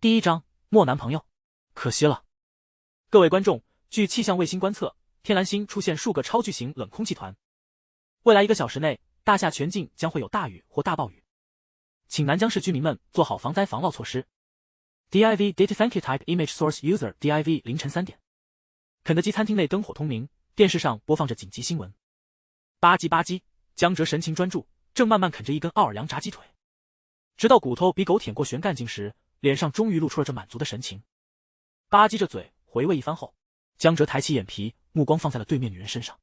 第1章莫男朋友，可惜了。各位观众，据气象卫星观测，天蓝星出现数个超巨型冷空气团，未来1个小时内，大夏全境将会有大雨或大暴雨，请南江市居民们做好防灾防涝措施。div data thank you type image source user div 凌晨3点，肯德基餐厅内灯火通明，电视上播放着紧急新闻。吧唧吧唧，江哲神情专注，正慢慢啃着一根奥尔良炸鸡腿，直到骨头比狗舔过悬干净时，脸上终于露出了这满足的神情。吧唧着嘴回味一番后，江哲抬起眼皮，目光放在了对面女人身上。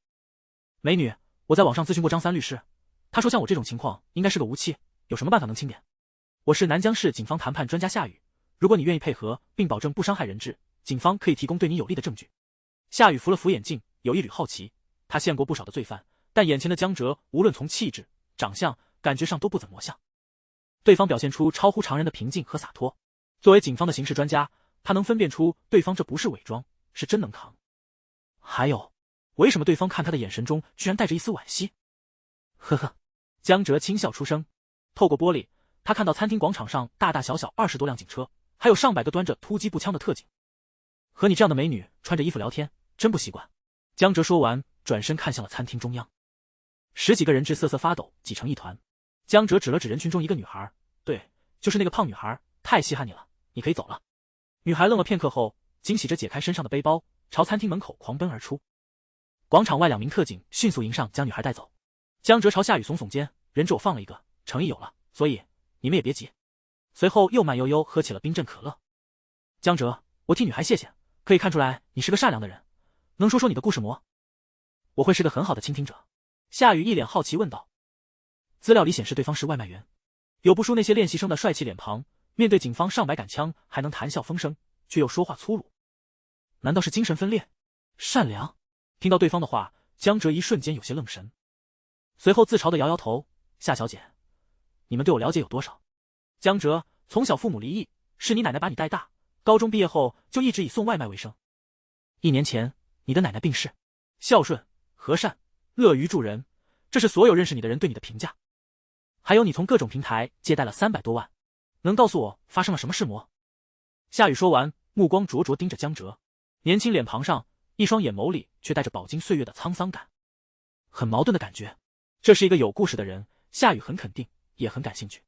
美女，我在网上咨询过张三律师，他说像我这种情况应该是个无期，有什么办法能轻点？我是南江市警方谈判专家夏雨，如果你愿意配合并保证不伤害人质，警方可以提供对你有利的证据。夏雨扶了扶眼镜，有一缕好奇，他见过不少的罪犯，但眼前的江哲无论从气质、长相、感觉上都不怎么像。对方表现出超乎常人的平静和洒脱，作为警方的刑事专家，他能分辨出对方这不是伪装，是真能扛。还有，为什么对方看他的眼神中居然带着一丝惋惜？呵呵，江哲轻笑出声。透过玻璃，他看到餐厅广场上大大小小20多辆警车，还有上百个端着突击步枪的特警。和你这样的美女穿着衣服聊天，真不习惯。江哲说完，转身看向了餐厅中央，10几个人质瑟瑟发抖，挤成一团。江哲指了指人群中一个女孩，对，就是那个胖女孩，太稀罕你了，你可以走了。女孩愣了片刻后，惊喜着解开身上的背包，朝餐厅门口狂奔而出。广场外2名特警迅速迎上，将女孩带走。江哲朝夏雨耸耸肩，人质我放了一个，诚意有了，所以你们也别急。随后又慢悠悠喝起了冰镇可乐。江哲，我替女孩谢谢，可以看出来你是个善良的人，能说说你的故事么？我会是个很好的倾听者。夏雨一脸好奇问道。资料里显示对方是外卖员，有不输那些练习生的帅气脸庞，面对警方上百杆枪还能谈笑风生，却又说话粗鲁。难道是精神分裂？善良？听到对方的话，江哲一瞬间有些愣神，随后自嘲的摇摇头。夏小姐，你们对我了解有多少？江哲，从小父母离异，是你奶奶把你带大，高中毕业后就一直以送外卖为生。1年前你的奶奶病逝，孝顺、和善、乐于助人，这是所有认识你的人对你的评价。还有你从各种平台借贷了300多万，能告诉我发生了什么事么？夏雨说完，目光灼灼盯着江哲，年轻脸庞上一双眼眸里却带着饱经岁月的沧桑感，很矛盾的感觉。这是一个有故事的人，夏雨很肯定，也很感兴趣。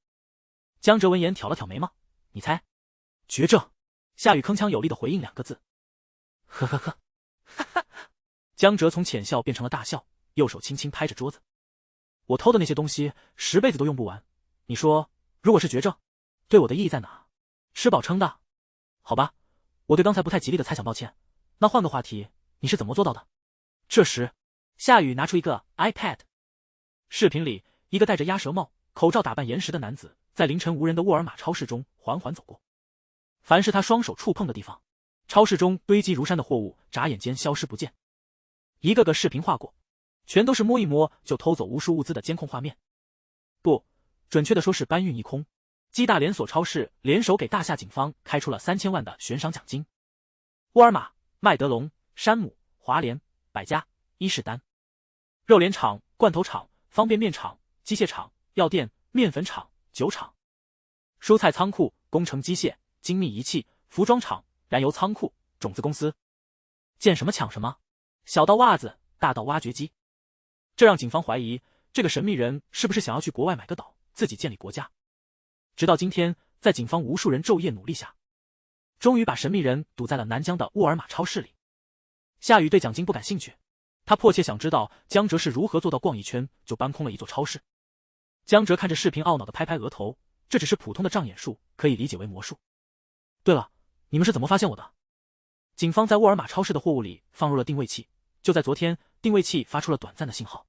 江哲闻言挑了挑眉毛，你猜？绝症。夏雨铿锵有力的回应2个字。呵呵呵，哈哈。江哲从浅笑变成了大笑，右手轻轻拍着桌子。我偷的那些东西10辈子都用不完，你说如果是绝症，对我的意义在哪？吃饱撑的。好吧，我对刚才不太吉利的猜想抱歉，那换个话题，你是怎么做到的？这时夏雨拿出一个 iPad。 视频里，一个戴着鸭舌帽、口罩打扮严实的男子在凌晨无人的沃尔玛超市中缓缓走过，凡是他双手触碰的地方，超市中堆积如山的货物眨眼间消失不见，一个个视频划过，全都是摸一摸就偷走无数物资的监控画面。不，准确的说是搬运一空。基大连锁超市联手给大夏警方开出了3000万的悬赏奖金。沃尔玛、麦德龙、山姆、华联、百家、伊势丹、肉联厂、罐头厂、方便面厂、机械厂、药店、面粉厂、酒厂、蔬菜仓库、工程机械、精密仪器、服装厂、燃油仓库、种子公司，见什么抢什么，小到袜子，大到挖掘机。这让警方怀疑，这个神秘人是不是想要去国外买个岛，自己建立国家。直到今天，在警方无数人昼夜努力下，终于把神秘人堵在了南疆的沃尔玛超市里。夏雨对奖金不感兴趣，他迫切想知道江哲是如何做到逛一圈就搬空了一座超市。江哲看着视频懊恼的拍拍额头，这只是普通的障眼术，可以理解为魔术。对了，你们是怎么发现我的？警方在沃尔玛超市的货物里放入了定位器，就在昨天，定位器发出了短暂的信号，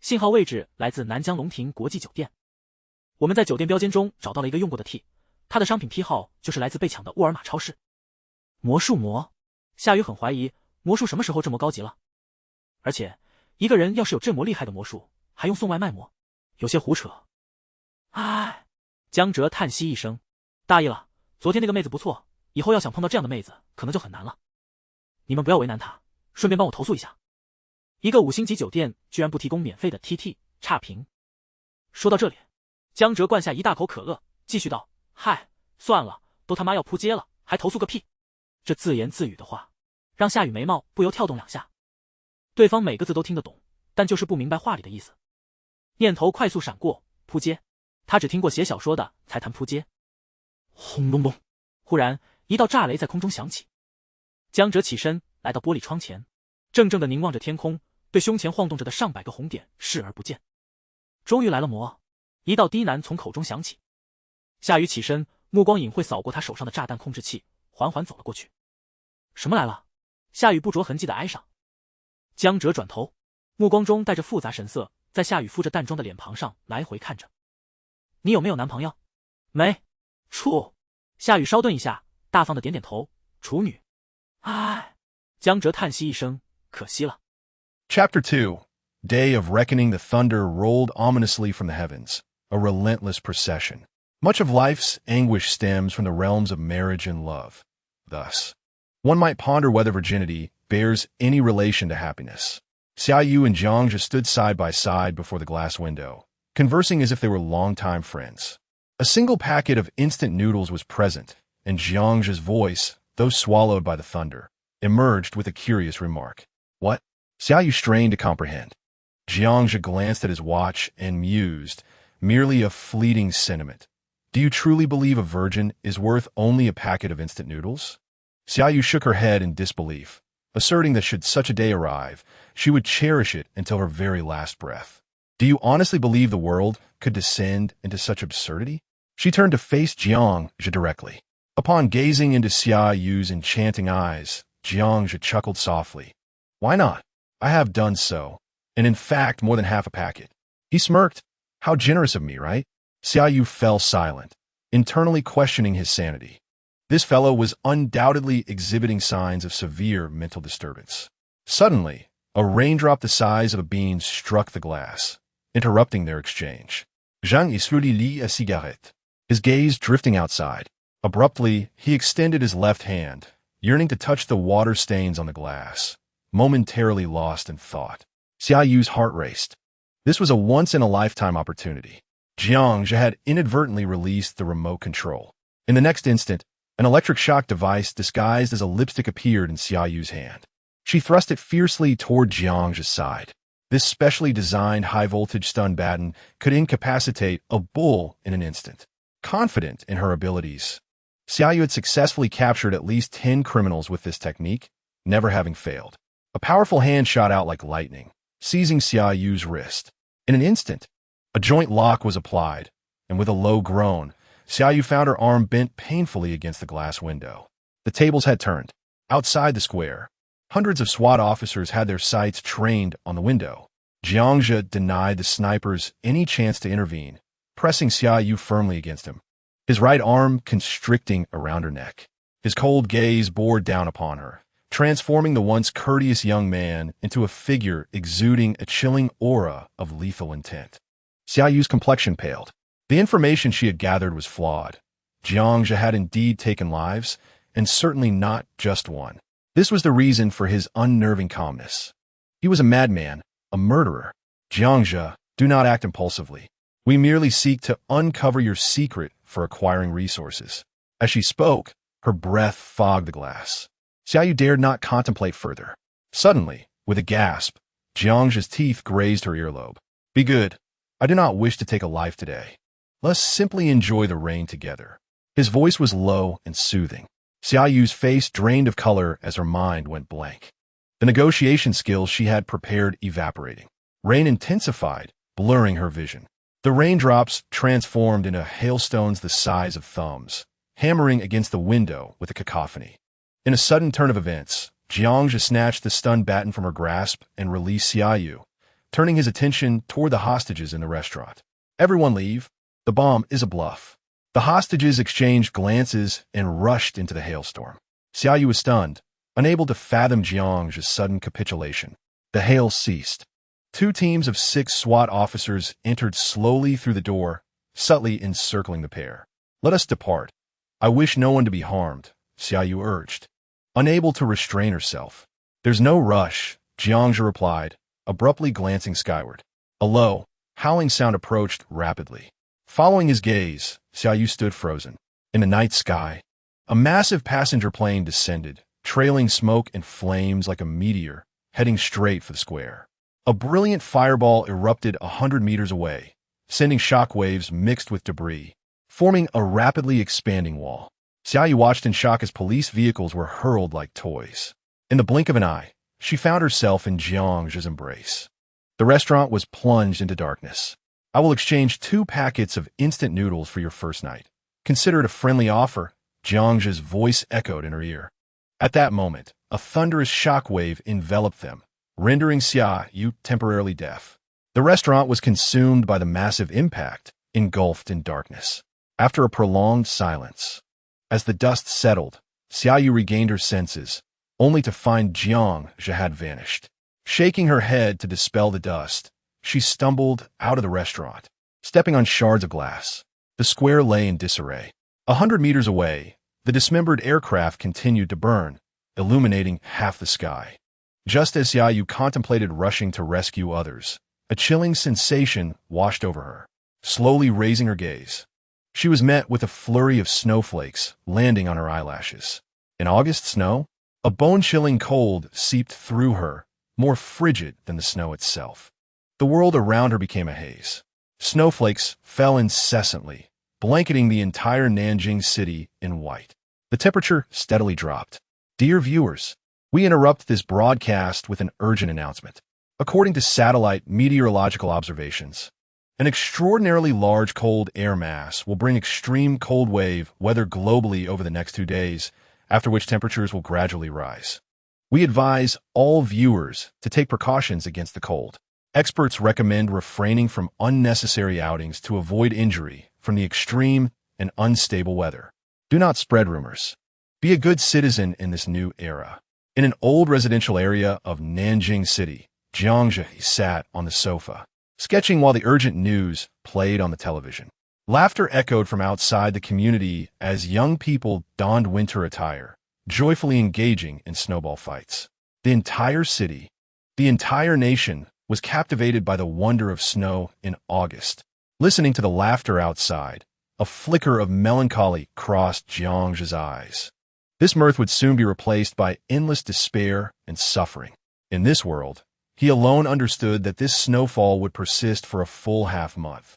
信号位置来自南疆龙庭国际酒店。我们在酒店标间中找到了一个用过的 T， 他的商品批号就是来自被抢的沃尔玛超市。魔术魔？夏雨很怀疑魔术什么时候这么高级了，而且一个人要是有这么厉害的魔术，还用送外卖魔？有些胡扯。唉，江哲叹息一声，大意了，昨天那个妹子不错，以后要想碰到这样的妹子可能就很难了。你们不要为难她，顺便帮我投诉一下，一个5星级酒店居然不提供免费的 TT 差评。说到这里，江哲灌下一大口可乐，继续道：嗨，算了，都他妈要扑街了，还投诉个屁！这自言自语的话，让夏雨眉毛不由跳动两下。对方每个字都听得懂，但就是不明白话里的意思。念头快速闪过，扑街。他只听过写小说的才谈扑街。轰隆隆！忽然，一道炸雷在空中响起。江哲起身来到玻璃窗前，怔怔地凝望着天空，对胸前晃动着的上百个红点视而不见。终于来了魔！一道低喃从口中响起。夏雨起身，目光隐晦扫过他手上的炸弹控制器，缓缓走了过去。什么来了？夏雨不着痕迹地挨上。江哲转头，目光中带着复杂神色，在夏雨敷着弹桩的脸庞上来回看着。你有没有男朋友？没。处。夏雨稍顿一下，大方的点点头，处女。唉。江哲叹息一声，可惜了。Chapter 2. Day of Reckoning. The thunder rolled ominously from the heavens, a relentless procession. Much of life's anguish stems from the realms of marriage and love. Thus, one might ponder whether virginity bears any relation to happiness. Xiaoyu and Jiangzhe stood side by side before the glass window, conversing as if they were longtime friends. A single packet of instant noodles was present, and Jiangzhe's voice, though swallowed by the thunder, emerged with a curious remark. What? Xiaoyu strained to comprehend. Jiangzhe glanced at his watch and mused, merely a fleeting sentiment. Do you truly believe a virgin is worth only a packet of instant noodles? Xiaoyu shook her head in disbelief, asserting that should such a day arrive, she would cherish it until her very last breath. Do you honestly believe the world could descend into such absurdity? She turned to face Jiangzhe directly. Upon gazing into Xiaoyu's enchanting eyes, Jiangzhe chuckled softly. Why not? I have done so, and in fact more than half a packet. He smirked. How generous of me, right? Xiaoyu fell silent, internally questioning his sanity. This fellow was undoubtedly exhibiting signs of severe mental disturbance. Suddenly, a raindrop the size of a bean struck the glass, interrupting their exchange. Zhang Yisuli lit a cigarette, his gaze drifting outside. Abruptly, he extended his left hand, yearning to touch the water stains on the glass, momentarily lost in thought. Xiaoyu's heart raced. This was a once-in-a-lifetime opportunity. Jiangzhe had inadvertently released the remote control. In the next instant, an electric shock device disguised as a lipstick appeared in Xiaoyu's hand. She thrust it fiercely toward Jiangzhe's side. This specially designed high-voltage stun baton could incapacitate a bull in an instant. Confident in her abilities, Xiaoyu had successfully captured at least 10 criminals with this technique, never having failed. A powerful hand shot out like lightning, seizing Xiaoyu's wrist. In an instant, a joint lock was applied, and with a low groan, Xiaoyu found her arm bent painfully against the glass window. The tables had turned. Outside the square, hundreds of SWAT officers had their sights trained on the window. Jiangzhe denied the snipers any chance to intervene, pressing Xiaoyu firmly against him, his right arm constricting around her neck. His cold gaze bore down upon her, transforming the once courteous young man into a figure exuding a chilling aura of lethal intent. Xiaoyu's complexion paled. The information she had gathered was flawed. Jiangzhe had indeed taken lives, and certainly not just one. This was the reason for his unnerving calmness. He was a madman, a murderer. Jiangzhe, do not act impulsively. We merely seek to uncover your secret for acquiring resources. As she spoke, her breath fogged the glass. Xiaoyu dared not contemplate further. Suddenly, with a gasp, Jiangzhe's teeth grazed her earlobe. Be good. I do not wish to take a life today. Let's simply enjoy the rain together. His voice was low and soothing. Xiaoyu's face drained of color as her mind went blank. The negotiation skills she had prepared evaporating. Rain intensified, blurring her vision. The raindrops transformed into hailstones the size of thumbs, hammering against the window with a cacophony. In a sudden turn of events, Jiangzhe snatched the stun baton from her grasp and released Xiaoyu, turning his attention toward the hostages in the restaurant. Everyone leave. The bomb is a bluff. The hostages exchanged glances and rushed into the hailstorm. Xiaoyu was stunned, unable to fathom Jiangzhe's sudden capitulation. The hail ceased. 2 teams of 6 SWAT officers entered slowly through the door, subtly encircling the pair. Let us depart. I wish no one to be harmed, Xiaoyu urged, unable to restrain herself. There's no rush, Jiangzhe replied, abruptly glancing skyward. A low, howling sound approached rapidly. Following his gaze, Xiaoyu stood frozen. In the night sky, A massive passenger plane descended, trailing smoke and flames like a meteor, heading straight for the square. A brilliant fireball erupted 100 meters away, sending shockwaves mixed with debris, forming a rapidly expanding wall. Xiaoyu watched in shock as police vehicles were hurled like toys. In the blink of an eye, she found herself in Jiang's embrace. The restaurant was plunged into darkness. "I will exchange 2 packets of instant noodles for your first night. Consider it a friendly offer," Jiang's voice echoed in her ear. At that moment, a thunderous shockwave enveloped them, rendering Xiaoyu temporarily deaf. The restaurant was consumed by the massive impact, engulfed in darkness. After a prolonged silence, as the dust settled, Xiaoyu regained her senses, only to find Jiang had vanished. Shaking her head to dispel the dust, she stumbled out of the restaurant, stepping on shards of glass. The square lay in disarray. 100 meters away, the dismembered aircraft continued to burn, illuminating half the sky. Just as Xiaoyu contemplated rushing to rescue others, a chilling sensation washed over her. Slowly raising her gaze, she was met with a flurry of snowflakes landing on her eyelashes. In August snow, a bone-chilling cold seeped through her, more frigid than the snow itself. The world around her became a haze. Snowflakes fell incessantly, blanketing the entire Nanjing city in white. The temperature steadily dropped. Dear viewers, we interrupt this broadcast with an urgent announcement. According to satellite meteorological observations, an extraordinarily large cold air mass will bring extreme cold wave weather globally over the next 2 days, after which temperatures will gradually rise. We advise all viewers to take precautions against the cold. Experts recommend refraining from unnecessary outings to avoid injury from the extreme and unstable weather. Do not spread rumors. Be a good citizen in this new era. In an old residential area of Nanjing City, Jiang sat on the sofa, sketching while the urgent news played on the television. Laughter echoed from outside the community as young people donned winter attire, joyfully engaging in snowball fights. The entire city, the entire nation, was captivated by the wonder of snow in August. Listening to the laughter outside, a flicker of melancholy crossed Jiang's eyes. This mirth would soon be replaced by endless despair and suffering. In this world, he alone understood that this snowfall would persist for a full half-month,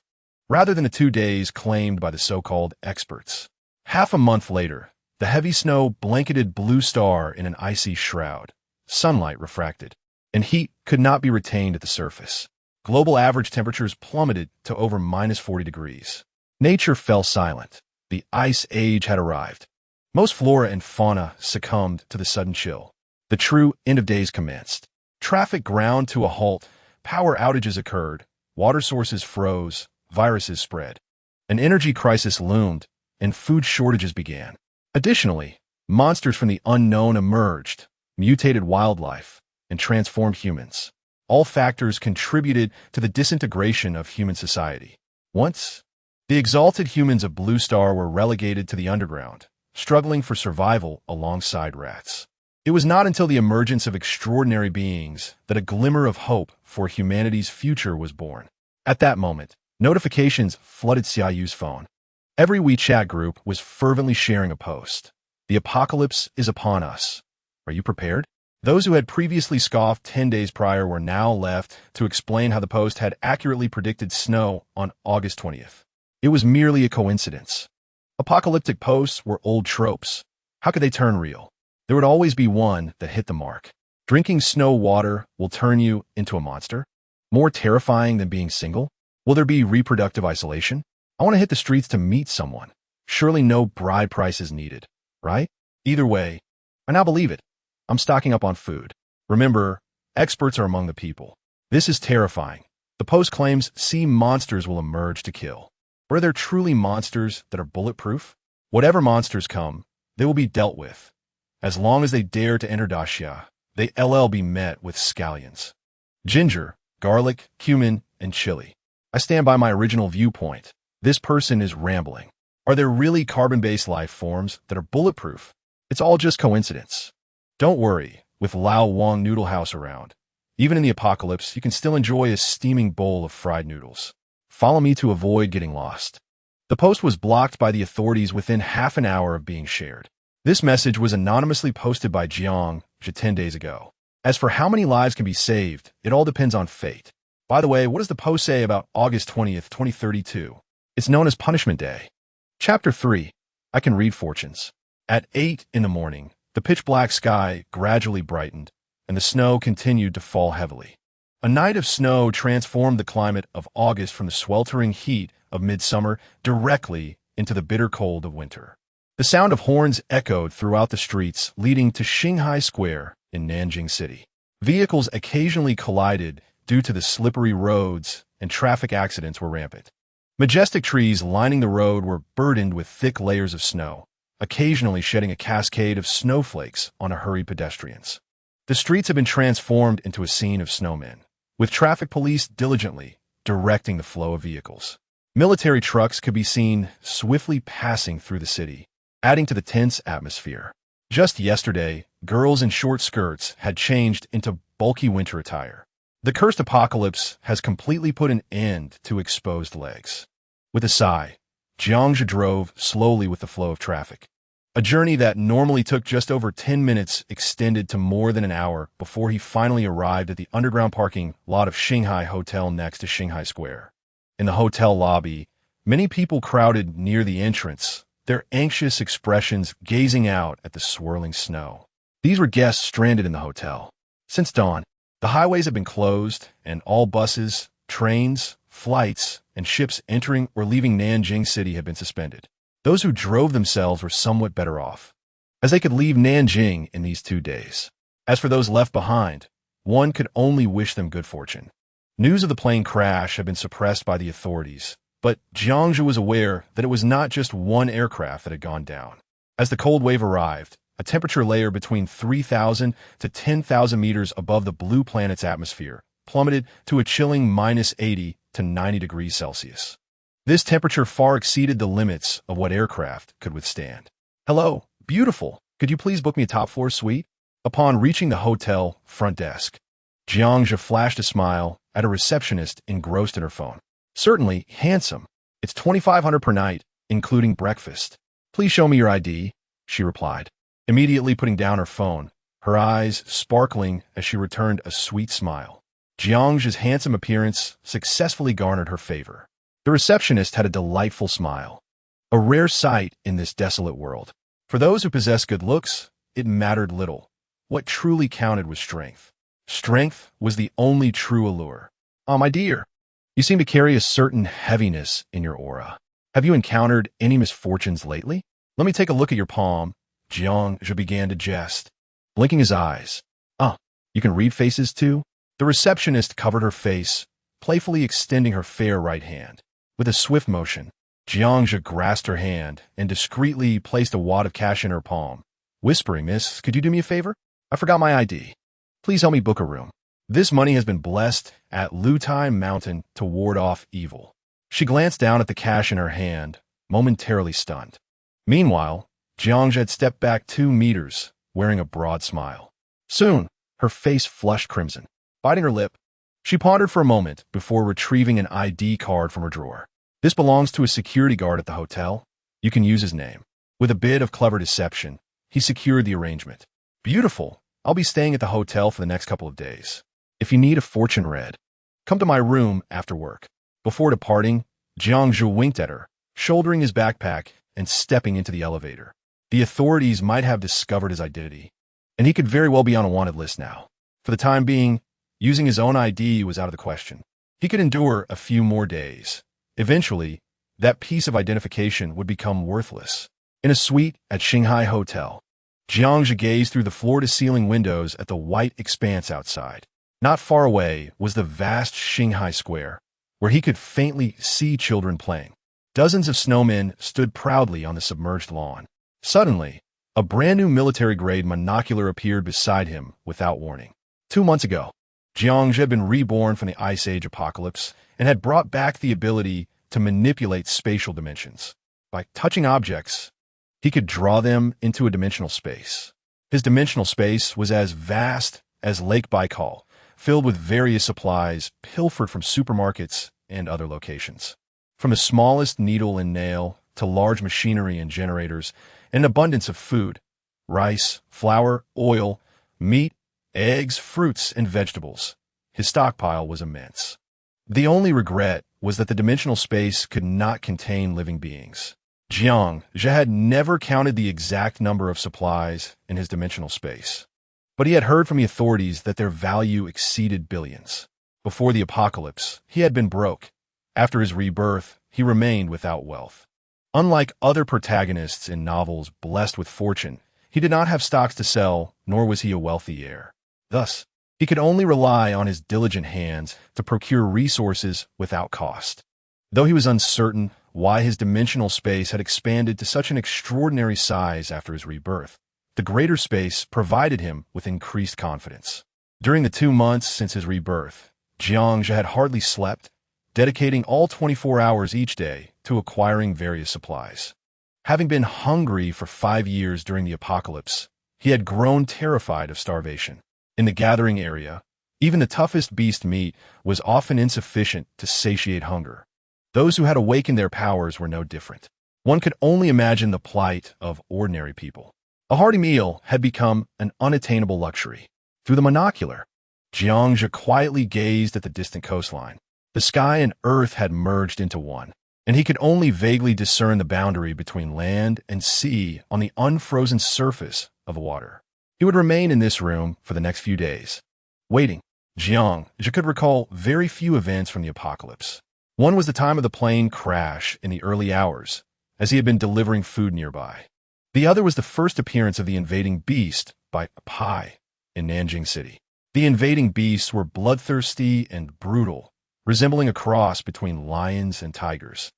rather than the 2 days claimed by the so-called experts. Half a month later, the heavy snow blanketed Blue Star in an icy shroud. Sunlight refracted, and heat could not be retained at the surface. Global average temperatures plummeted to over -40 degrees. Nature fell silent. The ice age had arrived. Most flora and fauna succumbed to the sudden chill. The true end of days commenced. Traffic ground to a halt, power outages occurred, water sources froze, viruses spread. An energy crisis loomed, and food shortages began. Additionally, monsters from the unknown emerged, mutated wildlife, and transformed humans. All factors contributed to the disintegration of human society. Once, the exalted humans of Blue Star were relegated to the underground, struggling for survival alongside rats. It was not until the emergence of extraordinary beings that a glimmer of hope for humanity's future was born. At that moment, notifications flooded Xiaoyu's phone. Every WeChat group was fervently sharing a post. The apocalypse is upon us. Are you prepared? Those who had previously scoffed 10 days prior were now left to explain how the post had accurately predicted snow on August 20th. It was merely a coincidence. Apocalyptic posts were old tropes. How could they turn real? There would always be one that hit the mark. Drinking snow water will turn you into a monster? More terrifying than being single? Will there be reproductive isolation? I want to hit the streets to meet someone. Surely no bride price is needed, right? Either way, I now believe it. I'm stocking up on food. Remember, experts are among the people. This is terrifying. The post claims sea monsters will emerge to kill. But are there truly monsters that are bulletproof? Whatever monsters come, they will be dealt with. As long as they dare to enter Daxia, they be met with scallions. Ginger, garlic, cumin, and chili. I stand by my original viewpoint. This person is rambling. Are there really carbon-based life forms that are bulletproof? It's all just coincidence. Don't worry, with Lao Wang Noodle House around. Even in the apocalypse, you can still enjoy a steaming bowl of fried noodles. Follow me to avoid getting lost. The post was blocked by the authorities within half an hour of being shared. This message was anonymously posted by Jiang 10 days ago. As for how many lives can be saved, it all depends on fate. By the way, what does the post say about August 20th, 2032? It's known as Punishment Day. Chapter 3. I Can Read Fortunes. At 8 in the morning, the pitch-black sky gradually brightened, and the snow continued to fall heavily. A night of snow transformed the climate of August from the sweltering heat of midsummer directly into the bitter cold of winter. The sound of horns echoed throughout the streets leading to Xinghai Square in Nanjing City. Vehicles occasionally collided due to the slippery roads, and traffic accidents were rampant. Majestic trees lining the road were burdened with thick layers of snow, occasionally shedding a cascade of snowflakes on hurried pedestrians. The streets had been transformed into a scene of snowmen, with traffic police diligently directing the flow of vehicles. Military trucks could be seen swiftly passing through the city, adding to the tense atmosphere. Just yesterday, girls in short skirts had changed into bulky winter attire. The cursed apocalypse has completely put an end to exposed legs. With a sigh, Jiangzhe drove slowly with the flow of traffic. A journey that normally took just over 10 minutes extended to more than an hour before he finally arrived at the underground parking lot of Xinghai Hotel next to Xinghai Square. In the hotel lobby, many people crowded near the entrance, their anxious expressions gazing out at the swirling snow. These were guests stranded in the hotel. Since dawn, the highways have been closed, and all buses, trains, flights, and ships entering or leaving Nanjing City have been suspended. Those who drove themselves were somewhat better off, as they could leave Nanjing in these 2 days. As for those left behind, one could only wish them good fortune. News of the plane crash had been suppressed by the authorities, but Jiangzhe was aware that it was not just one aircraft that had gone down. As the cold wave arrived, a temperature layer between 3,000 to 10,000 meters above the blue planet's atmosphere plummeted to a chilling -80 to 90 degrees Celsius. This temperature far exceeded the limits of what aircraft could withstand. "Hello, beautiful. Could you please book me a top-floor suite?" Upon reaching the hotel front desk, Jiangzhe flashed a smile at a receptionist engrossed in her phone. "Certainly, handsome. It's $2,500 per night, including breakfast. Please show me your ID," she replied, immediately putting down her phone, her eyes sparkling as she returned a sweet smile. Jiangzhe's handsome appearance successfully garnered her favor. The receptionist had a delightful smile, a rare sight in this desolate world. For those who possess good looks, it mattered little. What truly counted was strength. Strength was the only true allure. "Ah, my dear, you seem to carry a certain heaviness in your aura. Have you encountered any misfortunes lately? Let me take a look at your palm." Jiangzhe began to jest, blinking his eyes. "Ah, you can read faces too?" The receptionist covered her face, playfully extending her fair right hand. With a swift motion, Jiangzhe grasped her hand and discreetly placed a wad of cash in her palm, whispering, "Miss, could you do me a favor? I forgot my ID. Please help me book a room. This money has been blessed at Lutai Mountain to ward off evil." She glanced down at the cash in her hand, momentarily stunned. Meanwhile, Jiangzhe had stepped back 2 meters, wearing a broad smile. Soon, her face flushed crimson. Biting her lip, she pondered for a moment before retrieving an ID card from her drawer. "This belongs to a security guard at the hotel. You can use his name." With a bit of clever deception, he secured the arrangement. "Beautiful. I'll be staying at the hotel for the next couple of days. If you need a fortune read, come to my room after work." Before departing, Jiangzhe winked at her, shouldering his backpack and stepping into the elevator. The authorities might have discovered his identity, and he could very well be on a wanted list now. For the time being, using his own ID was out of the question. He could endure a few more days. Eventually, that piece of identification would become worthless. In a suite at Xinghai Hotel, Jiangzhe gazed through the floor-to-ceiling windows at the white expanse outside. Not far away was the vast Xinghai Square, where he could faintly see children playing. Dozens of snowmen stood proudly on the submerged lawn. Suddenly, a brand-new military-grade monocular appeared beside him without warning. 2 months ago, Jiangzhe had been reborn from the Ice Age apocalypse and had brought back the ability to manipulate spatial dimensions. By touching objects, he could draw them into a dimensional space. His dimensional space was as vast as Lake Baikal, filled with various supplies pilfered from supermarkets and other locations. From the smallest needle and nail to large machinery and generators, an abundance of food, rice, flour, oil, meat, eggs, fruits, and vegetables. His stockpile was immense. The only regret was that the dimensional space could not contain living beings. Jiang had never counted the exact number of supplies in his dimensional space, but he had heard from the authorities that their value exceeded billions. Before the apocalypse, he had been broke. After his rebirth, he remained without wealth. Unlike other protagonists in novels blessed with fortune, he did not have stocks to sell, nor was he a wealthy heir. Thus, he could only rely on his diligent hands to procure resources without cost. Though he was uncertain why his dimensional space had expanded to such an extraordinary size after his rebirth, the greater space provided him with increased confidence. During the 2 months since his rebirth, Jiang had hardly slept, dedicating all 24 hours each day to acquiring various supplies. Having been hungry for 5 years during the apocalypse, he had grown terrified of starvation. In the gathering area, even the toughest beast meat was often insufficient to satiate hunger. Those who had awakened their powers were no different. One could only imagine the plight of ordinary people. A hearty meal had become an unattainable luxury. Through the monocular, Jiang quietly gazed at the distant coastline. The sky and earth had merged into one, and he could only vaguely discern the boundary between land and sea on the unfrozen surface of the water. He would remain in this room for the next few days. Waiting, Jiang could recall very few events from the apocalypse. One was the time of the plane crash in the early hours, as he had been delivering food nearby. The other was the first appearance of the invading beast by Pai in Nanjing City. The invading beasts were bloodthirsty and brutal, resembling a cross between lions and tigers.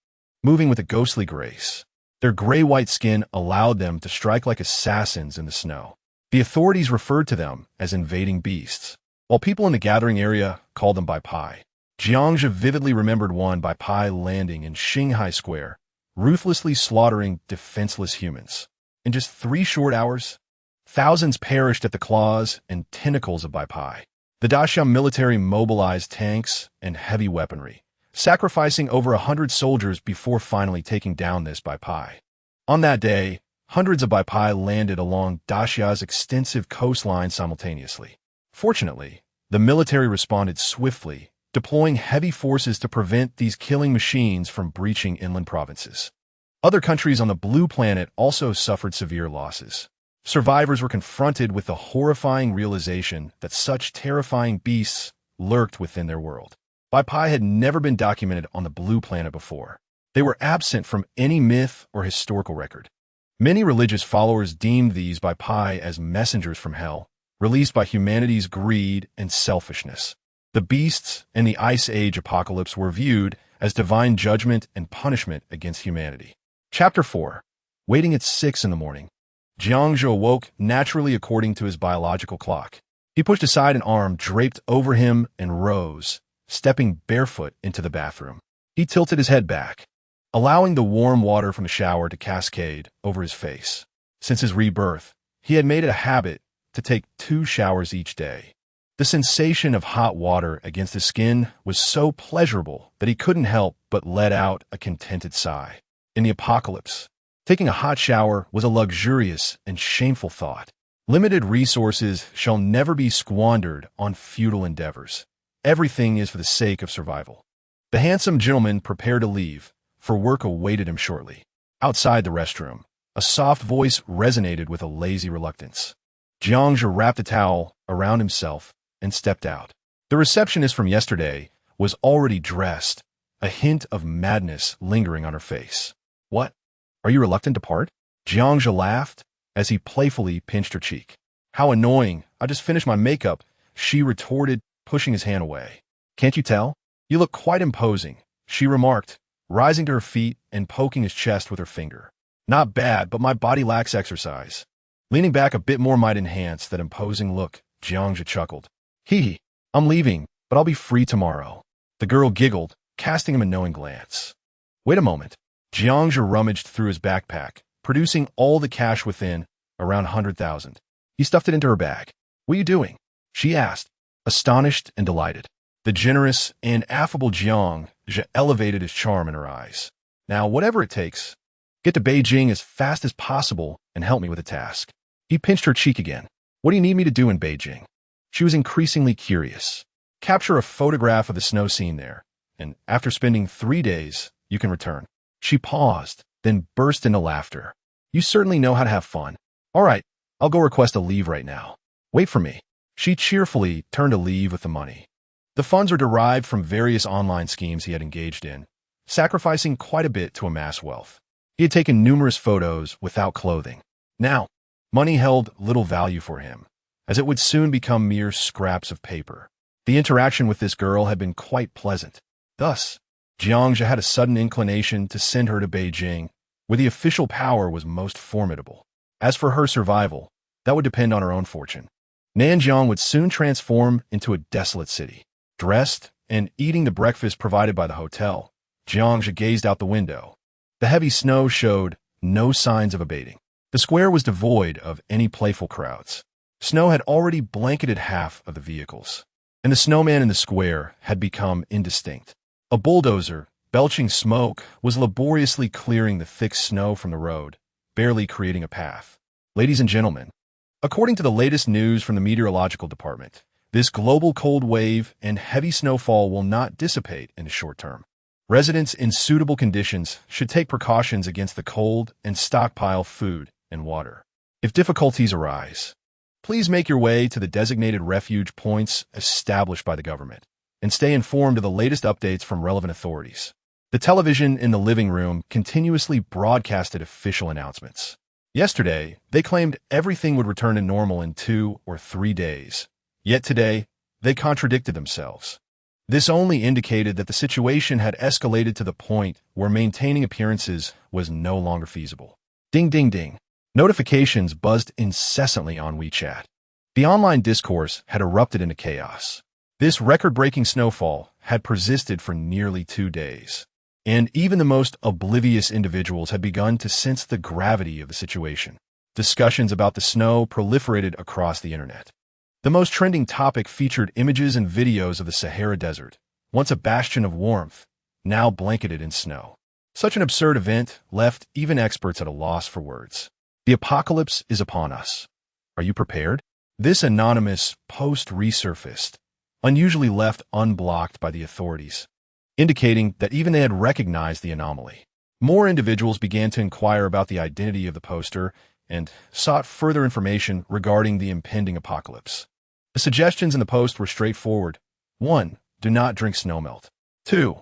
Moving with a ghostly grace, their gray-white skin allowed them to strike like assassins in the snow. The authorities referred to them as invading beasts, while people in the gathering area called them Bai Pai. Jiang vividly remembered one Bai Pai landing in Shanghai Square, ruthlessly slaughtering defenseless humans. In just 3 short hours, thousands perished at the claws and tentacles of Bai Pai. The Daxia military mobilized tanks and heavy weaponry, sacrificing over 100 soldiers before finally taking down this Bai Pai. On that day, hundreds of Bai Pai landed along Daxia's extensive coastline simultaneously. Fortunately, the military responded swiftly, deploying heavy forces to prevent these killing machines from breaching inland provinces. Other countries on the Blue Planet also suffered severe losses. Survivors were confronted with the horrifying realization that such terrifying beasts lurked within their world. Bai Pai had never been documented on the Blue Planet before. They were absent from any myth or historical record. Many religious followers deemed these Bai Pai as messengers from hell, released by humanity's greed and selfishness. The beasts in the Ice Age apocalypse were viewed as divine judgment and punishment against humanity. Chapter 4. Waiting at 6 in the morning. Jiang awoke naturally according to his biological clock. He pushed aside an arm draped over him and rose, stepping barefoot into the bathroom. He tilted his head back, allowing the warm water from the shower to cascade over his face. Since his rebirth, he had made it a habit to take 2 showers each day. The sensation of hot water against his skin was so pleasurable that he couldn't help but let out a contented sigh. In the apocalypse, taking a hot shower was a luxurious and shameful thought. Limited resources shall never be squandered on futile endeavors. Everything is for the sake of survival. The handsome gentleman prepared to leave, for work awaited him shortly. Outside the restroom, a soft voice resonated with a lazy reluctance. Jiang wrapped a towel around himself and stepped out. The receptionist from yesterday was already dressed, a hint of madness lingering on her face. What? Are you reluctant to part? Jiang laughed as he playfully pinched her cheek. How annoying. I just finished my makeup, she retorted, pushing his hand away. Can't you tell? You look quite imposing, she remarked, rising to her feet and poking his chest with her finger. Not bad, but my body lacks exercise. Leaning back a bit more might enhance that imposing look, Jiang chuckled. Hee, I'm leaving, but I'll be free tomorrow. The girl giggled, casting him a knowing glance. Wait a moment. Jiang rummaged through his backpack, producing all the cash within, around 100,000. He stuffed it into her bag. What are you doing? She asked, astonished and delighted. The generous and affable Jiang elevated his charm in her eyes. Now, whatever it takes, get to Beijing as fast as possible and help me with the task. He pinched her cheek again. What do you need me to do in Beijing? She was increasingly curious. Capture a photograph of the snow scene there, and after spending 3 days, you can return. She paused, then burst into laughter. You certainly know how to have fun. All right, I'll go request a leave right now. Wait for me. She cheerfully turned to leave with the money. The funds were derived from various online schemes he had engaged in, sacrificing quite a bit to amass wealth. He had taken numerous photos without clothing. Now, money held little value for him, as it would soon become mere scraps of paper. The interaction with this girl had been quite pleasant. Thus, Jiangzhe had a sudden inclination to send her to Beijing, where the official power was most formidable. As for her survival, that would depend on her own fortune. Nanjiang would soon transform into a desolate city. Dressed and eating the breakfast provided by the hotel, Jiangzhe gazed out the window. The heavy snow showed no signs of abating. The square was devoid of any playful crowds. Snow had already blanketed half of the vehicles, and the snowman in the square had become indistinct. A bulldozer, belching smoke, was laboriously clearing the thick snow from the road, barely creating a path. Ladies and gentlemen, according to the latest news from the meteorological department, this global cold wave and heavy snowfall will not dissipate in the short term. Residents in suitable conditions should take precautions against the cold and stockpile food and water. If difficulties arise, please make your way to the designated refuge points established by the government and stay informed of the latest updates from relevant authorities. The television in the living room continuously broadcasted official announcements. Yesterday, they claimed everything would return to normal in 2 or 3 days. Yet today, they contradicted themselves. This only indicated that the situation had escalated to the point where maintaining appearances was no longer feasible. Ding ding ding. Notifications buzzed incessantly on WeChat. The online discourse had erupted into chaos. This record-breaking snowfall had persisted for nearly 2 days, and even the most oblivious individuals had begun to sense the gravity of the situation. Discussions about the snow proliferated across the internet. The most trending topic featured images and videos of the Sahara Desert, once a bastion of warmth, now blanketed in snow. Such an absurd event left even experts at a loss for words. The apocalypse is upon us. Are you prepared? This anonymous post resurfaced, unusually left unblocked by the authorities, indicating that even they had recognized the anomaly. More individuals began to inquire about the identity of the poster and sought further information regarding the impending apocalypse. The suggestions in the post were straightforward. 1. Do not drink snowmelt. 2.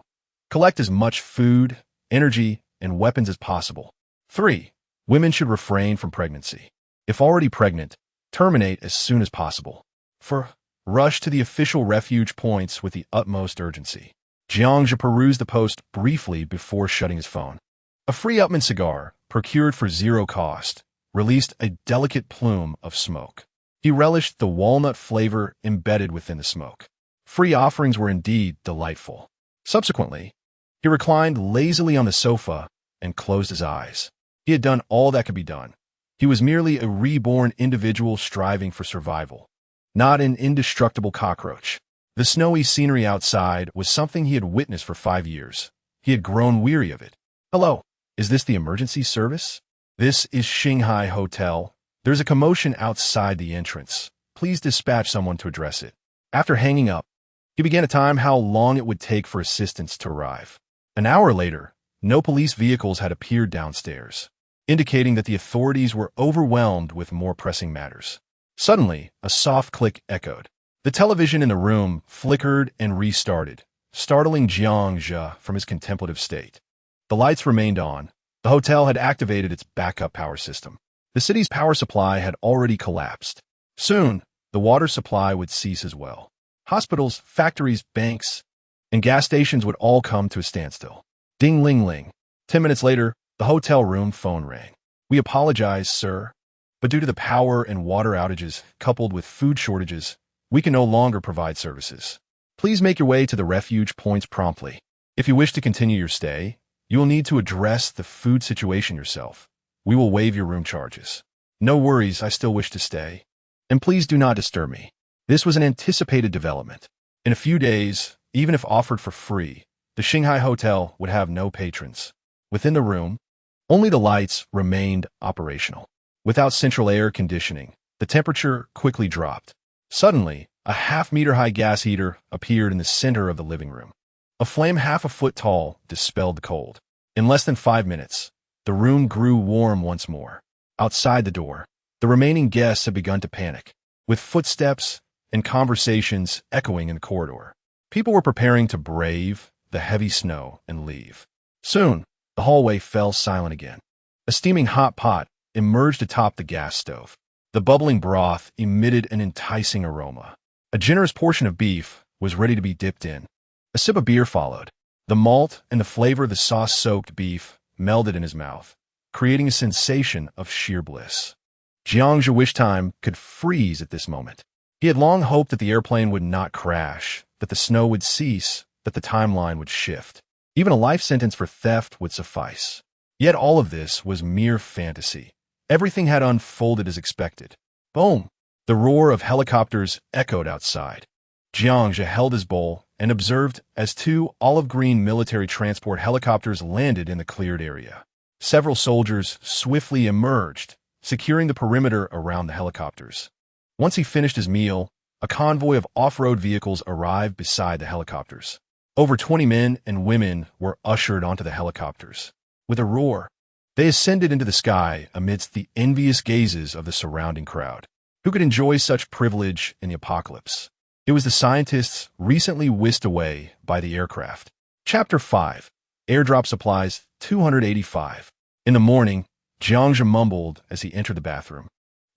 Collect as much food, energy, and weapons as possible. 3. Women should refrain from pregnancy. If already pregnant, terminate as soon as possible. 4. Rush to the official refuge points with the utmost urgency. Jiangzhe perused the post briefly before shutting his phone. A free Upman cigar, procured for 0 cost, released a delicate plume of smoke. He relished the walnut flavor embedded within the smoke. Free offerings were indeed delightful. Subsequently, he reclined lazily on the sofa and closed his eyes. He had done all that could be done. He was merely a reborn individual striving for survival, not an indestructible cockroach. The snowy scenery outside was something he had witnessed for 5 years. He had grown weary of it. Hello, is this the emergency service? This is Shanghai Hotel. There's a commotion outside the entrance. Please dispatch someone to address it. After hanging up, he began to time how long it would take for assistance to arrive. An hour later, no police vehicles had appeared downstairs, indicating that the authorities were overwhelmed with more pressing matters. Suddenly, a soft click echoed. The television in the room flickered and restarted, startling Jiangzhe from his contemplative state. The lights remained on. The hotel had activated its backup power system. The city's power supply had already collapsed. Soon, the water supply would cease as well. Hospitals, factories, banks, and gas stations would all come to a standstill. Ding-ling-ling. 10 minutes later, the hotel room phone rang. We apologize, sir, but due to the power and water outages coupled with food shortages, we can no longer provide services. Please make your way to the refuge points promptly. If you wish to continue your stay, you will need to address the food situation yourself. We will waive your room charges. No worries, I still wish to stay. And please do not disturb me. This was an anticipated development. In a few days, even if offered for free, the Shanghai Hotel would have no patrons. Within the room, only the lights remained operational. Without central air conditioning, the temperature quickly dropped. Suddenly, a half-meter-high gas heater appeared in the center of the living room. A flame half a foot tall dispelled the cold. In less than 5 minutes, the room grew warm once more. Outside the door, the remaining guests had begun to panic, with footsteps and conversations echoing in the corridor. People were preparing to brave the heavy snow and leave. Soon, the hallway fell silent again. A steaming hot pot emerged atop the gas stove. The bubbling broth emitted an enticing aroma. A generous portion of beef was ready to be dipped in. A sip of beer followed. The malt and the flavor of the sauce-soaked beef melded in his mouth, creating a sensation of sheer bliss. Jiang's wish time could freeze at this moment. He had long hoped that the airplane would not crash, that the snow would cease, that the timeline would shift. Even a life sentence for theft would suffice. Yet all of this was mere fantasy. Everything had unfolded as expected. Boom! The roar of helicopters echoed outside. Jiang held his bowl and observed as 2 olive-green military transport helicopters landed in the cleared area. Several soldiers swiftly emerged, securing the perimeter around the helicopters. Once he finished his meal, a convoy of off-road vehicles arrived beside the helicopters. Over 20 men and women were ushered onto the helicopters. With a roar, they ascended into the sky amidst the envious gazes of the surrounding crowd. Who could enjoy such privilege in the apocalypse? It was the scientists recently whisked away by the aircraft. Chapter 5. Airdrop Supplies 285. In the morning, Jiang mumbled as he entered the bathroom.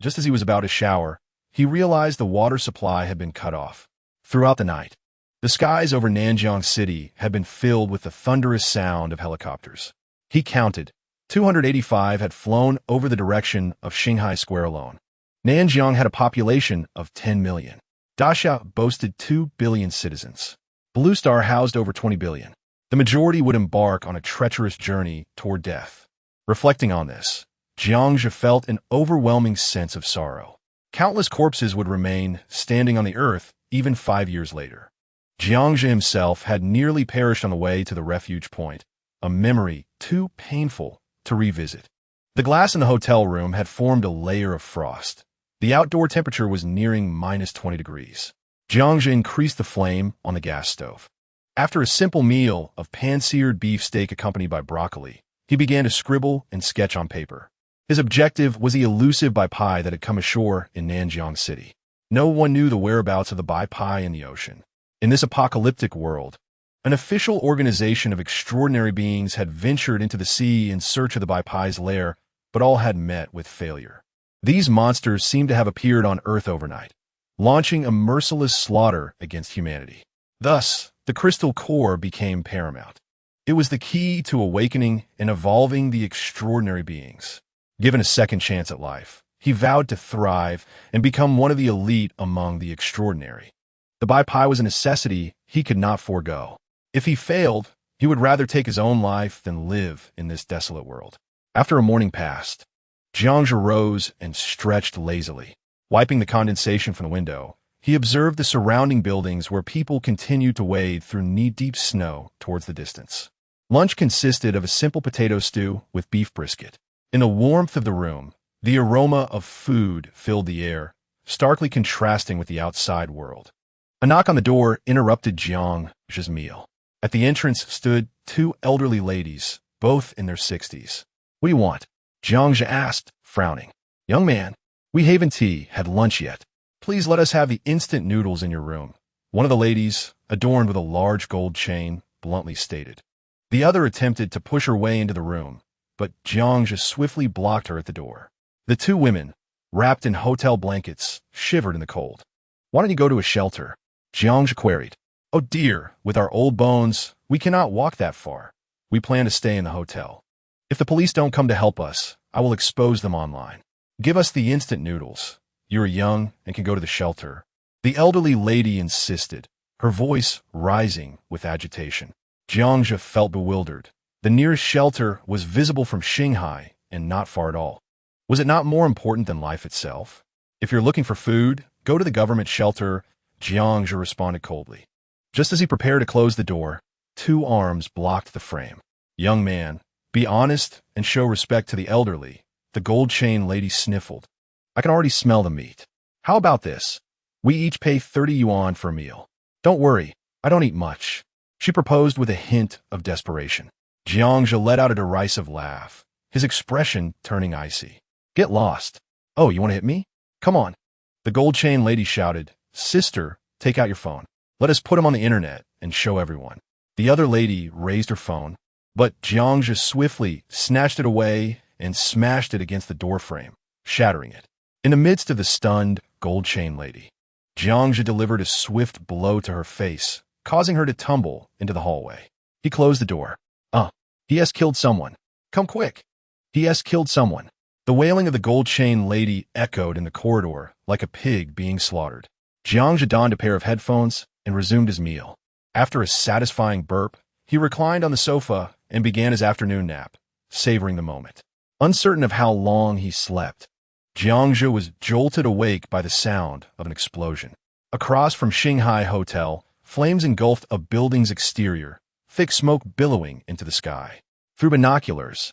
Just as he was about to shower, he realized the water supply had been cut off. Throughout the night, the skies over Nanjiang City had been filled with the thunderous sound of helicopters. He counted. 285 had flown over the direction of Shanghai Square alone. Nanjiang had a population of 10 million. Dasha boasted 2 billion citizens. Blue Star housed over 20 billion. The majority would embark on a treacherous journey toward death. Reflecting on this, Jiang felt an overwhelming sense of sorrow. Countless corpses would remain standing on the earth even 5 years later. Jiang himself had nearly perished on the way to the refuge point, a memory too painful to revisit. The glass in the hotel room had formed a layer of frost. The outdoor temperature was nearing minus 20 degrees. Jiang increased the flame on the gas stove. After a simple meal of pan-seared beefsteak accompanied by broccoli, he began to scribble and sketch on paper. His objective was the elusive bai pai that had come ashore in Nanjiang City. No one knew the whereabouts of the bai pai in the ocean. In this apocalyptic world, an official organization of extraordinary beings had ventured into the sea in search of the bai pai's lair, but all had met with failure. These monsters seemed to have appeared on Earth overnight, launching a merciless slaughter against humanity. Thus, the crystal core became paramount. It was the key to awakening and evolving the extraordinary beings. Given a second chance at life, he vowed to thrive and become one of the elite among the extraordinary. The bai pai was a necessity he could not forego. If he failed, he would rather take his own life than live in this desolate world. After a morning passed, Jiang rose and stretched lazily. Wiping the condensation from the window, he observed the surrounding buildings where people continued to wade through knee-deep snow towards the distance. Lunch consisted of a simple potato stew with beef brisket. In the warmth of the room, the aroma of food filled the air, starkly contrasting with the outside world. A knock on the door interrupted Jiang's meal. At the entrance stood 2 elderly ladies, both in their 60s. "What do you want?" Jiang asked, frowning. "Young man, we haven't had lunch yet. Please let us have the instant noodles in your room," one of the ladies, adorned with a large gold chain, bluntly stated. The other attempted to push her way into the room, but Jiang swiftly blocked her at the door. The 2 women, wrapped in hotel blankets, shivered in the cold. "Why don't you go to a shelter?" Jiang queried. "Oh dear, with our old bones, we cannot walk that far. We plan to stay in the hotel. If the police don't come to help us, I will expose them online. Give us the instant noodles. You are young and can go to the shelter." The elderly lady insisted, her voice rising with agitation. Jiang felt bewildered. The nearest shelter was visible from Shanghai and not far at all. Was it not more important than life itself? "If you're looking for food, go to the government shelter," Jiang responded coldly. Just as he prepared to close the door, 2 arms blocked the frame. "Young man, be honest and show respect to the elderly," The gold chain lady sniffled. I can already smell the meat. How about this? We each pay 30 yuan for a meal. Don't worry, I don't eat much. She proposed with a hint of desperation. Jiangzhe let out a derisive laugh, his expression turning icy. Get lost. Oh, you want to hit me? Come on. The gold chain lady shouted, Sister, take out your phone. Let us put him on the internet and show everyone. The other lady raised her phone, but Jiangzhe swiftly snatched it away and smashed it against the doorframe, shattering it. In the midst of the stunned gold chain lady, Jiangzhe delivered a swift blow to her face, causing her to tumble into the hallway. He closed the door. He has killed someone. Come quick. He has killed someone. The wailing of the gold chain lady echoed in the corridor like a pig being slaughtered. Jiangzhe donned a pair of headphones and resumed his meal. After a satisfying burp, he reclined on the sofa and began his afternoon nap, savoring the moment. Uncertain of how long he slept, Jiangzhe was jolted awake by the sound of an explosion. Across from Shanghai Hotel, flames engulfed a building's exterior, thick smoke billowing into the sky. Through binoculars,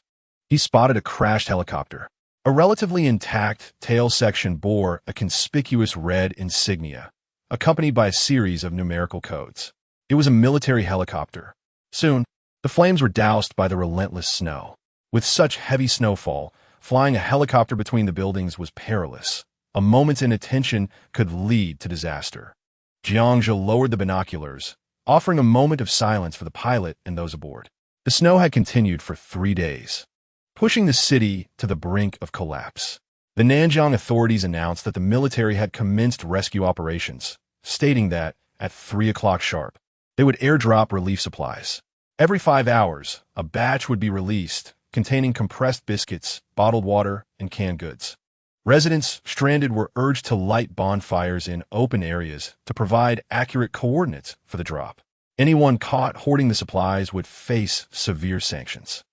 he spotted a crashed helicopter. A relatively intact tail section bore a conspicuous red insignia, accompanied by a series of numerical codes. It was a military helicopter. Soon, the flames were doused by the relentless snow. With such heavy snowfall, flying a helicopter between the buildings was perilous. A moment's inattention could lead to disaster. Jiangzhe lowered the binoculars, offering a moment of silence for the pilot and those aboard. The snow had continued for 3 days, pushing the city to the brink of collapse. The Nanjiang authorities announced that the military had commenced rescue operations, stating that, at 3 o'clock sharp, they would airdrop relief supplies. Every 5 hours, a batch would be released, containing compressed biscuits, bottled water, and canned goods. Residents stranded were urged to light bonfires in open areas to provide accurate coordinates for the drop. Anyone caught hoarding the supplies would face severe sanctions.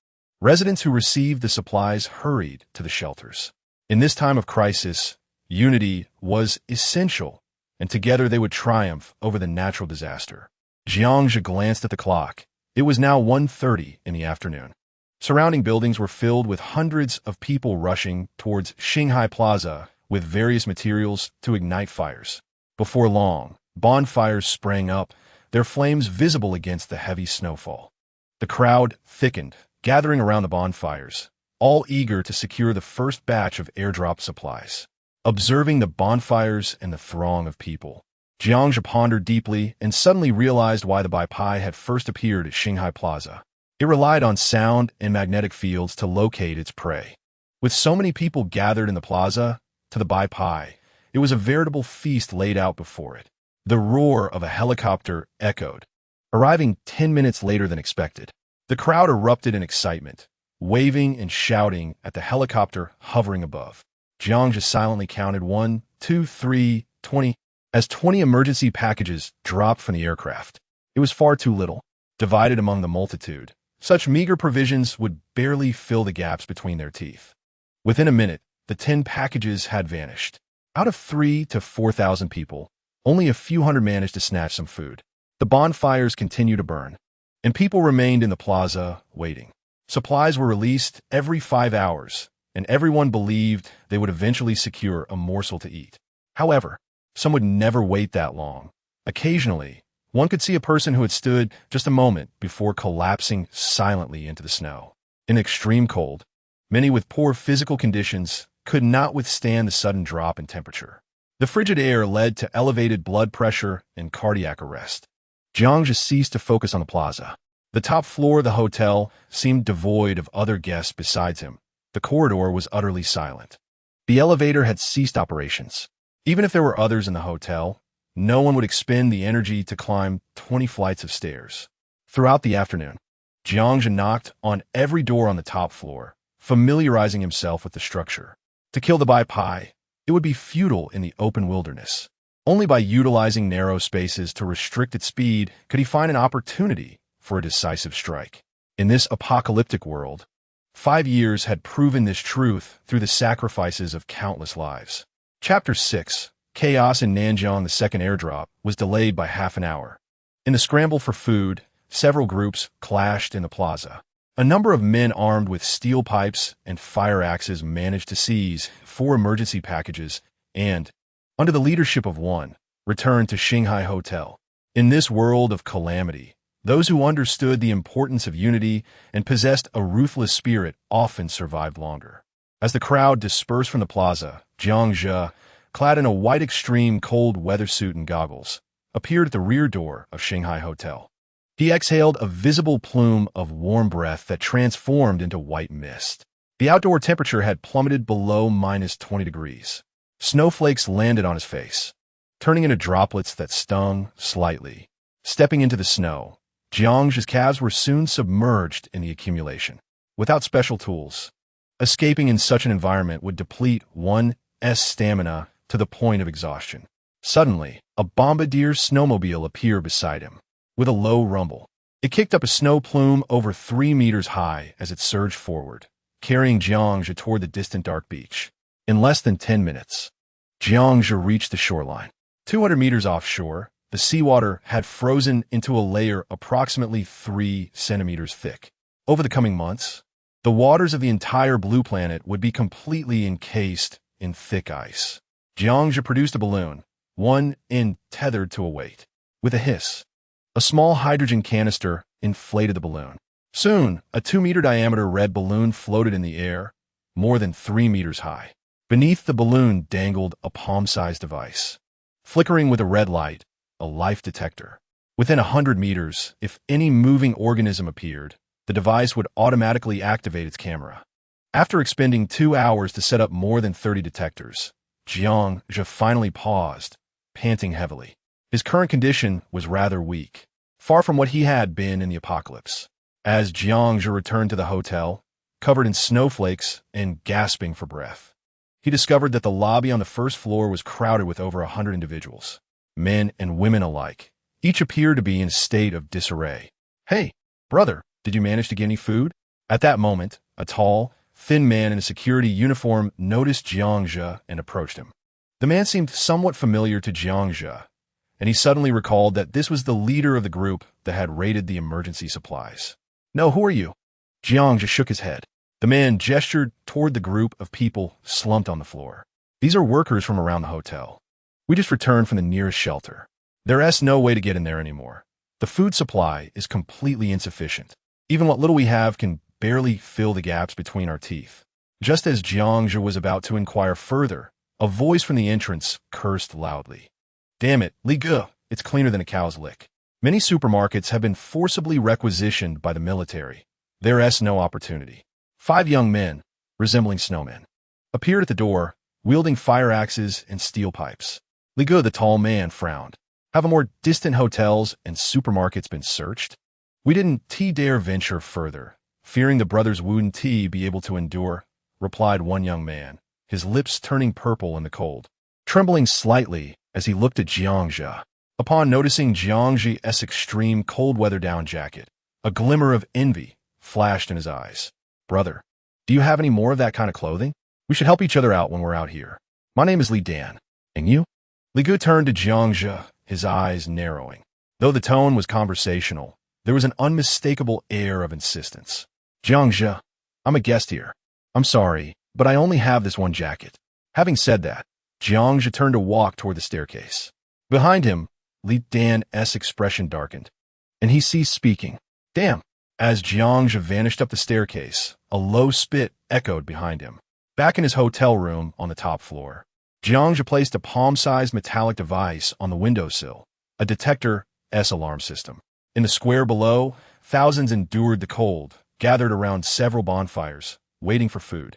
Residents who received the supplies hurried to the shelters. In this time of crisis, unity was essential, and together they would triumph over the natural disaster. Jiangzhe glanced at the clock. It was now 1:30 in the afternoon. Surrounding buildings were filled with hundreds of people rushing towards Shanghai Plaza with various materials to ignite fires. Before long, bonfires sprang up, their flames visible against the heavy snowfall. The crowd thickened, gathering around the bonfires, all eager to secure the first batch of airdrop supplies. Observing the bonfires and the throng of people, Jiangzhe pondered deeply and suddenly realized why the Baipai had first appeared at Shanghai Plaza. It relied on sound and magnetic fields to locate its prey. With so many people gathered in the plaza, to the Baipai, it was a veritable feast laid out before it. The roar of a helicopter echoed, arriving 10 minutes later than expected. The crowd erupted in excitement, waving and shouting at the helicopter hovering above. Jiangzhe silently counted 1, 2, 3, 20, as 20 emergency packages dropped from the aircraft. It was far too little. Divided among the multitude, such meager provisions would barely fill the gaps between their teeth. Within a minute, the 10 packages had vanished. Out of 3,000 to 4,000 people, only a few hundred managed to snatch some food. The bonfires continued to burn, and people remained in the plaza, waiting. Supplies were released every 5 hours, and everyone believed they would eventually secure a morsel to eat. However, some would never wait that long. Occasionally, one could see a person who had stood just a moment before collapsing silently into the snow. In extreme cold, many with poor physical conditions could not withstand the sudden drop in temperature. The frigid air led to elevated blood pressure and cardiac arrest. Jiangzhe ceased to focus on the plaza. The top floor of the hotel seemed devoid of other guests besides him. The corridor was utterly silent. The elevator had ceased operations. Even if there were others in the hotel, no one would expend the energy to climb 20 flights of stairs. Throughout the afternoon, Jiangzhe knocked on every door on the top floor, familiarizing himself with the structure. To kill the Baipai, it would be futile in the open wilderness. Only by utilizing narrow spaces to restrict its speed could he find an opportunity for a decisive strike. In this apocalyptic world, 5 years had proven this truth through the sacrifices of countless lives. Chapter 6. Chaos in Nanjiang. The second airdrop was delayed by half an hour. In the scramble for food, several groups clashed in the plaza. A number of men armed with steel pipes and fire axes managed to seize 4 emergency packages and, under the leadership of one, returned to Shanghai Hotel. In this world of calamity, those who understood the importance of unity and possessed a ruthless spirit often survived longer. As the crowd dispersed from the plaza, Jiang Zhe, clad in a white extreme cold weather suit and goggles, appeared at the rear door of Shanghai Hotel. He exhaled a visible plume of warm breath that transformed into white mist. The outdoor temperature had plummeted below -20 degrees. Snowflakes landed on his face, turning into droplets that stung slightly. Stepping into the snow, Jiang Zhe's calves were soon submerged in the accumulation. Without special tools, escaping in such an environment would deplete one's stamina to the point of exhaustion. Suddenly, a bombardier snowmobile appeared beside him. With a low rumble, it kicked up a snow plume over 3 meters high as it surged forward, carrying Jiang Zhe toward the distant dark beach. In less than 10 minutes, Jiang Zhe reached the shoreline. 200 meters offshore, the seawater had frozen into a layer approximately 3 centimeters thick. Over the coming months, the waters of the entire blue planet would be completely encased in thick ice. Jiang Zhe produced a balloon, one end tethered to a weight. With a hiss, a small hydrogen canister inflated the balloon. Soon, a 2-meter diameter red balloon floated in the air, more than 3 meters high. Beneath the balloon dangled a palm-sized device, flickering with a red light, a life detector. Within 100 meters, if any moving organism appeared, the device would automatically activate its camera. After expending 2 hours to set up more than 30 detectors, Jiang Zhe finally paused, panting heavily. His current condition was rather weak, far from what he had been in the apocalypse. As Jiang Zhe returned to the hotel, covered in snowflakes and gasping for breath, he discovered that the lobby on the first floor was crowded with over 100 individuals, men and women alike. Each appeared to be in a state of disarray. "Hey, brother, did you manage to get any food?" At that moment, a tall, thin man in a security uniform noticed Jiang Zhe and approached him. The man seemed somewhat familiar to Jiang Zhe, and he suddenly recalled that this was the leader of the group that had raided the emergency supplies. "No, who are you?" Jiang Zhe shook his head. The man gestured toward the group of people slumped on the floor. "These are workers from around the hotel. We just returned from the nearest shelter. There's no way to get in there anymore. The food supply is completely insufficient. Even what little we have can barely fill the gaps between our teeth." Just as Jiang Zhe was about to inquire further, a voice from the entrance cursed loudly. "Damn it, Li Ge, it's cleaner than a cow's lick." Many supermarkets have been forcibly requisitioned by the military. There's no opportunity. 5 young men, resembling snowmen, appeared at the door, wielding fire axes and steel pipes. Li Ge, the tall man, frowned. "Have more distant hotels and supermarkets been searched?" "We didn't dare venture further, fearing the brothers wouldn't be able to endure," replied one young man, his lips turning purple in the cold, trembling slightly as he looked at Jiang Zhe. Upon noticing Jiang Zhe's extreme cold weather down jacket, a glimmer of envy flashed in his eyes. "Brother, do you have any more of that kind of clothing? We should help each other out when we're out here. My name is Li Dan. And you?" Li Ge turned to Jiang Zhe, his eyes narrowing. Though the tone was conversational, there was an unmistakable air of insistence. "Jiang Zhe, I'm a guest here. I'm sorry, but I only have this one jacket." Having said that, Jiang Zhe turned to walk toward the staircase. Behind him, Li Dan's expression darkened, and he ceased speaking. "Damn!" As Jiang Zhe vanished up the staircase, a low spit echoed behind him. Back in his hotel room on the top floor, Jiang Zhe placed a palm-sized metallic device on the windowsill, a detector's alarm system. In the square below, thousands endured the cold, gathered around several bonfires, waiting for food.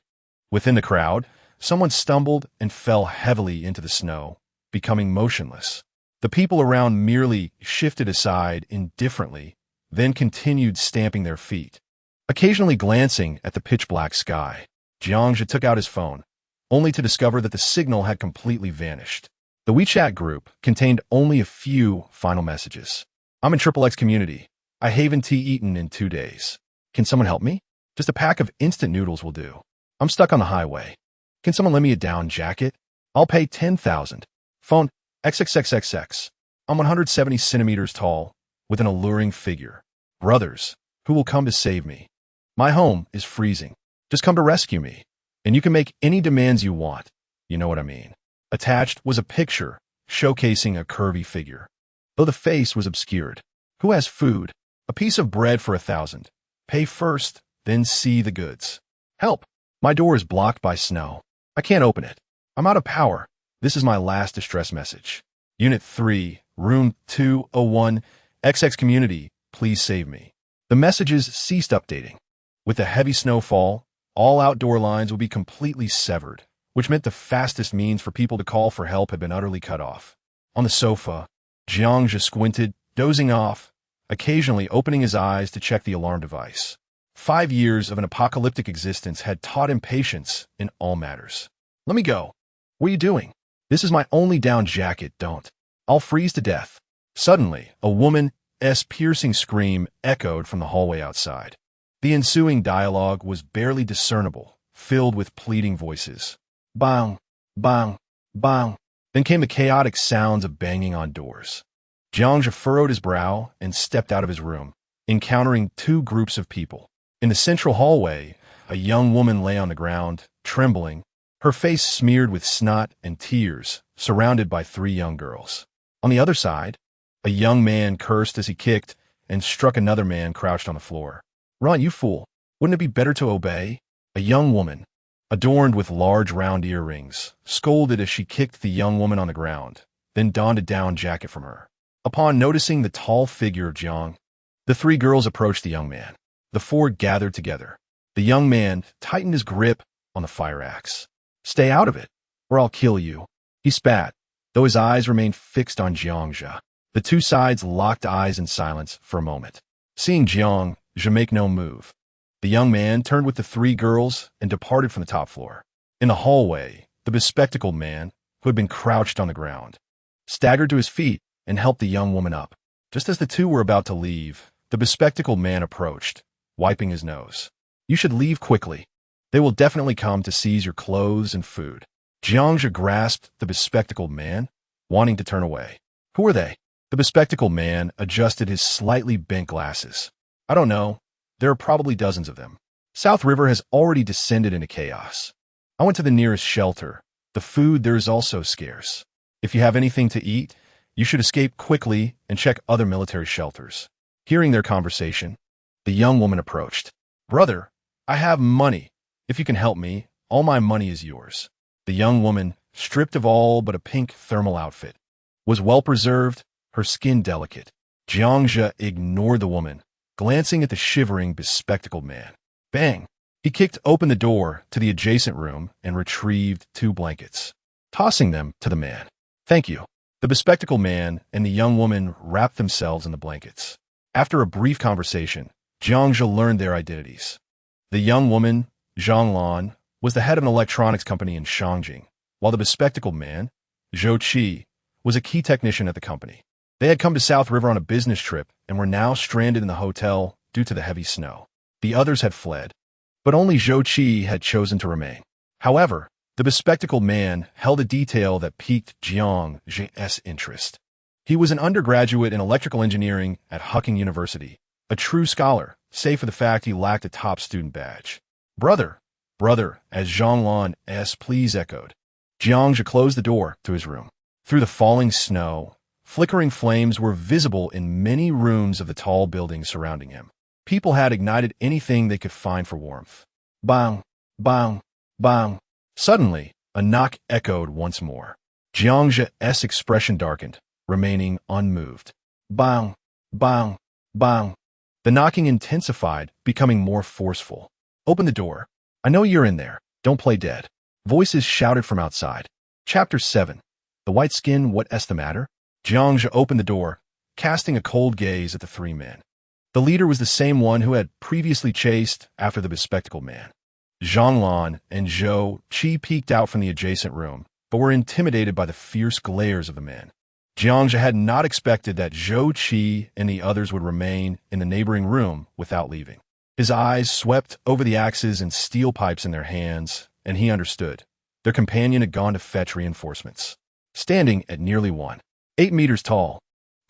Within the crowd, someone stumbled and fell heavily into the snow, becoming motionless. The people around merely shifted aside indifferently, then continued stamping their feet, occasionally glancing at the pitch-black sky. Jiang Zhe took out his phone, only to discover that the signal had completely vanished. The WeChat group contained only a few final messages. "I'm in XXX community. I haven't eaten in 2 days. Can someone help me? Just a pack of instant noodles will do. I'm stuck on the highway. Can someone lend me a down jacket? I'll pay 10,000. Phone XXXXX. I'm 170 centimeters tall, with an alluring figure. Brothers, who will come to save me?" My home is freezing. Just come to rescue me, and you can make any demands you want. You know what I mean. Attached was a picture showcasing a curvy figure, though the face was obscured. Who has food? A piece of bread for 1,000. Pay first, then see the goods. Help! My door is blocked by snow. I can't open it. I'm out of power. This is my last distress message. Unit 3, Room 201, XX Community, please save me. The messages ceased updating. With the heavy snowfall, all outdoor lines would be completely severed, which meant the fastest means for people to call for help had been utterly cut off. On the sofa, Jiangja squinted, dozing off, occasionally opening his eyes to check the alarm device. 5 years of an apocalyptic existence had taught him patience in all matters. Let me go. What are you doing? This is my only down jacket, don't. I'll freeze to death. Suddenly, a woman's piercing scream echoed from the hallway outside. The ensuing dialogue was barely discernible, filled with pleading voices. Bang, bang, bang. Then came the chaotic sounds of banging on doors. Jiangja furrowed his brow and stepped out of his room, encountering 2 groups of people. In the central hallway, a young woman lay on the ground, trembling, her face smeared with snot and tears, surrounded by 3 young girls. On the other side, a young man cursed as he kicked and struck another man crouched on the floor. Run, you fool! Wouldn't it be better to obey? A young woman, adorned with large round earrings, scolded as she kicked the young woman on the ground, then donned a down jacket from her. Upon noticing the tall figure of Jiang, the 3 girls approached the young man. The 4 gathered together. The young man tightened his grip on the fire axe. Stay out of it, or I'll kill you. He spat, though his eyes remained fixed on Jiangja. The 2 sides locked eyes in silence for a moment. Seeing Jiangja make no move, the young man turned with the 3 girls and departed from the top floor. In the hallway, the bespectacled man, who had been crouched on the ground, staggered to his feet and helped the young woman up. Just as the 2 were about to leave, the bespectacled man approached, wiping his nose. You should leave quickly. They will definitely come to seize your clothes and food. Jiangja grasped the bespectacled man, wanting to turn away. Who are they? The bespectacled man adjusted his slightly bent glasses. I don't know. There are probably dozens of them. South River has already descended into chaos. I went to the nearest shelter. The food there is also scarce. If you have anything to eat, you should escape quickly and check other military shelters. Hearing their conversation, the young woman approached. Brother, I have money. If you can help me, all my money is yours. The young woman, stripped of all but a pink thermal outfit, was well preserved, her skin delicate. Jiangja ignored the woman, glancing at the shivering, bespectacled man. Bang! He kicked open the door to the adjacent room and retrieved 2 blankets, tossing them to the man. Thank you. The bespectacled man and the young woman wrapped themselves in the blankets. After a brief conversation, Jiangja learned their identities. The young woman, Zhang Lan, was the head of an electronics company in Shangjing, while the bespectacled man, Zhou Qi, was a key technician at the company. They had come to South River on a business trip and were now stranded in the hotel due to the heavy snow. The others had fled, but only Zhou Qi had chosen to remain. However, the bespectacled man held a detail that piqued Jiang's interest. He was an undergraduate in electrical engineering at Hucking University, a true scholar, save for the fact he lacked a top student badge. Brother, as Zhang Lan's pleas echoed. Jiangja closed the door to his room. Through the falling snow, flickering flames were visible in many rooms of the tall buildings surrounding him. People had ignited anything they could find for warmth. Bang, bang, bang. Suddenly, a knock echoed once more. Jiangja's expression darkened, remaining unmoved. Bang, bang, bang. The knocking intensified, becoming more forceful. Open the door. I know you're in there. Don't play dead. Voices shouted from outside. Chapter 7. The white skin, what's the matter? Jiangja opened the door, casting a cold gaze at the 3 men. The leader was the same one who had previously chased after the bespectacled man. Zhang Lan and Zhou Qi peeked out from the adjacent room, but were intimidated by the fierce glares of the men. Jiangja had not expected that Zhou Qi and the others would remain in the neighboring room without leaving. His eyes swept over the axes and steel pipes in their hands, and he understood. Their companion had gone to fetch reinforcements. Standing at nearly 8 meters tall,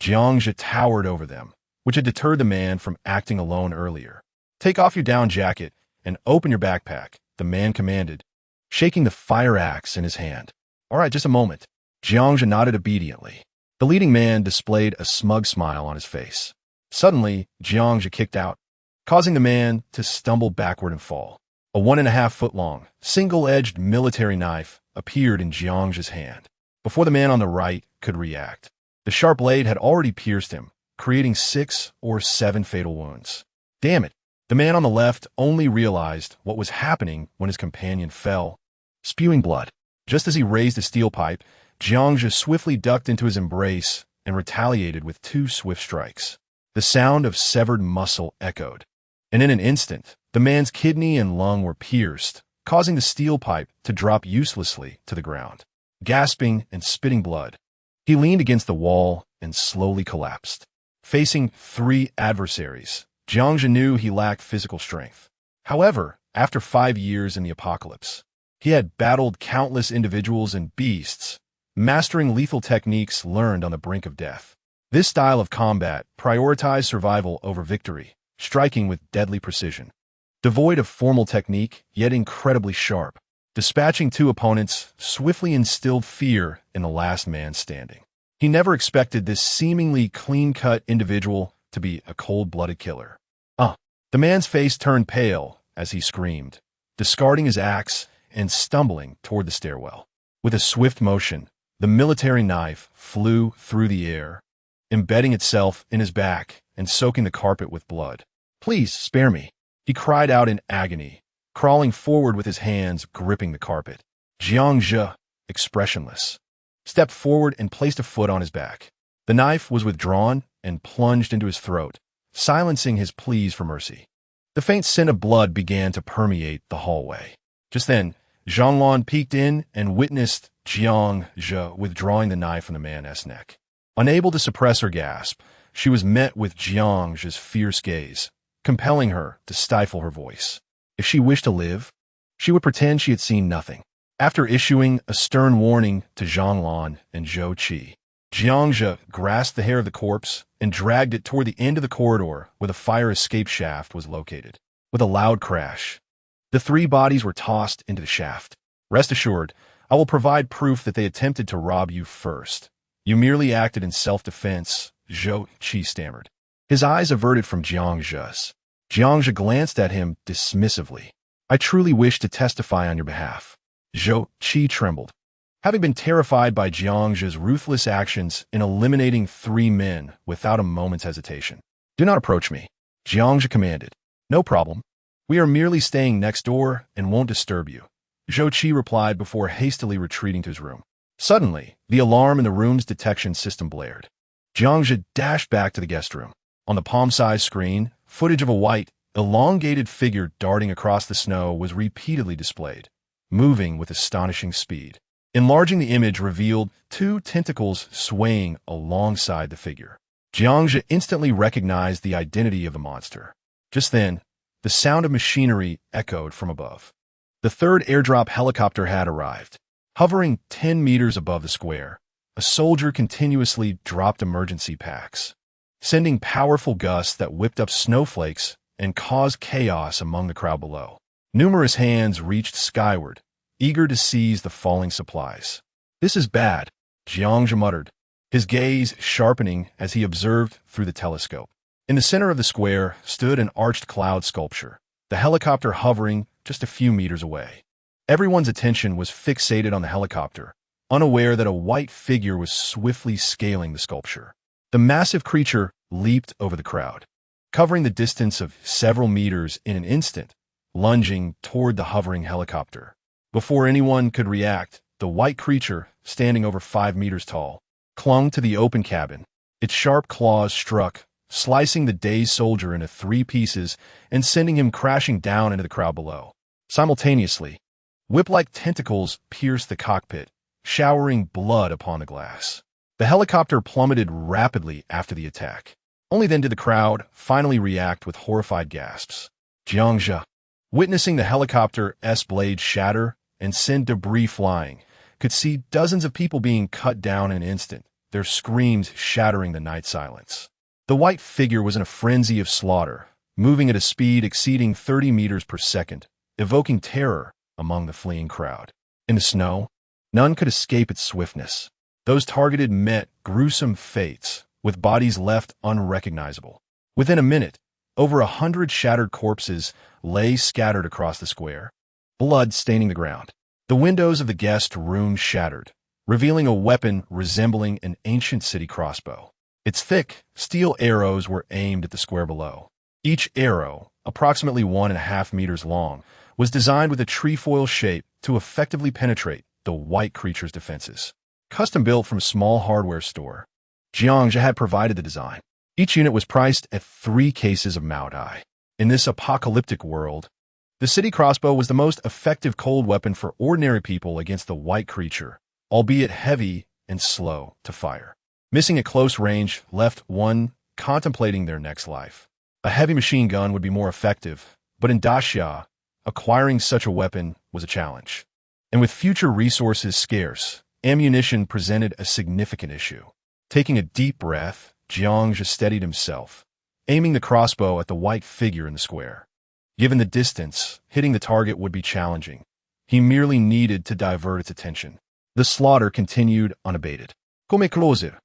Jiangja towered over them, which had deterred the man from acting alone earlier. Take off your down jacket and open your backpack, the man commanded, shaking the fire axe in his hand. All right, just a moment. Jiangzhe nodded obediently. The leading man displayed a smug smile on his face. Suddenly, Jiangzhe kicked out, causing the man to stumble backward and fall. A 1.5-foot-long, single-edged military knife appeared in Jiangzhe's hand. Before the man on the right could react, the sharp blade had already pierced him, creating 6 or 7 fatal wounds. Damn it! The man on the left only realized what was happening when his companion fell, spewing blood. Just as he raised his steel pipe, Jiangzhe swiftly ducked into his embrace and retaliated with 2 swift strikes. The sound of severed muscle echoed, and in an instant, the man's kidney and lung were pierced, causing the steel pipe to drop uselessly to the ground. Gasping and spitting blood, he leaned against the wall and slowly collapsed. Facing 3 adversaries, Jiangzhe knew he lacked physical strength. However, after 5 years in the apocalypse, he had battled countless individuals and beasts, mastering lethal techniques learned on the brink of death. This style of combat prioritized survival over victory, striking with deadly precision. Devoid of formal technique, yet incredibly sharp, dispatching 2 opponents swiftly instilled fear in the last man standing. He never expected this seemingly clean-cut individual to be a cold-blooded killer. The man's face turned pale as he screamed, discarding his axe and stumbling toward the stairwell. With a swift motion, the military knife flew through the air, embedding itself in his back and soaking the carpet with blood. "Please, spare me," he cried out in agony, crawling forward with his hands gripping the carpet. Jiangzhe, expressionless, stepped forward and placed a foot on his back. The knife was withdrawn and plunged into his throat, silencing his pleas for mercy. The faint scent of blood began to permeate the hallway. Just then, Zhanglan peeked in and witnessed Jiangzhe withdrawing the knife from the man's neck. Unable to suppress her gasp, she was met with Jiangzhe's fierce gaze, compelling her to stifle her voice. If she wished to live, she would pretend she had seen nothing. After issuing a stern warning to Zhanglan and Zhou Qi, Jiangzhe grasped the hair of the corpse and dragged it toward the end of the corridor where the fire escape shaft was located. With a loud crash, the 3 bodies were tossed into the shaft. "Rest assured, I will provide proof that they attempted to rob you first. You merely acted in self-defense," Zhou Qi stammered. His eyes averted from Jiangzhe's. Jiangzhe glanced at him dismissively. "I truly wish to testify on your behalf." Zhou Qi trembled, having been terrified by Jiangzhe's ruthless actions in eliminating 3 men without a moment's hesitation. "Do not approach me," Jiangzhe commanded. "No problem. We are merely staying next door and won't disturb you," Zhou Qi replied before hastily retreating to his room. Suddenly, the alarm in the room's detection system blared. Jiangzhe dashed back to the guest room. On the palm-sized screen, footage of a white, elongated figure darting across the snow was repeatedly displayed, moving with astonishing speed. Enlarging the image revealed 2 tentacles swaying alongside the figure. Jiangzhe instantly recognized the identity of the monster. Just then, the sound of machinery echoed from above. The 3rd airdrop helicopter had arrived. Hovering 10 meters above the square, a soldier continuously dropped emergency packs, sending powerful gusts that whipped up snowflakes and caused chaos among the crowd below. Numerous hands reached skyward, eager to seize the falling supplies. "This is bad," Jiangzhe muttered, his gaze sharpening as he observed through the telescope. In the center of the square stood an arched cloud sculpture, the helicopter hovering just a few meters away. Everyone's attention was fixated on the helicopter, unaware that a white figure was swiftly scaling the sculpture. The massive creature leaped over the crowd, covering the distance of several meters in an instant, lunging toward the hovering helicopter. Before anyone could react, the white creature, standing over 5 meters tall, clung to the open cabin. Its sharp claws struck, slicing the dazed soldier into 3 pieces and sending him crashing down into the crowd below. Simultaneously, whip-like tentacles pierced the cockpit, showering blood upon the glass. The helicopter plummeted rapidly after the attack. Only then did the crowd finally react with horrified gasps. Jiangzhe, witnessing the helicopter's blade shatter and send debris flying, could see dozens of people being cut down in an instant, their screams shattering the night silence. The white figure was in a frenzy of slaughter, moving at a speed exceeding 30 meters per second, evoking terror among the fleeing crowd. In the snow, none could escape its swiftness. Those targeted met gruesome fates, with bodies left unrecognizable. Within a minute, over 100 shattered corpses lay scattered across the square, blood staining the ground. The windows of the guest room shattered, revealing a weapon resembling an ancient city crossbow. Its thick, steel arrows were aimed at the square below. Each arrow, approximately 1.5 meters long, was designed with a trefoil shape to effectively penetrate the white creature's defenses. Custom built from a small hardware store, Jiangxia had provided the design. Each unit was priced at 3 cases of Maodai. In this apocalyptic world, the city crossbow was the most effective cold weapon for ordinary people against the white creature, albeit heavy and slow to fire. Missing at close range left one contemplating their next life. A heavy machine gun would be more effective, but in Daxia, acquiring such a weapon was a challenge. And with future resources scarce, ammunition presented a significant issue. Taking a deep breath, Jiangxia steadied himself, aiming the crossbow at the white figure in the square. Given the distance, hitting the target would be challenging. He merely needed to divert its attention. The slaughter continued unabated. Come closer,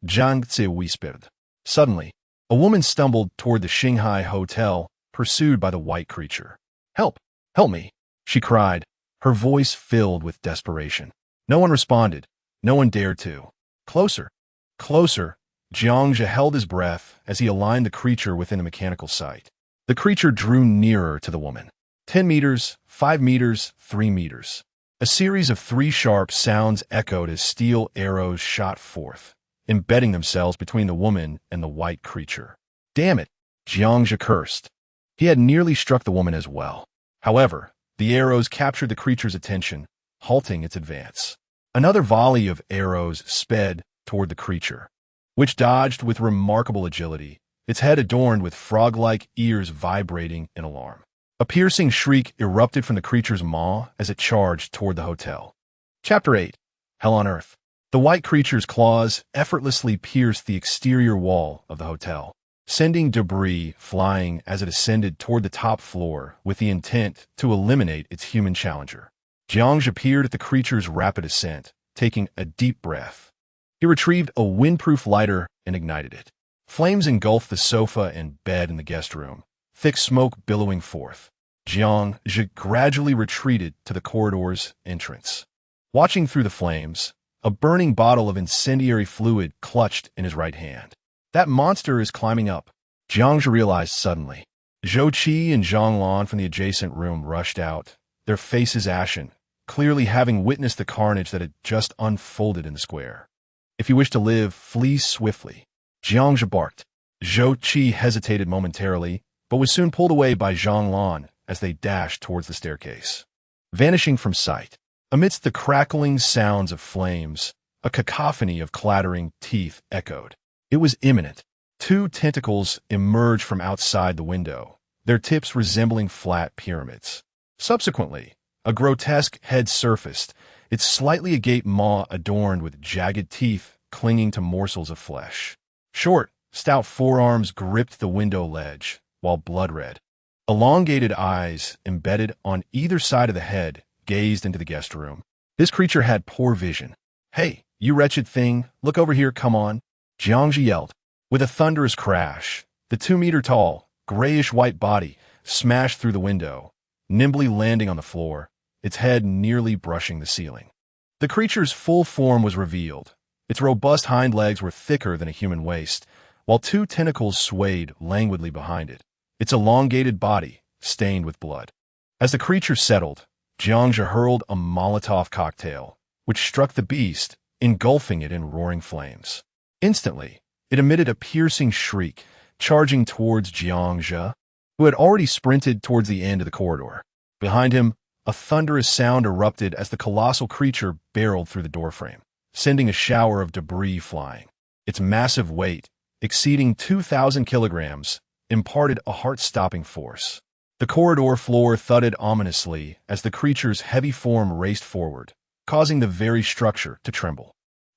Jiang Zi whispered. Suddenly, a woman stumbled toward the Shanghai hotel, pursued by the white creature. Help! Help me! She cried, her voice filled with desperation. No one responded. No one dared to. Closer! Closer! Jiangxia held his breath as he aligned the creature within a mechanical sight. The creature drew nearer to the woman. 10 meters, 5 meters, 3 meters. A series of 3 sharp sounds echoed as steel arrows shot forth, embedding themselves between the woman and the white creature. Damn it! Jiangxia cursed. He had nearly struck the woman as well. However, the arrows captured the creature's attention, halting its advance. Another volley of arrows sped toward the creature, which dodged with remarkable agility, its head adorned with frog-like ears vibrating in alarm. A piercing shriek erupted from the creature's maw as it charged toward the hotel. Chapter 8. Hell on Earth. The white creature's claws effortlessly pierced the exterior wall of the hotel, sending debris flying as it ascended toward the top floor with the intent to eliminate its human challenger. Jiangxia peered at the creature's rapid ascent, taking a deep breath. He retrieved a windproof lighter and ignited it. Flames engulfed the sofa and bed in the guest room, thick smoke billowing forth. Jiangxia gradually retreated to the corridor's entrance. Watching through the flames, a burning bottle of incendiary fluid clutched in his right hand. That monster is climbing up, Jiangxia realized suddenly. Zhou Qi and Zhang Lan from the adjacent room rushed out, their faces ashen, clearly having witnessed the carnage that had just unfolded in the square. If you wish to live, flee swiftly, Jiangxia barked. Zhou Qi hesitated momentarily, but was soon pulled away by Zhang Lan as they dashed towards the staircase. Vanishing from sight, amidst the crackling sounds of flames, a cacophony of clattering teeth echoed. It was imminent. 2 tentacles emerged from outside the window, their tips resembling flat pyramids. Subsequently, a grotesque head surfaced, its slightly agape maw adorned with jagged teeth clinging to morsels of flesh. Short, stout forearms gripped the window ledge, while blood-red, elongated eyes embedded on either side of the head gazed into the guest room. This creature had poor vision. Hey, you wretched thing, look over here, come on, Jiangxia yelled. With a thunderous crash, the 2-meter-tall, grayish-white body smashed through the window, nimbly landing on the floor, its head nearly brushing the ceiling. The creature's full form was revealed. Its robust hind legs were thicker than a human waist, while 2 tentacles swayed languidly behind it, its elongated body stained with blood. As the creature settled, Jiangxia hurled a Molotov cocktail, which struck the beast, engulfing it in roaring flames. Instantly, it emitted a piercing shriek, charging towards Jiangxia, who had already sprinted towards the end of the corridor. Behind him, a thunderous sound erupted as the colossal creature barreled through the doorframe, sending a shower of debris flying. Its massive weight, exceeding 2,000 kilograms, imparted a heart-stopping force. The corridor floor thudded ominously as the creature's heavy form raced forward, causing the very structure to tremble.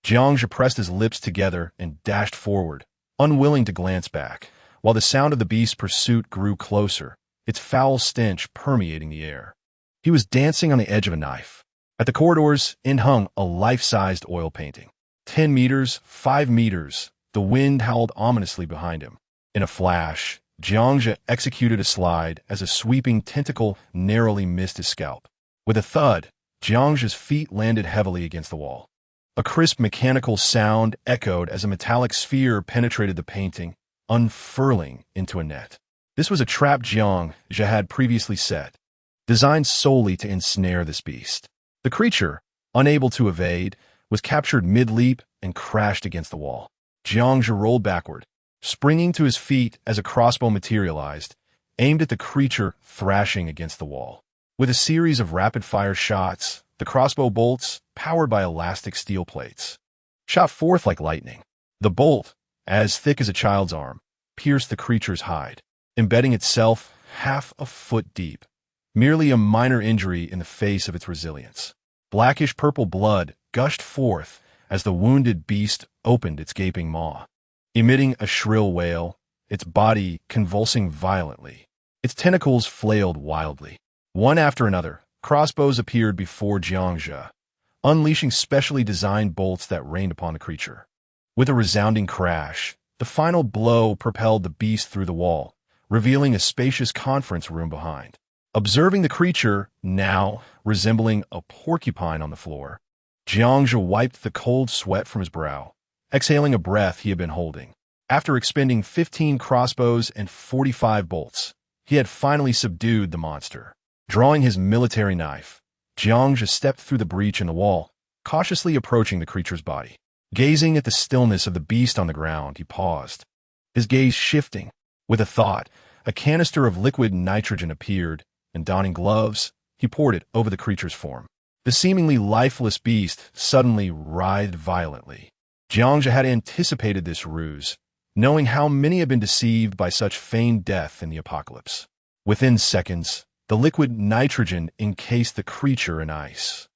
Jiangxia pressed his lips together and dashed forward, unwilling to glance back, while the sound of the beast's pursuit grew closer, its foul stench permeating the air. He was dancing on the edge of a knife. At the corridors, in hung a life-sized oil painting. 10 meters, 5 meters, the wind howled ominously behind him. In a flash, Jiangja executed a slide as a sweeping tentacle narrowly missed his scalp. With a thud, Jiangja's feet landed heavily against the wall. A crisp mechanical sound echoed as a metallic sphere penetrated the painting, unfurling into a net. This was a trap Jiangja had previously set, designed solely to ensnare this beast. The creature, unable to evade, was captured mid-leap and crashed against the wall. Jiangja rolled backward, springing to his feet as a crossbow materialized, aimed at the creature thrashing against the wall. With a series of rapid-fire shots, the crossbow bolts, powered by elastic steel plates, shot forth like lightning. The bolt, as thick as a child's arm, pierced the creature's hide, embedding itself half a foot deep, merely a minor injury in the face of its resilience. Blackish-purple blood gushed forth as the wounded beast opened its gaping maw, emitting a shrill wail, its body convulsing violently. Its tentacles flailed wildly. One after another, crossbows appeared before Jiangja, unleashing specially designed bolts that rained upon the creature. With a resounding crash, the final blow propelled the beast through the wall, revealing a spacious conference room behind. Observing the creature, now resembling a porcupine on the floor, Jiangja wiped the cold sweat from his brow, exhaling a breath he had been holding. After expending 15 crossbows and 45 bolts, he had finally subdued the monster. Drawing his military knife, Jiangja stepped through the breach in the wall, cautiously approaching the creature's body. Gazing at the stillness of the beast on the ground, he paused, his gaze shifting. With a thought, a canister of liquid nitrogen appeared, and donning gloves, he poured it over the creature's form. The seemingly lifeless beast suddenly writhed violently. Jiangja had anticipated this ruse, knowing how many had been deceived by such feigned death in the apocalypse. Within seconds, the liquid nitrogen encased the creature in ice.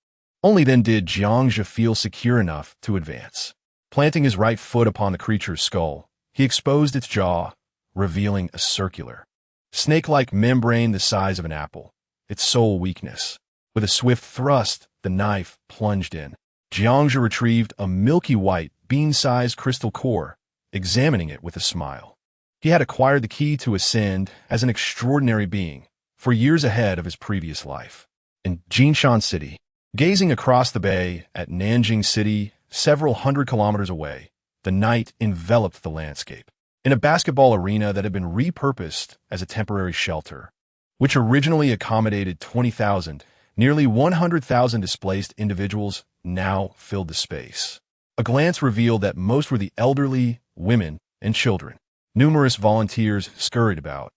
Only then did Jiangja feel secure enough to advance. Planting his right foot upon the creature's skull, he exposed its jaw, revealing a circular, snake-like membrane the size of an apple, its sole weakness. With a swift thrust, the knife plunged in. Jiangja retrieved a milky white, bean-sized crystal core, examining it with a smile. He had acquired the key to ascend as an extraordinary being, for years ahead of his previous life. In Jinshan City, gazing across the bay at Nanjing City, several hundred kilometers away, the night enveloped the landscape. In a basketball arena that had been repurposed as a temporary shelter, which originally accommodated 20,000, nearly 100,000 displaced individuals now filled the space. A glance revealed that most were the elderly, women, and children. Numerous volunteers scurried about,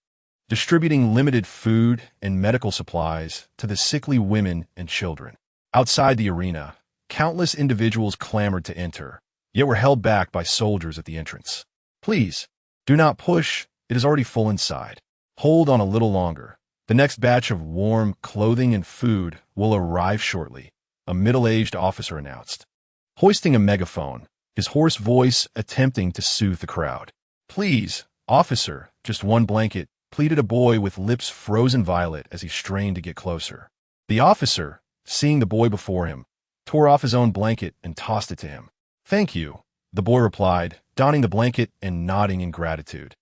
distributing limited food and medical supplies to the sickly women and children. Outside the arena, countless individuals clamored to enter, yet were held back by soldiers at the entrance. Please, do not push, it is already full inside. Hold on a little longer. The next batch of warm clothing and food will arrive shortly, a middle-aged officer announced, hoisting a megaphone, his hoarse voice attempting to soothe the crowd. Please, officer, just one blanket, pleaded a boy with lips frozen violet as he strained to get closer. The officer, seeing the boy before him, tore off his own blanket and tossed it to him. Thank you, the boy replied, donning the blanket and nodding in gratitude.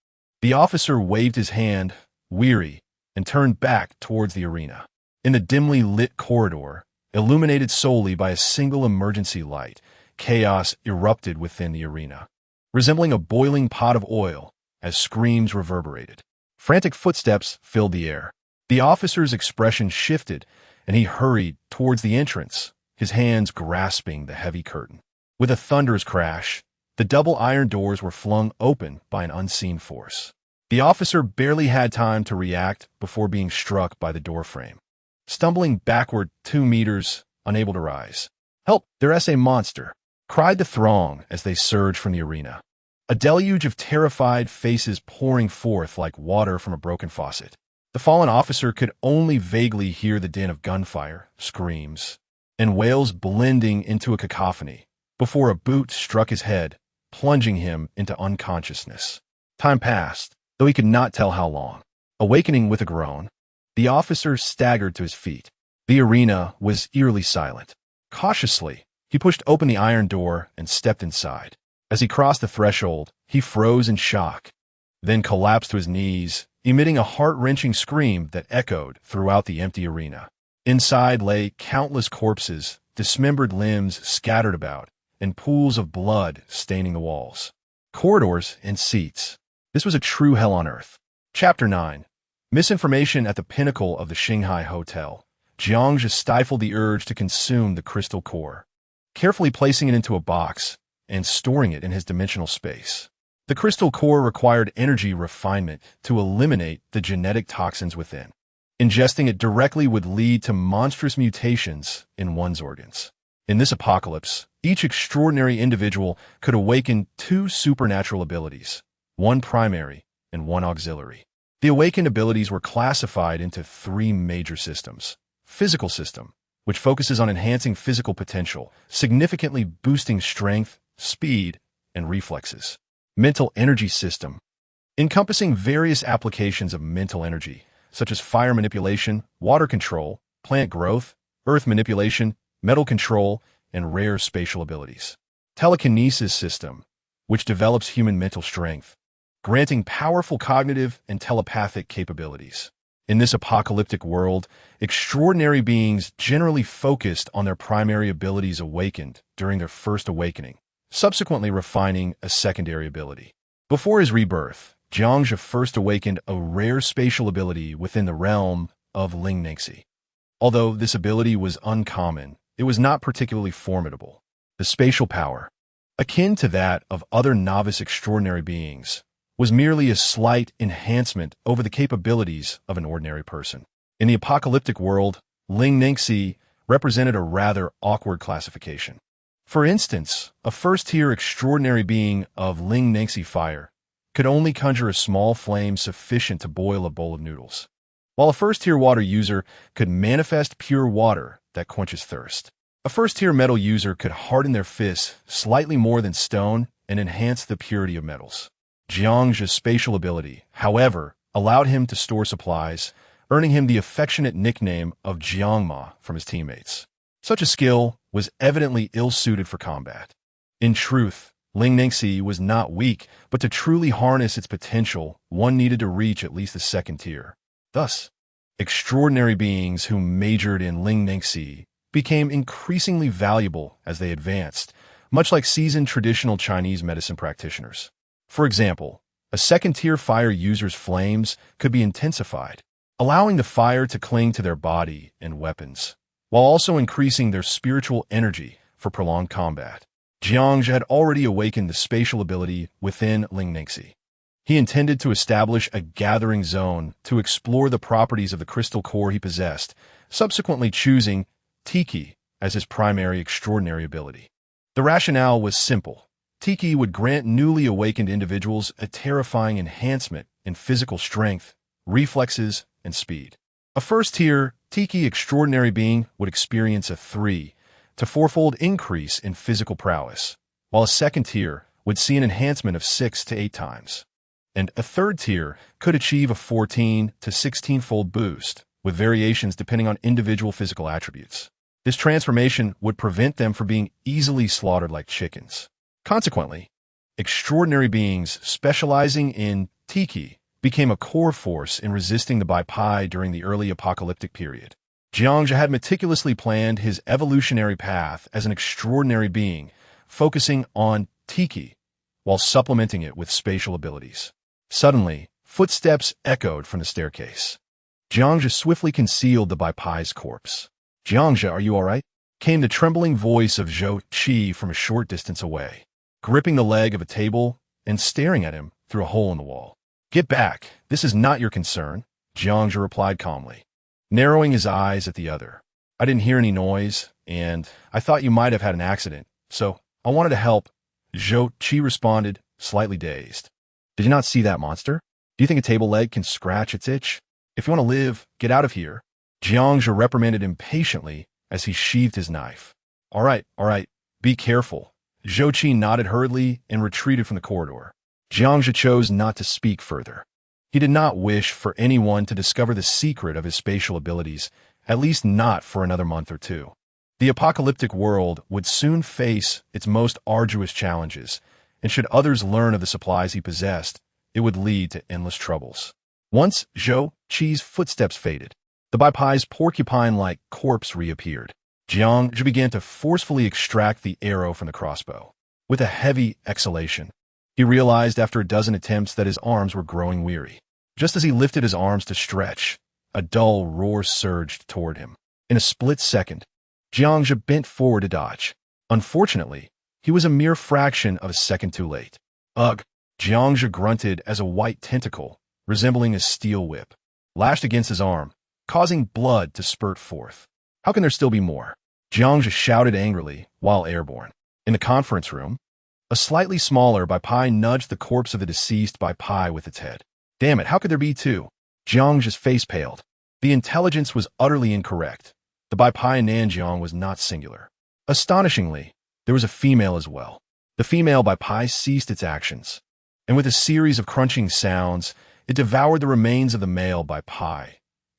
The officer waved his hand, weary, and turned back towards the arena. In the dimly lit corridor, illuminated solely by a single emergency light, chaos erupted within the arena, resembling a boiling pot of oil as screams reverberated. Frantic footsteps filled the air. The officer's expression shifted, and he hurried towards the entrance, his hands grasping the heavy curtain. With a thunderous crash, the double iron doors were flung open by an unseen force. The officer barely had time to react before being struck by the doorframe. Stumbling backward 2 meters, unable to rise. "Help, there's a monster!" cried the throng as they surged from the arena. A deluge of terrified faces pouring forth like water from a broken faucet. The fallen officer could only vaguely hear the din of gunfire, screams, and wails blending into a cacophony before a boot struck his head, plunging him into unconsciousness. Time passed. though he could not tell how long. Awakening with a groan, the officer staggered to his feet. The arena was eerily silent. Cautiously, he pushed open the iron door and stepped inside. As he crossed the threshold, he froze in shock, then collapsed to his knees, emitting a heart-wrenching scream that echoed throughout the empty arena. Inside lay countless corpses, dismembered limbs scattered about, and pools of blood staining the walls. Corridors and seats. This was a true hell on earth. Chapter 9. Misinformation at the pinnacle of the Shanghai Hotel. Jiang stifled the urge to consume the crystal core, carefully placing it into a box and storing it in his dimensional space. The crystal core required energy refinement to eliminate the genetic toxins within. Ingesting it directly would lead to monstrous mutations in one's organs. In this apocalypse, each extraordinary individual could awaken two supernatural abilities, one primary and one auxiliary. The awakened abilities were classified into three major systems. Physical system, which focuses on enhancing physical potential, significantly boosting strength, speed, and reflexes. Mental energy system, encompassing various applications of mental energy, such as fire manipulation, water control, plant growth, earth manipulation, metal control, and rare spatial abilities. Telekinesis system, which develops human mental strength, granting powerful cognitive and telepathic capabilities. In this apocalyptic world, extraordinary beings generally focused on their primary abilities awakened during their first awakening, subsequently refining a secondary ability. Before his rebirth, Jiang first awakened a rare spatial ability within the realm of Ling Ningxi. Although this ability was uncommon, it was not particularly formidable. The spatial power, akin to that of other novice extraordinary beings, was merely a slight enhancement over the capabilities of an ordinary person. In the apocalyptic world, Ling Ningxi represented a rather awkward classification. For instance, a first-tier extraordinary being of Ling Ningxi fire could only conjure a small flame sufficient to boil a bowl of noodles, while a first-tier water user could manifest pure water that quenches thirst. A first-tier metal user could harden their fists slightly more than stone and enhance the purity of metals. Jiang's spatial ability, however, allowed him to store supplies, earning him the affectionate nickname of Jiangma from his teammates. Such a skill was evidently ill-suited for combat. In truth, Ling Ningxi was not weak, but to truly harness its potential, one needed to reach at least the second tier. Thus, extraordinary beings who majored in Ling Ningxi became increasingly valuable as they advanced, much like seasoned traditional Chinese medicine practitioners. For example, a second-tier fire user's flames could be intensified, allowing the fire to cling to their body and weapons, while also increasing their spiritual energy for prolonged combat. Jiang had already awakened the spatial ability within Ling Ningxi. He intended to establish a gathering zone to explore the properties of the crystal core he possessed, subsequently choosing Tiki as his primary extraordinary ability. The rationale was simple. Tiki would grant newly awakened individuals a terrifying enhancement in physical strength, reflexes, and speed. A first-tier Tiki extraordinary being would experience a 3 to 4-fold increase in physical prowess, while a second tier would see an enhancement of 6 to 8 times. And a third tier could achieve a 14 to 16-fold boost, with variations depending on individual physical attributes. This transformation would prevent them from being easily slaughtered like chickens. Consequently, extraordinary beings specializing in Tiki became a core force in resisting the Bai Pai during the early apocalyptic period. Jiang had meticulously planned his evolutionary path as an extraordinary being, focusing on Tiki while supplementing it with spatial abilities. Suddenly, footsteps echoed from the staircase. Jiang swiftly concealed the Bai Pai's corpse. "Jiang, are you all right?" came the trembling voice of Zhou Qi from a short distance away, gripping the leg of a table and staring at him through a hole in the wall. "Get back. This is not your concern," Jiang replied calmly, narrowing his eyes at the other. "I didn't hear any noise, and I thought you might have had an accident, so I wanted to help," Zhou Qi responded, slightly dazed. "Did you not see that monster? Do you think a table leg can scratch its itch? If you want to live, get out of here," Jiang reprimanded impatiently as he sheathed his knife. All right, be careful." Zhou Qi nodded hurriedly and retreated from the corridor. Jiang chose not to speak further. He did not wish for anyone to discover the secret of his spatial abilities, at least not for another month or two. The apocalyptic world would soon face its most arduous challenges, and should others learn of the supplies he possessed, it would lead to endless troubles. Once Zhou Qi's footsteps faded, the Bai Pai's porcupine-like corpse reappeared. Jiang Zhi began to forcefully extract the arrow from the crossbow. With a heavy exhalation, he realized after a dozen attempts that his arms were growing weary. Just as he lifted his arms to stretch, a dull roar surged toward him. In a split second, Jiang Zhi bent forward to dodge. Unfortunately, he was a mere fraction of a second too late. Ugh! Jiang Zhi grunted as a white tentacle, resembling a steel whip, lashed against his arm, causing blood to spurt forth. How can there still be more? Jiang Zhi shouted angrily while airborne. In the conference room, a slightly smaller Bai Pai nudged the corpse of the deceased Bai Pai with its head. Damn it, how could there be two? Jiang Zhi's face paled. The intelligence was utterly incorrect. The Bai Pai in Nanjiang was not singular. Astonishingly, there was a female as well. The female Bai Pai ceased its actions, and with a series of crunching sounds, it devoured the remains of the male Bai Pai,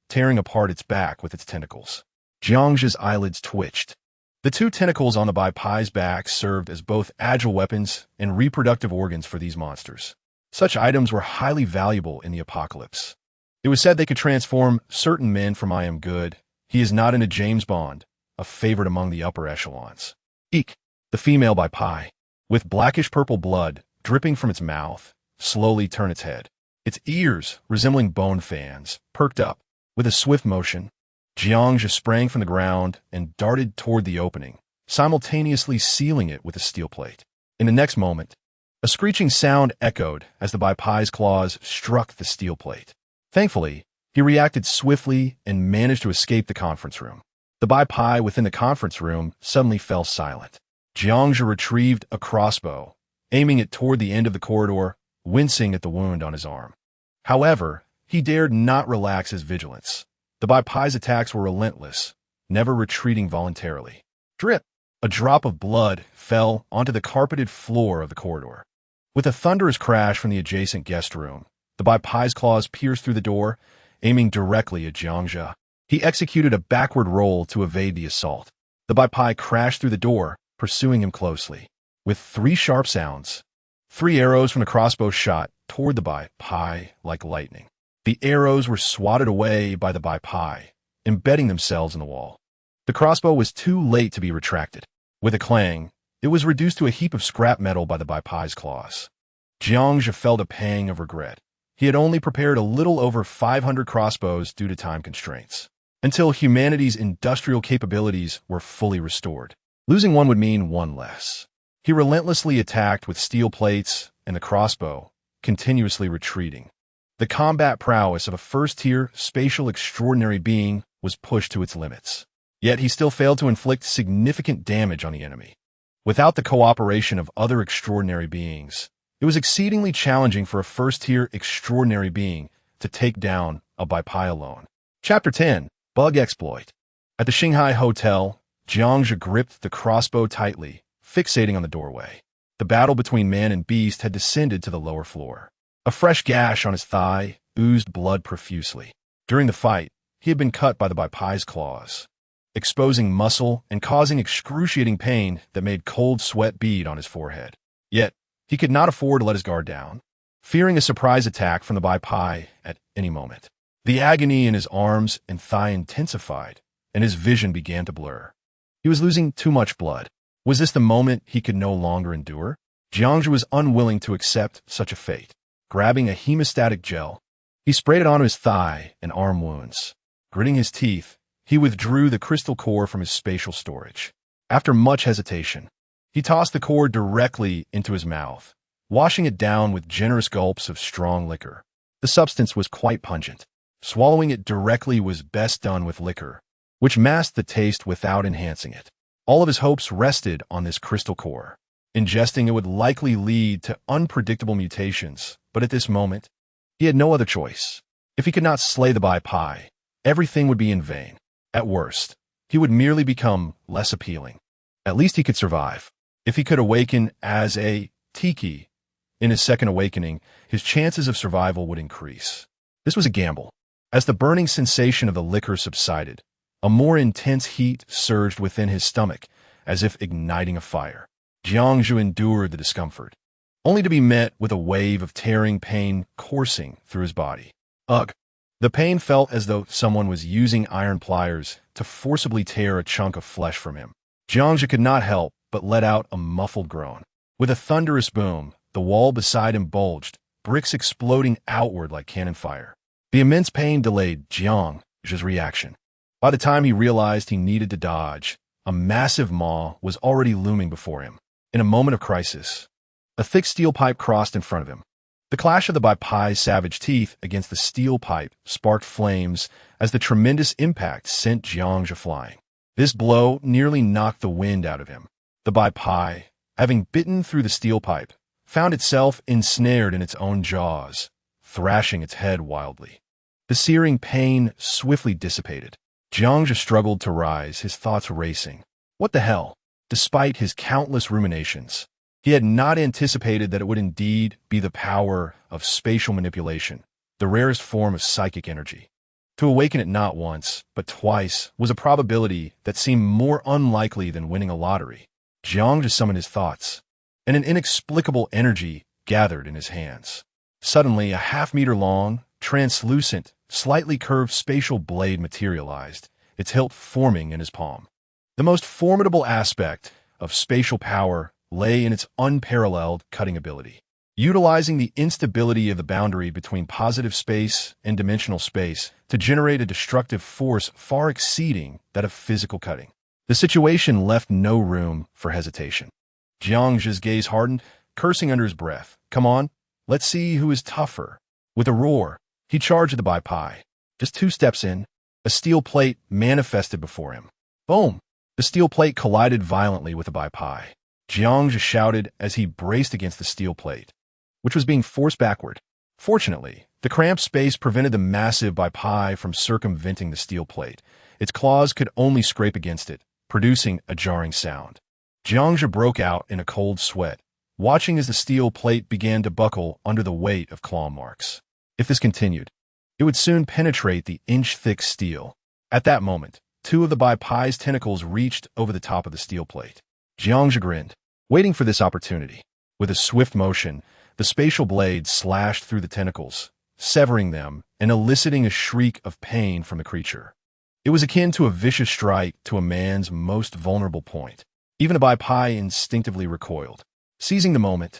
tearing apart its back with its tentacles. Jiang Zhi's eyelids twitched. The two tentacles on the Bai Pai's back served as both agile weapons and reproductive organs for these monsters. Such items were highly valuable in the apocalypse. It was said they could transform certain men from I am good, he is not in a James Bond, a favorite among the upper echelons. Eek! The female Bai Pai, with blackish-purple blood dripping from its mouth, slowly turned its head. Its ears, resembling bone fans, perked up. With a swift motion, Jiang Zhi sprang from the ground and darted toward the opening, simultaneously sealing it with a steel plate. In the next moment, a screeching sound echoed as the Bai Pai's claws struck the steel plate. Thankfully, he reacted swiftly and managed to escape the conference room. The Bai Pai within the conference room suddenly fell silent. Jiang Zhi retrieved a crossbow, aiming it toward the end of the corridor, wincing at the wound on his arm. However, he dared not relax his vigilance. The Bai Pai's attacks were relentless, never retreating voluntarily. Drip! A drop of blood fell onto the carpeted floor of the corridor. With a thunderous crash from the adjacent guest room, the Bai Pai's claws pierced through the door, aiming directly at Jiang Zhi. He executed a backward roll to evade the assault. The Bai Pai crashed through the door, pursuing him closely. With three sharp sounds, 3 arrows from the crossbow shot toward the Bai Pai like lightning. The arrows were swatted away by the Bai Pai, embedding themselves in the wall. The crossbow was too late to be retracted. With a clang, it was reduced to a heap of scrap metal by the Bai Pai's claws. Jiang Zhi felt a pang of regret. He had only prepared a little over 500 crossbows due to time constraints, until humanity's industrial capabilities were fully restored. Losing one would mean one less. He relentlessly attacked with steel plates and the crossbow, continuously retreating. The combat prowess of a first-tier, spatial extraordinary being was pushed to its limits. Yet he still failed to inflict significant damage on the enemy. Without the cooperation of other extraordinary beings, it was exceedingly challenging for a first-tier extraordinary being to take down a Bai Pai alone. Chapter 10. Bug Exploit. At the Shanghai Hotel, Jiang Zhi gripped the crossbow tightly, fixating on the doorway. The battle between man and beast had descended to the lower floor. A fresh gash on his thigh oozed blood profusely. During the fight, he had been cut by the Bai Pai's claws, exposing muscle and causing excruciating pain that made cold sweat bead on his forehead. Yet, he could not afford to let his guard down, fearing a surprise attack from the Bai Pai at any moment. The agony in his arms and thigh intensified, and his vision began to blur. He was losing too much blood. Was this the moment he could no longer endure? Jiang Zhi was unwilling to accept such a fate. Grabbing a hemostatic gel, he sprayed it onto his thigh and arm wounds. Gritting his teeth, he withdrew the crystal core from his spatial storage. After much hesitation, he tossed the core directly into his mouth, washing it down with generous gulps of strong liquor. The substance was quite pungent. Swallowing it directly was best done with liquor, which masked the taste without enhancing it. All of his hopes rested on this crystal core. Ingesting it would likely lead to unpredictable mutations, but at this moment, he had no other choice. If he could not slay the Bai Pai, everything would be in vain. At worst, he would merely become less appealing. At least he could survive. If he could awaken as a Tiki In his second awakening, his chances of survival would increase. This was a gamble. As the burning sensation of the liquor subsided, a more intense heat surged within his stomach, as if igniting a fire. Jiangzhu endured the discomfort, only to be met with a wave of tearing pain coursing through his body. Ugh! The pain felt as though someone was using iron pliers to forcibly tear a chunk of flesh from him. Jiangzhu could not help but let out a muffled groan. With a thunderous boom, the wall beside him bulged, bricks exploding outward like cannon fire. The immense pain delayed Jiangzhu's reaction. By the time he realized he needed to dodge, a massive maw was already looming before him. In a moment of crisis, a thick steel pipe crossed in front of him. The clash of the Bai Pai's savage teeth against the steel pipe sparked flames as the tremendous impact sent Jiangzhu flying. This blow nearly knocked the wind out of him. The Bai Pai, having bitten through the steel pipe, found itself ensnared in its own jaws, thrashing its head wildly. The searing pain swiftly dissipated. Jiangzhu struggled to rise, his thoughts racing. What the hell? Despite his countless ruminations, he had not anticipated that it would indeed be the power of spatial manipulation, the rarest form of psychic energy. To awaken it not once, but twice, was a probability that seemed more unlikely than winning a lottery. Jiangzhu summoned his thoughts, and an inexplicable energy gathered in his hands. Suddenly, a half-meter-long, translucent, slightly curved spatial blade materialized, its hilt forming in his palm. The most formidable aspect of spatial power lay in its unparalleled cutting ability. Utilizing the instability of the boundary between positive space and dimensional space to generate a destructive force far exceeding that of physical cutting. The situation left no room for hesitation. Jiangzhu's gaze hardened, cursing under his breath. Come on, let's see who is tougher. With a roar, he charged the Bai Pai. Just 2 steps in, a steel plate manifested before him. Boom! The steel plate collided violently with the Bai Pai. Jiangzhu shouted as he braced against the steel plate, which was being forced backward. Fortunately, the cramped space prevented the massive Bai Pai from circumventing the steel plate. Its claws could only scrape against it, producing a jarring sound. Jiangzhu broke out in a cold sweat, watching as the steel plate began to buckle under the weight of claw marks. If this continued, it would soon penetrate the inch-thick steel. At that moment, 2 of the Bai Pai's tentacles reached over the top of the steel plate. Jiangzhu grinned, waiting for this opportunity. With a swift motion, the spatial blade slashed through the tentacles, severing them and eliciting a shriek of pain from the creature. It was akin to a vicious strike to a man's most vulnerable point. Even the Bai Pai instinctively recoiled. Seizing the moment,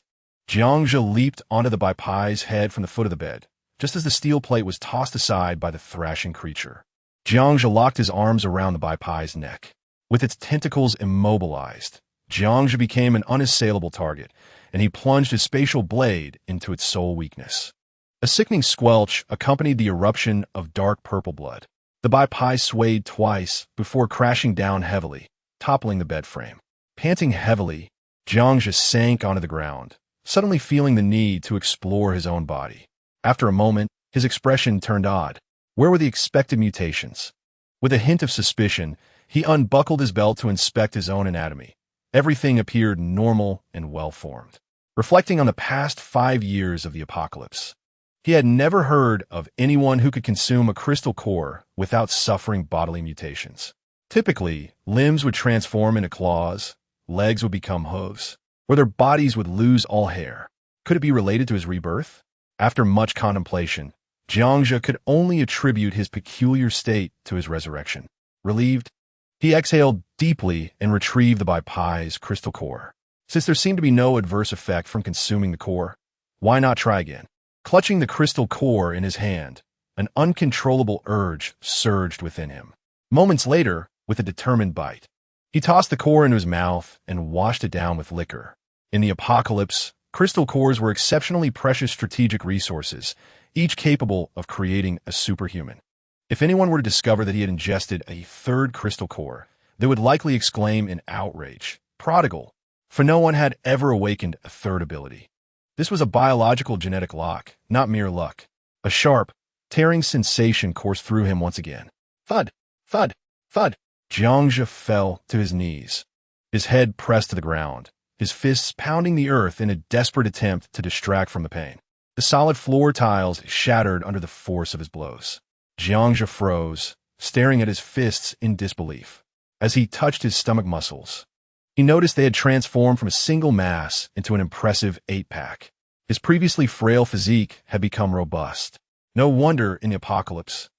Jiangzhu leaped onto the Bai Pai's head from the foot of the bed, just as the steel plate was tossed aside by the thrashing creature. Jiangzhu locked his arms around the Bai Pai's neck. With its tentacles immobilized, Jiangzhu became an unassailable target, and he plunged his spatial blade into its sole weakness. A sickening squelch accompanied the eruption of dark purple blood. The Bai Pai swayed twice before crashing down heavily, toppling the bed frame. Panting heavily, Jiangzhu sank onto the ground, suddenly feeling the need to explore his own body. After a moment, his expression turned odd. Where were the expected mutations? With a hint of suspicion, he unbuckled his belt to inspect his own anatomy. Everything appeared normal and well-formed. Reflecting on the past 5 years of the apocalypse, he had never heard of anyone who could consume a crystal core without suffering bodily mutations. Typically, limbs would transform into claws, legs would become hooves, or their bodies would lose all hair. Could it be related to his rebirth? After much contemplation, Jiangzhu could only attribute his peculiar state to his resurrection. Relieved, he exhaled deeply and retrieved the Bai Pai's crystal core. Since there seemed to be no adverse effect from consuming the core, why not try again? Clutching the crystal core in his hand, an uncontrollable urge surged within him. Moments later, with a determined bite, he tossed the core into his mouth and washed it down with liquor. In the apocalypse, crystal cores were exceptionally precious strategic resources, each capable of creating a superhuman. If anyone were to discover that he had ingested a 3rd crystal core, they would likely exclaim in outrage, "Prodigal," for no one had ever awakened a 3rd ability. This was a biological genetic lock, not mere luck. A sharp, tearing sensation coursed through him once again. Thud! Thud! Thud! Jiangzhu fell to his knees, his head pressed to the ground, his fists pounding the earth in a desperate attempt to distract from the pain. The solid floor tiles shattered under the force of his blows. Jiangzhe froze, staring at his fists in disbelief. As he touched his stomach muscles, he noticed they had transformed from a single mass into an impressive 8-pack. His previously frail physique had become robust. No wonder in the apocalypse,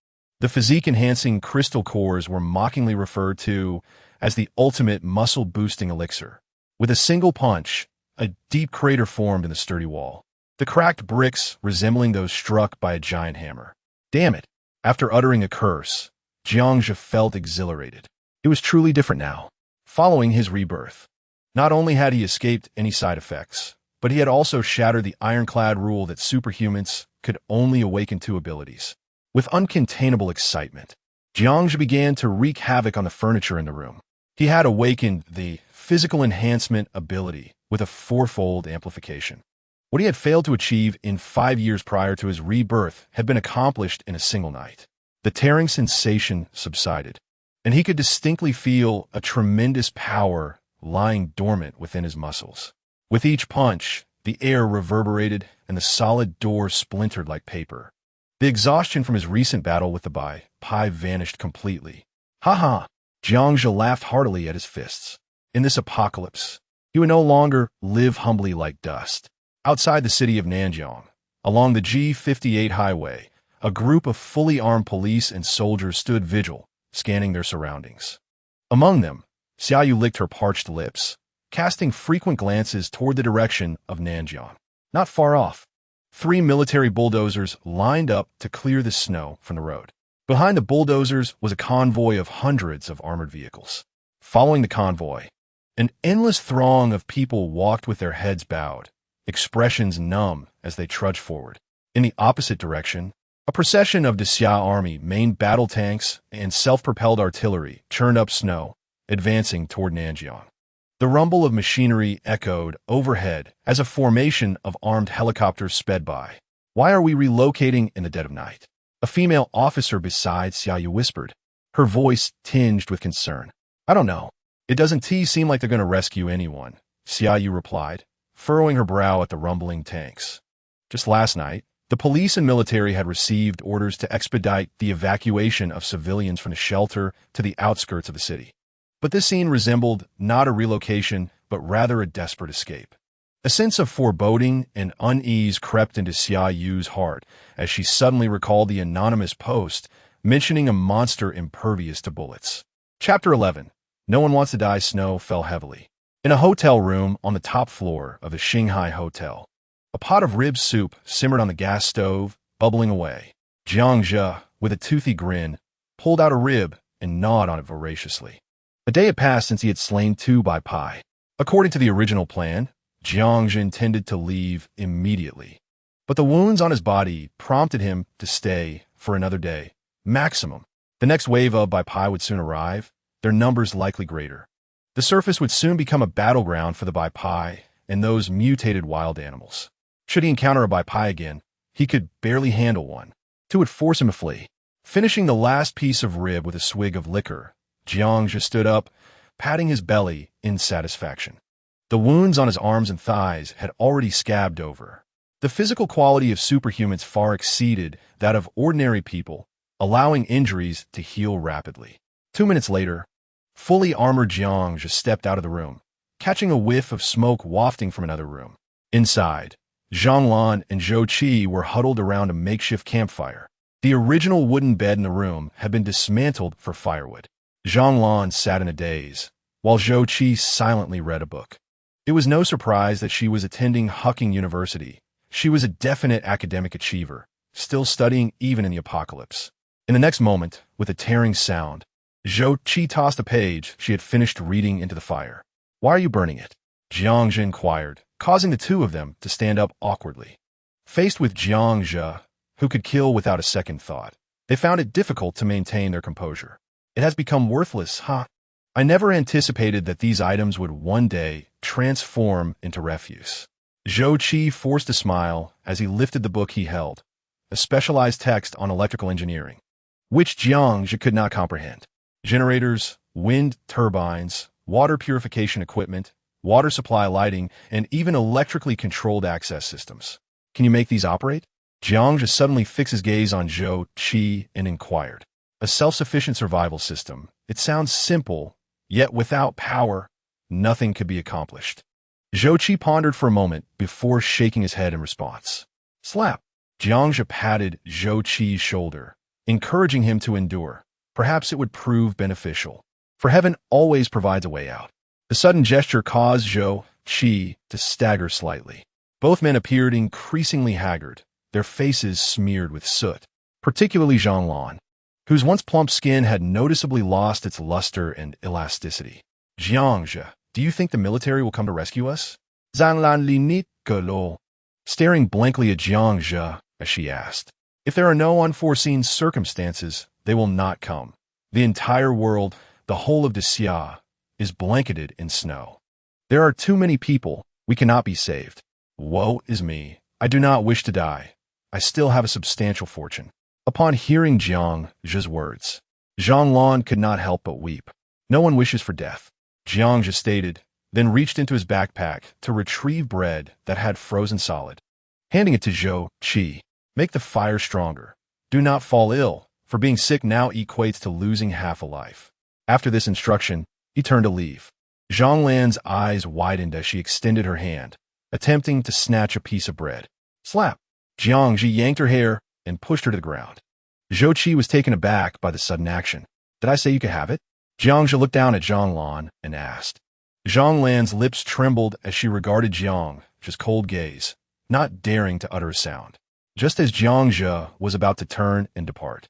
the physique-enhancing crystal cores were mockingly referred to as the ultimate muscle-boosting elixir. With a single punch, a deep crater formed in the sturdy wall, the cracked bricks resembling those struck by a giant hammer. Damn it! After uttering a curse, Jiangzhe felt exhilarated. It was truly different now. Following his rebirth, not only had he escaped any side effects, but he had also shattered the ironclad rule that superhumans could only awaken 2 abilities. With uncontainable excitement, Jiangzhe began to wreak havoc on the furniture in the room. He had awakened the physical enhancement ability with a 4-fold amplification. What he had failed to achieve in 5 years prior to his rebirth had been accomplished in a single night. The tearing sensation subsided, and he could distinctly feel a tremendous power lying dormant within his muscles. With each punch, the air reverberated and the solid door splintered like paper. The exhaustion from his recent battle with the Bai Pai vanished completely. Ha! Jiangzhe laughed heartily at his fists. In this apocalypse, he would no longer live humbly like dust. Outside the city of Nanjiang, along the G58 highway, a group of fully armed police and soldiers stood vigil, scanning their surroundings. Among them, Xiaoyu licked her parched lips, casting frequent glances toward the direction of Nanjiang. Not far off, 3 military bulldozers lined up to clear the snow from the road. Behind the bulldozers was a convoy of hundreds of armored vehicles. Following the convoy, an endless throng of people walked with their heads bowed, expressions numb as they trudged forward. In the opposite direction, a procession of the Xia army main battle tanks and self-propelled artillery churned up snow, advancing toward Nanjiang. The rumble of machinery echoed overhead as a formation of armed helicopters sped by. Why are we relocating in the dead of night? A female officer beside Xiaoyu whispered, her voice tinged with concern. I don't know. It doesn't seem like they're going to rescue anyone, Xiaoyu replied, furrowing her brow at the rumbling tanks. Just last night, the police and military had received orders to expedite the evacuation of civilians from the shelter to the outskirts of the city. But this scene resembled not a relocation, but rather a desperate escape. A sense of foreboding and unease crept into Xiaoyu's heart as she suddenly recalled the anonymous post mentioning a monster impervious to bullets. Chapter 11. No One Wants to Die. Snow fell heavily. In a hotel room on the top floor of the Shanghai Hotel, a pot of rib soup simmered on the gas stove, bubbling away. Jiangzhe, with a toothy grin, pulled out a rib and gnawed on it voraciously. A day had passed since he had slain 2 Bai Pai. According to the original plan, Jiangzhe intended to leave immediately. But the wounds on his body prompted him to stay for another day, maximum. The next wave of Bai Pai would soon arrive, their numbers likely greater. The surface would soon become a battleground for the Bai Pai and those mutated wild animals. Should he encounter a Bai Pai again, he could barely handle one. 2 would force him to flee. Finishing the last piece of rib with a swig of liquor, Jiangzhe stood up, patting his belly in satisfaction. The wounds on his arms and thighs had already scabbed over. The physical quality of superhumans far exceeded that of ordinary people, allowing injuries to heal rapidly. 2 minutes later, fully armored Jiangzhe stepped out of the room, catching a whiff of smoke wafting from another room. Inside, Zhang Lan and Zhou Qi were huddled around a makeshift campfire. The original wooden bed in the room had been dismantled for firewood. Zhang Lan sat in a daze, while Zhou Qi silently read a book. It was no surprise that she was attending Hucking University. She was a definite academic achiever, still studying even in the apocalypse. In the next moment, with a tearing sound, Zhou Qi tossed a page she had finished reading into the fire. Why are you burning it? Jiangzhe inquired, causing the 2 of them to stand up awkwardly. Faced with Jiangzhe, who could kill without a second thought, they found it difficult to maintain their composure. It has become worthless, huh? I never anticipated that these items would one day transform into refuse. Zhou Qi forced a smile as he lifted the book he held, a specialized text on electrical engineering, which Jiangzhe could not comprehend. Generators, wind turbines, water purification equipment, water supply lighting, and even electrically controlled access systems. Can you make these operate? Jiang just suddenly fixed his gaze on Zhou Qi and inquired. A self-sufficient survival system. It sounds simple, yet without power, nothing could be accomplished. Zhou Qi pondered for a moment before shaking his head in response. Slap! Jiangzhe patted Zhou Qi's shoulder, encouraging him to endure. Perhaps it would prove beneficial. For heaven always provides a way out. The sudden gesture caused Zhou Qi to stagger slightly. Both men appeared increasingly haggard, their faces smeared with soot, particularly Zhang Lan, whose once plump skin had noticeably lost its luster and elasticity. Jiangzhe, do you think the military will come to rescue us? Zhang Lan linit gelo, staring blankly at Jiangzhe as she asked. If there are no unforeseen circumstances, they will not come. The entire world, the whole of Xia, is blanketed in snow. There are too many people. We cannot be saved. Woe is me. I do not wish to die. I still have a substantial fortune. Upon hearing Jiangzhe's words, Zhang Lan could not help but weep. No one wishes for death, Jiangzhe stated, then reached into his backpack to retrieve bread that had frozen solid. Handing it to Zhou Qi. Make the fire stronger. Do not fall ill, for being sick now equates to losing half a life. After this instruction, he turned to leave. Zhang Lan's eyes widened as she extended her hand, attempting to snatch a piece of bread. Slap! Jiangzhe yanked her hair and pushed her to the ground. Zhou Qi was taken aback by the sudden action. Did I say you could have it? Jiangzhe looked down at Zhang Lan and asked. Zhang Lan's lips trembled as she regarded Jiangzhe's cold gaze, not daring to utter a sound. Just as Jiangzhe was about to turn and depart,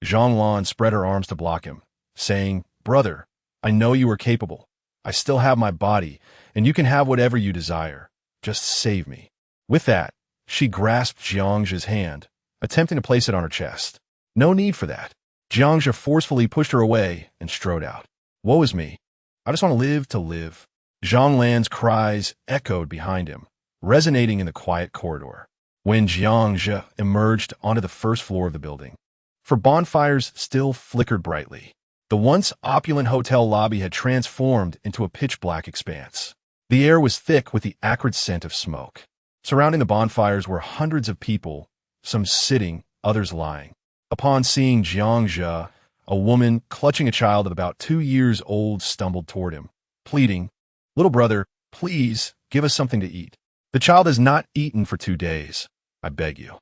Zhang Lan spread her arms to block him, saying, Brother, I know you are capable. I still have my body, and you can have whatever you desire. Just save me. With that, she grasped Jiangzhe's hand, attempting to place it on her chest. No need for that. Jiangzhe forcefully pushed her away and strode out. Woe is me. I just want to live. Zhang Lan's cries echoed behind him, resonating in the quiet corridor. When Jiangzhe emerged onto the first floor of the building, for bonfires still flickered brightly. The once opulent hotel lobby had transformed into a pitch-black expanse. The air was thick with the acrid scent of smoke. Surrounding the bonfires were hundreds of people, some sitting, others lying. Upon seeing Jiangzhe, a woman clutching a child of about 2 years old stumbled toward him, pleading, Little brother, please, give us something to eat. The child has not eaten for 2 days. I beg you.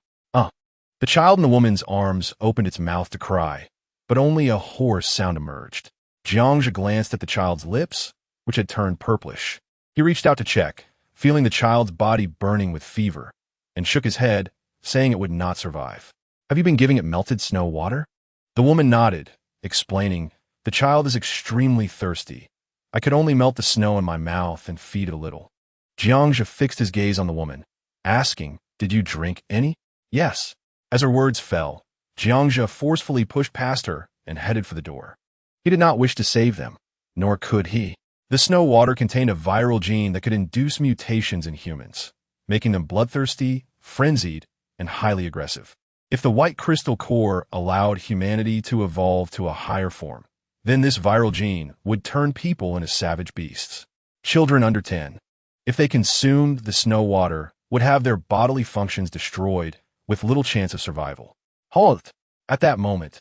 The child in the woman's arms opened its mouth to cry, but only a hoarse sound emerged. Jiangzhe glanced at the child's lips, which had turned purplish. He reached out to check, feeling the child's body burning with fever, and shook his head, saying it would not survive. Have you been giving it melted snow water? The woman nodded, explaining, The child is extremely thirsty. I could only melt the snow in my mouth and feed it a little. Jiangzhe fixed his gaze on the woman, asking, Did you drink any? Yes. As her words fell, Jiangzhe forcefully pushed past her and headed for the door. He did not wish to save them, nor could he. The snow water contained a viral gene that could induce mutations in humans, making them bloodthirsty, frenzied, and highly aggressive. If the white crystal core allowed humanity to evolve to a higher form, then this viral gene would turn people into savage beasts. Children under 10, if they consumed the snow water, would have their bodily functions destroyed with little chance of survival. Halt! At that moment,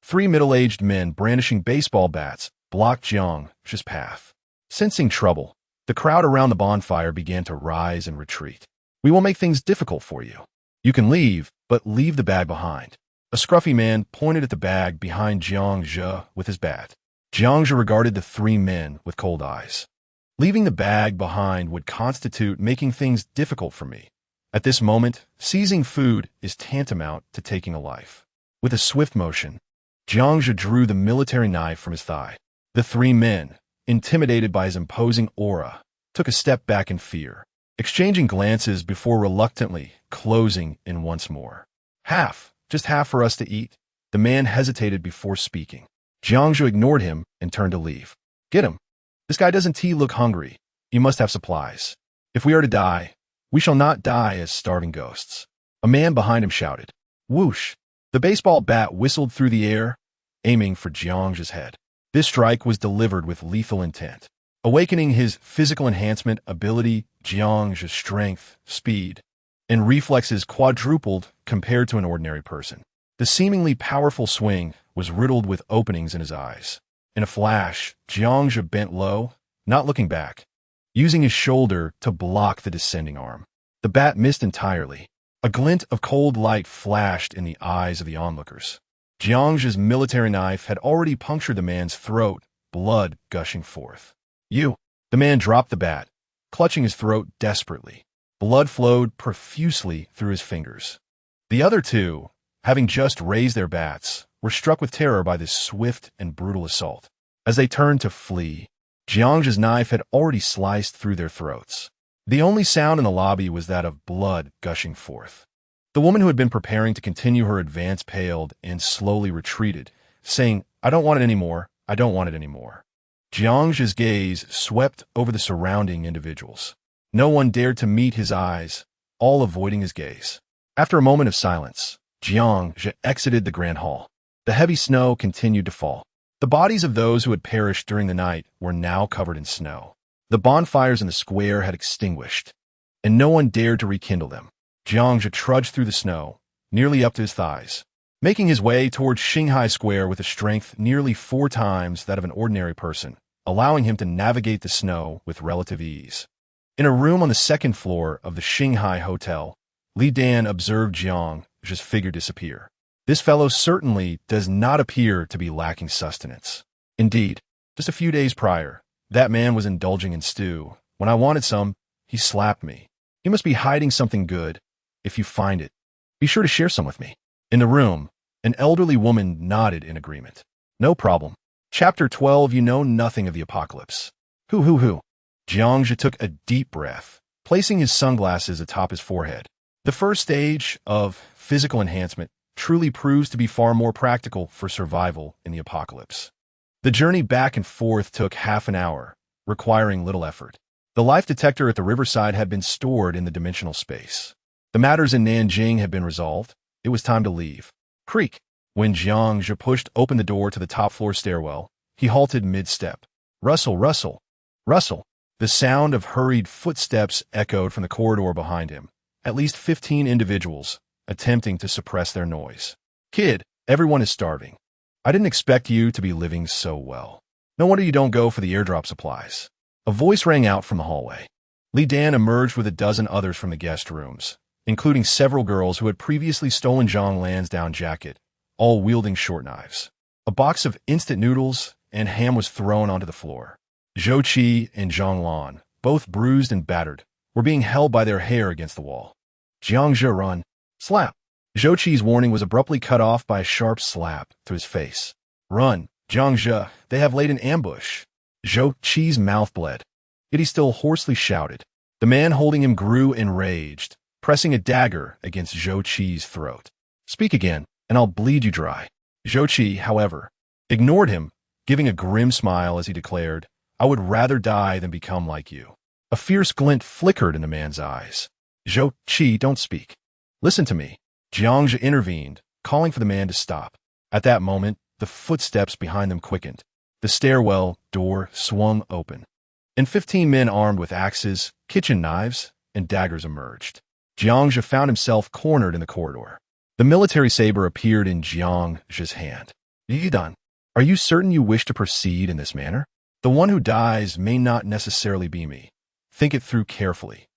3 middle-aged men brandishing baseball bats blocked Jiangzhe's path. Sensing trouble, the crowd around the bonfire began to rise and retreat. We will make things difficult for you. You can leave, but leave the bag behind. A scruffy man pointed at the bag behind Jiangzhe with his bat. Jiangzhe regarded the 3 men with cold eyes. Leaving the bag behind would constitute making things difficult for me. At this moment, seizing food is tantamount to taking a life. With a swift motion, Jiangzhe drew the military knife from his thigh. The 3 men, intimidated by his imposing aura, took a step back in fear, exchanging glances before reluctantly closing in once more. Half, just half for us to eat. The man hesitated before speaking. Jiangzhe ignored him and turned to leave. Get him. This guy doesn't look hungry. He must have supplies. If we are to die, we shall not die as starving ghosts. A man behind him shouted. Whoosh! The baseball bat whistled through the air, aiming for Jiangzhe's head. This strike was delivered with lethal intent. awakening his physical enhancement ability, Jiang's strength, speed, and reflexes quadrupled compared to an ordinary person. The seemingly powerful swing was riddled with openings in his eyes. In a flash, Jiangzhe bent low, not looking back, using his shoulder to block the descending arm. The bat missed entirely. A glint of cold light flashed in the eyes of the onlookers. Jiangzhe's military knife had already punctured the man's throat, blood gushing forth. "You!" The man dropped the bat, clutching his throat desperately. Blood flowed profusely through his fingers. The other two, having just raised their bats, were struck with terror by this swift and brutal assault. As they turned to flee, Jiangzhe's knife had already sliced through their throats. The only sound in the lobby was that of blood gushing forth. The woman who had been preparing to continue her advance paled and slowly retreated, saying, "I don't want it anymore. I don't want it anymore." Jiangzhe's gaze swept over the surrounding individuals. No one dared to meet his eyes, all avoiding his gaze. After a moment of silence, Jiangzhe exited the grand hall. The heavy snow continued to fall. The bodies of those who had perished during the night were now covered in snow. The bonfires in the square had extinguished, and no one dared to rekindle them. Jiangzhe trudged through the snow, nearly up to his thighs, making his way towards Shanghai Square with a strength nearly 4 times that of an ordinary person, allowing him to navigate the snow with relative ease. In a room on the 2nd floor of the Shanghai Hotel, Li Dan observed Jiangzhe's figure disappear. This fellow certainly does not appear to be lacking sustenance. Indeed, just a few days prior, that man was indulging in stew. When I wanted some, he slapped me. He must be hiding something good. If you find it, be sure to share some with me. In the room, an elderly woman nodded in agreement. No problem. Chapter 12. You know nothing of the apocalypse. Hoo. Jiangzhe took a deep breath, placing his sunglasses atop his forehead. The first stage of physical enhancement truly proves to be far more practical for survival in the apocalypse. The journey back and forth took half an hour, requiring little effort. The life detector at the riverside had been stored in the dimensional space. The matters in Nanjing had been resolved. It was time to leave. Creak. When Jiangzhe pushed open the door to the top-floor stairwell, he halted mid-step. Rustle. The sound of hurried footsteps echoed from the corridor behind him. At least 15 individuals, attempting to suppress their noise. "Kid, everyone is starving. I didn't expect you to be living so well. No wonder you don't go for the airdrop supplies." A voice rang out from the hallway. Li Dan emerged with a dozen others from the guest rooms, including several girls who had previously stolen Zhang Lan's down jacket, all wielding short knives. A box of instant noodles and ham was thrown onto the floor. Zhou Qi and Zhang Lan, both bruised and battered, were being held by their hair against the wall. "Jiangzhe, run." Slap. Zhou Qi's warning was abruptly cut off by a sharp slap to his face. "Run, Jiangzhe, they have laid an ambush." Zhou Qi's mouth bled, yet he still hoarsely shouted. The man holding him grew enraged, pressing a dagger against Zhou Qi's throat. "Speak again, and I'll bleed you dry." Zhou Qi, however, ignored him, giving a grim smile as he declared, "I would rather die than become like you." A fierce glint flickered in the man's eyes. "Zhou Qi, don't speak. Listen to me." Jiangzhe intervened, calling for the man to stop. At that moment, the footsteps behind them quickened. The stairwell door swung open, and 15 men armed with axes, kitchen knives, and daggers emerged. Jiangzhe found himself cornered in the corridor. The military saber appeared in Jiangzhe's hand. "Yidan, are you certain you wish to proceed in this manner? The one who dies may not necessarily be me. Think it through carefully."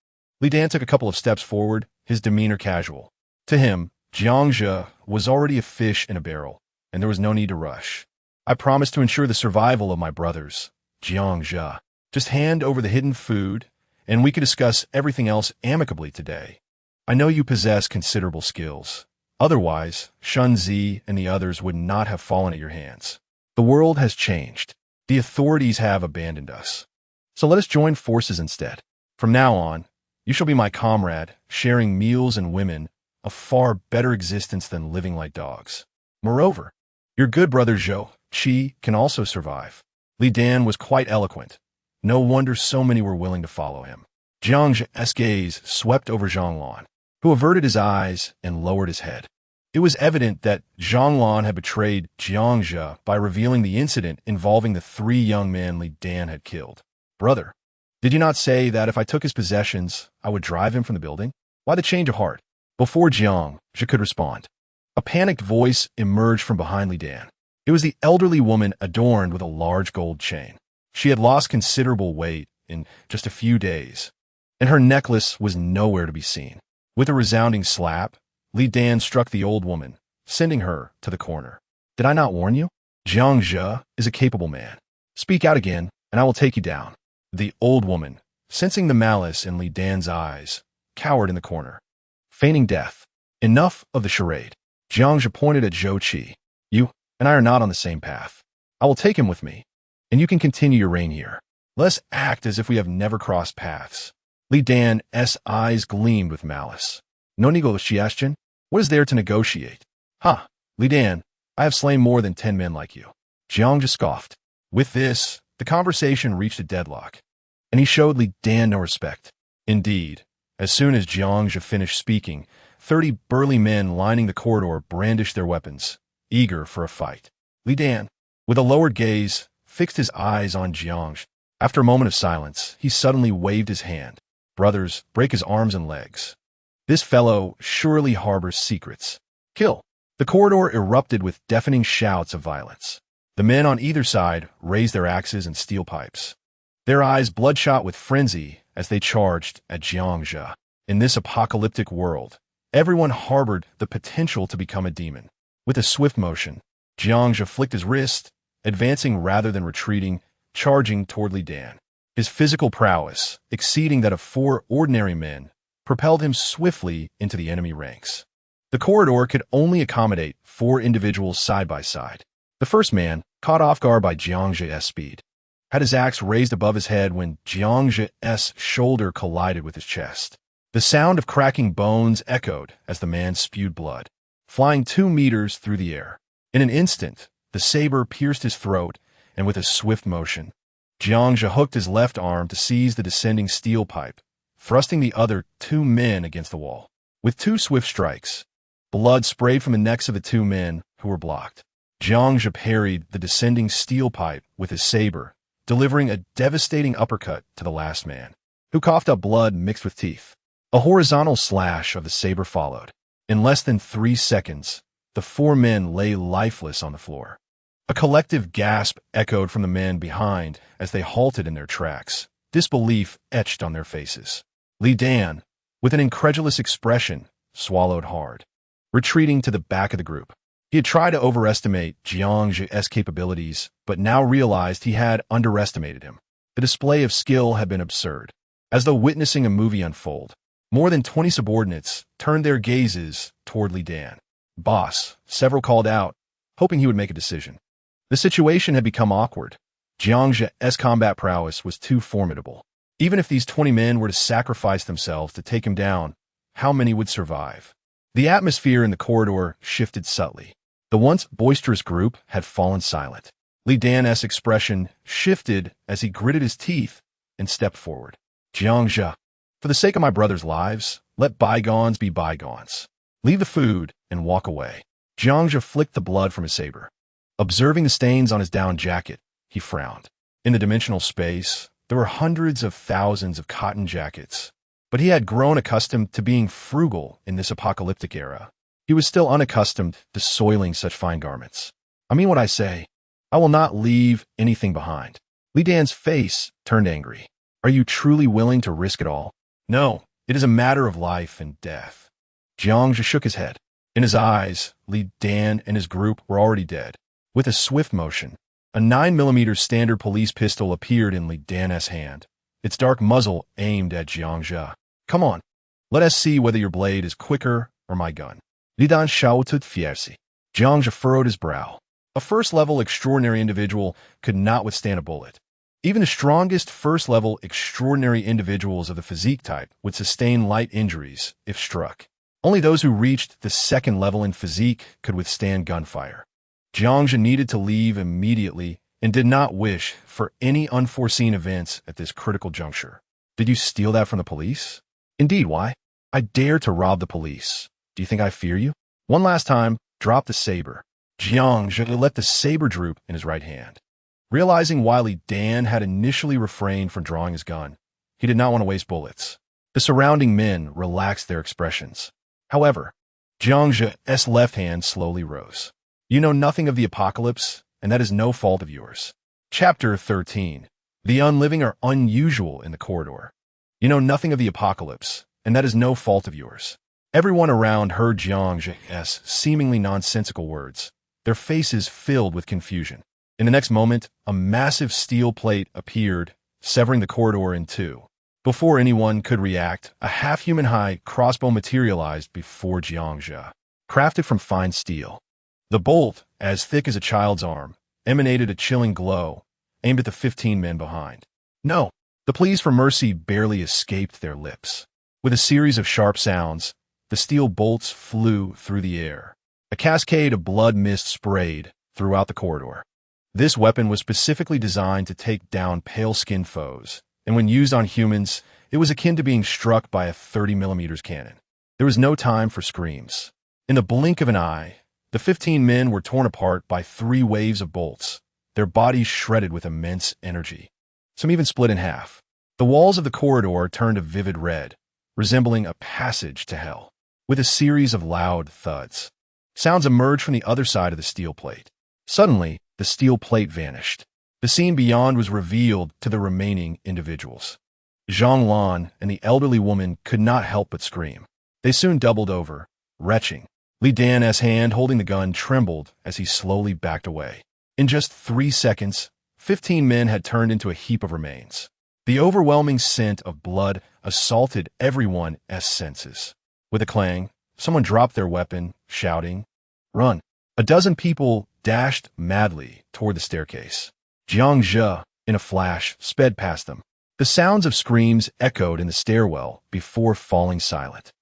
Li Dan took a couple of steps forward, his demeanor casual. To him, Jiangzhe was already a fish in a barrel, and there was no need to rush. "I promise to ensure the survival of my brothers, Jiangzhe. Just hand over the hidden food, and we can discuss everything else amicably today. I know you possess considerable skills. Otherwise, Shun Zi and the others would not have fallen at your hands. The world has changed. The authorities have abandoned us. So let us join forces instead. From now on, you shall be my comrade, sharing meals and women, a far better existence than living like dogs. Moreover, your good brother Zhou Qi can also survive." Li Dan was quite eloquent. No wonder so many were willing to follow him. Jiangzhe's gaze swept over Zhang Lan, who averted his eyes and lowered his head. It was evident that Zhang Lan had betrayed Jiangzhe by revealing the incident involving the 3 young men Li Dan had killed. Brother, did you not say that if I took his possessions, I would drive him from the building? Why the change of heart? Before Jiang could respond, a panicked voice emerged from behind Li Dan. It was the elderly woman adorned with a large gold chain. She had lost considerable weight in just a few days, and her necklace was nowhere to be seen. With a resounding slap, Li Dan struck the old woman, sending her to the corner. Did I not warn you? Jiang Zhe is a capable man. Speak out again, and I will take you down. The old woman, sensing the malice in Li Dan's eyes, cowered in the corner, feigning death. Enough of the charade. Jiang Zhe pointed at Zhou Qi. You and I are not on the same path. I will take him with me, and you can continue your reign here. Let us act as if we have never crossed paths. Li Dan's eyes gleamed with malice. No negotiation? What is there to negotiate? Ha! Li Dan, I have slain more than 10 men like you. Jiang Zhe scoffed. With this, the conversation reached a deadlock, and he showed Li Dan no respect. Indeed, as soon as Jiang Zhe finished speaking, 30 burly men lining the corridor brandished their weapons, eager for a fight. Li Dan, with a lowered gaze, fixed his eyes on Jiang Zhe. After a moment of silence, he suddenly waved his hand. Brothers, break his arms and legs. This fellow surely harbors secrets. Kill. The corridor erupted with deafening shouts of violence. The men on either side raised their axes and steel pipes, their eyes bloodshot with frenzy as they charged at Jiang Zhe. In this apocalyptic world, everyone harbored the potential to become a demon. With a swift motion, Jiang Zhe flicked his wrist, advancing rather than retreating, charging toward Li Dan. His physical prowess, exceeding that of 4 ordinary men, propelled him swiftly into the enemy ranks. The corridor could only accommodate 4 individuals side by side. The first man, caught off guard by Jiang Zhe's speed, had his axe raised above his head when Jiang Zhe's shoulder collided with his chest. The sound of cracking bones echoed as the man spewed blood, flying 2 meters through the air. In an instant, the saber pierced his throat, and with a swift motion, Jiang Zhe hooked his left arm to seize the descending steel pipe, thrusting the other 2 men against the wall. With 2 swift strikes, blood sprayed from the necks of the 2 men who were blocked. Jiang Zhe parried the descending steel pipe with his saber, delivering a devastating uppercut to the last man, who coughed up blood mixed with teeth. A horizontal slash of the saber followed. In less than 3 seconds, the 4 men lay lifeless on the floor. A collective gasp echoed from the men behind as they halted in their tracks, disbelief etched on their faces. Li Dan, with an incredulous expression, swallowed hard, retreating to the back of the group. He had tried to overestimate Jiang Zhe's capabilities, but now realized he had underestimated him. The display of skill had been absurd. As though witnessing a movie unfold, more than 20 subordinates turned their gazes toward Li Dan. Boss, several called out, hoping he would make a decision. The situation had become awkward. Jiang Zhe's combat prowess was too formidable. Even if these 20 men were to sacrifice themselves to take him down, how many would survive? The atmosphere in the corridor shifted subtly. The once boisterous group had fallen silent. Li Dan's expression shifted as he gritted his teeth and stepped forward. Jiang Zhe, for the sake of my brothers' lives, let bygones be bygones. Leave the food and walk away. Jiang Zhe flicked the blood from his saber. Observing the stains on his down jacket, he frowned. In the dimensional space, there were hundreds of thousands of cotton jackets, but he had grown accustomed to being frugal in this apocalyptic era. He was still unaccustomed to soiling such fine garments. I mean what I say. I will not leave anything behind. Li Dan's face turned angry. Are you truly willing to risk it all? No, it is a matter of life and death. Jiang Zhe shook his head. In his eyes, Li Dan and his group were already dead. With a swift motion, a 9mm standard police pistol appeared in Li Dan's hand, its dark muzzle aimed at Jiang Zhe. Come on, let us see whether your blade is quicker or my gun. Li Dan shouted fiercely. Jiang Zhe furrowed his brow. A first-level extraordinary individual could not withstand a bullet. Even the strongest first-level extraordinary individuals of the physique type would sustain light injuries if struck. Only those who reached the second level in physique could withstand gunfire. Jiang Zhe needed to leave immediately and did not wish for any unforeseen events at this critical juncture. Did you steal that from the police? Indeed, why? I dare to rob the police. Do you think I fear you? One last time, drop the saber. Jiang Zhe let the saber droop in his right hand. Realizing why Li Dan had initially refrained from drawing his gun, he did not want to waste bullets. The surrounding men relaxed their expressions. However, Jiang Zhe's left hand slowly rose. You know nothing of the apocalypse, and that is no fault of yours. Chapter 13. The unliving are unusual in the corridor. You know nothing of the apocalypse, and that is no fault of yours. Everyone around heard Jiang Zhe's seemingly nonsensical words, their faces filled with confusion. In the next moment, a massive steel plate appeared, severing the corridor in two. Before anyone could react, a half-human-high crossbow materialized before Jiang Zhe, crafted from fine steel. The bolt, as thick as a child's arm, emanated a chilling glow, aimed at the 15 men behind. No! The pleas for mercy barely escaped their lips. With a series of sharp sounds, the steel bolts flew through the air. A cascade of blood mist sprayed throughout the corridor. This weapon was specifically designed to take down pale-skinned foes, and when used on humans, it was akin to being struck by a 30mm cannon. There was no time for screams. In the blink of an eye, the 15 men were torn apart by 3 waves of bolts, their bodies shredded with immense energy. Some even split in half. The walls of the corridor turned a vivid red, resembling a passage to hell. With a series of loud thuds, sounds emerged from the other side of the steel plate. Suddenly, the steel plate vanished. The scene beyond was revealed to the remaining individuals. Zhang Lan and the elderly woman could not help but scream. They soon doubled over, retching. Li Dan's hand holding the gun trembled as he slowly backed away. In just 3 seconds, 15 men had turned into a heap of remains. The overwhelming scent of blood assaulted everyone's senses. With a clang, someone dropped their weapon, shouting, "Run!" A dozen people dashed madly toward the staircase. Jiang Zhe, in a flash, sped past them. The sounds of screams echoed in the stairwell before falling silent.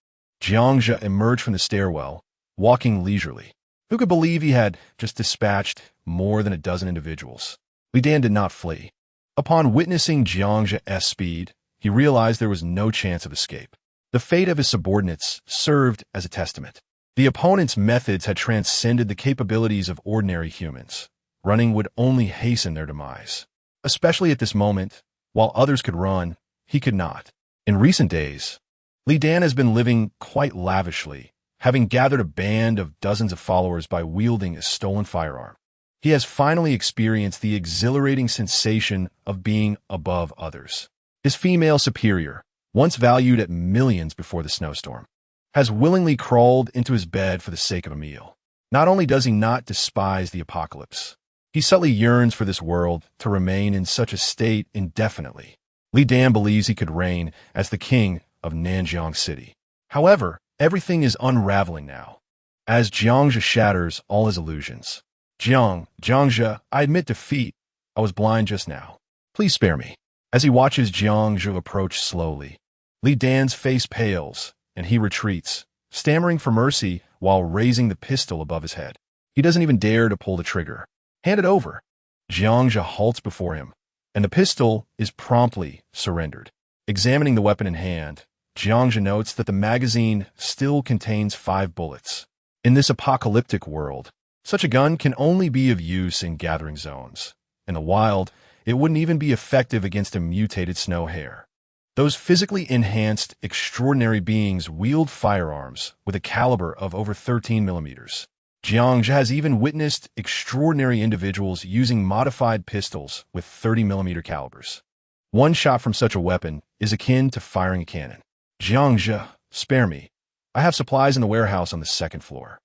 Jiang Zhe emerged from the stairwell, walking leisurely. Who could believe he had just dispatched more than a dozen individuals? Li Dan did not flee. Upon witnessing Jiang Zhe's speed, he realized there was no chance of escape. The fate of his subordinates served as a testament. The opponent's methods had transcended the capabilities of ordinary humans. Running would only hasten their demise. Especially at this moment, while others could run, he could not. In recent days, Li Dan has been living quite lavishly, having gathered a band of dozens of followers by wielding a stolen firearm. He has finally experienced the exhilarating sensation of being above others. His female superior, once valued at millions before the snowstorm, has willingly crawled into his bed for the sake of a meal. Not only does he not despise the apocalypse, he subtly yearns for this world to remain in such a state indefinitely. Li Dan believes he could reign as the king of Nanjiang City. However, everything is unraveling now, as Jiang Zhe shatters all his illusions. Jiang Zhe, I admit defeat. I was blind just now. Please spare me. As he watches Jiang Zhe approach slowly, Li Dan's face pales, and he retreats, stammering for mercy while raising the pistol above his head. He doesn't even dare to pull the trigger. Hand it over. Jiang Zhe halts before him, and the pistol is promptly surrendered. Examining the weapon in hand, Jiang Zhe notes that the magazine still contains 5 bullets. In this apocalyptic world, such a gun can only be of use in gathering zones. In the wild, it wouldn't even be effective against a mutated snow hare. Those physically enhanced, extraordinary beings wield firearms with a caliber of over 13mm. Jiang Zhe has even witnessed extraordinary individuals using modified pistols with 30mm calibers. One shot from such a weapon is akin to firing a cannon. Jiang Zhe, spare me. I have supplies in the warehouse on the 2nd floor.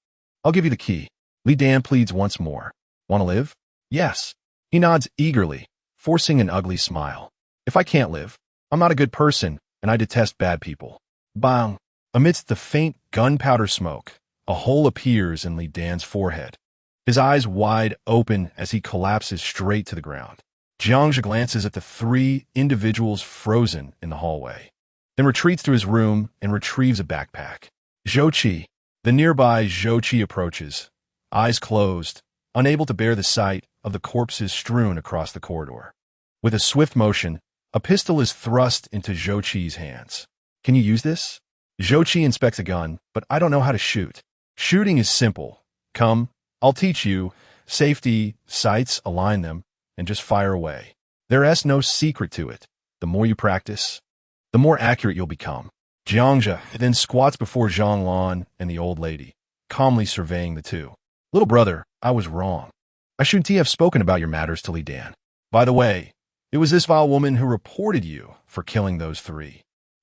I'll give you the key. Li Dan pleads once more. Want to live? Yes. He nods eagerly, forcing an ugly smile. If I can't live, I'm not a good person, and I detest bad people. Bang! Amidst the faint gunpowder smoke, a hole appears in Li Dan's forehead. His eyes wide open as he collapses straight to the ground. Jiang Zhe glances at the 3 individuals frozen in the hallway, then retreats to his room and retrieves a backpack. Zhou Qi. The nearby Zhou Qi approaches, eyes closed, unable to bear the sight of the corpses strewn across the corridor. With a swift motion, a pistol is thrust into Zhou Qi's hands. Can you use this? Zhou Qi inspects a gun, but I don't know how to shoot. Shooting is simple. Come, I'll teach you. Safety, sights, align them. and just fire away. There's no secret to it. The more you practice, the more accurate you'll become. Jiangja then squats before Zhanglan and the old lady, calmly surveying the two. Little brother, I was wrong. I shouldn't have spoken about your matters to Li Dan. By the way, it was this vile woman who reported you for killing those three.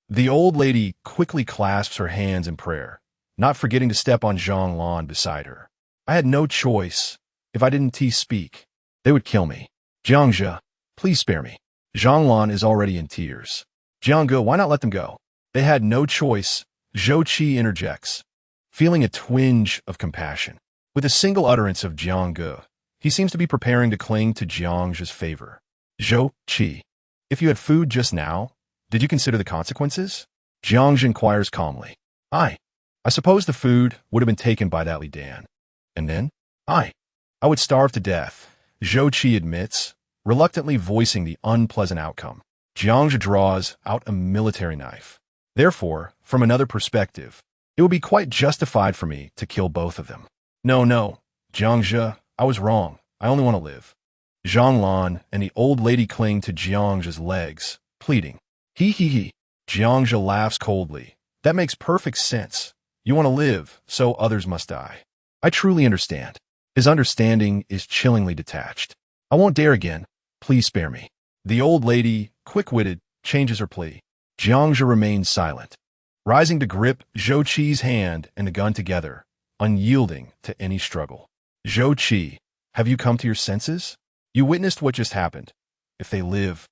The old lady quickly clasps her hands in prayer, not forgetting to step on Zhanglan beside her. I had no choice. If I didn't speak, they would kill me. Jiangja, please spare me. Zhanglan is already in tears. Jiangge, why not let them go? They had no choice. Zhou Qi interjects, feeling a twinge of compassion. With a single utterance of Jiangge, he seems to be preparing to cling to Jiangja's favor. Zhou Qi, if you had food just now, did you consider the consequences? Jiangja inquires calmly. I suppose the food would have been taken by that Li Dan. And then? I would starve to death, Zhou Qi admits, reluctantly voicing the unpleasant outcome. Jiangja draws out a military knife. Therefore, from another perspective, it would be quite justified for me to kill both of them. No, Jiangja, I was wrong. I only want to live. Zhanglan and the old lady cling to Jiangja's legs, pleading. He. Jiangja laughs coldly. That makes perfect sense. You want to live, so others must die. I truly understand. His understanding is chillingly detached. I won't dare again. Please spare me. The old lady, quick-witted, changes her plea. Jiangja remains silent, rising to grip Zhou Qi's hand and the gun together, unyielding to any struggle. Zhou Qi, have you come to your senses? You witnessed what just happened. If they live,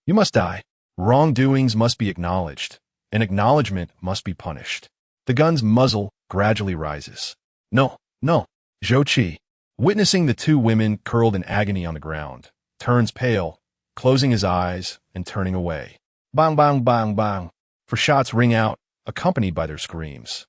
you must die. Wrongdoings must be acknowledged, and acknowledgement must be punished. The gun's muzzle gradually rises. No. Zhou Qi, witnessing the two women curled in agony on the ground, turns pale, closing his eyes and turning away. Bang, bang, bang, bang, for shots ring out, accompanied by their screams.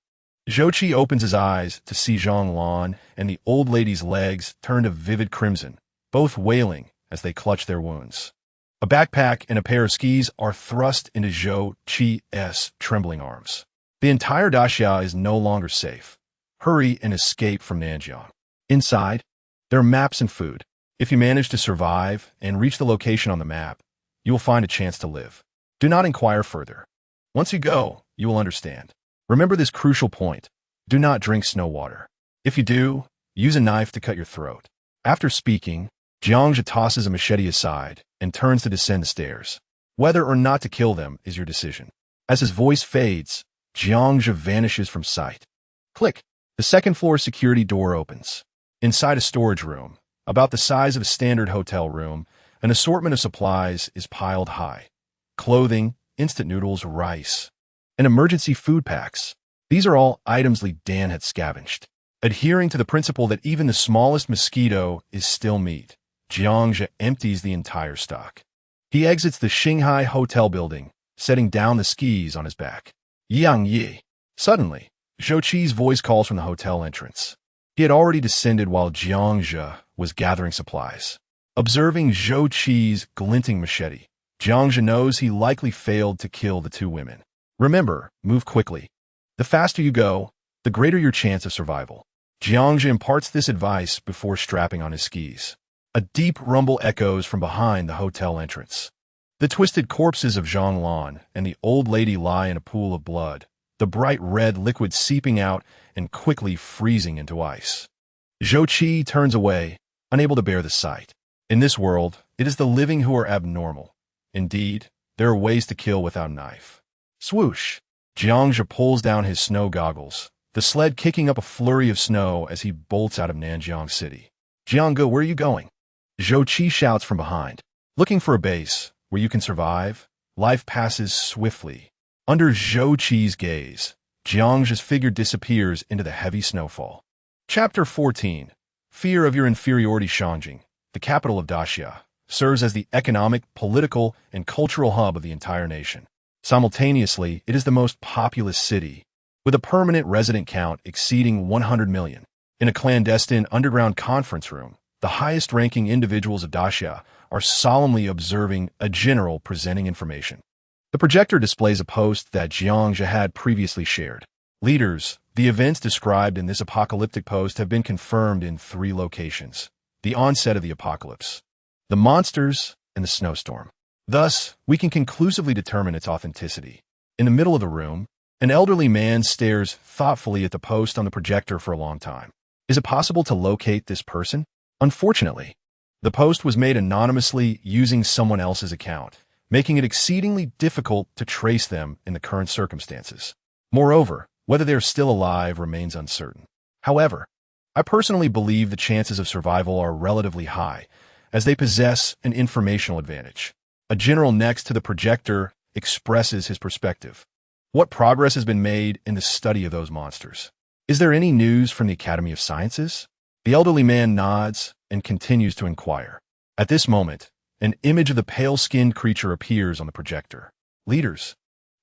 Zhou Qi opens his eyes to see Zhanglan and the old lady's legs turn to vivid crimson, both wailing as they clutch their wounds. A backpack and a pair of skis are thrust into Zhou Qi's trembling arms. The entire daxia is no longer safe. Hurry and escape from Nanjiang. Inside, there are maps and food. If you manage to survive and reach the location on the map, you will find a chance to live. Do not inquire further. Once you go, you will understand. Remember this crucial point. Do not drink snow water. If you do, use a knife to cut your throat. After speaking, Jiangja tosses a machete aside and turns to descend the stairs. Whether or not to kill them is your decision. As his voice fades, Jiangja vanishes from sight. Click. The second-floor security door opens. Inside a storage room, about the size of a standard hotel room, an assortment of supplies is piled high. Clothing, instant noodles, rice, and emergency food packs. These are all items Li Dan had scavenged. Adhering to the principle that even the smallest mosquito is still meat, Jiangja empties the entire stock. He exits the Shanghai hotel building, setting down the skis on his back. Yang Yi. Suddenly, Zhou Qi's voice calls from the hotel entrance. He had already descended while Jiangja was gathering supplies. Observing Zhou Qi's glinting machete, Jiangja knows he likely failed to kill the two women. Remember, move quickly. The faster you go, the greater your chance of survival. Jiangja imparts this advice before strapping on his skis. A deep rumble echoes from behind the hotel entrance. The twisted corpses of Zhanglan and the old lady lie in a pool of blood, the bright red liquid seeping out and quickly freezing into ice. Zhou Qi turns away, unable to bear the sight. In this world, it is the living who are abnormal. Indeed, there are ways to kill without a knife. Swoosh! Jiangja pulls down his snow goggles, the sled kicking up a flurry of snow as he bolts out of Nanjiang City. Jiangge, where are you going? Zhou Qi shouts from behind. Looking for a base where you can survive? Life passes swiftly. Under Zhou Qi's gaze, Jiangja's figure disappears into the heavy snowfall. Chapter 14. Fear of your inferiority. Shangjing, the capital of Daxia, serves as the economic, political, and cultural hub of the entire nation. Simultaneously, it is the most populous city, with a permanent resident count exceeding 100 million. In a clandestine underground conference room, the highest-ranking individuals of Daxia are solemnly observing a general presenting information. The projector displays a post that Jiangja had previously shared. Leaders, the events described in this apocalyptic post have been confirmed in 3 locations. The onset of the apocalypse. the monsters and the snowstorm. Thus, we can conclusively determine its authenticity. In the middle of the room, an elderly man stares thoughtfully at the post on the projector for a long time. Is it possible to locate this person? Unfortunately, the post was made anonymously using someone else's account, making it exceedingly difficult to trace them in the current circumstances. Moreover, whether they are still alive remains uncertain. However, I personally believe the chances of survival are relatively high, as they possess an informational advantage. A general next to the projector expresses his perspective. What progress has been made in the study of those monsters? Is there any news from the Academy of Sciences? The elderly man nods and continues to inquire. At this moment, an image of the pale-skinned creature appears on the projector. Leaders,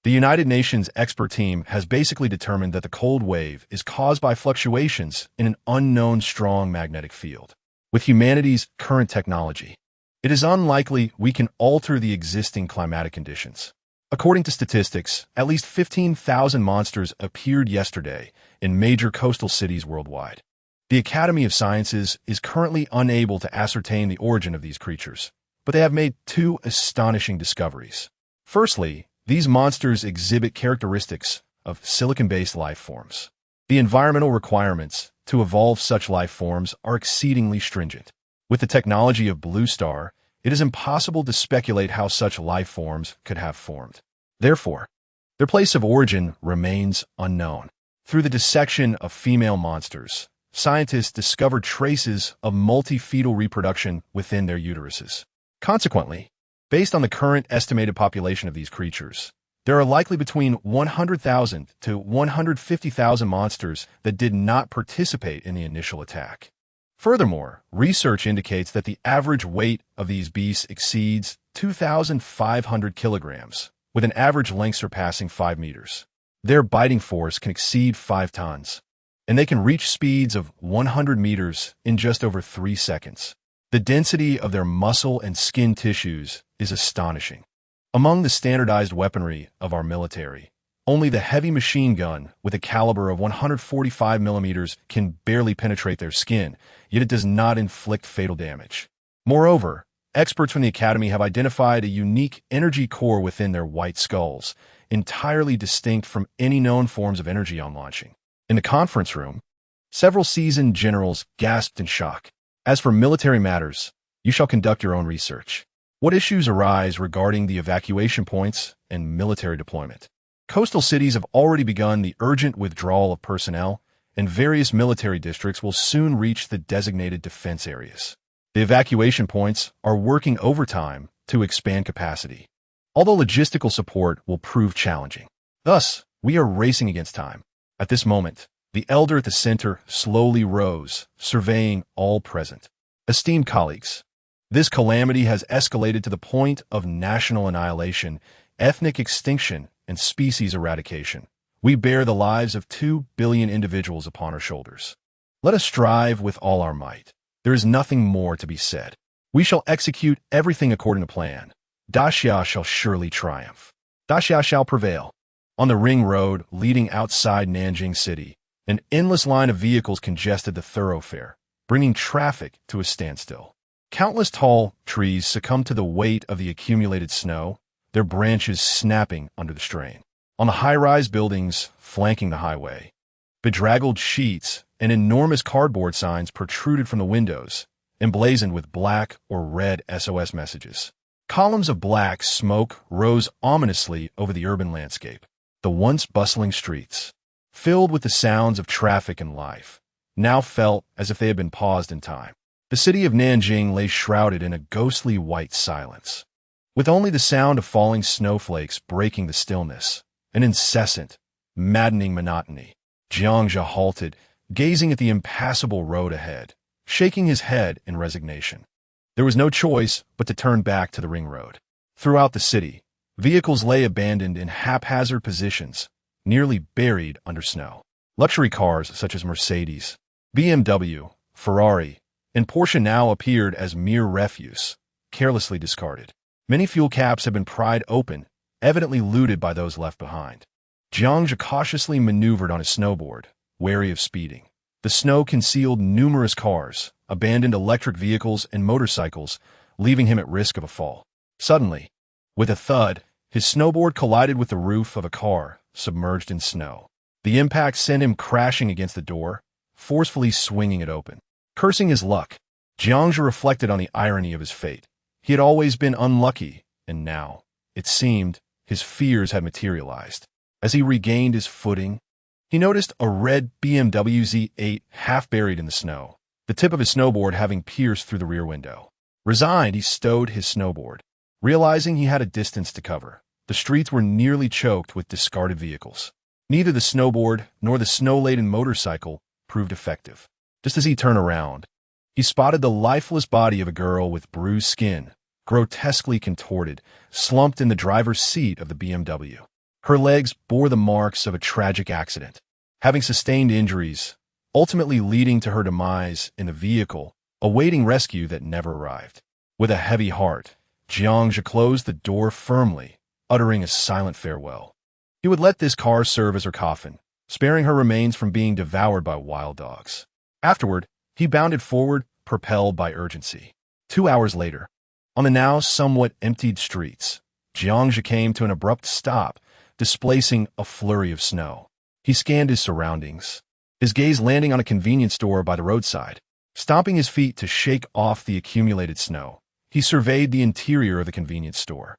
the United Nations expert team has basically determined that the cold wave is caused by fluctuations in an unknown strong magnetic field. With humanity's current technology, it is unlikely we can alter the existing climatic conditions. According to statistics, at least 15,000 monsters appeared yesterday in major coastal cities worldwide. The Academy of Sciences is currently unable to ascertain the origin of these creatures, but they have made two astonishing discoveries. Firstly, these monsters exhibit characteristics of silicon-based life forms. The environmental requirements to evolve such life forms are exceedingly stringent. With the technology of Blue Star, it is impossible to speculate how such life forms could have formed. Therefore, their place of origin remains unknown. Through the dissection of female monsters, scientists discovered traces of multi-fetal reproduction within their uteruses. Consequently, based on the current estimated population of these creatures, there are likely between 100,000 to 150,000 monsters that did not participate in the initial attack. Furthermore, research indicates that the average weight of these beasts exceeds 2,500 kilograms, with an average length surpassing 5 meters. Their biting force can exceed 5 tons, and they can reach speeds of 100 meters in just over 3 seconds. The density of their muscle and skin tissues is astonishing. Among the standardized weaponry of our military, only the heavy machine gun with a caliber of 145 millimeters can barely penetrate their skin, yet it does not inflict fatal damage. Moreover, experts from the Academy have identified a unique energy core within their white skulls, entirely distinct from any known forms of energy on launching. In the conference room, several seasoned generals gasped in shock. As for military matters, you shall conduct your own research. What issues arise regarding the evacuation points and military deployment? Coastal cities have already begun the urgent withdrawal of personnel, and various military districts will soon reach the designated defense areas. The evacuation points are working overtime to expand capacity, although logistical support will prove challenging. Thus, we are racing against time. At this moment, the elder at the center slowly rose, surveying all present. Esteemed colleagues, this calamity has escalated to the point of national annihilation, ethnic extinction, and species eradication. We bear the lives of 2 billion individuals upon our shoulders. Let us strive with all our might. There is nothing more to be said. We shall execute everything according to plan. Daxia shall surely triumph. Daxia shall prevail. On the ring road leading outside Nanjing City, an endless line of vehicles congested the thoroughfare, bringing traffic to a standstill. Countless tall trees succumbed to the weight of the accumulated snow, their branches snapping under the strain. On the high-rise buildings flanking the highway, bedraggled sheets and enormous cardboard signs protruded from the windows, emblazoned with black or red SOS messages. Columns of black smoke rose ominously over the urban landscape. The once bustling streets, filled with the sounds of traffic and life, now felt as if they had been paused in time. The city of Nanjing lay shrouded in a ghostly white silence, with only the sound of falling snowflakes breaking the stillness, an incessant, maddening monotony. Jiangzhe halted, gazing at the impassable road ahead, shaking his head in resignation. There was no choice but to turn back to the ring road. Throughout the city, vehicles lay abandoned in haphazard positions, nearly buried under snow. Luxury cars such as Mercedes, BMW, Ferrari, and Porsche now appeared as mere refuse, carelessly discarded. Many fuel caps had been pried open, evidently looted by those left behind. Jiangzhe cautiously maneuvered on his snowboard, wary of speeding. The snow concealed numerous cars, abandoned electric vehicles and motorcycles, leaving him at risk of a fall. Suddenly, with a thud, his snowboard collided with the roof of a car submerged in snow. The impact sent him crashing against the door, forcefully swinging it open. Cursing his luck, Jiangzhe reflected on the irony of his fate. He had always been unlucky, and now, it seemed, his fears had materialized. As he regained his footing, he noticed a red BMW Z8 half buried in the snow, the tip of his snowboard having pierced through the rear window. Resigned, he stowed his snowboard, realizing he had a distance to cover. The streets were nearly choked with discarded vehicles. Neither the snowboard nor the snow-laden motorcycle proved effective. Just as he turned around, he spotted the lifeless body of a girl with bruised skin, grotesquely contorted, slumped in the driver's seat of the BMW. Her legs bore the marks of a tragic accident, having sustained injuries, ultimately leading to her demise in the vehicle, awaiting rescue that never arrived. With a heavy heart, Jiangzhe closed the door firmly, uttering a silent farewell. He would let this car serve as her coffin, sparing her remains from being devoured by wild dogs. Afterward, he bounded forward, propelled by urgency. 2 hours later, on the now somewhat emptied streets, Jiangzhe came to an abrupt stop, displacing a flurry of snow. He scanned his surroundings, his gaze landing on a convenience store by the roadside. Stomping his feet to shake off the accumulated snow, he surveyed the interior of the convenience store.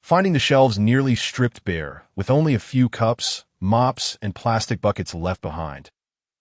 Finding the shelves nearly stripped bare, with only a few cups, mops, and plastic buckets left behind,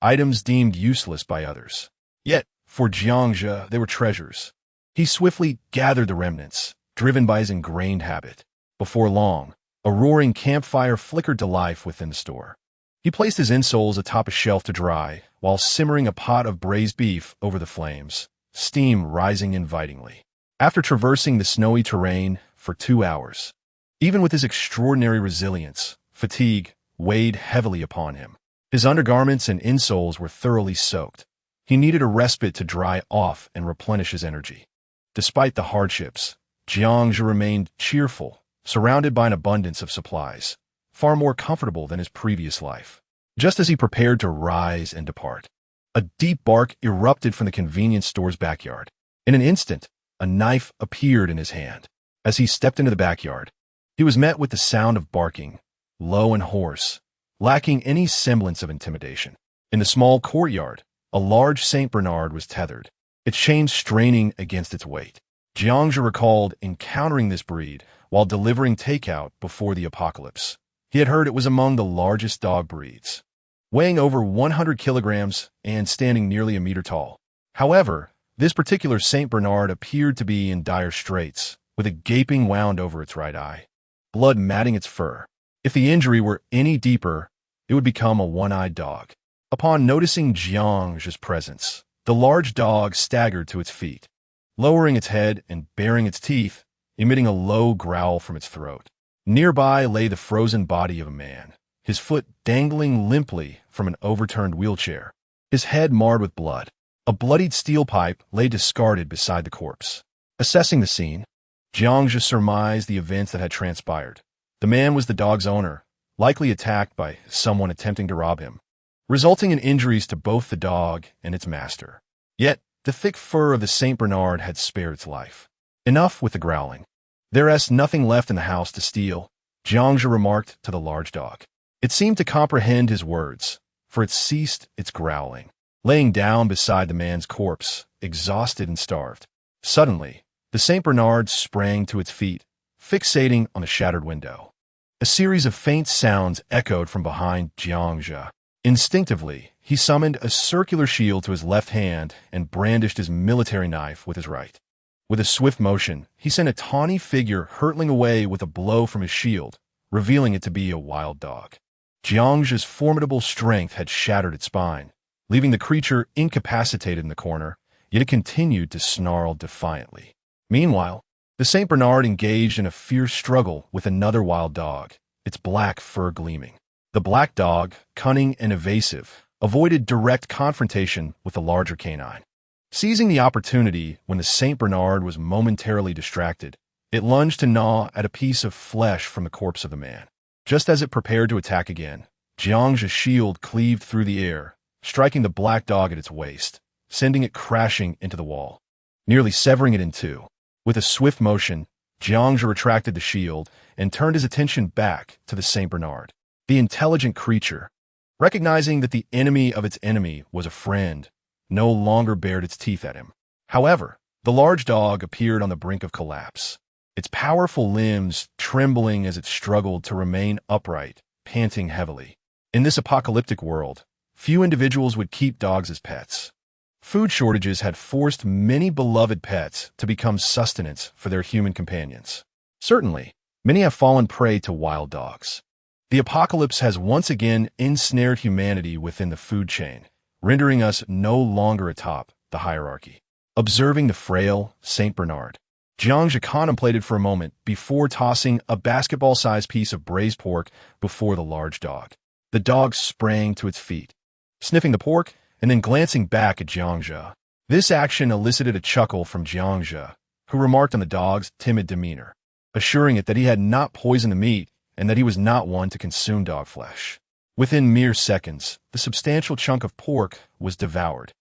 items deemed useless by others. Yet, for Jiangzhe, they were treasures. He swiftly gathered the remnants, driven by his ingrained habit. Before long, a roaring campfire flickered to life within the store. He placed his insoles atop a shelf to dry, while simmering a pot of braised beef over the flames, steam rising invitingly. After traversing the snowy terrain for 2 hours, even with his extraordinary resilience, fatigue weighed heavily upon him. His undergarments and insoles were thoroughly soaked. He needed a respite to dry off and replenish his energy. Despite the hardships, Jiangzhe remained cheerful, surrounded by an abundance of supplies, far more comfortable than his previous life. Just as he prepared to rise and depart, a deep bark erupted from the convenience store's backyard. In an instant, a knife appeared in his hand. As he stepped into the backyard, he was met with the sound of barking, low and hoarse, lacking any semblance of intimidation. In the small courtyard, a large Saint Bernard was tethered, its chain straining against its weight. Jiangzhe recalled encountering this breed while delivering takeout before the apocalypse. He had heard it was among the largest dog breeds, weighing over 100 kilograms and standing nearly a meter tall. However, this particular Saint Bernard appeared to be in dire straits, with a gaping wound over its right eye, blood matting its fur. If the injury were any deeper, it would become a one-eyed dog. Upon noticing Jiangzhe's presence, the large dog staggered to its feet, lowering its head and baring its teeth, emitting a low growl from its throat. Nearby lay the frozen body of a man, his foot dangling limply from an overturned wheelchair, his head marred with blood. A bloodied steel pipe lay discarded beside the corpse. Assessing the scene, Jiangzhe surmised the events that had transpired. The man was the dog's owner, likely attacked by someone attempting to rob him, resulting in injuries to both the dog and its master. Yet, the thick fur of the Saint Bernard had spared its life. Enough with the growling. There's nothing left in the house to steal, Jiangzhe remarked to the large dog. It seemed to comprehend his words, for it ceased its growling, laying down beside the man's corpse, exhausted and starved. Suddenly, the Saint Bernard sprang to its feet, fixating on the shattered window. A series of faint sounds echoed from behind Jiangzhe. Instinctively, he summoned a circular shield to his left hand and brandished his military knife with his right. With a swift motion, he sent a tawny figure hurtling away with a blow from his shield, revealing it to be a wild dog. Jiangzhe's formidable strength had shattered its spine, leaving the creature incapacitated in the corner, yet it continued to snarl defiantly. Meanwhile, the Saint Bernard engaged in a fierce struggle with another wild dog, its black fur gleaming. The black dog, cunning and evasive, avoided direct confrontation with the larger canine. Seizing the opportunity when the Saint Bernard was momentarily distracted, it lunged to gnaw at a piece of flesh from the corpse of the man. Just as it prepared to attack again, Jiangzhe's shield cleaved through the air, striking the black dog at its waist, sending it crashing into the wall, nearly severing it in two. With a swift motion, Jiangzhe retracted the shield and turned his attention back to the Saint Bernard. The intelligent creature, recognizing that the enemy of its enemy was a friend, no longer bared its teeth at him. However, the large dog appeared on the brink of collapse, its powerful limbs trembling as it struggled to remain upright, panting heavily. In this apocalyptic world, few individuals would keep dogs as pets. Food shortages had forced many beloved pets to become sustenance for their human companions. Certainly, many have fallen prey to wild dogs. The apocalypse has once again ensnared humanity within the food chain, rendering us no longer atop the hierarchy. Observing the frail Saint Bernard, Jiangzhe contemplated for a moment before tossing a basketball-sized piece of braised pork before the large dog. The dog sprang to its feet, sniffing the pork and then glancing back at Jiangzhe. This action elicited a chuckle from Jiangzhe, who remarked on the dog's timid demeanor, assuring it that he had not poisoned the meat and that he was not one to consume dog flesh. Within mere seconds, the substantial chunk of pork was devoured,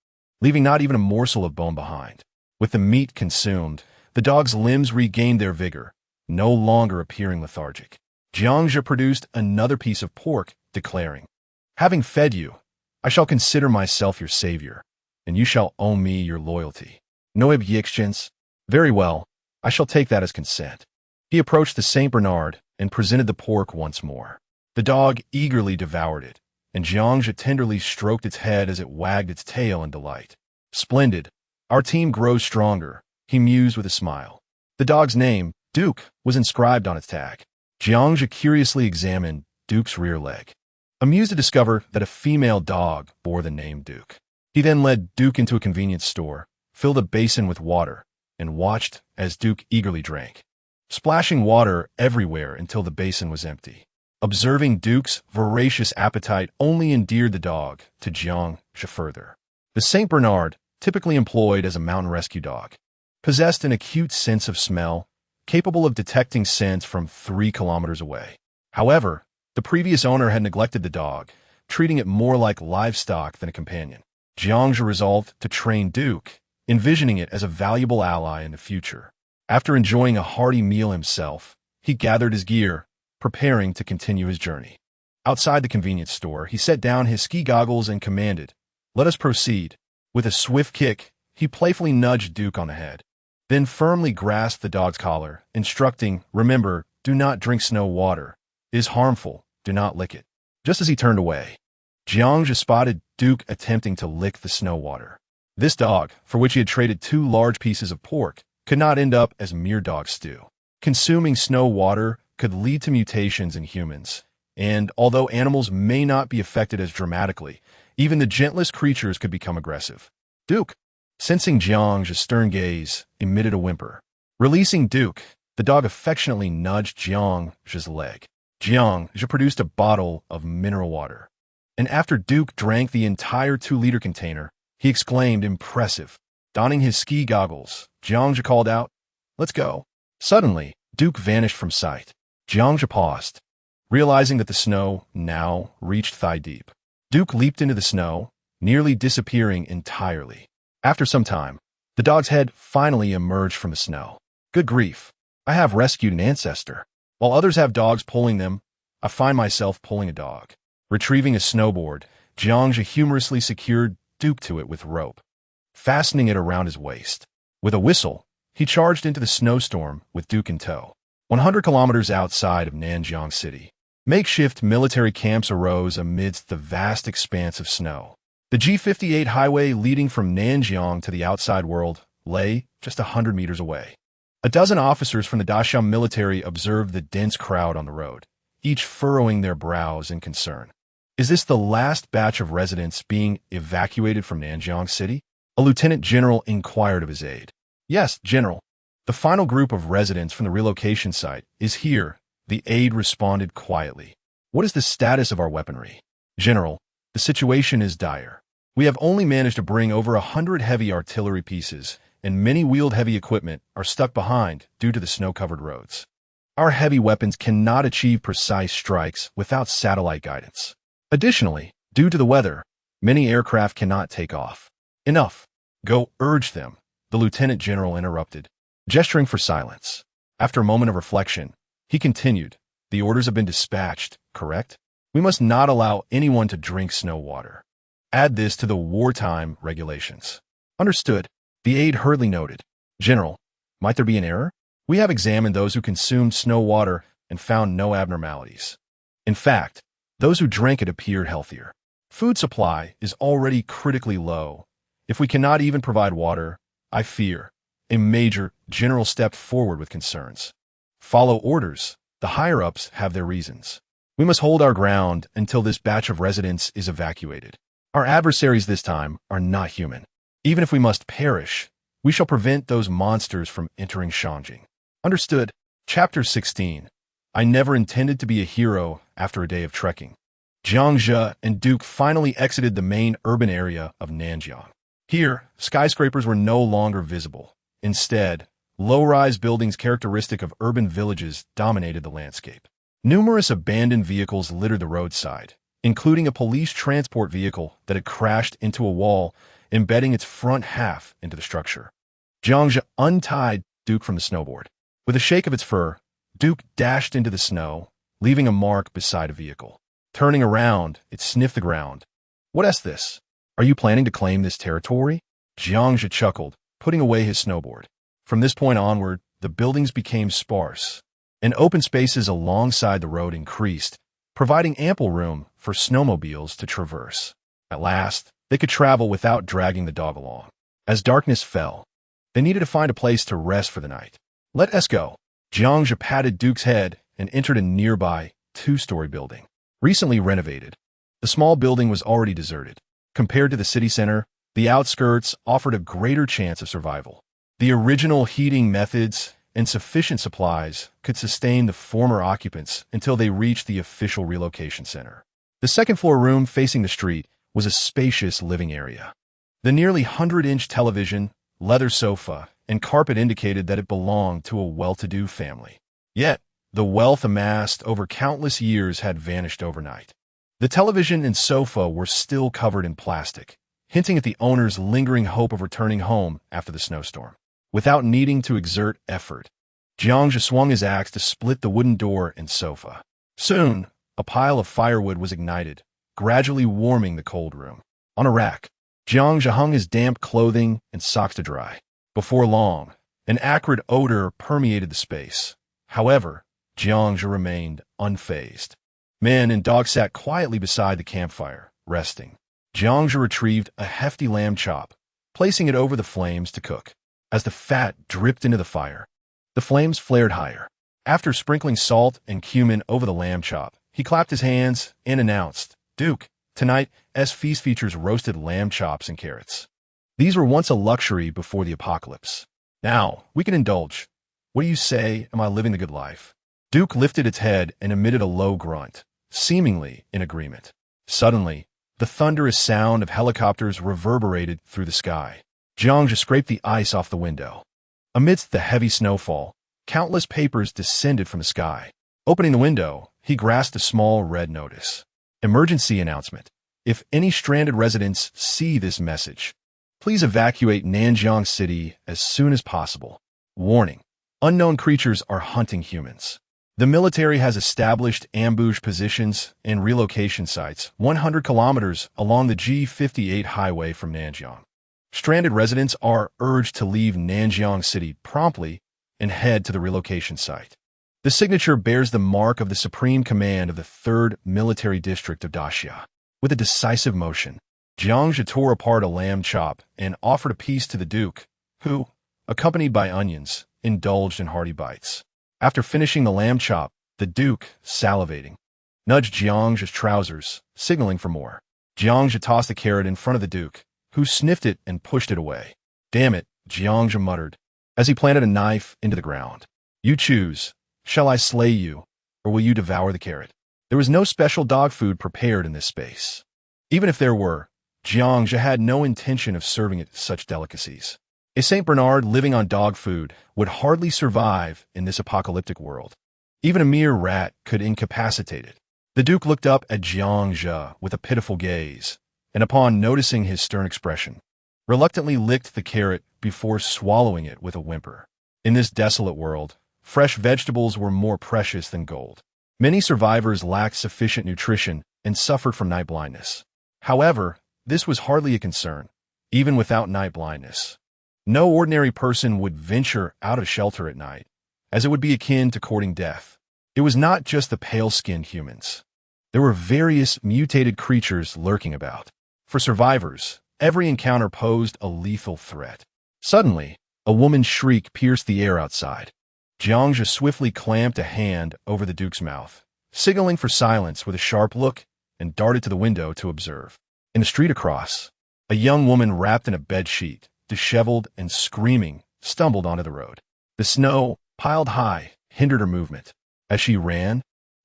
leaving not even a morsel of bone behind. With the meat consumed, the dog's limbs regained their vigor, no longer appearing lethargic. Jiangzhe produced another piece of pork, declaring, "Having fed you, I shall consider myself your savior, and you shall owe me your loyalty. No objections? Very well, I shall take that as consent." He approached the Saint Bernard and presented the pork once more. The dog eagerly devoured it, and Jiangzhe tenderly stroked its head as it wagged its tail in delight. "Splendid. Our team grows stronger," he mused with a smile. The dog's name, Duke, was inscribed on its tag. Jiangzhe curiously examined Duke's rear leg, amused to discover that a female dog bore the name Duke. He then led Duke into a convenience store, filled a basin with water, and watched as Duke eagerly drank, splashing water everywhere until the basin was empty. Observing Duke's voracious appetite only endeared the dog to Jiangzhe further. The Saint Bernard, typically employed as a mountain rescue dog, possessed an acute sense of smell, capable of detecting scents from 3 kilometers away. However, the previous owner had neglected the dog, treating it more like livestock than a companion. Jiangzhe resolved to train Duke, envisioning it as a valuable ally in the future. After enjoying a hearty meal himself, he gathered his gear, preparing to continue his journey. Outside the convenience store, he set down his ski goggles and commanded, "Let us proceed." With a swift kick, he playfully nudged Duke on the head, then firmly grasped the dog's collar, instructing, "Remember, do not drink snow water. It is harmful. Do not lick it." Just as he turned away, Jiangzhe spotted Duke attempting to lick the snow water. This dog, for which he had traded 2 large pieces of pork, could not end up as mere dog stew. Consuming snow water could lead to mutations in humans, and although animals may not be affected as dramatically, even the gentlest creatures could become aggressive. Duke, sensing Jiangzhe's stern gaze, emitted a whimper. Releasing Duke, the dog affectionately nudged Jiangzhe's leg. Jiangzhe produced a bottle of mineral water, and after Duke drank the entire 2-liter container, he exclaimed, "Impressive." Donning his ski goggles, Jiangzhe called out, "Let's go." Suddenly, Duke vanished from sight. Jiangzhe paused, realizing that the snow now reached thigh-deep. Duke leaped into the snow, nearly disappearing entirely. After some time, the dog's head finally emerged from the snow. "Good grief, I have rescued an ancestor. While others have dogs pulling them, I find myself pulling a dog." Retrieving a snowboard, Jiangzhe humorously secured Duke to it with rope, fastening it around his waist. With a whistle, he charged into the snowstorm with Duke in tow. 100 kilometers outside of Nanjiang City, makeshift military camps arose amidst the vast expanse of snow. The G58 highway leading from Nanjiang to the outside world lay just 100 meters away. A dozen officers from the Dachau military observed the dense crowd on the road, each furrowing their brows in concern. "Is this the last batch of residents being evacuated from Nanjiang City?" A lieutenant general inquired of his aide. "Yes, General. The final group of residents from the relocation site is here," the aide responded quietly. "What is the status of our weaponry?" "General, the situation is dire. We have only managed to bring over 100 heavy artillery pieces, and many wheeled heavy equipment are stuck behind due to the snow-covered roads. Our heavy weapons cannot achieve precise strikes without satellite guidance. Additionally, due to the weather, many aircraft cannot take off." "Enough. Go urge them," the lieutenant general interrupted. Gesturing for silence. After a moment of reflection, he continued, "The orders have been dispatched, correct? We must not allow anyone to drink snow water. Add this to the wartime regulations." "Understood," the aide hurriedly noted. "General, might there be an error? We have examined those who consumed snow water and found no abnormalities. In fact, those who drank it appeared healthier. Food supply is already critically low. If we cannot even provide water, I fear a major general stepped forward with concerns. Follow orders. The higher-ups have their reasons. We must hold our ground until this batch of residents is evacuated. Our adversaries this time are not human. Even if we must perish, we shall prevent those monsters from entering Shanjing." Understood. Chapter 16. I never intended to be a hero after a day of trekking. Jiangzhe and Duke finally exited the main urban area of Nanjiang. Here, skyscrapers were no longer visible. Instead, low-rise buildings characteristic of urban villages dominated the landscape. Numerous abandoned vehicles littered the roadside, including a police transport vehicle that had crashed into a wall, embedding its front half into the structure. Jiangzhe untied Duke from the snowboard. With a shake of its fur, Duke dashed into the snow, leaving a mark beside a vehicle. Turning around, it sniffed the ground. "What is this? Are you planning to claim this territory?" Jiangzhe chuckled, putting away his snowboard. From this point onward, the buildings became sparse, and open spaces alongside the road increased, providing ample room for snowmobiles to traverse. At last, they could travel without dragging the dog along. As darkness fell, they needed to find a place to rest for the night. "Let us go." Jiangzhe patted Duke's head and entered a nearby two-story building. Recently renovated, the small building was already deserted. Compared to the city center, the outskirts offered a greater chance of survival. The original heating methods and sufficient supplies could sustain the former occupants until they reached the official relocation center. The second-floor room facing the street was a spacious living area. The nearly 100-inch television, leather sofa, and carpet indicated that it belonged to a well-to-do family. Yet, the wealth amassed over countless years had vanished overnight. The television and sofa were still covered in plastic, hinting at the owner's lingering hope of returning home after the snowstorm. Without needing to exert effort, Jiangzhe swung his axe to split the wooden door and sofa. Soon, a pile of firewood was ignited, gradually warming the cold room. On a rack, Jiangzhe hung his damp clothing and socks to dry. Before long, an acrid odor permeated the space. However, Jiangzhe remained unfazed. Men and dogs sat quietly beside the campfire, resting. Jiangzhe retrieved a hefty lamb chop, placing it over the flames to cook. As the fat dripped into the fire, the flames flared higher. After sprinkling salt and cumin over the lamb chop, he clapped his hands and announced, "Duke, tonight's feast features roasted lamb chops and carrots. These were once a luxury before the apocalypse. Now, we can indulge. What do you say, am I living the good life?" Duke lifted its head and emitted a low grunt, seemingly in agreement. Suddenly, the thunderous sound of helicopters reverberated through the sky. Jiangzhe scraped the ice off the window. Amidst the heavy snowfall, countless papers descended from the sky. Opening the window, he grasped a small red notice. Emergency announcement. If any stranded residents see this message, please evacuate Nanjiang City as soon as possible. Warning. Unknown creatures are hunting humans. The military has established ambush positions and relocation sites 100 kilometers along the G58 highway from Nanjiang. Stranded residents are urged to leave Nanjiang City promptly and head to the relocation site. The signature bears the mark of the Supreme Command of the 3rd Military District of Daxia. With a decisive motion, Jiangzhe tore apart a lamb chop and offered a piece to the Duke, who, accompanied by onions, indulged in hearty bites. After finishing the lamb chop, the Duke, salivating, nudged Jiangzhe's trousers, signaling for more. Jiangzhe tossed the carrot in front of the Duke, who sniffed it and pushed it away. "Damn it," Jiangzhe muttered, as he planted a knife into the ground. "You choose. Shall I slay you, or will you devour the carrot?" There was no special dog food prepared in this space. Even if there were, Jiangzhe had no intention of serving it such delicacies. A Saint Bernard living on dog food would hardly survive in this apocalyptic world. Even a mere rat could incapacitate it. The Duke looked up at Jiangzhe with a pitiful gaze, and upon noticing his stern expression, reluctantly licked the carrot before swallowing it with a whimper. In this desolate world, fresh vegetables were more precious than gold. Many survivors lacked sufficient nutrition and suffered from night blindness. However, this was hardly a concern, even without night blindness. No ordinary person would venture out of shelter at night, as it would be akin to courting death. It was not just the pale-skinned humans. There were various mutated creatures lurking about. For survivors, every encounter posed a lethal threat. Suddenly, a woman's shriek pierced the air outside. Jiangja swiftly clamped a hand over the Duke's mouth, signaling for silence with a sharp look, and darted to the window to observe. In the street across, a young woman wrapped in a bedsheet, disheveled and screaming, stumbled onto the road. The snow, piled high, hindered her movement. As she ran,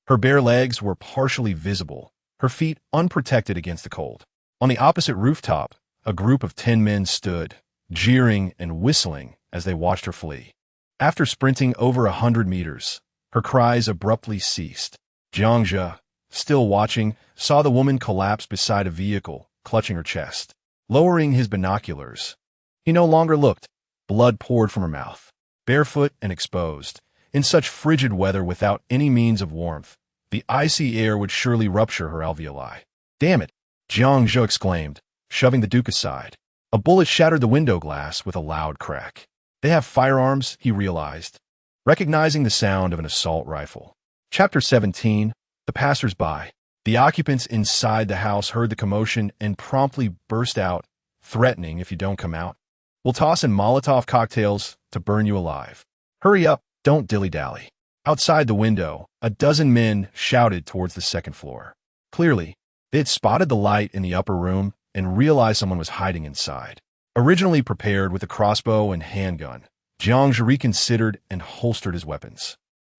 her bare legs were partially visible, her feet unprotected against the cold. On the opposite rooftop, a group of 10 men stood, jeering and whistling as they watched her flee. After sprinting over 100 meters, her cries abruptly ceased. Jiangja, still watching, saw the woman collapse beside a vehicle, clutching her chest. Lowering his binoculars, he no longer looked. Blood poured from her mouth. Barefoot and exposed, in such frigid weather without any means of warmth, the icy air would surely rupture her alveoli. "Damn it!" Jiangja exclaimed, shoving the Duke aside. A bullet shattered the window glass with a loud crack. They have firearms, he realized, recognizing the sound of an assault rifle. Chapter 17, The Passers-By. The occupants inside the house heard the commotion and promptly burst out, threatening if you don't come out, we'll toss in Molotov cocktails to burn you alive. Hurry up, don't dilly-dally. Outside the window, a dozen men shouted towards the second floor. Clearly, they had spotted the light in the upper room and realized someone was hiding inside. Originally prepared with a crossbow and handgun, Jiangja reconsidered and holstered his weapons.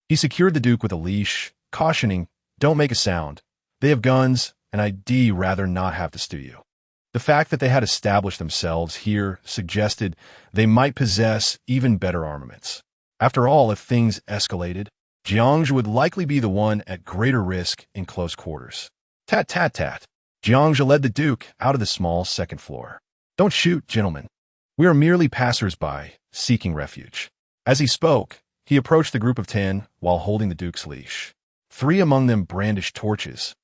He secured the Duke with a leash, cautioning, "Don't make a sound. They have guns, and I'd rather not have to stew you." The fact that they had established themselves here suggested they might possess even better armaments. After all, if things escalated, Jiangja would likely be the one at greater risk in close quarters. Tat-tat-tat. Jiangja led the Duke out of the small second floor. "Don't shoot, gentlemen. We are merely passers-by, seeking refuge." As he spoke, he approached the group of 10 while holding the Duke's leash. 3 among them brandished torches,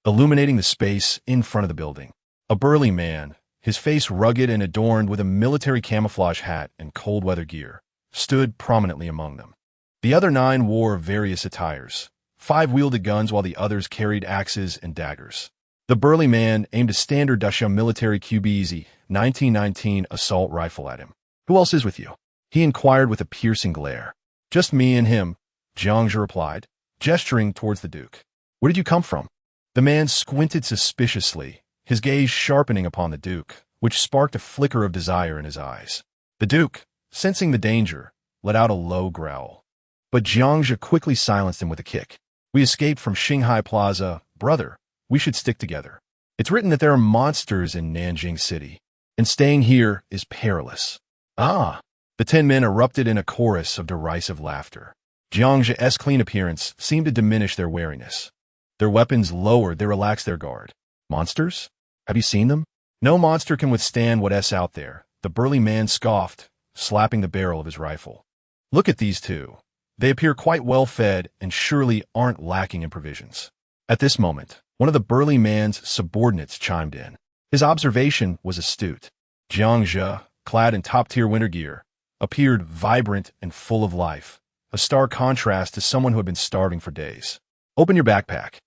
illuminating the space in front of the building. A burly man, his face rugged and adorned with a military camouflage hat and cold-weather gear, stood prominently among them. The other 9 wore various attires. 5 wielded guns while the others carried axes and daggers. The burly man aimed a standard Dacia military QBZ 1919 assault rifle at him. "Who else is with you?" he inquired with a piercing glare. "Just me and him," Jiangja replied, gesturing towards the Duke. "Where did you come from?" The man squinted suspiciously, his gaze sharpening upon the Duke, which sparked a flicker of desire in his eyes. The Duke, sensing the danger, let out a low growl. But Jiangja quickly silenced him with a kick. "We escaped from Shanghai Plaza, brother. We should stick together. It's written that there are monsters in Nanjing City, and staying here is perilous." "Ah!" The 10 men erupted in a chorus of derisive laughter. Jiangja's clean appearance seemed to diminish their wariness. Their weapons lowered, they relaxed their guard. "Monsters? Have you seen them?" "No monster can withstand what's out there," the burly man scoffed, slapping the barrel of his rifle. "Look at these 2. They appear quite well fed and surely aren't lacking in provisions." At this moment, one of the burly man's subordinates chimed in. His observation was astute. Jiangja, clad in top-tier winter gear, appeared vibrant and full of life, a stark contrast to someone who had been starving for days. "Open your backpack.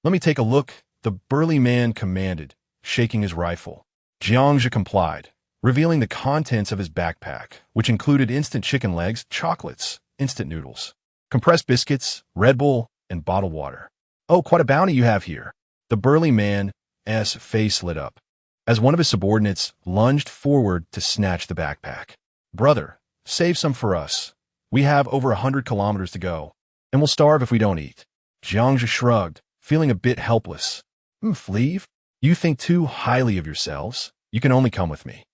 Let me take a look," the burly man commanded, shaking his rifle. Jiangja complied, revealing the contents of his backpack, which included instant chicken legs, chocolates, instant noodles, compressed biscuits, Red Bull, and bottled water. "Oh, quite a bounty you have here." The burly man's face lit up, as one of his subordinates lunged forward to snatch the backpack. "Brother, save some for us. We have over 100 kilometers to go, and we'll starve if we don't eat." Jiangja shrugged, feeling a bit helpless. "Leave? You think too highly of yourselves. You can only come with me."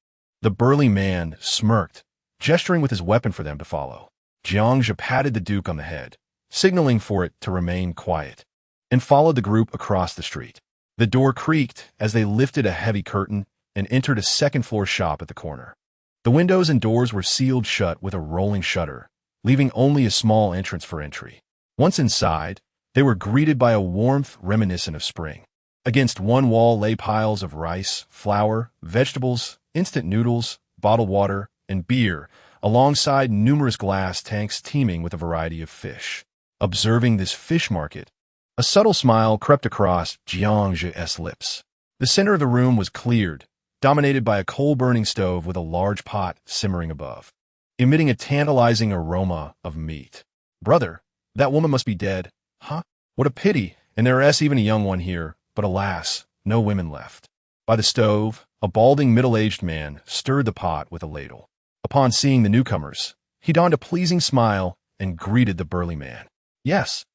The burly man smirked, gesturing with his weapon for them to follow. Jiangja patted the Duke on the head, signaling for it to remain quiet, and followed the group across the street. The door creaked as they lifted a heavy curtain and entered a second-floor shop at the corner. The windows and doors were sealed shut with a rolling shutter, leaving only a small entrance for entry. Once inside, they were greeted by a warmth reminiscent of spring. Against one wall lay piles of rice, flour, vegetables, instant noodles, bottled water, and beer, alongside numerous glass tanks teeming with a variety of fish. Observing this fish market, a subtle smile crept across Jiang's lips. The center of the room was cleared, dominated by a coal-burning stove with a large pot simmering above, emitting a tantalizing aroma of meat. "Brother, that woman must be dead, huh? What a pity, and there is even a young one here, but alas, no women left." By the stove, a balding middle-aged man stirred the pot with a ladle. Upon seeing the newcomers, he donned a pleasing smile and greeted the burly man. "Yes,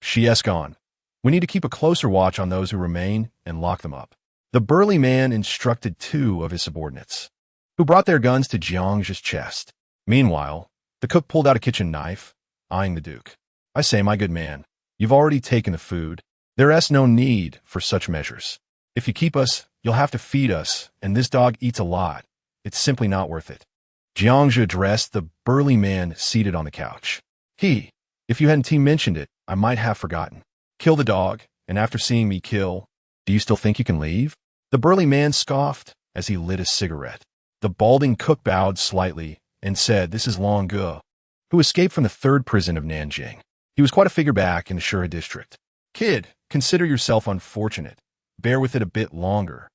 she's gone. We need to keep a closer watch on those who remain and lock them up." The burly man instructed two of his subordinates, who brought their guns to Jiang's chest. Meanwhile, the cook pulled out a kitchen knife, eyeing the Duke. "I say, my good man, you've already taken the food. There is no need for such measures. If you keep us, you'll have to feed us, and this dog eats a lot. It's simply not worth it." Jiang addressed the burly man seated on the couch. "If you hadn't mentioned it, I might have forgotten. Kill the dog, and after seeing me kill, do you still think you can leave?" The burly man scoffed as he lit a cigarette. The balding cook bowed slightly and said, "This is Long Ge, who escaped from the third prison of Nanjing. He was quite a figure back in the Shura district. Kid, consider yourself unfortunate. Bear with it a bit longer.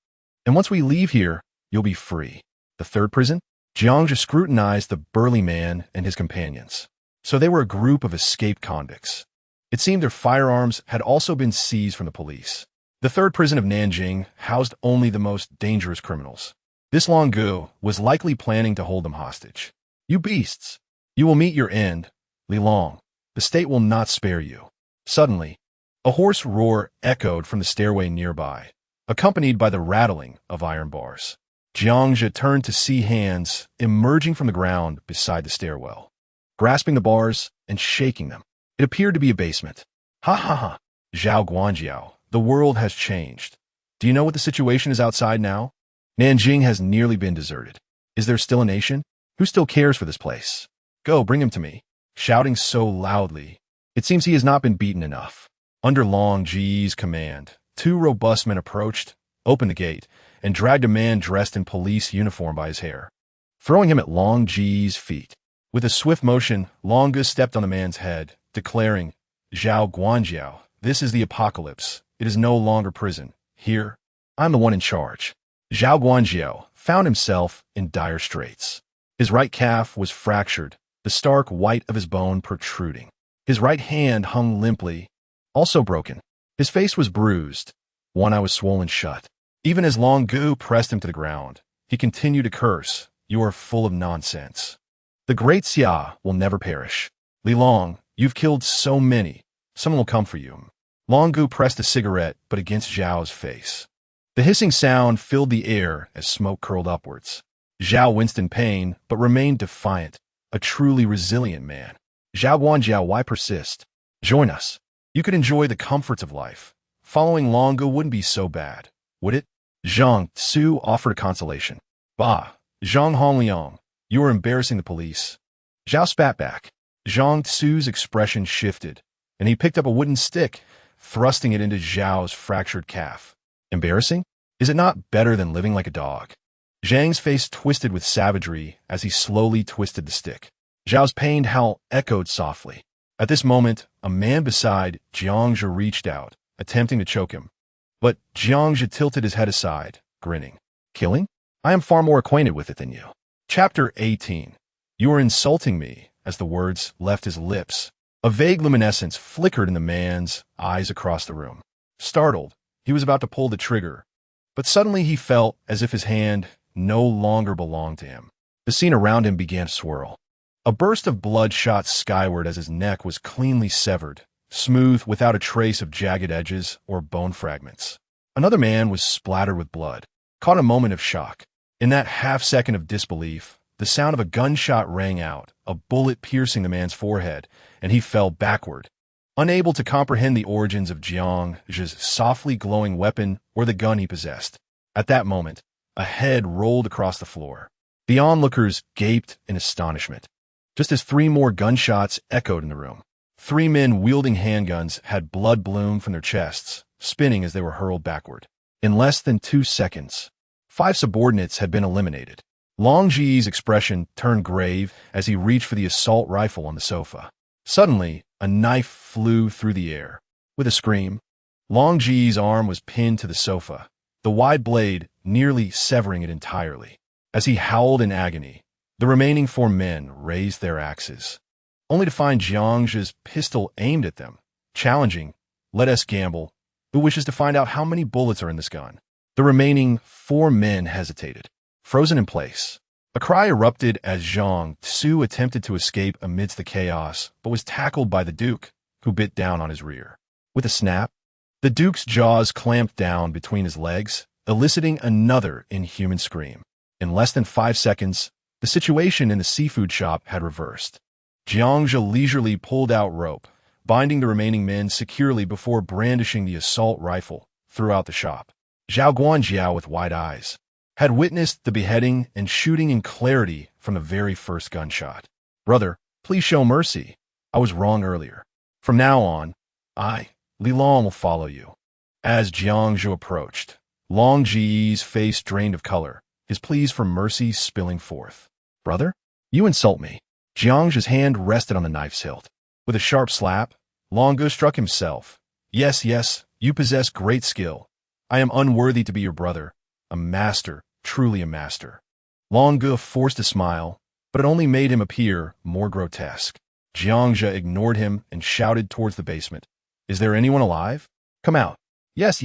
And once we leave here, you'll be free." The third prison? Jiang scrutinized the burly man and his companions. So they were a group of escaped convicts. It seemed their firearms had also been seized from the police. The third prison of Nanjing housed only the most dangerous criminals. This Long Ge was likely planning to hold them hostage. "You beasts! You will meet your end, Li Long. The state will not spare you." Suddenly, a hoarse roar echoed from the stairway nearby, accompanied by the rattling of iron bars. Jiang turned to see hands emerging from the ground beside the stairwell, grasping the bars and shaking them. It appeared to be a basement. "Ha ha ha! Zhao Guanjiao, the world has changed. Do you know what the situation is outside now? Nanjing has nearly been deserted. Is there still a nation? Who still cares for this place? Go, bring him to me." Shouting so loudly, it seems he has not been beaten enough. Under Long Ge's command, two robust men approached, opened the gate, and dragged a man dressed in police uniform by his hair, throwing him at Long Ge's feet. With a swift motion, Long Ge stepped on the man's head, declaring, "Zhao Guanjiao, this is the apocalypse. It is no longer prison. Here, I'm the one in charge." Zhao Guanjiao found himself in dire straits. His right calf was fractured, the stark white of his bone protruding. His right hand hung limply, also broken. His face was bruised, one eye was swollen shut. Even as Long Ge pressed him to the ground, he continued to curse, "You are full of nonsense. The great Xia will never perish. Li Long, you've killed so many. Someone will come for you." Long Ge pressed a cigarette, but against Zhao's face. The hissing sound filled the air as smoke curled upwards. Zhao winced in pain, but remained defiant, a truly resilient man. "Zhao Guanjiao, why persist? Join us. You could enjoy the comforts of life. Following Long Ge wouldn't be so bad, would it?" Zhang Tsu offered consolation. "Bah, Zhang Hongliang, you are embarrassing the police." Zhao spat back. Zhang Tsu's expression shifted, and he picked up a wooden stick, thrusting it into Zhao's fractured calf. "Embarrassing? Is it not better than living like a dog?" Zhang's face twisted with savagery as he slowly twisted the stick. Zhao's pained howl echoed softly. At this moment, a man beside Jiang reached out, attempting to choke him. But Jiang tilted his head aside, grinning. "Killing? I am far more acquainted with it than you." Chapter 18. "You are insulting me," as the words left his lips. A vague luminescence flickered in the man's eyes across the room. Startled, he was about to pull the trigger, but suddenly he felt as if his hand no longer belonged to him. The scene around him began to swirl. A burst of blood shot skyward as his neck was cleanly severed, smooth without a trace of jagged edges or bone fragments. Another man was splattered with blood, caught a moment of shock. In that half-second of disbelief, the sound of a gunshot rang out, a bullet piercing the man's forehead, and he fell backward, unable to comprehend the origins of Jiang's softly glowing weapon or the gun he possessed. At that moment, a head rolled across the floor. The onlookers gaped in astonishment. just as 3 more gunshots echoed in the room. 3 men wielding handguns had blood bloom from their chests, spinning as they were hurled backward. In less than 2 seconds, 5 subordinates had been eliminated. Long Ji's expression turned grave as he reached for the assault rifle on the sofa. Suddenly, a knife flew through the air. With a scream, Long Ji's arm was pinned to the sofa, the wide blade nearly severing it entirely. As he howled in agony, the remaining 4 men raised their axes, only to find Jiang's pistol aimed at them, challenging, "Let us gamble. Who wishes to find out how many bullets are in this gun?" The remaining 4 men hesitated, frozen in place. A cry erupted as Zhang Tsu attempted to escape amidst the chaos, but was tackled by the Duke, who bit down on his rear. With a snap, the Duke's jaws clamped down between his legs, eliciting another inhuman scream. In less than 5 seconds, the situation in the seafood shop had reversed. Jiangzhe leisurely pulled out rope, binding the remaining men securely before brandishing the assault rifle throughout the shop. Zhao Guanjiao, with wide eyes, had witnessed the beheading and shooting in clarity from the very first gunshot. "Brother, please show mercy. I was wrong earlier. From now on, Li Long, will follow you." As Jiangzhe approached, Long Ji's face drained of color, his pleas for mercy spilling forth. "Brother, you insult me." Jiangzhe's hand rested on the knife's hilt. With a sharp slap, Long Ge struck himself. Yes, you possess great skill. I am unworthy to be your brother. A master, truly a master." Long Ge forced a smile, but it only made him appear more grotesque. Jiangzhe ignored him and shouted towards the basement. "Is there anyone alive? Come out." Yes.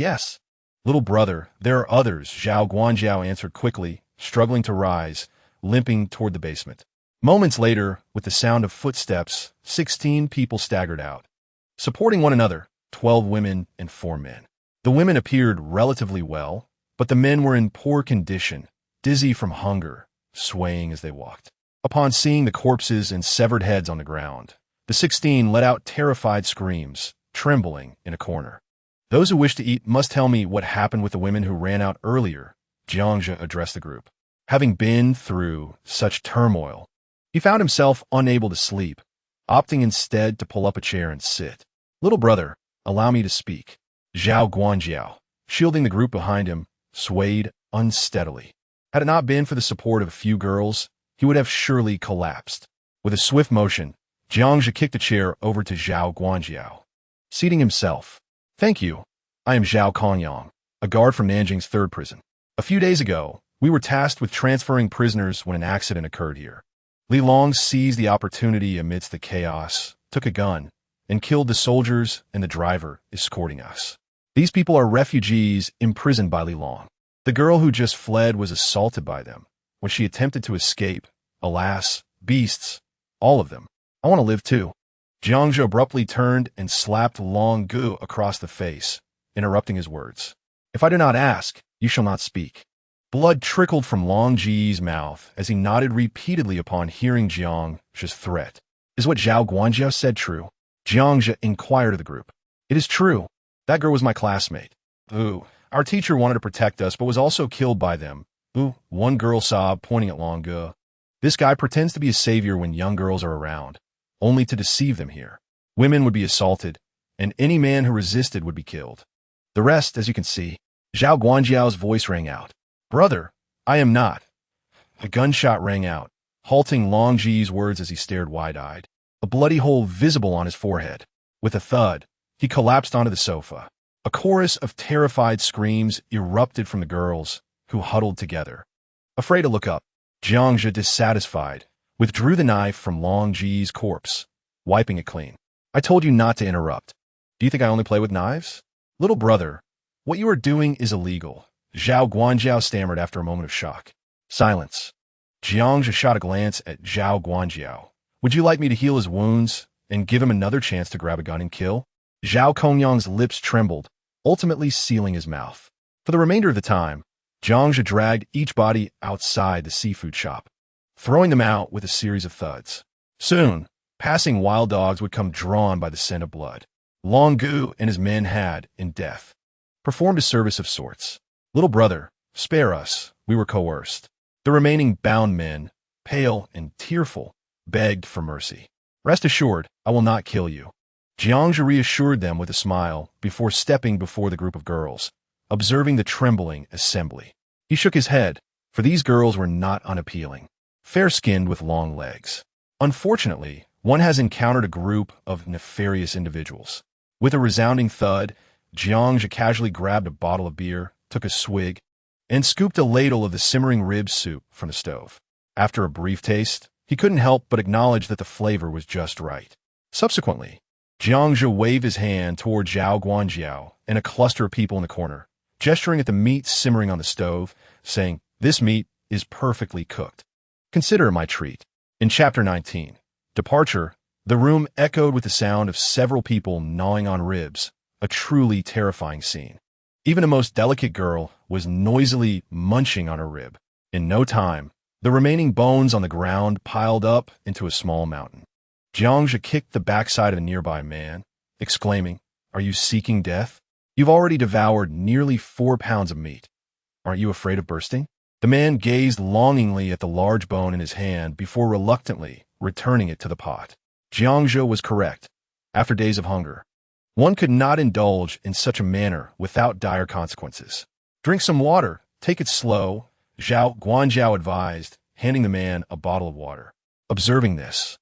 "Little brother, there are others," Zhao Guanjiao answered quickly, struggling to rise, limping toward the basement. Moments later, with the sound of footsteps, 16 people staggered out, supporting one another, 12 women and 4 men. The women appeared relatively well, but the men were in poor condition, dizzy from hunger, swaying as they walked. Upon seeing the corpses and severed heads on the ground, the 16 let out terrified screams, trembling in a corner. "Those who wish to eat must tell me what happened with the women who ran out earlier," Jiangzhe addressed the group. Having been through such turmoil, he found himself unable to sleep, opting instead to pull up a chair and sit. "Little brother, allow me to speak." Zhao Guanjiao, shielding the group behind him, swayed unsteadily. Had it not been for the support of a few girls, he would have surely collapsed. With a swift motion, Jiangzhe kicked a chair over to Zhao Guanjiao. Seating himself, "Thank you. I am Zhao Kongyang, a guard from Nanjing's 3rd prison. A few days ago, we were tasked with transferring prisoners when an accident occurred here. Li Long seized the opportunity amidst the chaos, took a gun, and killed the soldiers and the driver escorting us. These people are refugees imprisoned by Li Long. The girl who just fled was assaulted by them when she attempted to escape. Alas, beasts, all of them. I want to live too." Jiangzhe abruptly turned and slapped Long Ge across the face, interrupting his words. "If I do not ask, you shall not speak." Blood trickled from Long Ji's mouth as he nodded repeatedly upon hearing Jiangzhe's threat. "Is what Zhao Guanjiao said true?" Jiangzhe inquired of the group. "It is true. That girl was my classmate. Our teacher wanted to protect us but was also killed by them." One girl sobbed, pointing at Long Ge. "This guy pretends to be a savior when young girls are around, only to deceive them here. Women would be assaulted, and any man who resisted would be killed. The rest, as you can see." Zhao Guanjiao's voice rang out. "Brother, I am not." A gunshot rang out, halting Long Ji's words as he stared wide-eyed, a bloody hole visible on his forehead. With a thud, he collapsed onto the sofa. A chorus of terrified screams erupted from the girls, who huddled together, afraid to look up. Jiangzhe, dissatisfied, withdrew the knife from Long Ji's corpse, wiping it clean. "I told you not to interrupt. Do you think I only play with knives?" "Little brother, what you are doing is illegal," Zhao Guanjiao stammered after a moment of shock. Silence. Jiangzhe shot a glance at Zhao Guanjiao. "Would you like me to heal his wounds and give him another chance to grab a gun and kill?" Zhao Kongyang's lips trembled, ultimately sealing his mouth. For the remainder of the time, Jiangzhe dragged each body outside the seafood shop, throwing them out with a series of thuds. Soon, passing wild dogs would come drawn by the scent of blood. Long Ge and his men had, in death, performed a service of sorts. "Little brother, spare us. We were coerced." The remaining bound men, pale and tearful, begged for mercy. Rest assured, I will not kill you. Jiangzhe reassured them with a smile before stepping before the group of girls, observing the trembling assembly. He shook his head, for these girls were not unappealing, fair-skinned with long legs. Unfortunately, one has encountered a group of nefarious individuals. With a resounding thud, Jiangzhe casually grabbed a bottle of beer, took a swig, and scooped a ladle of the simmering rib soup from the stove. After a brief taste, he couldn't help but acknowledge that the flavor was just right. Subsequently, Jiangzhe waved his hand toward Zhao Guanjiao and a cluster of people in the corner, gesturing at the meat simmering on the stove, saying, "This meat is perfectly cooked. Consider it my treat." In Chapter 19, Departure, the room echoed with the sound of several people gnawing on ribs, a truly terrifying scene. Even a most delicate girl was noisily munching on her rib. In no time, the remaining bones on the ground piled up into a small mountain. Jiangzhe kicked the backside of a nearby man, exclaiming, "Are you seeking death? You've already devoured nearly 4 pounds of meat. Aren't you afraid of bursting?" The man gazed longingly at the large bone in his hand before reluctantly returning it to the pot. Jiangzhe was correct. After days of hunger, one could not indulge in such a manner without dire consequences. "Drink some water. Take it slow," Zhao Guanjiao advised, handing the man a bottle of water. Observing this,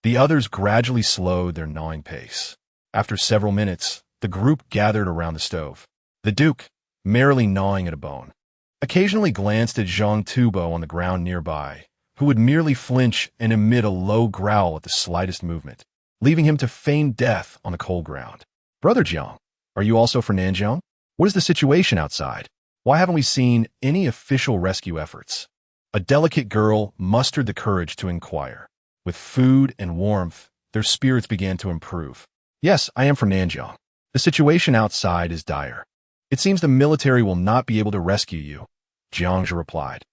the others gradually slowed their gnawing pace. After several minutes, the group gathered around the stove. The Duke, merrily gnawing at a bone, occasionally glanced at Zhang Tubo on the ground nearby, who would merely flinch and emit a low growl at the slightest movement, leaving him to feign death on the cold ground. "Brother Jiang, are you also for Nanjiang? What is the situation outside? Why haven't we seen any official rescue efforts?" A delicate girl mustered the courage to inquire. With food and warmth, their spirits began to improve. "Yes, I am for Nanjiang. The situation outside is dire. It seems the military will not be able to rescue you," Jiangzhe replied,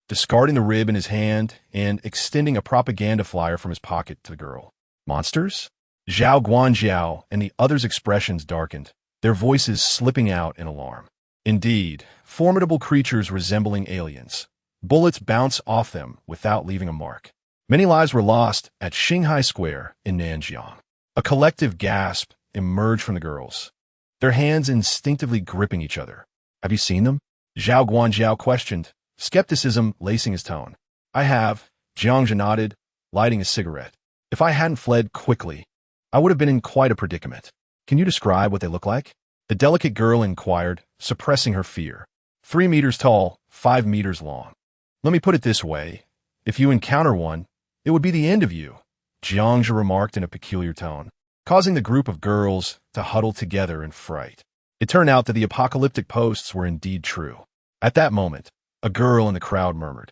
discarding the rib in his hand and extending a propaganda flyer from his pocket to the girl. "Monsters?" Zhao Guanjiao and the others' expressions darkened, their voices slipping out in alarm. Indeed, formidable creatures resembling aliens. Bullets bounce off them without leaving a mark. Many lives were lost at Xinghai Square in Nanjiang. A collective gasp emerged from the girls, their hands instinctively gripping each other. "Have you seen them?" Zhao Guanjiao questioned, skepticism lacing his tone. "I have," Jiangzhe nodded, lighting a cigarette. "If I hadn't fled quickly, I would have been in quite a predicament. Can you describe what they look like?" The delicate girl inquired, suppressing her fear. 3 meters tall, 5 meters long. "Let me put it this way. If you encounter one, it would be the end of you," Jiangzhe remarked in a peculiar tone, causing the group of girls to huddle together in fright. It turned out that the apocalyptic posts were indeed true. At that moment, a girl in the crowd murmured.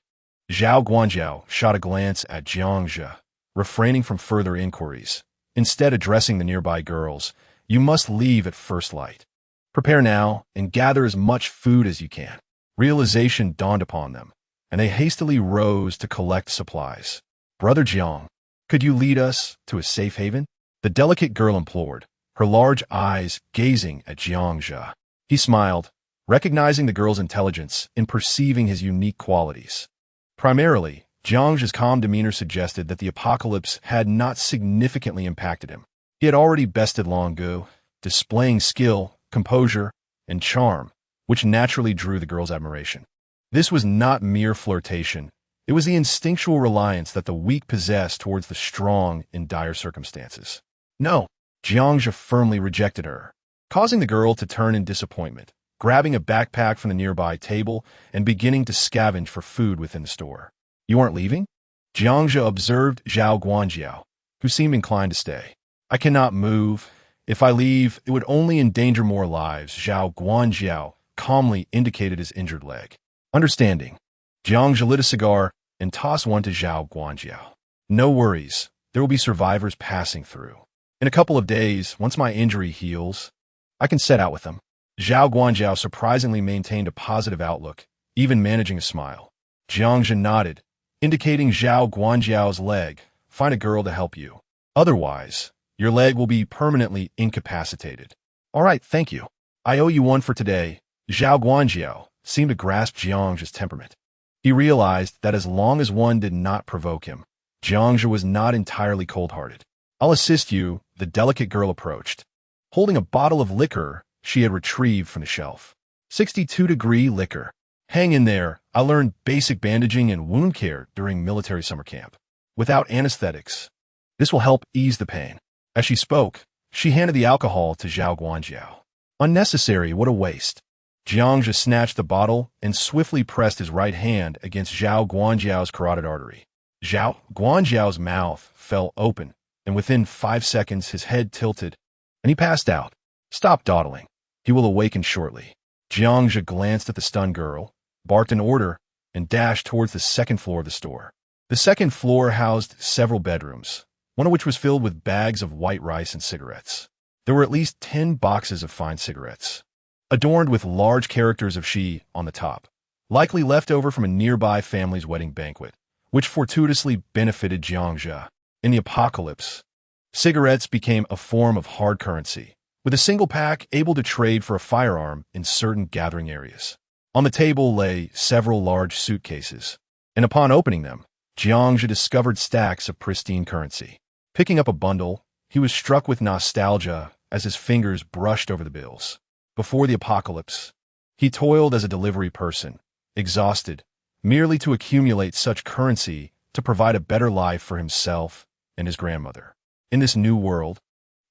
Zhao Guanjiao shot a glance at Jiangzhe, refraining from further inquiries, instead addressing the nearby girls. "You must leave at first light. Prepare now and gather as much food as you can." Realization dawned upon them, and they hastily rose to collect supplies. "Brother Jiang, could you lead us to a safe haven?" The delicate girl implored, her large eyes gazing at Jiangzhe. He smiled, recognizing the girl's intelligence and perceiving his unique qualities. Primarily, Jiangzhe's calm demeanor suggested that the apocalypse had not significantly impacted him. He had already bested Long Gu, displaying skill, composure, and charm, which naturally drew the girl's admiration. This was not mere flirtation. It was the instinctual reliance that the weak possess towards the strong in dire circumstances. "No," Jiangzhe firmly rejected her, causing the girl to turn in disappointment, grabbing a backpack from the nearby table and beginning to scavenge for food within the store. "You aren't leaving?" Jiangzhe observed Zhao Guanjiao, who seemed inclined to stay. "I cannot move. If I leave, it would only endanger more lives," Zhao Guanjiao calmly indicated his injured leg. Understanding, Jiangzhe lit a cigar and tossed one to Zhao Guanjiao. "No worries. There will be survivors passing through. In a couple of days, once my injury heals, I can set out with them." Zhao Guanjiao surprisingly maintained a positive outlook, even managing a smile. Jiangzhe nodded, indicating Zhao Guanjiao's leg. "Find a girl to help you. Otherwise, your leg will be permanently incapacitated." "All right, thank you. I owe you one for today." Zhao Guanjiao seemed to grasp Jiangzhe's temperament. He realized that as long as one did not provoke him, Jiangzhe was not entirely cold-hearted. "I'll assist you," the delicate girl approached, holding a bottle of liquor she had retrieved from the shelf. 62-degree liquor. "Hang in there. I learned basic bandaging and wound care during military summer camp. Without anesthetics. This will help ease the pain." As she spoke, she handed the alcohol to Zhao Guanjiao. "Unnecessary, what a waste." Jiangzhe snatched the bottle and swiftly pressed his right hand against Zhao Guanjiao's carotid artery. Zhao Guanjiao's mouth fell open, and within 5 seconds his head tilted, and he passed out. "Stop dawdling. He will awaken shortly." Jiangzhe glanced at the stunned girl, barked an order, and dashed towards the second floor of the store. The second floor housed several bedrooms, one of which was filled with bags of white rice and cigarettes. There were at least 10 boxes of fine cigarettes, adorned with large characters of "Xi" on the top, likely left over from a nearby family's wedding banquet, which fortuitously benefited Jiangzhe. In the apocalypse, cigarettes became a form of hard currency, with a single pack able to trade for a firearm in certain gathering areas. On the table lay several large suitcases, and upon opening them, Jiangzhe discovered stacks of pristine currency. Picking up a bundle, he was struck with nostalgia as his fingers brushed over the bills. Before the apocalypse, he toiled as a delivery person, exhausted, merely to accumulate such currency to provide a better life for himself and his grandmother. In this new world,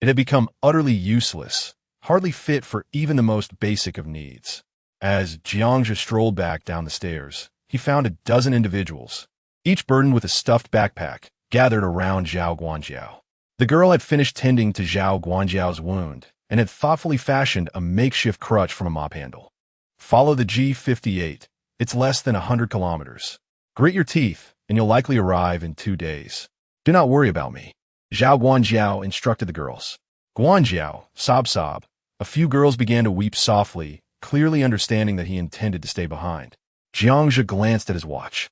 it had become utterly useless, hardly fit for even the most basic of needs. As Jiangzhe strolled back down the stairs, he found a dozen individuals, each burdened with a stuffed backpack, gathered around Zhao Guanjiao. The girl had finished tending to Zhao Guanjiao's wound and had thoughtfully fashioned a makeshift crutch from a mop handle. "Follow the G58. It's less than 100 kilometers. Grit your teeth, and you'll likely arrive in 2 days. Do not worry about me," Zhao Guanjiao instructed the girls. "Guanjiao, sob." A few girls began to weep softly, clearly understanding that he intended to stay behind. Jiangzhe glanced at his watch.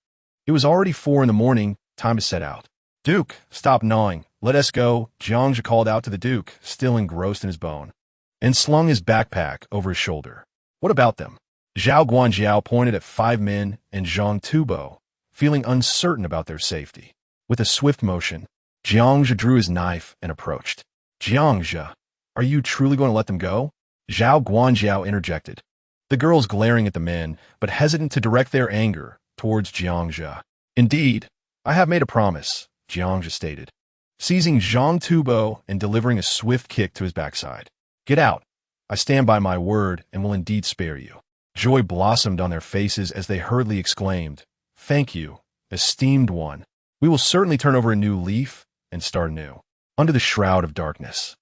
It was already 4 in the morning, time to set out. "Duke, stop gnawing. Let us go," Jiangzhe called out to the Duke, still engrossed in his bone, and slung his backpack over his shoulder. "What about them?" Zhao Guanjiao pointed at 5 men and Zhang Tubo, feeling uncertain about their safety. With a swift motion, Jiangzhe drew his knife and approached. "Jiangzhe, are you truly going to let them go?" Zhao Guanjiao interjected, the girls glaring at the men, but hesitant to direct their anger towards Jiangzhe. "Indeed, I have made a promise," Jiangzhe stated, seizing Zhang Tubo and delivering a swift kick to his backside. "Get out. I stand by my word and will indeed spare you." Joy blossomed on their faces as they hurriedly exclaimed, "Thank you, esteemed one. We will certainly turn over a new leaf and start anew." Under the shroud of darkness,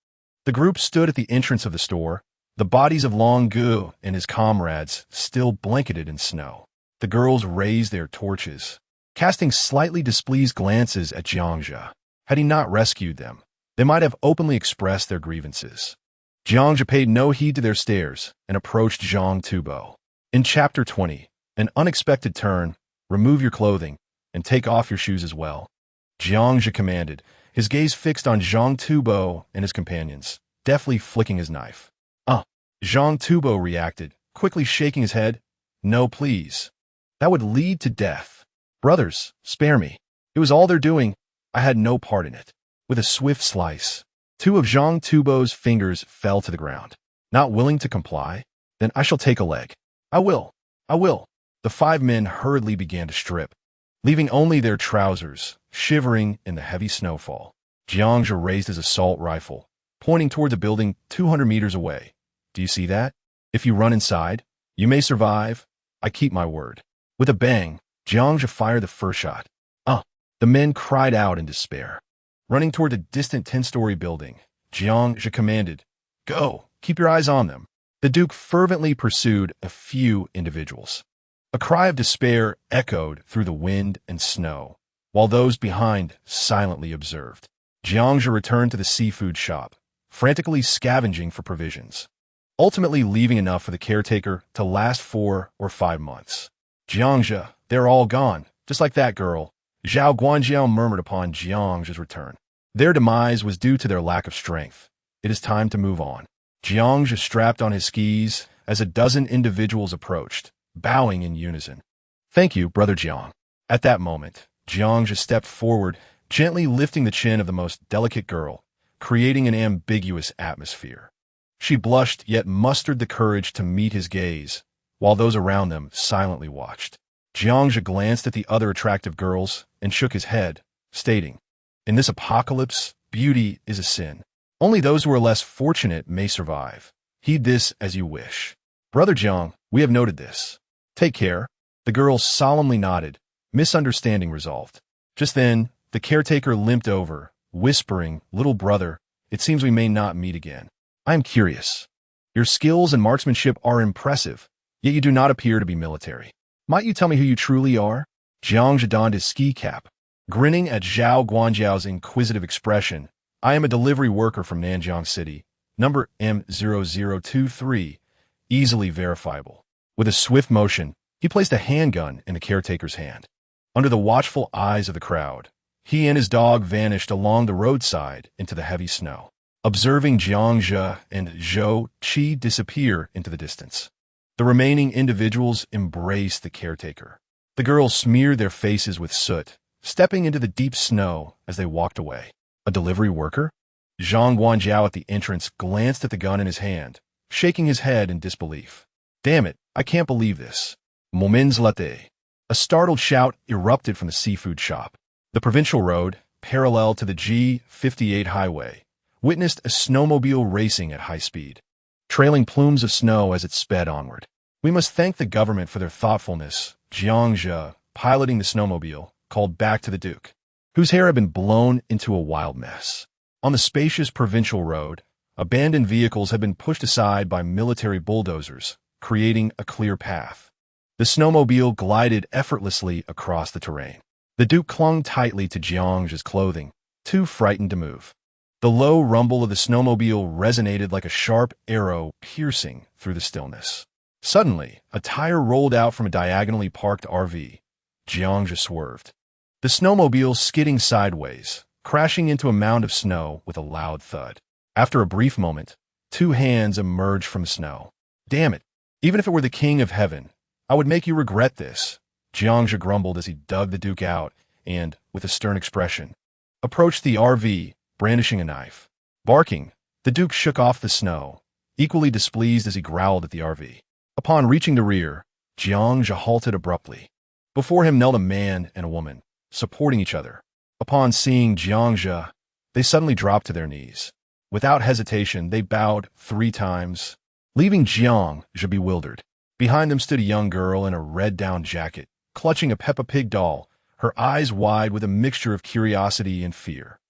the group stood at the entrance of the store, the bodies of Long Gu and his comrades still blanketed in snow. The girls raised their torches, casting slightly displeased glances at Jiangzhe. Had he not rescued them, they might have openly expressed their grievances. Jiangzhe paid no heed to their stares and approached Zhang Tubo. In Chapter 20, an unexpected turn, remove your clothing and take off your shoes as well, Jiangzhe commanded, his gaze fixed on Zhang Tubo and his companions, deftly flicking his knife. Zhang Tubo reacted, quickly shaking his head. "No, please. That would lead to death. Brothers, spare me. It was all their doing. I had no part in it." With a swift slice, 2 of Zhang Tubo's fingers fell to the ground. "Not willing to comply? Then I shall take a leg." I will. The 5 men hurriedly began to strip, leaving only their trousers, shivering in the heavy snowfall. Jiangzhe raised his assault rifle, pointing toward the building 200 meters away. "Do you see that? If you run inside, you may survive. I keep my word." With a bang, Jiangzhe fired the first shot. The men cried out in despair. Running toward the distant 10-story building, Jiangzhe commanded, "Go, keep your eyes on them." The Duke fervently pursued a few individuals. A cry of despair echoed through the wind and snow, while those behind silently observed. Jiangzhe returned to the seafood shop, frantically scavenging for provisions, ultimately leaving enough for the caretaker to last 4 or 5 months. "Jiangzhe, they're all gone, just like that girl," Zhao Guanjiao murmured upon Jiangzhe's return. "Their demise was due to their lack of strength. It is time to move on." Jiangzhe strapped on his skis as a dozen individuals approached, bowing in unison. "Thank you, Brother Jiang." At that moment, Jiangzhe stepped forward, gently lifting the chin of the most delicate girl, creating an ambiguous atmosphere. She blushed yet mustered the courage to meet his gaze, while those around them silently watched. Jiangzhe glanced at the other attractive girls and shook his head, stating, "In this apocalypse, beauty is a sin. Only those who are less fortunate may survive. Heed this as you wish." "Brother Jiang, we have noted this. Take care." The girl solemnly nodded, misunderstanding resolved. Just then, the caretaker limped over, whispering, "Little brother, it seems we may not meet again. I am curious. Your skills and marksmanship are impressive, yet you do not appear to be military. Might you tell me who you truly are?" Jiangzhe donned his ski cap, grinning at Zhao Guanjiao's inquisitive expression. "I am a delivery worker from Nanjiang City, number M0023, easily verifiable." With a swift motion, he placed a handgun in the caretaker's hand. Under the watchful eyes of the crowd, he and his dog vanished along the roadside into the heavy snow. Observing Jiangzhe and Zhou Qi disappear into the distance, the remaining individuals embraced the caretaker. The girls smeared their faces with soot, stepping into the deep snow as they walked away. "A delivery worker?" Zhang Guanjiao at the entrance glanced at the gun in his hand, shaking his head in disbelief. "Damn it, I can't believe this." Moments later, a startled shout erupted from the seafood shop. The provincial road, parallel to the G58 highway, witnessed a snowmobile racing at high speed, trailing plumes of snow as it sped onward. "We must thank the government for their thoughtfulness," Jiangzhe, piloting the snowmobile, called back to the Duke, whose hair had been blown into a wild mess. On the spacious provincial road, abandoned vehicles had been pushed aside by military bulldozers, creating a clear path. The snowmobile glided effortlessly across the terrain. The Duke clung tightly to Jiangzhe's clothing, too frightened to move. The low rumble of the snowmobile resonated like a sharp arrow piercing through the stillness. Suddenly, a tire rolled out from a diagonally parked RV. Jiangzhe swerved, the snowmobile skidding sideways, crashing into a mound of snow with a loud thud. After a brief moment, two hands emerged from the snow. "Damn it, even if it were the King of Heaven, I would make you regret this," Jiangzhe grumbled as he dug the Duke out and, with a stern expression, approached the RV, brandishing a knife. Barking, the Duke shook off the snow, equally displeased as he growled at the RV. Upon reaching the rear, Jiangzhe halted abruptly. Before him knelt a man and a woman, supporting each other. Upon seeing Jiangzhe, they suddenly dropped to their knees. Without hesitation, they bowed 3 times, leaving Jiangzhe bewildered. Behind them stood a young girl in a red down jacket, clutching a Peppa Pig doll, her eyes wide with a mixture of curiosity and fear.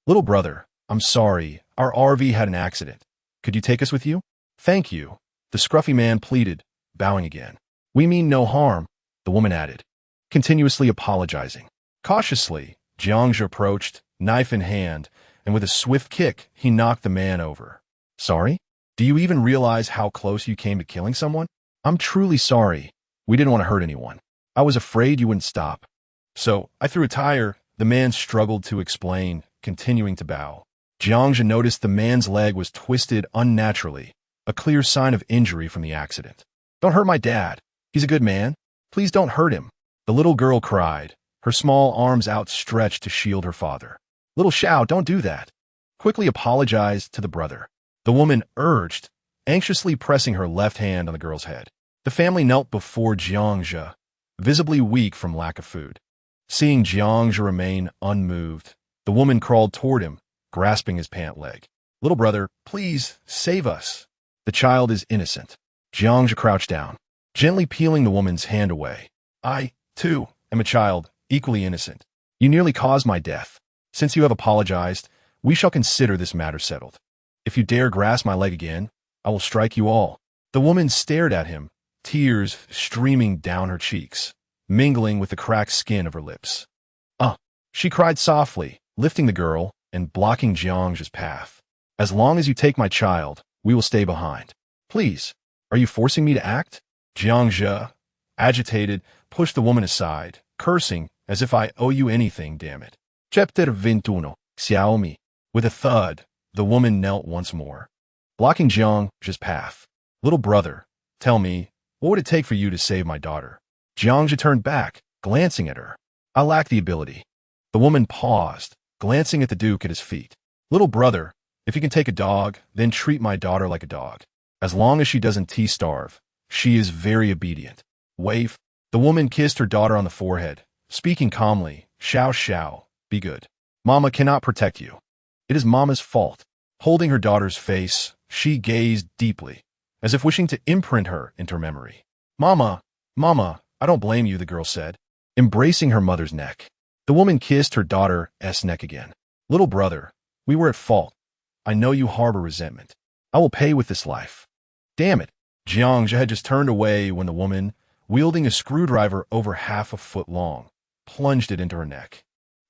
"Little brother, I'm sorry, our RV had an accident. Could you take us with you?" "Thank you," the scruffy man pleaded, bowing again. "We mean no harm," the woman added, continuously apologizing. Cautiously, Jiangzhe approached, knife in hand, and with a swift kick, he knocked the man over. "Sorry? Do you even realize how close you came to killing someone?" "I'm truly sorry. We didn't want to hurt anyone. I was afraid you wouldn't stop. So, I threw a tire," the man struggled to explain, continuing to bow. Jiangzhe noticed the man's leg was twisted unnaturally, a clear sign of injury from the accident. "Don't hurt my dad. He's a good man. Please don't hurt him," the little girl cried, her small arms outstretched to shield her father. "Little Xiao, don't do that." Quickly apologized to the brother, the woman urged, anxiously pressing her left hand on the girl's head. The family knelt before Jiangzhe, visibly weak from lack of food. Seeing Jiangzhe remain unmoved, the woman crawled toward him, grasping his pant leg. "Little brother, please, save us. The child is innocent." Jiangzhe crouched down, gently peeling the woman's hand away. "I, too, am a child, equally innocent. You nearly caused my death. Since you have apologized, we shall consider this matter settled. If you dare grasp my leg again, I will strike you all." The woman stared at him, tears streaming down her cheeks, mingling with the cracked skin of her lips. She cried softly, lifting the girl and blocking Jiangzhe's path. "As long as you take my child, we will stay behind. Please, are you forcing me to act?" Jiangzhe, agitated, pushed the woman aside, cursing, "As if I owe you anything, damn it." Chapter 21, Xiaomi. With a thud, the woman knelt once more, blocking Jiangzhe's path. "Little brother, tell me, what would it take for you to save my daughter?" Jiangzhe turned back, glancing at her. "I lack the ability. The woman paused, glancing at the Duke at his feet. Little brother, if you can take a dog, then treat my daughter like a dog. As long as she doesn't starve, she is very obedient. Wave. The woman kissed her daughter on the forehead, speaking calmly, Shao, be good. Mama cannot protect you. It is Mama's fault. Holding her daughter's face, she gazed deeply, as if wishing to imprint her into her memory. Mama, I don't blame you, the girl said, embracing her mother's neck. The woman kissed her daughter's neck again. Little brother, we were at fault. I know you harbor resentment. I will pay with this life. Damn it. Jiangja had just turned away when the woman, wielding a screwdriver over half a foot long, plunged it into her neck.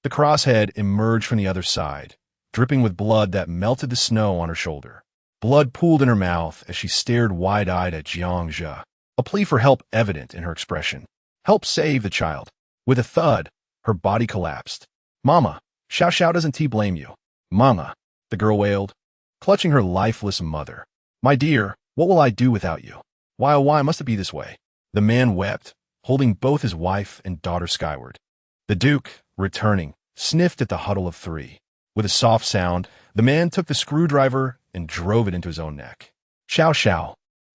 The crosshead emerged from the other side, dripping with blood that melted the snow on her shoulder. Blood pooled in her mouth as she stared wide-eyed at Jiangja, a plea for help evident in her expression. Help save the child. With a thud, her body collapsed. Mama, Xiao doesn't blame you. Mama, the girl wailed, clutching her lifeless mother. My dear, what will I do without you? Why, oh why must it be this way? The man wept, holding both his wife and daughter skyward. The Duke, returning, sniffed at the huddle of three. With a soft sound, the man took the screwdriver and drove it into his own neck. Xiao,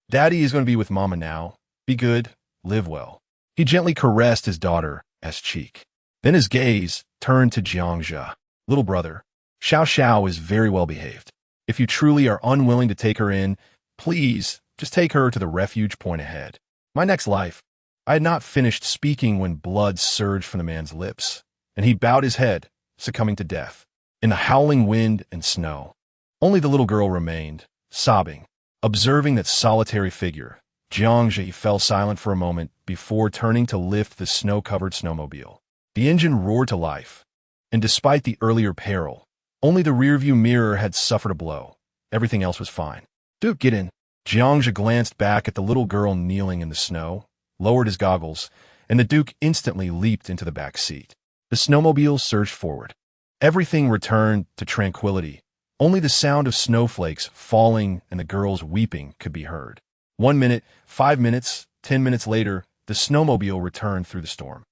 Daddy is going to be with Mama now. Be good, live well. He gently caressed his daughter's cheek. Then his gaze turned to Jiangja. Little brother, Xiao is very well behaved. If you truly are unwilling to take her in, please just take her to the refuge point ahead. My next life. I had not finished speaking when blood surged from the man's lips, and he bowed his head, succumbing to death. In the howling wind and snow, only the little girl remained, sobbing. Observing that solitary figure, Jiangji fell silent for a moment before turning to lift the snow-covered snowmobile. The engine roared to life, and despite the earlier peril, only the rearview mirror had suffered a blow. Everything else was fine. Duke, get in. Jiangji glanced back at the little girl kneeling in the snow, lowered his goggles, and the Duke instantly leaped into the back seat. The snowmobile surged forward. Everything returned to tranquility. Only the sound of snowflakes falling and the girl's weeping could be heard. 1 minute, 5 minutes, 10 minutes later, the snowmobile returned through the storm.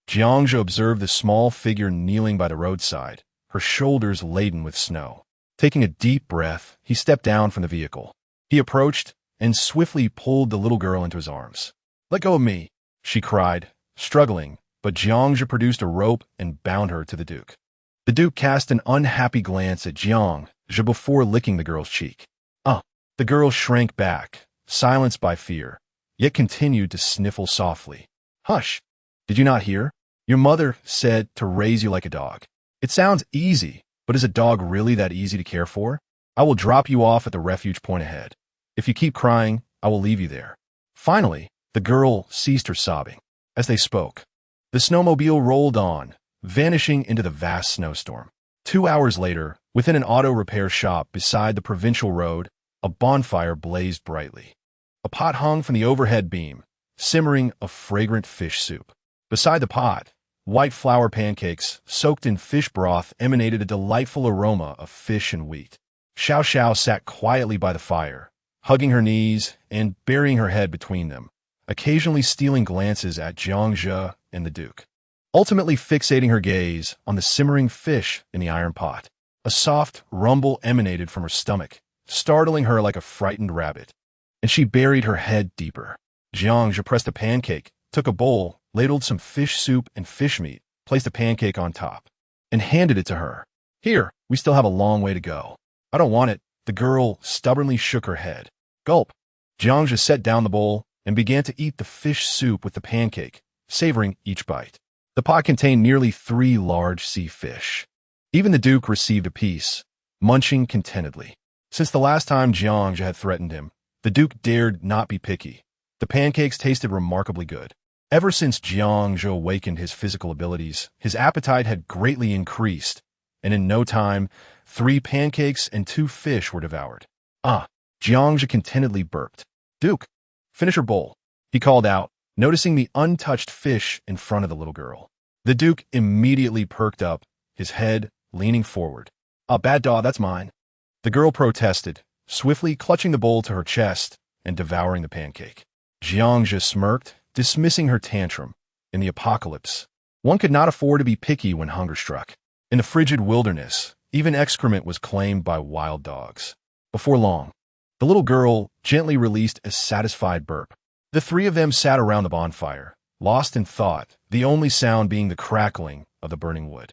Jiangja observed the small figure kneeling by the roadside, her shoulders laden with snow. Taking a deep breath, he stepped down from the vehicle. He approached and swiftly pulled the little girl into his arms. Let go of me, she cried, struggling, but Jiangja produced a rope and bound her to the Duke. The Duke cast an unhappy glance at Jiangja before licking the girl's cheek. The girl shrank back, silenced by fear, yet continued to sniffle softly. Hush! Did you not hear? Your mother said to raise you like a dog. It sounds easy, but is a dog really that easy to care for? I will drop you off at the refuge point ahead. If you keep crying, I will leave you there. Finally, the girl ceased her sobbing. As they spoke, the snowmobile rolled on, vanishing into the vast snowstorm. 2 hours later, within an auto repair shop beside the provincial road, a bonfire blazed brightly. A pot hung from the overhead beam, simmering a fragrant fish soup. Beside the pot, white flour pancakes soaked in fish broth emanated a delightful aroma of fish and wheat. Xiao sat quietly by the fire, hugging her knees and burying her head between them, occasionally stealing glances at Jiangja and the Duke. Ultimately fixating her gaze on the simmering fish in the iron pot. A soft rumble emanated from her stomach, startling her like a frightened rabbit, and she buried her head deeper. Jiangja pressed a pancake, took a bowl, ladled some fish soup and fish meat, placed a pancake on top, and handed it to her. Here, we still have a long way to go. I don't want it. The girl stubbornly shook her head. Gulp. Jiangja set down the bowl and began to eat the fish soup with the pancake, savoring each bite. The pot contained nearly 3 large sea fish. Even the Duke received a piece, munching contentedly. Since the last time Jiangja had threatened him, the Duke dared not be picky. The pancakes tasted remarkably good. Ever since Jiangja awakened his physical abilities, his appetite had greatly increased, and in no time, 3 pancakes and 2 fish were devoured. Jiangja contentedly burped. Duke, finish your bowl, he called out, noticing the untouched fish in front of the little girl. The Duke immediately perked up, his head leaning forward. Bad dog, that's mine. The girl protested, swiftly clutching the bowl to her chest and devouring the pancake. Jiangja smirked, dismissing her tantrum. In the apocalypse, One could not afford to be picky when hunger struck. In the frigid wilderness, even excrement was claimed by wild dogs. Before long, the little girl gently released a satisfied burp. The three of them sat around the bonfire, lost in thought, the only sound being the crackling of the burning wood.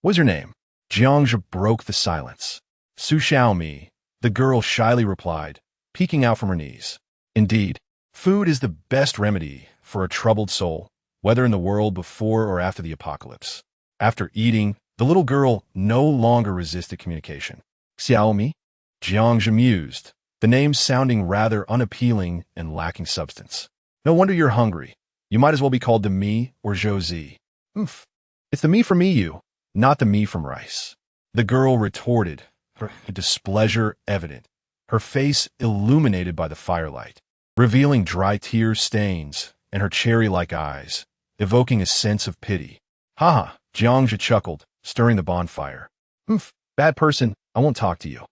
"What's your name?" Jiangzhe broke the silence. "Su Xiaomi," the girl shyly replied, peeking out from her knees. Indeed, food is the best remedy for a troubled soul, whether in the world before or after the apocalypse. After eating, the little girl no longer resisted communication. "Xiaomi?" Jiangzhe mused, the name sounding rather unappealing and lacking substance. "No wonder you're hungry. You might as well be called the me or Zhouzi." "Oomph. It's the me from EU, not the me from rice," the girl retorted, her displeasure evident, her face illuminated by the firelight, revealing dry tear stains and her cherry-like eyes, evoking a sense of pity. "Haha," Jiangzhe chuckled, stirring the bonfire. "Oomph, bad person, I won't talk to you."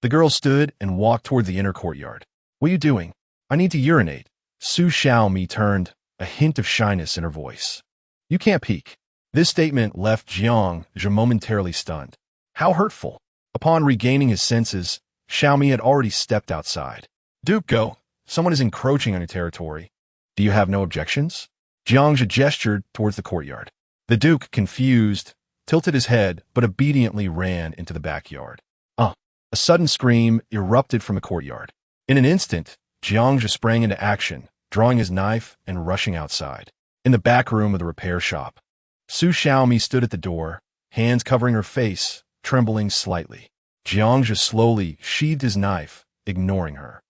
The girl stood and walked toward the inner courtyard. "What are you doing?" "I need to urinate." Su Xiaomi turned, a hint of shyness in her voice. "You can't peek." This statement left Jiangzhe momentarily stunned. How hurtful. Upon regaining his senses, Xiaomi had already stepped outside. "Duke, go. Someone is encroaching on your territory. Do you have no objections?" Jiangzhe gestured towards the courtyard. The Duke, confused, tilted his head but obediently ran into the backyard. A sudden scream erupted from the courtyard. In an instant, Jiangzhe sprang into action, drawing his knife and rushing outside. In the back room of the repair shop, Su Xiaomi stood at the door, hands covering her face, trembling slightly. Jiangzhe slowly sheathed his knife, ignoring her.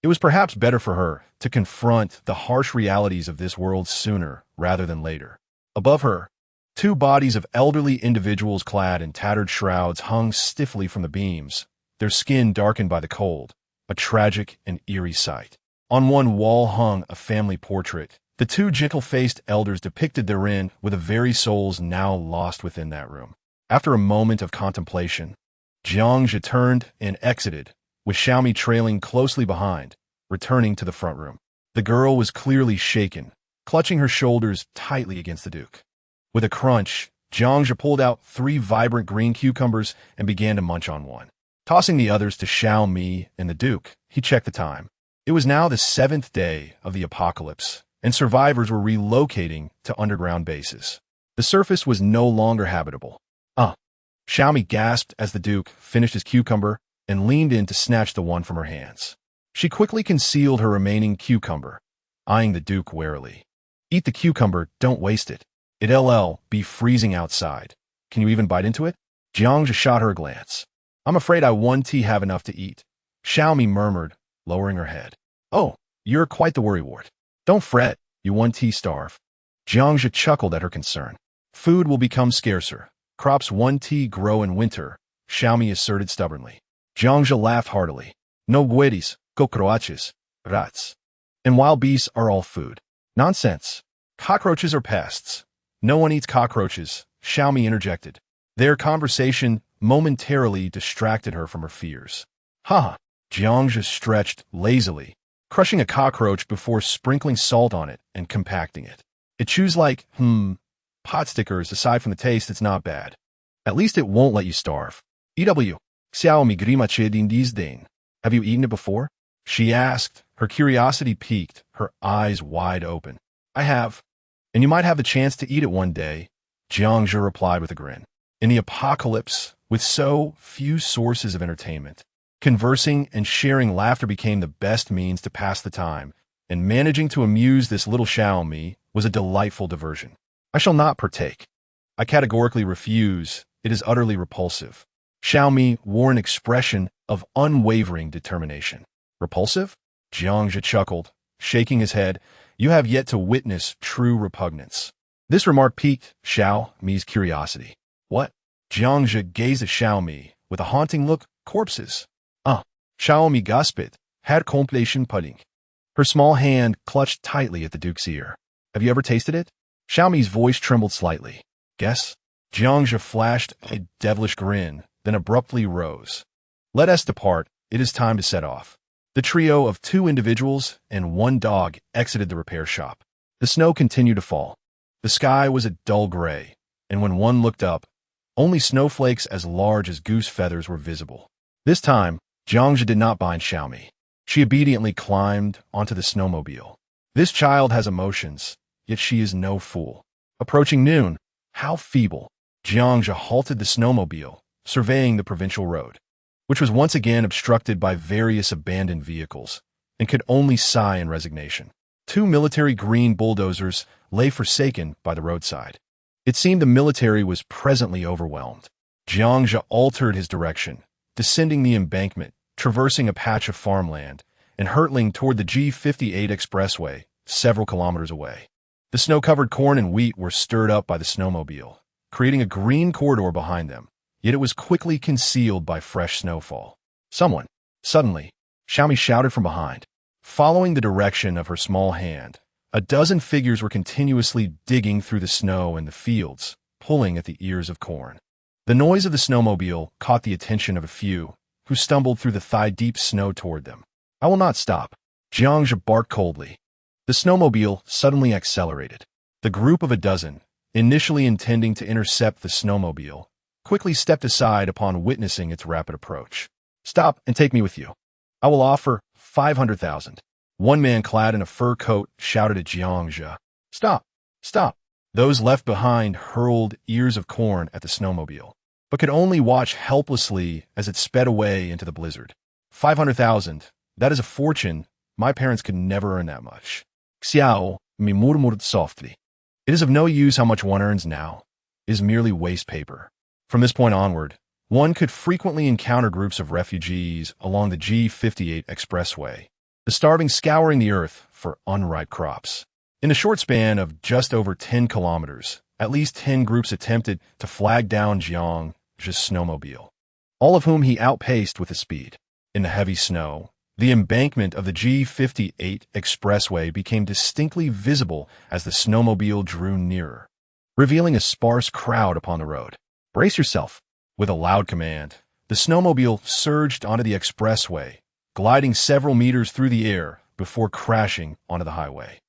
It was perhaps better for her to confront the harsh realities of this world sooner rather than later. Above her, two bodies of elderly individuals clad in tattered shrouds hung stiffly from the beams, their skin darkened by the cold, a tragic and eerie sight. On one wall hung a family portrait. The two gentle-faced elders depicted therein were the very souls now lost within that room. After a moment of contemplation, Jiangzhe turned and exited, with Xiaomi trailing closely behind, returning to the front room. The girl was clearly shaken, clutching her shoulders tightly against the Duke. With a crunch, Jiangzhe pulled out 3 vibrant green cucumbers and began to munch on one. Tossing the others to Xiaomi and the Duke, he checked the time. It was now the 7th day of the apocalypse, and survivors were relocating to underground bases. The surface was no longer habitable. Xiaomi gasped as the Duke finished his cucumber and leaned in to snatch the one from her hands. She quickly concealed her remaining cucumber, eyeing the Duke warily. "Eat the cucumber, don't waste it. It'll be freezing outside. Can you even bite into it?" Jiangzhe shot her a glance. "I'm afraid I won't have enough to eat," Xiaomi murmured, lowering her head. "Oh, you're quite the worrywart. Don't fret, you won't starve." Jiangzhe chuckled at her concern. "Food will become scarcer. Crops won't grow in winter," Xiaomi asserted stubbornly. Jiangzhe laughed heartily. "No guedes, cockroaches, rats. And wild beasts are all food." "Nonsense. Cockroaches are pests. No one eats cockroaches," Xiaomi interjected. Their conversation momentarily distracted her from her fears. "Ha!" Jiangzhe stretched lazily, crushing a cockroach before sprinkling salt on it and compacting it. "It chews like, pot stickers. Aside from the taste, it's not bad. At least it won't let you starve." "EW, Xiaomi grimace din disdain. Have you eaten it before?" she asked, her curiosity piqued, her eyes wide open. "I have. And you might have the chance to eat it one day," Jiangzhe replied with a grin. In the apocalypse, with so few sources of entertainment, conversing and sharing laughter became the best means to pass the time, and managing to amuse this little Xiaomi was a delightful diversion. "I shall not partake. I categorically refuse. It is utterly repulsive." Xiaomi wore an expression of unwavering determination. "Repulsive?" Jiangzhe chuckled, shaking his head. "You have yet to witness true repugnance." This remark piqued Xiaomi's curiosity. "What?" Jiangzhe gazed at Xiaomi with a haunting look. "Corpses." Xiaomi gasped, had completion pudding. Her small hand clutched tightly at the Duke's ear. "Have you ever tasted it?" Xiaomi's voice trembled slightly. "Guess?" Jiangzhe flashed a devilish grin, then abruptly rose. "Let us depart. It is time to set off." The trio of 2 individuals and 1 dog exited the repair shop. The snow continued to fall. The sky was a dull gray, and when one looked up, only snowflakes as large as goose feathers were visible. This time, Jiangzhe did not bind Xiaomi. She obediently climbed onto the snowmobile. This child has emotions, yet she is no fool. Approaching noon, how feeble! Jiangzhe halted the snowmobile, surveying the provincial road, which was once again obstructed by various abandoned vehicles, and could only sigh in resignation. 2 military green bulldozers lay forsaken by the roadside. It seemed the military was presently overwhelmed. Jiangzhe altered his direction, descending the embankment, traversing a patch of farmland, and hurtling toward the G58 expressway, several kilometers away. The snow-covered corn and wheat were stirred up by the snowmobile, creating a green corridor behind them, yet it was quickly concealed by fresh snowfall. Someone, suddenly, Xiaomi shouted from behind. Following the direction of her small hand, a dozen figures were continuously digging through the snow in the fields, pulling at the ears of corn. The noise of the snowmobile caught the attention of a few, who stumbled through the thigh-deep snow toward them. I will not stop, Jiangzhe barked coldly. The snowmobile suddenly accelerated. The group of a dozen, initially intending to intercept the snowmobile, quickly stepped aside upon witnessing its rapid approach. Stop and take me with you. I will offer 500,000. One man clad in a fur coat shouted at Jiangzhe. Stop! Stop! Those left behind hurled ears of corn at the snowmobile, but could only watch helplessly as it sped away into the blizzard. 500,000. That is a fortune. My parents could never earn that much. Xiao, mi murmured softly. It is of no use how much one earns now. It is merely waste paper. From this point onward, one could frequently encounter groups of refugees along the G58 expressway, the starving scouring the earth for unripe crops. In a short span of just over 10 kilometers, at least 10 groups attempted to flag down Jiangzhe's snowmobile, all of whom he outpaced with his speed. In the heavy snow, the embankment of the G58 expressway became distinctly visible as the snowmobile drew nearer, revealing a sparse crowd upon the road. Brace yourself! With a loud command, the snowmobile surged onto the expressway, gliding several meters through the air before crashing onto the highway.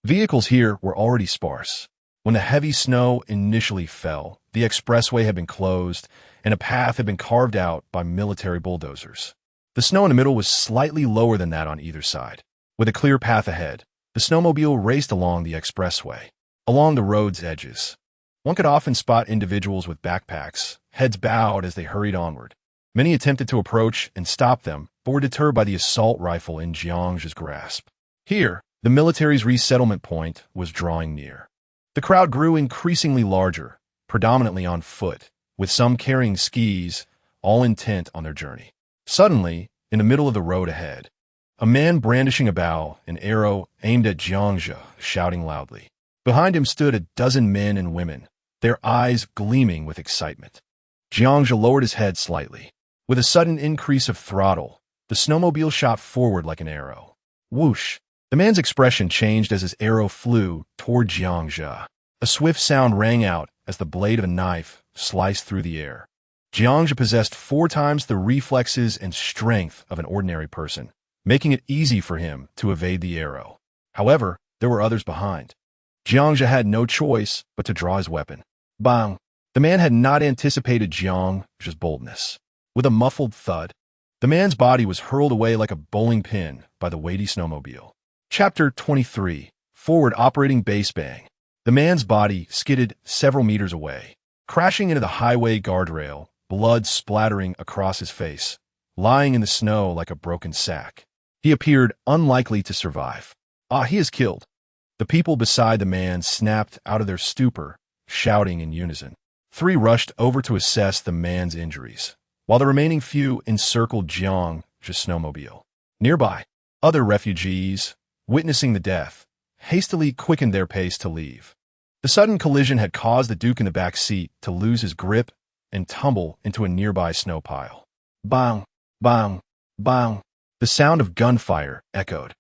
Vehicles here were already sparse. When the heavy snow initially fell, the expressway had been closed and a path had been carved out by military bulldozers. The snow in the middle was slightly lower than that on either side. With a clear path ahead, the snowmobile raced along the expressway. Along the road's edges, one could often spot individuals with backpacks, heads bowed as they hurried onward. Many attempted to approach and stop them, but were deterred by the assault rifle in Jiangzhe's grasp. Here, the military's resettlement point was drawing near. The crowd grew increasingly larger, predominantly on foot, with some carrying skis, all intent on their journey. Suddenly, in the middle of the road ahead, a man brandishing a bow, an arrow aimed at Jiangzhe, shouting loudly. Behind him stood a dozen men and women, their eyes gleaming with excitement. Jiangzhe lowered his head slightly. With a sudden increase of throttle, the snowmobile shot forward like an arrow. Whoosh! The man's expression changed as his arrow flew toward Jiangzhe. A swift sound rang out as the blade of a knife sliced through the air. Jiangzhe possessed 4 times the reflexes and strength of an ordinary person, making it easy for him to evade the arrow. However, there were others behind. Jiangzhe had no choice but to draw his weapon. Bang! The man had not anticipated Jiangzhe's boldness. With a muffled thud, the man's body was hurled away like a bowling pin by the weighty snowmobile. Chapter 23. Forward Operating Base Bang. The man's body skidded several meters away, crashing into the highway guardrail, blood splattering across his face, lying in the snow like a broken sack. He appeared unlikely to survive. Ah, he is killed. The people beside the man snapped out of their stupor, shouting in unison. 3 rushed over to assess the man's injuries, while the remaining few encircled Jiangzhe's snowmobile. Nearby, other refugees, witnessing the death, hastily quickened their pace to leave. The sudden collision had caused the Duke in the back seat to lose his grip and tumble into a nearby snow pile. Bang! Bang! Bang! The sound of gunfire echoed.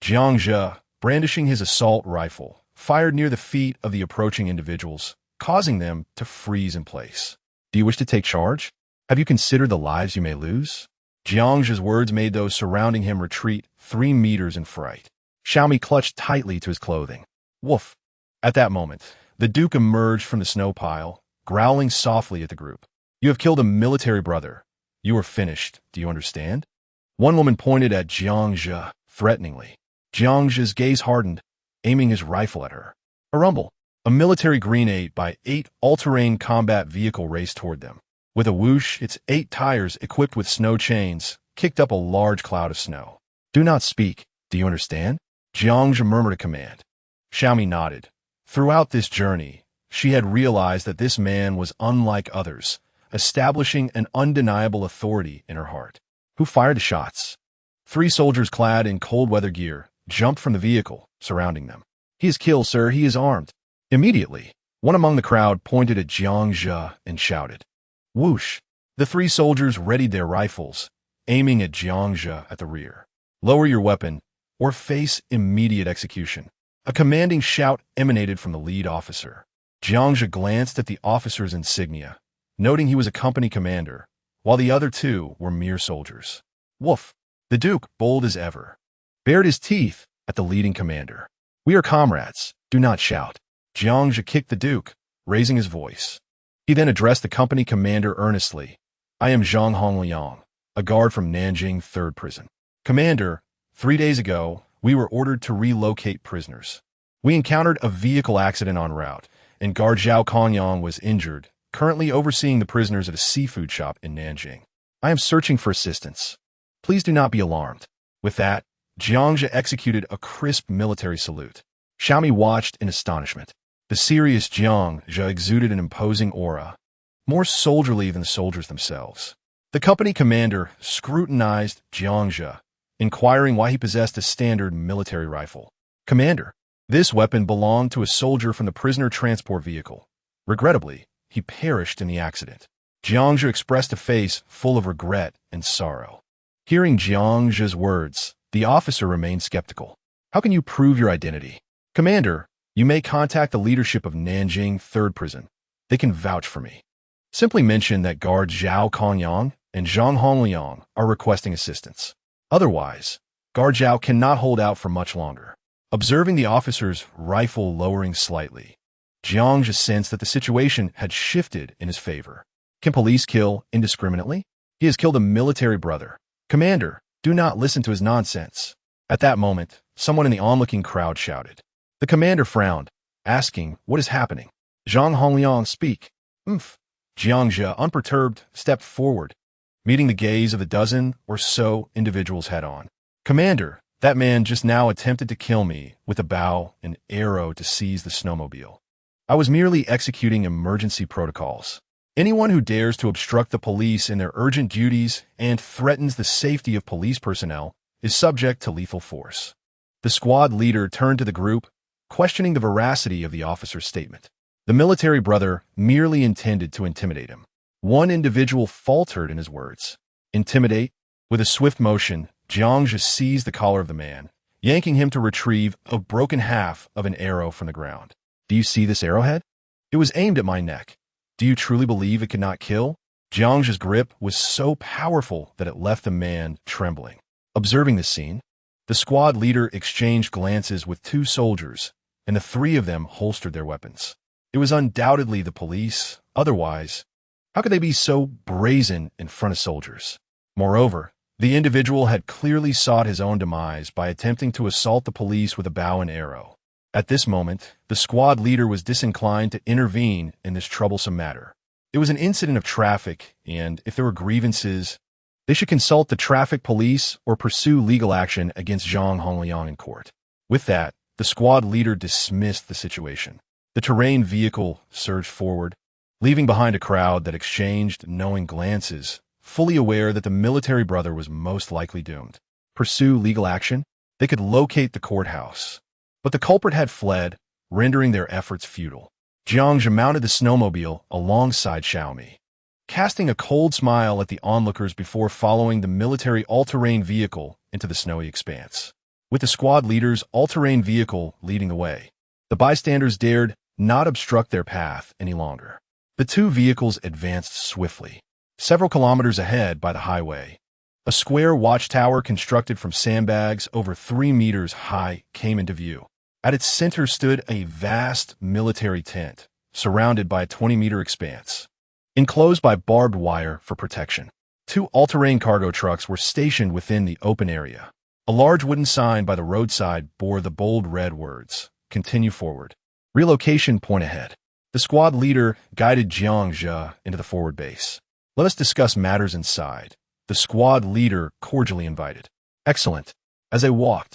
Jiangzhe, brandishing his assault rifle, fired near the feet of the approaching individuals, causing them to freeze in place. Do you wish to take charge? Have you considered the lives you may lose? Jiangzhe's words made those surrounding him retreat 3 meters in fright. Xiaomi clutched tightly to his clothing. Woof! At that moment, The Duke emerged from the snow pile, growling softly at the group. You have killed a military brother. You are finished, do you understand? One woman pointed at Jiangzhe threateningly. Jiangzhe's gaze hardened, aiming his rifle at her. A rumble. A military Green 8x8 all-terrain combat vehicle raced toward them. With a whoosh, its 8 tires equipped with snow chains kicked up a large cloud of snow. Do not speak, do you understand? Jiangzhe murmured a command. Xiaomi nodded. Throughout this journey, she had realized that this man was unlike others, establishing an undeniable authority in her heart. Who fired the shots? 3 soldiers clad in cold weather gear jumped from the vehicle, surrounding them. He is killed, sir. He is armed. Immediately, one among the crowd pointed at Jiangzhe and shouted. Whoosh! The 3 soldiers readied their rifles, aiming at Jiangzhe at the rear. Lower your weapon, or face immediate execution. A commanding shout emanated from the lead officer. Jiangzhe glanced at the officer's insignia, noting he was a company commander, while the other 2 were mere soldiers. Woof! The Duke, bold as ever, bared his teeth at the leading commander. We are comrades. Do not shout. Jiangzhe kicked the Duke, raising his voice. He then addressed the company commander earnestly. I am Zhang Hongliang, a guard from Nanjing 3rd Prison. Commander, 3 days ago, we were ordered to relocate prisoners. We encountered a vehicle accident en route, and guard Zhao Kongyang was injured, currently overseeing the prisoners at a seafood shop in Nanjing. I am searching for assistance. Please do not be alarmed. With that, Jiangzhe executed a crisp military salute. Xiaomi watched in astonishment. The serious Jiangzhe exuded an imposing aura, more soldierly than the soldiers themselves. The company commander scrutinized Jiangzhe, inquiring why he possessed a standard military rifle. Commander, this weapon belonged to a soldier from the prisoner transport vehicle. Regrettably, he perished in the accident. Jiangzhe expressed a face full of regret and sorrow. Hearing Jiangzhe's words, the officer remained skeptical. How can you prove your identity? Commander, you may contact the leadership of Nanjing 3rd Prison. They can vouch for me. Simply mention that guards Zhao Kongyang and Zhang Hongliang are requesting assistance. Otherwise, guard Zhao cannot hold out for much longer. Observing the officer's rifle lowering slightly, Jiangzhe sensed that the situation had shifted in his favor. Can police kill indiscriminately? He has killed a military brother. Commander, do not listen to his nonsense. At that moment, someone in the onlooking crowd shouted. The commander frowned, asking, what is happening? Zhang Hongliang, speak. Jiangzhe, unperturbed, stepped forward, meeting the gaze of the dozen or so individuals head-on. Commander, that man just now attempted to kill me with a bow and arrow to seize the snowmobile. I was merely executing emergency protocols. Anyone who dares to obstruct the police in their urgent duties and threatens the safety of police personnel is subject to lethal force. The squad leader turned to the group, questioning the veracity of the officer's statement. The military brother merely intended to intimidate him. One individual faltered in his words. Intimidate? With a swift motion, Jiangzhe seized the collar of the man, yanking him to retrieve a broken half of an arrow from the ground. Do you see this arrowhead? It was aimed at my neck. Do you truly believe it could not kill? Jiangzhe's grip was so powerful that it left the man trembling. Observing this scene, the squad leader exchanged glances with 2 soldiers, and the 3 of them holstered their weapons. It was undoubtedly the police. Otherwise, how could they be so brazen in front of soldiers? Moreover, the individual had clearly sought his own demise by attempting to assault the police with a bow and arrow. At this moment, the squad leader was disinclined to intervene in this troublesome matter. It was an incident of traffic, and if there were grievances, they should consult the traffic police or pursue legal action against Zhang Hongliang in court. With that, the squad leader dismissed the situation. The terrain vehicle surged forward, leaving behind a crowd that exchanged knowing glances, fully aware that the military brother was most likely doomed. Pursue legal action? They could locate the courthouse. But the culprit had fled, rendering their efforts futile. Jiangzhe mounted the snowmobile alongside Xiaomi, casting a cold smile at the onlookers before following the military all-terrain vehicle into the snowy expanse. With the squad leader's all-terrain vehicle leading the way, the bystanders dared not obstruct their path any longer. The 2 vehicles advanced swiftly. Several kilometers ahead by the highway, a square watchtower constructed from sandbags over 3 meters high came into view. At its center stood a vast military tent, surrounded by a 20-meter expanse, enclosed by barbed wire for protection. 2 all-terrain cargo trucks were stationed within the open area. A large wooden sign by the roadside bore the bold red words, "Continue forward. Relocation point ahead." The squad leader guided Jiang Zhe into the forward base. "Let us discuss matters inside," the squad leader cordially invited. "Excellent." As they walked,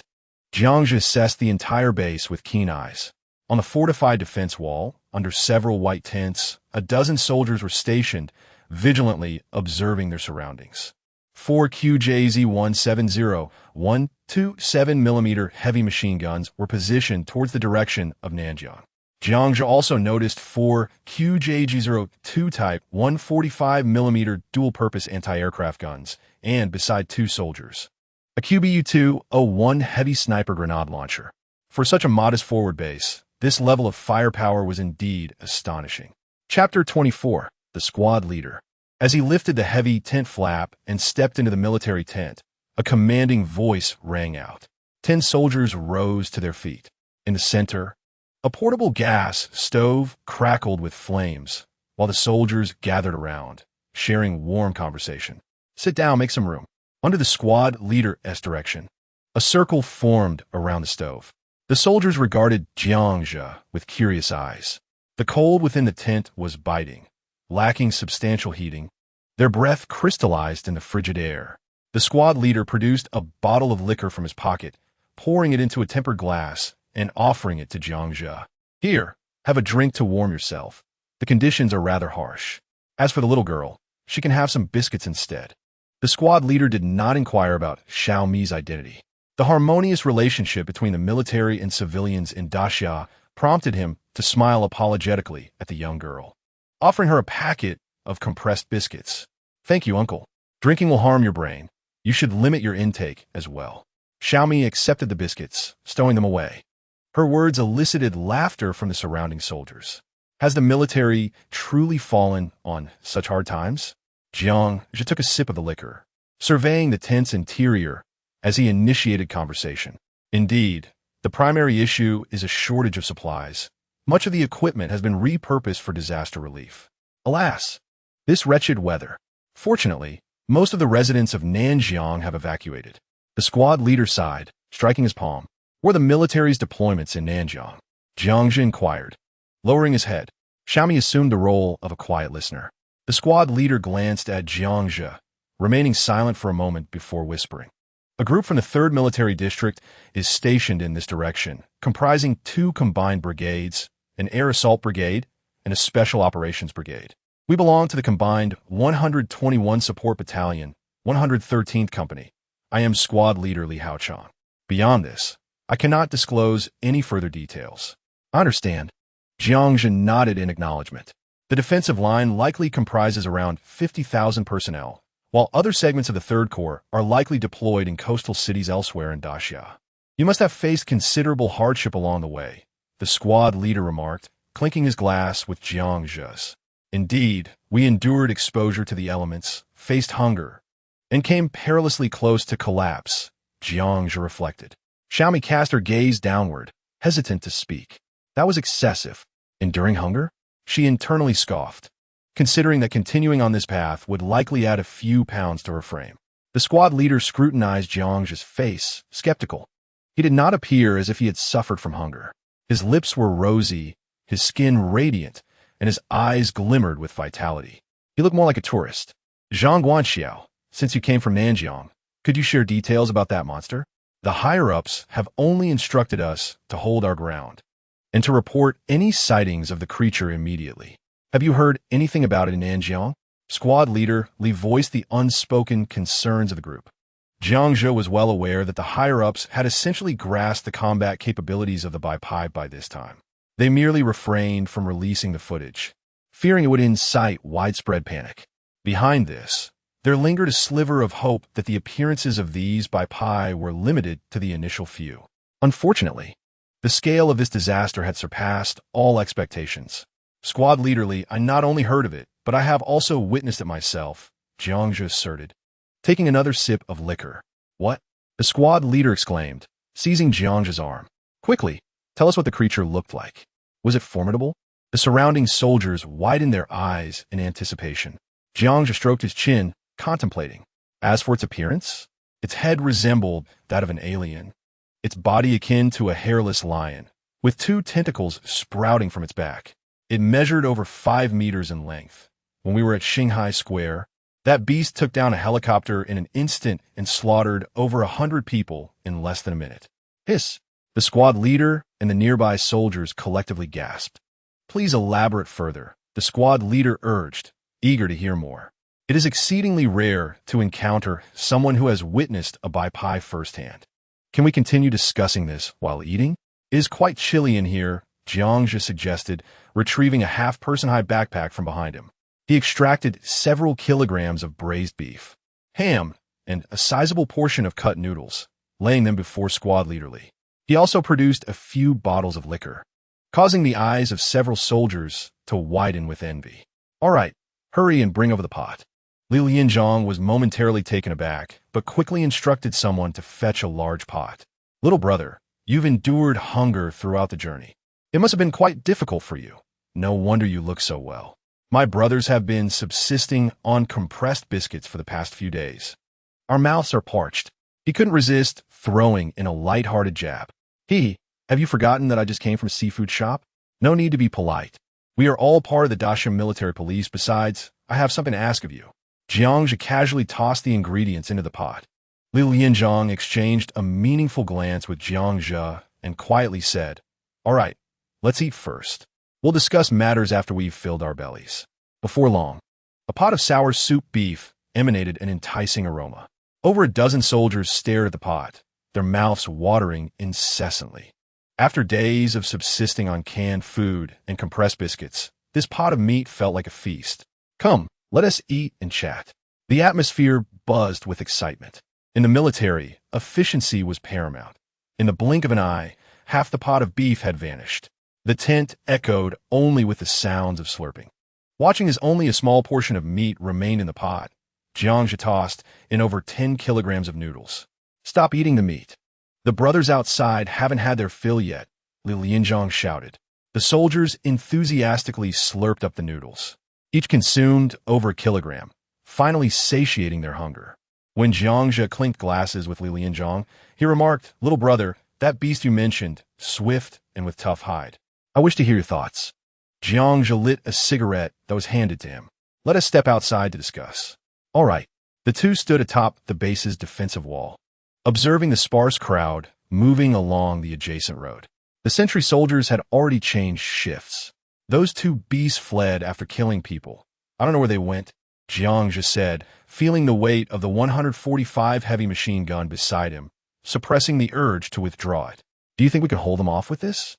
Jiang Zhe assessed the entire base with keen eyes. On the fortified defense wall, under several white tents, a dozen soldiers were stationed, vigilantly observing their surroundings. 4 QJZ-170 127mm heavy machine guns were positioned towards the direction of Nanjiang. Jiang Zhe also noticed 4 QJG-02 type 145mm dual-purpose anti-aircraft guns, and beside 2 soldiers, a QBU-201 heavy sniper grenade launcher. For such a modest forward base, this level of firepower was indeed astonishing. Chapter 24. The Squad Leader. As he lifted the heavy tent flap and stepped into the military tent, a commanding voice rang out. 10 soldiers rose to their feet. In the center, a portable gas stove crackled with flames, while the soldiers gathered around, sharing warm conversation. "Sit down, make some room." Under the squad leader's direction, a circle formed around the stove. The soldiers regarded Jiang Zhe with curious eyes. The cold within the tent was biting. Lacking substantial heating, their breath crystallized in the frigid air. The squad leader produced a bottle of liquor from his pocket, pouring it into a tempered glass and offering it to Jiang Zhe. "Here, have a drink to warm yourself. The conditions are rather harsh. As for the little girl, she can have some biscuits instead." The squad leader did not inquire about Xiaomi's identity. The harmonious relationship between the military and civilians in Daxia prompted him to smile apologetically at the young girl, offering her a packet of compressed biscuits. "Thank you, uncle. Drinking will harm your brain. You should limit your intake as well." Xiaomi accepted the biscuits, stowing them away. Her words elicited laughter from the surrounding soldiers. Has the military truly fallen on such hard times? Jiang Zhe took a sip of the liquor, surveying the tent's interior as he initiated conversation. "Indeed, the primary issue is a shortage of supplies. Much of the equipment has been repurposed for disaster relief. Alas, this wretched weather. Fortunately, most of the residents of Nanjiang have evacuated." The squad leader sighed, striking his palm. "Were the military's deployments in Nanjiang?" Jiang Zhe inquired. Lowering his head, Xiaomi assumed the role of a quiet listener. The squad leader glanced at Jiang Zhe, remaining silent for a moment before whispering. "A group from the 3rd Military District is stationed in this direction, comprising 2 combined brigades, an air assault brigade, and a special operations brigade. We belong to the combined 121 Support Battalion, 113th Company. I am squad leader Li Haochan. Beyond this, I cannot disclose any further details." "I understand." Jiang Zhe nodded in acknowledgement. The defensive line likely comprises around 50,000 personnel, while other segments of the 3rd Corps are likely deployed in coastal cities elsewhere in Daxia. "You must have faced considerable hardship along the way," the squad leader remarked, clinking his glass with Jiang Zhe's. "Indeed, we endured exposure to the elements, faced hunger, and came perilously close to collapse," Jiang Zhe reflected. Xiaomi cast her gaze downward, hesitant to speak. "That was excessive. Enduring hunger?" She internally scoffed, considering that continuing on this path would likely add a few pounds to her frame. The squad leader scrutinized Jiang Zhe's face, skeptical. He did not appear as if he had suffered from hunger. His lips were rosy, his skin radiant, and his eyes glimmered with vitality. He looked more like a tourist. "Zhang Guanxiao, since you came from Nanjiang, could you share details about that monster? The higher-ups have only instructed us to hold our ground and to report any sightings of the creature immediately. Have you heard anything about it in Nanjiang?" Squad leader Li voiced the unspoken concerns of the group. Jiang Zhe was well aware that the higher-ups had essentially grasped the combat capabilities of the Bai by this time. They merely refrained from releasing the footage, fearing it would incite widespread panic. Behind this, there lingered a sliver of hope that the appearances of these Bai were limited to the initial few. Unfortunately, the scale of this disaster had surpassed all expectations. "Squad leader Li, I not only heard of it, but I have also witnessed it myself," Jiang Zhe asserted, taking another sip of liquor. "What?" the squad leader exclaimed, seizing Jiang Zhe's arm. Quickly, Tell us what the creature looked like. Was it formidable? The surrounding soldiers widened their eyes in anticipation. Jiang stroked his chin, contemplating. As for its appearance, its head resembled that of an alien, its body akin to a hairless lion, with 2 tentacles sprouting from its back. It measured over 5 meters in length. When we were at Shanghai Square, that beast took down a helicopter in an instant and slaughtered over 100 people in less than a minute. Hiss! The squad leader and the nearby soldiers collectively gasped. Please elaborate further, the squad leader urged, eager to hear more. It is exceedingly rare to encounter someone who has witnessed a bai pai firsthand. Can we continue discussing this while eating? It is quite chilly in here, Jiang suggested, retrieving a half-person-high backpack from behind him. He extracted several kilograms of braised beef, ham, and a sizable portion of cut noodles, laying them before squad leader Li. He also produced a few bottles of liquor, causing the eyes of several soldiers to widen with envy. All right, hurry and bring over the pot. Li Lianzhong was momentarily taken aback, but quickly instructed someone to fetch a large pot. Little brother, you've endured hunger throughout the journey. It must have been quite difficult for you. No wonder you look so well. My brothers have been subsisting on compressed biscuits for the past few days. Our mouths are parched. He couldn't resist throwing in a light-hearted jab. Have you forgotten that I just came from a seafood shop? No need to be polite. We are all part of the Dasham military police. Besides, I have something to ask of you. Jiang casually tossed the ingredients into the pot. Li Lianzhong exchanged a meaningful glance with Jiang and quietly said, All right, let's eat first. We'll discuss matters after we've filled our bellies. Before long, a pot of sour soup beef emanated an enticing aroma. Over a dozen soldiers stared at the pot, their mouths watering incessantly. After days of subsisting on canned food and compressed biscuits, this pot of meat felt like a feast. Come, let us eat and chat. The atmosphere buzzed with excitement. In the military, efficiency was paramount. In the blink of an eye, half the pot of beef had vanished. The tent echoed only with the sounds of slurping. Watching as only a small portion of meat remained in the pot, Jiang tossed in over 10 kilograms of noodles. Stop eating the meat. The brothers outside haven't had their fill yet, Li Lianzhong shouted. The soldiers enthusiastically slurped up the noodles. Each consumed over a kilogram, finally satiating their hunger. When Jiang clinked glasses with Li Lianzhong, he remarked, Little brother, that beast you mentioned, swift and with tough hide. I wish to hear your thoughts. Jiang lit a cigarette that was handed to him. Let us step outside to discuss. All right. The two stood atop the base's defensive wall, observing the sparse crowd moving along the adjacent road. The sentry soldiers had already changed shifts. Those 2 beasts fled after killing people. I don't know where they went, Jiang said, feeling the weight of the 145 heavy machine gun beside him, suppressing the urge to withdraw it. Do you think we can hold them off with this?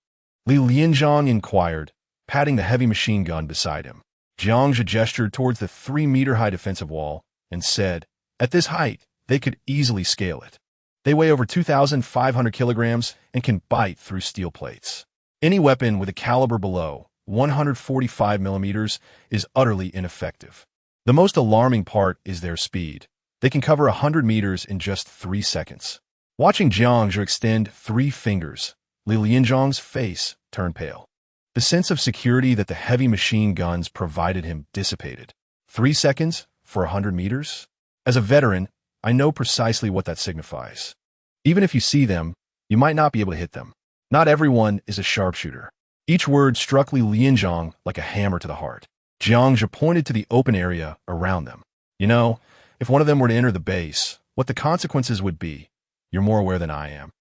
Li Lianzhong inquired, patting the heavy machine gun beside him. Jiang gestured towards the 3-meter-high defensive wall and said, At this height, they could easily scale it. They weigh over 2,500 kilograms and can bite through steel plates. Any weapon with a caliber below 145 millimeters is utterly ineffective. The most alarming part is their speed. They can cover 100 meters in just 3 seconds. Watching Jiang extend 3 fingers, Li Lianzhong's face turned pale. The sense of security that the heavy machine guns provided him dissipated. 3 seconds for 100 meters? As a veteran, I know precisely what that signifies. Even if you see them, you might not be able to hit them. Not everyone is a sharpshooter. Each word struck Li Lianzhong like a hammer to the heart. Jiang pointed to the open area around them. You know, if one of them were to enter the base, what the consequences would be, you're more aware than I am.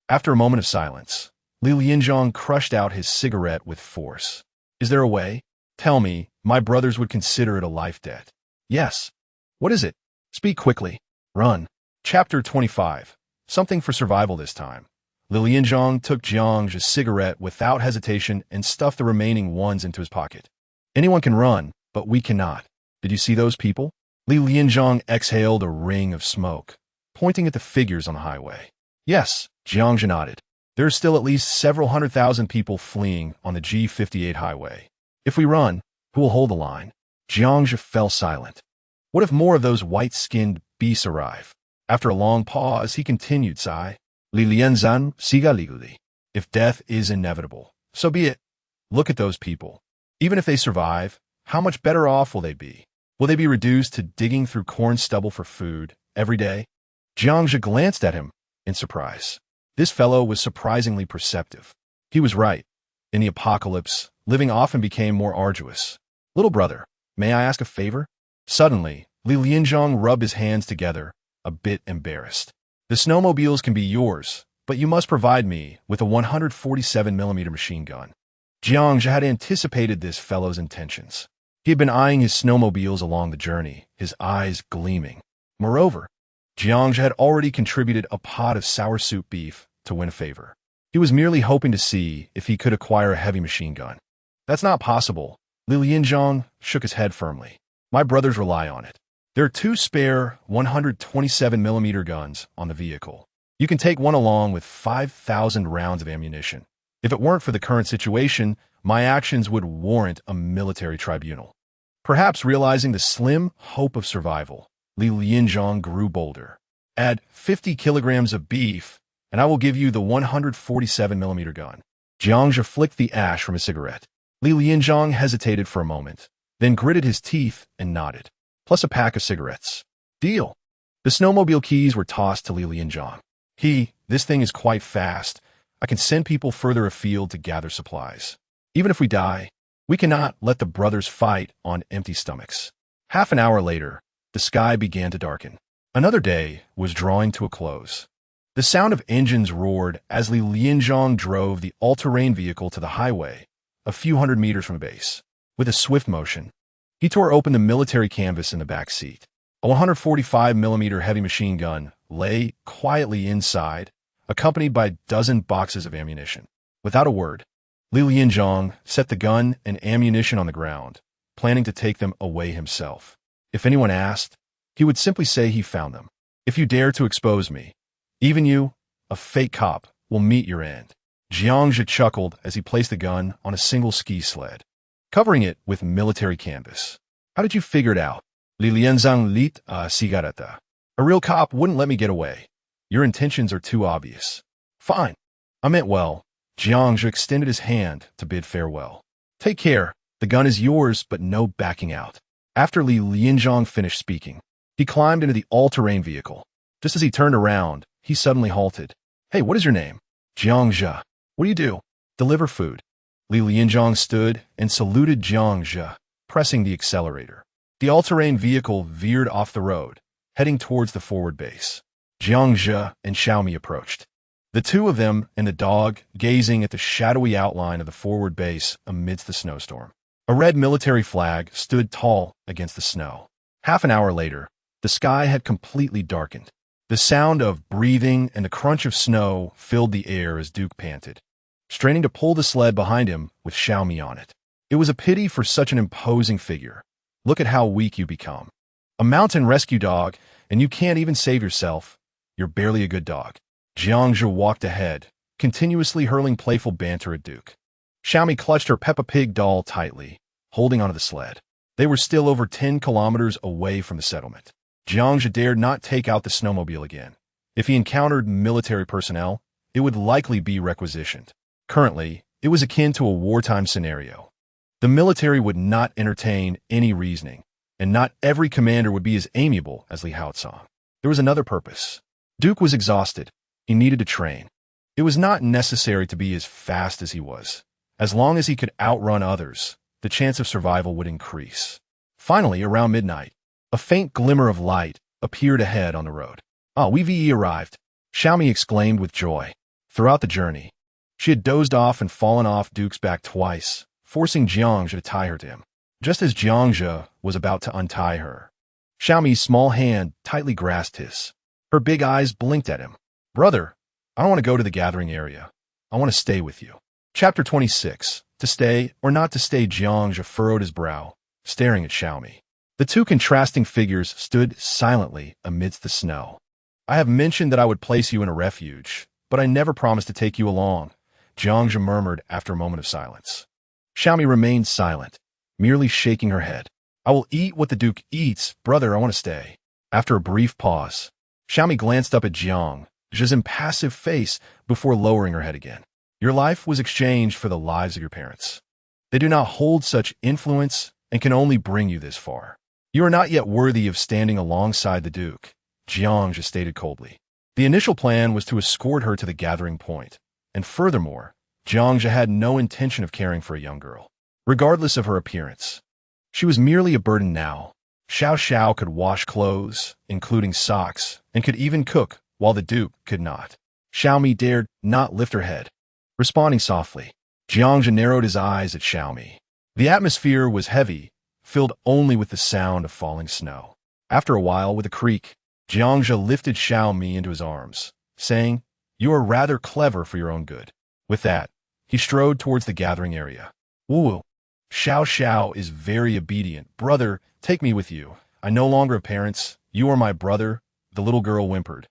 After a moment of silence, Li Lianzhong crushed out his cigarette with force. Is there a way? Tell me, my brothers would consider it a life debt. Yes. What is it? Speak quickly. Run. Chapter 25. Something for survival this time. Li Lianzhong took Jiang's cigarette without hesitation and stuffed the remaining ones into his pocket. Anyone can run, but we cannot. Did you see those people? Li Lianzhong exhaled a ring of smoke, pointing at the figures on the highway. Yes, Jiang nodded. There are still at least several 100,000 people fleeing on the G58 highway. If we run, who will hold the line? Jiang fell silent. What if more of those white-skinned beasts arrive? After a long pause, he continued, Li Lianzhong, siga legally. If death is inevitable, so be it. Look at those people. Even if they survive, how much better off will they be? Will they be reduced to digging through corn stubble for food every day? Jiangzhe glanced at him in surprise. This fellow was surprisingly perceptive. He was right. In the apocalypse, living often became more arduous. Little brother, may I ask a favor? Suddenly, Li Lianzhong rubbed his hands together, a bit embarrassed. The snowmobiles can be yours, but you must provide me with a 147mm machine gun. Jiangzhe had anticipated this fellow's intentions. He had been eyeing his snowmobiles along the journey, his eyes gleaming. Moreover, Jiangzhe had already contributed a pot of sour soup beef to win a favor. He was merely hoping to see if he could acquire a heavy machine gun. That's not possible. Li Lianzhong shook his head firmly. My brothers rely on it. There are 2 spare 127mm guns on the vehicle. You can take one along with 5,000 rounds of ammunition. If it weren't for the current situation, my actions would warrant a military tribunal. Perhaps realizing the slim hope of survival, Li Lianzhong grew bolder. Add 50 kilograms of beef, and I will give you the 147mm gun. Jiangzhe flicked the ash from his cigarette. Li Lianzhong hesitated for a moment, then gritted his teeth and nodded. Plus a pack of cigarettes. Deal. The snowmobile keys were tossed to Li Lianzhong. This thing is quite fast. I can send people further afield to gather supplies. Even if we die, we cannot let the brothers fight on empty stomachs. Half an hour later, the sky began to darken. Another day was drawing to a close. The sound of engines roared as Li Lianzhong drove the all-terrain vehicle to the highway, a few hundred meters from the base. With a swift motion, he tore open the military canvas in the back seat. A 145mm heavy machine gun lay quietly inside, accompanied by a dozen boxes of ammunition. Without a word, Li Lianzhong set the gun and ammunition on the ground, planning to take them away himself. If anyone asked, he would simply say he found them. If you dare to expose me, even you, a fake cop, will meet your end. Jiangzhe chuckled as he placed the gun on a single ski sled, covering it with military canvas. How did you figure it out? Li Lianzhong lit a cigarette. A real cop wouldn't let me get away. Your intentions are too obvious. Fine. I meant well. Jiangzhe extended his hand to bid farewell. Take care. The gun is yours, but no backing out. After Li Lianzhong finished speaking, he climbed into the all-terrain vehicle. Just as he turned around, he suddenly halted. Hey, what is your name? Jiangzhe. What do you do? Deliver food. Li Lianzhong stood and saluted Jiangzhe, pressing the accelerator. The all-terrain vehicle veered off the road, heading towards the forward base. Jiangzhe and Xiaomi approached. The two of them and the dog gazing at the shadowy outline of the forward base amidst the snowstorm. A red military flag stood tall against the snow. Half an hour later, the sky had completely darkened. The sound of breathing and the crunch of snow filled the air as Duke panted, straining to pull the sled behind him with Xiaomi on it. It was a pity for such an imposing figure. Look at how weak you become. A mountain rescue dog, and you can't even save yourself. You're barely a good dog. Jiangzhe walked ahead, continuously hurling playful banter at Duke. Xiaomi clutched her Peppa Pig doll tightly, holding onto the sled. They were still over 10 kilometers away from the settlement. Jiangzhe dared not take out the snowmobile again. If he encountered military personnel, it would likely be requisitioned. Currently, it was akin to a wartime scenario. The military would not entertain any reasoning, and not every commander would be as amiable as Li Haozong. There was another purpose. Duke was exhausted. He needed to train. It was not necessary to be as fast as he was. As long as he could outrun others, the chance of survival would increase. Finally, around midnight, a faint glimmer of light appeared ahead on the road. Ah, we've arrived, Xiaomi exclaimed with joy. Throughout the journey, she had dozed off and fallen off Duke's back twice, forcing Jiangzhe to tie her to him. Just as Jiangzhe was about to untie her, Xiaomi's small hand tightly grasped his. Her big eyes blinked at him. Brother, I don't want to go to the gathering area. I want to stay with you. Chapter 26. To stay or not to stay, Jiangzhe furrowed his brow, staring at Xiaomi. The two contrasting figures stood silently amidst the snow. I have mentioned that I would place you in a refuge, but I never promised to take you along, Jiangzhe murmured after a moment of silence. Xiaomi remained silent, merely shaking her head. I will eat what the Duke eats, brother, I want to stay. After a brief pause, Xiaomi glanced up at Jiangzhe's impassive face before lowering her head again. Your life was exchanged for the lives of your parents. They do not hold such influence and can only bring you this far. You are not yet worthy of standing alongside the Duke, Jiang stated coldly. The initial plan was to escort her to the gathering point, and furthermore, Jiang had no intention of caring for a young girl, regardless of her appearance. She was merely a burden now. Xiao Xiao could wash clothes, including socks, and could even cook, while the Duke could not. Xiaomi dared not lift her head. Responding softly, Jiang narrowed his eyes at Xiaomi. The atmosphere was heavy, filled only with the sound of falling snow. After a while, with a creak, Jiang lifted Xiaomi into his arms, saying, "You are rather clever for your own good." With that, he strode towards the gathering area. "Wu, Xiao Xiao is very obedient. Brother, take me with you. I no longer have parents. You are my brother," the little girl whimpered,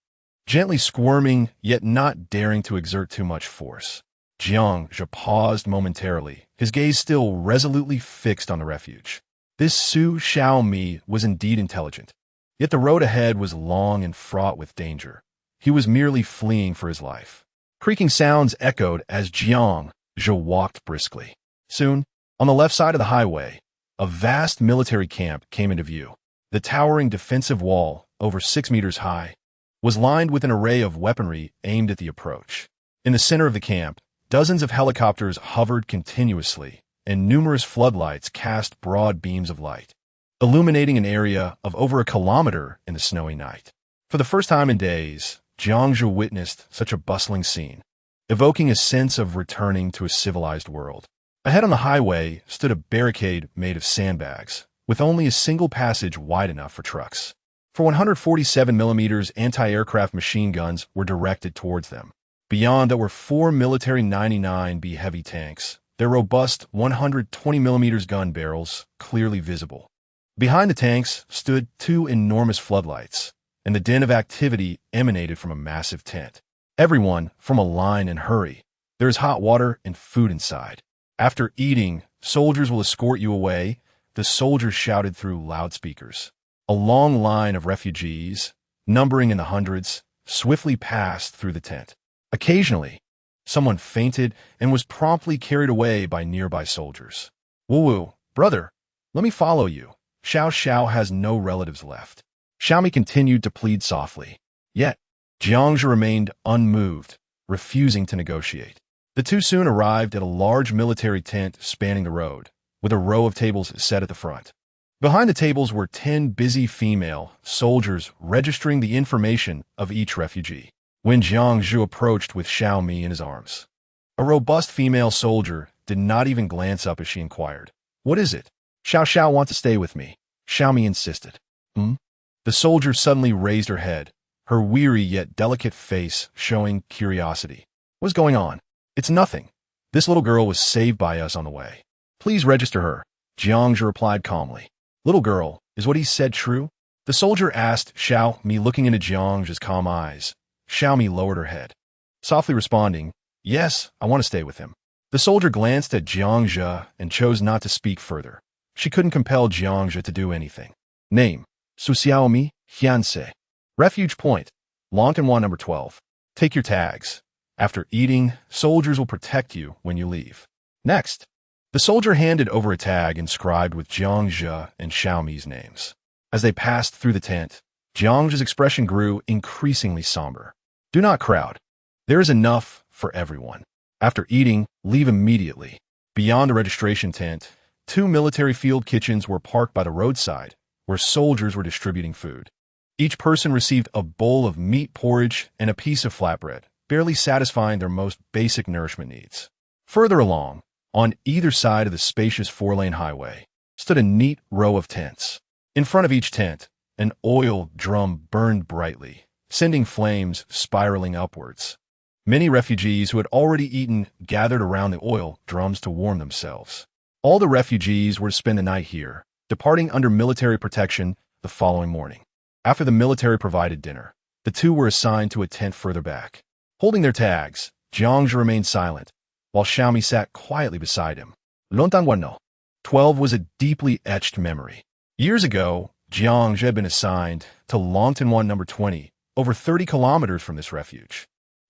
gently squirming, yet not daring to exert too much force. Jiang paused momentarily, his gaze still resolutely fixed on the refuge. This Su Xiaomi was indeed intelligent, yet the road ahead was long and fraught with danger. He was merely fleeing for his life. Creaking sounds echoed as Jiang walked briskly. Soon, on the left side of the highway, a vast military camp came into view. The towering defensive wall, over 6 meters high, was lined with an array of weaponry aimed at the approach. In the center of the camp, dozens of helicopters hovered continuously, and numerous floodlights cast broad beams of light, illuminating an area of over a kilometer in the snowy night. For the first time in days, Jiangzhou witnessed such a bustling scene, evoking a sense of returning to a civilized world. Ahead on the highway stood a barricade made of sandbags, with only a single passage wide enough for trucks. For 147mm anti-aircraft machine guns were directed towards them. Beyond there were 4 military 99B heavy tanks, their robust 120mm gun barrels clearly visible. Behind the tanks stood 2 enormous floodlights, and the din of activity emanated from a massive tent. "Everyone, form a line and hurry. There is hot water and food inside. After eating, soldiers will escort you away," the soldiers shouted through loudspeakers. A long line of refugees, numbering in the hundreds, swiftly passed through the tent. Occasionally, someone fainted and was promptly carried away by nearby soldiers. "Wu, brother, let me follow you. Xiao Xiao has no relatives left." Xiaomi continued to plead softly. Yet, Jiangzhou remained unmoved, refusing to negotiate. The two soon arrived at a large military tent spanning the road, with a row of tables set at the front. Behind the tables were 10 busy female soldiers registering the information of each refugee. When Jiangzhou approached with Xiaomi in his arms, a robust female soldier did not even glance up as she inquired, "What is it?" "Xiao Xiao wants to stay with me," Xiaomi insisted. The soldier suddenly raised her head, her weary yet delicate face showing curiosity. "What's going on?" "It's nothing. This little girl was saved by us on the way. Please register her," Jiangzhou replied calmly. "Little girl, is what he said true?" the soldier asked Xiaomi, looking into Jiangzhou's calm eyes. Xiaomi lowered her head, softly responding, "Yes, I want to stay with him." The soldier glanced at Jiangzhou and chose not to speak further. She couldn't compel Jiangzhou to do anything. Name: Su Xiaomi, Hyunse. Refuge point: Longtanwan number 12. Take your tags. After eating, soldiers will protect you when you leave. Next. The soldier handed over a tag inscribed with Jiangzhou and Xiaomi's names. As they passed through the tent, Jiangzhou's expression grew increasingly somber. "Do not crowd. There is enough for everyone. After eating, leave immediately." Beyond the registration tent, 2 military field kitchens were parked by the roadside, where soldiers were distributing food. Each person received a bowl of meat porridge and a piece of flatbread, barely satisfying their most basic nourishment needs. Further along, on either side of the spacious 4-lane highway, stood a neat row of tents. In front of each tent, an oil drum burned brightly, sending flames spiraling upwards. Many refugees who had already eaten gathered around the oil drums to warm themselves. All the refugees were to spend the night here, departing under military protection the following morning. After the military-provided dinner, the two were assigned to a tent further back. Holding their tags, Jiangzhou remained silent, while Xiaomi sat quietly beside him. Lontanguano. 12 was a deeply etched memory. Years ago, Jiangzhou had been assigned to Longtanwan number 20, over 30 kilometers from this refuge.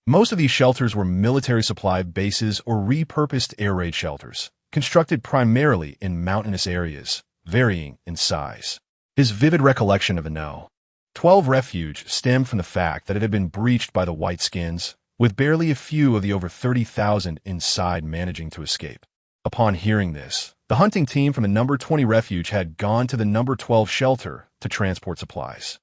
Most of these shelters were military supply bases or repurposed air raid shelters, constructed primarily in mountainous areas, varying in size. His vivid recollection of the No. 12 refuge stemmed from the fact that it had been breached by the Whiteskins, with barely a few of the over 30,000 inside managing to escape. Upon hearing this, the hunting team from the number 20 refuge had gone to the number 12 shelter to transport supplies.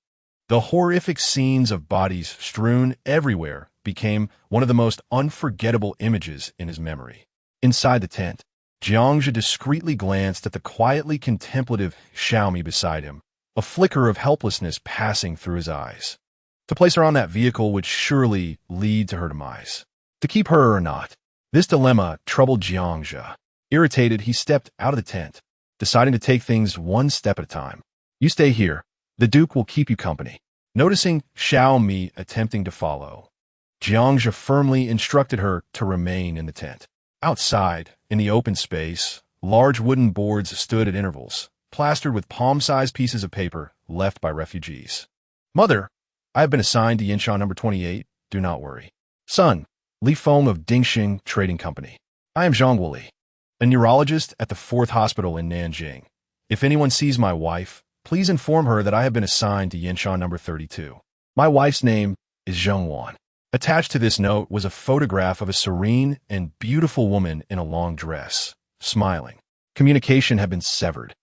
The horrific scenes of bodies strewn everywhere became one of the most unforgettable images in his memory. Inside the tent, Jiangzhe discreetly glanced at the quietly contemplative Xiaomi beside him, a flicker of helplessness passing through his eyes. To place her on that vehicle would surely lead to her demise. To keep her or not, this dilemma troubled Jiangzhe. Irritated, he stepped out of the tent, deciding to take things one step at a time. You stay here. The Duke will keep you company. Noticing Xiaomi attempting to follow, Jiangzhe firmly instructed her to remain in the tent. Outside, in the open space, large wooden boards stood at intervals, plastered with palm-sized pieces of paper left by refugees. Mother, I have been assigned to Yinshan number 28. Do not worry. Son, Li Feng of Dingxing Trading Company. I am Zhang Wuli, a neurologist at the 4th Hospital in Nanjing. If anyone sees my wife, please inform her that I have been assigned to Yinshan number 32. My wife's name is Zheng Wan. Attached to this note was a photograph of a serene and beautiful woman in a long dress, smiling. Communication had been severed,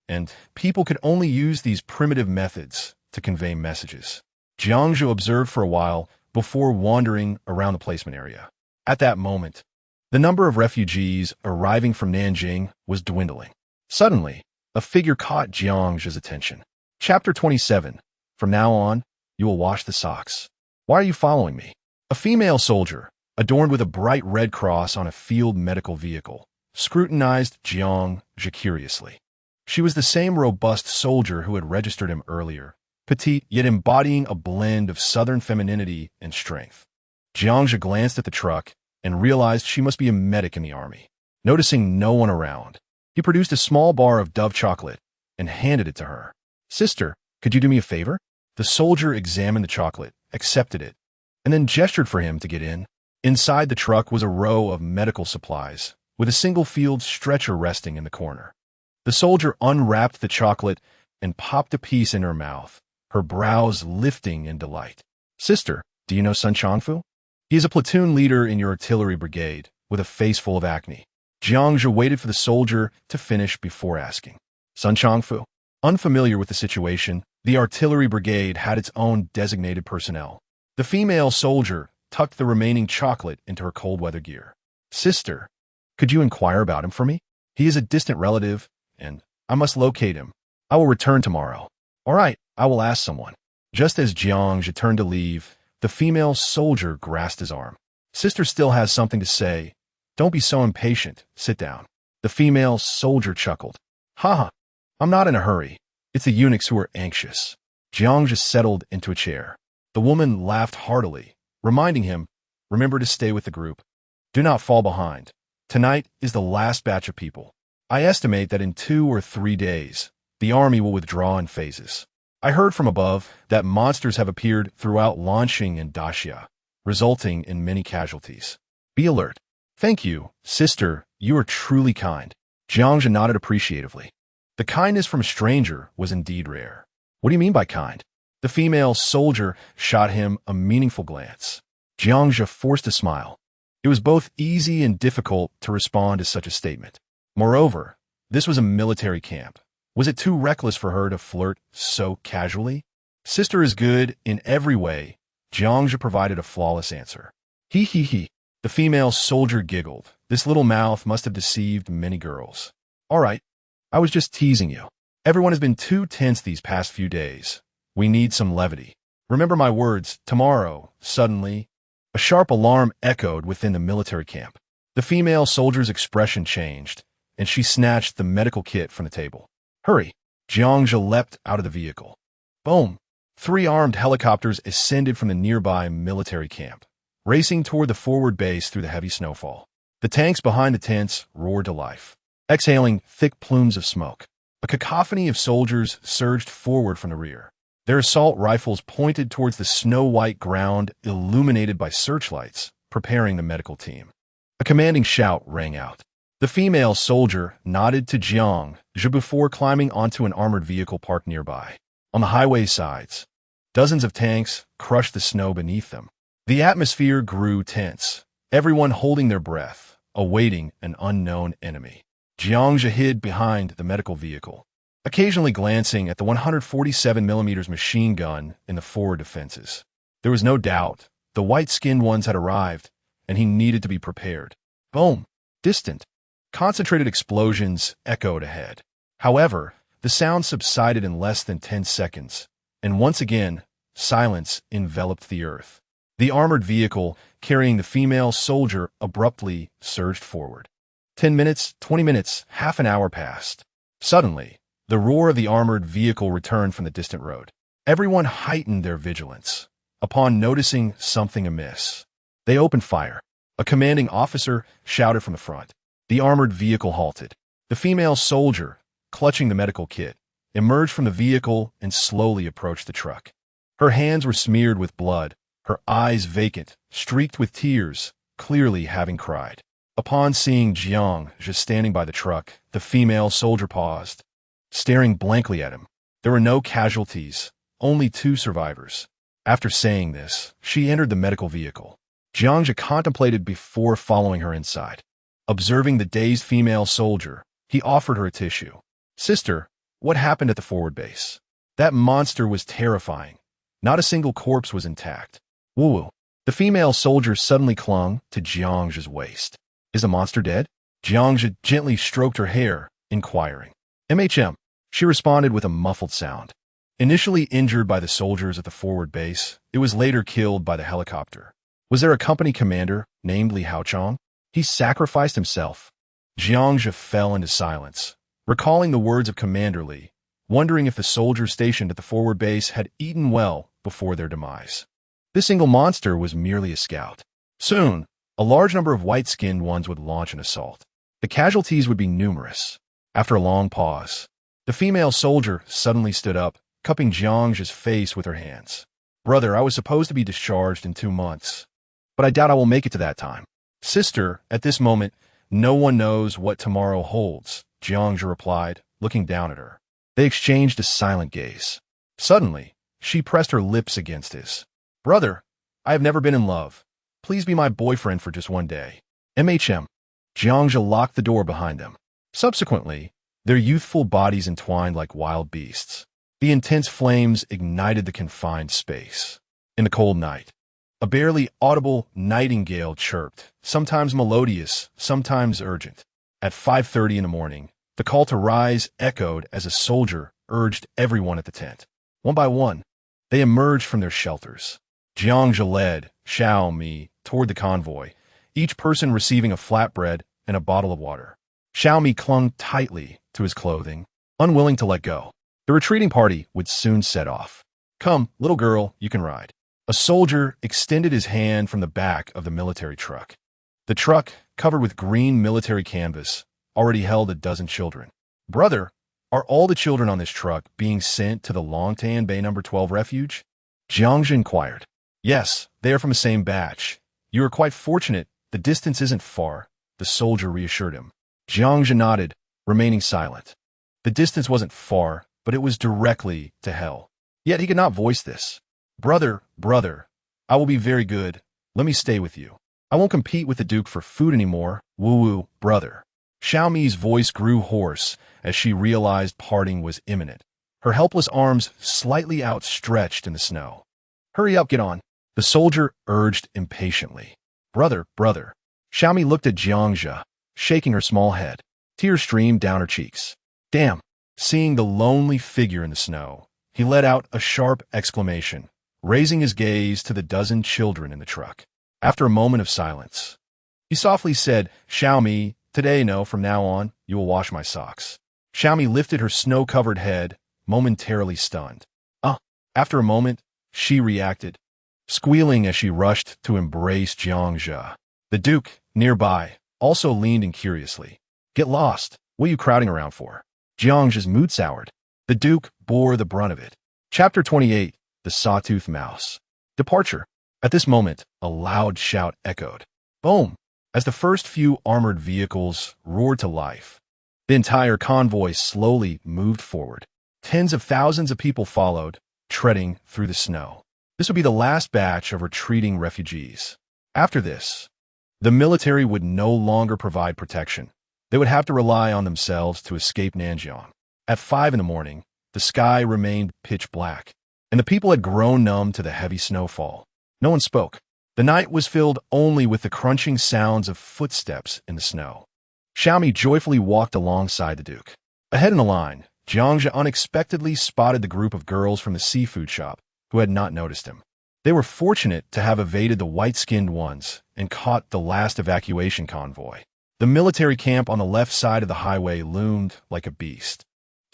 and people could only use these primitive methods to convey messages. Jiangzhe observed for a while before wandering around the placement area. At that moment, the number of refugees arriving from Nanjing was dwindling. Suddenly, a figure caught Jiangzhe's attention. Chapter 27. From now on, you will wash the socks. Why are you following me? A female soldier, adorned with a bright red cross on a field medical vehicle, scrutinized Jiangzhe curiously. She was the same robust soldier who had registered him earlier, petite yet embodying a blend of southern femininity and strength. Jiangzhe glanced at the truck and realized she must be a medic in the army. Noticing no one around, he produced a small bar of Dove chocolate and handed it to her. Sister, could you do me a favor? The soldier examined the chocolate, accepted it, and then gestured for him to get in. Inside the truck was a row of medical supplies, with a single field stretcher resting in the corner. The soldier unwrapped the chocolate and popped a piece in her mouth, her brows lifting in delight. Sister, do you know Sun Changfu? He is a platoon leader in your artillery brigade, with a face full of acne. Jiangzhe waited for the soldier to finish before asking. Sun Changfu. Unfamiliar with the situation, the artillery brigade had its own designated personnel. The female soldier tucked the remaining chocolate into her cold weather gear. Sister, could you inquire about him for me? He is a distant relative, and I must locate him. I will return tomorrow. All right, I will ask someone. Just as Jiangzhe turned to leave, the female soldier grasped his arm. Sister still has something to say. Don't be so impatient. Sit down. The female soldier chuckled. Haha, I'm not in a hurry. It's the eunuchs who are anxious. Jiangzhe settled into a chair. The woman laughed heartily, reminding him, remember to stay with the group. Do not fall behind. Tonight is the last batch of people. I estimate that in 2 or 3 days, the army will withdraw in phases. I heard from above that monsters have appeared throughout Lanxing and Daxia, resulting in many casualties. Be alert. Thank you, sister, you are truly kind. Jiangzhe nodded appreciatively. The kindness from a stranger was indeed rare. What do you mean by kind? The female soldier shot him a meaningful glance. Jiangzhe forced a smile. It was both easy and difficult to respond to such a statement. Moreover, this was a military camp. Was it too reckless for her to flirt so casually? Sister is good in every way. Jiangzhe provided a flawless answer. He. The female soldier giggled. This little mouth must have deceived many girls. All right, I was just teasing you. Everyone has been too tense these past few days. We need some levity. Remember my words, tomorrow. Suddenly, a sharp alarm echoed within the military camp. The female soldier's expression changed, and she snatched the medical kit from the table. Hurry! Jiangzhe leapt out of the vehicle. Boom! 3 armed helicopters ascended from the nearby military camp, racing toward the forward base through the heavy snowfall. The tanks behind the tents roared to life, exhaling thick plumes of smoke. A cacophony of soldiers surged forward from the rear. Their assault rifles pointed towards the snow-white ground illuminated by searchlights, preparing the medical team. A commanding shout rang out. The female soldier nodded to Jiang before climbing onto an armored vehicle parked nearby. On the highway sides, dozens of tanks crushed the snow beneath them. The atmosphere grew tense, everyone holding their breath, awaiting an unknown enemy. Jiang hid behind the medical vehicle, occasionally glancing at the 147mm machine gun in the forward defenses. There was no doubt the white-skinned ones had arrived, and he needed to be prepared. Boom! Distant, concentrated explosions echoed ahead. However, the sound subsided in less than 10 seconds, and once again, silence enveloped the earth. The armored vehicle carrying the female soldier abruptly surged forward. 10 minutes, 20 minutes, half an hour passed. Suddenly, the roar of the armored vehicle returned from the distant road. Everyone heightened their vigilance upon noticing something amiss. They opened fire. A commanding officer shouted from the front. The armored vehicle halted. The female soldier, clutching the medical kit, emerged from the vehicle and slowly approached the truck. Her hands were smeared with blood, her eyes vacant, streaked with tears, clearly having cried. Upon seeing Jiang just standing by the truck, the female soldier paused, staring blankly at him. There were no casualties, only 2 survivors. After saying this, she entered the medical vehicle. Jiang contemplated before following her inside. Observing the dazed female soldier, he offered her a tissue. Sister, what happened at the forward base? That monster was terrifying. Not a single corpse was intact. Woo-woo. The female soldier suddenly clung to Jiang's waist. Is the monster dead? Jiang gently stroked her hair, inquiring. MHM. She responded with a muffled sound. Initially injured by the soldiers at the forward base, it was later killed by the helicopter. Was there a company commander named Li Haochong? He sacrificed himself. Jiang fell into silence, recalling the words of Commander Li, wondering if the soldiers stationed at the forward base had eaten well before their demise. This single monster was merely a scout. Soon, a large number of white-skinned ones would launch an assault. The casualties would be numerous. After a long pause, the female soldier suddenly stood up, cupping Jiang's face with her hands. Brother, I was supposed to be discharged in 2 months, but I doubt I will make it to that time. Sister, at this moment, no one knows what tomorrow holds, Jiang replied, looking down at her. They exchanged a silent gaze. Suddenly, she pressed her lips against his. Brother, I have never been in love. Please be my boyfriend for just one day. MHM. Jiang locked the door behind them. Subsequently, their youthful bodies entwined like wild beasts. The intense flames ignited the confined space. In the cold night, a barely audible nightingale chirped, sometimes melodious, sometimes urgent. At 5:30 in the morning, the call to rise echoed as a soldier urged everyone at the tent. One by one, they emerged from their shelters. Jiang led Xiao Mi toward the convoy, each person receiving a flatbread and a bottle of water. Xiao Mi clung tightly to his clothing, unwilling to let go. The retreating party would soon set off. Come, little girl, you can ride. A soldier extended his hand from the back of the military truck. The truck, covered with green military canvas, already held a dozen children. Brother, are all the children on this truck being sent to the Longtan Bay No. 12 refuge? Jiang inquired. Yes, they are from the same batch. You are quite fortunate. The distance isn't far, the soldier reassured him. Jiang nodded, remaining silent. The distance wasn't far, but it was directly to hell. Yet he could not voice this. Brother, I will be very good. Let me stay with you. I won't compete with the Duke for food anymore. Woo-woo, brother. Xiaomi's voice grew hoarse as she realized parting was imminent. Her helpless arms slightly outstretched in the snow. Hurry up, get on. The soldier urged impatiently. Brother. Xiaomi looked at Jiang, shaking her small head. Tears streamed down her cheeks. Damn. Seeing the lonely figure in the snow, he let out a sharp exclamation, raising his gaze to the dozen children in the truck. After a moment of silence, he softly said, Xiaomi, today no, from now on, you will wash my socks. Xiaomi lifted her snow-covered head, momentarily stunned. After a moment, she reacted, squealing as she rushed to embrace Jiang. The Duke, nearby, also leaned in curiously. Get lost. What are you crowding around for? Jiang's mood soured. The Duke bore the brunt of it. Chapter 28, The Sawtooth Mouse. Departure. At this moment, a loud shout echoed. Boom! As the first few armored vehicles roared to life. The entire convoy slowly moved forward. Tens of thousands of people followed, treading through the snow. This would be the last batch of retreating refugees. After this, the military would no longer provide protection. They would have to rely on themselves to escape Nanjiang. At 5 in the morning, the sky remained pitch black, and the people had grown numb to the heavy snowfall. No one spoke. The night was filled only with the crunching sounds of footsteps in the snow. Xiaomi joyfully walked alongside the Duke. Ahead in the line, Jiangzhe unexpectedly spotted the group of girls from the seafood shop who had not noticed him. They were fortunate to have evaded the white-skinned ones and caught the last evacuation convoy. The military camp on the left side of the highway loomed like a beast,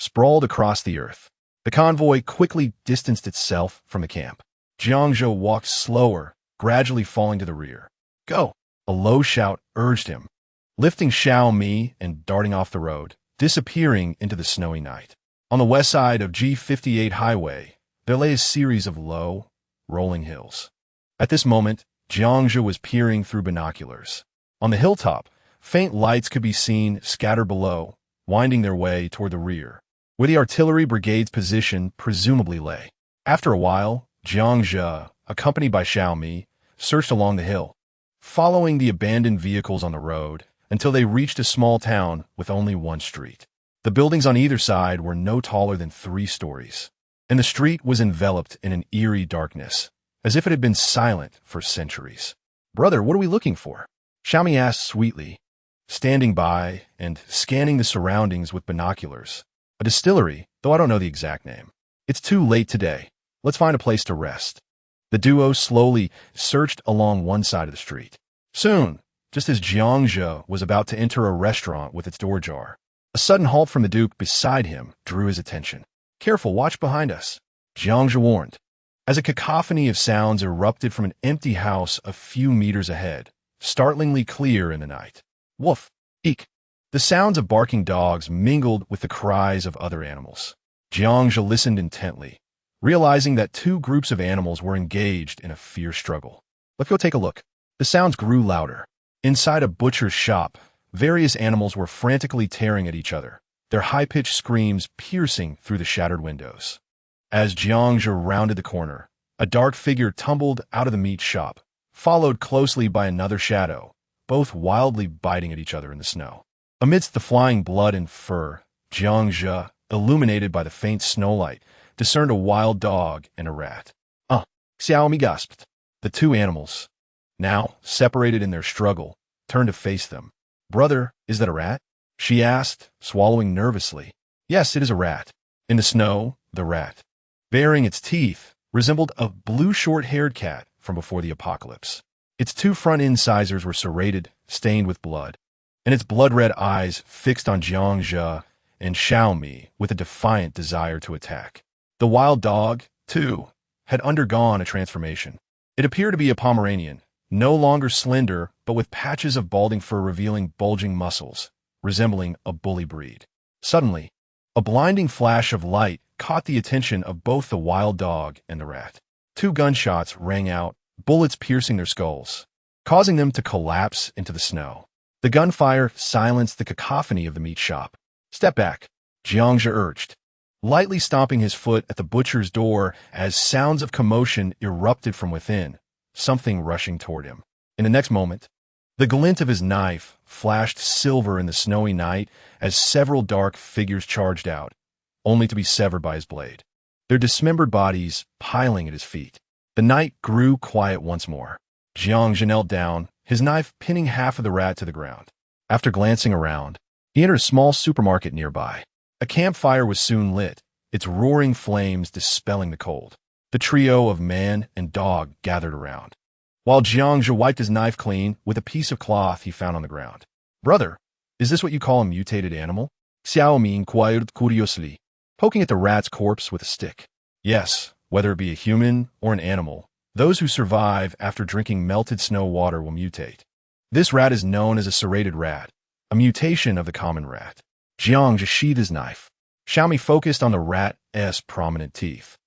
sprawled across the earth. The convoy quickly distanced itself from the camp. Jiangzhe walked slower, gradually falling to the rear. Go! A low shout urged him, lifting Xiaomi and darting off the road, disappearing into the snowy night. On the west side of G58 highway, there lay a series of low, rolling hills. At this moment, Jiangzhe was peering through binoculars. On the hilltop, faint lights could be seen scattered below, winding their way toward the rear, where the artillery brigade's position presumably lay. After a while, Jiangzhe, accompanied by Xiaomi, searched along the hill, following the abandoned vehicles on the road until they reached a small town with only one street. The buildings on either side were no taller than 3 stories, and the street was enveloped in an eerie darkness, as if it had been silent for centuries. "Brother, what are we looking for?" Xiaomi asked sweetly, standing by and scanning the surroundings with binoculars. "A distillery, though I don't know the exact name. It's too late today. Let's find a place to rest." The duo slowly searched along one side of the street. Soon, just as Jiangzhe was about to enter a restaurant with its door ajar, a sudden halt from the Duke beside him drew his attention. "Careful, watch behind us," Jiangzhe warned, as a cacophony of sounds erupted from an empty house a few meters ahead, startlingly clear in the night. Woof! Eek! The sounds of barking dogs mingled with the cries of other animals. Jiangzhe listened intently, realizing that 2 groups of animals were engaged in a fierce struggle. "Let's go take a look." The sounds grew louder. Inside a butcher's shop, various animals were frantically tearing at each other, their high-pitched screams piercing through the shattered windows. As Jiangzhe rounded the corner, a dark figure tumbled out of the meat shop, followed closely by another shadow, both wildly biting at each other in the snow. Amidst the flying blood and fur, Jiangzhe, illuminated by the faint snowlight, discerned a wild dog and a rat. Xiaomi gasped. The 2 animals, now separated in their struggle, turned to face them. "Brother, is that a rat?" she asked, swallowing nervously. "Yes, it is a rat." In the snow, the rat, baring its teeth, resembled a blue short-haired cat from before the apocalypse. Its 2 front incisors were serrated, stained with blood, and its blood-red eyes fixed on Jiangzhe and Xiaomi with a defiant desire to attack. The wild dog, too, had undergone a transformation. It appeared to be a Pomeranian, no longer slender, but with patches of balding fur revealing bulging muscles, resembling a bully breed. Suddenly, a blinding flash of light caught the attention of both the wild dog and the rat. 2 gunshots rang out, bullets piercing their skulls, causing them to collapse into the snow. The gunfire silenced the cacophony of the meat shop. "Step back," Jiangzhe urged, lightly stomping his foot at the butcher's door as sounds of commotion erupted from within, something rushing toward him. In the next moment, the glint of his knife flashed silver in the snowy night as several dark figures charged out, only to be severed by his blade, their dismembered bodies piling at his feet. The night grew quiet once more. Jiangzhe knelt down, his knife pinning half of the rat to the ground. After glancing around, he entered a small supermarket nearby. A campfire was soon lit, its roaring flames dispelling the cold. The trio of man and dog gathered around, while Jiangzhe wiped his knife clean with a piece of cloth he found on the ground. "Brother, is this what you call a mutated animal?" Xiaomi inquired curiously, poking at the rat's corpse with a stick. "Yes, whether it be a human or an animal, those who survive after drinking melted snow water will mutate. This rat is known as a serrated rat, a mutation of the common rat." Jiangzhe sheathed his knife. Xiaomi focused on the rat's prominent teeth.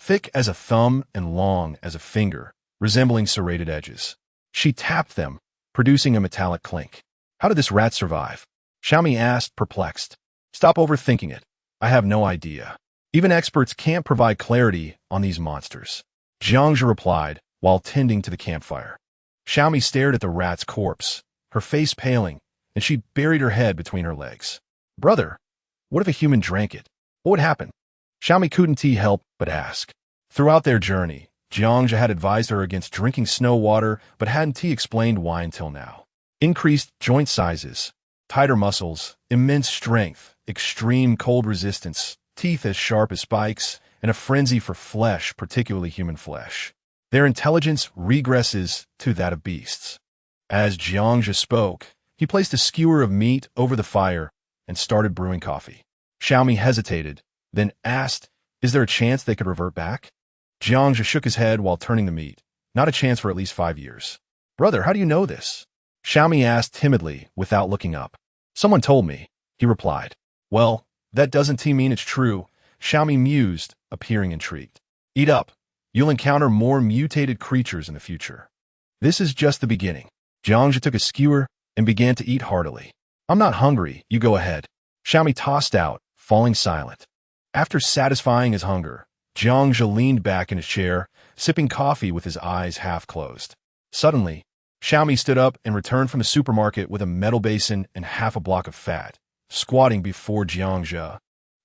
thick as a thumb and long as a finger, resembling serrated edges. She tapped them, producing a metallic clink. How did this rat survive? Xiaomi asked, perplexed. Stop overthinking it. I have no idea. Even experts can't provide clarity on these monsters. Jiangzhe replied, while tending to the campfire. Xiaomi stared at the rat's corpse, her face paling, and she buried her head between her legs. Brother, what if a human drank it? What would happen? Xiaomi couldn't help but ask. Throughout their journey, Jiangzhe had advised her against drinking snow water, but hadn't explained why until now. Increased joint sizes, tighter muscles, immense strength, extreme cold resistance, teeth as sharp as spikes, and a frenzy for flesh, particularly human flesh. Their intelligence regresses to that of beasts. As Jiangzhe spoke, he placed a skewer of meat over the fire and started brewing coffee. Xiaomi hesitated, then asked, is there a chance they could revert back? Jiangzhe shook his head while turning the meat. Not a chance for at least 5 years. Brother, how do you know this? Xiaomi asked timidly without looking up. Someone told me, he replied. Well, that doesn't mean it's true, Xiaomi mused, appearing intrigued. Eat up. You'll encounter more mutated creatures in the future. This is just the beginning. Jiangzhe took a skewer and began to eat heartily. I'm not hungry, you go ahead. Xiaomi tossed out, falling silent. After satisfying his hunger, Jiangzhe leaned back in his chair, sipping coffee with his eyes half closed. Suddenly, Xiaomi stood up and returned from the supermarket with a metal basin and half a block of fat, squatting before Jiangzhe.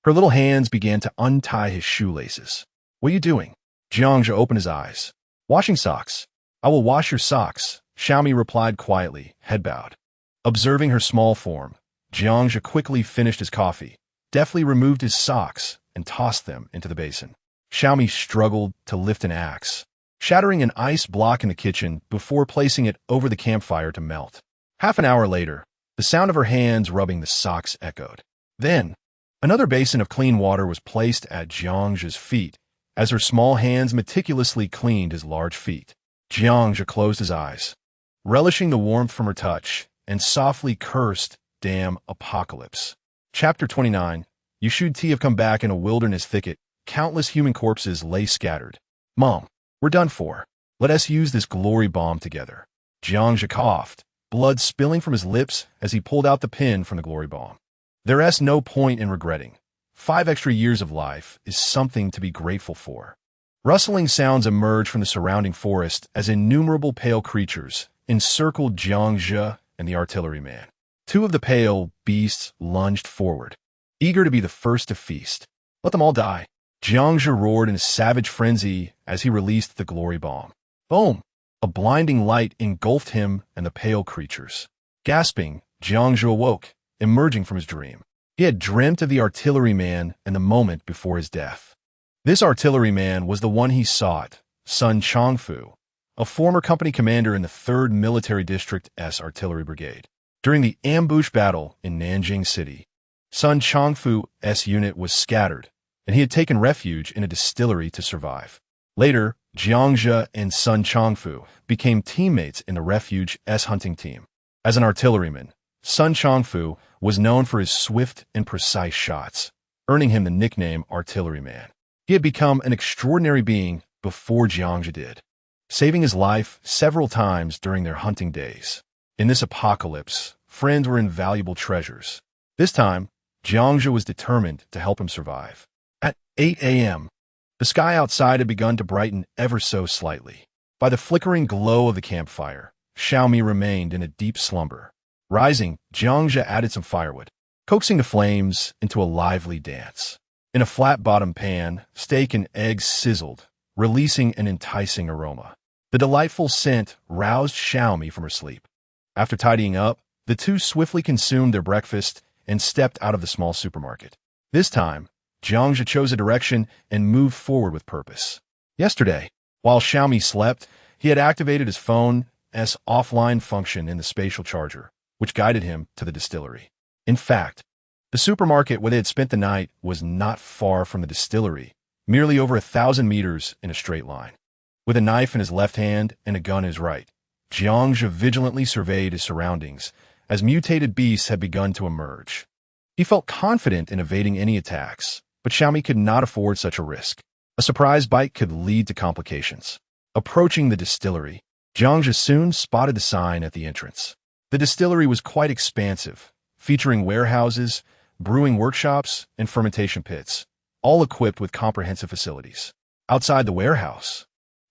Her little hands began to untie his shoelaces. What are you doing? Jiangzhe opened his eyes. Washing socks. I will wash your socks, Xiaomi replied quietly, head bowed. Observing her small form, Jiangzhe quickly finished his coffee, deftly removed his socks, and tossed them into the basin. Xiaomi struggled to lift an axe, shattering an ice block in the kitchen before placing it over the campfire to melt. Half an hour later, the sound of her hands rubbing the socks echoed. Then, another basin of clean water was placed at Jiangzhe's feet, as her small hands meticulously cleaned his large feet. Jiangzhe closed his eyes, relishing the warmth from her touch, and softly cursed, damn apocalypse. Chapter 29. You should have come back in a wilderness thicket. Countless human corpses lay scattered. Mom, we're done for. Let us use this glory bomb together. Jiangzhe coughed, blood spilling from his lips as he pulled out the pin from the glory bomb. There's no point in regretting. 5 extra years of life is something to be grateful for. Rustling sounds emerged from the surrounding forest as innumerable pale creatures encircled Jiangzhe and the artilleryman. 2 of the pale beasts lunged forward, eager to be the first to feast. Let them all die. Jiangzhe roared in a savage frenzy as he released the glory bomb. Boom! A blinding light engulfed him and the pale creatures. Gasping, Jiangzhe awoke, emerging from his dream. He had dreamt of the artilleryman and the moment before his death. This artilleryman was the one he sought, Sun Changfu, a former company commander in the 3rd Military District's Artillery Brigade. During the ambush battle in Nanjing City, Sun Changfu's unit was scattered, and he had taken refuge in a distillery to survive. Later, Jiangzhe and Sun Changfu became teammates in the refuge's hunting team. As an artilleryman, Sun Changfu was known for his swift and precise shots, earning him the nickname Artilleryman. He had become an extraordinary being before Jiangzhe did, saving his life several times during their hunting days. In this apocalypse, friends were invaluable treasures. This time, Jiangzhe was determined to help him survive. At 8 a.m., the sky outside had begun to brighten ever so slightly. By the flickering glow of the campfire, Xiaomi remained in a deep slumber. Rising, Jiangzhe added some firewood, coaxing the flames into a lively dance. In a flat-bottomed pan, steak and eggs sizzled, releasing an enticing aroma. The delightful scent roused Xiaomi from her sleep. After tidying up, the two swiftly consumed their breakfast and stepped out of the small supermarket. This time, Jiangzhe chose a direction and moved forward with purpose. Yesterday, while Xiaomi slept, he had activated his phone's offline function in the spatial charger, which guided him to the distillery. In fact, the supermarket where they had spent the night was not far from the distillery, merely over 1,000 meters in a straight line. With a knife in his left hand and a gun in his right, Jiangzhe vigilantly surveyed his surroundings as mutated beasts had begun to emerge. He felt confident in evading any attacks, but Xiaomi could not afford such a risk. A surprise bite could lead to complications. Approaching the distillery, Jiang soon spotted the sign at the entrance. The distillery was quite expansive, featuring warehouses, brewing workshops, and fermentation pits, all equipped with comprehensive facilities. Outside the warehouse,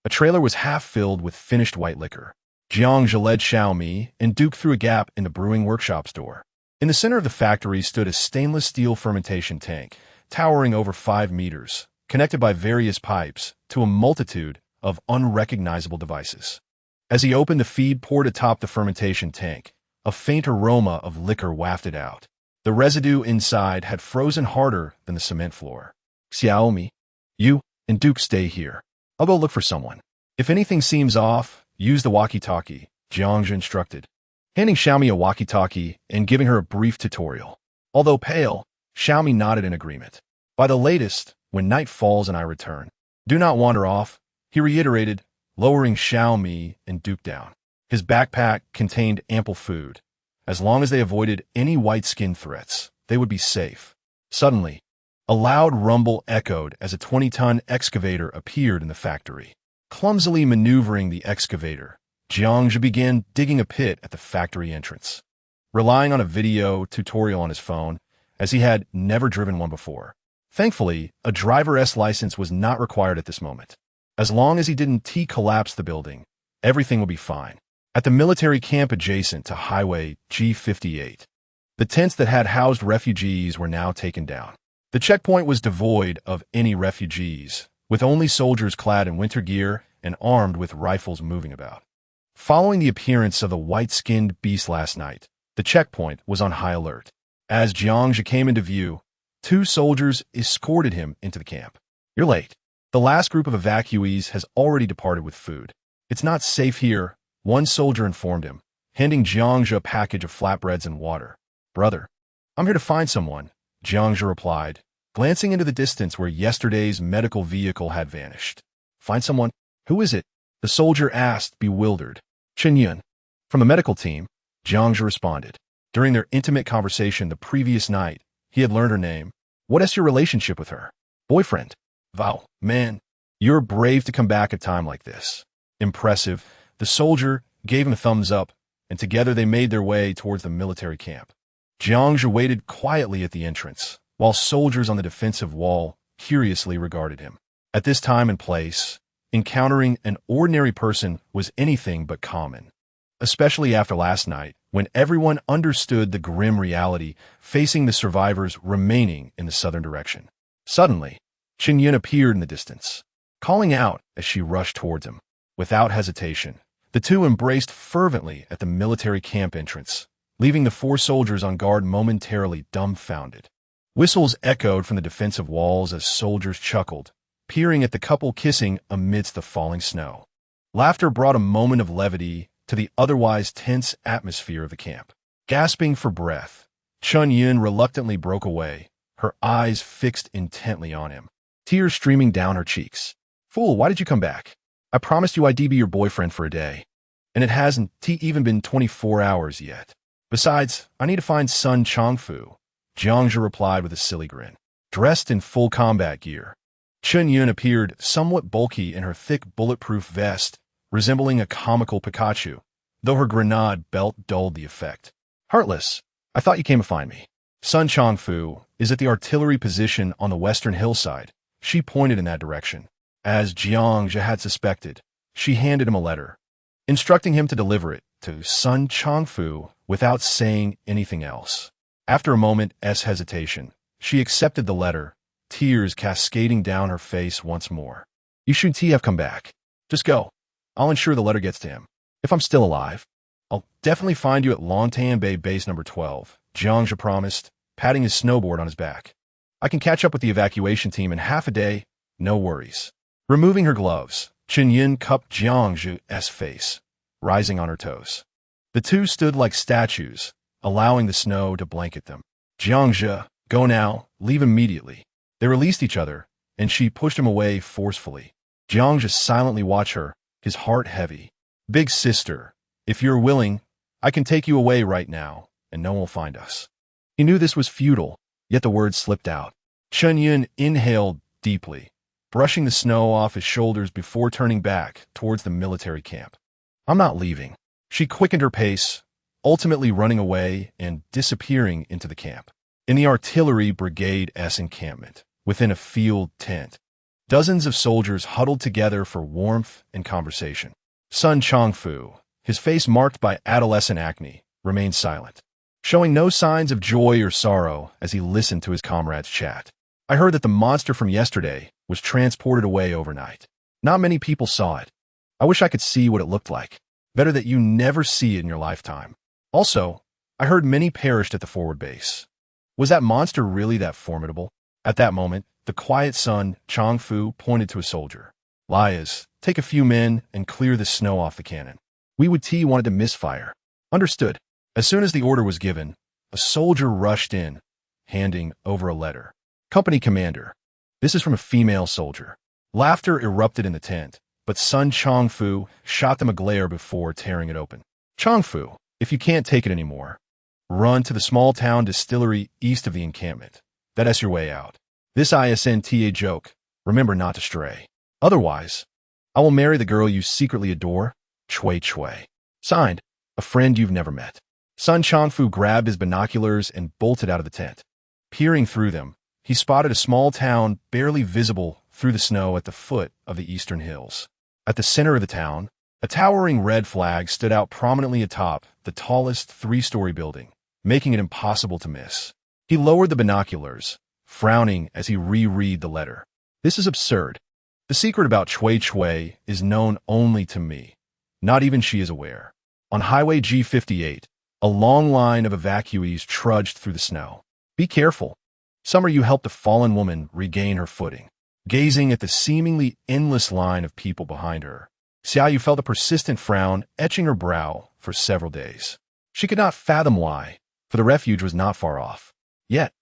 a trailer was half filled with finished white liquor. Jiang led Xiaomi and Duke through a gap in the brewing workshop's door. In the center of the factory stood a stainless steel fermentation tank, towering over 5 meters, connected by various pipes to a multitude of unrecognizable devices. As he opened the feed poured atop the fermentation tank, a faint aroma of liquor wafted out. The residue inside had frozen harder than the cement floor. Xiaomi, you and Duke stay here. I'll go look for someone. If anything seems off, use the walkie-talkie, Jiang instructed, handing Xiaomi a walkie-talkie and giving her a brief tutorial. Although pale, Xiaomi nodded in agreement. By the latest, when night falls and I return, do not wander off, he reiterated, lowering Xiaomi and Duke down. His backpack contained ample food. As long as they avoided any white-skin threats, they would be safe. Suddenly, a loud rumble echoed as a 20-ton excavator appeared in the factory. Clumsily maneuvering the excavator, Jiang began digging a pit at the factory entrance. Relying on a video tutorial on his phone, as he had never driven one before. Thankfully, a driver's license was not required at this moment. As long as he didn't collapse the building, everything would be fine. At the military camp adjacent to Highway G58, the tents that had housed refugees were now taken down. The checkpoint was devoid of any refugees, with only soldiers clad in winter gear and armed with rifles moving about. Following the appearance of the white-skinned beast last night, the checkpoint was on high alert. As Jiang came into view, 2 soldiers escorted him into the camp. You're late. The last group of evacuees has already departed with food. It's not safe here, one soldier informed him, handing Jiang a package of flatbreads and water. Brother, I'm here to find someone, Jiang replied, glancing into the distance where yesterday's medical vehicle had vanished. Find someone? Who is it? The soldier asked, bewildered. Chen Yun. From the medical team, Jiang responded. During their intimate conversation the previous night, he had learned her name. What is your relationship with her? Boyfriend. Wow, man, you're brave to come back at a time like this. Impressive. The soldier gave him a thumbs up, and together they made their way towards the military camp. Jiang waited quietly at the entrance, while soldiers on the defensive wall curiously regarded him. At this time and place, encountering an ordinary person was anything but common, especially after last night, when everyone understood the grim reality facing the survivors remaining in the southern direction. Suddenly, Chen Yun appeared in the distance, calling out as she rushed towards him. Without hesitation, the two embraced fervently at the military camp entrance, leaving the 4 soldiers on guard momentarily dumbfounded. Whistles echoed from the defensive walls as soldiers chuckled, peering at the couple kissing amidst the falling snow. Laughter brought a moment of levity to the otherwise tense atmosphere of the camp. Gasping for breath, Chen Yun reluctantly broke away, her eyes fixed intently on him, tears streaming down her cheeks. Fool, why did you come back? I promised you I'd be your boyfriend for a day, and it hasn't even been 24 hours yet. Besides, I need to find Sun Changfu, Jiang replied with a silly grin. Dressed in full combat gear, Chen Yun appeared somewhat bulky in her thick bulletproof vest, resembling a comical Pikachu, though her grenade belt dulled the effect. Heartless, I thought you came to find me. Sun Changfu is at the artillery position on the western hillside. She pointed in that direction. As Jiang had suspected, she handed him a letter, instructing him to deliver it to Sun Changfu without saying anything else. After a moment's hesitation, she accepted the letter, tears cascading down her face once more. You should have come back. Just go. I'll ensure the letter gets to him. If I'm still alive, I'll definitely find you at Longtan Bay Base number 12, Jiang promised, patting his snowboard on his back. I can catch up with the evacuation team in half a day, no worries. Removing her gloves, Chen Yun cupped Jiang's face, rising on her toes. The two stood like statues, allowing the snow to blanket them. Jiang, go now, leave immediately. They released each other, and she pushed him away forcefully. Jiang silently watched her, his heart heavy. Big sister, if you're willing, I can take you away right now, and no one will find us. He knew this was futile, yet the words slipped out. Chen Yun inhaled deeply, brushing the snow off his shoulders before turning back towards the military camp. I'm not leaving. She quickened her pace, ultimately running away and disappearing into the camp. In the Artillery Brigade S encampment, within a field tent, dozens of soldiers huddled together for warmth and conversation. Sun Chongfu, his face marked by adolescent acne, remained silent, showing no signs of joy or sorrow as he listened to his comrades chat. I heard that the monster from yesterday was transported away overnight. Not many people saw it. I wish I could see what it looked like. Better that you never see it in your lifetime. Also, I heard many perished at the forward base. Was that monster really that formidable? At that moment, the quiet Sun Chongfu pointed to a soldier. Lias, take a few men and clear the snow off the cannon. Wei Wuti wanted to misfire. Understood. As soon as the order was given, a soldier rushed in, handing over a letter. Company commander. This is from a female soldier. Laughter erupted in the tent, but Sun Chongfu shot them a glare before tearing it open. Chongfu, if you can't take it anymore, run to the small town distillery east of the encampment. That's your way out. This isn't a joke. Remember not to stray. Otherwise, I will marry the girl you secretly adore, Chui Chui. Signed, a friend you've never met. Sun Chongfu grabbed his binoculars and bolted out of the tent. Peering through them, he spotted a small town barely visible through the snow at the foot of the eastern hills. At the center of the town, a towering red flag stood out prominently atop the tallest three-story building, making it impossible to miss. He lowered the binoculars, frowning as he reread the letter. This is absurd. The secret about Chui Chui is known only to me. Not even she is aware. On Highway G58, a long line of evacuees trudged through the snow. Be careful. Summer, you helped a fallen woman regain her footing. Gazing at the seemingly endless line of people behind her, Xiaoyu felt a persistent frown etching her brow for several days. She could not fathom why, for the refuge was not far off. Yet,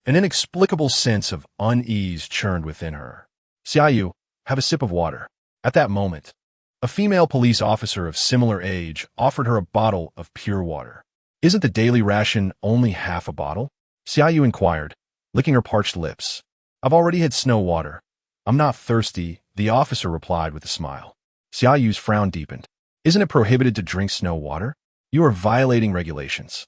an inexplicable sense of unease churned within her. Xiaoyu, have a sip of water. At that moment, a female police officer of similar age offered her a bottle of pure water. Isn't the daily ration only half a bottle? Xiaoyu inquired, licking her parched lips. I've already had snow water. I'm not thirsty, the officer replied with a smile. Xiaoyu's frown deepened. Isn't it prohibited to drink snow water? You are violating regulations.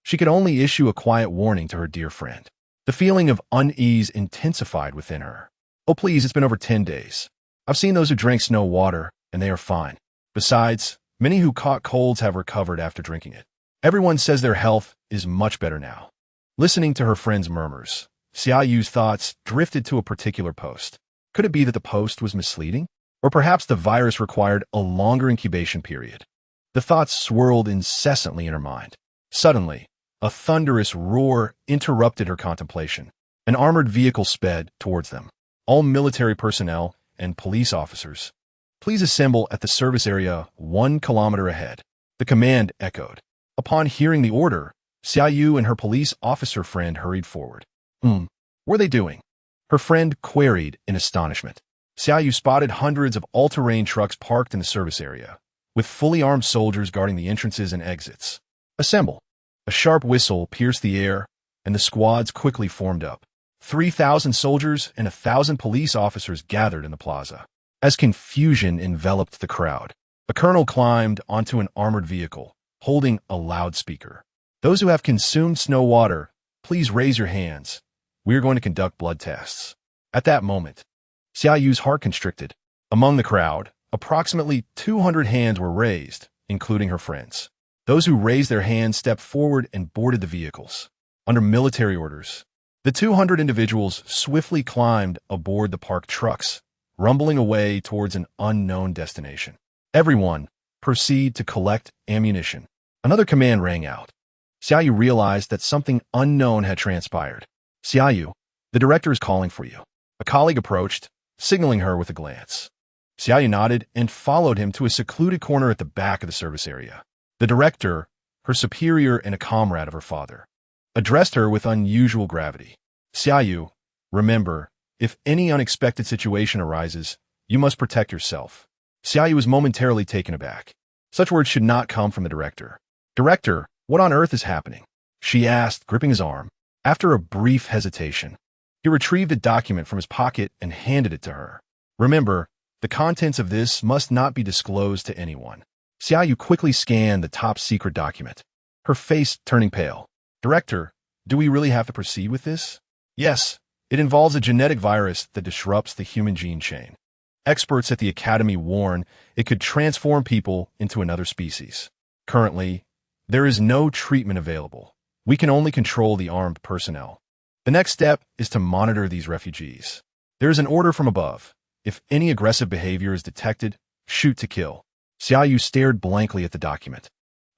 She could only issue a quiet warning to her dear friend. The feeling of unease intensified within her. Oh please, it's been over 10 days. I've seen those who drank snow water, and they are fine. Besides, many who caught colds have recovered after drinking it. Everyone says their health is much better now. Listening to her friend's murmurs, Xiaoyu's thoughts drifted to a particular post. Could it be that the post was misleading? Or perhaps the virus required a longer incubation period? The thoughts swirled incessantly in her mind. Suddenly, a thunderous roar interrupted her contemplation. An armored vehicle sped towards them. All military personnel and police officers. Please assemble at the service area 1 kilometer ahead. The command echoed. Upon hearing the order, Xiaoyu and her police officer friend hurried forward. What were they doing? Her friend queried in astonishment. Xiaoyu spotted hundreds of all-terrain trucks parked in the service area, with fully armed soldiers guarding the entrances and exits. Assemble. A sharp whistle pierced the air, and the squads quickly formed up. 3,000 soldiers and 1,000 police officers gathered in the plaza. As confusion enveloped the crowd, a colonel climbed onto an armored vehicle, holding a loudspeaker. Those who have consumed snow water, please raise your hands. We are going to conduct blood tests. At that moment, Xiaoyu's heart constricted. Among the crowd, approximately 200 hands were raised, including her friends. Those who raised their hands stepped forward and boarded the vehicles. Under military orders, the 200 individuals swiftly climbed aboard the parked trucks, rumbling away towards an unknown destination. Everyone, proceed to collect ammunition. Another command rang out. Xiaoyu realized that something unknown had transpired. Xiaoyu, the director is calling for you. A colleague approached, signaling her with a glance. Xiaoyu nodded and followed him to a secluded corner at the back of the service area. The director, her superior and a comrade of her father, addressed her with unusual gravity. Xiaoyu, remember, if any unexpected situation arises, you must protect yourself. Xiaoyu was momentarily taken aback. Such words should not come from the director. Director, what on earth is happening? She asked, gripping his arm. After a brief hesitation, he retrieved a document from his pocket and handed it to her. Remember, the contents of this must not be disclosed to anyone. Xiaoyu quickly scanned the top-secret document, her face turning pale. Director, do we really have to proceed with this? Yes, it involves a genetic virus that disrupts the human gene chain. Experts at the Academy warn it could transform people into another species. Currently, there is no treatment available. We can only control the armed personnel. The next step is to monitor these refugees. There is an order from above. If any aggressive behavior is detected, shoot to kill. Xiaoyu stared blankly at the document,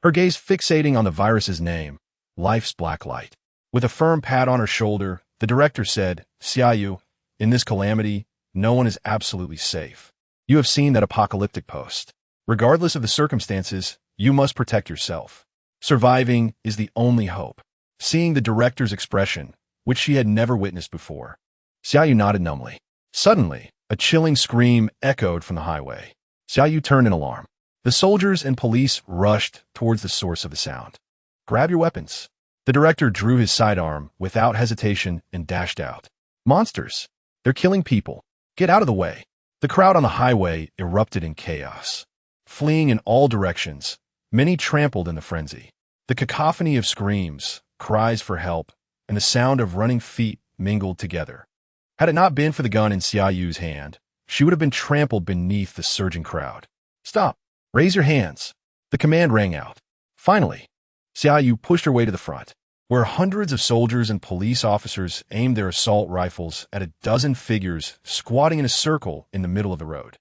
her gaze fixating on the virus's name, Life's Black Light. With a firm pat on her shoulder, the director said, Xiaoyu, in this calamity, no one is absolutely safe. You have seen that apocalyptic post. Regardless of the circumstances, you must protect yourself. Surviving is the only hope. Seeing the director's expression, which she had never witnessed before, Xiaoyu nodded numbly. Suddenly, a chilling scream echoed from the highway. Xiaoyu turned in alarm. The soldiers and police rushed towards the source of the sound. Grab your weapons. The director drew his sidearm without hesitation and dashed out. Monsters! They're killing people. Get out of the way. The crowd on the highway erupted in chaos. Fleeing in all directions, many trampled in the frenzy. The cacophony of screams, cries for help, and the sound of running feet mingled together. Had it not been for the gun in Xiaoyu's hand, she would have been trampled beneath the surging crowd. Stop! Raise your hands! The command rang out. Finally, Xiaoyu pushed her way to the front, where hundreds of soldiers and police officers aimed their assault rifles at a dozen figures squatting in a circle in the middle of the road.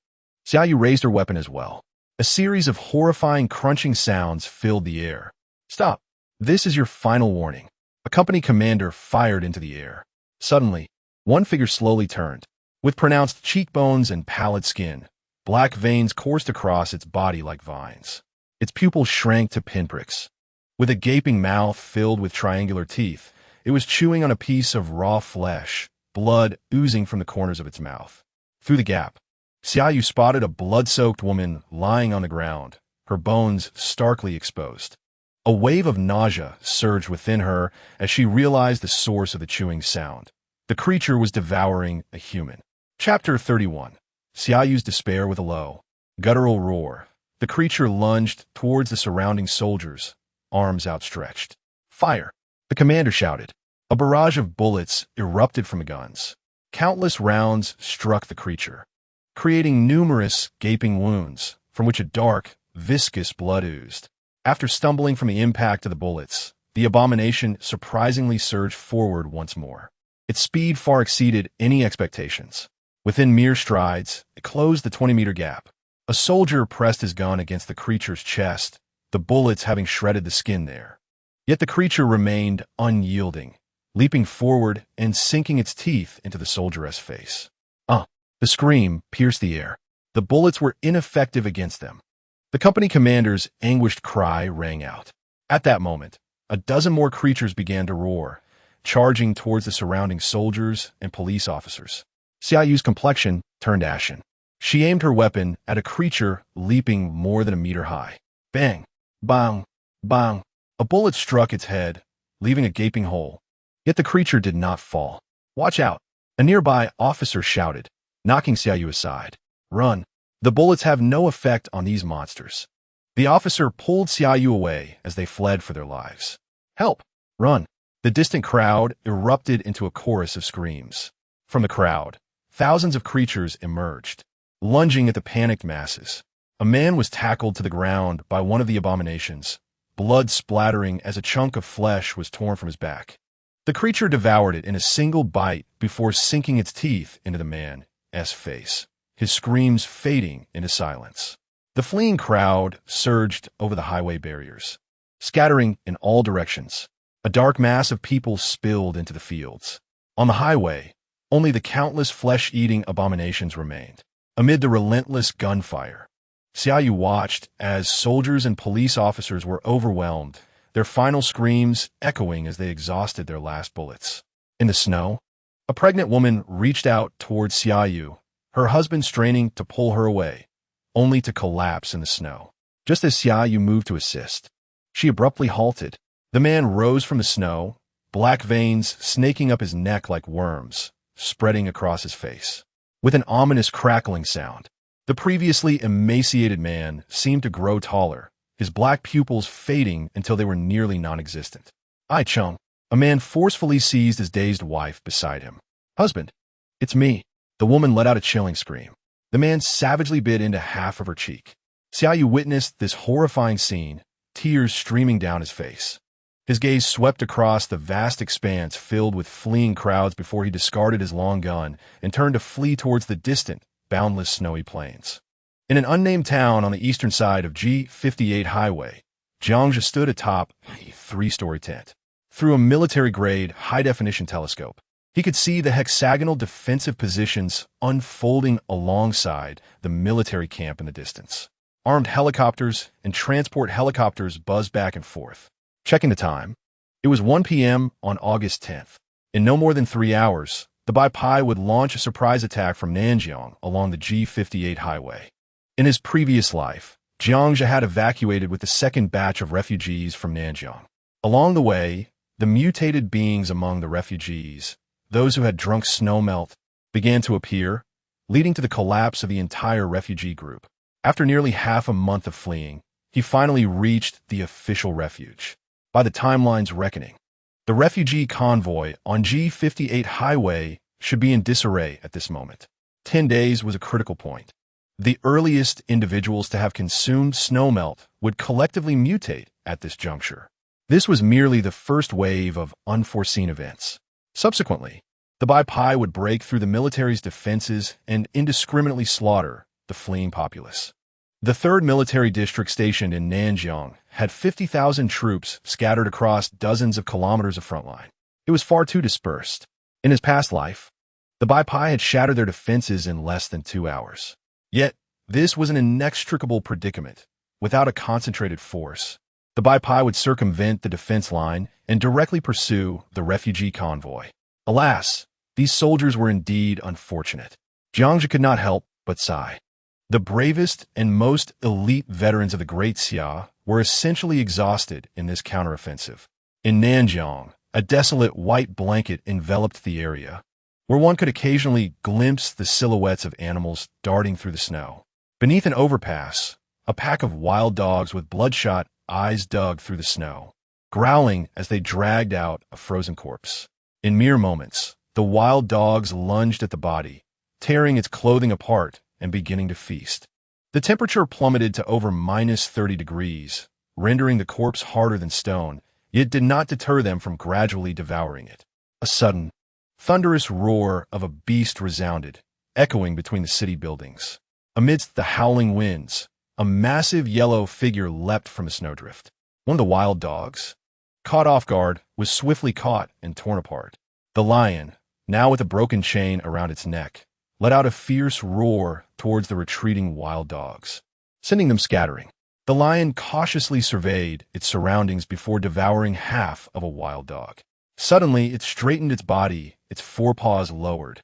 Xiaoyu raised her weapon as well. A series of horrifying crunching sounds filled the air. Stop! This is your final warning. A company commander fired into the air. Suddenly, one figure slowly turned. With pronounced cheekbones and pallid skin, black veins coursed across its body like vines. Its pupils shrank to pinpricks. With a gaping mouth filled with triangular teeth, it was chewing on a piece of raw flesh, blood oozing from the corners of its mouth. Through the gap, Xiaoyu spotted a blood-soaked woman lying on the ground, her bones starkly exposed. A wave of nausea surged within her as she realized the source of the chewing sound. The creature was devouring a human. Chapter 31. Xiaoyu's despair with a low, guttural roar. The creature lunged towards the surrounding soldiers, arms outstretched. Fire! The commander shouted. A barrage of bullets erupted from the guns. Countless rounds struck the creature, creating numerous gaping wounds from which a dark, viscous blood oozed. After stumbling from the impact of the bullets, the abomination surprisingly surged forward once more. Its speed far exceeded any expectations. Within mere strides, it closed the 20-meter gap. A soldier pressed his gun against the creature's chest, the bullets having shredded the skin there. Yet the creature remained unyielding, leaping forward and sinking its teeth into the soldier's face. The scream pierced the air. The bullets were ineffective against them. The company commander's anguished cry rang out. At that moment, a dozen more creatures began to roar, charging towards the surrounding soldiers and police officers. Xiaoyu's complexion turned ashen. She aimed her weapon at a creature leaping more than a meter high. Bang! Bang! Bang! A bullet struck its head, leaving a gaping hole. Yet the creature did not fall. Watch out! A nearby officer shouted, knocking Xiaoyu aside. Run! The bullets have no effect on these monsters. The officer pulled Xiaoyu away as they fled for their lives. Help! Run! The distant crowd erupted into a chorus of screams. From the crowd, thousands of creatures emerged, lunging at the panicked masses. A man was tackled to the ground by one of the abominations, blood splattering as a chunk of flesh was torn from his back. The creature devoured it in a single bite before sinking its teeth into the man's face, his screams fading into silence. The fleeing crowd surged over the highway barriers, scattering in all directions. A dark mass of people spilled into the fields. On the highway, only the countless flesh-eating abominations remained. Amid the relentless gunfire, Xiaoyu watched as soldiers and police officers were overwhelmed, their final screams echoing as they exhausted their last bullets. In the snow, a pregnant woman reached out towards Xiaoyu, her husband straining to pull her away, only to collapse in the snow. Just as Xiaoyu moved to assist, she abruptly halted. The man rose from the snow, black veins snaking up his neck like worms, spreading across his face. with an ominous crackling sound. The previously emaciated man seemed to grow taller, his black pupils fading until they were nearly non-existent. "Ai Chung." A man forcefully seized his dazed wife beside him. "Husband, it's me." The woman let out a chilling scream. The man savagely bit into half of her cheek. Xiaoyu witnessed this horrifying scene, tears streaming down his face. His gaze swept across the vast expanse filled with fleeing crowds before he discarded his long gun and turned to flee towards the distant, boundless snowy plains. In an unnamed town on the eastern side of G58 highway, Jiangzhe stood atop a three-story tent. Through a military-grade, high-definition telescope, he could see the hexagonal defensive positions unfolding alongside the military camp in the distance. Armed helicopters and transport helicopters buzzed back and forth. Checking the time, it was 1 p.m. on August 10th. In no more than 3 hours, the Bai Pai would launch a surprise attack from Nanjiang along the G58 highway. In his previous life, Jiangzhe had evacuated with the second batch of refugees from Nanjiang. Along the way, the mutated beings among the refugees, those who had drunk snowmelt, began to appear, leading to the collapse of the entire refugee group. After nearly half a month of fleeing, he finally reached the official refuge. By the timeline's reckoning, the refugee convoy on G58 highway should be in disarray at this moment. 10 days was a critical point. The earliest individuals to have consumed snowmelt would collectively mutate at this juncture. This was merely the first wave of unforeseen events. Subsequently, the Bai Pai would break through the military's defenses and indiscriminately slaughter the fleeing populace. The 3rd Military District stationed in Nanjiang had 50,000 troops scattered across dozens of kilometers of front line. It was far too dispersed. In his past life, the Bai Pai had shattered their defenses in less than 2 hours. Yet, this was an inextricable predicament. Without a concentrated force, the Bai Pai would circumvent the defense line and directly pursue the refugee convoy. Alas, these soldiers were indeed unfortunate. Jiangzhe could not help but sigh. The bravest and most elite veterans of the Great Xia were essentially exhausted in this counteroffensive. In Nanjiang, a desolate white blanket enveloped the area, where one could occasionally glimpse the silhouettes of animals darting through the snow. Beneath an overpass, a pack of wild dogs with bloodshot eyes dug through the snow, growling as they dragged out a frozen corpse. In mere moments, the wild dogs lunged at the body, tearing its clothing apart and beginning to feast. The temperature plummeted to over -30 degrees, rendering the corpse harder than stone, yet did not deter them from gradually devouring it. A sudden, thunderous roar of a beast resounded, echoing between the city buildings. Amidst the howling winds, a massive yellow figure leapt from a snowdrift. One of the wild dogs, caught off guard, was swiftly caught and torn apart. The lion, now with a broken chain around its neck, let out a fierce roar towards the retreating wild dogs, sending them scattering. The lion cautiously surveyed its surroundings before devouring half of a wild dog. Suddenly, it straightened its body, its forepaws lowered.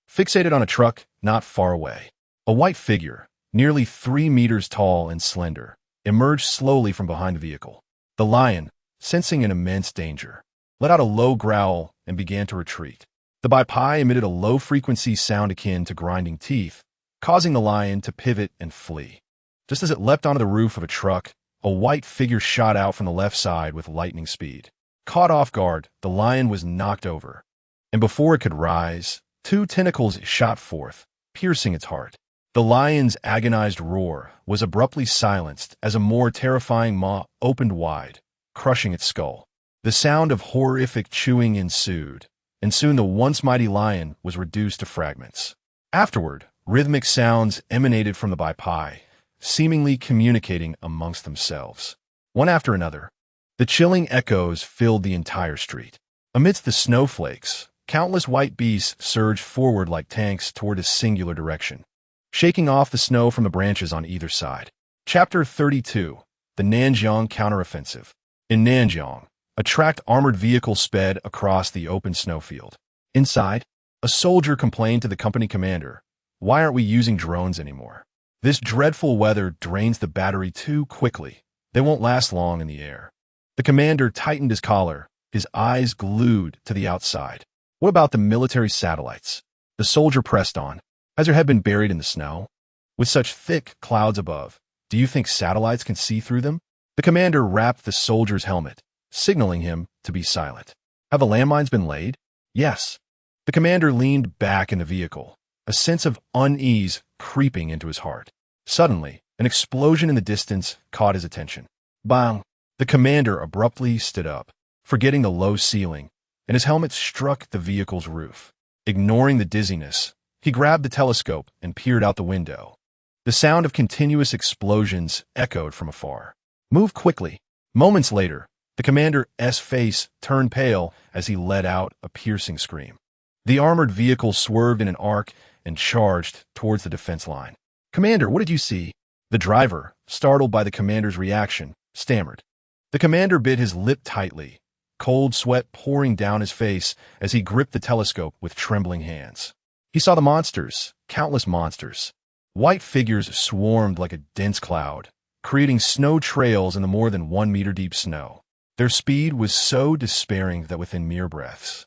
Fixated on a truck not far away, a white figure, nearly 3 meters tall and slender, emerged slowly from behind the vehicle. The lion, sensing an immense danger, let out a low growl and began to retreat. The Bai Pai emitted a low-frequency sound akin to grinding teeth, causing the lion to pivot and flee. Just as it leapt onto the roof of a truck, a white figure shot out from the left side with lightning speed. Caught off guard, the lion was knocked over, and before it could rise, 2 tentacles shot forth, piercing its heart. The lion's agonized roar was abruptly silenced as a more terrifying maw opened wide, crushing its skull. The sound of horrific chewing ensued, and soon the once mighty lion was reduced to fragments. Afterward, rhythmic sounds emanated from the Bai Pai, seemingly communicating amongst themselves. One after another, the chilling echoes filled the entire street. Amidst the snowflakes, countless white beasts surged forward like tanks toward a singular direction, shaking off the snow from the branches on either side. Chapter 32. The Nanjiang Counteroffensive. In Nanjiang, a tracked armored vehicle sped across the open snowfield. Inside, a soldier complained to the company commander, "Why aren't we using drones anymore? This dreadful weather drains the battery too quickly. They won't last long in the air." The commander tightened his collar, his eyes glued to the outside. "What about the military satellites?" The soldier pressed on. Has her head been buried in the snow? With such thick clouds above, do you think satellites can see through them? The commander rapped the soldier's helmet, signaling him to be silent. Have the landmines been laid? Yes. The commander leaned back in the vehicle, a sense of unease creeping into his heart. Suddenly, an explosion in the distance caught his attention. Bang! The commander abruptly stood up, forgetting the low ceiling, and his helmet struck the vehicle's roof. Ignoring the dizziness, he grabbed the telescope and peered out the window. The sound of continuous explosions echoed from afar. Move quickly. Moments later, the commander's face turned pale as he let out a piercing scream. The armored vehicle swerved in an arc and charged towards the defense line. Commander, what did you see? The driver, startled by the commander's reaction, stammered. The commander bit his lip tightly, cold sweat pouring down his face as he gripped the telescope with trembling hands. He saw the monsters, countless monsters. White figures swarmed like a dense cloud, creating snow trails in the more than 1 meter deep snow. Their speed was so despairing that within mere breaths,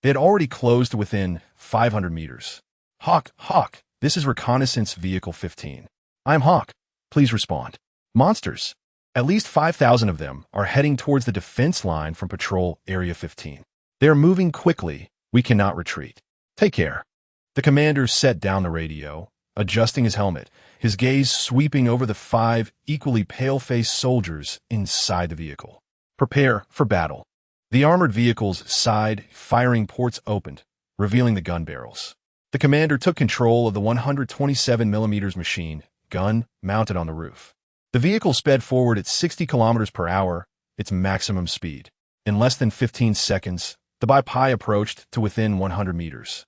they had already closed to within 500 meters. Hawk, this is Reconnaissance Vehicle 15. I'm Hawk. Please respond. Monsters. At least 5,000 of them are heading towards the defense line from Patrol Area 15. They are moving quickly. We cannot retreat. Take care. The commander set down the radio, adjusting his helmet, his gaze sweeping over the 5 equally pale-faced soldiers inside the vehicle. Prepare for battle. The armored vehicle's side firing ports opened, revealing the gun barrels. The commander took control of the 127mm machine gun mounted on the roof. The vehicle sped forward at 60 kilometers per hour, its maximum speed. In less than 15 seconds, the Bai approached to within 100 meters.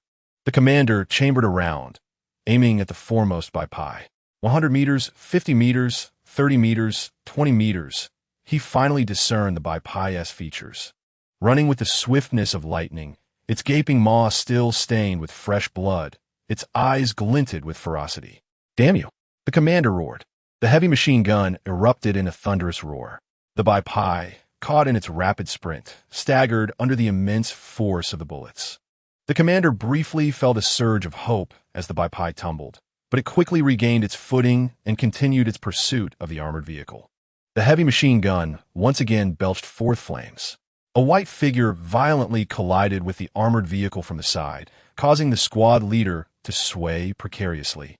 The commander chambered around, aiming at the foremost Bai. 100 meters, 50 meters, 30 meters, 20 meters. He finally discerned the Bai's features. Running with the swiftness of lightning, its gaping maw still stained with fresh blood, its eyes glinted with ferocity. Damn you! The commander roared. The heavy machine gun erupted in a thunderous roar. The Bai, caught in its rapid sprint, staggered under the immense force of the bullets. The commander briefly felt a surge of hope as the Bai tumbled, but it quickly regained its footing and continued its pursuit of the armored vehicle. The heavy machine gun once again belched forth flames. A white figure violently collided with the armored vehicle from the side, causing the squad leader to sway precariously,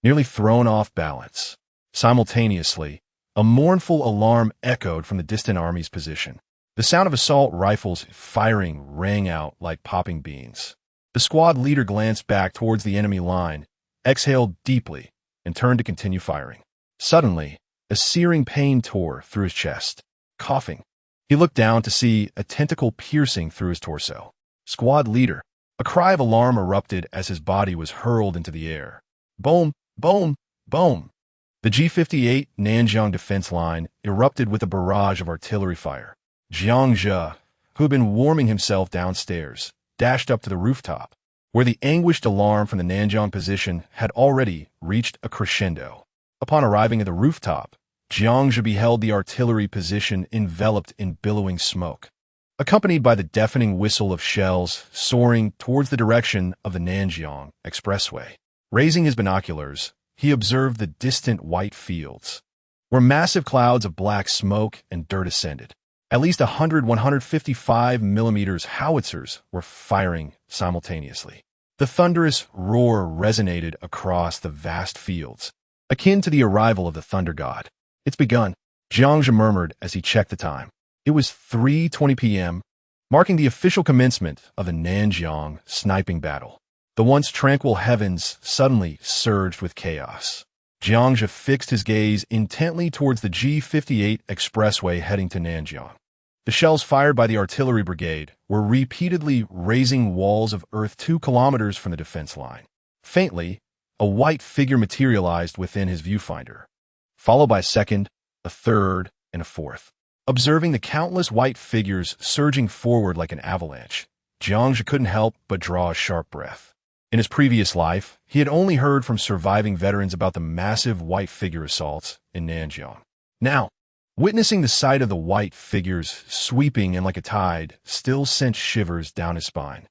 nearly thrown off balance. Simultaneously, a mournful alarm echoed from the distant army's position. The sound of assault rifles firing rang out like popping beans. The squad leader glanced back towards the enemy line, exhaled deeply, and turned to continue firing. Suddenly, a searing pain tore through his chest. Coughing, he looked down to see a tentacle piercing through his torso. Squad leader. A cry of alarm erupted as his body was hurled into the air. Boom, boom, boom. The G-58 Nanjiang defense line erupted with a barrage of artillery fire. Jiang Zhe, who had been warming himself downstairs, dashed up to the rooftop, where the anguished alarm from the Nanjiang position had already reached a crescendo. Upon arriving at the rooftop, Jiang Zhe beheld the artillery position enveloped in billowing smoke, accompanied by the deafening whistle of shells soaring towards the direction of the Nanjiang Expressway. Raising his binoculars, he observed the distant white fields, where massive clouds of black smoke and dirt ascended. At least 155mm howitzers were firing simultaneously. The thunderous roar resonated across the vast fields, akin to the arrival of the thunder god. It's begun, Jiang Zhe murmured as he checked the time. It was 3:20 p.m., marking the official commencement of the Nanjiang sniping battle. The once tranquil heavens suddenly surged with chaos. Jiang Zhe fixed his gaze intently towards the G-58 expressway heading to Nanjiang. The shells fired by the artillery brigade were repeatedly razing walls of earth 2 kilometers from the defense line. Faintly, a white figure materialized within his viewfinder, followed by a second, a third, and a fourth. Observing the countless white figures surging forward like an avalanche, Jiang Zhe couldn't help but draw a sharp breath. In his previous life, he had only heard from surviving veterans about the massive white figure assaults in Nanjiang. Now, witnessing the sight of the white figures sweeping in like a tide still sent shivers down his spine.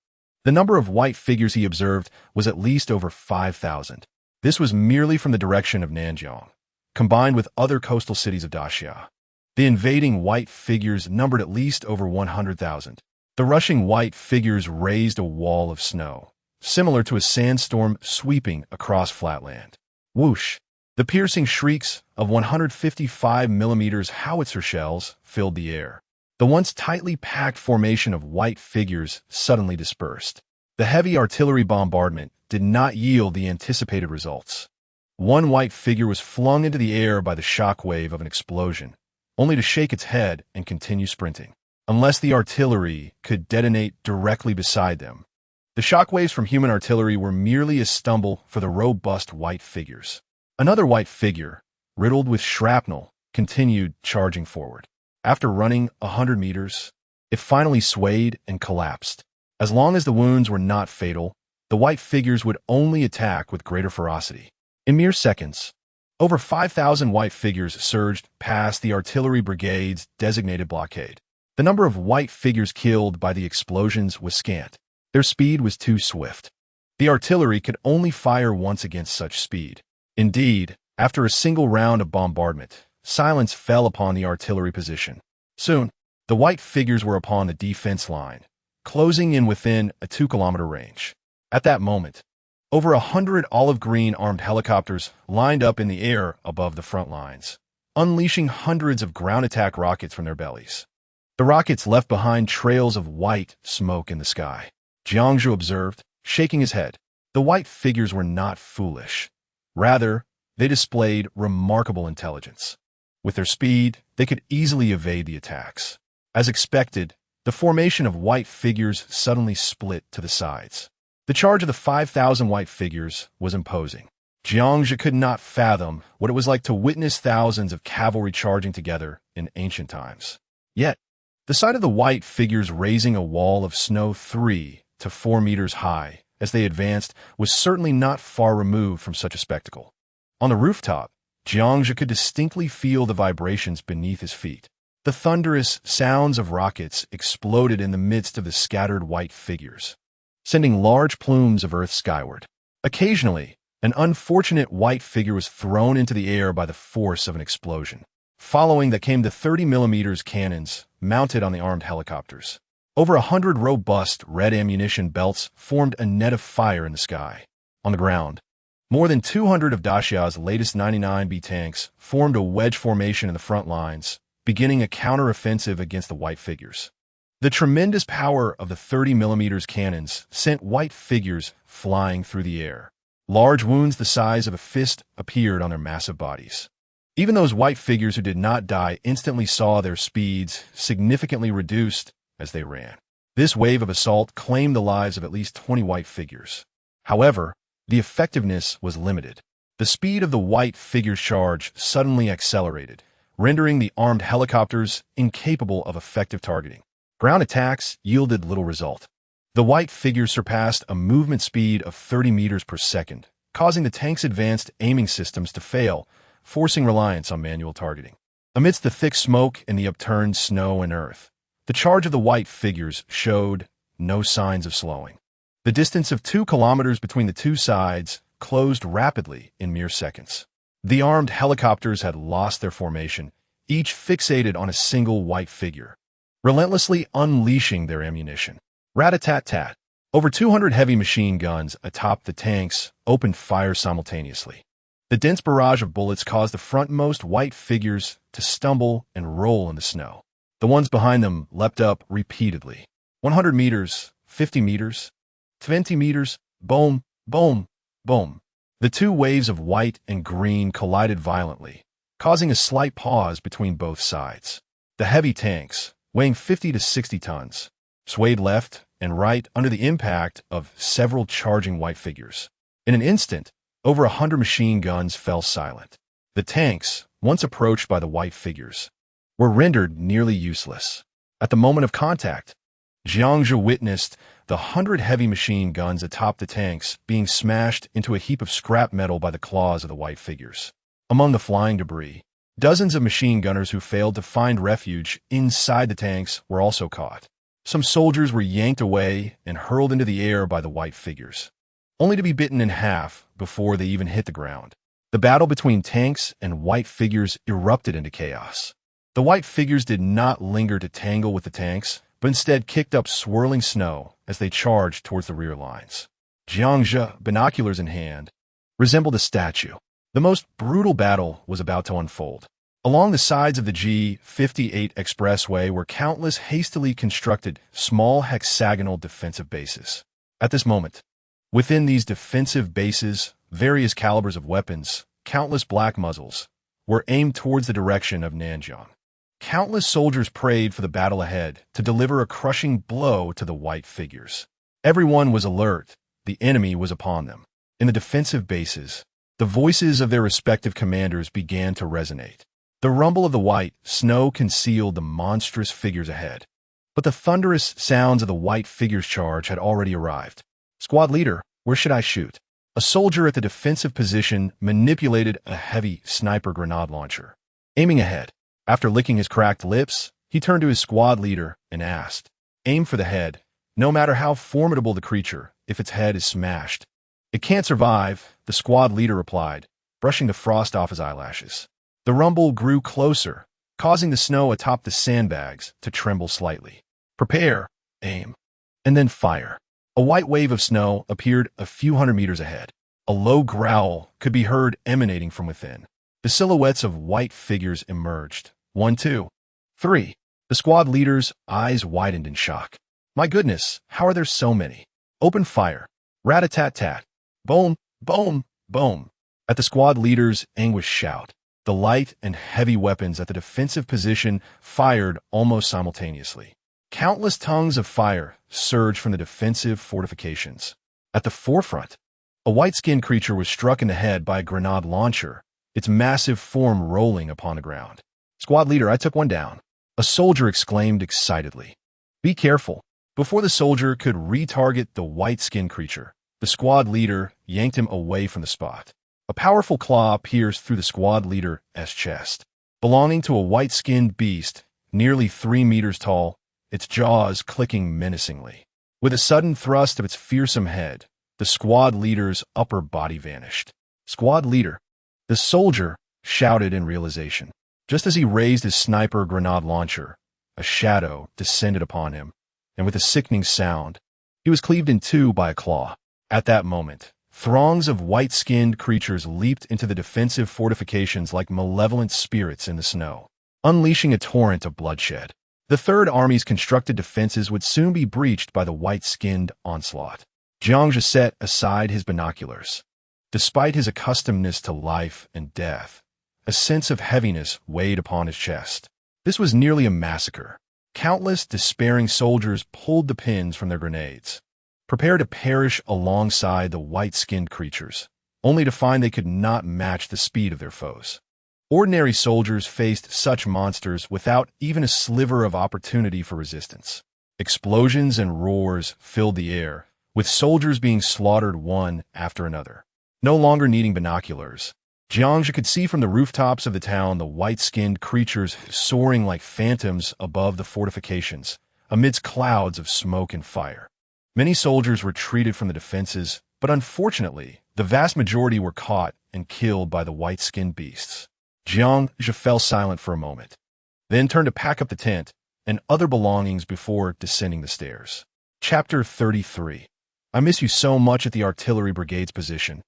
The number of white figures he observed was at least over 5,000. This was merely from the direction of Nanjiang, combined with other coastal cities of Daxia. The invading white figures numbered at least over 100,000. The rushing white figures raised a wall of snow, similar to a sandstorm sweeping across flatland. Whoosh! The piercing shrieks of 155mm howitzer shells filled the air. The once tightly packed formation of white figures suddenly dispersed. The heavy artillery bombardment did not yield the anticipated results. One white figure was flung into the air by the shockwave of an explosion, only to shake its head and continue sprinting. Unless the artillery could detonate directly beside them, the shockwaves from human artillery were merely a stumble for the robust white figures. Another white figure, riddled with shrapnel, continued charging forward. After running 100 meters, it finally swayed and collapsed. As long as the wounds were not fatal, the white figures would only attack with greater ferocity. In mere seconds, over 5,000 white figures surged past the artillery brigade's designated blockade. The number of white figures killed by the explosions was scant. Their speed was too swift. The artillery could only fire once against such speed. Indeed, after a single round of bombardment, silence fell upon the artillery position. Soon, the white figures were upon the defense line, closing in within a 2-kilometer range. At that moment, over 100 olive-green armed helicopters lined up in the air above the front lines, unleashing hundreds of ground attack rockets from their bellies. The rockets left behind trails of white smoke in the sky. Jiangzhu observed, shaking his head. The white figures were not foolish. Rather, they displayed remarkable intelligence. With their speed, they could easily evade the attacks. As expected, the formation of white figures suddenly split to the sides. The charge of the 5,000 white figures was imposing. Jiangzhu could not fathom what it was like to witness thousands of cavalry charging together in ancient times. Yet, the sight of the white figures raising a wall of snow 3 to 4 meters high as they advanced was certainly not far removed from such a spectacle. On the rooftop, Jiangzhu could distinctly feel the vibrations beneath his feet. The thunderous sounds of rockets exploded in the midst of the scattered white figures, sending large plumes of earth skyward. Occasionally, an unfortunate white figure was thrown into the air by the force of an explosion. Following that came the 30mm cannons mounted on the armed helicopters. Over 100 robust red ammunition belts formed a net of fire in the sky. On the ground, more than 200 of Daxia's latest 99B tanks formed a wedge formation in the front lines, beginning a counter-offensive against the white figures. The tremendous power of the 30mm cannons sent white figures flying through the air. Large wounds the size of a fist appeared on their massive bodies. Even those white figures who did not die instantly saw their speeds significantly reduced as they ran. This wave of assault claimed the lives of at least 20 white figures. However, the effectiveness was limited. The speed of the white figures' charge suddenly accelerated, rendering the armed helicopters incapable of effective targeting. Ground attacks yielded little result. The white figures surpassed a movement speed of 30 meters per second, causing the tank's advanced aiming systems to fail, forcing reliance on manual targeting. Amidst the thick smoke and the upturned snow and earth, the charge of the white figures showed no signs of slowing. The distance of 2 kilometers between the two sides closed rapidly in mere seconds. The armed helicopters had lost their formation, each fixated on a single white figure, relentlessly unleashing their ammunition. Rat-a-tat-tat. Over 200 heavy machine guns atop the tanks opened fire simultaneously. The dense barrage of bullets caused the frontmost white figures to stumble and roll in the snow. The ones behind them leapt up repeatedly. 100 meters, 50 meters, 20 meters, boom, boom, boom. The two waves of white and green collided violently, causing a slight pause between both sides. The heavy tanks, weighing 50 to 60 tons, swayed left and right under the impact of several charging white figures. In an instant, over 100 machine guns fell silent. The tanks, once approached by the white figures, were rendered nearly useless. At the moment of contact, Jiangzhu witnessed the 100 heavy machine guns atop the tanks being smashed into a heap of scrap metal by the claws of the white figures. Among the flying debris, dozens of machine gunners who failed to find refuge inside the tanks were also caught. Some soldiers were yanked away and hurled into the air by the white figures, only to be bitten in half before they even hit the ground. The battle between tanks and white figures erupted into chaos. The white figures did not linger to tangle with the tanks, but instead kicked up swirling snow as they charged towards the rear lines. Jiangzhe, binoculars in hand, resembled a statue. The most brutal battle was about to unfold. Along the sides of the G58 expressway were countless hastily constructed small hexagonal defensive bases. At this moment, within these defensive bases, various calibers of weapons, countless black muzzles, were aimed towards the direction of Nanjiang. Countless soldiers prayed for the battle ahead to deliver a crushing blow to the white figures. Everyone was alert. The enemy was upon them. In the defensive bases, the voices of their respective commanders began to resonate. The rumble of the white snow concealed the monstrous figures ahead, but the thunderous sounds of the white figures' charge had already arrived. Squad leader, where should I shoot? A soldier at the defensive position manipulated a heavy sniper grenade launcher. Aiming ahead, after licking his cracked lips, he turned to his squad leader and asked, "Aim for the head. No matter how formidable the creature, if its head is smashed, it can't survive," the squad leader replied, brushing the frost off his eyelashes. The rumble grew closer, causing the snow atop the sandbags to tremble slightly. Prepare, aim, and then fire. A white wave of snow appeared a few hundred meters ahead. A low growl could be heard emanating from within. The silhouettes of white figures emerged. 1, 2, 3. The squad leader's eyes widened in shock. My goodness, how are there so many? Open fire. Rat-a-tat-tat. Boom, boom, boom. At the squad leader's anguished shout, the light and heavy weapons at the defensive position fired almost simultaneously. Countless tongues of fire surged from the defensive fortifications. At the forefront, a white-skinned creature was struck in the head by a grenade launcher, its massive form rolling upon the ground. Squad leader, I took one down. A soldier exclaimed excitedly. Be careful. Before the soldier could retarget the white-skinned creature, the squad leader yanked him away from the spot. A powerful claw pierced through the squad leader's chest. Belonging to a white-skinned beast, nearly 3 meters tall, its jaws clicking menacingly. With a sudden thrust of its fearsome head, the squad leader's upper body vanished. Squad leader, the soldier shouted in realization. Just as he raised his sniper grenade launcher, a shadow descended upon him, and with a sickening sound, he was cleaved in two by a claw. At that moment, throngs of white-skinned creatures leaped into the defensive fortifications like malevolent spirits in the snow, unleashing a torrent of bloodshed. The Third Army's constructed defenses would soon be breached by the white-skinned onslaught. Jiangzhe set aside his binoculars. Despite his accustomedness to life and death, a sense of heaviness weighed upon his chest. This was nearly a massacre. Countless despairing soldiers pulled the pins from their grenades, prepared to perish alongside the white-skinned creatures, only to find they could not match the speed of their foes. Ordinary soldiers faced such monsters without even a sliver of opportunity for resistance. Explosions and roars filled the air, with soldiers being slaughtered one after another. No longer needing binoculars, Jiangzhe could see from the rooftops of the town the white-skinned creatures soaring like phantoms above the fortifications, amidst clouds of smoke and fire. Many soldiers retreated from the defenses, but unfortunately, the vast majority were caught and killed by the white-skinned beasts. Jiangzhe fell silent for a moment, then turned to pack up the tent and other belongings before descending the stairs. Chapter 33. I miss you so much at the artillery brigade's position.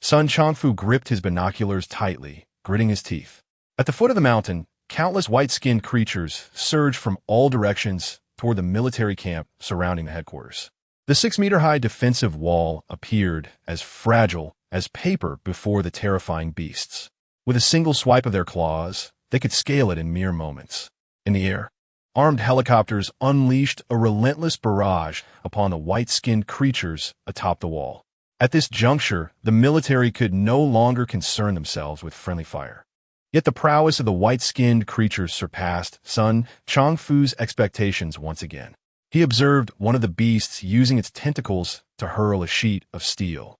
Sun Changfu gripped his binoculars tightly, gritting his teeth. At the foot of the mountain, countless white-skinned creatures surged from all directions toward the military camp surrounding the headquarters. The 6-meter-high defensive wall appeared as fragile as paper before the terrifying beasts. With a single swipe of their claws, they could scale it in mere moments. In the air, armed helicopters unleashed a relentless barrage upon the white-skinned creatures atop the wall. At this juncture, the military could no longer concern themselves with friendly fire. Yet the prowess of the white-skinned creatures surpassed Sun Changfu's expectations once again. He observed one of the beasts using its tentacles to hurl a sheet of steel,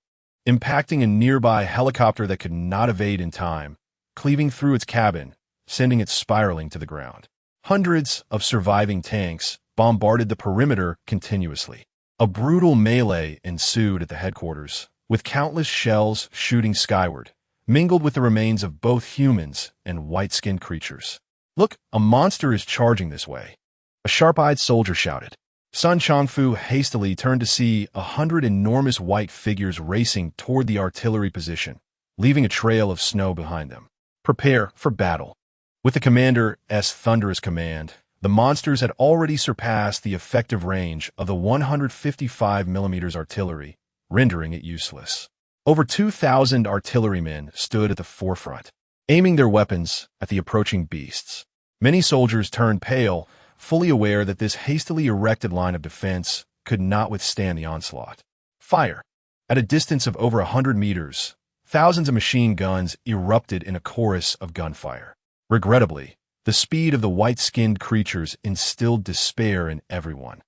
impacting a nearby helicopter that could not evade in time, cleaving through its cabin, sending it spiraling to the ground. Hundreds of surviving tanks bombarded the perimeter continuously. A brutal melee ensued at the headquarters, with countless shells shooting skyward, mingled with the remains of both humans and white-skinned creatures. "Look, a monster is charging this way," a sharp-eyed soldier shouted. Sun Chongfu hastily turned to see 100 enormous white figures racing toward the artillery position, leaving a trail of snow behind them. "Prepare for battle." With the commander's thunderous command, the monsters had already surpassed the effective range of the 155mm artillery, rendering it useless. Over 2,000 artillerymen stood at the forefront, aiming their weapons at the approaching beasts. Many soldiers turned pale, fully aware that this hastily erected line of defense could not withstand the onslaught. Fire! At a distance of over 100 meters, thousands of machine guns erupted in a chorus of gunfire. Regrettably, the speed of the white-skinned creatures instilled despair in everyone.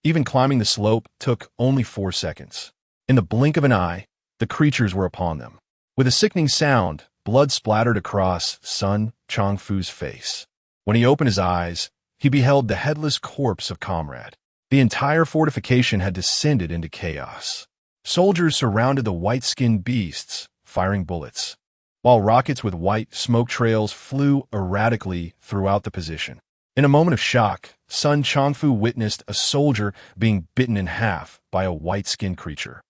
Even climbing the slope took only 4 seconds. In the blink of an eye, the creatures were upon them. With a sickening sound, blood splattered across Sun Chongfu's face. When he opened his eyes, he beheld the headless corpse of Comrade. The entire fortification had descended into chaos. Soldiers surrounded the white-skinned beasts, firing bullets, while rockets with white smoke trails flew erratically throughout the position. In a moment of shock, Sun Chongfu witnessed a soldier being bitten in half by a white-skinned creature.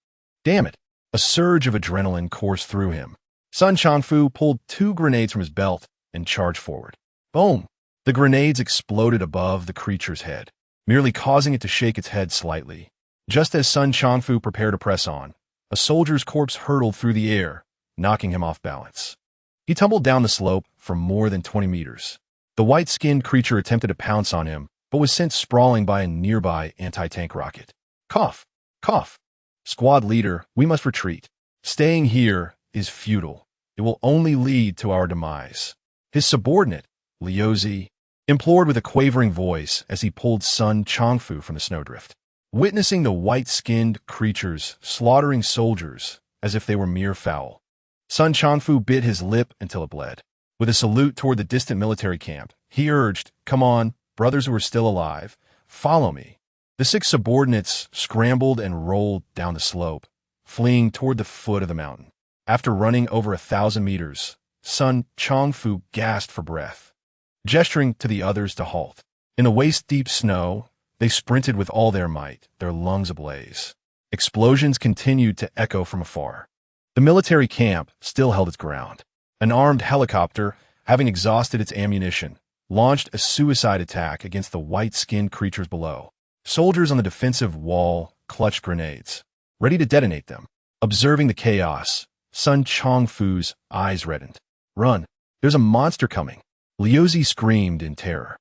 Damn it! A surge of adrenaline coursed through him. Sun Chongfu pulled 2 grenades from his belt and charged forward. Boom! The grenades exploded above the creature's head, merely causing it to shake its head slightly. Just as Sun Chongfu prepared to press on, a soldier's corpse hurtled through the air, knocking him off balance. He tumbled down the slope for more than 20 meters. The white-skinned creature attempted to pounce on him, but was sent sprawling by a nearby anti-tank rocket. Cough! Cough! Squad leader, we must retreat. Staying here is futile. It will only lead to our demise. His subordinate, Liuzi, implored with a quavering voice as he pulled Sun Chongfu from the snowdrift. Witnessing the white-skinned creatures slaughtering soldiers as if they were mere fowl, Sun Chongfu bit his lip until it bled. With a salute toward the distant military camp, he urged, "Come on, brothers who are still alive, follow me." The 6 subordinates scrambled and rolled down the slope, fleeing toward the foot of the mountain. After running over 1,000 meters, Sun Chongfu gasped for breath, gesturing to the others to halt. In the waist-deep snow, they sprinted with all their might, their lungs ablaze. Explosions continued to echo from afar. The military camp still held its ground. An armed helicopter, having exhausted its ammunition, launched a suicide attack against the white-skinned creatures below. Soldiers on the defensive wall clutched grenades, ready to detonate them. Observing the chaos, Sun Chongfu's eyes reddened. "Run! There's a monster coming!" Liuzi screamed in terror.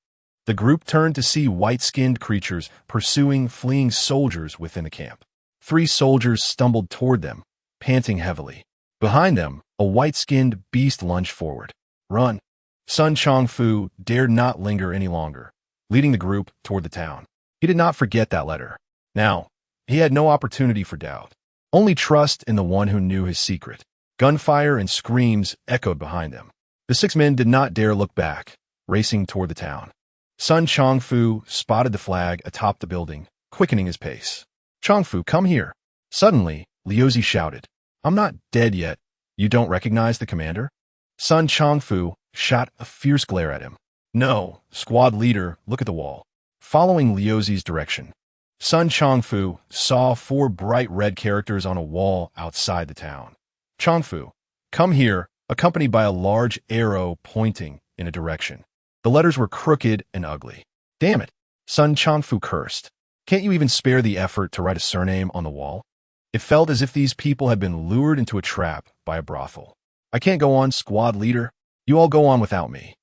The group turned to see white-skinned creatures pursuing fleeing soldiers within the camp. 3 soldiers stumbled toward them, panting heavily. Behind them, a white-skinned beast lunged forward. "Run!" Sun Chongfu dared not linger any longer, leading the group toward the town. He did not forget that letter. Now, he had no opportunity for doubt, only trust in the one who knew his secret. Gunfire and screams echoed behind them. The 6 men did not dare look back, racing toward the town. Sun Chongfu spotted the flag atop the building, quickening his pace. "Chongfu, come here!" Suddenly, Liuzi shouted, "I'm not dead yet. You don't recognize the commander?" Sun Chongfu shot a fierce glare at him. "No, squad leader, look at the wall." Following Liuzi's direction, Sun Chongfu saw 4 bright red characters on a wall outside the town. "Chongfu, come here," accompanied by a large arrow pointing in a direction. The letters were crooked and ugly. "Damn it," Sun Chongfu cursed. "Can't you even spare the effort to write a surname on the wall?" It felt as if these people had been lured into a trap by a brothel. "I can't go on, squad leader. You all go on without me."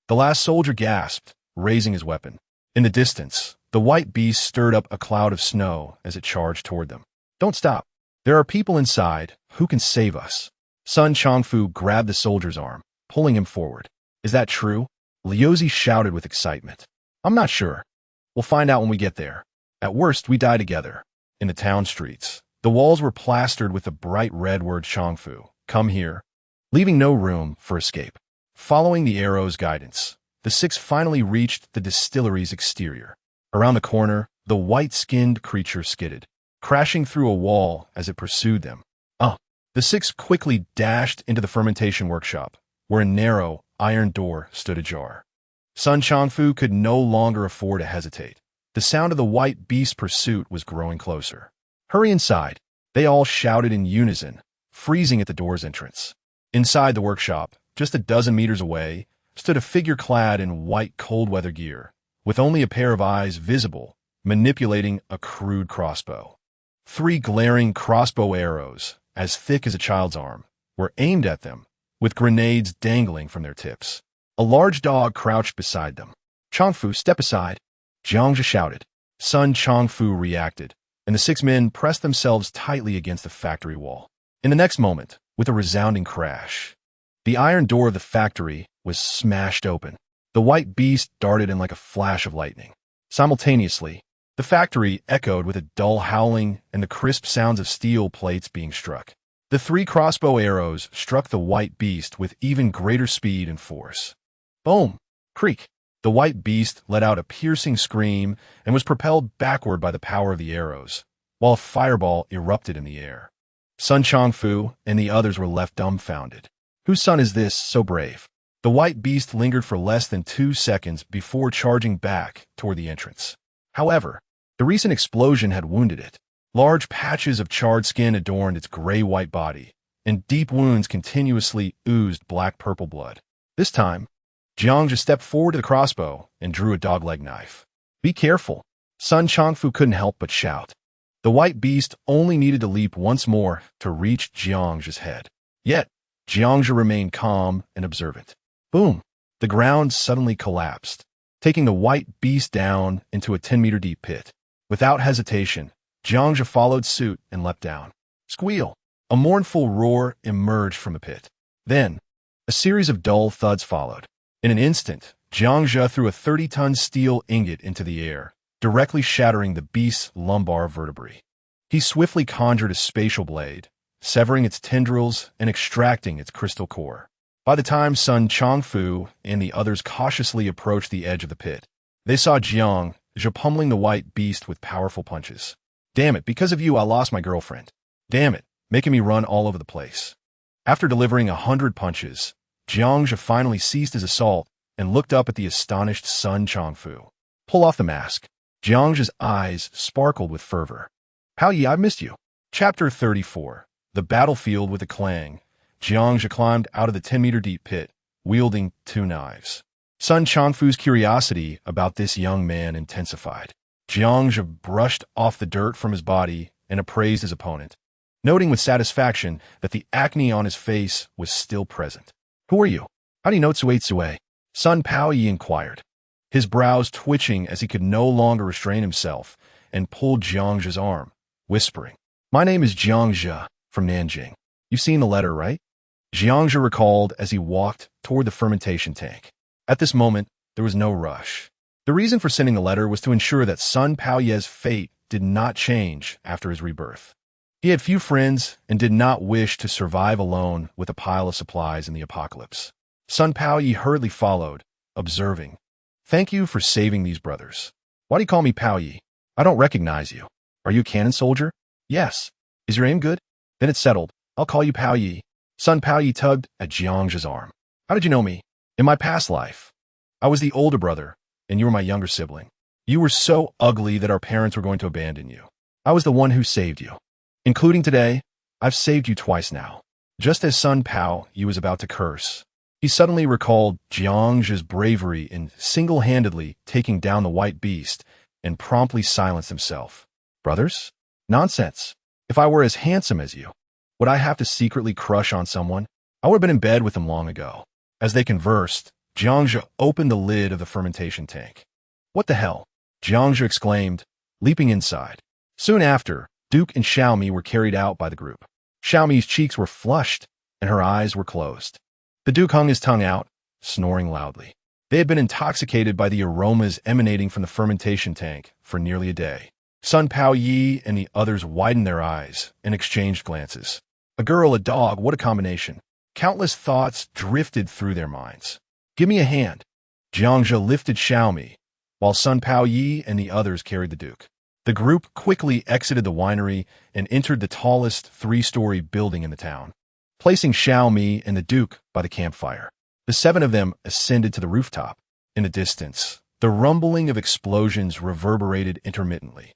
The last soldier gasped, raising his weapon. In the distance, the white beast stirred up a cloud of snow as it charged toward them. "Don't stop. There are people inside who can save us." Sun Chongfu grabbed the soldier's arm, pulling him forward. "Is that true?" Liuzi shouted with excitement. "I'm not sure. We'll find out when we get there. At worst, we die together." In the town streets, the walls were plastered with the bright red word Chongfu, "Come here," leaving no room for escape. Following the arrow's guidance, the 6 finally reached the distillery's exterior. Around the corner, the white-skinned creature skidded, crashing through a wall as it pursued them. The six quickly dashed into the fermentation workshop, where a narrow, iron door stood ajar. Sun Changfu could no longer afford to hesitate. The sound of the white beast's pursuit was growing closer. "Hurry inside," they all shouted in unison, freezing at the door's entrance. Inside the workshop, just a dozen meters away, stood a figure clad in white cold-weather gear, with only a pair of eyes visible, manipulating a crude crossbow. 3 glaring crossbow arrows, as thick as a child's arm, were aimed at them, with grenades dangling from their tips. A large dog crouched beside them. "Changfu, step aside," Jiangzhe shouted. Sun Changfu reacted, and the 6 men pressed themselves tightly against the factory wall. In the next moment, with a resounding crash, the iron door of the factory was smashed open. The white beast darted in like a flash of lightning. Simultaneously, the factory echoed with a dull howling and the crisp sounds of steel plates being struck. The 3 crossbow arrows struck the white beast with even greater speed and force. Boom! Creak! The white beast let out a piercing scream and was propelled backward by the power of the arrows, while a fireball erupted in the air. Sun Changfu and the others were left dumbfounded. Whose son is this, so brave? The white beast lingered for less than 2 seconds before charging back toward the entrance. However, the recent explosion had wounded it. Large patches of charred skin adorned its gray-white body, and deep wounds continuously oozed black-purple blood. This time, Jiangzhe stepped forward to the crossbow and drew a dogleg knife. "Be careful," Sun Changfu couldn't help but shout. The white beast only needed to leap once more to reach Jiangzhe's head. Yet, Jiangzhe remained calm and observant. Boom! The ground suddenly collapsed, taking the white beast down into a 10-meter-deep pit. Without hesitation, Jiangzhe followed suit and leapt down. Squeal! A mournful roar emerged from the pit. Then, a series of dull thuds followed. In an instant, Jiangzhe threw a 30-ton steel ingot into the air, directly shattering the beast's lumbar vertebrae. He swiftly conjured a spatial blade, severing its tendrils and extracting its crystal core. By the time Sun Changfu and the others cautiously approached the edge of the pit, they saw Jiangzhe pummeling the white beast with powerful punches. "Damn it, because of you I lost my girlfriend. Damn it, making me run all over the place." After delivering 100 punches, Jiangzhe finally ceased his assault and looked up at the astonished Sun Changfu. "Pull off the mask." Jiangzhe's eyes sparkled with fervor. "Pao Yi, I've missed you." Chapter 34. The Battlefield with a Clang. Jiangzhe climbed out of the 10-meter-deep pit, wielding 2 knives. Sun Changfu's curiosity about this young man intensified. Jiangzhe brushed off the dirt from his body and appraised his opponent, noting with satisfaction that the acne on his face was still present. "Who are you? How do you know Tsue?" Sun Pao Yi inquired, his brows twitching as he could no longer restrain himself, and pulled Jiangzhe's arm, whispering, "My name is Jiangzhe, from Nanjing. You've seen the letter, right?" Jiangzhe recalled as he walked toward the fermentation tank. At this moment, there was no rush. The reason for sending the letter was to ensure that Sun Paoye's fate did not change after his rebirth. He had few friends and did not wish to survive alone with a pile of supplies in the apocalypse. Sun Paoye hurriedly followed, observing, "Thank you for saving these brothers. Why do you call me Paoye? I don't recognize you. Are you a cannon soldier?" "Yes." "Is your aim good? Then it's settled. I'll call you Paoye." Sun Paoye tugged at Jiangzhe's arm. "How did you know me?" "In my past life, I was the older brother, and you were my younger sibling. You were so ugly that our parents were going to abandon you. I was the one who saved you. Including today, I've saved you twice now." Just as Sun Paoye was about to curse, he suddenly recalled Jiangzhe's bravery in single-handedly taking down the white beast and promptly silenced himself. "Brothers? Nonsense. If I were as handsome as you, would I have to secretly crush on someone? I would have been in bed with them long ago." As they conversed, Jiangzhe opened the lid of the fermentation tank. "What the hell?" Jiangzhe exclaimed, leaping inside. Soon after, Duke and Xiaomi were carried out by the group. Xiaomi's cheeks were flushed, and her eyes were closed. The Duke hung his tongue out, snoring loudly. They had been intoxicated by the aromas emanating from the fermentation tank for nearly a day. Sun Paoye and the others widened their eyes and exchanged glances. A girl, a dog, what a combination. Countless thoughts drifted through their minds. "Give me a hand." Jiangzhe lifted Xiaomi, while Sun Pao Yi and the others carried the Duke. The group quickly exited the winery and entered the tallest three-story building in the town, placing Xiao Mi and the Duke by the campfire. The seven of them ascended to the rooftop. In the distance, the rumbling of explosions reverberated intermittently.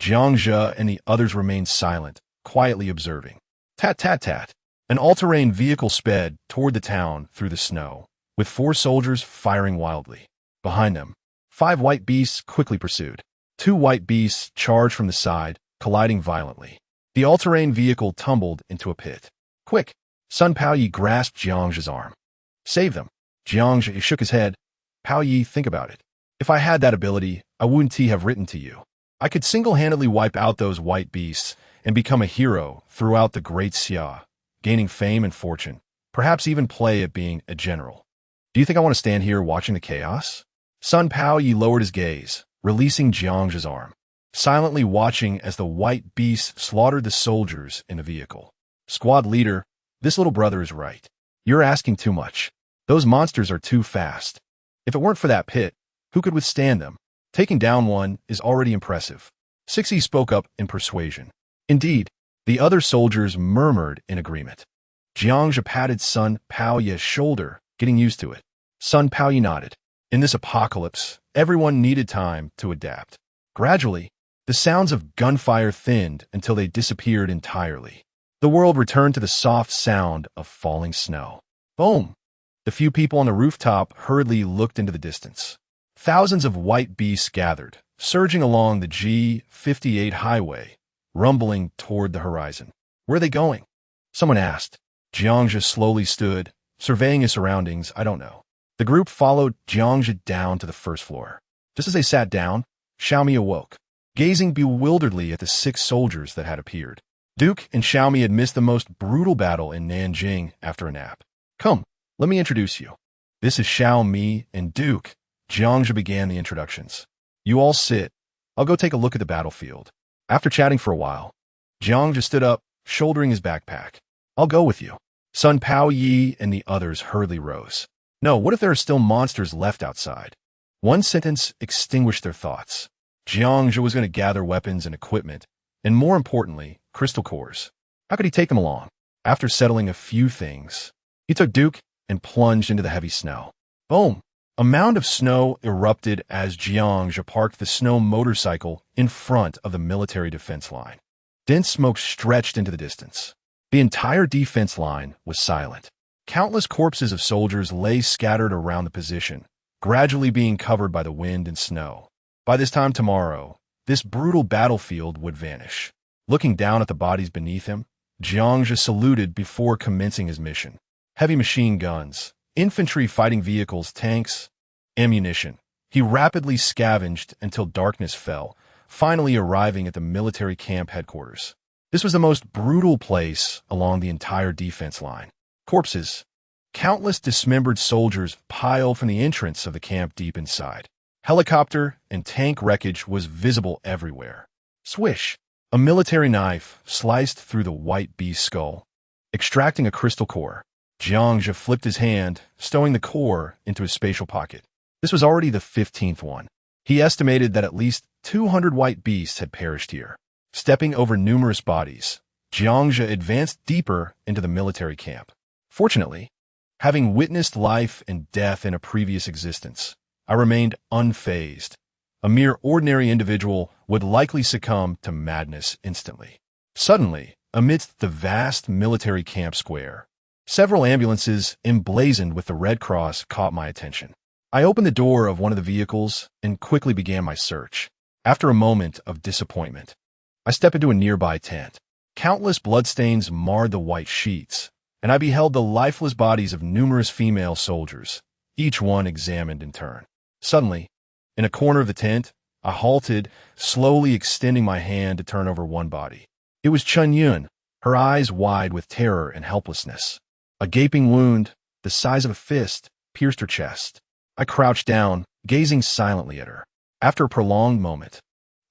Jiang Zhe and the others remained silent, quietly observing. Tat tat tat. An all-terrain vehicle sped toward the town through the snow, with 4 soldiers firing wildly. Behind them, 5 white beasts quickly pursued. 2 white beasts charged from the side, colliding violently. The all-terrain vehicle tumbled into a pit. Quick! Sun Pao Yi grasped Jiang Zhe's arm. Save them. Jiang Zhe shook his head. Pao Yi, think about it. If I had that ability, I wouldn't have written to you. I could single-handedly wipe out those white beasts and become a hero throughout the Great Xia, gaining fame and fortune, perhaps even play at being a general. Do you think I want to stand here watching the chaos? Sun Pao Yi lowered his gaze, releasing Jiang Zhe's arm, silently watching as the white beasts slaughtered the soldiers in the vehicle. Squad leader, this little brother is right. You're asking too much. Those monsters are too fast. If it weren't for that pit, who could withstand them? Taking down one is already impressive. Sixie spoke up in persuasion. Indeed, the other soldiers murmured in agreement. Jiang Zhe patted Sun Pao Yi's shoulder, getting used to it. Sun Pao Yi nodded. In this apocalypse, everyone needed time to adapt. Gradually, the sounds of gunfire thinned until they disappeared entirely. The world returned to the soft sound of falling snow. Boom! The few people on the rooftop hurriedly looked into the distance. Thousands of white beasts gathered, surging along the G58 highway, rumbling toward the horizon. Where are they going? Someone asked. Jiang Zhe slowly stood, surveying his surroundings. I don't know. The group followed Jiang Zhe down to the first floor. Just as they sat down, Xiaomi awoke, gazing bewilderedly at the 6 soldiers that had appeared. Duke and Xiaomi had missed the most brutal battle in Nanjing after a nap. Come, let me introduce you. This is Xiaomi and Duke. Jiang Zhe began the introductions. You all sit. I'll go take a look at the battlefield. After chatting for a while, Jiang Zhe stood up, shouldering his backpack. I'll go with you. Sun Pao Yi and the others hurriedly rose. No, what if there are still monsters left outside? One sentence extinguished their thoughts. Jiang Zhe was going to gather weapons and equipment, and more importantly, crystal cores. How could he take them along? After settling a few things, he took Duke and plunged into the heavy snow. Boom! A mound of snow erupted as Jiang Zhe parked the snow motorcycle in front of the military defense line. Dense smoke stretched into the distance. The entire defense line was silent. Countless corpses of soldiers lay scattered around the position, gradually being covered by the wind and snow. By this time tomorrow, this brutal battlefield would vanish. Looking down at the bodies beneath him, Jiang Zhe saluted before commencing his mission. Heavy machine guns, infantry fighting vehicles, tanks, ammunition. He rapidly scavenged until darkness fell, finally arriving at the military camp headquarters. This was the most brutal place along the entire defense line. Corpses. Countless dismembered soldiers piled from the entrance of the camp deep inside. Helicopter and tank wreckage was visible everywhere. Swish! A military knife sliced through the white beast's skull, extracting a crystal core. Jiang Zhe flipped his hand, stowing the core into his spatial pocket. This was already the 15th one. He estimated that at least 200 white beasts had perished here. Stepping over numerous bodies, Jiang Zhe advanced deeper into the military camp. Fortunately, having witnessed life and death in a previous existence, I remained unfazed. A mere ordinary individual would likely succumb to madness instantly. Suddenly, amidst the vast military camp square, several ambulances emblazoned with the Red Cross caught my attention. I opened the door of one of the vehicles and quickly began my search. After a moment of disappointment, I stepped into a nearby tent. Countless bloodstains marred the white sheets, and I beheld the lifeless bodies of numerous female soldiers, each one examined in turn. Suddenly, in a corner of the tent, I halted, slowly extending my hand to turn over one body. It was Chun Yun, her eyes wide with terror and helplessness. A gaping wound, the size of a fist, pierced her chest. I crouched down, gazing silently at her. After a prolonged moment,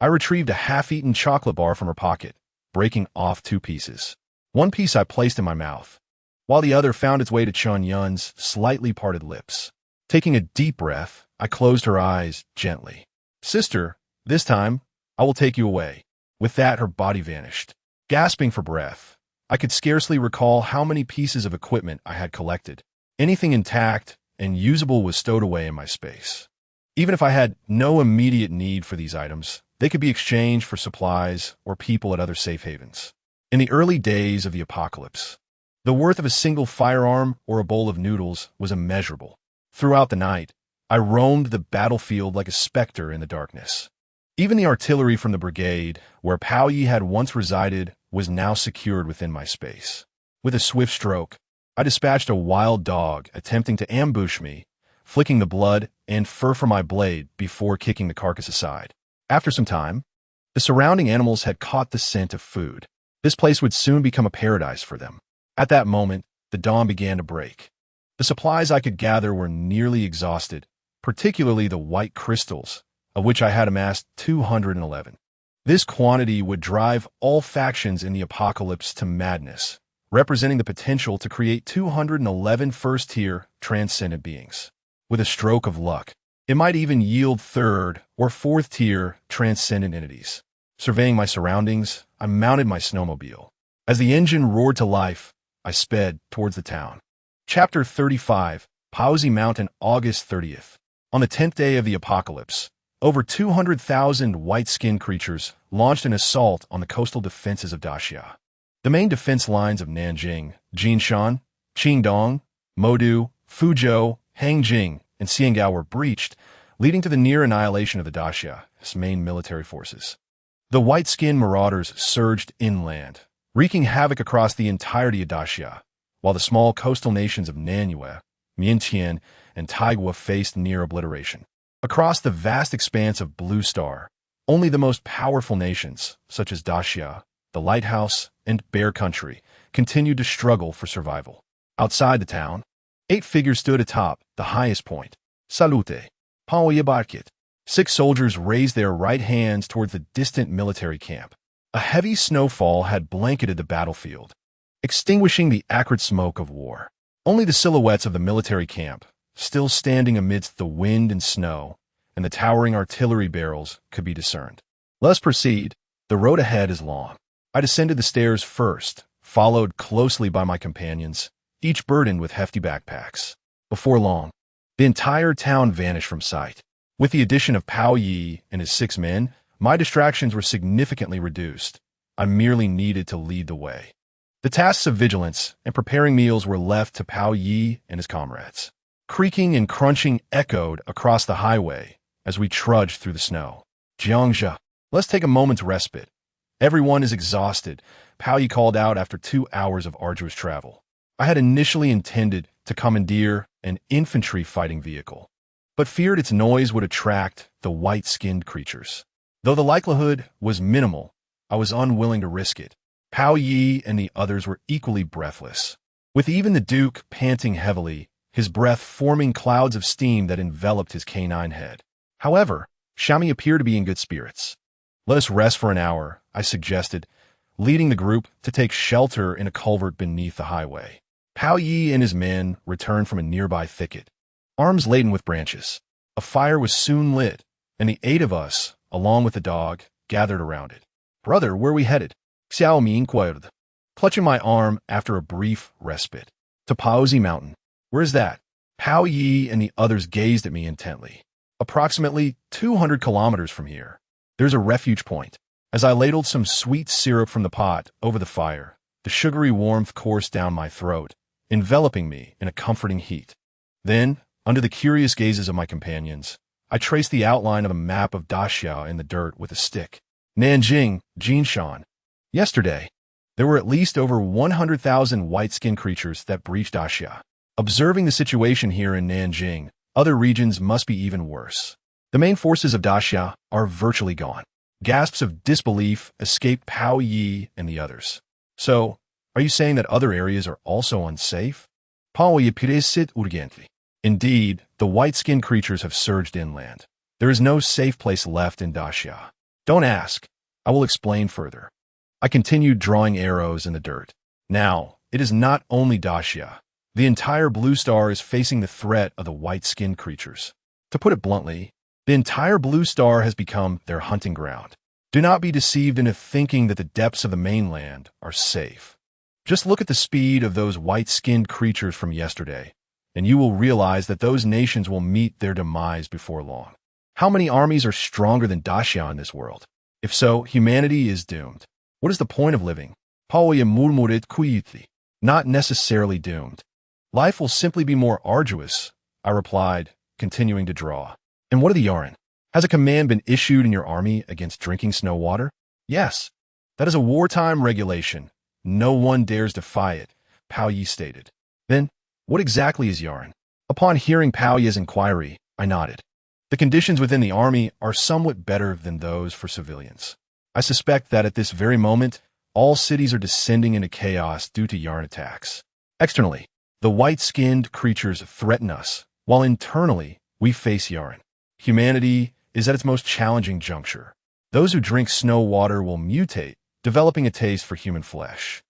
I retrieved a half-eaten chocolate bar from her pocket, breaking off 2 pieces. One piece I placed in my mouth, while the other found its way to Chun Yun's slightly parted lips. Taking a deep breath, I closed her eyes gently. Sister, this time, I will take you away. With that, her body vanished. Gasping for breath, I could scarcely recall how many pieces of equipment I had collected. Anything intact and usable was stowed away in my space. Even if I had no immediate need for these items, they could be exchanged for supplies or people at other safe havens. In the early days of the apocalypse, the worth of a single firearm or a bowl of noodles was immeasurable. Throughout the night, I roamed the battlefield like a specter in the darkness. Even the artillery from the brigade, where Pao Yi had once resided, was now secured within my space. With a swift stroke, I dispatched a wild dog attempting to ambush me, flicking the blood and fur from my blade before kicking the carcass aside. After some time, the surrounding animals had caught the scent of food. This place would soon become a paradise for them. At that moment, the dawn began to break. The supplies I could gather were nearly exhausted, particularly the white crystals, of which I had amassed 211. This quantity would drive all factions in the apocalypse to madness, representing the potential to create 211 first-tier transcendent beings. With a stroke of luck, it might even yield third or fourth-tier transcendent entities. Surveying my surroundings, I mounted my snowmobile. As the engine roared to life, I sped towards the town. Chapter 35, Paozi Mountain, August 30th. On the 10th day of the apocalypse, over 200,000 white-skinned creatures launched an assault on the coastal defenses of Daxia. The main defense lines of Nanjing, Jinshan, Qingdong, Modu, Fuzhou, Hangjing, and Xiangao were breached, leading to the near annihilation of the Daxia's main military forces. The white-skinned marauders surged inland, wreaking havoc across the entirety of Daxia, while the small coastal nations of Nanyue, Miantian, and Taigua faced near obliteration. Across the vast expanse of Blue Star, only the most powerful nations, such as Daxia, the Lighthouse, and Bear Country, continued to struggle for survival. Outside the town, 8 figures stood atop the highest point. Salute, Paoya Barkit. 6 soldiers raised their right hands towards the distant military camp. A heavy snowfall had blanketed the battlefield, extinguishing the acrid smoke of war. Only the silhouettes of the military camp, still standing amidst the wind and snow, and the towering artillery barrels could be discerned. Let us proceed. The road ahead is long. I descended the stairs first, followed closely by my companions, each burdened with hefty backpacks. Before long, the entire town vanished from sight. With the addition of Pao Yi and his 6 men, my distractions were significantly reduced. I merely needed to lead the way. The tasks of vigilance and preparing meals were left to Pao Yi and his comrades. Creaking and crunching echoed across the highway as we trudged through the snow. Jiangzhe, let's take a moment's respite. Everyone is exhausted, Pao Yi called out after 2 hours of arduous travel. I had initially intended to commandeer an infantry fighting vehicle, but feared its noise would attract the white-skinned creatures. Though the likelihood was minimal, I was unwilling to risk it. Pao Yi and the others were equally breathless, with even the Duke panting heavily, his breath forming clouds of steam that enveloped his canine head. However, Xiaomi appeared to be in good spirits. Let us rest for an hour, I suggested, leading the group to take shelter in a culvert beneath the highway. Pao Yi and his men returned from a nearby thicket, arms laden with branches. A fire was soon lit, and the 8 of us, along with the dog, gathered around it. Brother, where are we headed? Xiaomi inquired, clutching my arm after a brief respite. To Paozi Mountain. Where is that? Pao Yi and the others gazed at me intently. Approximately 200 kilometers from here. There's a refuge point. As I ladled some sweet syrup from the pot over the fire, the sugary warmth coursed down my throat, enveloping me in a comforting heat. Then, under the curious gazes of my companions, I traced the outline of a map of Daxia in the dirt with a stick. Nanjing, Jinshan. Yesterday, there were at least over 100,000 white-skinned creatures that breached Daxia. Observing the situation here in Nanjing, other regions must be even worse. The main forces of Daxia are virtually gone. Gasps of disbelief escaped Pao Yi and the others. So, are you saying that other areas are also unsafe? Pao Yi piresit urgently. Indeed, the white-skinned creatures have surged inland. There is no safe place left in Daxia. Don't ask. I will explain further. I continued drawing arrows in the dirt. Now, it is not only Daxia. The entire Blue Star is facing the threat of the white-skinned creatures. To put it bluntly, The entire Blue Star has become their hunting ground. Do not be deceived into thinking that the depths of the mainland are safe. Just look at the speed of those white-skinned creatures from yesterday, and you will realize that those nations will meet their demise before long. How many armies are stronger than Dacia in this world? If so, humanity is doomed. What is the point of living? Not necessarily doomed. Life will simply be more arduous, I replied, continuing to draw. And what are the Yaran? Has a command been issued in your army against drinking snow water? Yes. That is a wartime regulation. No one dares defy it, Pao Yi stated. Then, what exactly is Yaran? Upon hearing Pao Yi's inquiry, I nodded. The conditions within the army are somewhat better than those for civilians. I suspect that at this very moment, all cities are descending into chaos due to Yaran attacks. Externally, the white-skinned creatures threaten us, while internally, we face Yaran. Humanity is at its most challenging juncture. Those who drink snow water will mutate, developing a taste for human flesh.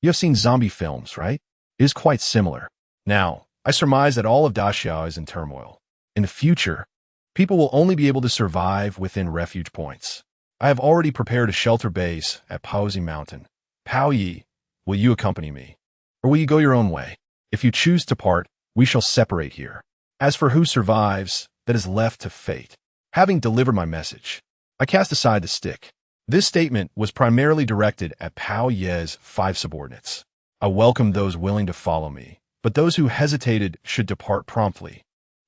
You have seen zombie films, right? It is quite similar. Now, I surmise that all of Dacia is in turmoil. In the future, people will only be able to survive within refuge points. I have already prepared a shelter base at Paozi Mountain. Pao Yi, will you accompany me? Or will you go your own way? If you choose to part, we shall separate here. As for who survives, that is left to fate. Having delivered my message, I cast aside the stick. This statement was primarily directed at Pao Yi's 5 subordinates. I welcomed those willing to follow me, but those who hesitated should depart promptly.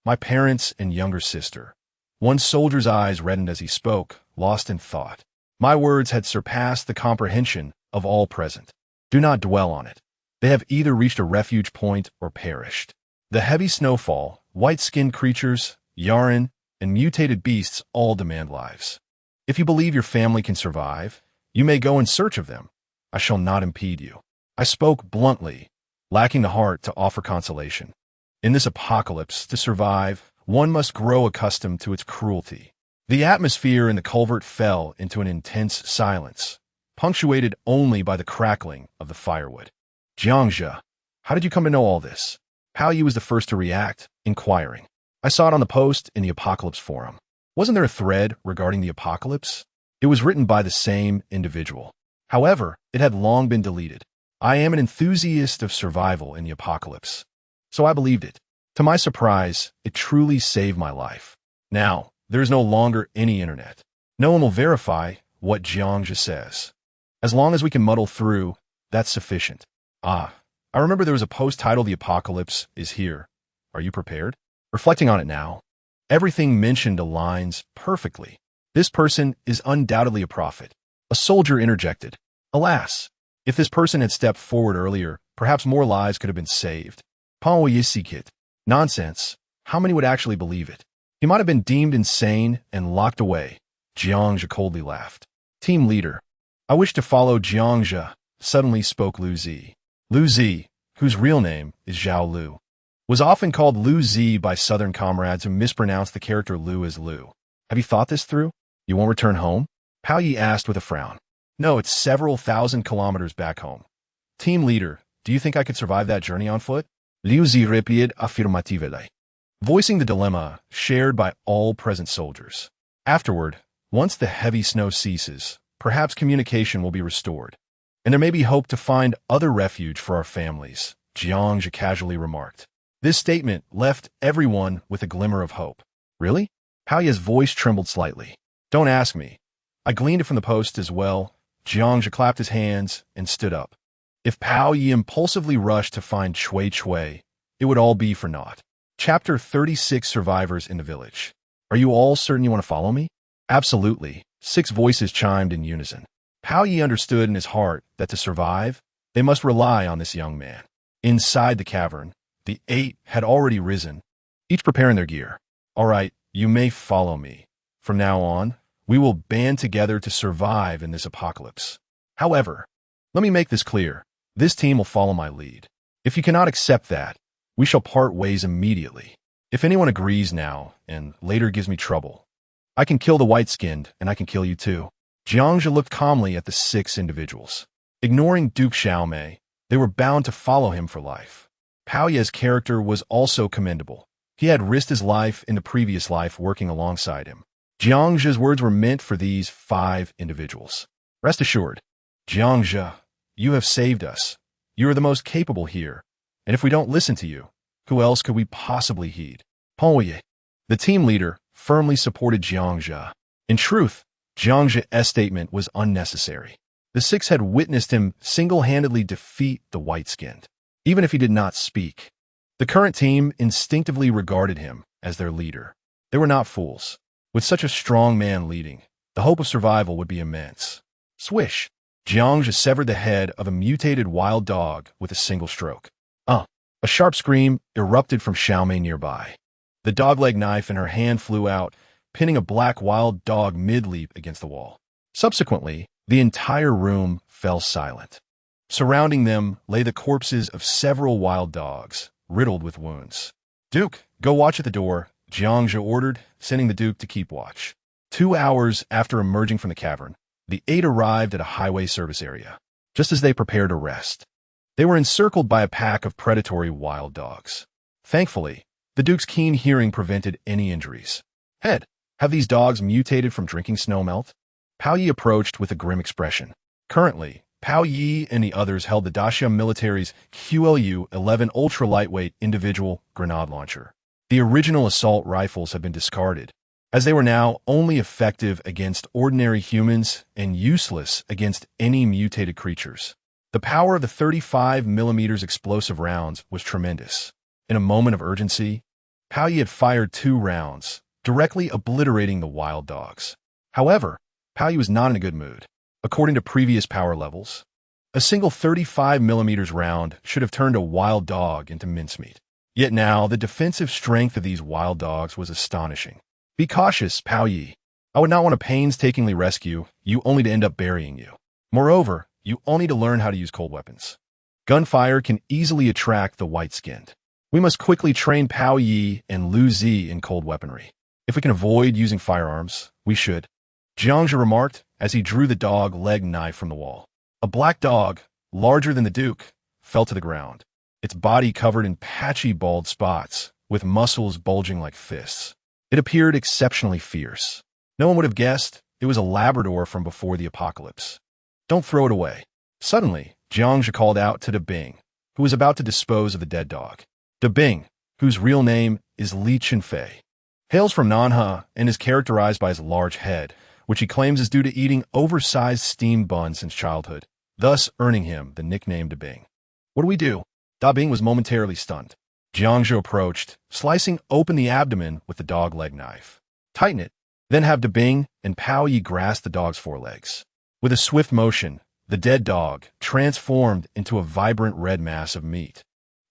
My parents and younger sister. One soldier's eyes reddened as he spoke, lost in thought. My words had surpassed the comprehension of all present. Do not dwell on it. They have either reached a refuge point or perished. The heavy snowfall, white-skinned creatures, Yaran, and mutated beasts all demand lives. If you believe your family can survive, you may go in search of them. I shall not impede you. I spoke bluntly, lacking the heart to offer consolation. In this apocalypse, to survive, one must grow accustomed to its cruelty. The atmosphere in the culvert fell into an intense silence, punctuated only by the crackling of the firewood. Jiangzhe, how did you come to know all this? Pao Yi was the first to react, inquiring. I saw it on the post in the Apocalypse Forum. Wasn't there a thread regarding the apocalypse? It was written by the same individual. However, it had long been deleted. I am an enthusiast of survival in the apocalypse, so I believed it. To my surprise, it truly saved my life. Now, there is no longer any internet. No one will verify what Jiangzhe says. As long as we can muddle through, that's sufficient. I remember there was a post titled The Apocalypse is Here. Are you prepared? Reflecting on it now, everything mentioned aligns perfectly. This person is undoubtedly a prophet. A soldier interjected. Alas, if this person had stepped forward earlier, perhaps more lives could have been saved. Panwayisikit. Nonsense. How many would actually believe it? He might have been deemed insane and locked away. Jiangzhe coldly laughed. Team leader. I wish to follow Jiangzhe, suddenly spoke Lu Zi. Lu Zi, whose real name is Zhao Lu, was often called Lu Zi by southern comrades who mispronounced the character Lu as Lu. Have you thought this through? You won't return home? Pao Yi asked with a frown. No, it's several thousand kilometers back home. Team leader, do you think I could survive that journey on foot? Liu Zi replied affirmatively, voicing the dilemma shared by all present soldiers. Afterward, once the heavy snow ceases, perhaps communication will be restored, and there may be hope to find other refuge for our families, Jiangzhe casually remarked. This statement left everyone with a glimmer of hope. Really? Pao Yi's voice trembled slightly. Don't ask me. I gleaned it from the post as well. Jiangzhe clapped his hands and stood up. If Pao Yi impulsively rushed to find Cui Cui, it would all be for naught. Chapter 36 Survivors in the Village. Are you all certain you want to follow me? Absolutely. 6 voices chimed in unison. Pao Yi understood in his heart that to survive, they must rely on this young man. Inside the cavern, the 8 had already risen, each preparing their gear. All right, you may follow me. From now on, we will band together to survive in this apocalypse. However, let me make this clear. This team will follow my lead. If you cannot accept that, we shall part ways immediately. If anyone agrees now and later gives me trouble, I can kill the white-skinned and I can kill you too. Jiangzhe looked calmly at the 6 individuals. Ignoring Duke Xiaomei, they were bound to follow him for life. Pao Yi's character was also commendable. He had risked his life in the previous life working alongside him. Jiangzhe's words were meant for these 5 individuals. Rest assured, Jiangzhe, you have saved us. You are the most capable here, and if we don't listen to you, who else could we possibly heed? Pengye, the team leader, firmly supported Jiangzhe. In truth, Jiangzhe's statement was unnecessary. The 6 had witnessed him single-handedly defeat the white-skinned. Even if he did not speak, the current team instinctively regarded him as their leader. They were not fools. With such a strong man leading, the hope of survival would be immense. Swish! Jiangzhe severed the head of a mutated wild dog with a single stroke. A sharp scream erupted from Xiaomei nearby. The dog-leg knife in her hand flew out, pinning a black wild dog mid-leap against the wall. Subsequently, the entire room fell silent. Surrounding them lay the corpses of several wild dogs, riddled with wounds. Duke, go watch at the door, Jiangzhe ordered, sending the Duke to keep watch. 2 hours after emerging from the cavern, the 8 arrived at a highway service area. Just as they prepared to rest, they were encircled by a pack of predatory wild dogs. Thankfully, the Duke's keen hearing prevented any injuries. Head, have these dogs mutated from drinking snowmelt? Pao Yi approached with a grim expression. Currently, Pao Yi and the others held the Dacia military's QLU-11 ultra-lightweight individual grenade launcher. The original assault rifles had been discarded, as they were now only effective against ordinary humans and useless against any mutated creatures. The power of the 35mm explosive rounds was tremendous. In a moment of urgency, Pao Yi had fired 2 rounds, directly obliterating the wild dogs. However, Pao Yi was not in a good mood. According to previous power levels, a single 35mm round should have turned a wild dog into mincemeat. Yet now, the defensive strength of these wild dogs was astonishing. Be cautious, Pao Yi. I would not want to painstakingly rescue you only to end up burying you. Moreover, you all need to learn how to use cold weapons. Gunfire can easily attract the white-skinned. We must quickly train Pao Yi and Lu Zi in cold weaponry. If we can avoid using firearms, we should. Jiangzhe remarked as he drew the dog-leg knife from the wall. A black dog, larger than the Duke, fell to the ground, its body covered in patchy bald spots, with muscles bulging like fists. It appeared exceptionally fierce. No one would have guessed it was a Labrador from before the apocalypse. Don't throw it away. Suddenly, Jiangzhe called out to De Bing, who was about to dispose of the dead dog. De Bing, whose real name is Li Qinfei, hails from Nanhe and is characterized by his large head, which he claims is due to eating oversized steamed buns since childhood, thus earning him the nickname De Bing. What do we do? Da Bing was momentarily stunned. Jiangzhe approached, slicing open the abdomen with the dog-leg knife. Tighten it, then have De Bing and Pao Yi grasp the dog's forelegs. With a swift motion, the dead dog transformed into a vibrant red mass of meat.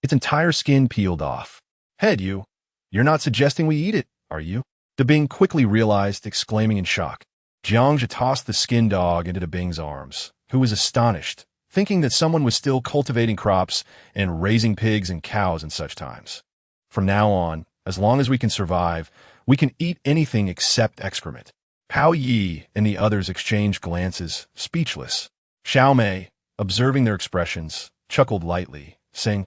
Its entire skin peeled off. Head, you're not suggesting we eat it, are you? De Bing quickly realized, exclaiming in shock. Jiangzhe tossed the skinned dog into De Bing's arms, who was astonished, thinking that someone was still cultivating crops and raising pigs and cows in such times. From now on, as long as we can survive, we can eat anything except excrement. Pao Yi and the others exchanged glances, speechless. Xiaomei, observing their expressions, chuckled lightly, saying,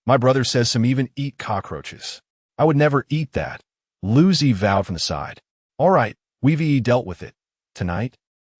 "My brother says some even eat cockroaches. I would never eat that." Lu Zi vowed from the side. "All right, we've dealt with it. Tonight,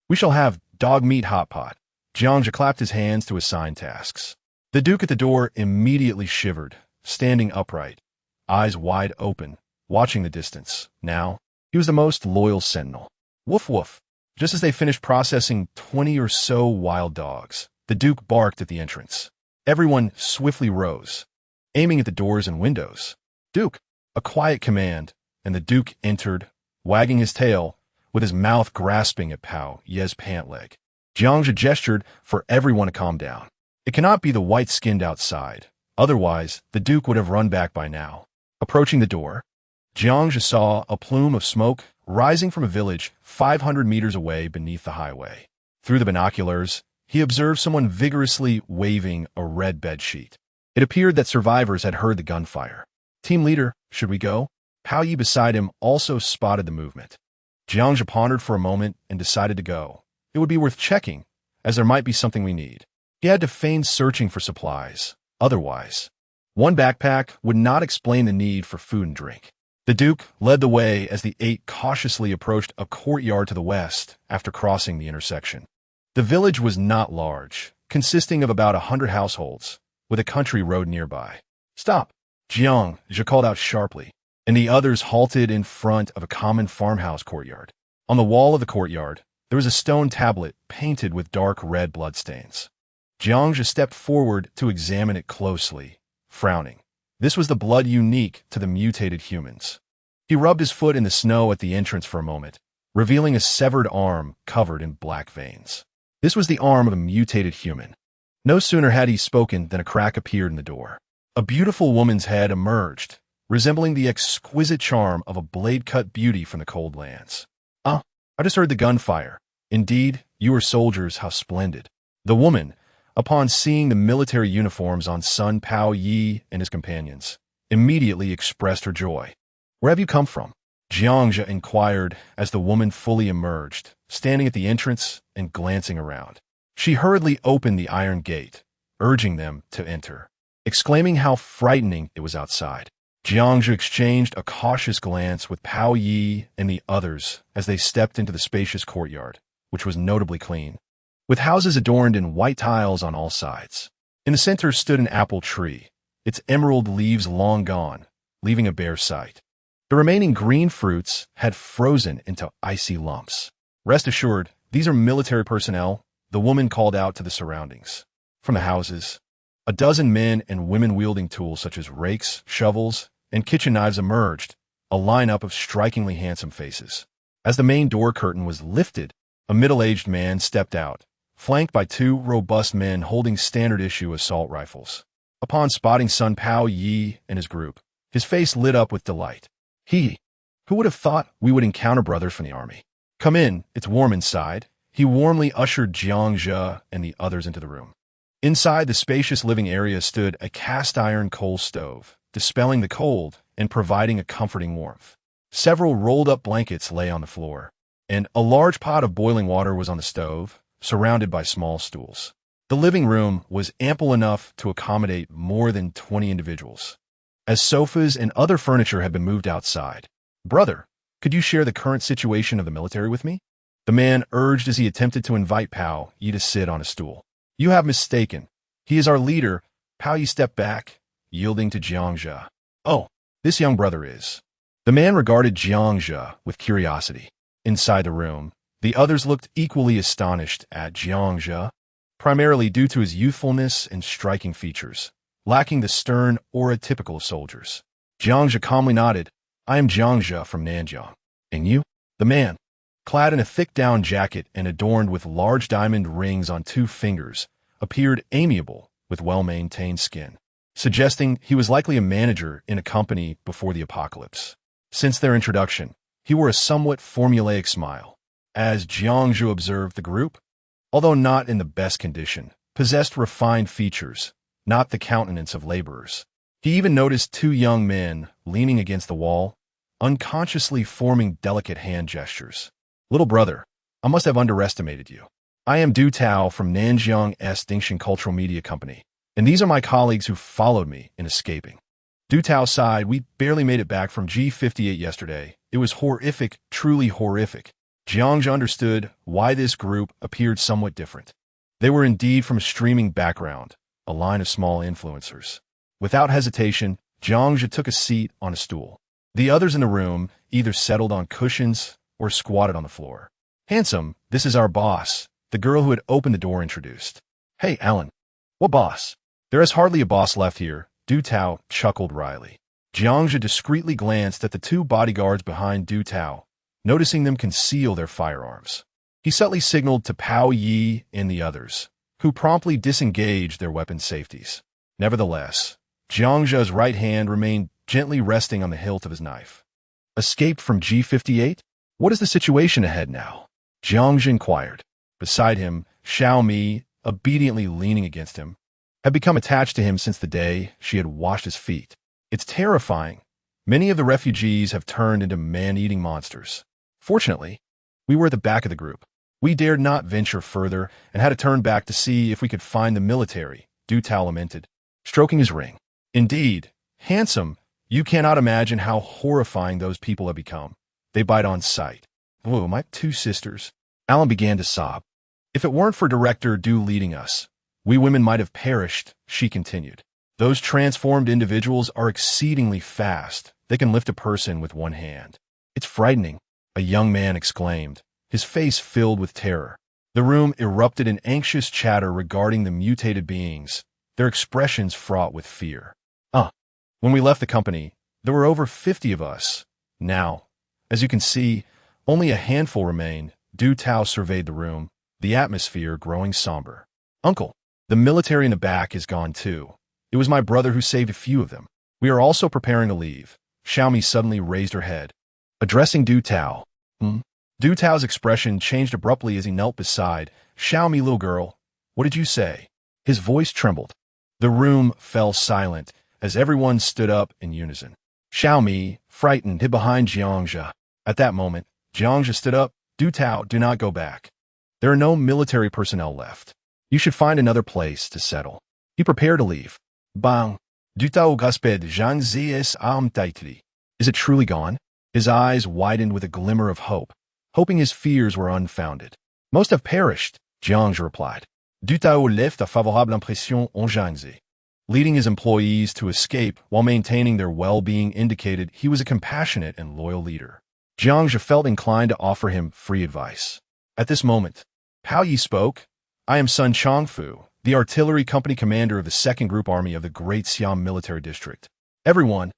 we shall have dog meat hot pot." Jiangzhe clapped his hands to assign tasks. The Duke at the door immediately shivered, standing upright, eyes wide open, watching the distance. Now, he was the most loyal sentinel. Woof woof. Just as they finished processing 20 or so wild dogs, the Duke barked at the entrance. Everyone swiftly rose, aiming at the doors and windows. "Duke!" A quiet command, and the Duke entered, wagging his tail, with his mouth grasping at Pao Yi's pant leg. Jiangzhe gestured for everyone to calm down. It cannot be the white-skinned outside. Otherwise, the Duke would have run back by now. Approaching the door, Jiangzhe saw a plume of smoke rising from a village 500 meters away beneath the highway. Through the binoculars, he observed someone vigorously waving a red bedsheet. It appeared that survivors had heard the gunfire. "Team leader, should we go?" Pao Yi beside him also spotted the movement. Jiangzhe pondered for a moment and decided to go. It would be worth checking, as there might be something we need. He had to feign searching for supplies. Otherwise, One backpack would not explain the need for food and drink. The Duke led the way as the 8 cautiously approached a courtyard to the west after crossing the intersection. The village was not large, consisting of about 100 households, with a country road nearby. "Stop!" Jiang called out sharply, and the others halted in front of a common farmhouse courtyard. On the wall of the courtyard, there was a stone tablet painted with dark red bloodstains. Jiang stepped forward to examine it closely, frowning. This was the blood unique to the mutated humans. He rubbed his foot in the snow at the entrance for a moment, revealing a severed arm covered in black veins. This was the arm of a mutated human. No sooner had he spoken than a crack appeared in the door. A beautiful woman's head emerged, resembling the exquisite charm of a blade-cut beauty from the cold lands. "I just heard the gunfire. Indeed, you are soldiers, how splendid." The woman, upon seeing the military uniforms on Sun Pao Yi and his companions, immediately expressed her joy. "Where have you come from?" Jiang inquired as the woman fully emerged, standing at the entrance and glancing around. She hurriedly opened the iron gate, urging them to enter, exclaiming how frightening it was outside. Jiang exchanged a cautious glance with Pao Yi and the others as they stepped into the spacious courtyard, which was notably clean, with houses adorned in white tiles on all sides. In the center stood an apple tree, its emerald leaves long gone, leaving a bare site. The remaining green fruits had frozen into icy lumps. "Rest assured, these are military personnel," the woman called out to the surroundings. From the houses, a dozen men and women wielding tools such as rakes, shovels, and kitchen knives emerged, a lineup of strikingly handsome faces. As the main door curtain was lifted, a middle-aged man stepped out, flanked by 2 robust men holding standard-issue assault rifles. Upon spotting Sun Pao Yi and his group, his face lit up with delight. Who would have thought we would encounter brothers from the army? "Come in, it's warm inside." He warmly ushered Jiang and the others into the room. Inside the spacious living area stood a cast-iron coal stove, dispelling the cold and providing a comforting warmth. Several rolled-up blankets lay on the floor, and a large pot of boiling water was on the stove, surrounded by small stools. The living room was ample enough to accommodate more than 20 individuals, as sofas and other furniture had been moved outside. "Brother, could you share the current situation of the military with me?" the man urged as he attempted to invite Pao Yi to sit on a stool. "You have mistaken. He is our leader." Pao Yi stepped back, yielding to Jiang. "Oh, this young brother is." The man regarded Jiang with curiosity. Inside the room, the others looked equally astonished at Jiang, primarily due to his youthfulness and striking features, lacking the stern aura typical of soldiers. Jiang calmly nodded. "I am Jiang from Nanjiang. And you?" The man, clad in a thick down jacket and adorned with large diamond rings on 2 fingers, appeared amiable with well-maintained skin, suggesting he was likely a manager in a company before the apocalypse. Since their introduction, he wore a somewhat formulaic smile. As Jiang observed, the group, although not in the best condition, possessed refined features, not the countenance of laborers. He even noticed 2 young men leaning against the wall, unconsciously forming delicate hand gestures. "Little brother, I must have underestimated you. I am Du Tao from Nanjiang Extinction Cultural Media Company, and these are my colleagues who followed me in escaping." Du Tao sighed. "We barely made it back from G58 yesterday. It was horrific, truly horrific." Jiang understood why this group appeared somewhat different. They were indeed from a streaming background, a line of small influencers. Without hesitation, Jiang took a seat on a stool. The others in the room either settled on cushions or squatted on the floor. "Handsome, this is our boss," the girl who had opened the door introduced. "Hey, Alan." "What boss?" "There is hardly a boss left here," Du Tao chuckled wryly. Jiang discreetly glanced at the 2 bodyguards behind Du Tao, noticing them conceal their firearms. He subtly signaled to Pao Yi and the others, who promptly disengaged their weapon safeties. Nevertheless, Jiang's right hand remained gently resting on the hilt of his knife. "Escaped from G58? What is the situation ahead now?" Jiang inquired. Beside him, Xiaomi, obediently leaning against him, had become attached to him since the day she had washed his feet. "It's terrifying. Many of the refugees have turned into man-eating monsters. Fortunately, we were at the back of the group. We dared not venture further and had to turn back to see if we could find the military," Du Tao lamented, stroking his ring. Indeed, handsome, you cannot imagine how horrifying those people have become. They bite on sight. Whoa, my two sisters. Alan began to sob. If it weren't for Director Du leading us, we women might have perished, she continued. Those transformed individuals are exceedingly fast. They can lift a person with one hand. It's frightening, a young man exclaimed, his face filled with terror. The room erupted in anxious chatter regarding the mutated beings, their expressions fraught with fear. When we left the company, there were over 50 of us. Now, as you can see, only a handful remain. Du Tao surveyed the room, the atmosphere growing somber. Uncle, the military in the back is gone too. It was my brother who saved a few of them. We are also preparing to leave. Xiaomi suddenly raised her head. Addressing Du Tao. Du Tao's expression changed abruptly as he knelt beside. Xiaomi, little girl, what did you say? His voice trembled. The room fell silent as everyone stood up in unison. Xiaomi, frightened, hid behind Jiangzhe. At that moment, Jiangzhe stood up. Du Tao, do not go back. There are no military personnel left. You should find another place to settle. He prepared to leave. Bang. Du Tao gasped Zhang Zies am Taitri. Is it truly gone? His eyes widened with a glimmer of hope, hoping his fears were unfounded. Most have perished, Jiangzhe replied. Du Tao left a favorable impression en Zhangzi. Leading his employees to escape while maintaining their well-being indicated he was a compassionate and loyal leader. Jiangzhe felt inclined to offer him free advice. At this moment, Pao Yi spoke. I am Sun Chongfu, the artillery company commander of the 2nd Group Army of the Great Siam Military District. Everyone,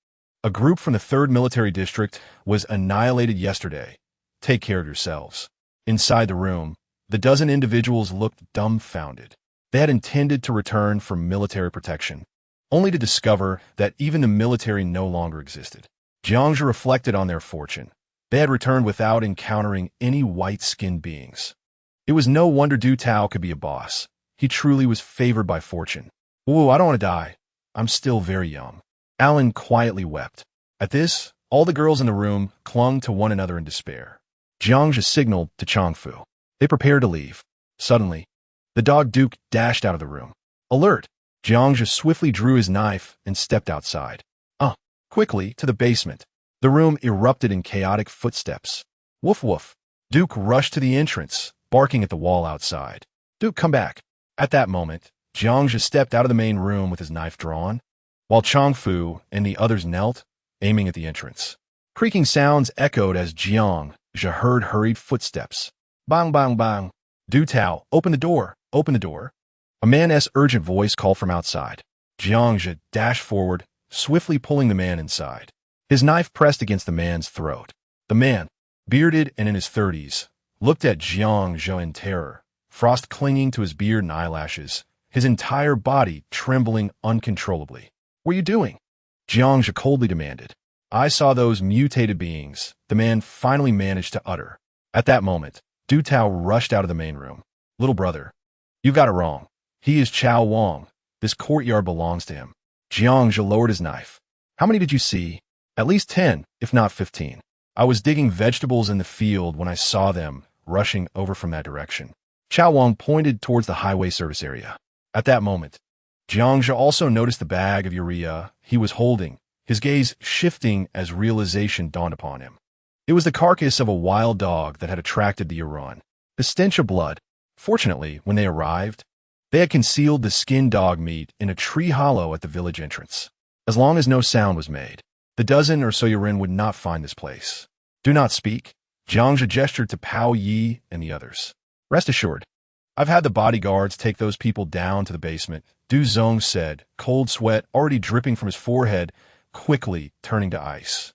a group from the 3rd Military District was annihilated yesterday. Take care of yourselves. Inside the room, the dozen individuals looked dumbfounded. They had intended to return for military protection, only to discover that even the military no longer existed. Jiangzhe reflected on their fortune. They had returned without encountering any white-skinned beings. It was no wonder Du Tao could be a boss. He truly was favored by fortune. Ooh, I don't want to die. I'm still very young. Alan quietly wept. At this, all the girls in the room clung to one another in despair. Jiangzhe signaled to Chongfu. They prepared to leave. Suddenly, the dog Duke dashed out of the room. Alert! Jiangzhe swiftly drew his knife and stepped outside. Quickly to the basement. The room erupted in chaotic footsteps. Woof woof. Duke rushed to the entrance, barking at the wall outside. Duke, come back. At that moment, Jiangzhe stepped out of the main room with his knife drawn, while Chongfu and the others knelt, aiming at the entrance. Creaking sounds echoed as Jiangzhe heard hurried footsteps. Bang, bang, bang. Du Tao, open the door. Open the door. A man's urgent voice called from outside. Jiangzhe dashed forward, swiftly pulling the man inside. His knife pressed against the man's throat. The man, bearded and in his 30s, looked at Jiangzhe in terror, frost clinging to his beard and eyelashes, his entire body trembling uncontrollably. What are you doing? Jiangzhe coldly demanded. I saw those mutated beings, the man finally managed to utter. At that moment, Du Tao rushed out of the main room. Little brother, you've got it wrong. He is Chao Wang. This courtyard belongs to him. Jiangzhe lowered his knife. How many did you see? At least 10, if not 15. I was digging vegetables in the field when I saw them rushing over from that direction. Chao Wang pointed towards the highway service area. At that moment, Jiangzhe also noticed the bag of urea he was holding, his gaze shifting as realization dawned upon him. It was the carcass of a wild dog that had attracted the Iran. The stench of blood. Fortunately, when they arrived, they had concealed the skinned dog meat in a tree hollow at the village entrance. As long as no sound was made, the dozen or so Yurin would not find this place. Do not speak. Jiangzhe gestured to Pao Yi and the others. Rest assured, I've had the bodyguards take those people down to the basement, Du Zong said, cold sweat already dripping from his forehead, quickly turning to ice.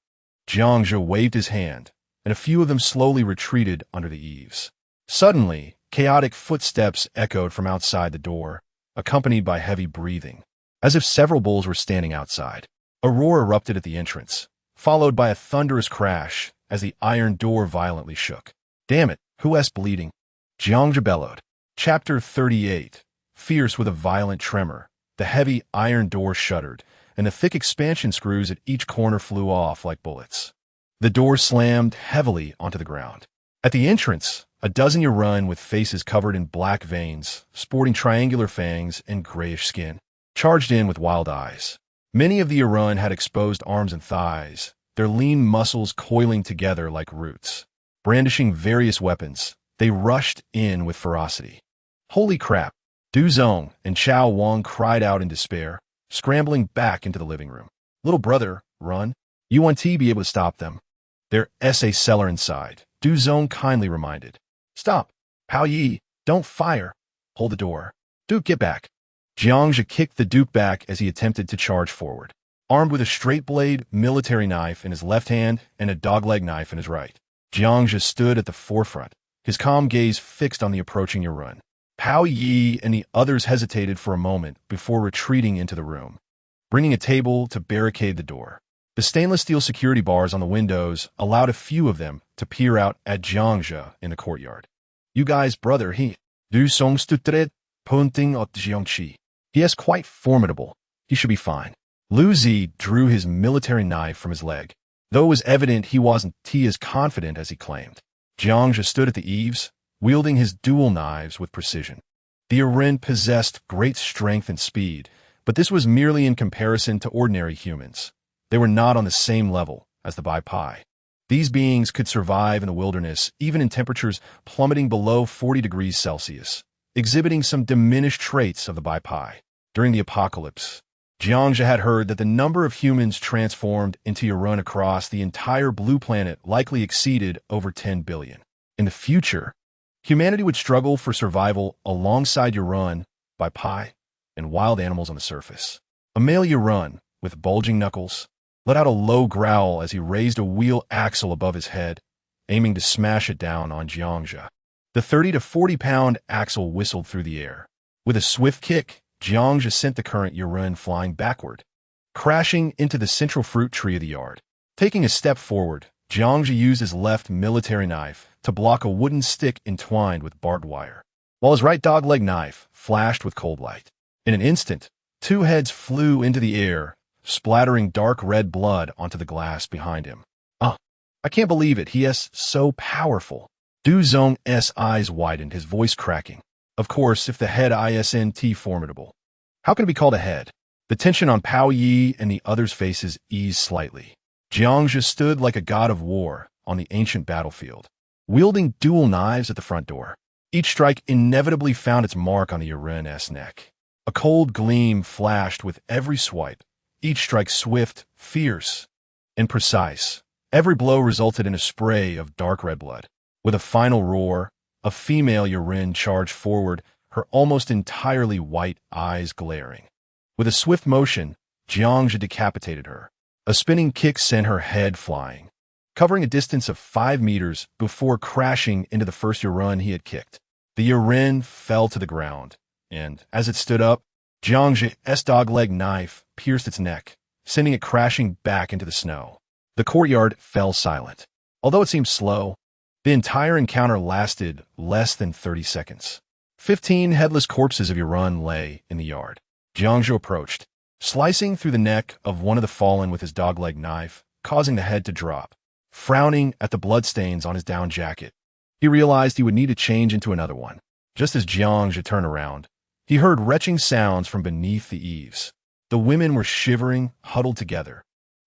Jiangzhe waved his hand, and a few of them slowly retreated under the eaves. Suddenly, chaotic footsteps echoed from outside the door, accompanied by heavy breathing, as if several bulls were standing outside. A roar erupted at the entrance, followed by a thunderous crash as the iron door violently shook. Damn it, who is bleeding? Jiangzhe bellowed. Chapter 38. Fierce with a violent tremor, the heavy iron door shuddered, and the thick expansion screws at each corner flew off like bullets. The door slammed heavily onto the ground. At the entrance, a dozen Yuran with faces covered in black veins, sporting triangular fangs and grayish skin, charged in with wild eyes. Many of the Yurun had exposed arms and thighs, their lean muscles coiling together like roots. Brandishing various weapons, they rushed in with ferocity. Holy crap! Du Zong and Chao Wang cried out in despair, scrambling back into the living room. Little brother, run. You want to be able to stop them. There's a cellar inside, Du Zong kindly reminded. Stop. Pao Yi, don't fire. Hold the door. Duke, get back. Jiangzhe kicked the Duke back as he attempted to charge forward. Armed with a straight-blade military knife in his left hand and a dogleg knife in his right, Jiangzhe stood at the forefront, his calm gaze fixed on the approaching Yurun. Pao Yi and the others hesitated for a moment before retreating into the room, bringing a table to barricade the door. The stainless steel security bars on the windows allowed a few of them to peer out at Jiangzhe in the courtyard. You guys, brother, he. Du Song stuttered, pointing at Jiangxi. He is quite formidable. He should be fine. Lu Zi drew his military knife from his leg, though it was evident he wasn't as confident as he claimed. Jiangzhe stood at the eaves, wielding his dual knives with precision. The Yurun possessed great strength and speed, but this was merely in comparison to ordinary humans. They were not on the same level as the Bai Pai. These beings could survive in the wilderness, even in temperatures plummeting below 40 degrees Celsius, exhibiting some diminished traits of the Bai Pai. During the apocalypse, Jiangzhe had heard that the number of humans transformed into Yurun across the entire blue planet likely exceeded over 10 billion. In the future, humanity would struggle for survival alongside Yurun, Bai Pai, and wild animals on the surface. A male Yurun, with bulging knuckles, let out a low growl as he raised a wheel axle above his head, aiming to smash it down on Jiangzhe. The 30 to 40-pound axle whistled through the air. With a swift kick, Jiangzhe sent the current Yurun flying backward, crashing into the central fruit tree of the yard. Taking a step forward, Jiangzhe used his left military knife to block a wooden stick entwined with barbed wire, while his right dogleg knife flashed with cold light. In an instant, two heads flew into the air, splattering dark red blood onto the glass behind him. I can't believe it. He is so powerful. Du Zong's eyes widened, his voice cracking. Of course, if the head isn't formidable, how can it be called a head? The tension on Pao Yi and the others' faces eased slightly. Jiangzhe stood like a god of war on the ancient battlefield, wielding dual knives at the front door. Each strike inevitably found its mark on the Yurun's neck. A cold gleam flashed with every swipe, each strike swift, fierce, and precise. Every blow resulted in a spray of dark red blood. With a final roar, a female Yurun charged forward, her almost entirely white eyes glaring. With a swift motion, Jiangzhe decapitated her. A spinning kick sent her head flying, covering a distance of 5 meters before crashing into the first Yurun he had kicked. The Yurun fell to the ground, and as it stood up, Jiangzhe's dogleg knife pierced its neck, sending it crashing back into the snow. The courtyard fell silent. Although it seemed slow, the entire encounter lasted less than 30 seconds. 15 headless corpses of Yurun lay in the yard. Jiangzhe approached, slicing through the neck of one of the fallen with his dogleg knife, causing the head to drop. Frowning at the bloodstains on his down jacket, he realized he would need to change into another one. Just as Jiangzhe turned around, he heard retching sounds from beneath the eaves. The women were shivering, huddled together,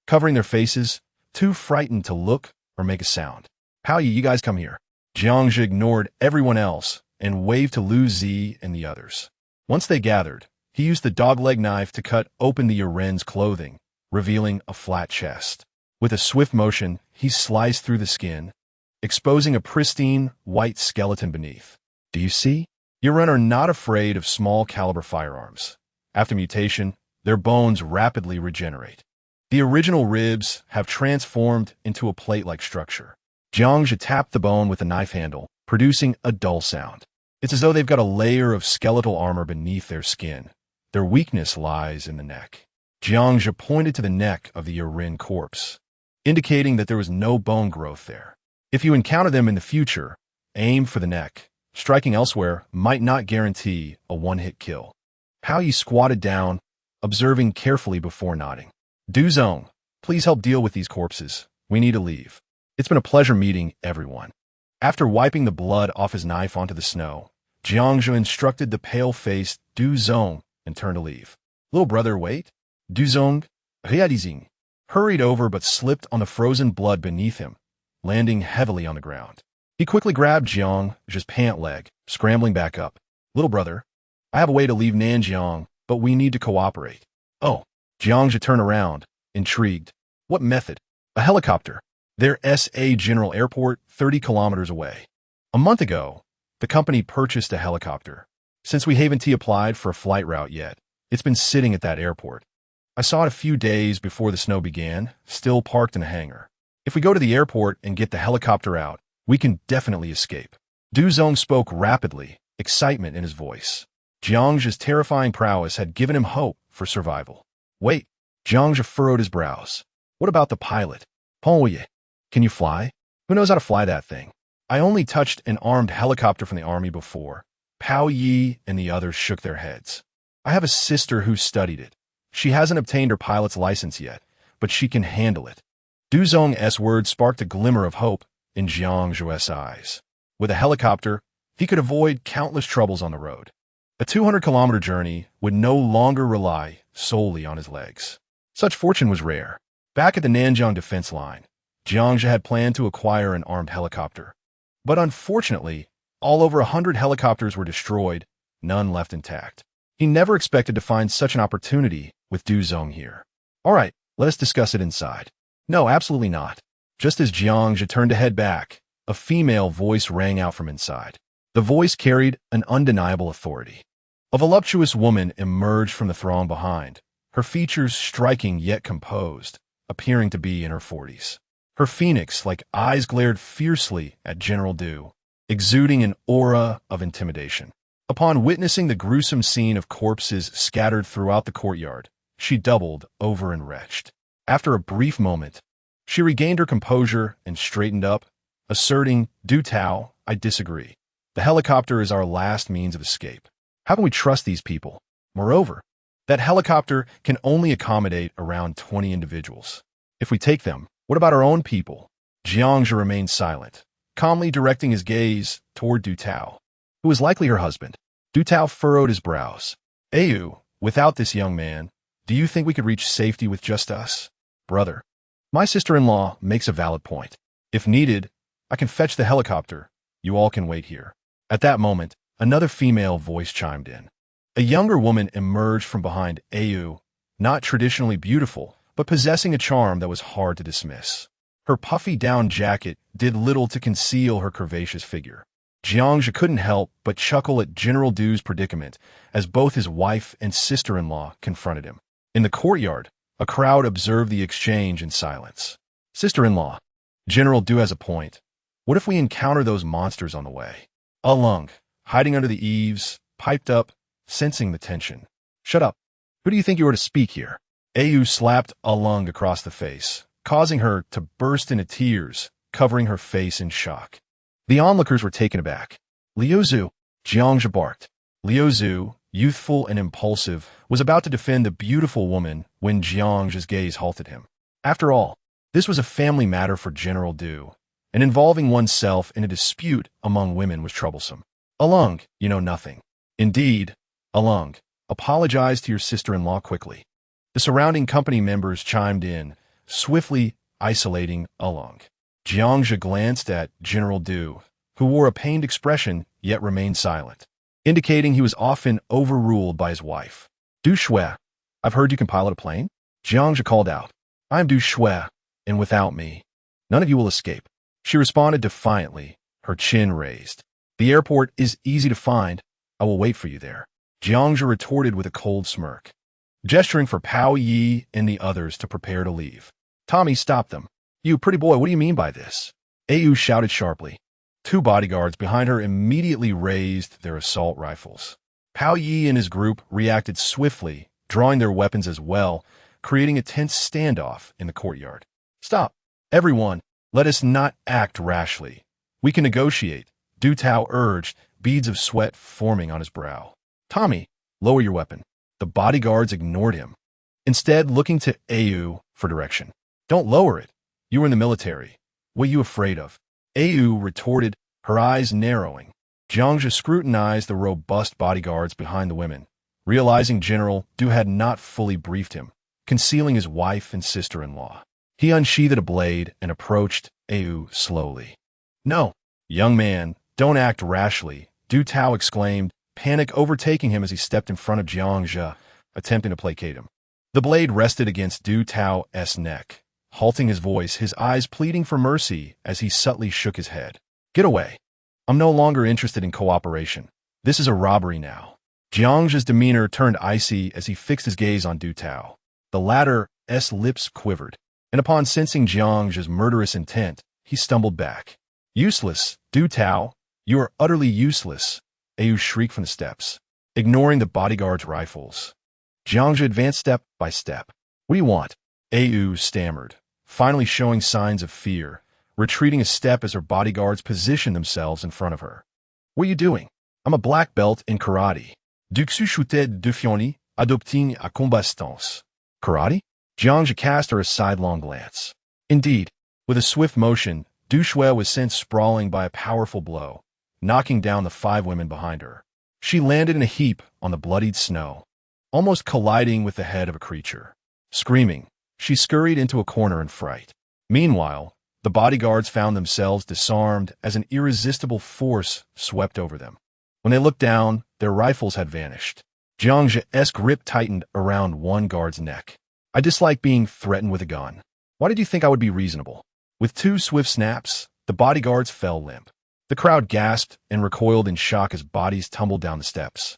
covering their faces, too frightened to look or make a sound. How you guys come here? Jiangzhe ignored everyone else and waved to Lu Zi and the others. Once they gathered, he used the dogleg knife to cut open the Yurun's clothing, revealing a flat chest. With a swift motion, he sliced through the skin, exposing a pristine, white skeleton beneath. Do you see? Yurun are not afraid of small-caliber firearms. After mutation, their bones rapidly regenerate. The original ribs have transformed into a plate-like structure. Jiangzhe tapped the bone with the knife handle, producing a dull sound. It's as though they've got a layer of skeletal armor beneath their skin. Their weakness lies in the neck. Jiangzhe pointed to the neck of the Yurun corpse, indicating that there was no bone growth there. If you encounter them in the future, aim for the neck. Striking elsewhere might not guarantee a one-hit kill. Pao Yi squatted down, observing carefully before nodding. Du Zong, please help deal with these corpses. We need to leave. It's been a pleasure meeting everyone. After wiping the blood off his knife onto the snow, Jiangzhe instructed the pale-faced Du Zong and turned to leave. Little brother, wait. Du Zong Riadizing hurried over but slipped on the frozen blood beneath him, landing heavily on the ground. He quickly grabbed Jiang's pant leg, scrambling back up. Little brother, I have a way to leave Nanjiang, but we need to cooperate. Oh, Jiang turned around, intrigued. What method? A helicopter. Their SA General Airport, 30 kilometers away. A month ago, the company purchased a helicopter. Since we haven't applied for a flight route yet, it's been sitting at that airport. I saw it a few days before the snow began, still parked in a hangar. If we go to the airport and get the helicopter out, we can definitely escape. Du Zong spoke rapidly, excitement in his voice. Jiang's terrifying prowess had given him hope for survival. Wait, Jiang furrowed his brows. What about the pilot? Pengye, can you fly? Who knows how to fly that thing? I only touched an armed helicopter from the army before. Pao Yi and the others shook their heads. I have a sister who studied it. She hasn't obtained her pilot's license yet, but she can handle it. Du Zong's words sparked a glimmer of hope in Jiang's eyes. With a helicopter, he could avoid countless troubles on the road. A 200-kilometer journey would no longer rely solely on his legs. Such fortune was rare. Back at the Nanjiang defense line, Jiang had planned to acquire an armed helicopter. But unfortunately, all over 100 helicopters were destroyed, none left intact. He never expected to find such an opportunity with Du Zong here. All right, let us discuss it inside. No, absolutely not. Just as Jiang turned to head back, a female voice rang out from inside. The voice carried an undeniable authority. A voluptuous woman emerged from the throng behind, her features striking yet composed, appearing to be in her 40s. Her phoenix-like eyes glared fiercely at General Du, exuding an aura of intimidation. Upon witnessing the gruesome scene of corpses scattered throughout the courtyard, she doubled over and retched. After a brief moment, she regained her composure and straightened up, asserting, Du Tao, I disagree. The helicopter is our last means of escape. How can we trust these people? Moreover, that helicopter can only accommodate around 20 individuals. If we take them, what about our own people? Jiang remained silent, calmly directing his gaze toward Du Tao, who was likely her husband. Du Tao furrowed his brows. Ayu, without this young man, do you think we could reach safety with just us? Brother, my sister-in-law makes a valid point. If needed, I can fetch the helicopter. You all can wait here. At that moment, another female voice chimed in. A younger woman emerged from behind Ayu, not traditionally beautiful, but possessing a charm that was hard to dismiss. Her puffy down jacket did little to conceal her curvaceous figure. Jiang couldn't help but chuckle at General Du's predicament as both his wife and sister-in-law confronted him. In the courtyard, a crowd observed the exchange in silence. Sister-in-law, General Du has a point. What if we encounter those monsters on the way? Alung, hiding under the eaves, piped up, sensing the tension. Shut up. Who do you think you are to speak here? Ayu slapped Alung across the face, causing her to burst into tears, covering her face in shock. The onlookers were taken aback. Liu Zhu, Jiang barked. Liu Zhu, youthful and impulsive, was about to defend the beautiful woman when Jiang's gaze halted him. After all, this was a family matter for General Du, and involving oneself in a dispute among women was troublesome. Alung, you know nothing. Indeed, Alung, apologize to your sister-in-law quickly. The surrounding company members chimed in, swiftly isolating Alung. Jiang glanced at General Du, who wore a pained expression yet remained silent, indicating he was often overruled by his wife. Du Shui, I've heard you can pilot a plane? Jiang called out. I'm Du Shui, and without me, none of you will escape. She responded defiantly, her chin raised. The airport is easy to find. I will wait for you there. Jiang retorted with a cold smirk, gesturing for Pao Yi and the others to prepare to leave. Tommy stopped them. You pretty boy, what do you mean by this? Ayu shouted sharply. Two bodyguards behind her immediately raised their assault rifles. Pao Yi and his group reacted swiftly, drawing their weapons as well, creating a tense standoff in the courtyard. Stop. Everyone, let us not act rashly. We can negotiate, Du Tao urged, beads of sweat forming on his brow. Tommy, lower your weapon. The bodyguards ignored him, instead looking to Ayu for direction. Don't lower it. You were in the military. What are you afraid of? Ayu retorted, her eyes narrowing. Jiang scrutinized the robust bodyguards behind the women, realizing General Du had not fully briefed him, concealing his wife and sister-in-law. He unsheathed a blade and approached Au slowly. "No, young man, don't act rashly," Du Tao exclaimed, panic overtaking him as he stepped in front of Jiang Zhe, attempting to placate him. The blade rested against Du Tao's neck, halting his voice, his eyes pleading for mercy as he subtly shook his head. "Get away. I'm no longer interested in cooperation. This is a robbery now." Jiang Zhe's demeanor turned icy as he fixed his gaze on Du Tao. The latter's lips quivered, and upon sensing Jiang Zhe's murderous intent, he stumbled back. "Useless, Du Tao. You are utterly useless," Au shrieked from the steps, ignoring the bodyguard's rifles. Jiang Zhe advanced step by step. "What do you want?" Au stammered, finally showing signs of fear, retreating a step as her bodyguards positioned themselves in front of her. "What are you doing?" "I'm a black belt in karate. Duxu chuted de fioni, adopting a combatance." "Karate?" Jiang Zhe cast her a sidelong glance. Indeed, with a swift motion, Du Shui was sent sprawling by a powerful blow, knocking down the 5 women behind her. She landed in a heap on the bloodied snow, almost colliding with the head of a creature. Screaming, she scurried into a corner in fright. Meanwhile, the bodyguards found themselves disarmed as an irresistible force swept over them. When they looked down, their rifles had vanished. Jiang Zhe's grip tightened around one guard's neck. "I dislike being threatened with a gun. Why did you think I would be reasonable?" With 2 swift snaps, the bodyguards fell limp. The crowd gasped and recoiled in shock as bodies tumbled down the steps.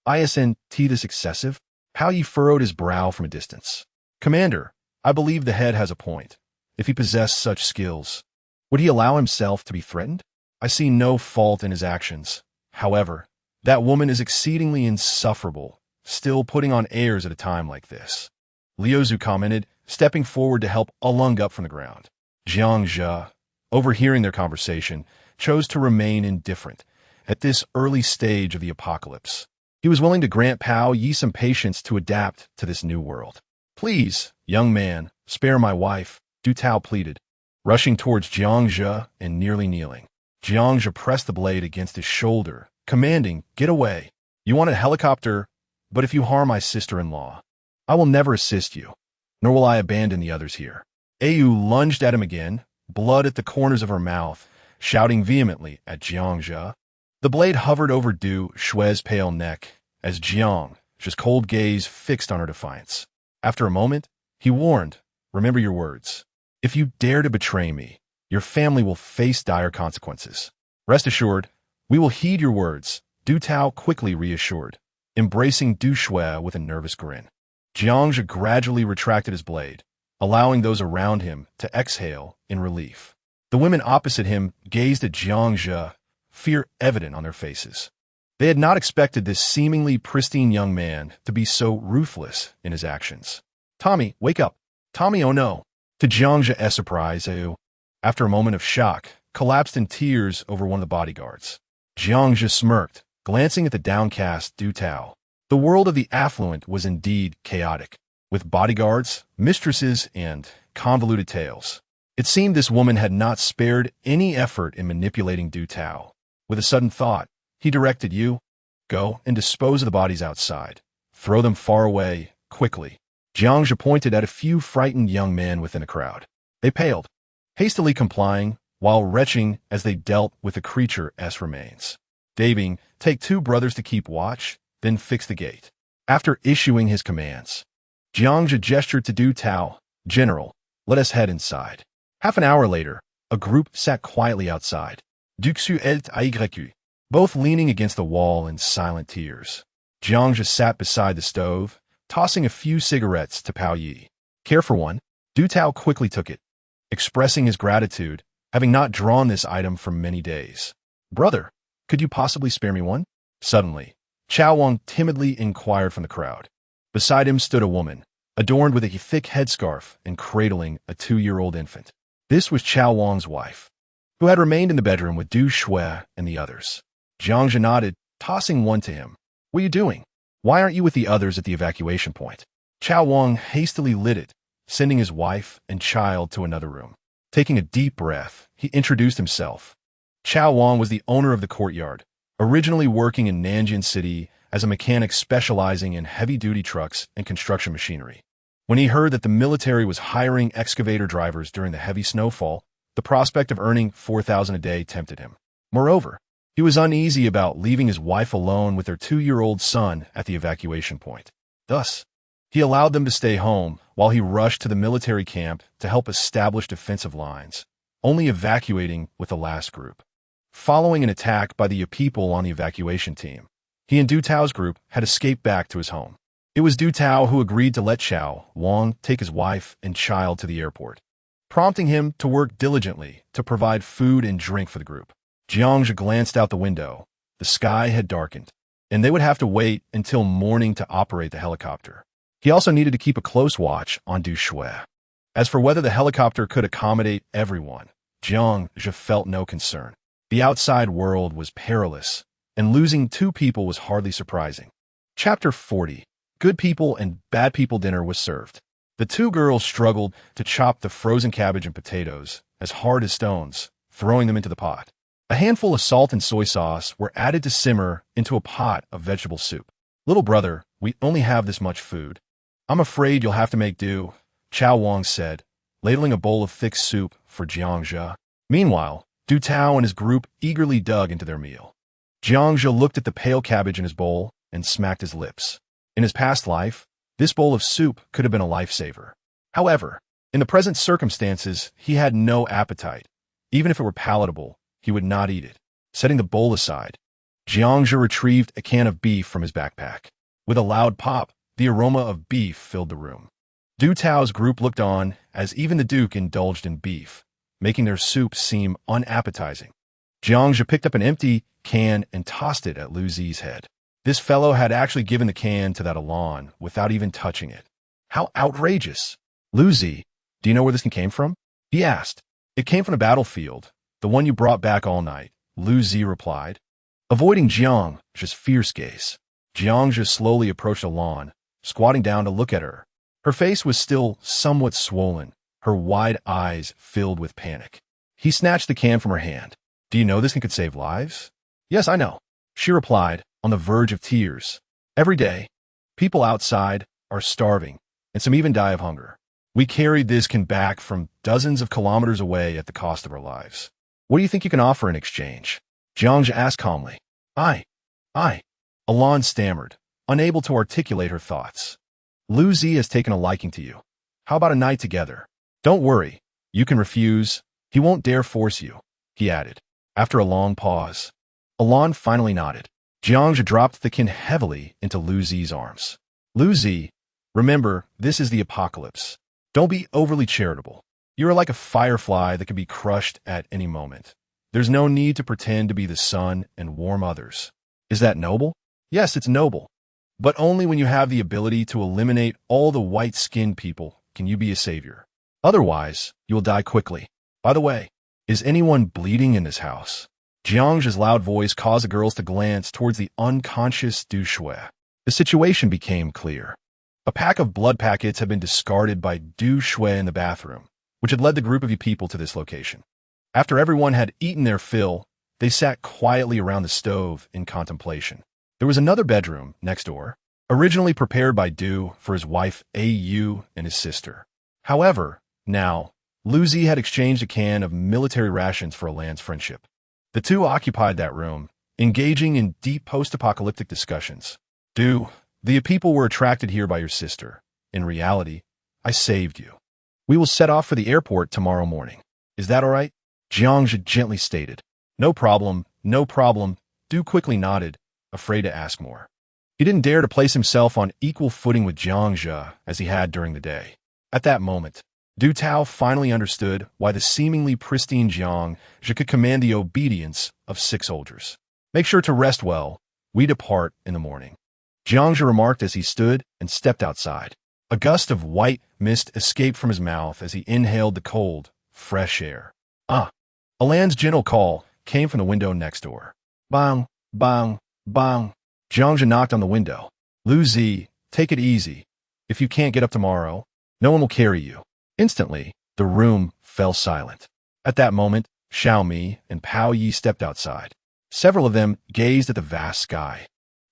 "Isn't this excessive?" Pao Yi furrowed his brow from a distance. "Commander, I believe the head has a point. If he possessed such skills, would he allow himself to be threatened? I see no fault in his actions. However, that woman is exceedingly insufferable, still putting on airs at a time like this." Liu Zhu commented, stepping forward to help Alung up from the ground. Jiang Zhe, overhearing their conversation, chose to remain indifferent at this early stage of the apocalypse. He was willing to grant Pao Yi some patience to adapt to this new world. "Please, young man, spare my wife," Du Tao pleaded, rushing towards Jiang Zhe and nearly kneeling. Jiang Zhe pressed the blade against his shoulder, commanding, "Get away. You want a helicopter, but if you harm my sister-in-law, I will never assist you, nor will I abandon the others here." Au lunged at him again, blood at the corners of her mouth, shouting vehemently at Jiang Zhe. The blade hovered over Du Shui's pale neck as Jiang Zhe's cold gaze fixed on her defiance. After a moment, he warned, "Remember your words. If you dare to betray me, your family will face dire consequences. Rest assured, we will heed your words," Du Tao quickly reassured, embracing Du Shui with a nervous grin. Jiang Zhe gradually retracted his blade, allowing those around him to exhale in relief. The women opposite him gazed at Jiang Zhe, fear evident on their faces. They had not expected this seemingly pristine young man to be so ruthless in his actions. "Tommy, wake up. Tommy, oh no." To Jiang Zhe's surprise, Au, after a moment of shock, collapsed in tears over one of the bodyguards. Jiang Zhe smirked, glancing at the downcast Du Tao. The world of the affluent was indeed chaotic, with bodyguards, mistresses, and convoluted tales. It seemed this woman had not spared any effort in manipulating Du Tao. With a sudden thought, he directed you, "Go and dispose of the bodies outside. Throw them far away, quickly." Jiang Zhe pointed at a few frightened young men within the crowd. They paled, hastily complying, while retching as they dealt with the creature's remains. Daving, "Take 2 brothers to keep watch, then fix the gate." After issuing his commands, Jiang Zhe gestured to Du Tao, "General, let us head inside." Half an hour later, a group sat quietly outside, Duxu et Aigrecu, both leaning against the wall in silent tears. Jiang Zhe sat beside the stove, tossing a few cigarettes to Pao Yi. "Care for one?" Du Tao quickly took it, expressing his gratitude, having not drawn this item for many days. "Brother, could you possibly spare me one?" Suddenly, Chao Wang timidly inquired from the crowd. Beside him stood a woman, adorned with a thick headscarf and cradling a 2-year-old infant. This was Chao Wang's wife, who had remained in the bedroom with Du Shui and the others. Jiang Zhe nodded, tossing one to him. "What are you doing? Why aren't you with the others at the evacuation point?" Chao Wang hastily lit it, sending his wife and child to another room. Taking a deep breath, he introduced himself. Chao Wang was the owner of the courtyard, originally working in Nanjing City as a mechanic specializing in heavy-duty trucks and construction machinery. When he heard that the military was hiring excavator drivers during the heavy snowfall, the prospect of earning $4,000 a day tempted him. Moreover, he was uneasy about leaving his wife alone with their 2-year-old son at the evacuation point. Thus, he allowed them to stay home while he rushed to the military camp to help establish defensive lines, only evacuating with the last group. Following an attack by the people on the evacuation team, he and Du Tao's group had escaped back to his home. It was Du Tao who agreed to let Xiao Wang take his wife and child to the airport, prompting him to work diligently to provide food and drink for the group. Jiangzhe glanced out the window. The sky had darkened, and they would have to wait until morning to operate the helicopter. He also needed to keep a close watch on Du Shui. As for whether the helicopter could accommodate everyone, Jiangzhe felt no concern. The outside world was perilous, and losing 2 people was hardly surprising. Chapter 40. Good People and Bad People dinner was served. The 2 girls struggled to chop the frozen cabbage and potatoes as hard as stones, throwing them into the pot. A handful of salt and soy sauce were added to simmer into a pot of vegetable soup. "Little brother, we only have this much food. I'm afraid you'll have to make do," Xiao Wang said, ladling a bowl of thick soup for Jiangzhe. Meanwhile, Du Tao and his group eagerly dug into their meal. Jiangzhe looked at the pale cabbage in his bowl and smacked his lips. In his past life, this bowl of soup could have been a lifesaver. However, in the present circumstances, he had no appetite. Even if it were palatable, he would not eat it. Setting the bowl aside, Jiangzhe retrieved a can of beef from his backpack. With a loud pop, the aroma of beef filled the room. Du Tao's group looked on as even the Duke indulged in beef, making their soup seem unappetizing. Jiangzhe picked up an empty can and tossed it at Lu Zi's head. This fellow had actually given the can to that Alon without even touching it. How outrageous! "Lu Zi, do you know where this can came from?" he asked. "It came from the battlefield, the one you brought back all night," Lu Zi replied. Avoiding Jiangzhe's fierce gaze, Jiangzhe slowly approached Alon, squatting down to look at her. Her face was still somewhat swollen, her wide eyes filled with panic. He snatched the can from her hand. "Do you know this could save lives?" "Yes, I know," she replied, on the verge of tears. "Every day, people outside are starving, and some even die of hunger. We carried this can back from dozens of kilometers away at the cost of our lives. What do you think you can offer in exchange?" Jiangzhe asked calmly. I. Alon stammered, unable to articulate her thoughts. "Lu Zi has taken a liking to you. How about a night together? Don't worry, you can refuse. He won't dare force you," he added. After a long pause, Alon finally nodded. Jiangzhe dropped the can heavily into Lu Zi's arms. "Lu Zi, remember, this is the apocalypse. Don't be overly charitable. You are like a firefly that can be crushed at any moment. There's no need to pretend to be the sun and warm others. Is that noble? Yes, it's noble. But only when you have the ability to eliminate all the white-skinned people can you be a savior. Otherwise, you will die quickly. By the way, is anyone bleeding in this house?" Jiangzhe's loud voice caused the girls to glance towards the unconscious Du Shui. The situation became clear. A pack of blood packets had been discarded by Du Shui in the bathroom, which had led the group of people to this location. After everyone had eaten their fill, they sat quietly around the stove in contemplation. There was another bedroom next door, originally prepared by Du for his wife Au and his sister. However, now, Lu Zi had exchanged a can of military rations for Alan's friendship. The 2 occupied that room, engaging in deep post-apocalyptic discussions. "Du, the people were attracted here by your sister. In reality, I saved you. We will set off for the airport tomorrow morning. Is that all right?" Jiangzhe gently stated. No problem. Du quickly nodded, afraid to ask more. He didn't dare to place himself on equal footing with Jiangzhe as he had during the day. At that moment, Du Tao finally understood why the seemingly pristine Jiangzhe could command the obedience of 6 soldiers. "Make sure to rest well. We depart in the morning," Jiangzhe remarked as he stood and stepped outside. A gust of white mist escaped from his mouth as he inhaled the cold, fresh air. Alan's gentle call came from the window next door. Bang, bang, bang. Jiangzhe knocked on the window. "Lu Zi, take it easy. If you can't get up tomorrow, no one will carry you." Instantly, the room fell silent. At that moment, Xiaomi and Pao Yi stepped outside. Several of them gazed at the vast sky.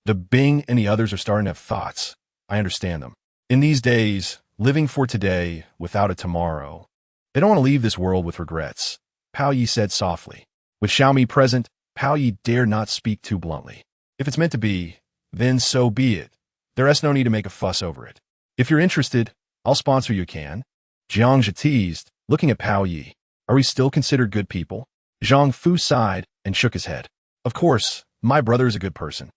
The Bing and the others are starting to have thoughts. I understand them. In these days, living for today without a tomorrow. They don't want to leave this world with regrets, Pao Yi said softly. With Xiaomi present, Pao Yi dared not speak too bluntly. If it's meant to be, then so be it. There's no need to make a fuss over it. If you're interested, I'll sponsor you, can? Jiang Zhe teased, looking at Pao Yi. Are we still considered good people? Zhang Fu sighed and shook his head. Of course, my brother is a good person.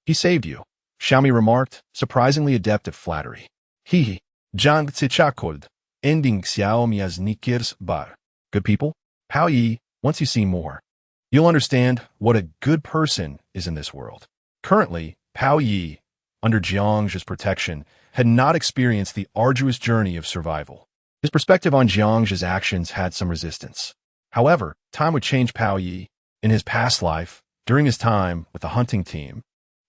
He saved you, Xiaomi remarked, surprisingly adept at flattery. He, Zhang Zichakold, ending Xiaomi as Nikirs bar. Good people? Pao Yi, once you see more, you'll understand what a good person is in this world. Currently, Pao Yi, under Jiang Zhe's protection, had not experienced the arduous journey of survival. His perspective on Jiang Zhe's actions had some resistance. However, time would change Pao Yi. In his past life, during his time with the hunting team,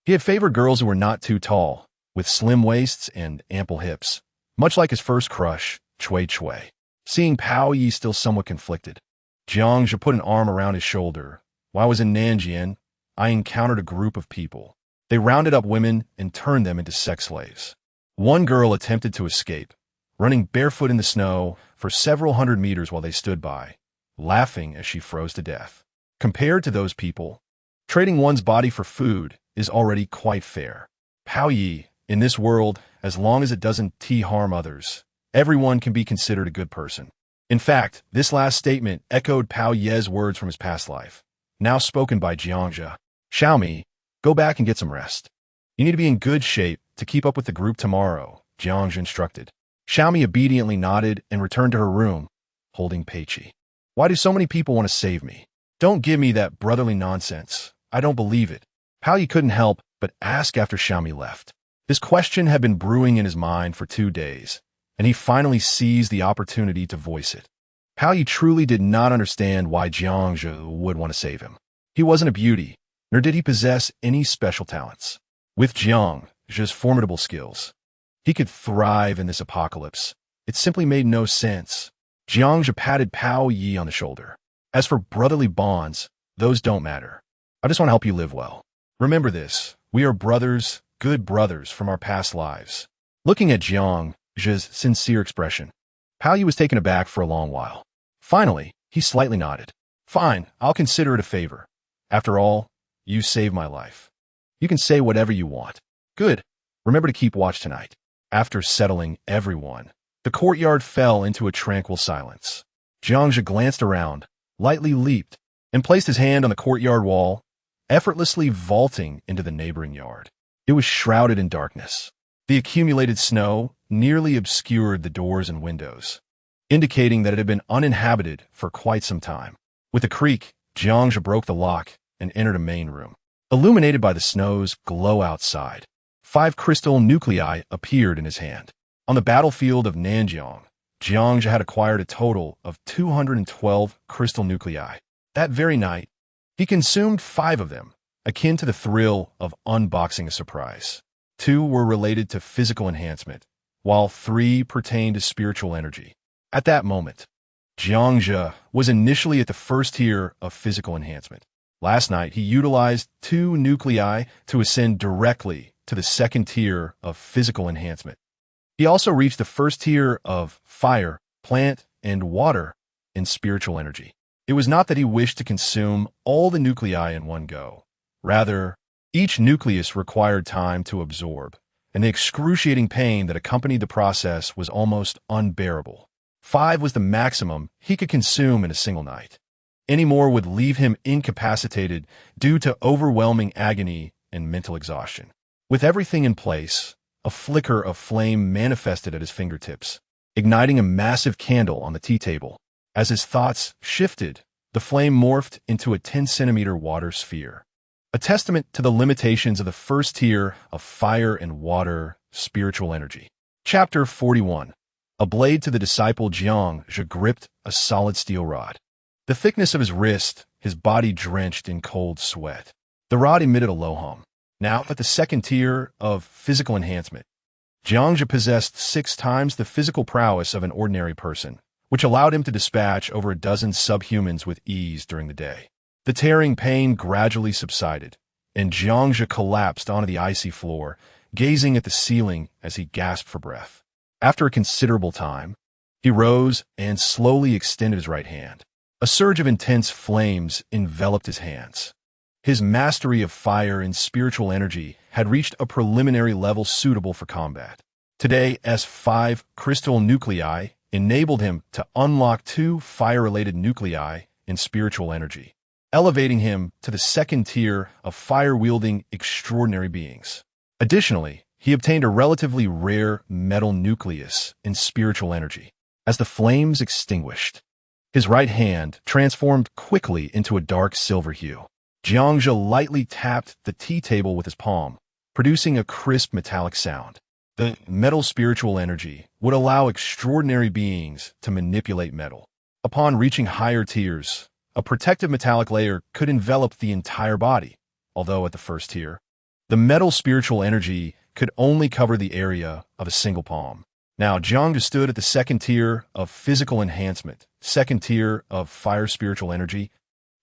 he had favored girls who were not too tall, with slim waists and ample hips, much like his first crush, Cui Cui. Seeing Pao Yi still somewhat conflicted, Jiang Zhe put an arm around his shoulder. While I was in Nanjian, I encountered a group of people. They rounded up women and turned them into sex slaves. One girl attempted to escape, running barefoot in the snow for several hundred meters while they stood by, laughing as she froze to death. Compared to those people, trading one's body for food is already quite fair. Pao Yi, in this world, as long as it doesn't harm others, everyone can be considered a good person. In fact, this last statement echoed Pao Ye's words from his past life, now spoken by Jiang Zhe. Xiaomi, go back and get some rest. You need to be in good shape to keep up with the group tomorrow, Jiang Zhe instructed. Xiaomi obediently nodded and returned to her room, holding Peiqi. Why do so many people want to save me? Don't give me that brotherly nonsense. I don't believe it. Pao Yi couldn't help but ask after Xiaomi left. This question had been brewing in his mind for 2 days, and he finally seized the opportunity to voice it. Pao Yi truly did not understand why Jiang Zhe would want to save him. He wasn't a beauty, nor did he possess any special talents. With Jiang Zhe's formidable skills, he could thrive in this apocalypse. It simply made no sense. Jiang Zhe patted Pao Yi on the shoulder. As for brotherly bonds, those don't matter. I just want to help you live well. Remember this, we are brothers, good brothers from our past lives. Looking at Jiang Zhe's sincere expression, Pao Yi was taken aback for a long while. Finally, he slightly nodded. Fine, I'll consider it a favor. After all, you saved my life. You can say whatever you want. Good. Remember to keep watch tonight. After settling everyone, the courtyard fell into a tranquil silence. Jiang Zhe glanced around, lightly leaped, and placed his hand on the courtyard wall, effortlessly vaulting into the neighboring yard. It was shrouded in darkness. The accumulated snow nearly obscured the doors and windows, indicating that it had been uninhabited for quite some time. With a creak, Jiang Zhe broke the lock and entered a main room. Illuminated by the snow's glow outside, 5 crystal nuclei appeared in his hand. On the battlefield of Nanjiang, Jiang Zhe had acquired a total of 212 crystal nuclei. That very night, he consumed 5 of them, akin to the thrill of unboxing a surprise. 2 were related to physical enhancement, while 3 pertained to spiritual energy. At that moment, Jiang Zhe was initially at the first tier of physical enhancement. Last night, he utilized 2 nuclei to ascend directly to the second tier of physical enhancement. He also reached the first tier of fire, plant, and water in spiritual energy. It was not that he wished to consume all the nuclei in one go. Rather, each nucleus required time to absorb, and the excruciating pain that accompanied the process was almost unbearable. 5 was the maximum he could consume in a single night. Any more would leave him incapacitated due to overwhelming agony and mental exhaustion. With everything in place, a flicker of flame manifested at his fingertips, igniting a massive candle on the tea table. As his thoughts shifted, the flame morphed into a 10-centimeter water sphere, a testament to the limitations of the first tier of fire and water spiritual energy. Chapter 41. A blade to the disciple. Jiang Zhe gripped a solid steel rod. The thickness of his wrist, his body drenched in cold sweat. The rod emitted a low hum. Now, at the second tier of physical enhancement, Jiang Zhe possessed 6 times the physical prowess of an ordinary person, which allowed him to dispatch over a dozen subhumans with ease during the day. The tearing pain gradually subsided, and Jiang Zhe collapsed onto the icy floor, gazing at the ceiling as he gasped for breath. After a considerable time, he rose and slowly extended his right hand. A surge of intense flames enveloped his hands. His mastery of fire and spiritual energy had reached a preliminary level suitable for combat. Today, S5 crystal nuclei enabled him to unlock 2 fire-related nuclei in spiritual energy, elevating him to the second tier of fire-wielding extraordinary beings. Additionally, he obtained a relatively rare metal nucleus in spiritual energy. As the flames extinguished, his right hand transformed quickly into a dark silver hue. Jiangzhe lightly tapped the tea table with his palm, producing a crisp metallic sound. The metal spiritual energy would allow extraordinary beings to manipulate metal. Upon reaching higher tiers, a protective metallic layer could envelop the entire body, although at the first tier, the metal spiritual energy could only cover the area of a single palm. Now, Jiangzhe stood at the second tier of physical enhancement, second tier of fire spiritual energy,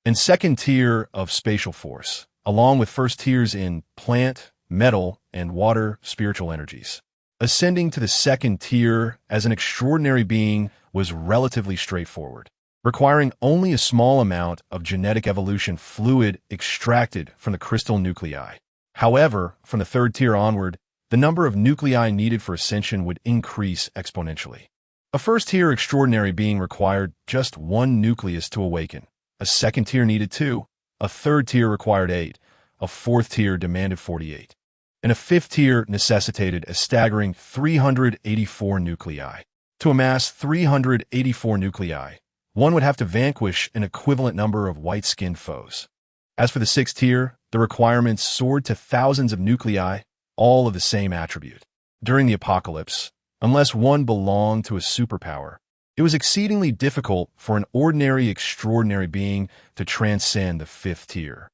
and second tier of spatial force, along with first tiers in plant, metal, and water spiritual energies. Ascending to the second tier as an extraordinary being was relatively straightforward, requiring only a small amount of genetic evolution fluid extracted from the crystal nuclei. However, from the third tier onward, the number of nuclei needed for ascension would increase exponentially. A first-tier extraordinary being required just 1 nucleus to awaken. A second tier needed 2. A third tier required 8. A fourth tier demanded 48. And a fifth tier necessitated a staggering 384 nuclei. To amass 384 nuclei, one would have to vanquish an equivalent number of white-skinned foes. As for the sixth tier, the requirements soared to thousands of nuclei, all of the same attribute. During the apocalypse, unless one belonged to a superpower, it was exceedingly difficult for an ordinary extraordinary being to transcend the fifth tier.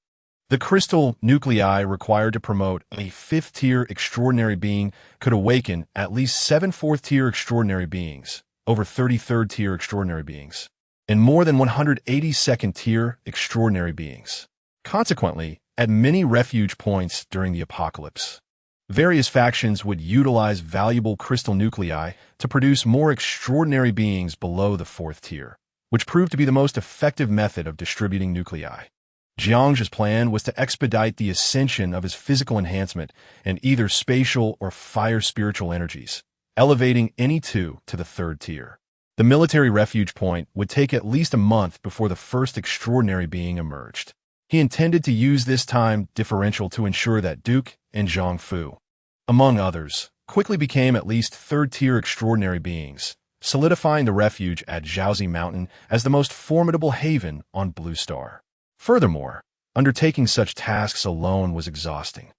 The crystal nuclei required to promote a fifth-tier extraordinary being could awaken at least 7 fourth-tier extraordinary beings, over 30 third-tier extraordinary beings, and more than 180 second-tier extraordinary beings. Consequently, at many refuge points during the apocalypse, various factions would utilize valuable crystal nuclei to produce more extraordinary beings below the fourth tier, which proved to be the most effective method of distributing nuclei. Jiangzhe's plan was to expedite the ascension of his physical enhancement and either spatial or fire spiritual energies, elevating any 2 to the third tier. The military refuge point would take at least a month before the first extraordinary being emerged. He intended to use this time differential to ensure that Duke and Zhang Fu, among others, quickly became at least third-tier extraordinary beings, solidifying the refuge at Zhaozi Mountain as the most formidable haven on Blue Star. Furthermore, undertaking such tasks alone was exhausting.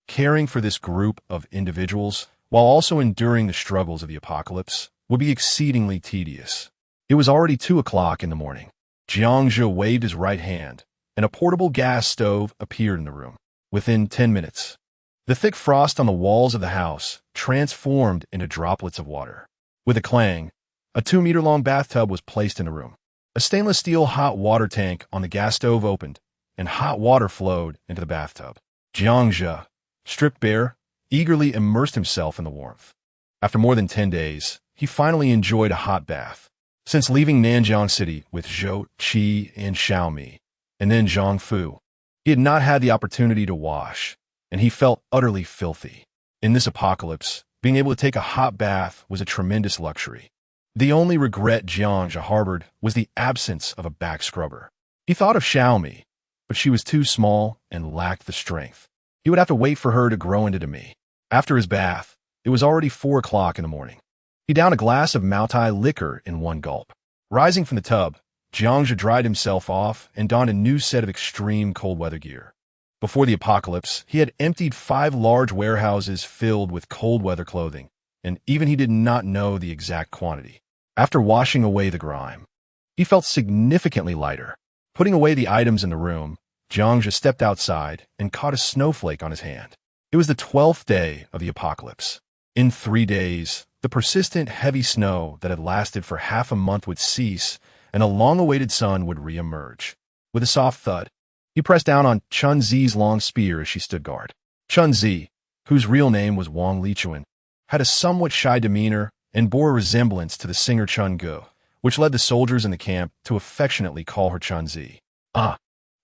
Caring for this group of individuals, while also enduring the struggles of the apocalypse, would be exceedingly tedious. It was already 2 o'clock in the morning. Jiangzhe waved his right hand, and a portable gas stove appeared in the room. Within 10 minutes, the thick frost on the walls of the house transformed into droplets of water. With a clang, a 2-meter-long bathtub was placed in the room. A stainless steel hot water tank on the gas stove opened, and hot water flowed into the bathtub. Jiangzhe, stripped bare, eagerly immersed himself in the warmth. After more than 10 days, he finally enjoyed a hot bath. Since leaving Nanjiang City with Zhou Qi and Xiaomi, and then Zhang Fu, he had not had the opportunity to wash, and he felt utterly filthy. In this apocalypse, being able to take a hot bath was a tremendous luxury. The only regret Jiangzhe harbored was the absence of a back scrubber. He thought of Xiaomi, but she was too small and lacked the strength. He would have to wait for her to grow into me. After his bath, it was already 4 o'clock in the morning. He downed a glass of Maotai liquor in 1 gulp. Rising from the tub, Jiangzhe dried himself off and donned a new set of extreme cold weather gear. Before the apocalypse, he had emptied 5 large warehouses filled with cold weather clothing, and even he did not know the exact quantity. After washing away the grime, he felt significantly lighter. Putting away the items in the room, Jiangzhe stepped outside and caught a snowflake on his hand. It was the 12th day of the apocalypse. In 3 days, the persistent heavy snow that had lasted for half a month would cease, and a long-awaited sun would re-emerge. With a soft thud, he pressed down on Chun Zi's long spear as she stood guard. Chun Zi, whose real name was Wang Lichuan, had a somewhat shy demeanor and bore a resemblance to the singer Chun-gu, which led the soldiers in the camp to affectionately call her Chun-zi. "Ah,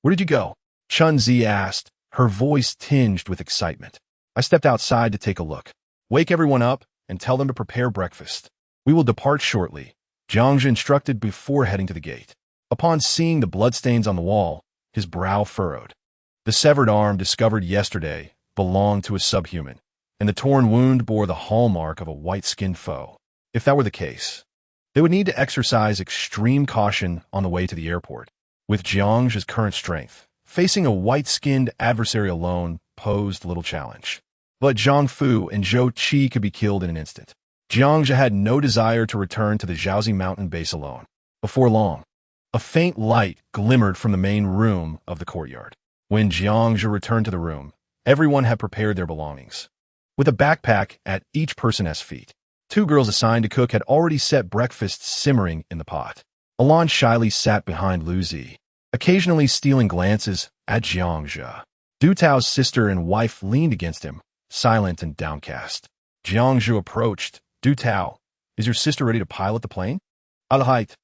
where did you go?" Chun-zi asked, her voice tinged with excitement. "I stepped outside to take a look. Wake everyone up and tell them to prepare breakfast. We will depart shortly," Jiangzhi instructed before heading to the gate. Upon seeing the bloodstains on the wall, his brow furrowed. The severed arm discovered yesterday belonged to a subhuman, and the torn wound bore the hallmark of a white-skinned foe. If that were the case, they would need to exercise extreme caution on the way to the airport. With Jiangzhi's current strength, facing a white-skinned adversary alone posed little challenge. But Zhang Fu and Zhou Qi could be killed in an instant. Jiangzhi had no desire to return to the Zhaozi mountain base alone. Before long, a faint light glimmered from the main room of the courtyard. When Jiangzhi returned to the room, everyone had prepared their belongings. With a backpack at each person's feet, 2 girls assigned to cook had already set breakfast simmering in the pot. Alon shyly sat behind Lu Zi, occasionally stealing glances at Jiangzhi. Du Tao's sister and wife leaned against him, silent and downcast. Jiangzhi approached. "Du Tao, is your sister ready to pilot the plane?" Alahite,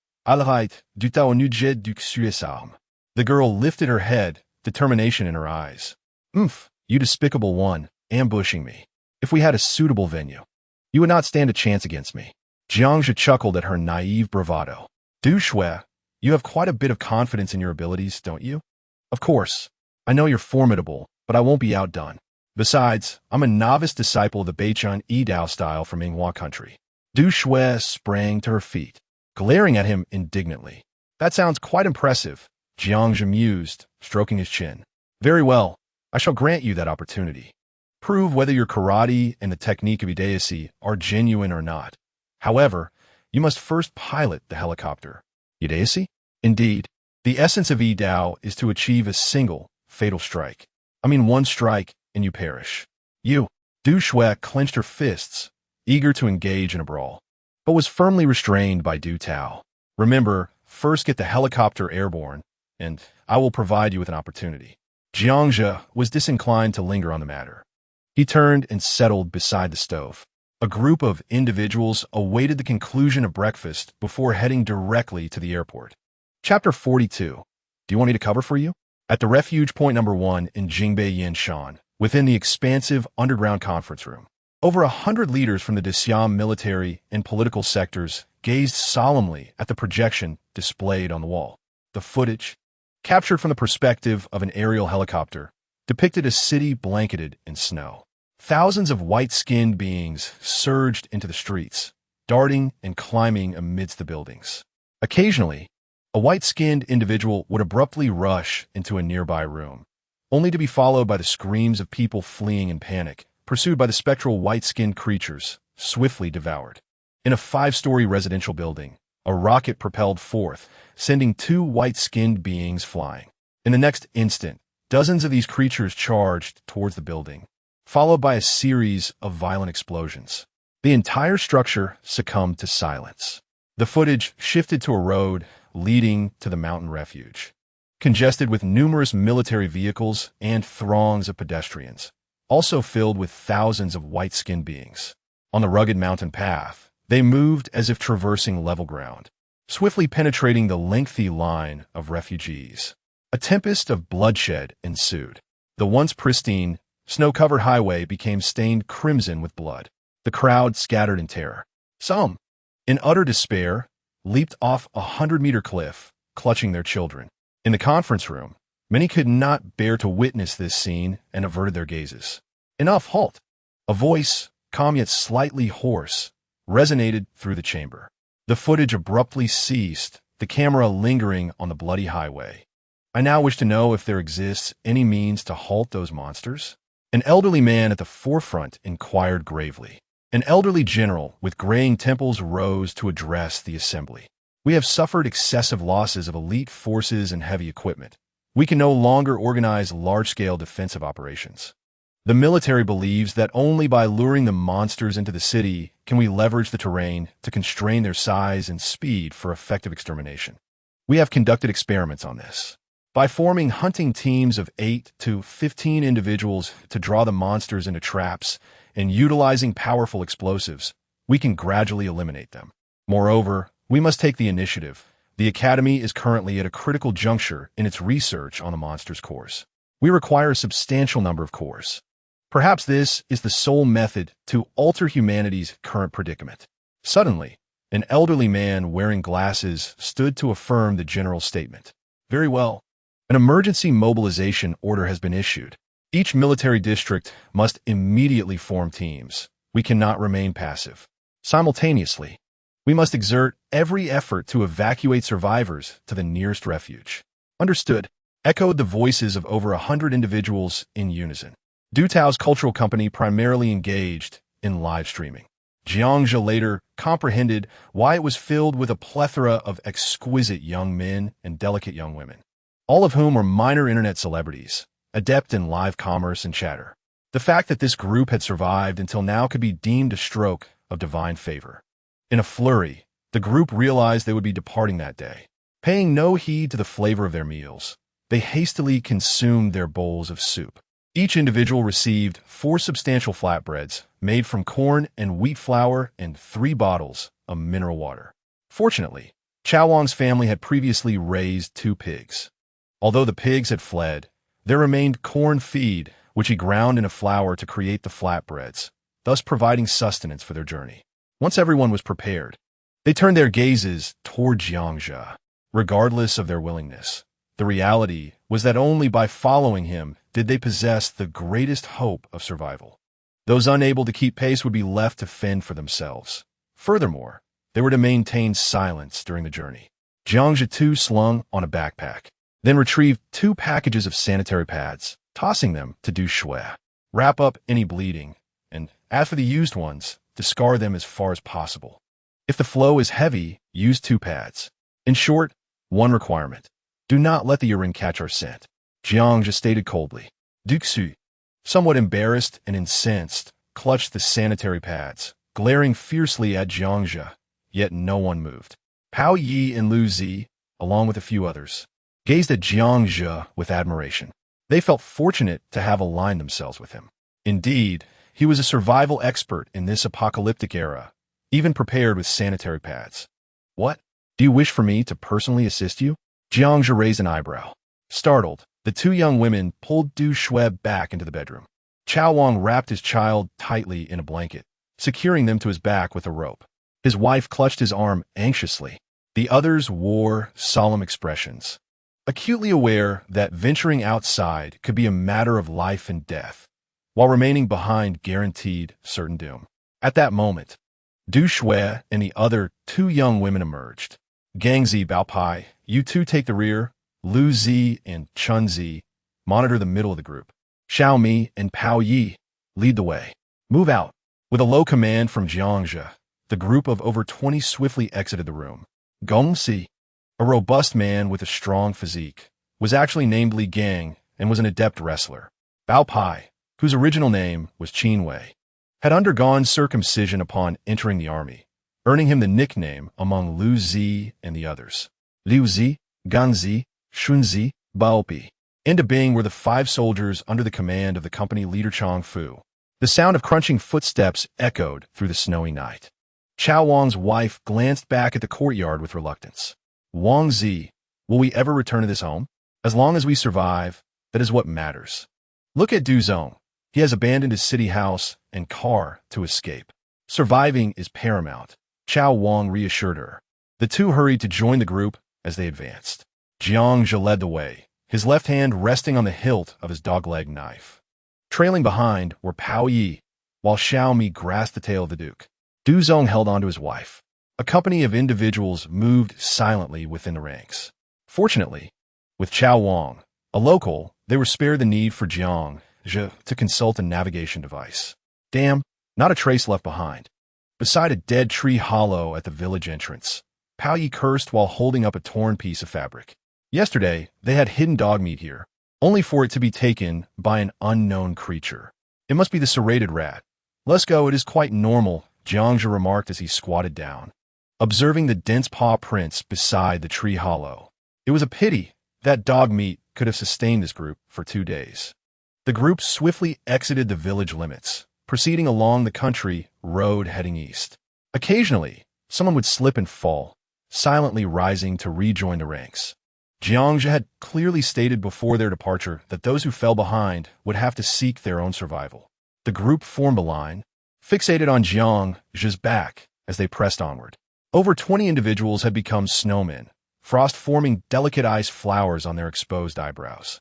Du Tao nujed du xuesam. The girl lifted her head, determination in her eyes. You despicable one, ambushing me. If we had a suitable venue, you would not stand a chance against me." Jiangzhi chuckled at her naive bravado. "Du Shui, you have quite a bit of confidence in your abilities, don't you?" "Of course. I know you're formidable, but I won't be outdone. Besides, I'm a novice disciple of the Beichun Yidao style from Minghua country." Du Shui sprang to her feet, glaring at him indignantly. "That sounds quite impressive," Jiangzhi mused, stroking his chin. "Very well, I shall grant you that opportunity. Prove whether your karate and the technique of Idaisi are genuine or not. However, you must first pilot the helicopter." "Idaisi?" "Indeed. The essence of Yidao is to achieve a single, fatal strike. I mean one strike, and you perish." Du Shui clenched her fists, eager to engage in a brawl, but was firmly restrained by Du Tao. "Remember, first get the helicopter airborne, and I will provide you with an opportunity." Jiangzhi was disinclined to linger on the matter. He turned and settled beside the stove. A group of individuals awaited the conclusion of breakfast before heading directly to the airport. Chapter 42. Do you want me to cover for you? At the refuge point number 1 in Jingbei Yanshan, within the expansive underground conference room, over 100 leaders from the Desiam military and political sectors gazed solemnly at the projection displayed on the wall. The footage, captured from the perspective of an aerial helicopter, depicted a city blanketed in snow. Thousands of white-skinned beings surged into the streets, darting and climbing amidst the buildings. Occasionally, a white-skinned individual would abruptly rush into a nearby room, only to be followed by the screams of people fleeing in panic, pursued by the spectral white-skinned creatures, swiftly devoured. In a 5-story residential building, a rocket propelled forth, sending 2 white-skinned beings flying. In the next instant, dozens of these creatures charged towards the building, followed by a series of violent explosions. The entire structure succumbed to silence. The footage shifted to a road leading to the mountain refuge, congested with numerous military vehicles and throngs of pedestrians, also filled with thousands of white-skinned beings. On the rugged mountain path, they moved as if traversing level ground, swiftly penetrating the lengthy line of refugees. A tempest of bloodshed ensued. The once pristine, snow-covered highway became stained crimson with blood. The crowd scattered in terror. Some, in utter despair, leaped off a 100-meter cliff, clutching their children. In the conference room, many could not bear to witness this scene and averted their gazes. "Enough, halt!" A voice, calm yet slightly hoarse, resonated through the chamber. The footage abruptly ceased, the camera lingering on the bloody highway. "I now wish to know if there exists any means to halt those monsters?" An elderly man at the forefront inquired gravely. An elderly general with graying temples rose to address the assembly. "We have suffered excessive losses of elite forces and heavy equipment. We can no longer organize large-scale defensive operations. The military believes that only by luring the monsters into the city can we leverage the terrain to constrain their size and speed for effective extermination. We have conducted experiments on this. By forming hunting teams of 8 to 15 individuals to draw the monsters into traps and utilizing powerful explosives, we can gradually eliminate them. Moreover, we must take the initiative. The Academy is currently at a critical juncture in its research on the monster's cores. We require a substantial number of cores. Perhaps this is the sole method to alter humanity's current predicament. Suddenly, an elderly man wearing glasses stood to affirm the general statement. Very well. An emergency mobilization order has been issued. Each military district must immediately form teams. We cannot remain passive. Simultaneously, we must exert every effort to evacuate survivors to the nearest refuge. Understood, echoed the voices of over 100 individuals in unison. Dutao's cultural company primarily engaged in live streaming. Jiangzhe later comprehended why it was filled with a plethora of exquisite young men and delicate young women, all of whom were minor internet celebrities, adept in live commerce and chatter. The fact that this group had survived until now could be deemed a stroke of divine favor. In a flurry, the group realized they would be departing that day. Paying no heed to the flavor of their meals, they hastily consumed their bowls of soup. Each individual received 4 substantial flatbreads made from corn and wheat flour and 3 bottles of mineral water. Fortunately, Chao Wang's family had previously raised 2 pigs. Although the pigs had fled, there remained corn feed, which he ground into flour to create the flatbreads, thus providing sustenance for their journey. Once everyone was prepared, they turned their gazes toward Jiangzhe, regardless of their willingness. The reality was that only by following him did they possess the greatest hope of survival. Those unable to keep pace would be left to fend for themselves. Furthermore, they were to maintain silence during the journey. Jiangzhe too slung on a backpack, then retrieved 2 packages of sanitary pads, tossing them to Du Shui. Wrap up any bleeding, and as for the used ones, discard them as far as possible. If the flow is heavy, use 2 pads. In short, one requirement: do not let the urine catch our scent. Jiangzhe stated coldly. Duxu, somewhat embarrassed and incensed, clutched the sanitary pads, glaring fiercely at Jiangzhe, yet no one moved. Pao Yi and Lu Zi, along with a few others, gazed at Jiangzhe with admiration. They felt fortunate to have aligned themselves with him. Indeed, he was a survival expert in this apocalyptic era, even prepared with sanitary pads. What? Do you wish for me to personally assist you? Jiangzhe raised an eyebrow. Startled, the 2 young women pulled Du Shui back into the bedroom. Chao Wang wrapped his child tightly in a blanket, securing them to his back with a rope. His wife clutched his arm anxiously. The others wore solemn expressions, acutely aware that venturing outside could be a matter of life and death, while remaining behind guaranteed certain doom. At that moment, Du Shui and the other 2 young women emerged. Gangzi Baopai, you 2 take the rear. Lu Zi and Chun Zi monitor the middle of the group. Xiao Mi and Pao Yi lead the way. Move out. With a low command from Jiangzhe, the group of over 20 swiftly exited the room. Gong Si, a robust man with a strong physique, was actually named Li Gang and was an adept wrestler. Bao Pai, whose original name was Qin Wei, had undergone circumcision upon entering the army, earning him the nickname among Lu Zi and the others. Liu Zi, Gan Zi, Shun Zi, Bao Pi. Into being were the 5 soldiers under the command of the company leader Chang Fu. The sound of crunching footsteps echoed through the snowy night. Chao Wang's wife glanced back at the courtyard with reluctance. Wang Zi, will we ever return to this home? As long as we survive, that is what matters. Look at Du Zong. He has abandoned his city house and car to escape. Surviving is paramount, Chao Wang reassured her. The 2 hurried to join the group as they advanced. Jiangzhe led the way, his left hand resting on the hilt of his dog-leg knife. Trailing behind were Pao Yi, while Xiao Mi grasped the tail of the Duke. Du Zong held onto his wife. A company of individuals moved silently within the ranks. Fortunately, with Chao Wang, a local, they were spared the need for Jiangzhe to consult a navigation device. Damn, not a trace left behind. Beside a dead tree hollow at the village entrance, Pao Yi cursed while holding up a torn piece of fabric. Yesterday, they had hidden dog meat here, only for it to be taken by an unknown creature. It must be the serrated rat. Let's go, it is quite normal, Jiangzhe remarked as he squatted down, observing the dense paw prints beside the tree hollow. It was a pity that dog meat could have sustained this group for 2 days. The group swiftly exited the village limits, proceeding along the country road heading east. Occasionally, someone would slip and fall, silently rising to rejoin the ranks. Jiang had clearly stated before their departure that those who fell behind would have to seek their own survival. The group formed a line, fixated on Jiang's back as they pressed onward. Over 20 individuals had become snowmen, frost forming delicate ice flowers on their exposed eyebrows.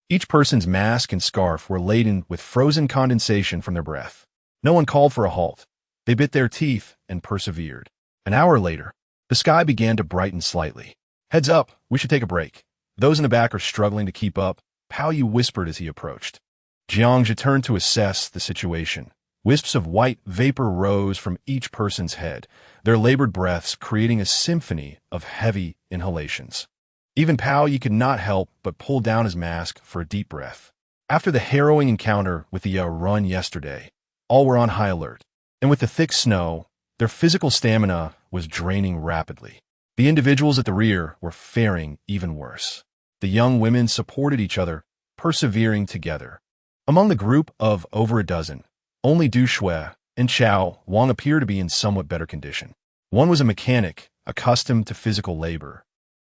Each person's mask and scarf were laden with frozen condensation from their breath. No one called for a halt. They bit their teeth and persevered. An hour later, the sky began to brighten slightly. "Heads up, we should take a break. Those in the back are struggling to keep up," Pao Yu whispered as he approached. Jiang turned to assess the situation. Wisps of white vapor rose from each person's head, their labored breaths creating a symphony of heavy inhalations. Even Pao Yu could not help but pull down his mask for a deep breath. After the harrowing encounter with the run yesterday, all were on high alert, and with the thick snow, their physical stamina was draining rapidly. The individuals at the rear were faring even worse. The young women supported each other, persevering together. Among the group of over a dozen, only Du Shui and Chao Wang appeared to be in somewhat better condition. One was a mechanic, accustomed to physical labor,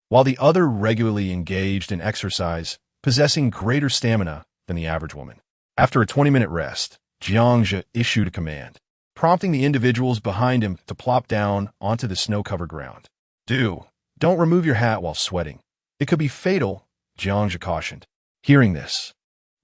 while the other regularly engaged in exercise, possessing greater stamina than the average woman. After a 20-minute rest, Jiang issued a command, prompting the individuals behind him to plop down onto the snow-covered ground. Don't remove your hat while sweating. It could be fatal," Jiang cautioned. Hearing this,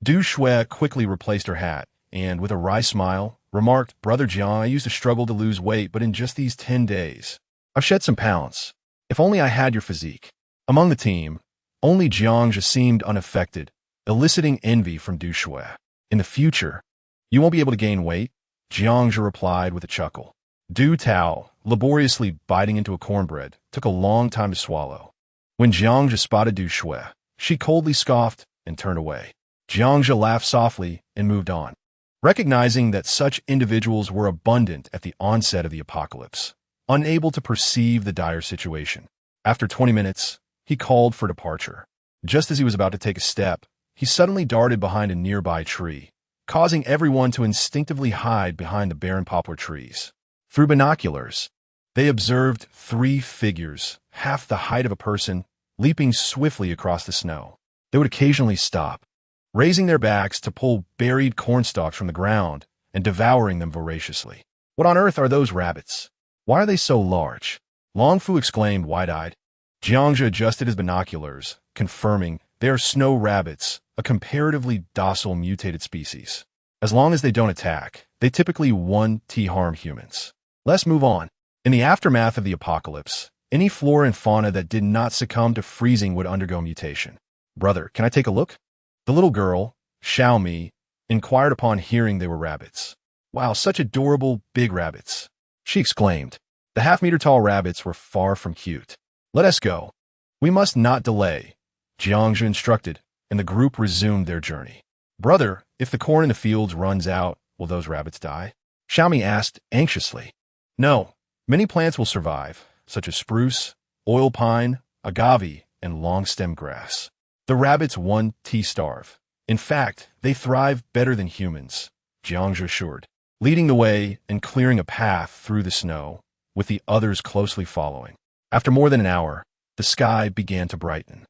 Du Shui quickly replaced her hat and, with a wry smile, remarked, "Brother Jiang, I used to struggle to lose weight, but in just these 10 days, I've shed some pounds. If only I had your physique." Among the team, only Jiang seemed unaffected, eliciting envy from Du Shui. "In the future, you won't be able to gain weight," Jiang replied with a chuckle. Du Tao, laboriously biting into a cornbread, took a long time to swallow. When Jiang spotted Du Shui, she coldly scoffed and turned away. Jiang laughed softly and moved on, recognizing that such individuals were abundant at the onset of the apocalypse, unable to perceive the dire situation. After 20 minutes, he called for departure. Just as he was about to take a step, he suddenly darted behind a nearby tree, causing everyone to instinctively hide behind the barren poplar trees. Through binoculars, they observed 3 figures, half the height of a person, leaping swiftly across the snow. They would occasionally stop, raising their backs to pull buried cornstalks from the ground and devouring them voraciously. "What on earth are those rabbits? Why are they so large?" Long Fu exclaimed wide-eyed. Jiang adjusted his binoculars, confirming they are snow rabbits, a comparatively docile mutated species. As long as they don't attack, they typically won't harm humans. Let's move on. In the aftermath of the apocalypse, any flora and fauna that did not succumb to freezing would undergo mutation. "Brother, can I take a look?" The little girl, Xiaomi, inquired upon hearing they were rabbits. "Wow, such adorable big rabbits," she exclaimed. The half-meter-tall rabbits were far from cute. "Let us go. We must not delay," Jiang instructed, and the group resumed their journey. "Brother, if the corn in the fields runs out, will those rabbits die?" Xiaomi asked anxiously. "No, many plants will survive, such as spruce, oil pine, agave, and long-stem grass. The rabbits won't starve. In fact, they thrive better than humans," Jiang assured, leading the way and clearing a path through the snow, with the others closely following. After more than an hour, the sky began to brighten.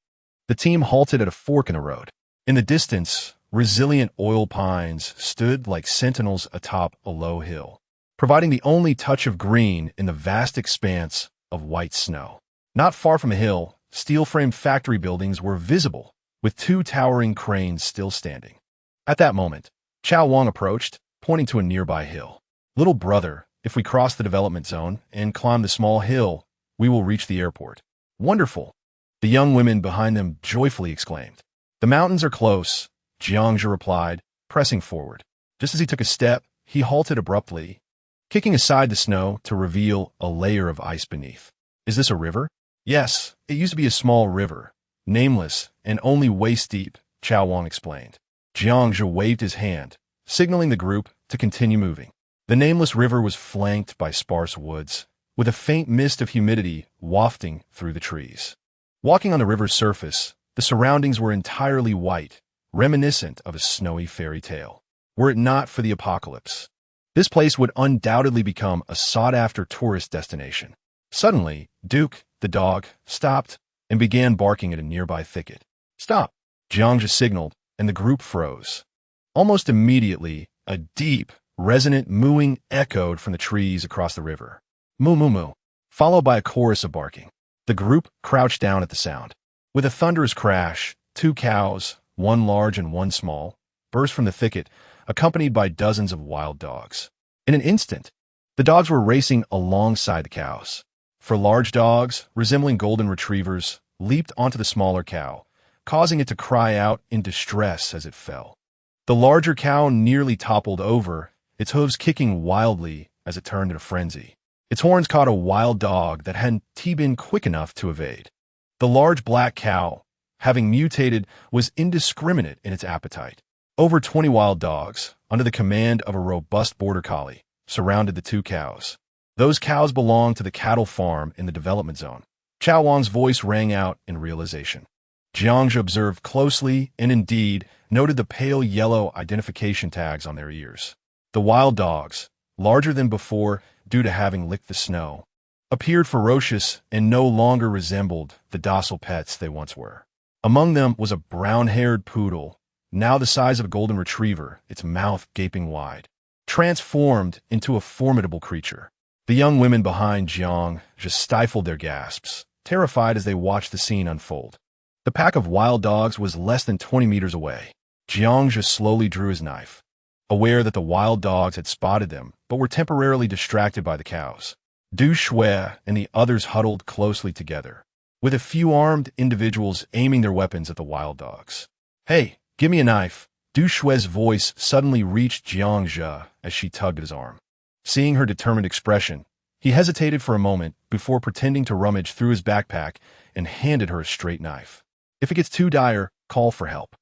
The team halted at a fork in the road. In the distance, resilient oil pines stood like sentinels atop a low hill, providing the only touch of green in the vast expanse of white snow. Not far from the hill, steel-framed factory buildings were visible, with 2 towering cranes still standing. At that moment, Chao Wang approached, pointing to a nearby hill. "Little brother, if we cross the development zone and climb the small hill, we will reach the airport." "Wonderful!" the young women behind them joyfully exclaimed. "The mountains are close," Jiang replied, pressing forward. Just as he took a step, he halted abruptly, kicking aside the snow to reveal a layer of ice beneath. "Is this a river?" "Yes, it used to be a small river, nameless and only waist-deep," Chao Wang explained. Jiang waved his hand, signaling the group to continue moving. The nameless river was flanked by sparse woods, with a faint mist of humidity wafting through the trees. Walking on the river's surface, the surroundings were entirely white, reminiscent of a snowy fairy tale. Were it not for the apocalypse, This place would undoubtedly become a sought-after tourist destination. Suddenly, Duke, the dog, stopped and began barking at a nearby thicket. "Stop!" Jiangja signaled, and the group froze. Almost immediately, a deep, resonant mooing echoed from the trees across the river. Moo moo moo, followed by a chorus of barking. The group crouched down at the sound. With a thunderous crash, 2 cows, one large and one small, burst from the thicket, accompanied by dozens of wild dogs. In an instant, the dogs were racing alongside the cows. For large dogs, resembling golden retrievers, leaped onto the smaller cow, causing it to cry out in distress as it fell. The larger cow nearly toppled over, its hooves kicking wildly as it turned in a frenzy. Its horns caught a wild dog that hadn't been quick enough to evade. The large black cow, having mutated, was indiscriminate in its appetite. Over 20 wild dogs, under the command of a robust border collie, surrounded the 2 cows. Those cows belonged to the cattle farm in the development zone. Chao Wang's voice rang out in realization. Jiangja observed closely and indeed noted the pale yellow identification tags on their ears. The wild dogs, larger than before due to having licked the snow, appeared ferocious and no longer resembled the docile pets they once were. Among them was a brown-haired poodle, now the size of a golden retriever, its mouth gaping wide, transformed into a formidable creature. The young women behind Jiang just stifled their gasps, terrified as they watched the scene unfold. The pack of wild dogs was less than 20 meters away. Jiang just slowly drew his knife, aware that the wild dogs had spotted them but were temporarily distracted by the cows. Du Shui and the others huddled closely together, with a few armed individuals aiming their weapons at the wild dogs. "Hey, give me a knife." Du Shui's voice suddenly reached Jiangja as she tugged at his arm. Seeing her determined expression, he hesitated for a moment before pretending to rummage through his backpack and handed her a straight knife. "If it gets too dire, call for help."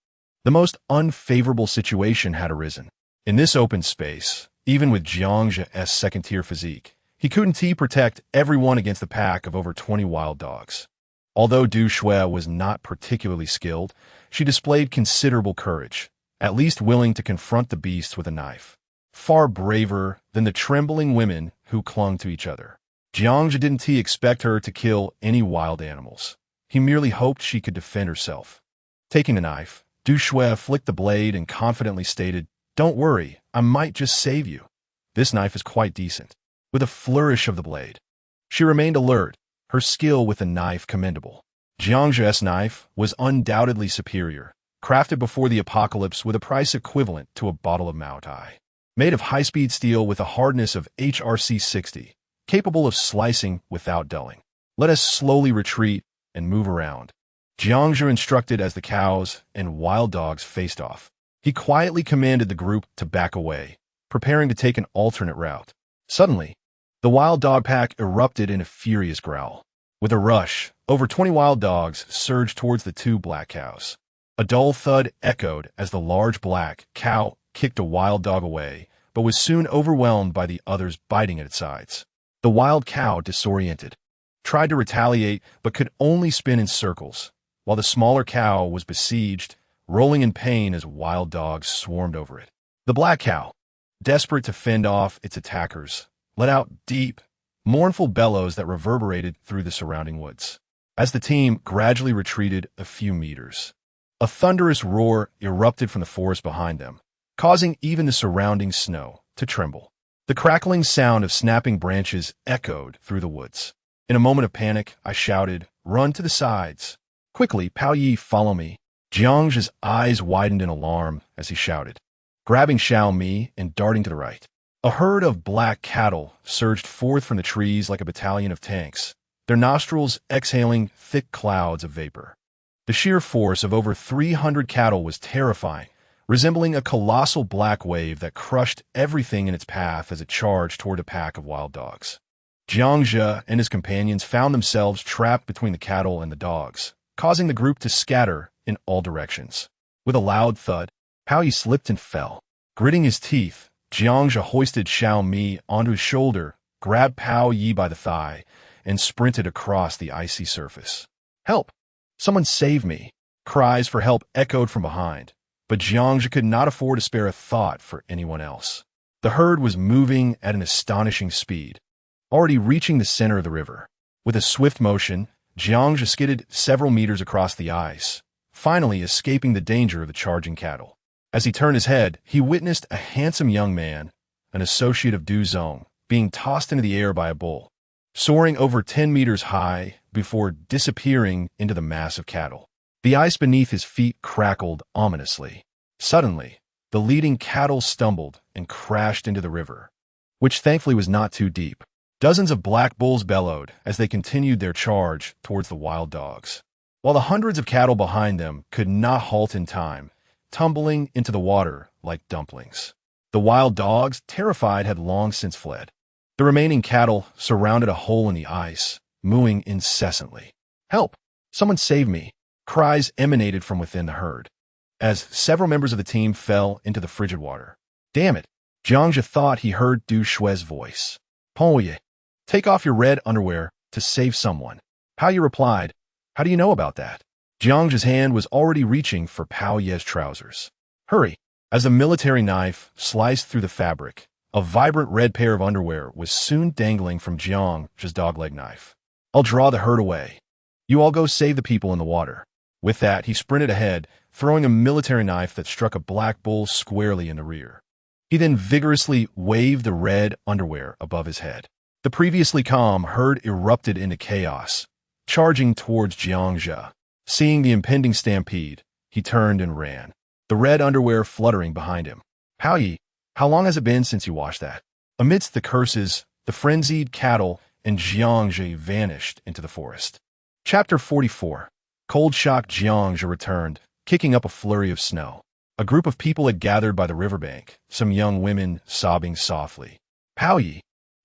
The most unfavorable situation had arisen. In this open space, even with Jiangja's second-tier physique, he couldn't protect everyone against the pack of over 20 wild dogs. Although Du Shui was not particularly skilled, she displayed considerable courage, at least willing to confront the beasts with a knife. Far braver than the trembling women who clung to each other. Jiangja didn't expect her to kill any wild animals. He merely hoped she could defend herself. Taking the knife, Du Shui flicked the blade and confidently stated, "Don't worry, I might just save you. This knife is quite decent." With a flourish of the blade, she remained alert, her skill with the knife commendable. Jiangja's knife was undoubtedly superior, crafted before the apocalypse with a price equivalent to a bottle of Mao Tai. Made of high-speed steel with a hardness of HRC 60, capable of slicing without dulling. "Let us slowly retreat and move around," Jiangja instructed as the cows and wild dogs faced off. He quietly commanded the group to back away, preparing to take an alternate route. Suddenly, the wild dog pack erupted in a furious growl. With a rush, over 20 wild dogs surged towards the 2 black cows. A dull thud echoed as the large black cow kicked a wild dog away, but was soon overwhelmed by the others biting at its sides. The wild cow, disoriented, tried to retaliate but could only spin in circles, while the smaller cow was besieged, rolling in pain as wild dogs swarmed over it. The black cow, desperate to fend off its attackers, let out deep, mournful bellows that reverberated through the surrounding woods. As the team gradually retreated a few meters, a thunderous roar erupted from the forest behind them, causing even the surrounding snow to tremble. The crackling sound of snapping branches echoed through the woods. In a moment of panic, I shouted, "Run to the sides. Quickly, Pao Yi, follow me." Jiangja's eyes widened in alarm as he shouted, grabbing Xiao Mi and darting to the right. A herd of black cattle surged forth from the trees like a battalion of tanks, their nostrils exhaling thick clouds of vapor. The sheer force of over 300 cattle was terrifying, resembling a colossal black wave that crushed everything in its path as it charged toward a pack of wild dogs. Jiangja and his companions found themselves trapped between the cattle and the dogs, causing the group to scatter in all directions. With a loud thud, Pao Yi slipped and fell. Gritting his teeth, Jiangja hoisted Xiao Mi onto his shoulder, grabbed Pao Yi by the thigh, and sprinted across the icy surface. "Help! Someone save me!" Cries for help echoed from behind, but Jiangja could not afford to spare a thought for anyone else. The herd was moving at an astonishing speed, already reaching the center of the river. With a swift motion, Jiang skidded several meters across the ice, finally escaping the danger of the charging cattle. As he turned his head, he witnessed a handsome young man, an associate of Du Zong, being tossed into the air by a bull, soaring over 10 meters high before disappearing into the mass of cattle. The ice beneath his feet crackled ominously. Suddenly, the leading cattle stumbled and crashed into the river, which thankfully was not too deep. Dozens of black bulls bellowed as they continued their charge towards the wild dogs, while the hundreds of cattle behind them could not halt in time, tumbling into the water like dumplings. The wild dogs, terrified, had long since fled. The remaining cattle surrounded a hole in the ice, mooing incessantly. "Help! Someone save me!" Cries emanated from within the herd, as several members of the team fell into the frigid water. "Damn it!" Jiangzhe thought he heard Du Shui's voice. "Pao Ye, take off your red underwear to save someone." Pao Ye replied, "How do you know about that?" Jiangzhe's hand was already reaching for Pao Ye's trousers. "Hurry!" As a military knife sliced through the fabric, a vibrant red pair of underwear was soon dangling from Jiangzhe's dogleg knife. "I'll draw the herd away. You all go save the people in the water." With that, he sprinted ahead, throwing a military knife that struck a black bull squarely in the rear. He then vigorously waved the red underwear above his head. The previously calm herd erupted into chaos, charging towards Jiangzhe. Seeing the impending stampede, he turned and ran, the red underwear fluttering behind him. "Pao Ye, how long has it been since you washed that?" Amidst the curses, the frenzied cattle and Jiangzhe vanished into the forest. Chapter 44. Cold shock. Jiangzhe returned, kicking up a flurry of snow. A group of people had gathered by the riverbank, some young women sobbing softly. Pao Ye,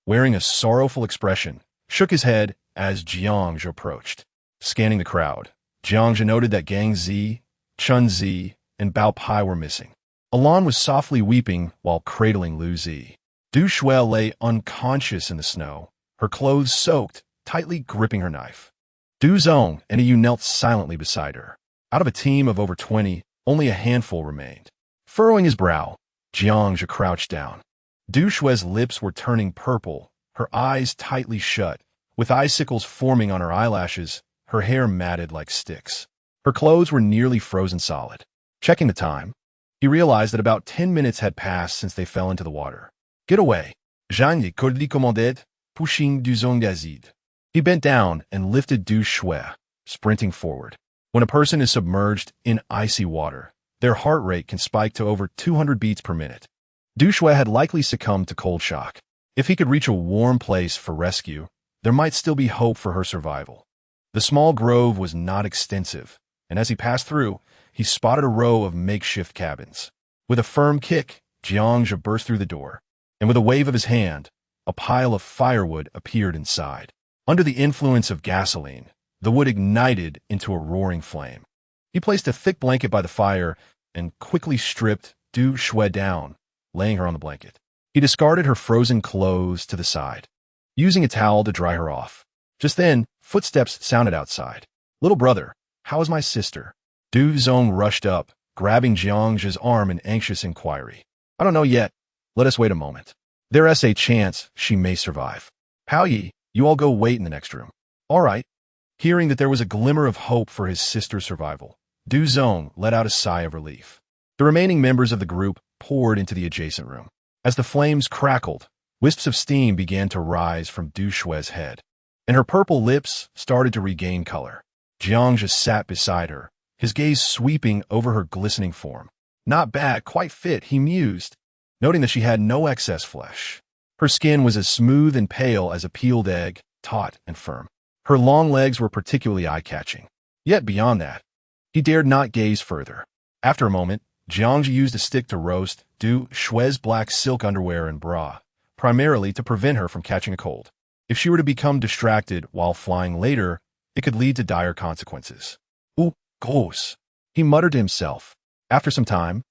wearing a sorrowful expression, shook his head as Jiangzhe approached. Scanning the crowd, Jiangzhe noted that Gang Zi, Chun Zi, and Bao Pai were missing. Alan was softly weeping while cradling Lu Zi. Du Shui lay unconscious in the snow, her clothes soaked, tightly gripping her knife. Du Zong and Yu knelt silently beside her. Out of a team of over 20, only a handful remained. Furrowing his brow, Jiangzhe crouched down. Du Shui's lips were turning purple, her eyes tightly shut, with icicles forming on her eyelashes, her hair matted like sticks. Her clothes were nearly frozen solid. Checking the time, he realized that about 10 minutes had passed since they fell into the water. "Get away!" Jean Yi commanded, pushing Du Zong d'Azid. He bent down and lifted Du Shui, sprinting forward. When a person is submerged in icy water, their heart rate can spike to over 200 beats per minute. Du Shui had likely succumbed to cold shock. If he could reach a warm place for rescue, there might still be hope for her survival. The small grove was not extensive, and as he passed through, he spotted a row of makeshift cabins. With a firm kick, Jiangzhe burst through the door, and with a wave of his hand, a pile of firewood appeared inside. Under the influence of gasoline, the wood ignited into a roaring flame. He placed a thick blanket by the fire and quickly stripped Du Shui down, laying her on the blanket. He discarded her frozen clothes to the side, using a towel to dry her off. Just then, footsteps sounded outside. "Little brother, how is my sister?" Du Zong rushed up, grabbing Jiangzhe's arm in anxious inquiry. "I don't know yet. Let us wait a moment. There is a chance she may survive. Pao Ye, you all go wait in the next room." "All right." Hearing that there was a glimmer of hope for his sister's survival, Du Zong let out a sigh of relief. The remaining members of the group poured into the adjacent room. As the flames crackled, wisps of steam began to rise from Du Shui's head, and her purple lips started to regain color. Jiangzhe sat beside her, his gaze sweeping over her glistening form. "Not bad, quite fit," he mused, noting that she had no excess flesh. Her skin was as smooth and pale as a peeled egg, taut and firm. Her long legs were particularly eye-catching. Yet beyond that, he dared not gaze further. After a moment, Jiangzhe used a stick to roast Du Shui's black silk underwear and bra, primarily to prevent her from catching a cold. If she were to become distracted while flying later, it could lead to dire consequences. "Ooh, gross," he muttered to himself. After some time,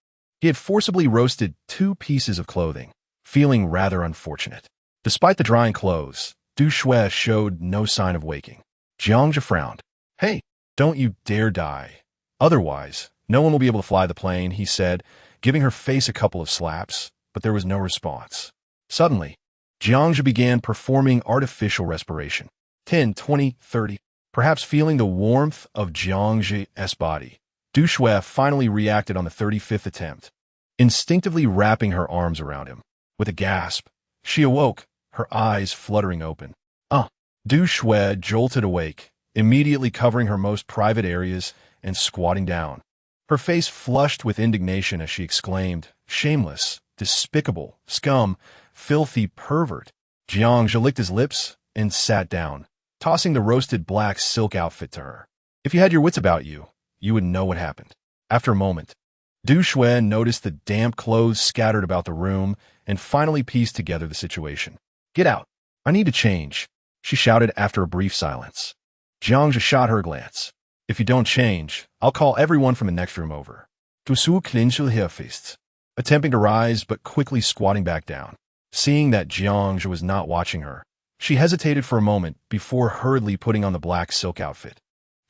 he had forcibly roasted 2 pieces of clothing, feeling rather unfortunate. Despite the drying clothes, Du Shui showed no sign of waking. Jiangzhe frowned. "Hey, don't you dare die. Otherwise, no one will be able to fly the plane," he said, giving her face a couple of slaps. but there was no response. Suddenly, Jiangzhe began performing artificial respiration. 10, 20, 30. Perhaps feeling the warmth of Jiangzhe's body, Du Shui finally reacted on the 35th attempt, instinctively wrapping her arms around him. With a gasp, she awoke, her eyes fluttering open. Du Shui jolted awake, immediately covering her most private areas and squatting down. Her face flushed with indignation as she exclaimed, "Shameless, despicable, scum, filthy pervert." Jiangzhe licked his lips and sat down, tossing the roasted black silk outfit to her. "If you had your wits about you, you would know what happened." After a moment, Du Shui noticed the damp clothes scattered about the room and finally pieced together the situation. "Get out. I need to change," she shouted after a brief silence. Jiangzhe shot her a glance. "If you don't change, I'll call everyone from the next room over." Du Shui clenched her fists, attempting to rise but quickly squatting back down. Seeing that Jiangzhe was not watching her, she hesitated for a moment before hurriedly putting on the black silk outfit.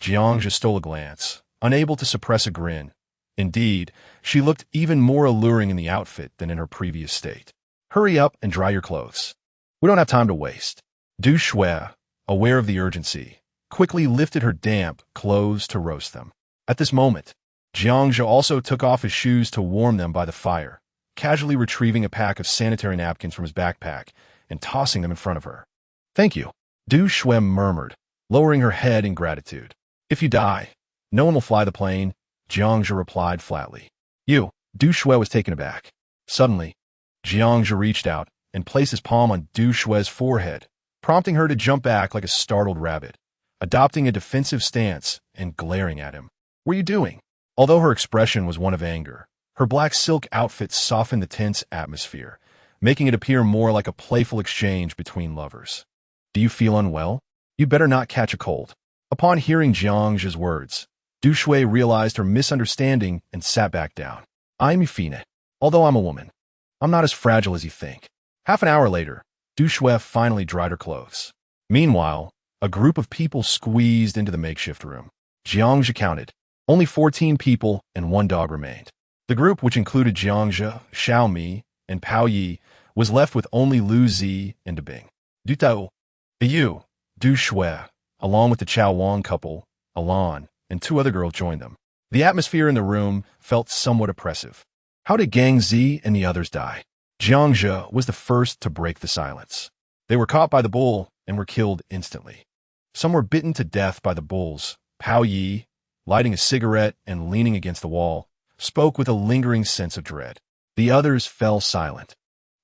Jiangzhe stole a glance, unable to suppress a grin. Indeed, she looked even more alluring in the outfit than in her previous state. "Hurry up and dry your clothes. We don't have time to waste." Du Shui, aware of the urgency, quickly lifted her damp clothes to roast them. At this moment, Jiangzhe also took off his shoes to warm them by the fire, casually retrieving a pack of sanitary napkins from his backpack and tossing them in front of her. "Thank you," Du Shui murmured, lowering her head in gratitude. "If you die, no one will fly the plane," Jiangzhe replied flatly. "You," Du Shui was taken aback. Suddenly, Jiangzhe reached out and placed his palm on Du Shui's forehead, prompting her to jump back like a startled rabbit, adopting a defensive stance and glaring at him. "What are you doing?" Although her expression was one of anger, her black silk outfit softened the tense atmosphere, making it appear more like a playful exchange between lovers. "Do you feel unwell? You better not catch a cold." Upon hearing Jiangzhe's words, Du Shui realized her misunderstanding and sat back down. "I'm fine. Although I'm a woman, I'm not as fragile as you think." Half an hour later, Du Shui finally dried her clothes. Meanwhile, a group of people squeezed into the makeshift room. Jiangzhe counted. Only 14 people and one dog remained. The group, which included Jiangzhe, Xiaomi, and Pao Yi, was left with only Lu Zi and Debing. Du Tao, Yu, Du Shui, along with the Chao Wang couple, Alan, and two other girls joined them. The atmosphere in the room felt somewhat oppressive. How did Gang Zi and the others die? Jiangzhe was the first to break the silence. They were caught by the bull and were killed instantly. Some were bitten to death by the bulls. Pao Yi, lighting a cigarette and leaning against the wall, spoke with a lingering sense of dread. The others fell silent.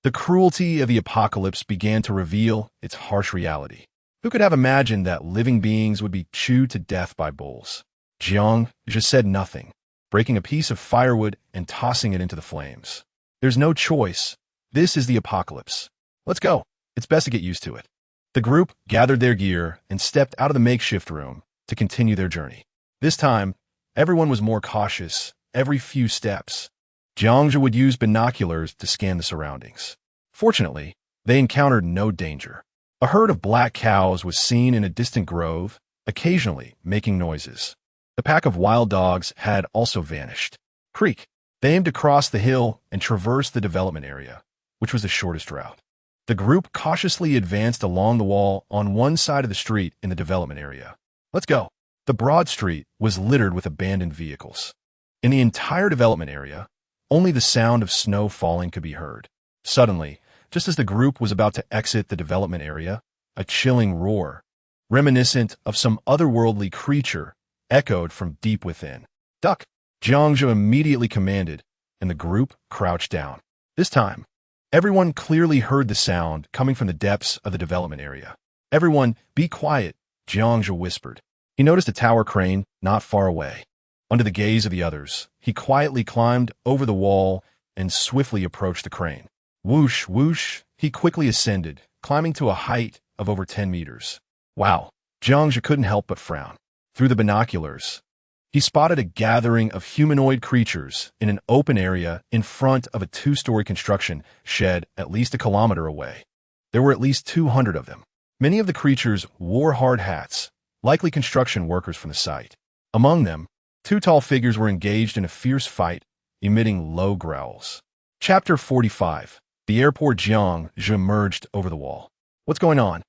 The cruelty of the apocalypse began to reveal its harsh reality. Who could have imagined that living beings would be chewed to death by bulls? Jiangzhe said nothing, breaking a piece of firewood and tossing it into the flames. "There's no choice. This is the apocalypse. Let's go. It's best to get used to it." The group gathered their gear and stepped out of the makeshift room to continue their journey. This time, everyone was more cautious every few steps. Jiangzhe would use binoculars to scan the surroundings. Fortunately, they encountered no danger. A herd of black cows was seen in a distant grove, occasionally making noises. The pack of wild dogs had also vanished. Creek. They aimed to cross the hill and traverse the development area, which was the shortest route. The group cautiously advanced along the wall on one side of the street in the development area. "Let's go." The broad street was littered with abandoned vehicles. In the entire development area, only the sound of snow falling could be heard. Suddenly, just as the group was about to exit the development area, a chilling roar, reminiscent of some otherworldly creature, echoed from deep within. "Duck!" Jiangzhe immediately commanded, and the group crouched down. This time, everyone clearly heard the sound coming from the depths of the development area. "Everyone, be quiet," Jiangzhe whispered. He noticed a tower crane not far away. Under the gaze of the others, he quietly climbed over the wall and swiftly approached the crane. Whoosh, whoosh, he quickly ascended, climbing to a height of over 10 meters. Wow, Jiangzhe couldn't help but frown. Through the binoculars, he spotted a gathering of humanoid creatures in an open area in front of a 2-story construction shed at least a kilometer away. There were at least 200 of them. Many of the creatures wore hard hats, likely construction workers from the site. Among them, 2 tall figures were engaged in a fierce fight, emitting low growls. Chapter 45. The airport Jiang Zhe emerged over the wall. What's going on?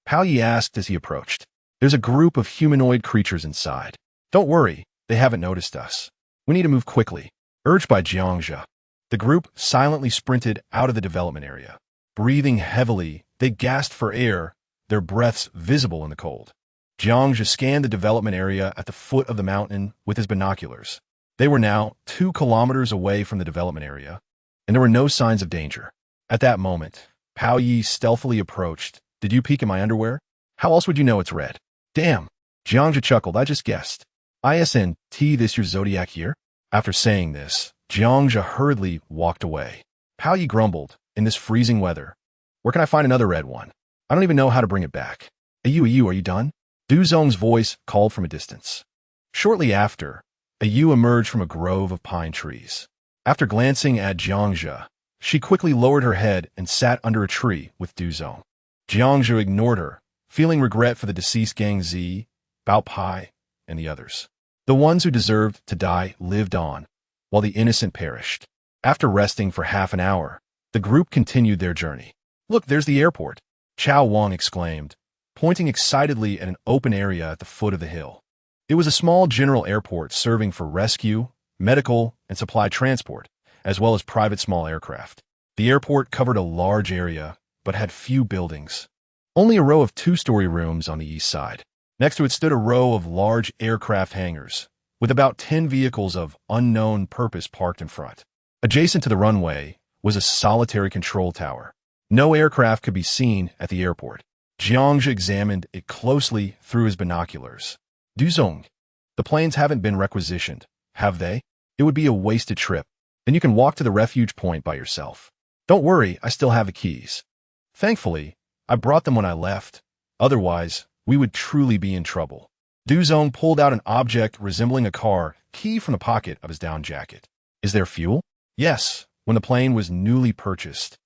Pao Yi asked as he approached. There's a group of humanoid creatures inside. Don't worry, they haven't noticed us. We need to move quickly. Urged by Jiang Zhe. The group silently sprinted out of the development area. Breathing heavily, they gasped for air, their breaths visible in the cold. Jiang Zhe scanned the development area at the foot of the mountain with his binoculars. They were now 2 kilometers away from the development area, and there were no signs of danger. At that moment, Pao Yi stealthily approached. Did you peek in my underwear? How else would you know it's red? Damn. Jiang Zhe chuckled. I just guessed. ISNT, this your zodiac year? After saying this, Jiang Zhe hurriedly walked away. Pao Yi grumbled. In this freezing weather, where can I find another red one? I don't even know how to bring it back. Ayu, are you done? Du Zong's voice called from a distance. Shortly after, Ayu emerged from a grove of pine trees. After glancing at Jiang Zhe, she quickly lowered her head and sat under a tree with Du Zong. Jiang Zhe ignored her, feeling regret for the deceased Gang Zi, Bao Pai, and the others. The ones who deserved to die lived on, while the innocent perished. After resting for half an hour, the group continued their journey. Look, there's the airport, Chao Wang exclaimed, pointing excitedly at an open area at the foot of the hill. It was a small general airport serving for rescue, medical, and supply transport, as well as private small aircraft. The airport covered a large area, but had few buildings. Only a row of 2-story rooms on the east side. Next to it stood a row of large aircraft hangars, with about 10 vehicles of unknown purpose parked in front. Adjacent to the runway was a solitary control tower. No aircraft could be seen at the airport. Jiang Zhe examined it closely through his binoculars. Du Zong, the planes haven't been requisitioned, have they? It would be a wasted trip. Then you can walk to the refuge point by yourself. Don't worry, I still have the keys. Thankfully, I brought them when I left. Otherwise, we would truly be in trouble. Du Zong pulled out an object resembling a car key from the pocket of his down jacket. Is there fuel? Yes, when the plane was newly purchased.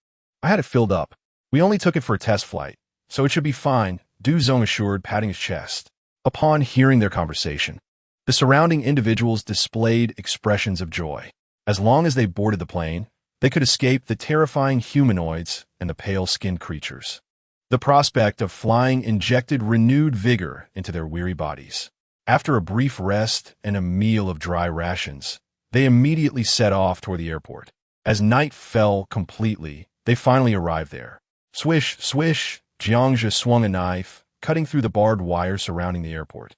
I had it filled up. We only took it for a test flight, so it should be fine, Du Zong assured, patting his chest. Upon hearing their conversation, the surrounding individuals displayed expressions of joy. As long as they boarded the plane, they could escape the terrifying humanoids and the pale-skinned creatures. The prospect of flying injected renewed vigor into their weary bodies. After a brief rest and a meal of dry rations, they immediately set off toward the airport. As night fell completely, they finally arrived there. Swish, swish, Jiang Zhe swung a knife, cutting through the barbed wire surrounding the airport.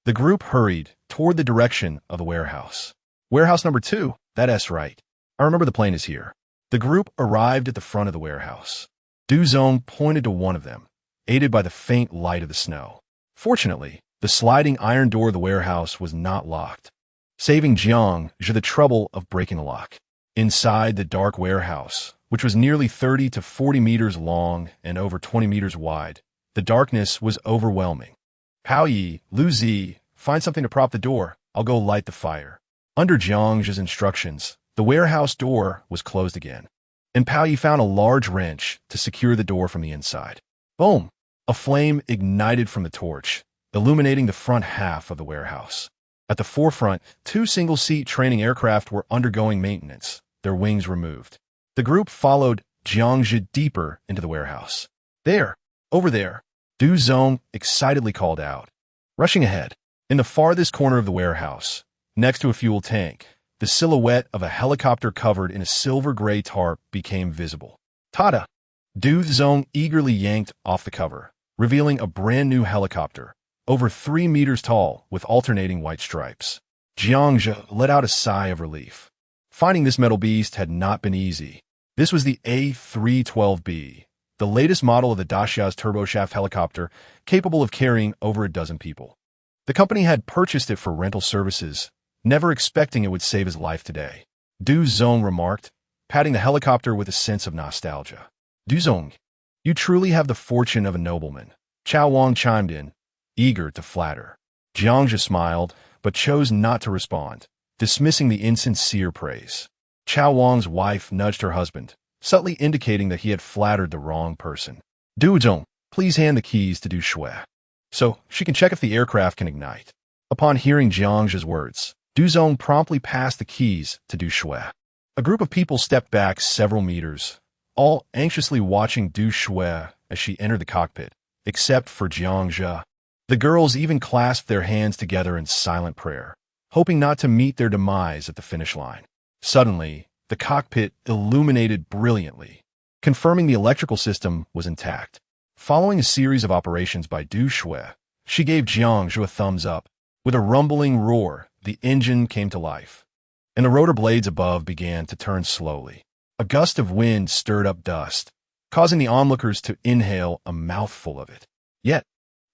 The group hurried toward the direction of the warehouse. Warehouse number 2, that's right. I remember the plane is here. The group arrived at the front of the warehouse. Du Zong pointed to one of them, aided by the faint light of the snow. Fortunately, the sliding iron door of the warehouse was not locked, saving Jiang Zhe the trouble of breaking the lock. Inside the dark warehouse, which was nearly 30 to 40 meters long and over 20 meters wide, the darkness was overwhelming. Pao Yi, Lu Zi, find something to prop the door. I'll go light the fire. Under Jiang Zhe's instructions, the warehouse door was closed again, and Pao Yi found a large wrench to secure the door from the inside. Boom! A flame ignited from the torch, illuminating the front half of the warehouse. At the forefront, 2 single-seat training aircraft were undergoing maintenance, their wings removed. The group followed Jiang Zhe deeper into the warehouse. There, over there, Du Zong excitedly called out. Rushing ahead, in the farthest corner of the warehouse, next to a fuel tank, the silhouette of a helicopter covered in a silver-gray tarp became visible. Tada! Du Zong eagerly yanked off the cover, revealing a brand-new helicopter, over 3 meters tall with alternating white stripes. Jiang Zhe let out a sigh of relief. Finding this metal beast had not been easy. This was the A312B, the latest model of the Dacia's turboshaft helicopter, capable of carrying over a dozen people. The company had purchased it for rental services, never expecting it would save his life today. Du Zong remarked, patting the helicopter with a sense of nostalgia. Du Zong, you truly have the fortune of a nobleman. Chao Wang chimed in, eager to flatter. Jiang Zhe smiled, but chose not to respond, dismissing the insincere praise. Chao Wang's wife nudged her husband, subtly indicating that he had flattered the wrong person. Du Zong, please hand the keys to Du Shui, so she can check if the aircraft can ignite. Upon hearing Jiang Zhe's words, Du Zong promptly passed the keys to Du Shui. A group of people stepped back several meters, all anxiously watching Du Shui as she entered the cockpit, except for Jiang Zhe. The girls even clasped their hands together in silent prayer, hoping not to meet their demise at the finish line. Suddenly, the cockpit illuminated brilliantly, confirming the electrical system was intact. Following a series of operations by Du Shui, she gave Jiang Zhe a thumbs up. With a rumbling roar, the engine came to life, and the rotor blades above began to turn slowly. A gust of wind stirred up dust, causing the onlookers to inhale a mouthful of it. Yet,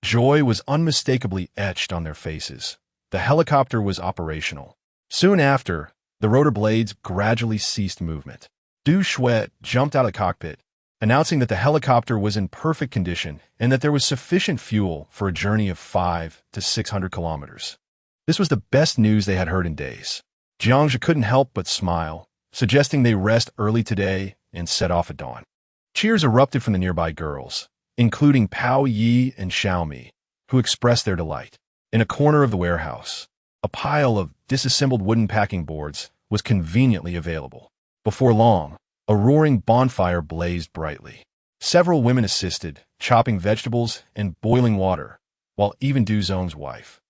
joy was unmistakably etched on their faces. The helicopter was operational. Soon after, the rotor blades gradually ceased movement. Du Shui jumped out of the cockpit, announcing that the helicopter was in perfect condition and that there was sufficient fuel for a journey of 500 to 600 kilometers. This was the best news they had heard in days. Jiang Zhe couldn't help but smile, suggesting they rest early today and set off at dawn. Cheers erupted from the nearby girls, including Pao Yi and Xiaomi, who expressed their delight. In a corner of the warehouse, a pile of disassembled wooden packing boards was conveniently available. Before long, a roaring bonfire blazed brightly. Several women assisted, chopping vegetables and boiling water, while even Du Zong's wife,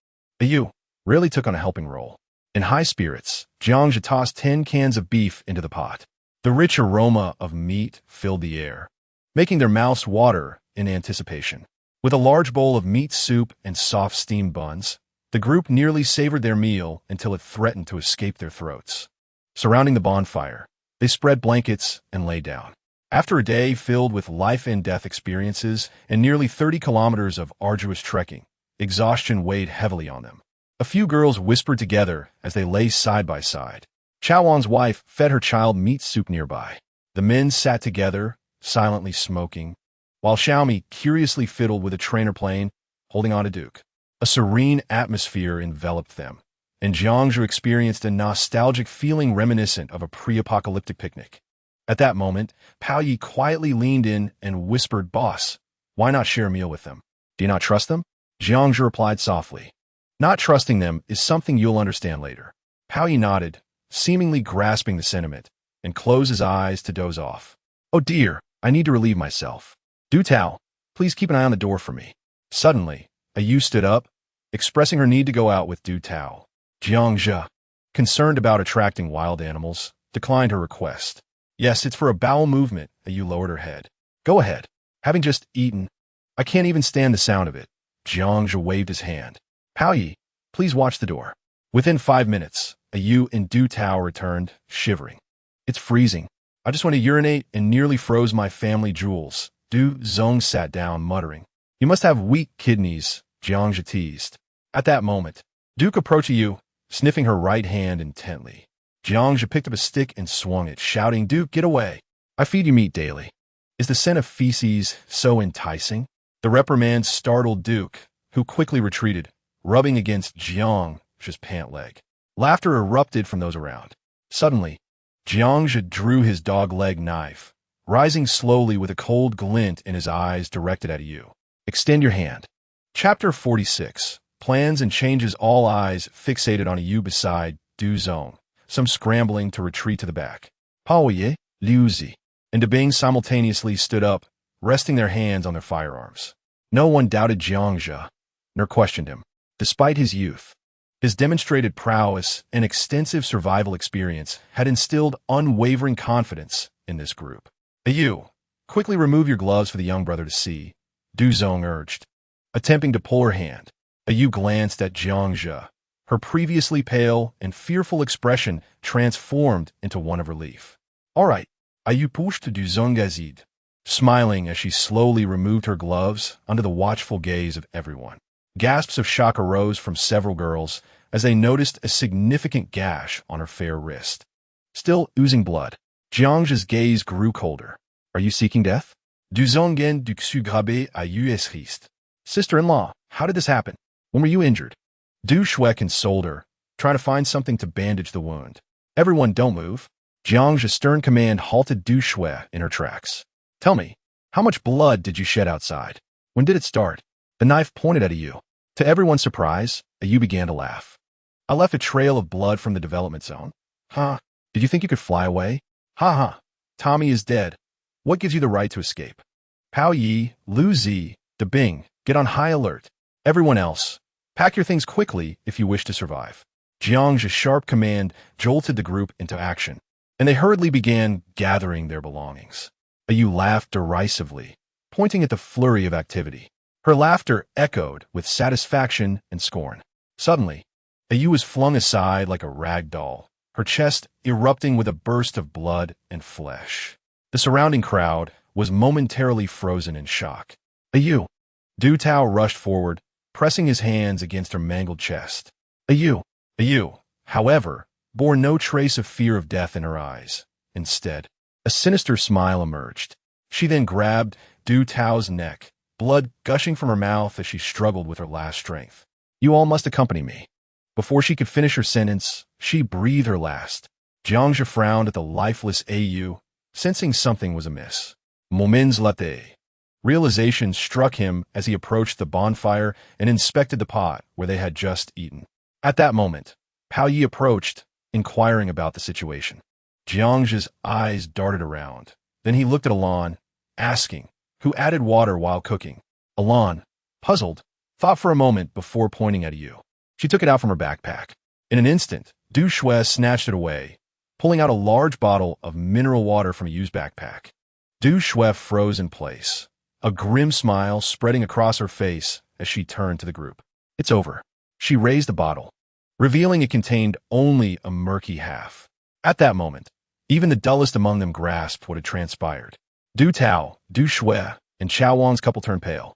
Yu, rarely took on a helping role. In high spirits, Jiang Zhe tossed 10 cans of beef into the pot. The rich aroma of meat filled the air, making their mouths water in anticipation. With a large bowl of meat soup and soft steamed buns, the group nearly savored their meal until it threatened to escape their throats. Surrounding the bonfire, they spread blankets and lay down. After a day filled with life-and-death experiences and nearly 30 kilometers of arduous trekking, exhaustion weighed heavily on them. A few girls whispered together as they lay side by side. Chawan's wife fed her child meat soup nearby. The men sat together, silently smoking, while Xiaomi curiously fiddled with a trainer plane, holding on to Duke. A serene atmosphere enveloped them, and Jiang Zhe experienced a nostalgic feeling reminiscent of a pre-apocalyptic picnic. At that moment, Pao Yi quietly leaned in and whispered, "Boss, why not share a meal with them? Do you not trust them?" Jiang Zhe replied softly, "Not trusting them is something you'll understand later." Pao Yi nodded, seemingly grasping the sentiment, and closed his eyes to doze off. "Oh dear, I need to relieve myself. Du Tao, please keep an eye on the door for me." Suddenly, a Yu stood up, expressing her need to go out with Du Tao. Jiang Zhe, concerned about attracting wild animals, declined her request. "Yes, it's for a bowel movement," a Yu lowered her head. "Go ahead. Having just eaten, I can't even stand the sound of it." Jiang Zhe waved his hand. "Pao Yi, please watch the door." Within 5 minutes, a Yu and Du Tao returned, shivering. "It's freezing. I just want to urinate and nearly froze my family jewels." Du Zong sat down, muttering. "You must have weak kidneys," Jiang Zhe teased. At that moment, Duke approached Yu, sniffing her right hand intently. Jiang Zhe picked up a stick and swung it, shouting, "Duke, get away. I feed you meat daily. Is the scent of feces so enticing?" The reprimand startled Duke, who quickly retreated, rubbing against Jiang Zhe's pant leg. Laughter erupted from those around. Suddenly, Jiang Zhe drew his dog-leg knife, rising slowly with a cold glint in his eyes directed at Yu. "Extend your hand." Chapter 46. Plans and changes. All eyes fixated on a Yu beside Du Zong, some scrambling to retreat to the back. Pao Yi, Liu Zi, and Debing simultaneously stood up, resting their hands on their firearms. No one doubted Jiang Zhe, nor questioned him. Despite his youth, his demonstrated prowess and extensive survival experience had instilled unwavering confidence in this group. "Yu, quickly remove your gloves for the young brother to see," Du Zong urged, attempting to pull her hand. Yu glanced at Jiang Zhe. Her previously pale and fearful expression transformed into one of relief. "All right," Yu pushed Du Zong aside, smiling as she slowly removed her gloves under the watchful gaze of everyone. Gasps of shock arose from several girls as they noticed a significant gash on her fair wrist, still oozing blood. Jiang Zhe's gaze grew colder. "Are you seeking death?" Du Zongen du Xu Grabe à Yu es triste. "Sister-in-law, how did this happen? When were you injured?" Du Shui consoled her, trying to find something to bandage the wound. "Everyone don't move." Jiang Zhe's stern command halted Du Shui in her tracks. "Tell me, how much blood did you shed outside? When did it start?" The knife pointed at Yu. To everyone's surprise, Yu began to laugh. "I left a trail of blood from the development zone." "Huh? Did you think you could fly away? Ha ha. Tommy is dead. What gives you the right to escape? Pao Yi, Lu Zi, De Bing, get on high alert. Everyone else, pack your things quickly if you wish to survive. Jiang's sharp command jolted the group into action, and they hurriedly began gathering their belongings. Ayu laughed derisively, pointing at the flurry of activity. Her laughter echoed with satisfaction and scorn. Suddenly, Ayu was flung aside like a rag doll, her chest erupting with a burst of blood and flesh. The surrounding crowd was momentarily frozen in shock. Ayu! Du Tao rushed forward, pressing his hands against her mangled chest. Ayu! Ayu, however, bore no trace of fear of death in her eyes. Instead, a sinister smile emerged. She then grabbed Du Tao's neck, blood gushing from her mouth as she struggled with her last strength. You all must accompany me. Before she could finish her sentence, she breathed her last. Jiangzhe frowned at the lifeless Ayu, sensing something was amiss. Moments later, realization struck him as he approached the bonfire and inspected the pot where they had just eaten. At that moment, Pao Yi approached, inquiring about the situation. Jiangzhe's eyes darted around. Then he looked at Alan, asking, who added water while cooking. Alan, puzzled, thought for a moment before pointing at Ayu. She took it out from her backpack. In an instant, Du Shui snatched it away, pulling out a large bottle of mineral water from Ayu's backpack. Du Shui froze in place, a grim smile spreading across her face as she turned to the group. It's over. She raised the bottle, revealing it contained only a murky half. At that moment, even the dullest among them grasped what had transpired. Du Tao, Du Shui, and Chao Wang's couple turned pale.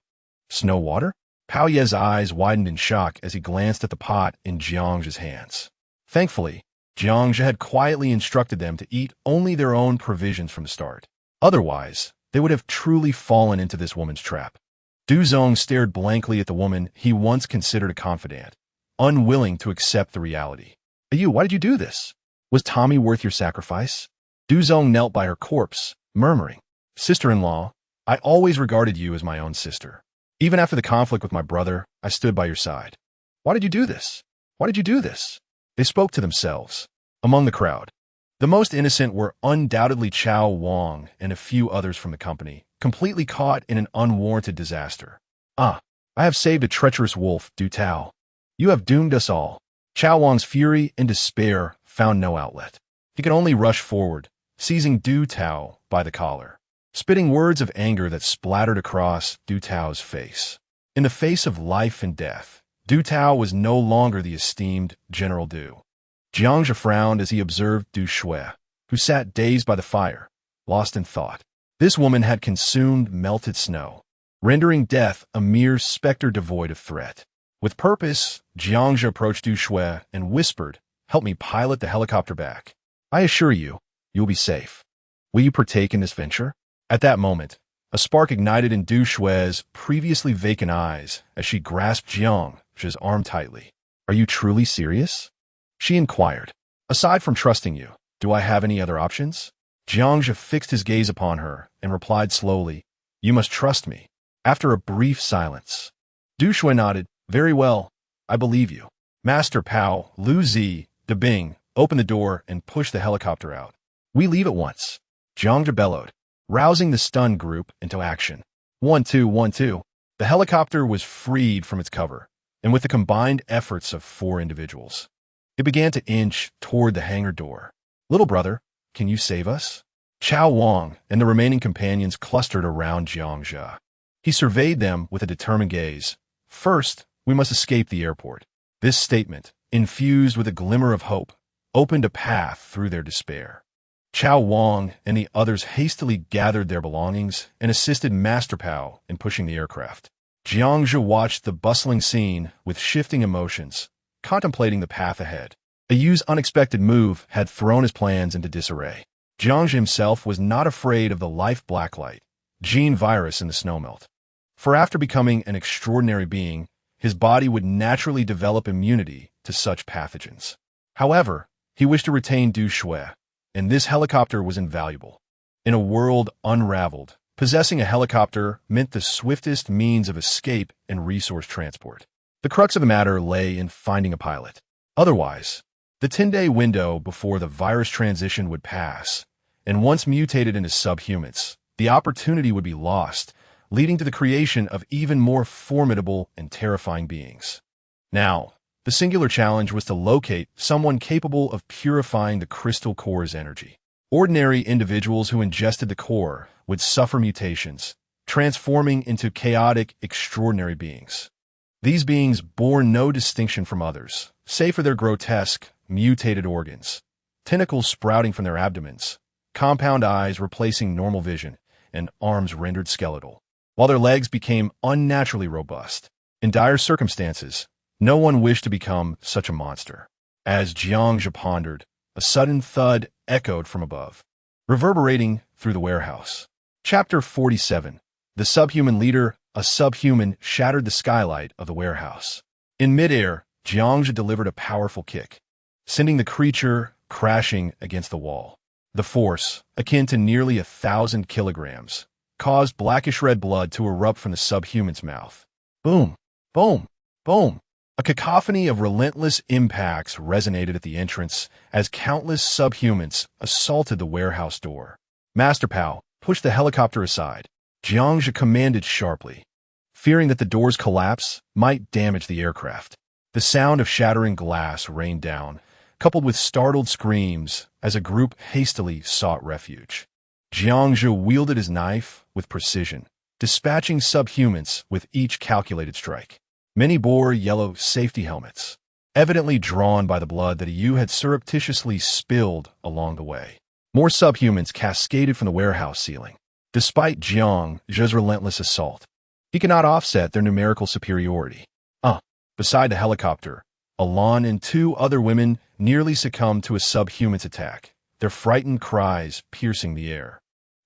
Snow water? Pao Ye's eyes widened in shock as he glanced at the pot in Jiangzhe's hands. Thankfully, Jiangzhe had quietly instructed them to eat only their own provisions from the start. Otherwise, they would have truly fallen into this woman's trap. Du Zong stared blankly at the woman he once considered a confidant, unwilling to accept the reality. Ayu, why did you do this? Was Tommy worth your sacrifice? Du Zong knelt by her corpse, murmuring, Sister-in-law, I always regarded you as my own sister. Even after the conflict with my brother, I stood by your side. Why did you do this? Why did you do this? They spoke to themselves. Among the crowd, the most innocent were undoubtedly Chao Wang and a few others from the company, completely caught in an unwarranted disaster. I have saved a treacherous wolf, Du Tao. You have doomed us all. Chao Wang's fury and despair found no outlet. He could only rush forward, seizing Du Tao by the collar, spitting words of anger that splattered across Du Tao's face. In the face of life and death, Du Tao was no longer the esteemed General Du. Jiangzhe frowned as he observed Du Shui, who sat dazed by the fire, lost in thought. This woman had consumed melted snow, rendering death a mere specter devoid of threat. With purpose, Jiangzhe approached Du Shui and whispered, Help me pilot the helicopter back. I assure you, you'll be safe. Will you partake in this venture? At that moment, a spark ignited in Du Shui's previously vacant eyes as she grasped Jiangzhe's arm tightly. Are you truly serious? She inquired. Aside from trusting you, do I have any other options? Jiangzhe fixed his gaze upon her and replied slowly, You must trust me. After a brief silence, Du Shui nodded. Very well, I believe you. Master Pao, Lu Zi, De Bing, opened the door and pushed the helicopter out. We leave at once. Jiangzhe bellowed, rousing the stunned group into action. 1-2-1-2. The helicopter was freed from its cover, and with the combined efforts of 4 individuals, it began to inch toward the hangar door. Little brother, can you save us? Chao Wang and the remaining companions clustered around Jiangzhe. He surveyed them with a determined gaze. First, we must escape the airport. This statement, infused with a glimmer of hope, opened a path through their despair. Chao Wang and the others hastily gathered their belongings and assisted Master Pao in pushing the aircraft. Jiangzhe watched the bustling scene with shifting emotions, contemplating the path ahead. Ayu's unexpected move had thrown his plans into disarray. Jiangzhe himself was not afraid of the life blacklight, gene virus in the snowmelt. For after becoming an extraordinary being, his body would naturally develop immunity to such pathogens. However, he wished to retain Du Shui, and this helicopter was invaluable. In a world unraveled, possessing a helicopter meant the swiftest means of escape and resource transport. The crux of the matter lay in finding a pilot. Otherwise, The 10-day window before the virus transition would pass, and once mutated into subhumans, the opportunity would be lost, leading to the creation of even more formidable and terrifying beings. Now, the singular challenge was to locate someone capable of purifying the crystal core's energy. Ordinary individuals who ingested the core would suffer mutations, transforming into chaotic, extraordinary beings. These beings bore no distinction from others, save for their grotesque, mutated organs, tentacles sprouting from their abdomens, compound eyes replacing normal vision, and arms rendered skeletal, while their legs became unnaturally robust. In dire circumstances, no one wished to become such a monster. As Jiangzhe pondered, a sudden thud echoed from above, reverberating through the warehouse. Chapter 47. The Subhuman Leader. A subhuman shattered the skylight of the warehouse. In midair, Jiangzhe delivered a powerful kick, sending the creature crashing against the wall. The force, akin to nearly 1,000 kilograms, caused blackish-red blood to erupt from the subhuman's mouth. Boom! Boom! Boom! A cacophony of relentless impacts resonated at the entrance as countless subhumans assaulted the warehouse door. Master Pao pushed the helicopter aside. Jiangzhe commanded sharply, fearing that the door's collapse might damage the aircraft. The sound of shattering glass rained down, coupled with startled screams as a group hastily sought refuge. Jiangzhe wielded his knife with precision, dispatching subhumans with each calculated strike. Many bore yellow safety helmets, evidently drawn by the blood that Yu had surreptitiously spilled along the way. More subhumans cascaded from the warehouse ceiling. Despite Jiangzhe's relentless assault, he cannot offset their numerical superiority. Beside the helicopter, Alan and 2 other women nearly succumbed to a subhuman's attack, their frightened cries piercing the air.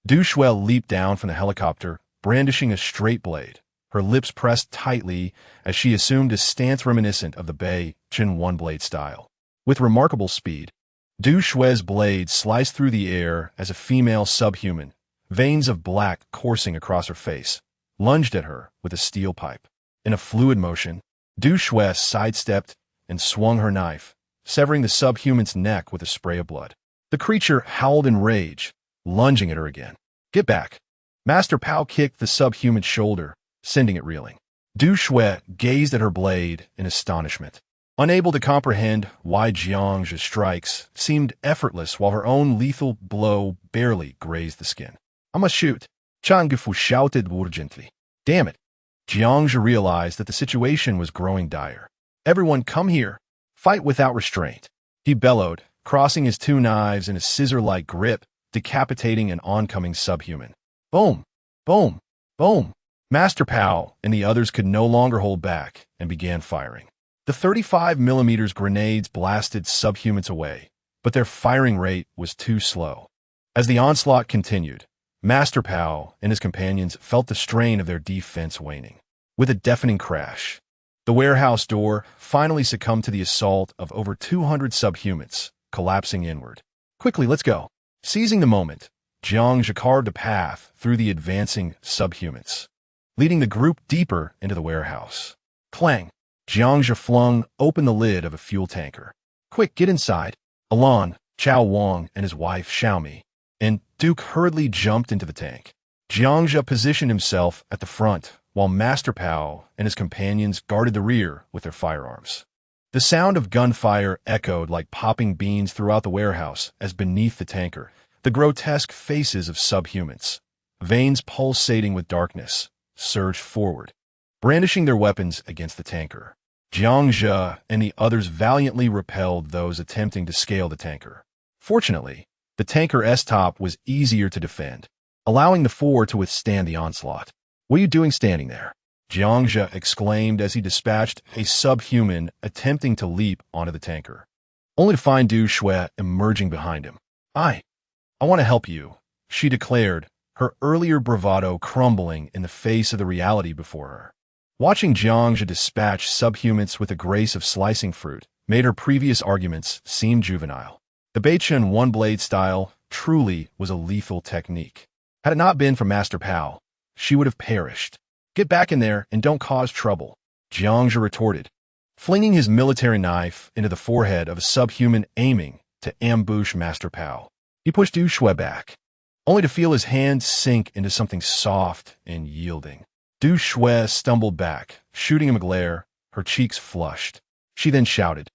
Du Shuel leaped down from the helicopter, brandishing a straight blade, her lips pressed tightly as she assumed a stance reminiscent of the Bei Chen one-blade style. With remarkable speed, Du Shue's blade sliced through the air as a female subhuman, veins of black coursing across her face, lunged at her with a steel pipe. In a fluid motion, Du Shue sidestepped and swung her knife, severing the subhuman's neck with a spray of blood. The creature howled in rage, lunging at her again. Get back! Master Pao kicked the subhuman's shoulder, sending it reeling. Du Shui gazed at her blade in astonishment, unable to comprehend why Jiangzhe's strikes seemed effortless while her own lethal blow barely grazed the skin. I must shoot. Changfu shouted urgently. Damn it. Jiangzhe realized that the situation was growing dire. Everyone come here. Fight without restraint. He bellowed, crossing his 2 knives in a scissor-like grip, decapitating an oncoming subhuman. Boom! Boom! Boom! Master Pao and the others could no longer hold back and began firing. The 35mm grenades blasted subhumans away, but their firing rate was too slow. As the onslaught continued, Master Pao and his companions felt the strain of their defense waning. With a deafening crash, the warehouse door finally succumbed to the assault of over 200 subhumans, collapsing inward. Quickly, let's go. Seizing the moment, Jiangzhe carved a path through the advancing subhumans, leading the group deeper into the warehouse. Clang! Jiangzhe flung open the lid of a fuel tanker. Quick, get inside. Alan, Chao Wang, and his wife Xiaomi, and Duke hurriedly jumped into the tank. Jiangzhe positioned himself at the front, while Master Pao and his companions guarded the rear with their firearms. The sound of gunfire echoed like popping beans throughout the warehouse as beneath the tanker, the grotesque faces of subhumans, veins pulsating with darkness, surged forward, brandishing their weapons against the tanker. Jiangzhe and the others valiantly repelled those attempting to scale the tanker. Fortunately, the tanker's top was easier to defend, allowing the 4 to withstand the onslaught. What are you doing standing there? Jiangzhe exclaimed as he dispatched a subhuman attempting to leap onto the tanker, only to find Du Shui emerging behind him. I want to help you, she declared, her earlier bravado crumbling in the face of the reality before her. Watching Jiangzhe dispatch subhumans with the grace of slicing fruit made her previous arguments seem juvenile. The Beichen one-blade style truly was a lethal technique. Had it not been for Master Pao, she would have perished. Get back in there and don't cause trouble, Jiangzhe retorted, flinging his military knife into the forehead of a subhuman aiming to ambush Master Pao. He pushed Du Shui back, only to feel his hand sink into something soft and yielding. Du Shui stumbled back, shooting him a glare, her cheeks flushed. She then shouted,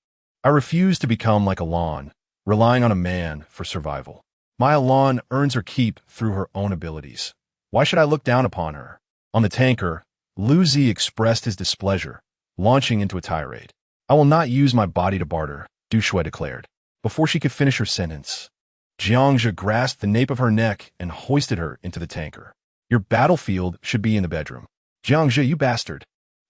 "I refuse to become like Elan, relying on a man for survival. My Elan earns her keep through her own abilities. Why should I look down upon her?" On the tanker, Lu Zi expressed his displeasure, launching into a tirade. "I will not use my body to barter," Du Shui declared. Before she could finish her sentence, Jiangzhe grasped the nape of her neck and hoisted her into the tanker. "Your battlefield should be in the bedroom. Jiangzhe, you bastard."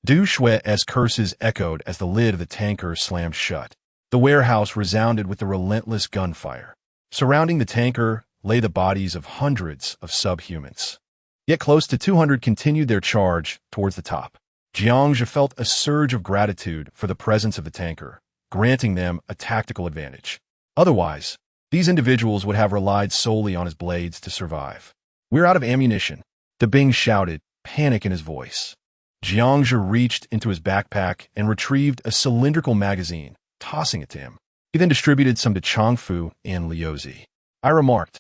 Du Shui's curses echoed as the lid of the tanker slammed shut. The warehouse resounded with the relentless gunfire. Surrounding the tanker lay the bodies of hundreds of subhumans. Yet close to 200 continued their charge towards the top. Jiangzhe felt a surge of gratitude for the presence of the tanker, granting them a tactical advantage. Otherwise, these individuals would have relied solely on his blades to survive. "We're out of ammunition," De Bing shouted, panic in his voice. Jiangzhe reached into his backpack and retrieved a cylindrical magazine, tossing it to him. He then distributed some to Changfu and Liuzi. I remarked,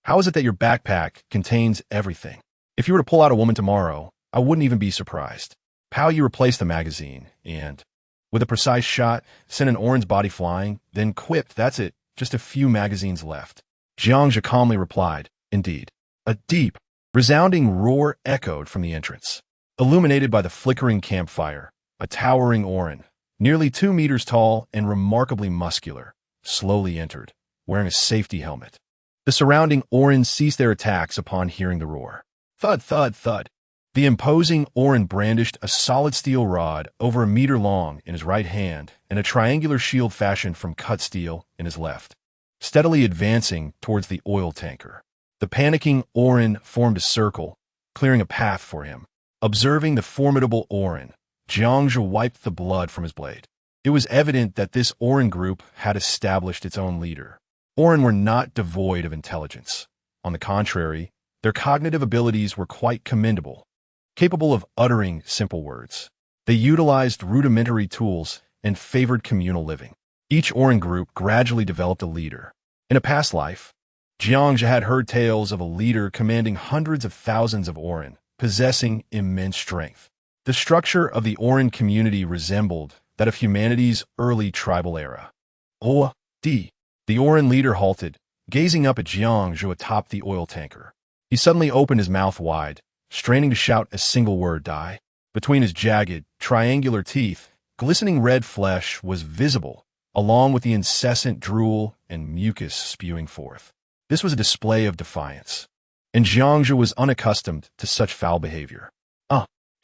"How is it that your backpack contains everything? If you were to pull out a woman tomorrow, I wouldn't even be surprised." Pao Yi replaced the magazine and, with a precise shot, sent an orange body flying, then quipped, "That's it, just a few magazines left." Jiangzhe calmly replied, "Indeed." A deep, resounding roar echoed from the entrance. Illuminated by the flickering campfire, a towering Orin, nearly 2 meters tall and remarkably muscular, slowly entered, wearing a safety helmet. The surrounding Orin ceased their attacks upon hearing the roar. Thud, thud, thud. The imposing Orin brandished a solid steel rod over 1 meter long in his right hand and a triangular shield fashioned from cut steel in his left, steadily advancing towards the oil tanker. The panicking Orin formed a circle, clearing a path for him. Observing the formidable Orin, Jiangzhe wiped the blood from his blade. It was evident that this Orin group had established its own leader. Orin were not devoid of intelligence. On the contrary, their cognitive abilities were quite commendable, capable of uttering simple words. They utilized rudimentary tools and favored communal living. Each Orin group gradually developed a leader. In a past life, Jiangzhe had heard tales of a leader commanding hundreds of thousands of Orin, possessing immense strength. The structure of the Orin community resembled that of humanity's early tribal era. Oh, D. The Orin leader halted, gazing up at Jiangzhe atop the oil tanker. He suddenly opened his mouth wide, straining to shout a single word, "Die." Between his jagged, triangular teeth, glistening red flesh was visible, along with the incessant drool and mucus spewing forth. This was a display of defiance, and Jiangzhe was unaccustomed to such foul behavior.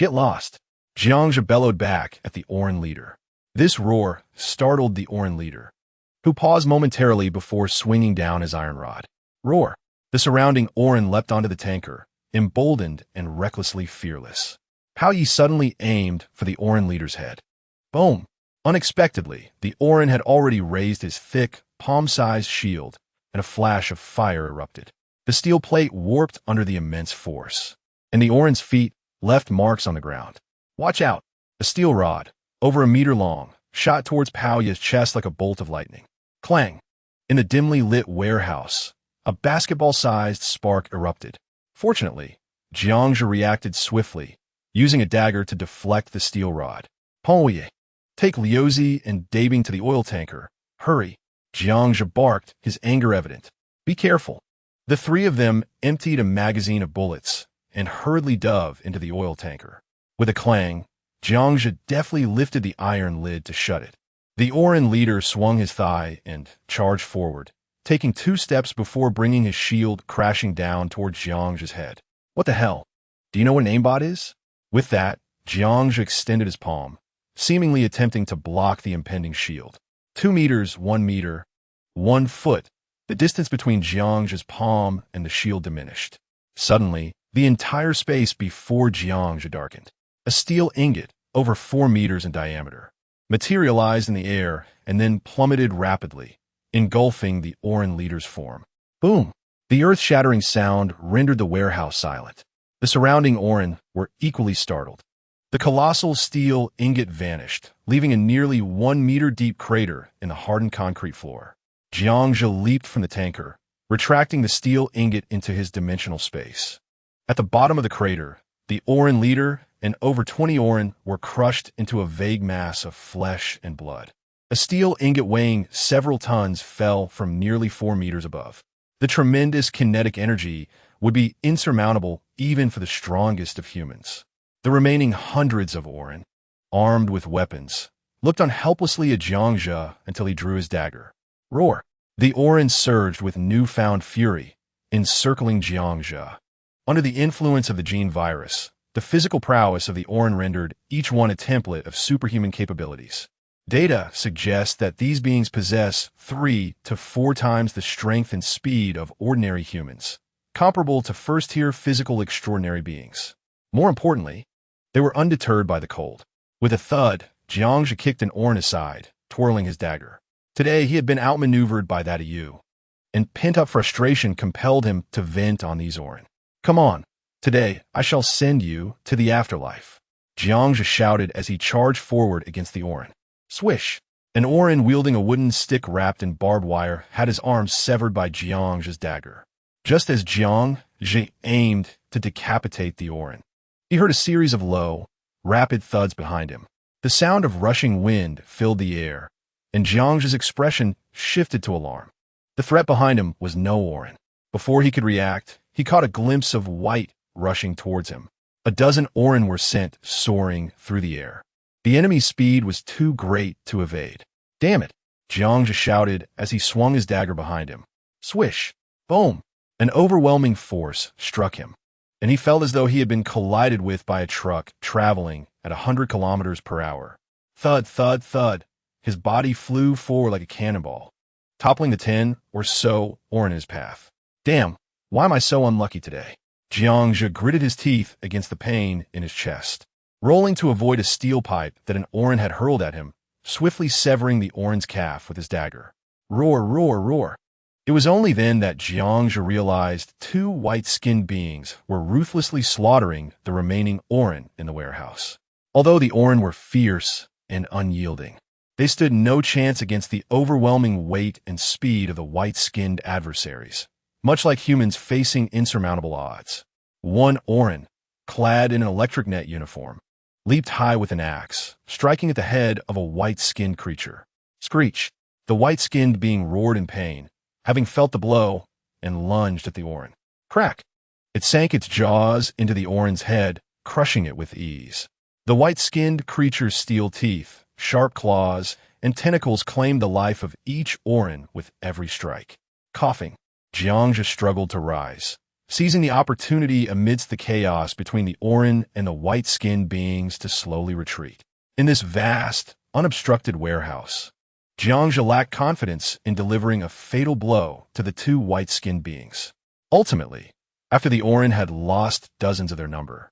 Get lost," Jiangzhe bellowed back at the Orin leader. This roar startled the Orin leader, who paused momentarily before swinging down his iron rod. Roar! The surrounding Orin leapt onto the tanker, emboldened and recklessly fearless. Pao Yi suddenly aimed for the Orin leader's head. Boom! Unexpectedly, the Orin had already raised his thick, palm-sized shield, and a flash of fire erupted. The steel plate warped under the immense force, and the Orin's feet left marks on the ground. Watch out! A steel rod, over 1 meter long, shot towards Pao Yi's chest like a bolt of lightning. Clang! In the dimly lit warehouse, a basketball-sized spark erupted. Fortunately, Jiangzhe reacted swiftly, using a dagger to deflect the steel rod. Pao Yi, take Liuzi and Dabing to the oil tanker. Hurry! Jiangzhe barked, his anger evident. Be careful. The 3 of them emptied a magazine of bullets and hurriedly dove into the oil tanker. With a clang, Jiangzhe deftly lifted the iron lid to shut it. The Orin leader swung his thigh and charged forward, taking 2 steps before bringing his shield crashing down towards Jiangzhe's head. What the hell? Do you know what an aimbot is? With that, Jiangzhe extended his palm, seemingly attempting to block the impending shield. 2 meters, 1 meter, 1 foot. The distance between Jiangzhe's palm and the shield diminished. Suddenly, the entire space before Jiangzhe darkened. A steel ingot, over 4 meters in diameter, materialized in the air and then plummeted rapidly, engulfing the Orin leader's form. Boom! The earth-shattering sound rendered the warehouse silent. The surrounding Orin were equally startled. The colossal steel ingot vanished, leaving a nearly 1-meter-deep crater in the hardened concrete floor. Jiangzhe leaped from the tanker, retracting the steel ingot into his dimensional space. At the bottom of the crater, the Orin leader and over 20 Orin were crushed into a vague mass of flesh and blood. A steel ingot weighing several tons fell from nearly 4 meters above. The tremendous kinetic energy would be insurmountable even for the strongest of humans. The remaining hundreds of Orin, armed with weapons, looked on helplessly at Jiangzhe until he drew his dagger. Roar! The Orin surged with newfound fury, encircling Jiangzhe. Under the influence of the gene virus, the physical prowess of the Orin rendered each one a template of superhuman capabilities. Data suggests that these beings possess 3 to 4 times the strength and speed of ordinary humans, comparable to first-tier physical extraordinary beings. More importantly, they were undeterred by the cold. With a thud, Jiangzhe kicked an Orin aside, twirling his dagger. Today he had been outmaneuvered by that Yu, and pent-up frustration compelled him to vent on these Orin. Come on, today I shall send you to the afterlife, Jiangzhe shouted as he charged forward against the Orin. Swish! An Orin wielding a wooden stick wrapped in barbed wire had his arms severed by Jiangzhe's dagger. Just as Jiangzhe aimed to decapitate the Orin, he heard a series of low, rapid thuds behind him. The sound of rushing wind filled the air, and Jiangzhe's expression shifted to alarm. The threat behind him was no Orin. Before he could react, he caught a glimpse of white rushing towards him. A dozen Orin were sent soaring through the air. The enemy's speed was too great to evade. Damn it! Jiangzhe shouted as he swung his dagger behind him. Swish! Boom! An overwhelming force struck him, and he felt as though he had been collided with by a truck traveling at 100 kilometers per hour. Thud, thud, thud. His body flew forward like a cannonball, toppling the 10 or so Orin in his path. Damn, why am I so unlucky today? Jiangzhe gritted his teeth against the pain in his chest, rolling to avoid a steel pipe that an Orin had hurled at him, swiftly severing the Orin's calf with his dagger. Roar, roar, roar. It was only then that Jiangzhe realized 2 white-skinned beings were ruthlessly slaughtering the remaining Orin in the warehouse. Although the Orin were fierce and unyielding, they stood no chance against the overwhelming weight and speed of the white-skinned adversaries, much like humans facing insurmountable odds. One Orin, clad in an electric net uniform, leaped high with an axe, striking at the head of a white-skinned creature. Screech! The white-skinned being roared in pain, having felt the blow, and lunged at the Orin. Crack! It sank its jaws into the Orin's head, crushing it with ease. The white-skinned creature's steel teeth, sharp claws, and tentacles claimed the life of each Orin with every strike. Coughing, Jiangzhe struggled to rise, seizing the opportunity amidst the chaos between the Orin and the white-skinned beings to slowly retreat. In this vast, unobstructed warehouse, Jiangzhe lacked confidence in delivering a fatal blow to the 2 white-skinned beings. Ultimately, after the Orin had lost dozens of their number,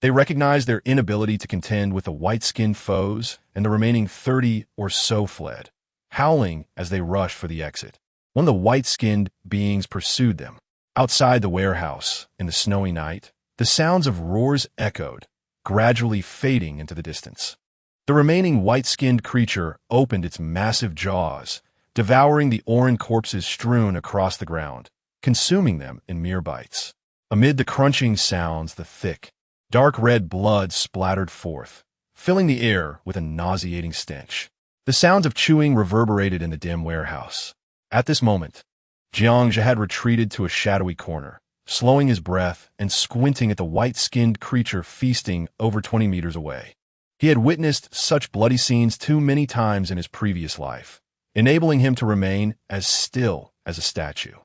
they recognized their inability to contend with the white-skinned foes, and the remaining 30 or so fled, howling as they rushed for the exit. One of the white-skinned beings pursued them. Outside the warehouse, in the snowy night, the sounds of roars echoed, gradually fading into the distance. The remaining white-skinned creature opened its massive jaws, devouring the Orin corpses strewn across the ground, consuming them in mere bites. Amid the crunching sounds, the thick, dark red blood splattered forth, filling the air with a nauseating stench. The sounds of chewing reverberated in the dim warehouse. At this moment, Jiangzhe had retreated to a shadowy corner, slowing his breath and squinting at the white-skinned creature feasting over 20 meters away. He had witnessed such bloody scenes too many times in his previous life, enabling him to remain as still as a statue.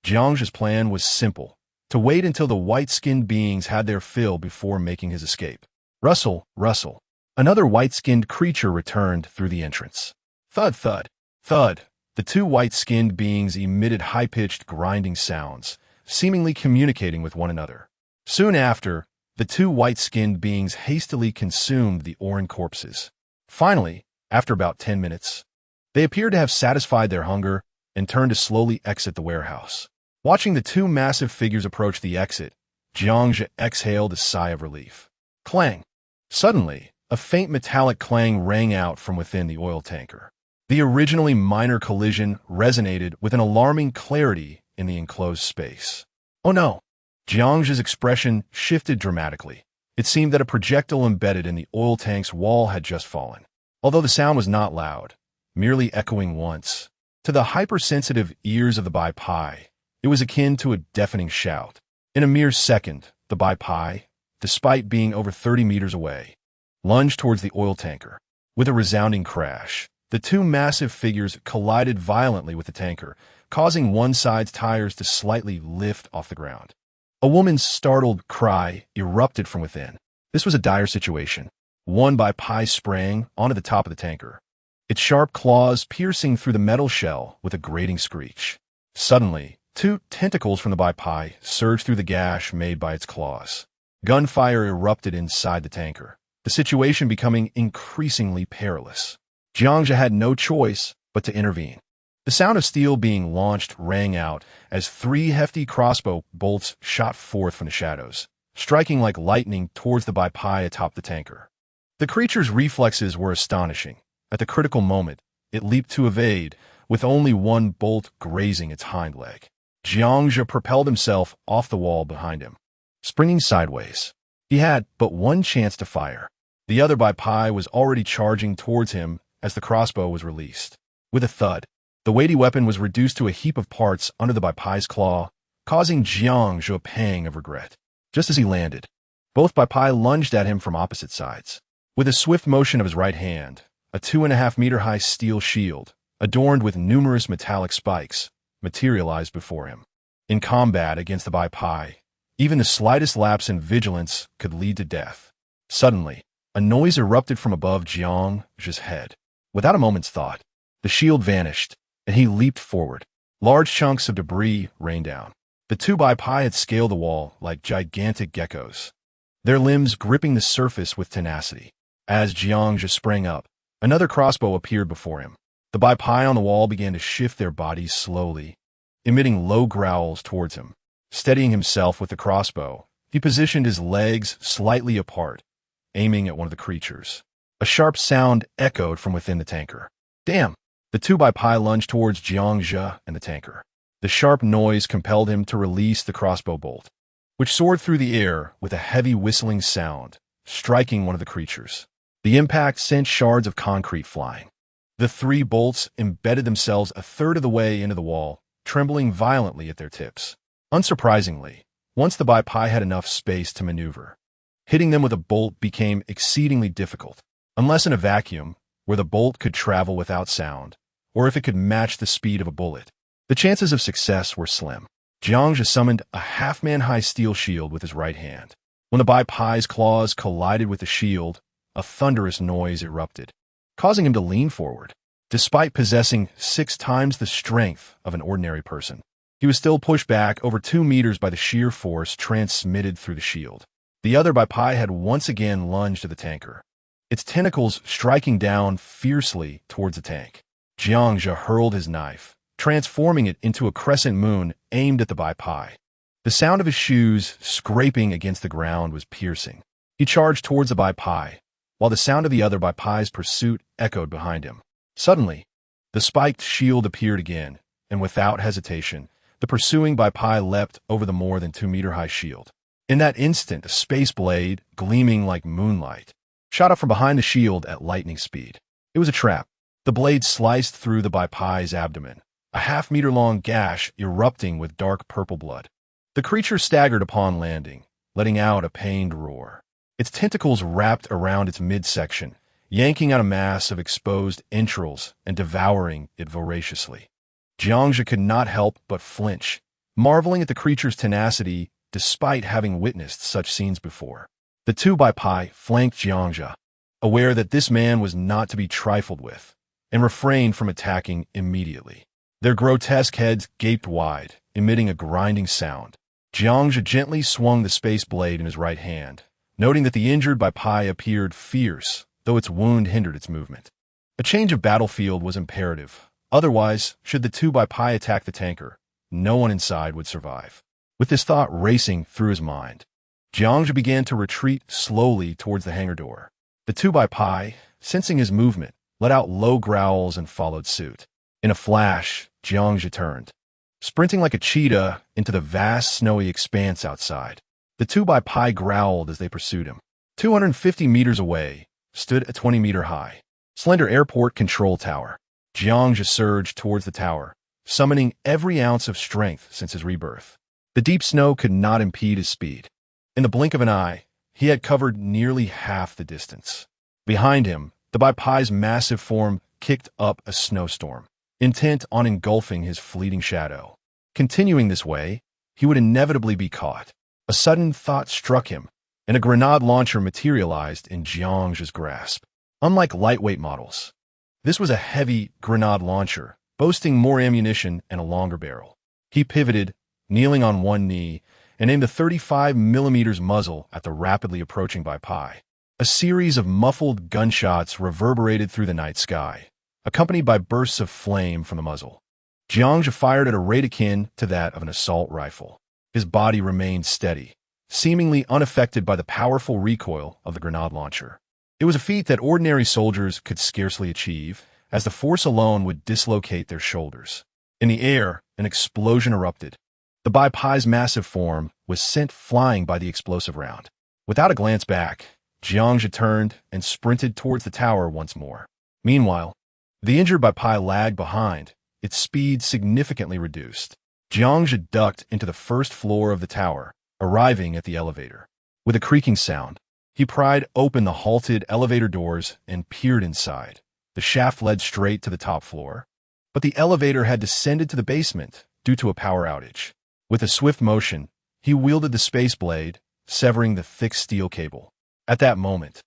Jiangzhe's plan was simple: to wait until the white-skinned beings had their fill before making his escape. Rustle, rustle. Another white-skinned creature returned through the entrance. Thud, thud, thud. The 2 white-skinned beings emitted high-pitched grinding sounds, seemingly communicating with one another. Soon after, the 2 white-skinned beings hastily consumed the Orin corpses. Finally, after about 10 minutes, they appeared to have satisfied their hunger and turned to slowly exit the warehouse. Watching the 2 massive figures approach the exit, Jiangzhe exhaled a sigh of relief. Clang! Suddenly, a faint metallic clang rang out from within the oil tanker. The originally minor collision resonated with an alarming clarity in the enclosed space. Oh no! Jiang's expression shifted dramatically. It seemed that a projectile embedded in the oil tank's wall had just fallen. Although the sound was not loud, merely echoing once, to the hypersensitive ears of the Bai Pai, it was akin to a deafening shout. In a mere second, the Bai Pai, despite being over 30 meters away, lunged towards the oil tanker. With a resounding crash, the two massive figures collided violently with the tanker, causing one side's tires to slightly lift off the ground. A woman's startled cry erupted from within. This was a dire situation. One Bai Pai sprang onto the top of the tanker, its sharp claws piercing through the metal shell with a grating screech. Suddenly, two tentacles from the Bai Pai surged through the gash made by its claws. Gunfire erupted inside the tanker, the situation becoming increasingly perilous. Jiang had no choice but to intervene. The sound of steel being launched rang out as three hefty crossbow bolts shot forth from the shadows, striking like lightning towards the Bai Pai atop the tanker. The creature's reflexes were astonishing. At the critical moment, it leaped to evade, with only one bolt grazing its hind leg. Jiang propelled himself off the wall behind him, springing sideways. He had but one chance to fire. The other Bai Pai was already charging towards him as the crossbow was released. With a thud, the weighty weapon was reduced to a heap of parts under the Bai Pai's claw, causing Jiang a pang of regret. Just as he landed, both Bai Pai lunged at him from opposite sides. With a swift motion of his right hand, a 2.5-meter-high steel shield, adorned with numerous metallic spikes, materialized before him. In combat against the Bai Pai, even the slightest lapse in vigilance could lead to death. Suddenly, a noise erupted from above Jiang's head. Without a moment's thought, the shield vanished, and he leaped forward. Large chunks of debris rained down. The two Bai Pai had scaled the wall like gigantic geckos, their limbs gripping the surface with tenacity. As Jiang sprang up, another crossbow appeared before him. The Bai Pai on the wall began to shift their bodies slowly, emitting low growls towards him. Steadying himself with the crossbow, he positioned his legs slightly apart, aiming at one of the creatures. A sharp sound echoed from within the tanker. Damn! The two Bai Pai lunged towards Jiang and the tanker. The sharp noise compelled him to release the crossbow bolt, which soared through the air with a heavy whistling sound, striking one of the creatures. The impact sent shards of concrete flying. The three bolts embedded themselves a third of the way into the wall, trembling violently at their tips. Unsurprisingly, once the Bai Pai had enough space to maneuver, hitting them with a bolt became exceedingly difficult, unless in a vacuum, where the bolt could travel without sound, or if it could match the speed of a bullet. The chances of success were slim. Jiang summoned a half-man-high steel shield with his right hand. When the Bai Pai's claws collided with the shield, a thunderous noise erupted, causing him to lean forward. Despite possessing 6 times the strength of an ordinary person, he was still pushed back over 2 meters by the sheer force transmitted through the shield. The other Bai Pai had once again lunged to the tanker, its tentacles striking down fiercely towards the tank. Jiang hurled his knife, transforming it into a crescent moon aimed at the Bai Pai. The sound of his shoes scraping against the ground was piercing. He charged towards the Bai Pai, while the sound of the other Bai Pai's pursuit echoed behind him. Suddenly, the spiked shield appeared again, and without hesitation, the pursuing Bai Pai leapt over the more than 2-meter-high shield. In that instant, a space blade, gleaming like moonlight, shot up from behind the shield at lightning speed. It was a trap. The blade sliced through the Bai Pai's abdomen, a half-meter-long gash erupting with dark purple blood. The creature staggered upon landing, letting out a pained roar. Its tentacles wrapped around its midsection, yanking out a mass of exposed entrails and devouring it voraciously. Jiang could not help but flinch, marveling at the creature's tenacity despite having witnessed such scenes before. The two Bai Pai flanked Jiang, aware that this man was not to be trifled with, and refrained from attacking immediately. Their grotesque heads gaped wide, emitting a grinding sound. Jiang gently swung the space blade in his right hand, noting that the injured Bai Pai appeared fierce, though its wound hindered its movement. A change of battlefield was imperative. Otherwise, should the two Bai Pai attack the tanker, no one inside would survive. With this thought racing through his mind, Jiangzhe began to retreat slowly towards the hangar door. The 2x, sensing his movement, let out low growls and followed suit. In a flash, Jiangzhe turned, sprinting like a cheetah into the vast snowy expanse outside. The 2x growled as they pursued him. 250 meters away stood a 20-meter-high, slender airport control tower. Jiangzhe surged towards the tower, summoning every ounce of strength since his rebirth. The deep snow could not impede his speed. In the blink of an eye, he had covered nearly half the distance. Behind him, the Bai's massive form kicked up a snowstorm, intent on engulfing his fleeting shadow. Continuing this way, he would inevitably be caught. A sudden thought struck him, and a grenade launcher materialized in Jiangzhe's grasp. Unlike lightweight models, this was a heavy grenade launcher, boasting more ammunition and a longer barrel. He pivoted, kneeling on one knee, and aimed a 35mm muzzle at the rapidly approaching Bai. A series of muffled gunshots reverberated through the night sky, accompanied by bursts of flame from the muzzle. Jiangzhe fired at a rate akin to that of an assault rifle. His body remained steady, seemingly unaffected by the powerful recoil of the grenade launcher. It was a feat that ordinary soldiers could scarcely achieve, as the force alone would dislocate their shoulders. In the air, an explosion erupted. The Bai's massive form was sent flying by the explosive round. Without a glance back, Jiangzhe turned and sprinted towards the tower once more. Meanwhile, the injured Bai lagged behind, its speed significantly reduced. Jiangzhe ducked into the first floor of the tower, arriving at the elevator. With a creaking sound, he pried open the halted elevator doors and peered inside. The shaft led straight to the top floor, but the elevator had descended to the basement due to a power outage. With a swift motion, he wielded the space blade, severing the thick steel cable. At that moment,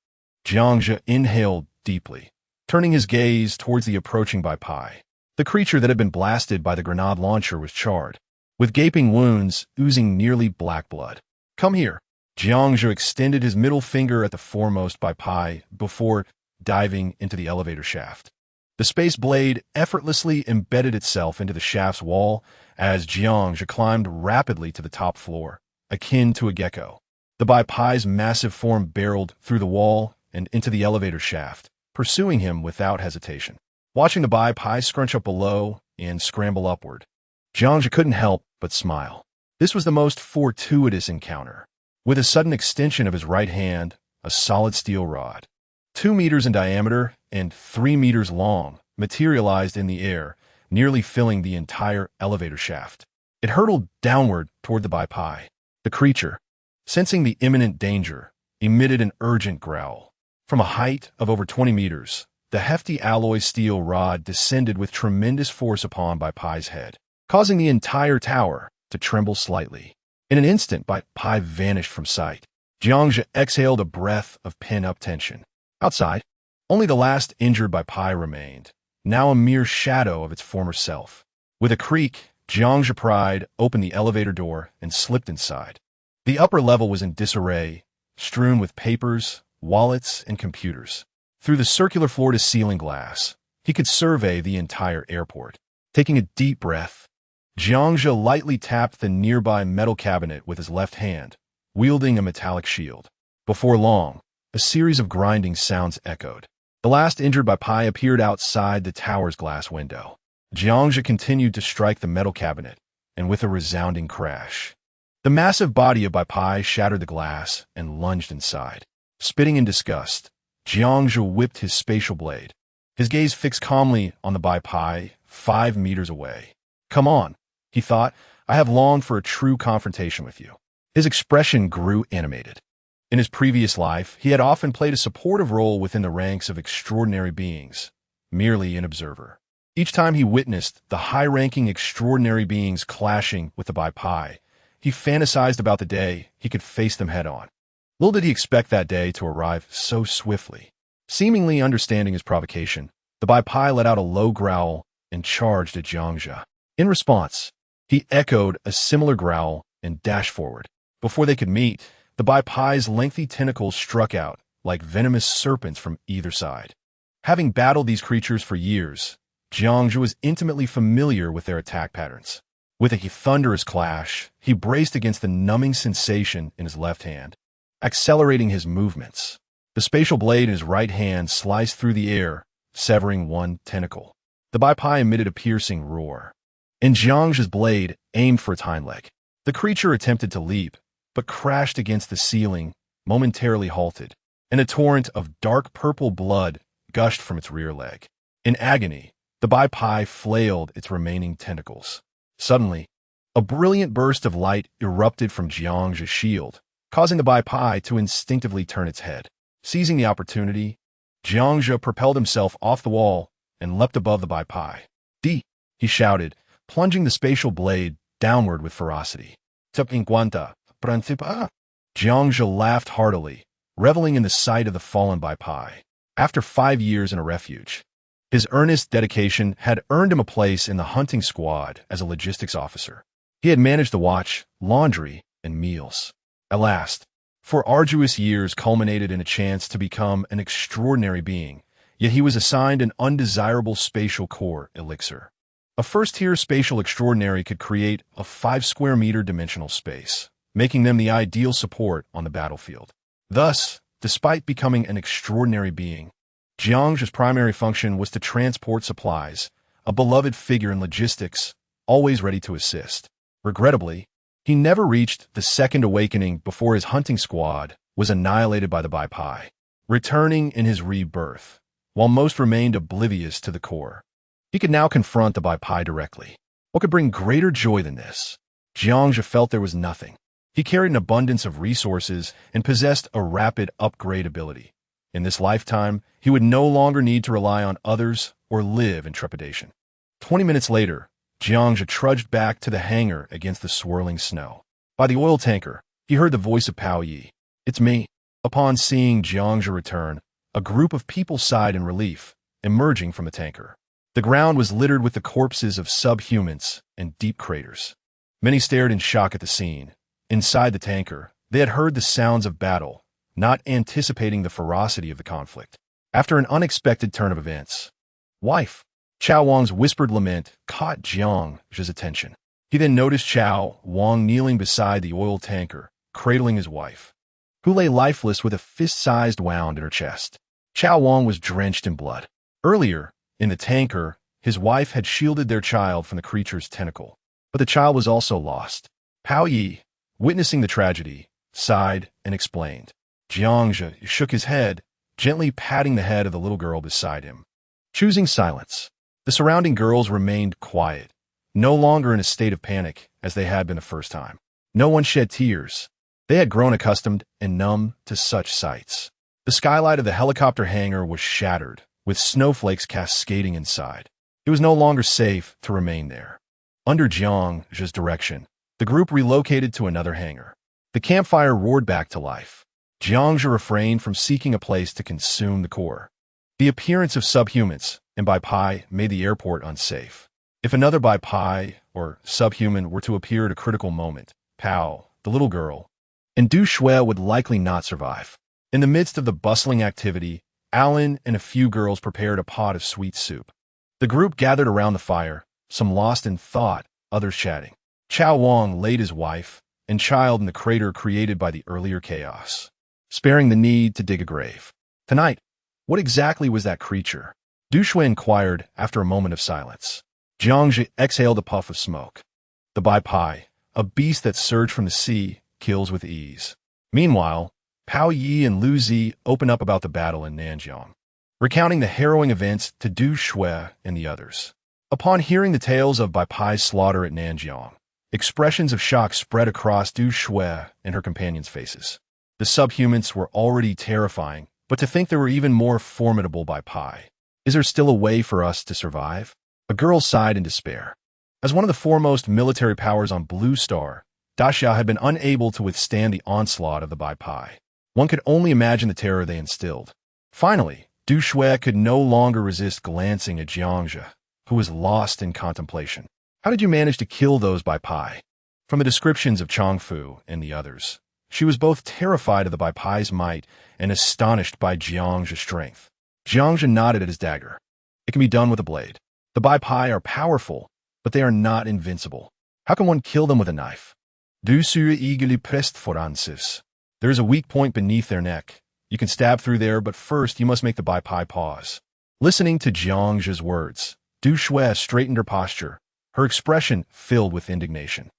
Jiangzhe inhaled deeply, turning his gaze towards the approaching Bai. The creature that had been blasted by the grenade launcher was charred, with gaping wounds oozing nearly black blood. "Come here." Jiangzhe extended his middle finger at the foremost Bai before diving into the elevator shaft. The space blade effortlessly embedded itself into the shaft's wall as Jiangzhe climbed rapidly to the top floor, akin to a gecko. The Bai's massive form barreled through the wall and into the elevator shaft, pursuing him without hesitation. Watching the Bai scrunch up below and scramble upward, Jiangzhe couldn't help but smile. This was the most fortuitous encounter. With a sudden extension of his right hand, a solid steel rod, 2 meters in diameter and 3 meters long, materialized in the air, nearly filling the entire elevator shaft. It hurtled downward toward the Bai. The creature, sensing the imminent danger, emitted an urgent growl. From a height of over 20 meters, the hefty alloy steel rod descended with tremendous force upon Bai's head, causing the entire tower to tremble slightly. In an instant, Bai vanished from sight. Jiangzhe exhaled a breath of pent-up tension. Outside, only the last injured Bai remained, now a mere shadow of its former self. With a creak, Jiangzhe pried open the elevator door and slipped inside. The upper level was in disarray, strewn with papers, wallets, and computers. Through the circular floor-to-ceiling glass, he could survey the entire airport. Taking a deep breath, Jiangzhe lightly tapped the nearby metal cabinet with his left hand, wielding a metallic shield. Before long, a series of grinding sounds echoed. The last injured Bai appeared outside the tower's glass window. Jiangzhe continued to strike the metal cabinet, and with a resounding crash, the massive body of Bai shattered the glass and lunged inside. Spitting in disgust, Jiangzhe whipped his spatial blade, his gaze fixed calmly on the Bai 5 meters away. "Come on," he thought, "I have longed for a true confrontation with you." His expression grew animated. In his previous life, he had often played a supportive role within the ranks of extraordinary beings, merely an observer. Each time he witnessed the high-ranking extraordinary beings clashing with the Bai, he fantasized about the day he could face them head-on. Little did he expect that day to arrive so swiftly. Seemingly understanding his provocation, the Bai let out a low growl and charged at Jiangzhe. In response, he echoed a similar growl and dashed forward. Before they could meet, the Bai's lengthy tentacles struck out like venomous serpents from either side. Having battled these creatures for years, Jiangzhe was intimately familiar with their attack patterns. With a thunderous clash, he braced against the numbing sensation in his left hand, accelerating his movements. The spatial blade in his right hand sliced through the air, severing one tentacle. The Bai emitted a piercing roar, and Jiang's blade aimed for its hind leg. The creature attempted to leap, but crashed against the ceiling, momentarily halted, and a torrent of dark purple blood gushed from its rear leg. In agony, the Bai flailed its remaining tentacles. Suddenly, a brilliant burst of light erupted from Jiang's shield, causing the Bai to instinctively turn its head. Seizing the opportunity, Jiang propelled himself off the wall and leapt above the Bai. "Di!" he shouted, plunging the spatial blade downward with ferocity. "T'inquanta, principa!" Jiang laughed heartily, reveling in the sight of the fallen Bai. After 5 years in a refuge, his earnest dedication had earned him a place in the hunting squad as a logistics officer. He had managed the watch, laundry, and meals. At last, 4 arduous years culminated in a chance to become an extraordinary being, yet he was assigned an undesirable spatial core elixir. A first-tier spatial extraordinary could create a 5-square-meter dimensional space, making them the ideal support on the battlefield. Thus, despite becoming an extraordinary being, Jiang's primary function was to transport supplies, a beloved figure in logistics, always ready to assist. Regrettably, he never reached the second awakening before his hunting squad was annihilated by the Bai, returning in his rebirth, while most remained oblivious to the core. He could now confront the Bai directly. What could bring greater joy than this? Jiang felt there was nothing. He carried an abundance of resources and possessed a rapid upgrade ability. In this lifetime, he would no longer need to rely on others or live in trepidation. 20 minutes later, Jiang trudged back to the hangar against the swirling snow. By the oil tanker, he heard the voice of Pao Yi. "It's me." Upon seeing Jiang return, a group of people sighed in relief, emerging from the tanker. The ground was littered with the corpses of subhumans and deep craters. Many stared in shock at the scene. Inside the tanker, they had heard the sounds of battle, not anticipating the ferocity of the conflict. After an unexpected turn of events, "Wife!" Chao Wang's whispered lament caught Jiang's attention. He then noticed Chao Wang kneeling beside the oil tanker, cradling his wife, who lay lifeless with a fist-sized wound in her chest. Chao Wang was drenched in blood. Earlier, in the tanker, his wife had shielded their child from the creature's tentacle, but the child was also lost. Pao Yi, witnessing the tragedy, sighed and explained. Jiang shook his head, gently patting the head of the little girl beside him. Choosing silence, the surrounding girls remained quiet, no longer in a state of panic as they had been the first time. No one shed tears. They had grown accustomed and numb to such sights. The skylight of the helicopter hangar was shattered, with snowflakes cascading inside. It was no longer safe to remain there. Under Jiang's direction, the group relocated to another hangar. The campfire roared back to life. Jiang refrained from seeking a place to consume the core. The appearance of subhumans and Bai made the airport unsafe. If another Bai or subhuman were to appear at a critical moment, Pao, the little girl, and Du Shui would likely not survive. In the midst of the bustling activity, Alan and a few girls prepared a pot of sweet soup. The group gathered around the fire, some lost in thought, others chatting. Chao Wang laid his wife and child in the crater created by the earlier chaos, sparing the need to dig a grave. Tonight, what exactly was that creature? Du Shui inquired after a moment of silence. Jiang exhaled a puff of smoke. The Bai, a beast that surged from the sea, kills with ease. Meanwhile, Pao Yi and Lu Zi open up about the battle in Nanjiang, recounting the harrowing events to Du Shui and the others. Upon hearing the tales of Bai's slaughter at Nanjiang, expressions of shock spread across Du Shui and her companions' faces. The subhumans were already terrifying, but to think there were even more formidable Bai. Is there still a way for us to survive? A girl sighed in despair. As one of the foremost military powers on Blue Star, Daxia had been unable to withstand the onslaught of the Bai. One could only imagine the terror they instilled. Finally, Du Shui could no longer resist glancing at Jiang, who was lost in contemplation. How did you manage to kill those Bai? From the descriptions of Changfu and the others, she was both terrified of the Bai's might and astonished by Jiang's strength. Jiang nodded at his dagger. It can be done with a blade. The Bai are powerful, but they are not invincible. How can one kill them with a knife? Du sur eagerly pressed foransis. There is a weak point beneath their neck. You can stab through there, but first you must make the Bai Pai pause. Listening to Jiangzhe's words, Du Shui straightened her posture, her expression filled with indignation.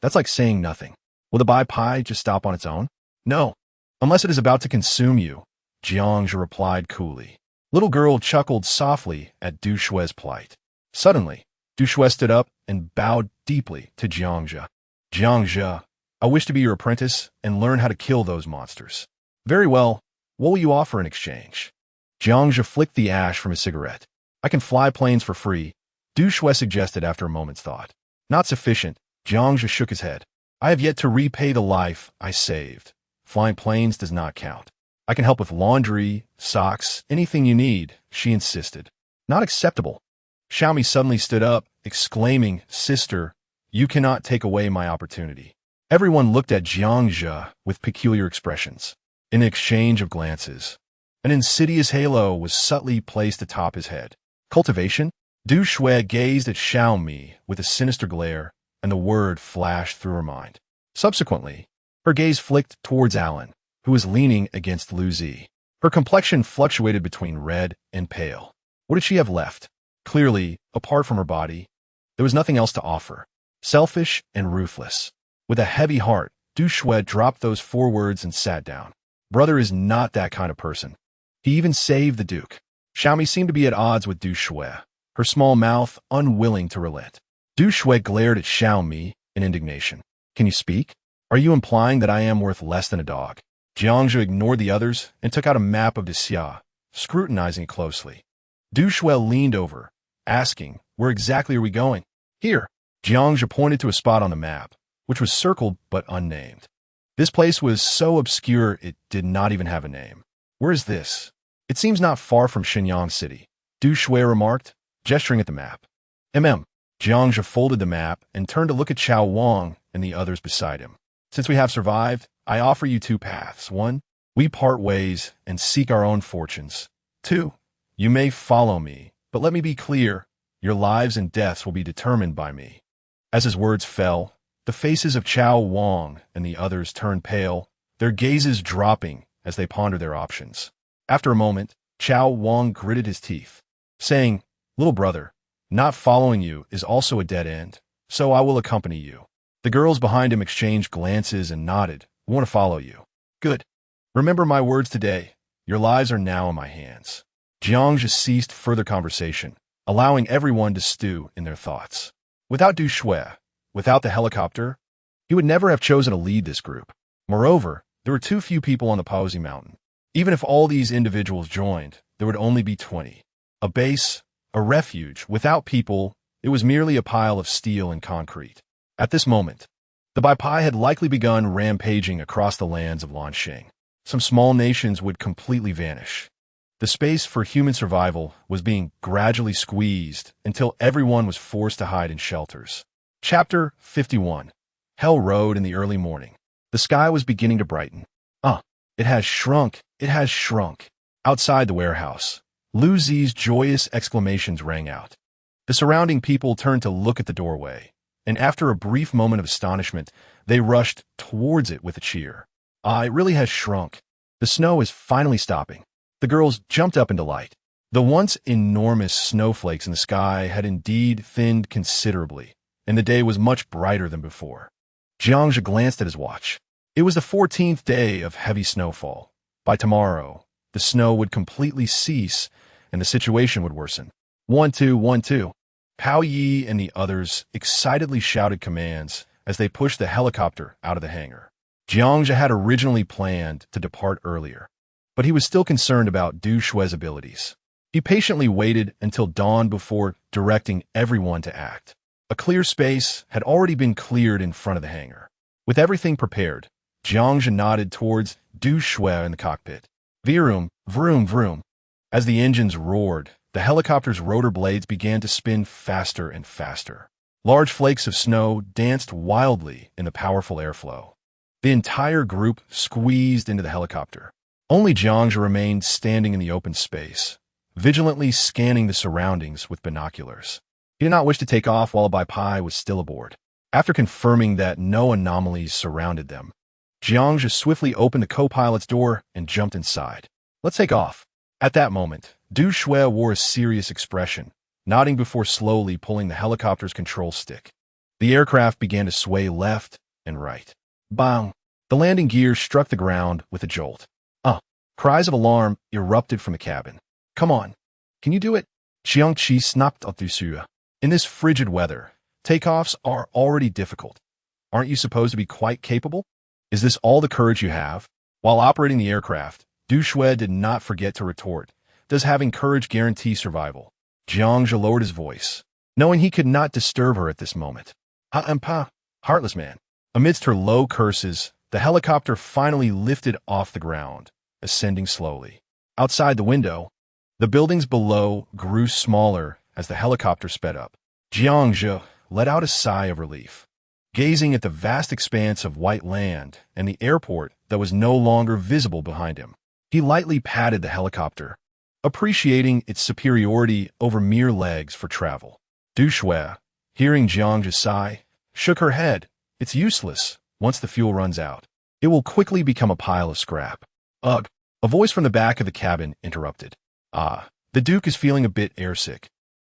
That's like saying nothing. Will the Bai Pai just stop on its own? No. Unless it is about to consume you, Jiangzhe replied coolly. Little girl chuckled softly at Du Shui's plight. Suddenly, Du Shui stood up and bowed deeply to Jiangzhe. Jiangzhe, I wish to be your apprentice and learn how to kill those monsters. Very well. What will you offer in exchange? Jiangzhe flicked the ash from his cigarette. I can fly planes for free, Du Shui suggested after a moment's thought. Not sufficient, Jiangzhe shook his head. I have yet to repay the life I saved. Flying planes does not count. I can help with laundry, socks, anything you need, she insisted. Not acceptable. Xiaomi suddenly stood up, exclaiming, Sister, you cannot take away my opportunity. Everyone looked at Jiangzhe with peculiar expressions. In an exchange of glances, an insidious halo was subtly placed atop his head. Cultivation? Du Shui gazed at Xiaomi with a sinister glare, and the word flashed through her mind. Subsequently, her gaze flicked towards Alan, who was leaning against Lu Zi. Her complexion fluctuated between red and pale. What did she have left? Clearly, apart from her body, there was nothing else to offer. Selfish and ruthless. With a heavy heart, Du Shui dropped those 4 words and sat down. Brother is not that kind of person. He even saved the Duke. Xiaomi seemed to be at odds with Du Shui, her small mouth unwilling to relent. Du Shui glared at Xiaomi in indignation. Can you speak? Are you implying that I am worth less than a dog? Jiangzhe ignored the others and took out a map of Xia, scrutinizing it closely. Du Shui leaned over, asking, Where exactly are we going? Here. Jiangzhe pointed to a spot on the map, which was circled but unnamed. This place was so obscure it did not even have a name. Where is this? It seems not far from Shenyang City, Du Shui remarked, gesturing at the map. Jiangzhe folded the map and turned to look at Chao Wang and the others beside him. Since we have survived, I offer you 2 paths. 1, we part ways and seek our own fortunes. 2, you may follow me, but let me be clear, your lives and deaths will be determined by me. As his words fell, the faces of Chao Wang and the others turned pale, their gazes dropping as they pondered their options. After a moment, Chao Wang gritted his teeth, saying, Little brother, not following you is also a dead end, so I will accompany you. The girls behind him exchanged glances and nodded. We want to follow you. Good. Remember my words today. Your lives are now in my hands. Jiangzhe ceased further conversation, allowing everyone to stew in their thoughts. Without Du Shui, without the helicopter, he would never have chosen to lead this group. Moreover, there were too few people on the Paozi Mountain. Even if all these individuals joined, there would only be 20. A base, a refuge, without people, it was merely a pile of steel and concrete. At this moment, the Bai Pai had likely begun rampaging across the lands of Lanxing. Some small nations would completely vanish. The space for human survival was being gradually squeezed until everyone was forced to hide in shelters. Chapter 51. Hell Road in the early morning. The sky was beginning to brighten. It has shrunk. It has shrunk. Outside the warehouse, Lu Zi's joyous exclamations rang out. The surrounding people turned to look at the doorway, and after a brief moment of astonishment, they rushed towards it with a cheer. It really has shrunk. The snow is finally stopping. The girls jumped up in delight. The once enormous snowflakes in the sky had indeed thinned considerably, and the day was much brighter than before. Jiangzhe glanced at his watch. It was the 14th day of heavy snowfall. By tomorrow, the snow would completely cease, and the situation would worsen. 1-2, 1-2. Pao Yi and the others excitedly shouted commands as they pushed the helicopter out of the hangar. Jiangzhe had originally planned to depart earlier, but he was still concerned about Du Shui's abilities. He patiently waited until dawn before directing everyone to act. A clear space had already been cleared in front of the hangar. With everything prepared, Jiangzhe nodded towards Du Shui in the cockpit. Vroom, vroom, vroom. As the engines roared, the helicopter's rotor blades began to spin faster and faster. Large flakes of snow danced wildly in the powerful airflow. The entire group squeezed into the helicopter. Only Jiangzhe remained standing in the open space, vigilantly scanning the surroundings with binoculars. He did not wish to take off while Bai Pai was still aboard. After confirming that no anomalies surrounded them, Jiang swiftly opened the co-pilot's door and jumped inside. Let's take off. At that moment, Du Shui wore a serious expression, nodding before slowly pulling the helicopter's control stick. The aircraft began to sway left and right. Bang! The landing gear struck the ground with a jolt. Cries of alarm erupted from the cabin. Come on. Can you do it? Xiangqi snapped up Dusua. In this frigid weather, takeoffs are already difficult. Aren't you supposed to be quite capable? Is this all the courage you have? While operating the aircraft, Du Shui did not forget to retort. Does having courage guarantee survival? Jiangzhe lowered his voice, knowing he could not disturb her at this moment. Ha-ampa, heartless man. Amidst her low curses, the helicopter finally lifted off the ground, ascending slowly. Outside the window, the buildings below grew smaller as the helicopter sped up. Jiangzhe let out a sigh of relief, gazing at the vast expanse of white land and the airport that was no longer visible behind him. He lightly patted the helicopter, appreciating its superiority over mere legs for travel. Du Shui, hearing Jiangzhe sigh, shook her head. It's useless once the fuel runs out. It will quickly become a pile of scrap. Ugh! A voice from the back of the cabin interrupted. The Duke is feeling a bit airsick.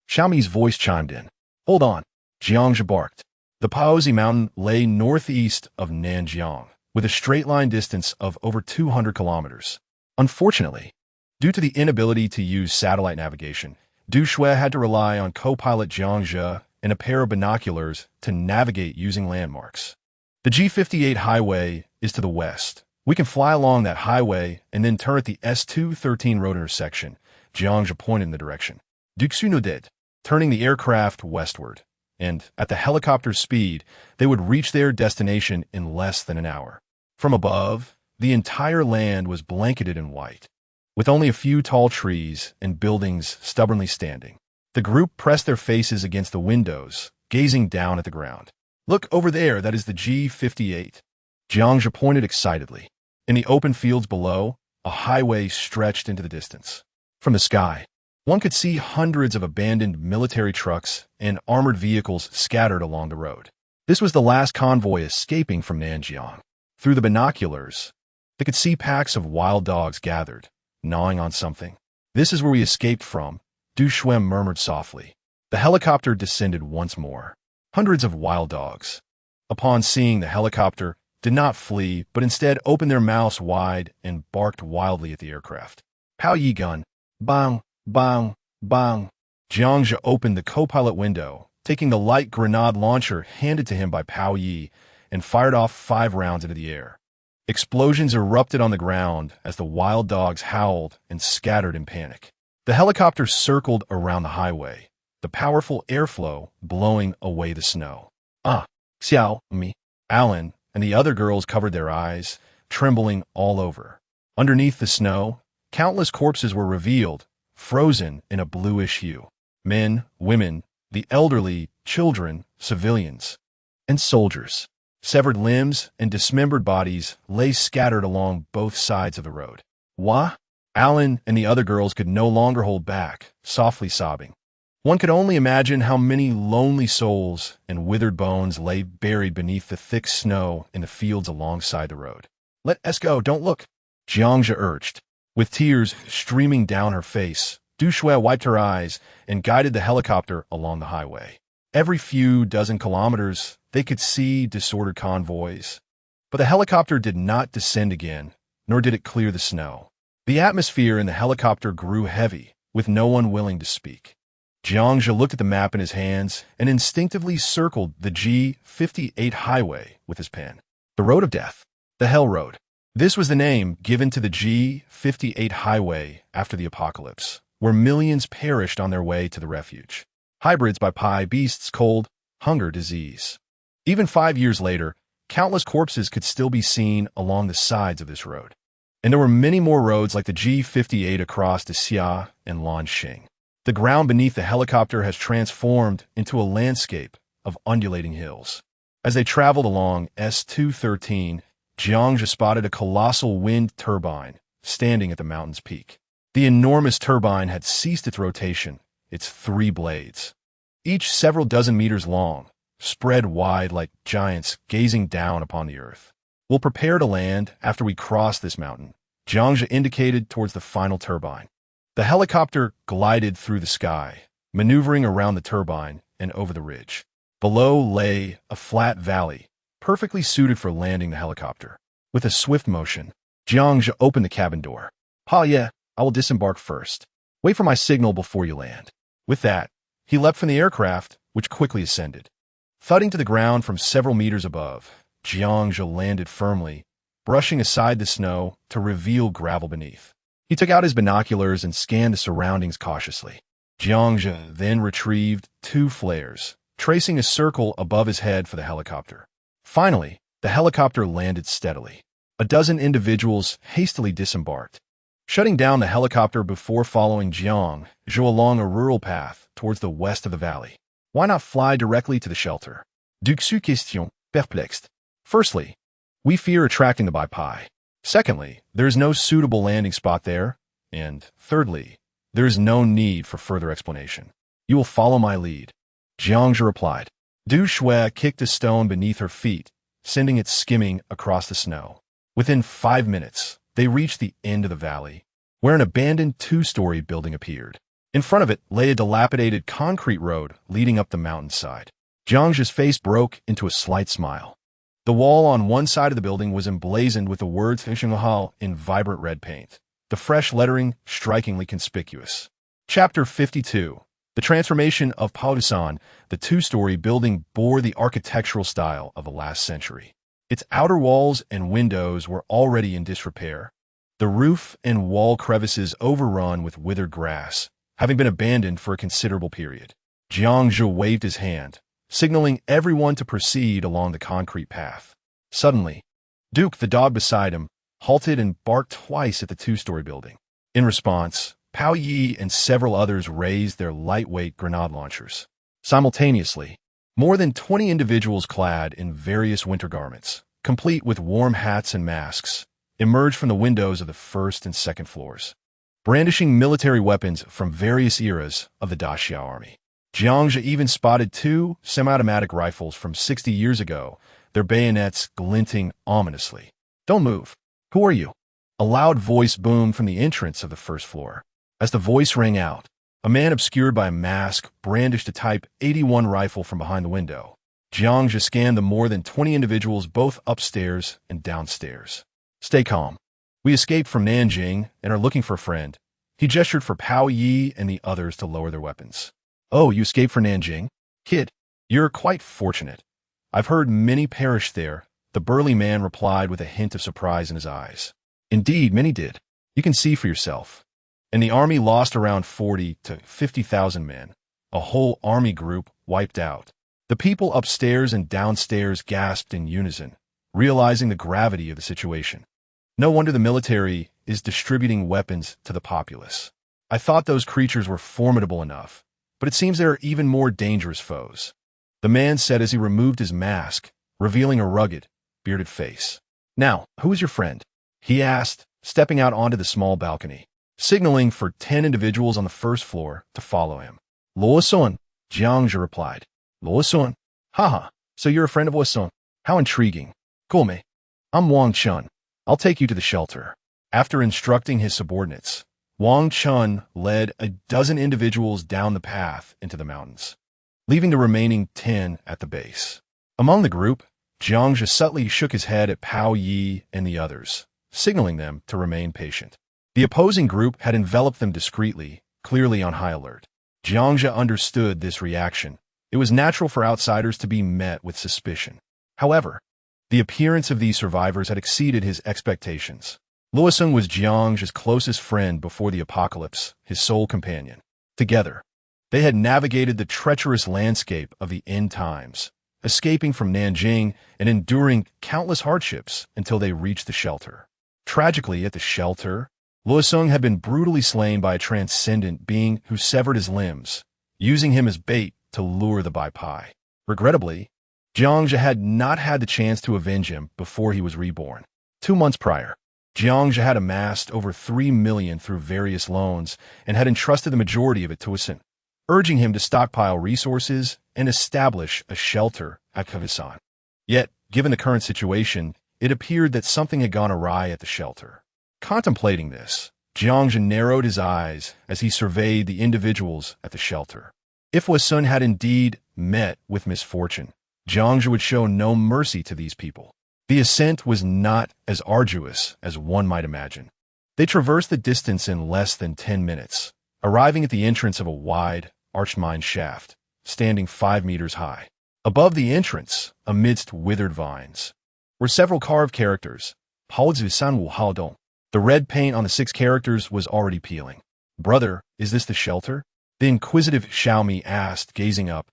Xiaomi's voice chimed in. Hold on. Jiangzhe barked. The Paozi Mountain lay northeast of Nanjiang, with a straight-line distance of over 200 kilometers. Unfortunately, due to the inability to use satellite navigation, Du Shui had to rely on co-pilot Jiangzhe and a pair of binoculars to navigate using landmarks. The G58 highway is to the west. We can fly along that highway and then turn at the S213 road intersection. Jiangzhe pointed in the direction. Duxuno did, turning the aircraft westward, and at the helicopter's speed, they would reach their destination in less than an hour. From above, the entire land was blanketed in white, with only a few tall trees and buildings stubbornly standing. The group pressed their faces against the windows, gazing down at the ground. Look over there, that is the G58. Jiangzhe pointed excitedly. In the open fields below, a highway stretched into the distance. From the sky, one could see hundreds of abandoned military trucks and armored vehicles scattered along the road. This was the last convoy escaping from Nanjiang. Through the binoculars, they could see packs of wild dogs gathered, gnawing on something. This is where we escaped from, Du Shui murmured softly. The helicopter descended once more. Hundreds of wild dogs, upon seeing the helicopter, did not flee, but instead opened their mouths wide and barked wildly at the aircraft. Pao Yi gun. Bang, bang, bang. Jiangzhe opened the co-pilot window, taking the light grenade launcher handed to him by Pao Yi, and fired off 5 rounds into the air. Explosions erupted on the ground as the wild dogs howled and scattered in panic. The helicopter circled around the highway, the powerful airflow blowing away the snow. Xiao, me, Alan, and the other girls covered their eyes, trembling all over. Underneath the snow, countless corpses were revealed, frozen in a bluish hue. Men, women, the elderly, children, civilians, and soldiers. Severed limbs and dismembered bodies lay scattered along both sides of the road. Wah! Alan and the other girls could no longer hold back, softly sobbing. One could only imagine how many lonely souls and withered bones lay buried beneath the thick snow in the fields alongside the road. Let us go, don't look, Jiangzhe urged. With tears streaming down her face, Du Shui wiped her eyes and guided the helicopter along the highway. Every few dozen kilometers, they could see disordered convoys. But the helicopter did not descend again, nor did it clear the snow. The atmosphere in the helicopter grew heavy, with no one willing to speak. Jiangzhe looked at the map in his hands and instinctively circled the G58 highway with his pen. The Road of Death. The Hell Road. This was the name given to the G58 highway after the apocalypse, where millions perished on their way to the refuge. Hybrids by Pi beasts, cold, hunger, disease. Even 5 years later, countless corpses could still be seen along the sides of this road. And there were many more roads like the G58 across to Xia and Lanxing. The ground beneath the helicopter has transformed into a landscape of undulating hills. As they traveled along S213, Jiangzhe spotted a colossal wind turbine standing at the mountain's peak. The enormous turbine had ceased its rotation, its 3 blades, each several dozen meters long, spread wide like giants gazing down upon the earth. We'll prepare to land after we cross this mountain. Jiangzhe indicated towards the final turbine. The helicopter glided through the sky, maneuvering around the turbine and over the ridge. Below lay a flat valley, perfectly suited for landing the helicopter. With a swift motion, Jiangzhe opened the cabin door. Yeah, I will disembark first. Wait for my signal before you land. With that, he leapt from the aircraft, which quickly ascended. Thudding to the ground from several meters above, Jiangzhe landed firmly, brushing aside the snow to reveal gravel beneath. He took out his binoculars and scanned the surroundings cautiously. Jiangzhe then retrieved 2 flares, tracing a circle above his head for the helicopter. Finally, the helicopter landed steadily. A dozen individuals hastily disembarked, shutting down the helicopter before following Jiangzhe along a rural path towards the west of the valley. Why not fly directly to the shelter? Deux questions perplexed. Firstly, we fear attracting the bipie. Secondly, there is no suitable landing spot there. And thirdly, there is no need for further explanation. You will follow my lead. Jiangzhe replied. Du Shui kicked a stone beneath her feet, sending it skimming across the snow. Within 5 minutes, they reached the end of the valley, where an abandoned 2-story building appeared. In front of it lay a dilapidated concrete road leading up the mountainside. Jiangzhe's face broke into a slight smile. The wall on one side of the building was emblazoned with the words Hao in vibrant red paint, the fresh lettering strikingly conspicuous. Chapter 52. The transformation of Paodusan, the 2-story building bore the architectural style of the last century. Its outer walls and windows were already in disrepair, the roof and wall crevices overrun with withered grass, having been abandoned for a considerable period. Jiangzhe waved his hand, signaling everyone to proceed along the concrete path. Suddenly, Duke, the dog beside him, halted and barked twice at the 2-story building. In response, Pao Yi and several others raised their lightweight grenade launchers. Simultaneously, more than 20 individuals clad in various winter garments, complete with warm hats and masks, emerged from the windows of the 1st and 2nd floors, brandishing military weapons from various eras of the Daxiao army. Jiangzhe even spotted 2 semi-automatic rifles from 60 years ago, their bayonets glinting ominously. Don't move. Who are you? A loud voice boomed from the entrance of the 1st floor. As the voice rang out, a man obscured by a mask brandished a Type 81 rifle from behind the window. Jiangzhe scanned the more than 20 individuals both upstairs and downstairs. Stay calm. We escaped from Nanjing and are looking for a friend. He gestured for Pao Yi and the others to lower their weapons. Oh, you escaped from Nanjing? Kid, you're quite fortunate. I've heard many perished there, the burly man replied with a hint of surprise in his eyes. Indeed, many did. You can see for yourself. And the army lost around 40 to 50,000 men. A whole army group wiped out. The people upstairs and downstairs gasped in unison, realizing the gravity of the situation. No wonder the military is distributing weapons to the populace. I thought those creatures were formidable enough, but it seems there are even more dangerous foes. The man said as he removed his mask, revealing a rugged, bearded face. Now, who is your friend? He asked, stepping out onto the small balcony, signaling for 10 individuals on the 1st floor to follow him. Luo Sun, Jiangzhe replied. Luo Sun? Haha, so you're a friend of Luo Sun. How intriguing. Cool, mate. I'm Wang Chun. I'll take you to the shelter. After instructing his subordinates, Wang Chun led a dozen individuals down the path into the mountains, leaving the remaining 10 at the base. Among the group, Jiangzhe subtly shook his head at Pao Yi and the others, signaling them to remain patient. The opposing group had enveloped them discreetly, clearly on high alert. Jiangzhe understood this reaction. It was natural for outsiders to be met with suspicion. However, the appearance of these survivors had exceeded his expectations. Luosung was Jiangzhe's closest friend before the apocalypse, his sole companion. Together, they had navigated the treacherous landscape of the end times, escaping from Nanjing and enduring countless hardships until they reached the shelter. Tragically, at the shelter, Luosung had been brutally slain by a transcendent being who severed his limbs, using him as bait to lure the Bai Pai. Regrettably, Jiangzhe had not had the chance to avenge him before he was reborn. 2 months prior, Jiangzhe had amassed over 3 million through various loans and had entrusted the majority of it to Sun. urging him to stockpile resources and establish a shelter at Kavisan. Yet, given the current situation, it appeared that something had gone awry at the shelter. Contemplating this, Jiangzhen narrowed his eyes as he surveyed the individuals at the shelter. If Wasun had indeed met with misfortune, Jiangzhen would show no mercy to these people. The ascent was not as arduous as one might imagine. They traversed the distance in less than 10 minutes, arriving at the entrance of a wide, arched mine shaft, standing 5 meters high. Above the entrance, amidst withered vines, were several carved characters. The red paint on the 6 characters was already peeling. "Brother, is this the shelter?" the inquisitive Xiaomi asked, gazing up.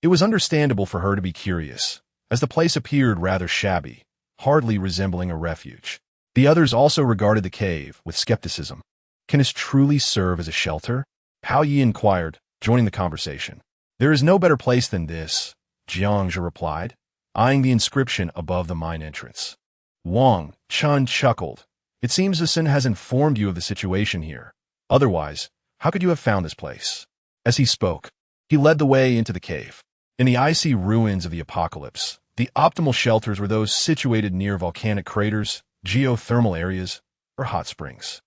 It was understandable for her to be curious, as the place appeared rather shabby, hardly resembling a refuge. The others also regarded the cave with skepticism. "Can this truly serve as a shelter?" Pao Yi inquired, joining the conversation. "There is no better place than this," Jiangzhe replied, eyeing the inscription above the mine entrance. Wang Chun chuckled. "It seems the Sun has informed you of the situation here. Otherwise, how could you have found this place?" As he spoke, he led the way into the cave. In the icy ruins of the apocalypse, the optimal shelters were those situated near volcanic craters, geothermal areas, or hot springs.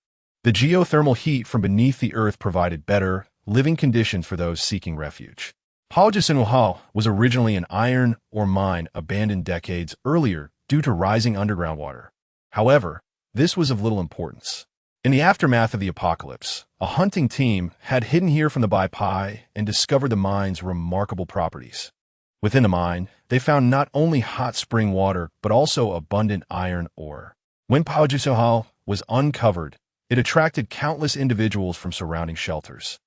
The geothermal heat from beneath the earth provided better, living conditions for those seeking refuge. Paojisenuhao was originally an iron ore mine abandoned decades earlier due to rising underground water. However, this was of little importance. In the aftermath of the apocalypse, a hunting team had hidden here from the Bai Pai and discovered the mine's remarkable properties. Within the mine, they found not only hot spring water, but also abundant iron ore. When Paojisenuhao was uncovered, it attracted countless individuals from surrounding shelters.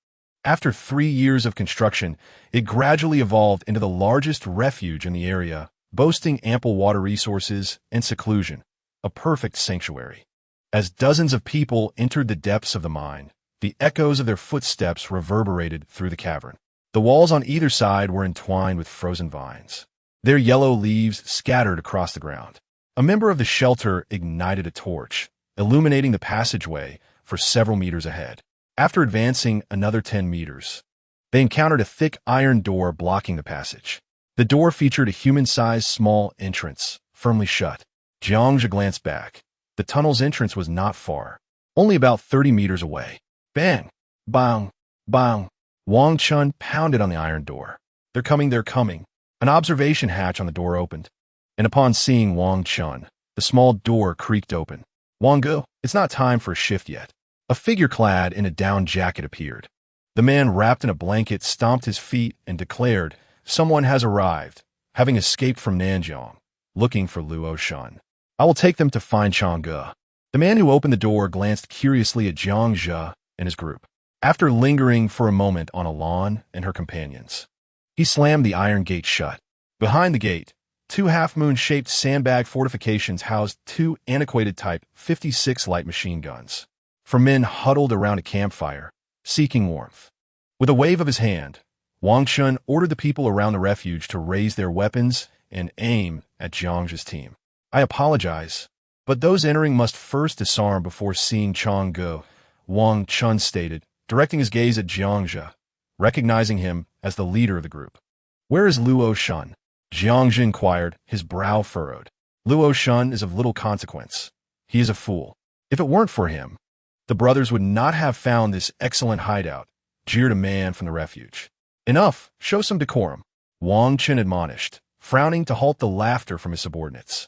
After 3 years of construction, it gradually evolved into the largest refuge in the area, boasting ample water resources and seclusion, a perfect sanctuary. As dozens of people entered the depths of the mine, the echoes of their footsteps reverberated through the cavern. The walls on either side were entwined with frozen vines, their yellow leaves scattered across the ground. A member of the shelter ignited a torch, illuminating the passageway for several meters ahead. After advancing another 10 meters, they encountered a thick iron door blocking the passage. The door featured a human-sized small entrance, firmly shut. Jiangzhe glanced back. The tunnel's entrance was not far, only about 30 meters away. Bang! Bang! Bang! Wang Chun pounded on the iron door. "They're coming, they're coming." An observation hatch on the door opened, and upon seeing Wang Chun, the small door creaked open. "Wang Gu, it's not time for a shift yet." A figure clad in a down jacket appeared. The man wrapped in a blanket stomped his feet and declared, "Someone has arrived, having escaped from Nanjiang, looking for Luo Shun. I will take them to find Changge." The man who opened the door glanced curiously at Jiangzhe and his group. After lingering for a moment on Alan and her companions, he slammed the iron gate shut. Behind the gate, 2 half-moon-shaped sandbag fortifications housed 2 antiquated Type 56 light machine guns for men huddled around a campfire, seeking warmth. With a wave of his hand, Wang Chun ordered the people around the refuge to raise their weapons and aim at Jiangzhe's team. "I apologize, but those entering must first disarm before seeing Changge," Wang Chun stated, directing his gaze at Jiangzhe, recognizing him as the leader of the group. "Where is Luo Shun?" Jiangzhe inquired, his brow furrowed. "Luo Shun is of little consequence. He is a fool. If it weren't for him, the brothers would not have found this excellent hideout," jeered a man from the refuge. "Enough, show some decorum," Wang Chun admonished, frowning to halt the laughter from his subordinates.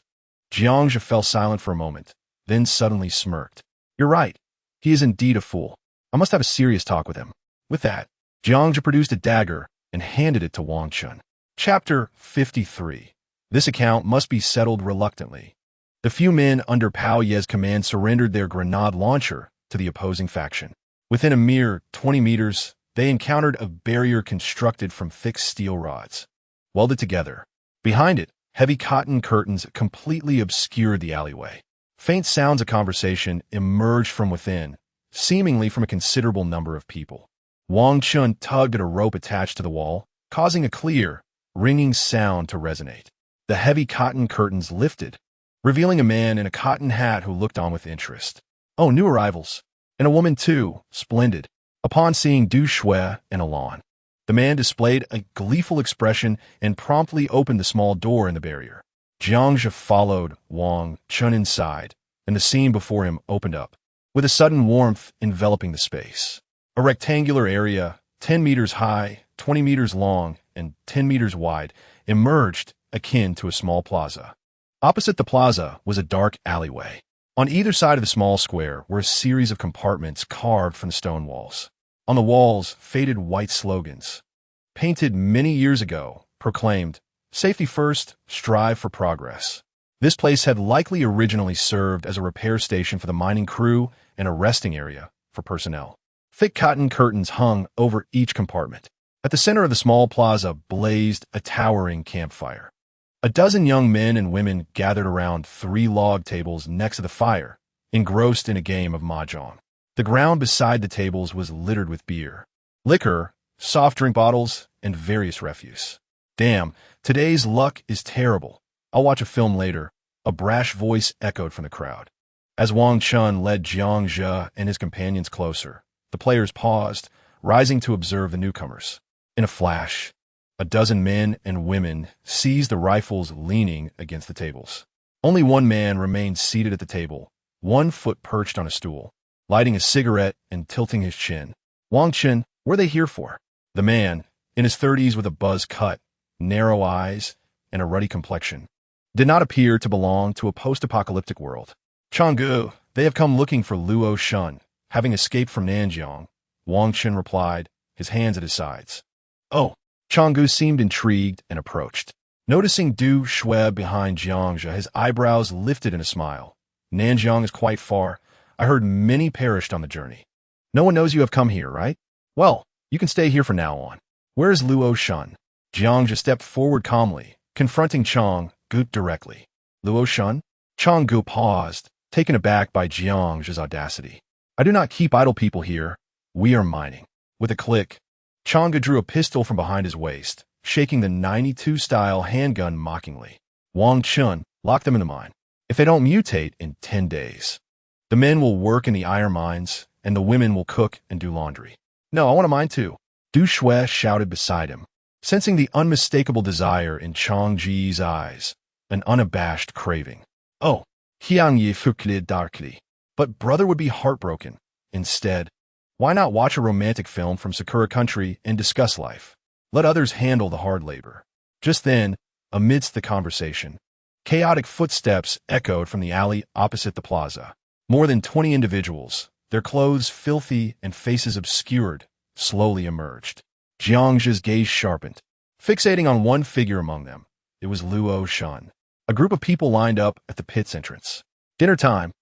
Jiangzhe fell silent for a moment, then suddenly smirked. "You're right. He is indeed a fool. I must have a serious talk with him." With that, Jiangzhe produced a dagger and handed it to Wang Chun. Chapter 53. This account must be settled reluctantly. The few men under Pao Ye's command surrendered their grenade launcher to the opposing faction. Within a mere 20 meters, they encountered a barrier constructed from fixed steel rods, welded together. Behind it, heavy cotton curtains completely obscured the alleyway. Faint sounds of conversation emerged from within, seemingly from a considerable number of people. Wang Chun tugged at a rope attached to the wall, causing a clear, ringing sound to resonate. The heavy cotton curtains lifted, revealing a man in a cotton hat who looked on with interest. "Oh, new arrivals. And a woman too. Splendid." Upon seeing Du Shui and Alan, the The man displayed a gleeful expression and promptly opened the small door in the barrier. Jiangzhe followed Wang Chun inside, and the scene before him opened up, with a sudden warmth enveloping the space. A rectangular area, 10 meters high, 20 meters long, and 10 meters wide, emerged akin to a small plaza. Opposite the plaza was a dark alleyway. On either side of the small square were a series of compartments carved from the stone walls. On the walls, faded white slogans, painted many years ago, proclaimed, "Safety first, strive for progress." This place had likely originally served as a repair station for the mining crew and a resting area for personnel. Thick cotton curtains hung over each compartment. At the center of the small plaza blazed a towering campfire. A dozen young men and women gathered around 3 log tables next to the fire, engrossed in a game of mahjong. The ground beside the tables was littered with beer, liquor, soft drink bottles, and various refuse. "Damn, today's luck is terrible. I'll watch a film later," a brash voice echoed from the crowd. As Wang Chun led Jiangzhe and his companions closer, the players paused, rising to observe the newcomers. In a flash, a dozen men and women seized the rifles leaning against the tables. Only one man remained seated at the table, one foot perched on a stool, lighting a cigarette and tilting his chin. "Wang Chun, what are they here for?" The man, in his 30s with a buzz cut, narrow eyes, and a ruddy complexion, did not appear to belong to a post-apocalyptic world. "Changgu, they have come looking for Luo Shun, having escaped from Nanjiang," Wang Chun replied, his hands at his sides. "Oh." Changgu seemed intrigued and approached. Noticing Du Shui behind Jiangzhe, his eyebrows lifted in a smile. "Nanjiang is quite far. I heard many perished on the journey. No one knows you have come here, right? Well, you can stay here from now on. Where is Luo Shun?" Jiangzhe stepped forward calmly, confronting Changgu directly. "Luo Shun?" Changgu paused, taken aback by Jiangzhe's audacity. "I do not keep idle people here. We are mining." With a click, Changgu drew a pistol from behind his waist, shaking the 92-style handgun mockingly. "Wang Chun, lock them in the mine. If they don't mutate in 10 days, the men will work in the iron mines, and the women will cook and do laundry." "No, I want a mine too," Du Shui shouted beside him, sensing the unmistakable desire in Changji's eyes, an unabashed craving. "Oh, Hyang Yi Fukli darkly." But brother would be heartbroken. Instead, why not watch a romantic film from Sakura Country and discuss life? Let others handle the hard labor. Just then, amidst the conversation, chaotic footsteps echoed from the alley opposite the plaza. More than 20 individuals, their clothes filthy and faces obscured, slowly emerged. Jiangzhe's gaze sharpened, fixating on one figure among them. It was Luo Shun. A group of people lined up at the pit's entrance. Dinner time.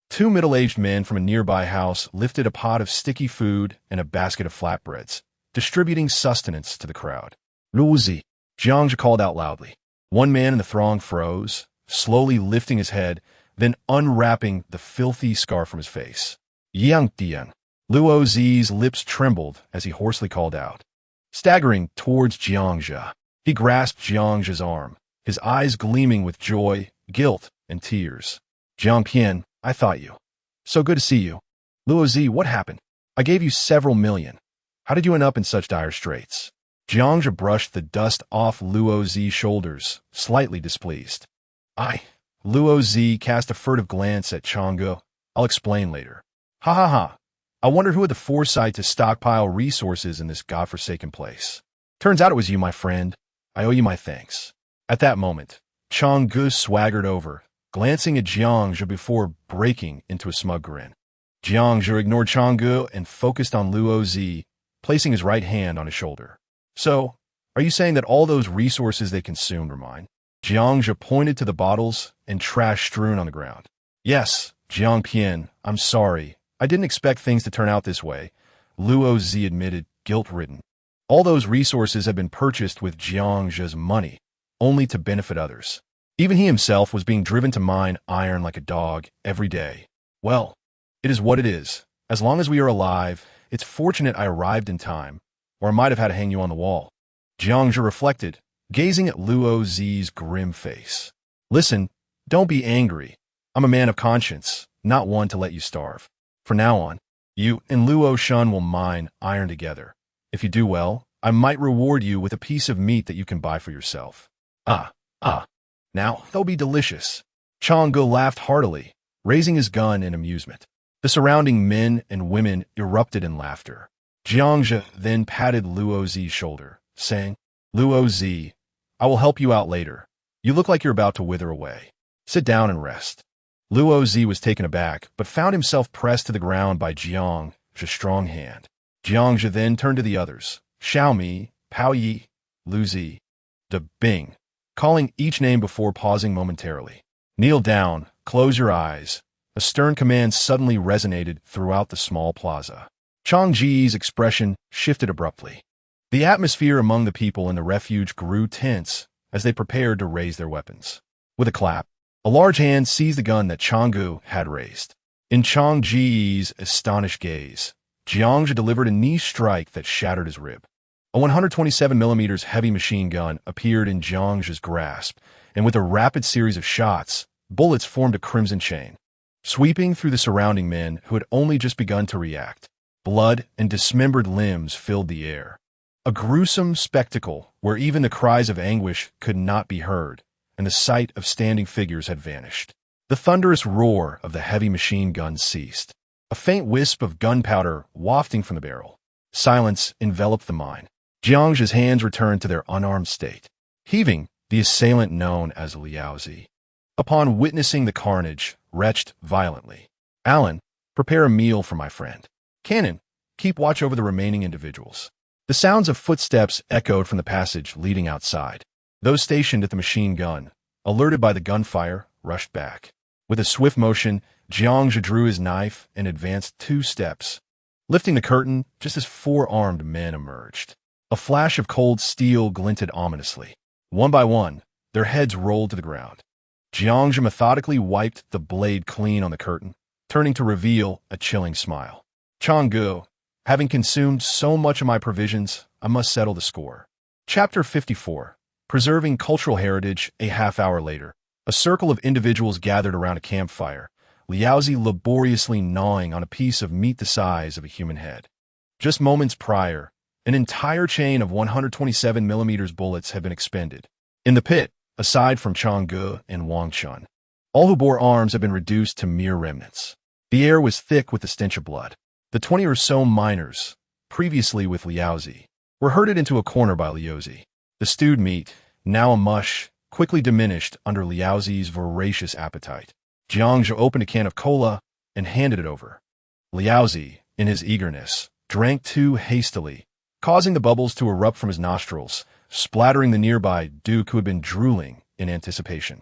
2 middle-aged men from a nearby house lifted a pot of sticky food and a basket of flatbreads, distributing sustenance to the crowd. "Luozi," Jiangzhe called out loudly. One man in the throng froze, slowly lifting his head, then unwrapping the filthy scarf from his face. "Yang Dian." Luozi's lips trembled as he hoarsely called out. Staggering towards Jiangzhe, he grasped Jiangzhe's arm, his eyes gleaming with joy, guilt, and tears. "Jiangpian, I thought you. So good to see you. Luozi, what happened? I gave you several million. How did you end up in such dire straits?" Jiangzhe brushed the dust off Luozi's shoulders, slightly displeased. Luozi cast a furtive glance at Changgu. "I'll explain later." "Ha ha ha. I wondered who had the foresight to stockpile resources in this godforsaken place. Turns out it was you, my friend. I owe you my thanks." At that moment, Changgu swaggered over, glancing at Jiangzhe before breaking into a smug grin. Jiangzhe ignored Changgu and focused on Luozi, placing his right hand on his shoulder. "So, are you saying that all those resources they consumed were mine?" Jiangzhe pointed to the bottles and trash strewn on the ground. "Yes, Jiangpian, I'm sorry. I didn't expect things to turn out this way," Luozi admitted, guilt-ridden. All those resources had been purchased with Jiangzhe's money, only to benefit others. Even he himself was being driven to mine iron like a dog every day. "Well, it is what it is. As long as we are alive, it's fortunate I arrived in time, or I might have had to hang you on the wall." Jiangzhe reflected, gazing at Luozi's grim face. "Listen, don't be angry. I'm a man of conscience, not one to let you starve. From now on, you and Luo Shun will mine iron together. If you do well, I might reward you with a piece of meat that you can buy for yourself. Now, they'll be delicious. Changge laughed heartily, raising his gun in amusement. The surrounding men and women erupted in laughter. Jiangzhe then patted Luo Zi's shoulder, saying, Luo Zi, I will help you out later. You look like you're about to wither away. Sit down and rest. Luo Zi was taken aback, but found himself pressed to the ground by Jiangzhe's strong hand. Jiangzhe then turned to the others, Xiaomi, Pao Yi, Lu Zi, De Bing, calling each name before pausing momentarily. Kneel down, close your eyes. A stern command suddenly resonated throughout the small plaza. Chang Ji's expression shifted abruptly. The atmosphere among the people in the refuge grew tense as they prepared to raise their weapons. With a clap, a large hand seized the gun that Changge had raised. In Chang Ji's astonished gaze, Jiangzhe delivered a knee strike that shattered his rib. A 127mm heavy machine gun appeared in Jiangzhe's grasp, and with a rapid series of shots, bullets formed a crimson chain, sweeping through the surrounding men who had only just begun to react. Blood and dismembered limbs filled the air. A gruesome spectacle where even the cries of anguish could not be heard, and the sight of standing figures had vanished. The thunderous roar of the heavy machine gun ceased, a faint wisp of gunpowder wafting from the barrel. Silence enveloped the mine. Jiangzhe's hands returned to their unarmed state. Heaving, the assailant known as Liao Zi, upon witnessing the carnage, retched violently. Alan, prepare a meal for my friend. Cannon, keep watch over the remaining individuals. The sounds of footsteps echoed from the passage leading outside. Those stationed at the machine gun, alerted by the gunfire, rushed back. With a swift motion, Jiangzhe drew his knife and advanced 2 steps, lifting the curtain just as 4 armed men emerged. A flash of cold steel glinted ominously. One by one, their heads rolled to the ground. Jiangzhe methodically wiped the blade clean on the curtain, turning to reveal a chilling smile. Changge, having consumed so much of my provisions, I must settle the score. Chapter 54. Preserving Cultural Heritage. A half hour later, a circle of individuals gathered around a campfire, Liao Zi laboriously gnawing on a piece of meat the size of a human head. Just moments prior, an entire chain of 127mm bullets had been expended. In the pit, aside from Changge and Wang Chun, all who bore arms had been reduced to mere remnants. The air was thick with the stench of blood. The 20 or so miners, previously with Liao Zi, were herded into a corner by Liao Zi. The stewed meat, now a mush, quickly diminished under Liao Zi's voracious appetite. Jiangzhe opened a can of cola and handed it over. Liao Zi, in his eagerness, drank too hastily, causing the bubbles to erupt from his nostrils, splattering the nearby Duke who had been drooling in anticipation.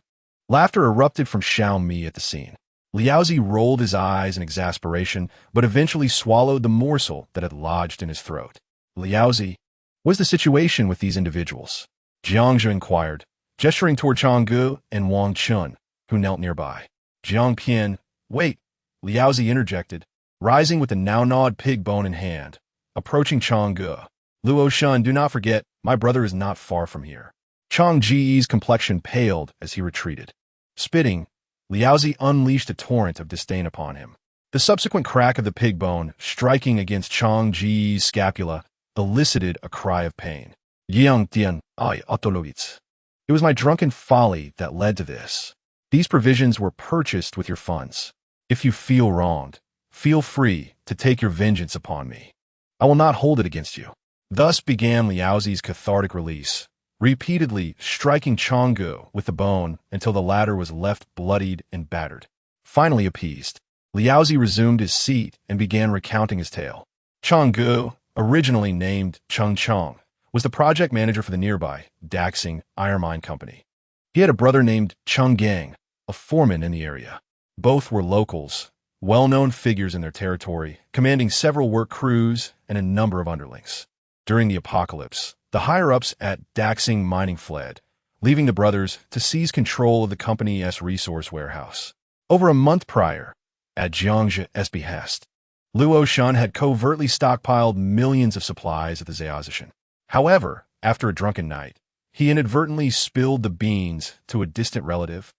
Laughter erupted from Xiaomi at the scene. Liao Zi rolled his eyes in exasperation, but eventually swallowed the morsel that had lodged in his throat. Liao Zi, what's the situation with these individuals? Jiangzhe inquired, gesturing toward Changge and Wang Chun, who knelt nearby. Jiang Pian, wait, Liao Zi interjected, rising with the now-gnawed pig bone in hand. Approaching Changge, Luo Shun, do not forget, my brother is not far from here. Chang Ji's complexion paled as he retreated. Spitting, Liao Zi unleashed a torrent of disdain upon him. The subsequent crack of the pig bone striking against Chang Ji's scapula elicited a cry of pain. Yang Tian, I Otolowitz. It was my drunken folly that led to this. These provisions were purchased with your funds. If you feel wronged, feel free to take your vengeance upon me. I will not hold it against you. Thus began Liao Zi's cathartic release, repeatedly striking Changge with the bone until the latter was left bloodied and battered. Finally appeased, Liao Zi resumed his seat and began recounting his tale. Changge, originally named Cheng Chong, was the project manager for the nearby Daxing Iron Mine Company. He had a brother named Cheng Gang, a foreman in the area. Both were locals, well-known figures in their territory, commanding several work crews and a number of underlings. During the apocalypse, the higher-ups at Daxing Mining fled, leaving the brothers to seize control of the company's resource warehouse. Over a month prior, at Jiangzhe's behest, Luo Shun had covertly stockpiled millions of supplies at the Zayazishan. However, after a drunken night, he inadvertently spilled the beans to a distant relative,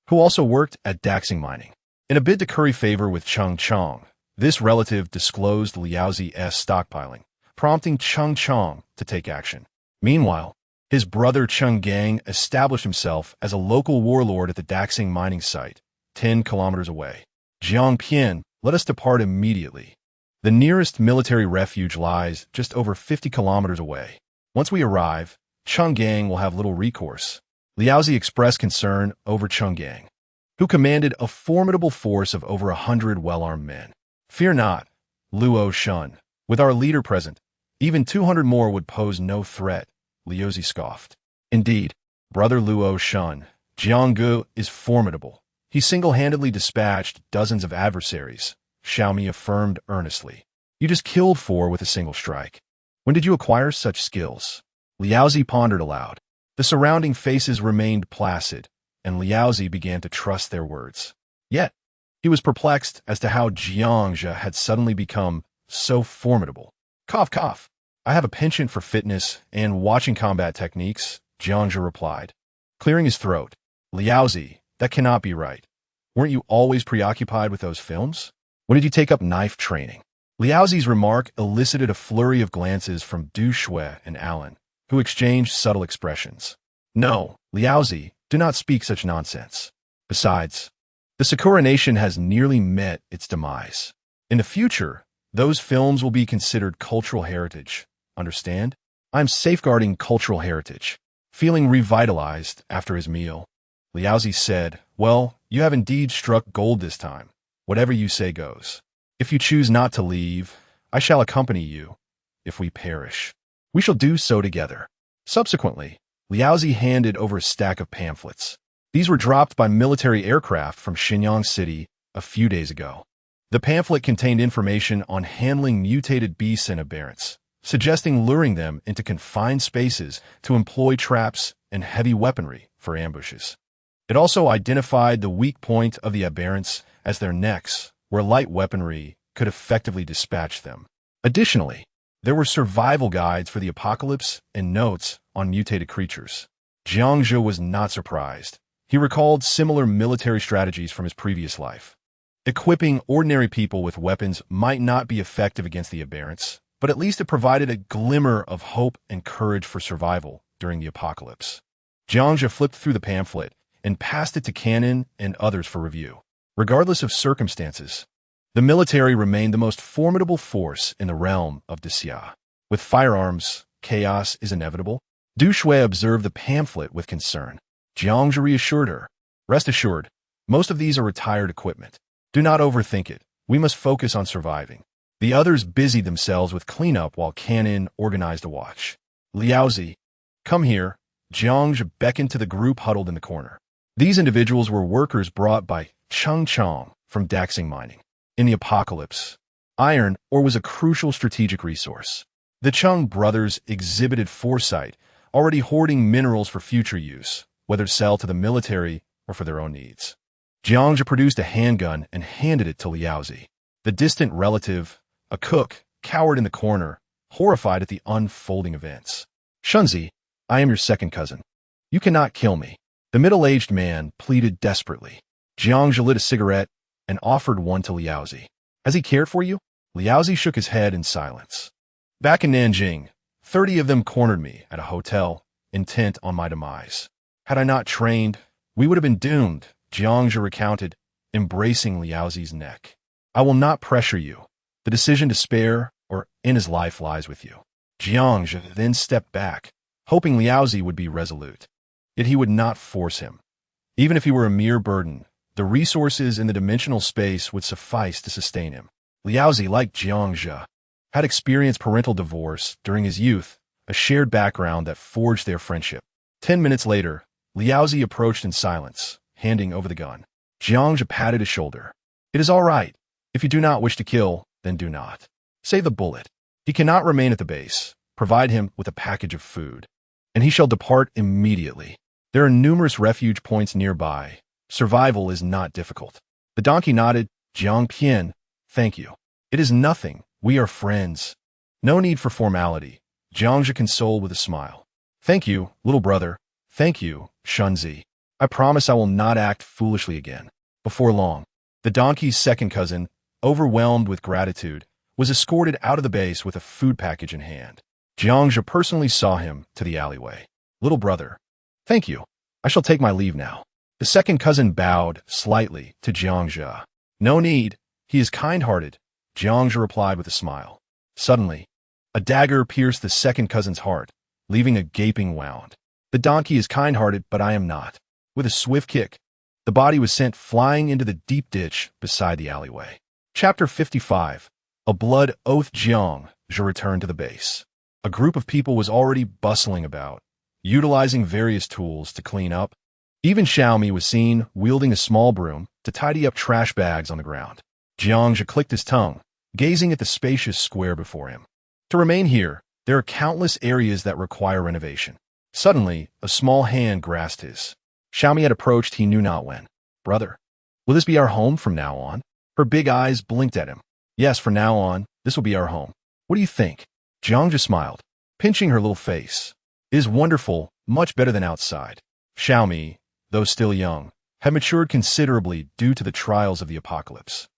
who also worked at Daxing Mining. In a bid to curry favor with Cheng Chong, this relative disclosed Liao Zi's stockpiling, prompting Cheng Chong to take action. Meanwhile, his brother Cheng Gang established himself as a local warlord at the Daxing mining site, 10 kilometers away. Jiang Pian, let us depart immediately. The nearest military refuge lies just over 50 kilometers away. Once we arrive, Cheng Gang will have little recourse. Liaozi expressed concern over Cheng Gang, who commanded a formidable force of over 100 well-armed men. Fear not, Luo Shun. With our leader present, even 200 more would pose no threat, Liaozi scoffed. Indeed, brother Luo Shun, Jianggu is formidable. He single-handedly dispatched dozens of adversaries, Xiaomi affirmed earnestly. You just killed 4 with a single strike. When did you acquire such skills? Liaozi pondered aloud. The surrounding faces remained placid, and Liaozi began to trust their words. Yet, he was perplexed as to how Jiangzhe had suddenly become so formidable. Cough, cough. I have a penchant for fitness and watching combat techniques, Jiangzhe replied, clearing his throat. Liaozi, that cannot be right. Weren't you always preoccupied with those films? When did you take up knife training? Liaozi's remark elicited a flurry of glances from Du Shui and Alan, who exchanged subtle expressions. No, Liaozi, do not speak such nonsense. Besides, the Sakura nation has nearly met its demise. In the future, those films will be considered cultural heritage. Understand? I'm safeguarding cultural heritage. Feeling revitalized after his meal, Liaozi said, well, you have indeed struck gold this time. Whatever you say goes. If you choose not to leave, I shall accompany you. If we perish, we shall do so together. Subsequently, Liaozi handed over a stack of pamphlets. These were dropped by military aircraft from Shenyang City a few days ago. The pamphlet contained information on handling mutated beasts and aberrants, suggesting luring them into confined spaces to employ traps and heavy weaponry for ambushes. It also identified the weak point of the aberrants as their necks, where light weaponry could effectively dispatch them. Additionally, there were survival guides for the apocalypse and notes on mutated creatures. Jiangzhe was not surprised. He recalled similar military strategies from his previous life. Equipping ordinary people with weapons might not be effective against the aberrants, but at least it provided a glimmer of hope and courage for survival during the apocalypse. Jiangzhe flipped through the pamphlet and passed it to Cannon and others for review. Regardless of circumstances, the military remained the most formidable force in the realm of Dixia. With firearms, chaos is inevitable. Du Shui observed the pamphlet with concern. Jiangzhe reassured her. Rest assured, most of these are retired equipment. Do not overthink it. We must focus on surviving. The others busied themselves with cleanup while Cannon organized a watch. Liaozi, come here. Jiangzhe beckoned to the group huddled in the corner. These individuals were workers brought by Cheng Chong from Daxing Mining. In the apocalypse, iron ore was a crucial strategic resource. The Cheng brothers exhibited foresight, already hoarding minerals for future use, whether to sell to the military or for their own needs. Jiangzhe produced a handgun and handed it to Liaozi. The distant relative, a cook, cowered in the corner, horrified at the unfolding events. Shunzi, I am your second cousin. You cannot kill me. The middle-aged man pleaded desperately. Jiangzhe lit a cigarette and offered one to Liaozi. Has he cared for you? Liaozi shook his head in silence. Back in Nanjing, 30 of them cornered me at a hotel, intent on my demise. Had I not trained, we would have been doomed, Jiangzhe recounted, embracing Liaozi's neck. I will not pressure you. The decision to spare or end his life lies with you. Jiangzhe then stepped back, hoping Liaozi would be resolute. Yet he would not force him. Even if he were a mere burden, the resources in the dimensional space would suffice to sustain him. Liaozi, like Jiangzhe, had experienced parental divorce during his youth, a shared background that forged their friendship. 10 minutes later, Liaozi approached in silence, handing over the gun. Jiangzhe patted his shoulder. It is all right. If you do not wish to kill, then do not. Save the bullet. He cannot remain at the base. Provide him with a package of food, and he shall depart immediately. There are numerous refuge points nearby. Survival is not difficult. The donkey nodded. Jiang Pian, thank you. It is nothing. We are friends. No need for formality. Jiangzhe consoled with a smile. Thank you, little brother. Thank you, Shunzi. I promise I will not act foolishly again. Before long, the donkey's second cousin, overwhelmed with gratitude, was escorted out of the base with a food package in hand. Jiangzhe personally saw him to the alleyway. Little brother. Thank you. I shall take my leave now. The second cousin bowed slightly to Jiangzhe. No need. He is kind-hearted, Jiangzhe replied with a smile. Suddenly, a dagger pierced the second cousin's heart, leaving a gaping wound. The donkey is kind-hearted, but I am not. With a swift kick, the body was sent flying into the deep ditch beside the alleyway. Chapter 55. A blood oath. Jiangzhe returned to the base. A group of people was already bustling about, utilizing various tools to clean up. Even Xiaomi was seen wielding a small broom to tidy up trash bags on the ground. Jiangzhe clicked his tongue, gazing at the spacious square before him. To remain here, there are countless areas that require renovation. Suddenly, a small hand grasped his. Xiaomi had approached he knew not when. Brother, will this be our home from now on? Her big eyes blinked at him. Yes, from now on, this will be our home. What do you think? Jiangzhe smiled, pinching her little face. It is wonderful, much better than outside. Xiaomi, though still young, had matured considerably due to the trials of the apocalypse.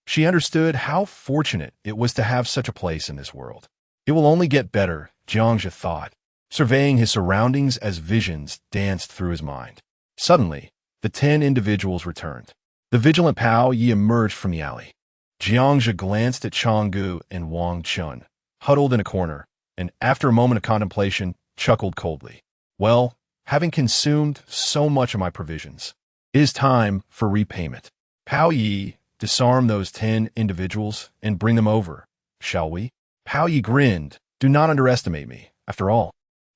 She understood how fortunate it was to have such a place in this world. It will only get better, Jiangzhe thought, surveying his surroundings as visions danced through his mind. Suddenly, the 10 individuals returned. The vigilant Pao Yi emerged from the alley. Jiangzhe glanced at Changgu and Wang Chun, huddled in a corner, and after a moment of contemplation, chuckled coldly. Well, having consumed so much of my provisions, it is time for repayment. Pao Yi, disarm those 10 individuals and bring them over, shall we? Pao Yi grinned. Do not underestimate me. After all,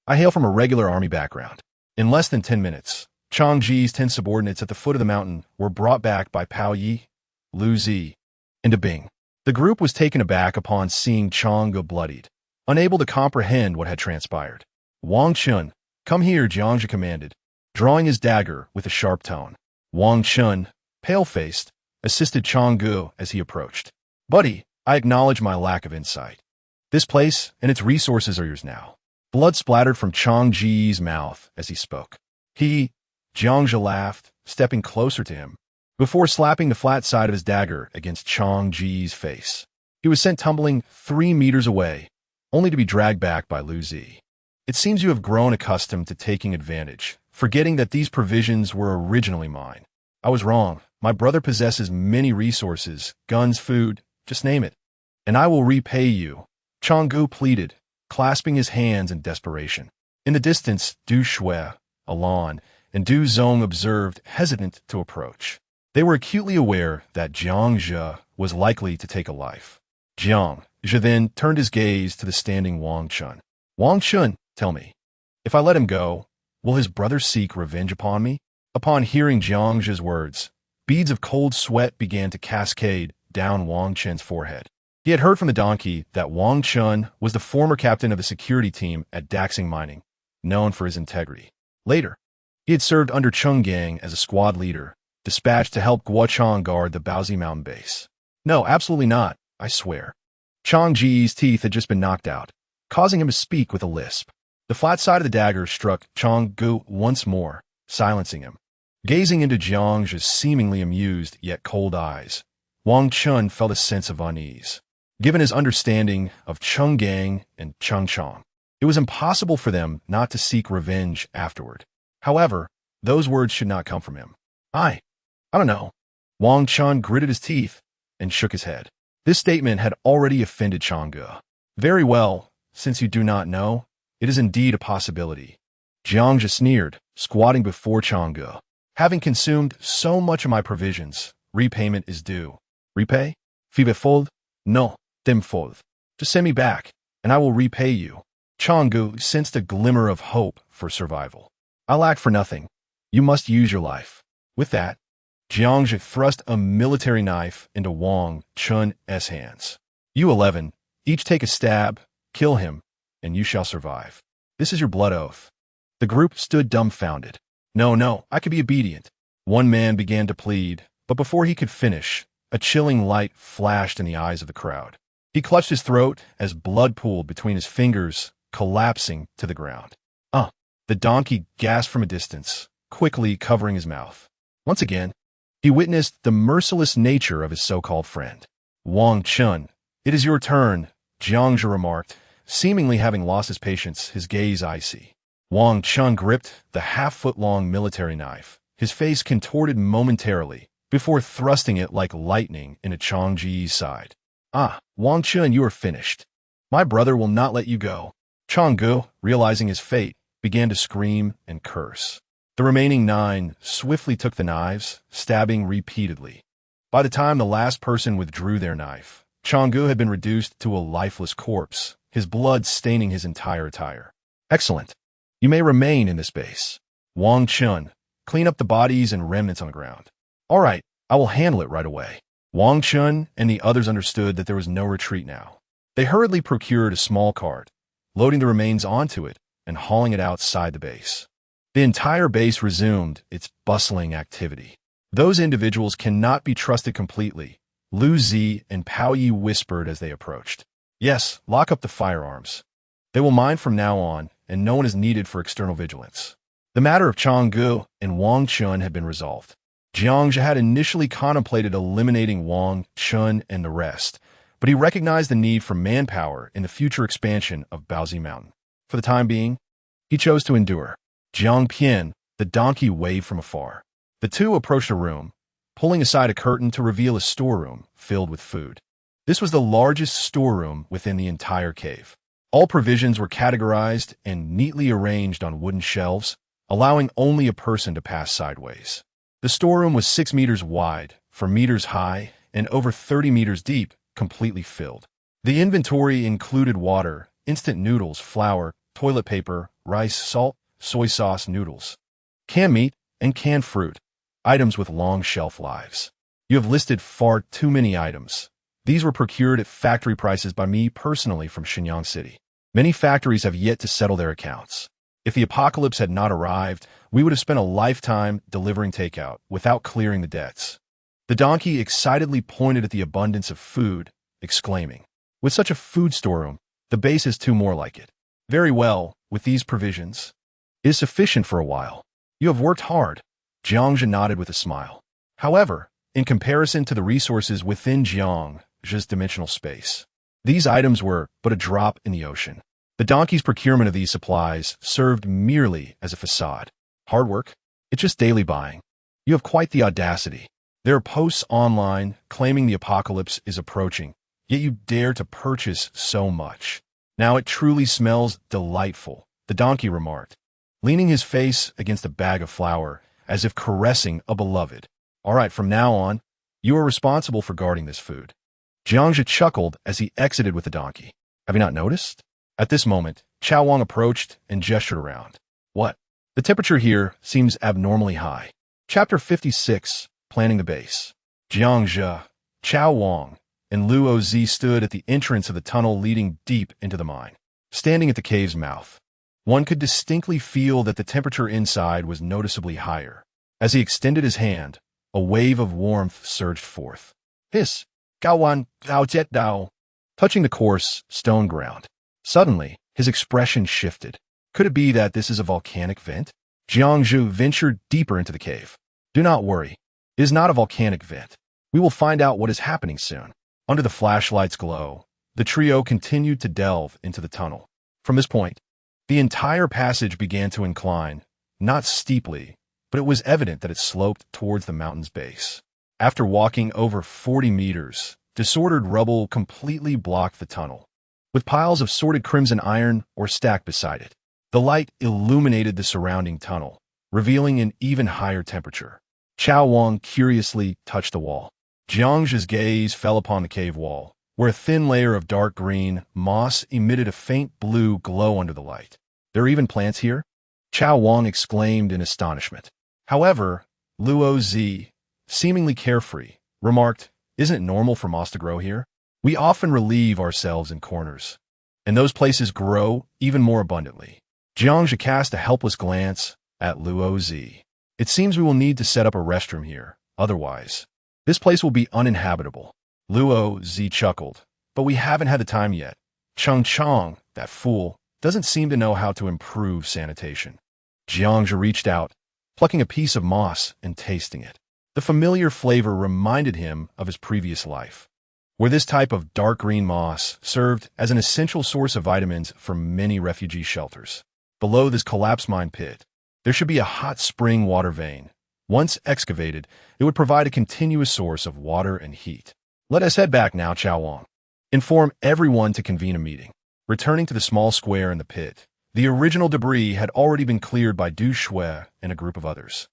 I hail from a regular army background. In less than 10 minutes, Changji's 10 subordinates at the foot of the mountain were brought back by Pao Yi, Lu Zi, and Bing. The group was taken aback upon seeing Chang go bloodied, unable to comprehend what had transpired. Wang Chun, come here, Jiangzhe commanded, drawing his dagger with a sharp tone. Wang Chun, pale-faced, assisted Changgu as he approached. Buddy, I acknowledge my lack of insight. This place and its resources are yours now. Blood splattered from Changji's mouth as he spoke. Jiangzhe laughed, stepping closer to him, before slapping the flat side of his dagger against Changji's face. He was sent tumbling 3 meters away, only to be dragged back by Lu Zi. It seems you have grown accustomed to taking advantage, forgetting that these provisions were originally mine. I was wrong. My brother possesses many resources, guns, food, just name it. And I will repay you, Changgu pleaded, clasping his hands in desperation. In the distance, Du Shui, Alan, and Du Zong observed, hesitant to approach. They were acutely aware that Jiangzhe was likely to take a life. Jiangzhe then turned his gaze to the standing Wang Chun. Wang Chun, tell me, if I let him go, will his brother seek revenge upon me? Upon hearing Jiangzhe's words, beads of cold sweat began to cascade down Wang Chun's forehead. He had heard from the donkey that Wang Chun was the former captain of the security team at Daxing Mining, known for his integrity. Later, he had served under Chung Gang as a squad leader, dispatched to help Guochang guard the Baozi mountain base. No, absolutely not, I swear. Changji's teeth had just been knocked out, causing him to speak with a lisp. The flat side of the dagger struck Changgu once more, silencing him. Gazing into Jiangzhe's seemingly amused yet cold eyes, Wang Chun felt a sense of unease. Given his understanding of Chung Gang and Chung Chong, it was impossible for them not to seek revenge afterward. However, those words should not come from him. I don't know. Wang Chun gritted his teeth and shook his head. This statement had already offended Changgu. Very well, since you do not know, it is indeed a possibility. Jiangzhe sneered, squatting before Changgu. Having consumed so much of my provisions, repayment is due. Repay? Fibefold? No, tenfold. Just send me back, and I will repay you. Changgu sensed a glimmer of hope for survival. I lack for nothing. You must use your life. With that, Jiangzhe thrust a military knife into Wang Chun's hands. You 11, each take a stab, kill him, and you shall survive. This is your blood oath. The group stood dumbfounded. No, I could be obedient. One man began to plead, but before he could finish, a chilling light flashed in the eyes of the crowd. He clutched his throat as blood pooled between his fingers, collapsing to the ground. The donkey gasped from a distance, quickly covering his mouth. Once again, he witnessed the merciless nature of his so-called friend. Wang Chun, It is your turn, Jiangzhe remarked, seemingly having lost his patience, his gaze icy. Wang Chun gripped the half-foot-long military knife, his face contorted momentarily, before thrusting it like lightning into Chang Ji's side. Ah, Wang Chun, you are finished. My brother will not let you go. Chang Gu, realizing his fate, began to scream and curse. The remaining 9 swiftly took the knives, stabbing repeatedly. By the time the last person withdrew their knife, Chang Gu had been reduced to a lifeless corpse, his blood staining his entire attire. Excellent. You may remain in this base. Wang Chun, clean up the bodies and remnants on the ground. All right, I will handle it right away. Wang Chun and the others understood that there was no retreat now. They hurriedly procured a small cart, loading the remains onto it and hauling it outside the base. The entire base resumed its bustling activity. Those individuals cannot be trusted completely, Lu Zi and Pao Yi whispered as they approached. Yes, lock up the firearms. They will mine from now on, and no one is needed for external vigilance. The matter of Chang Gu and Wang Chun had been resolved. Jiangzhe had initially contemplated eliminating Wang Chun and the rest, but he recognized the need for manpower in the future expansion of Baozi Mountain. For the time being, he chose to endure. Jiang Pian, the donkey, waved from afar. The two approached a room, pulling aside a curtain to reveal a storeroom filled with food. This was the largest storeroom within the entire cave. All provisions were categorized and neatly arranged on wooden shelves, allowing only a person to pass sideways. The storeroom was 6 meters wide, 4 meters high, and over 30 meters deep, completely filled. The inventory included water, instant noodles, flour, toilet paper, rice, salt, soy sauce, noodles, canned meat, and canned fruit, items with long shelf lives. You have listed far too many items. These were procured at factory prices by me personally from Shenyang City. Many factories have yet to settle their accounts. If the apocalypse had not arrived, we would have spent a lifetime delivering takeout without clearing the debts. The donkey excitedly pointed at the abundance of food, exclaiming, "With such a food storeroom, the base is 2 more like it. Very well, with these provisions, it is sufficient for a while. You have worked hard." Jiangzhe nodded with a smile. However, in comparison to the resources within Jiangzhe's dimensional space, these items were but a drop in the ocean. The donkey's procurement of these supplies served merely as a facade. Hard work? It's just daily buying. You have quite the audacity. There are posts online claiming the apocalypse is approaching, yet you dare to purchase so much. Now it truly smells delightful, the donkey remarked, leaning his face against a bag of flour as if caressing a beloved. All right, from now on, you are responsible for guarding this food. Jiangzhe chuckled as he exited with the donkey. Have you not noticed? At this moment, Chao Wang approached and gestured around. What? The temperature here seems abnormally high. Chapter 56, Planning the Base. Jiangzhe, Chao Wang, and Luo Zi stood at the entrance of the tunnel leading deep into the mine. Standing at the cave's mouth, one could distinctly feel that the temperature inside was noticeably higher. As he extended his hand, a wave of warmth surged forth. Hiss! Gaowan, Gao Jet Dao! Touching the coarse, stone ground. Suddenly, his expression shifted. Could it be that this is a volcanic vent? Jiangzhe ventured deeper into the cave. Do not worry. It is not a volcanic vent. We will find out what is happening soon. Under the flashlight's glow, the trio continued to delve into the tunnel. From this point, the entire passage began to incline, not steeply, but it was evident that it sloped towards the mountain's base. After walking over 40 meters, disordered rubble completely blocked the tunnel, with piles of sorted crimson iron or stacked beside it. The light illuminated the surrounding tunnel, revealing an even higher temperature. Chao Wang curiously touched the wall. Jiangzhe's gaze fell upon the cave wall, where a thin layer of dark green moss emitted a faint blue glow under the light. There are even plants here? Chao Wang exclaimed in astonishment. However, Luo Zi, seemingly carefree, remarked, "Isn't it normal for moss to grow here? We often relieve ourselves in corners, and those places grow even more abundantly." Jiangzhe cast a helpless glance at Luo Zi. "It seems we will need to set up a restroom here, otherwise this place will be uninhabitable." Luo Zi chuckled, "But we haven't had the time yet. Cheng Chong, that fool, doesn't seem to know how to improve sanitation." Jiangzhe reached out, plucking a piece of moss and tasting it. The familiar flavor reminded him of his previous life. where this type of dark green moss served as an essential source of vitamins for many refugee shelters. Below this collapsed mine pit, there should be a hot spring water vein. Once excavated, it would provide a continuous source of water and heat. Let us head back now, Chao Wang. Inform everyone to convene a meeting. Returning to the small square in the pit, the original debris had already been cleared by Du Shui and a group of others.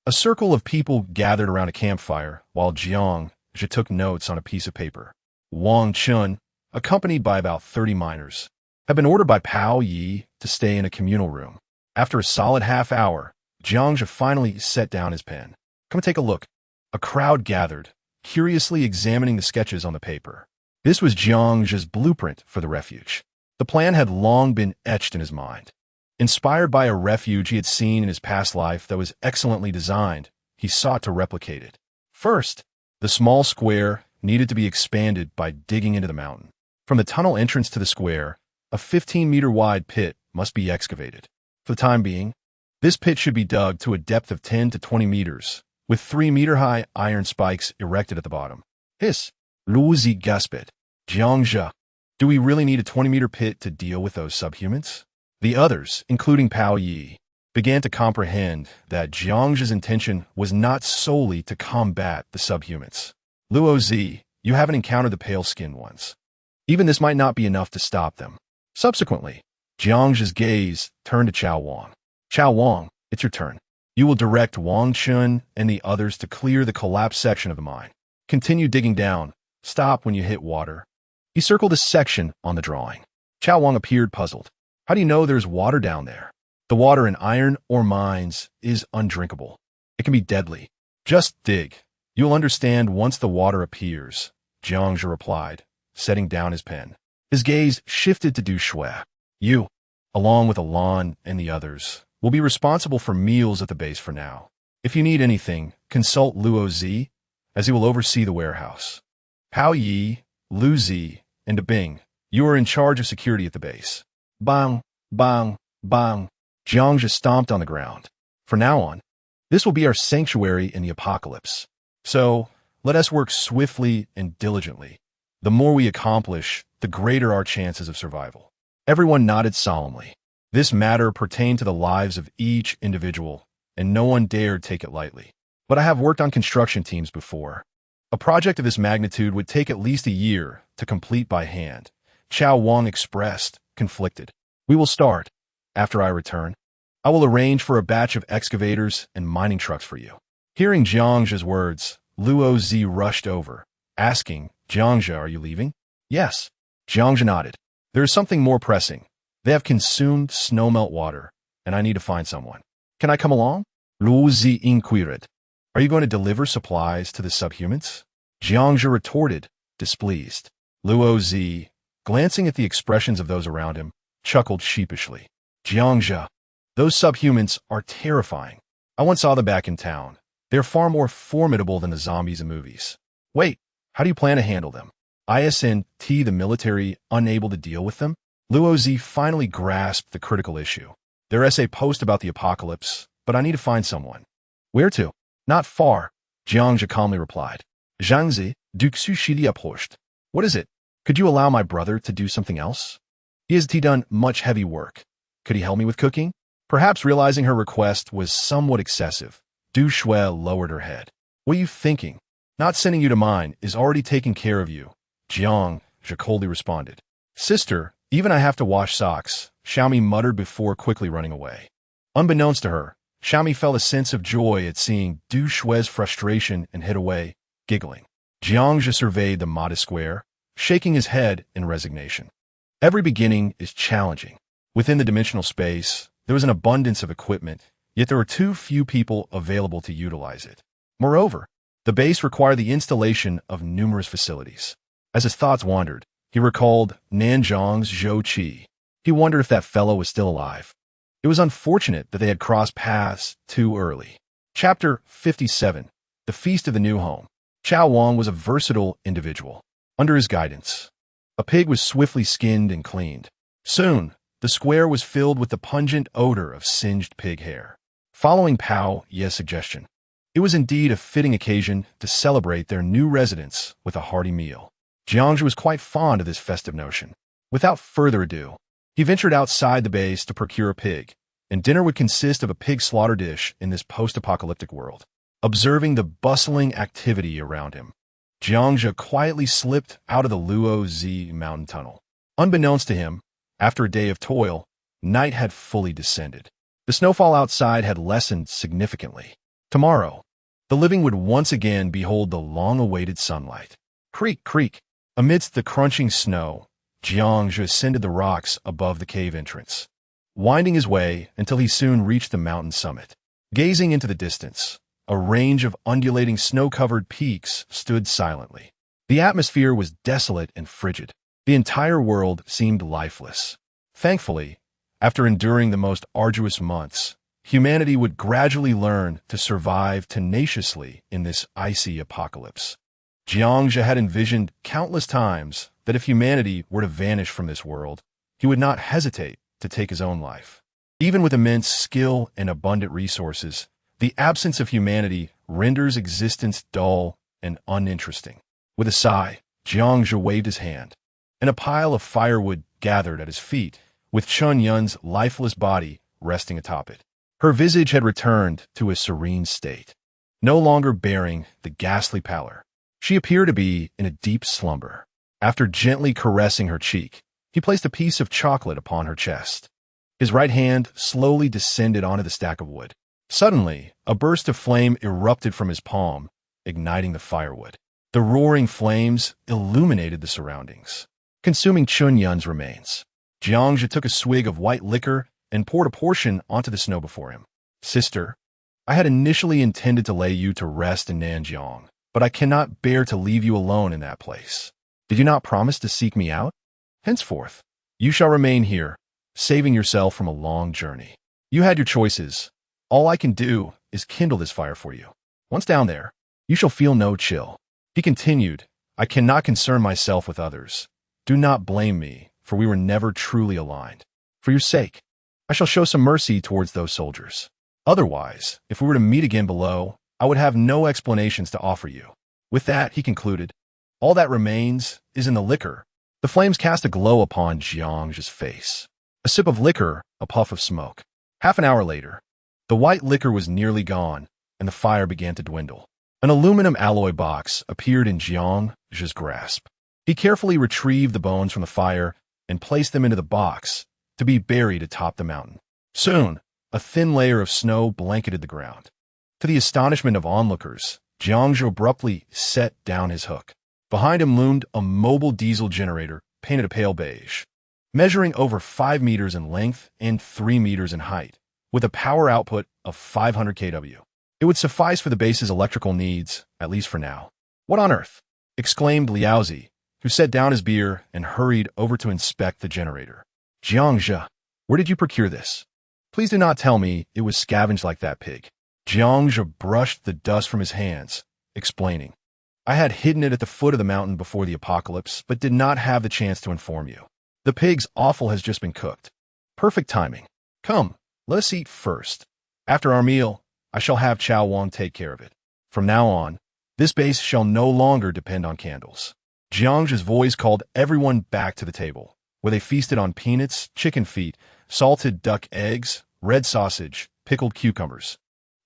A circle of people gathered around a campfire while Jiang Zhe took notes on a piece of paper. Wang Chun, accompanied by about 30 miners, had been ordered by Pao Yi to stay in a communal room. After a solid half hour, Jiang Zhe finally set down his pen. Come take a look. A crowd gathered, curiously examining the sketches on the paper. This was Jiang Zhe's blueprint for the refuge. The plan had long been etched in his mind. Inspired by a refuge he had seen in his past life that was excellently designed, he sought to replicate it. First, the small square needed to be expanded by digging into the mountain. From the tunnel entrance to the square, a 15-meter-wide pit must be excavated. For the time being, this pit should be dug to a depth of 10 to 20 meters, with 3-meter-high iron spikes erected at the bottom. Hiss, Luzi gasped. Jiang Zhe, do we really need a 20-meter pit to deal with those subhumans? The others, including Pao Yi, began to comprehend that Jiang Zhe's intention was not solely to combat the subhumans. Luo Zi, you haven't encountered the pale-skinned ones. Even this might not be enough to stop them. Subsequently, Jiang Zhe's gaze turned to Chao Wang. Chao Wang, it's your turn. You will direct Wang Chun and the others to clear the collapsed section of the mine. Continue digging down. Stop when you hit water. He circled a section on the drawing. Chao Wang appeared puzzled. How do you know there's water down there? The water in iron ore mines is undrinkable. It can be deadly. Just dig. You'll understand once the water appears, Jiang Zhe replied, setting down his pen. His gaze shifted to Du Shui. You, along with Alan and the others, will be responsible for meals at the base for now. If you need anything, consult Luo Zi, as he will oversee the warehouse. Pao Yi, Lu Zi, and Bing, you are in charge of security at the base. Bang, bang, bang. Jiang Zhe stomped on the ground. From now on, this will be our sanctuary in the apocalypse. So, let us work swiftly and diligently. The more we accomplish, the greater our chances of survival. Everyone nodded solemnly. This matter pertained to the lives of each individual, and no one dared take it lightly. But I have worked on construction teams before. A project of this magnitude would take at least a year to complete by hand. Chao Wang expressed, conflicted. We will start. After I return, I will arrange for a batch of excavators and mining trucks for you. Hearing Jiang Zhe's words, Luo Zi rushed over, asking, Jiang Zhe, are you leaving? Yes. Jiang Zhe nodded. There is something more pressing. They have consumed snowmelt water, and I need to find someone. Can I come along? Luo Zi inquired. Are you going to deliver supplies to the subhumans? Jiang Zhe retorted, displeased. Luo Zi, glancing at the expressions of those around him, chuckled sheepishly. Jiang Zhe, those subhumans are terrifying. I once saw them back in town. They are far more formidable than the zombies in movies. Wait, how do you plan to handle them? Isn't the military unable to deal with them? Luo Zi finally grasped the critical issue. Their essay post about the apocalypse, but I need to find someone. Where to? Not far, Jiang Zhe calmly replied. Zhangzi, Duxu Shili approached. What is it? Could you allow my brother to do something else? He has done much heavy work. Could he help me with cooking? Perhaps realizing her request was somewhat excessive, Du Shui lowered her head. What are you thinking? Not sending you to mine is already taking care of you, Jiang Zhe coldly responded. Sister, even I have to wash socks, Xiaomi muttered before quickly running away. Unbeknownst to her, Xiaomi felt a sense of joy at seeing Du Shui's frustration and hid away, giggling. Jiang Zhe surveyed the modest square, shaking his head in resignation. Every beginning is challenging. Within the dimensional space, there was an abundance of equipment, yet there were too few people available to utilize it. Moreover, the base required the installation of numerous facilities. As his thoughts wandered, he recalled Nanzhang's Zhou Qi. He wondered if that fellow was still alive. It was unfortunate that they had crossed paths too early. Chapter 57. The Feast of the New Home. Chao Wang was a versatile individual. Under his guidance, a pig was swiftly skinned and cleaned. Soon, the square was filled with the pungent odor of singed pig hair. Following Pao Ye's suggestion, it was indeed a fitting occasion to celebrate their new residence with a hearty meal. Jiangzhu was quite fond of this festive notion. Without further ado, he ventured outside the base to procure a pig, and dinner would consist of a pig slaughter dish in this post-apocalyptic world. Observing the bustling activity around him, Jiangzhu quietly slipped out of the Luo Zi mountain tunnel. Unbeknownst to him, after a day of toil, night had fully descended. The snowfall outside had lessened significantly. Tomorrow, the living would once again behold the long-awaited sunlight. Creak, creak. Amidst the crunching snow, Jiangzhu ascended the rocks above the cave entrance, winding his way until he soon reached the mountain summit. Gazing into the distance, a range of undulating snow-covered peaks stood silently. The atmosphere was desolate and frigid. The entire world seemed lifeless. Thankfully, after enduring the most arduous months, humanity would gradually learn to survive tenaciously in this icy apocalypse. Jiangzhu had envisioned countless times that if humanity were to vanish from this world, he would not hesitate to take his own life. Even with immense skill and abundant resources, the absence of humanity renders existence dull and uninteresting. With a sigh, Jiangzhu waved his hand, and a pile of firewood gathered at his feet, with Chun Yun's lifeless body resting atop it. Her visage had returned to a serene state, no longer bearing the ghastly pallor. She appeared to be in a deep slumber. After gently caressing her cheek, he placed a piece of chocolate upon her chest. His right hand slowly descended onto the stack of wood. Suddenly, a burst of flame erupted from his palm, igniting the firewood. The roaring flames illuminated the surroundings, consuming Chun Yun's remains. Jiangzhu took a swig of white liquor and poured a portion onto the snow before him. Sister, I had initially intended to lay you to rest in Nanjiang, but I cannot bear to leave you alone in that place. Did you not promise to seek me out? Henceforth, you shall remain here, saving yourself from a long journey. You had your choices. All I can do is kindle this fire for you. Once down there, you shall feel no chill. He continued, I cannot concern myself with others. Do not blame me, for we were never truly aligned. For your sake, I shall show some mercy towards those soldiers. Otherwise, if we were to meet again below, I would have no explanations to offer you. With that, he concluded, all that remains is in the liquor. The flames cast a glow upon Jiangzhu's face. A sip of liquor, a puff of smoke. Half an hour later, the white liquor was nearly gone, and the fire began to dwindle. An aluminum alloy box appeared in Jiangzhu's grasp. He carefully retrieved the bones from the fire and placed them into the box, to be buried atop the mountain. Soon, a thin layer of snow blanketed the ground. To the astonishment of onlookers, Jiangzhu abruptly set down his hook. Behind him loomed a mobile diesel generator painted a pale beige, measuring over 5 meters in length and 3 meters in height, with a power output of 500 kW. It would suffice for the base's electrical needs, at least for now. What on earth? Exclaimed Liaozi, who set down his beer and hurried over to inspect the generator. Jiangzhu, where did you procure this? Please do not tell me it was scavenged like that pig. Jiangzhu brushed the dust from his hands, explaining, I had hidden it at the foot of the mountain before the apocalypse, but did not have the chance to inform you. The pig's offal has just been cooked. Perfect timing. Come, let us eat first. After our meal, I shall have Chao Wang take care of it. From now on, this base shall no longer depend on candles. Jiangzhu's voice called everyone back to the table, where they feasted on peanuts, chicken feet, salted duck eggs, red sausage, pickled cucumbers,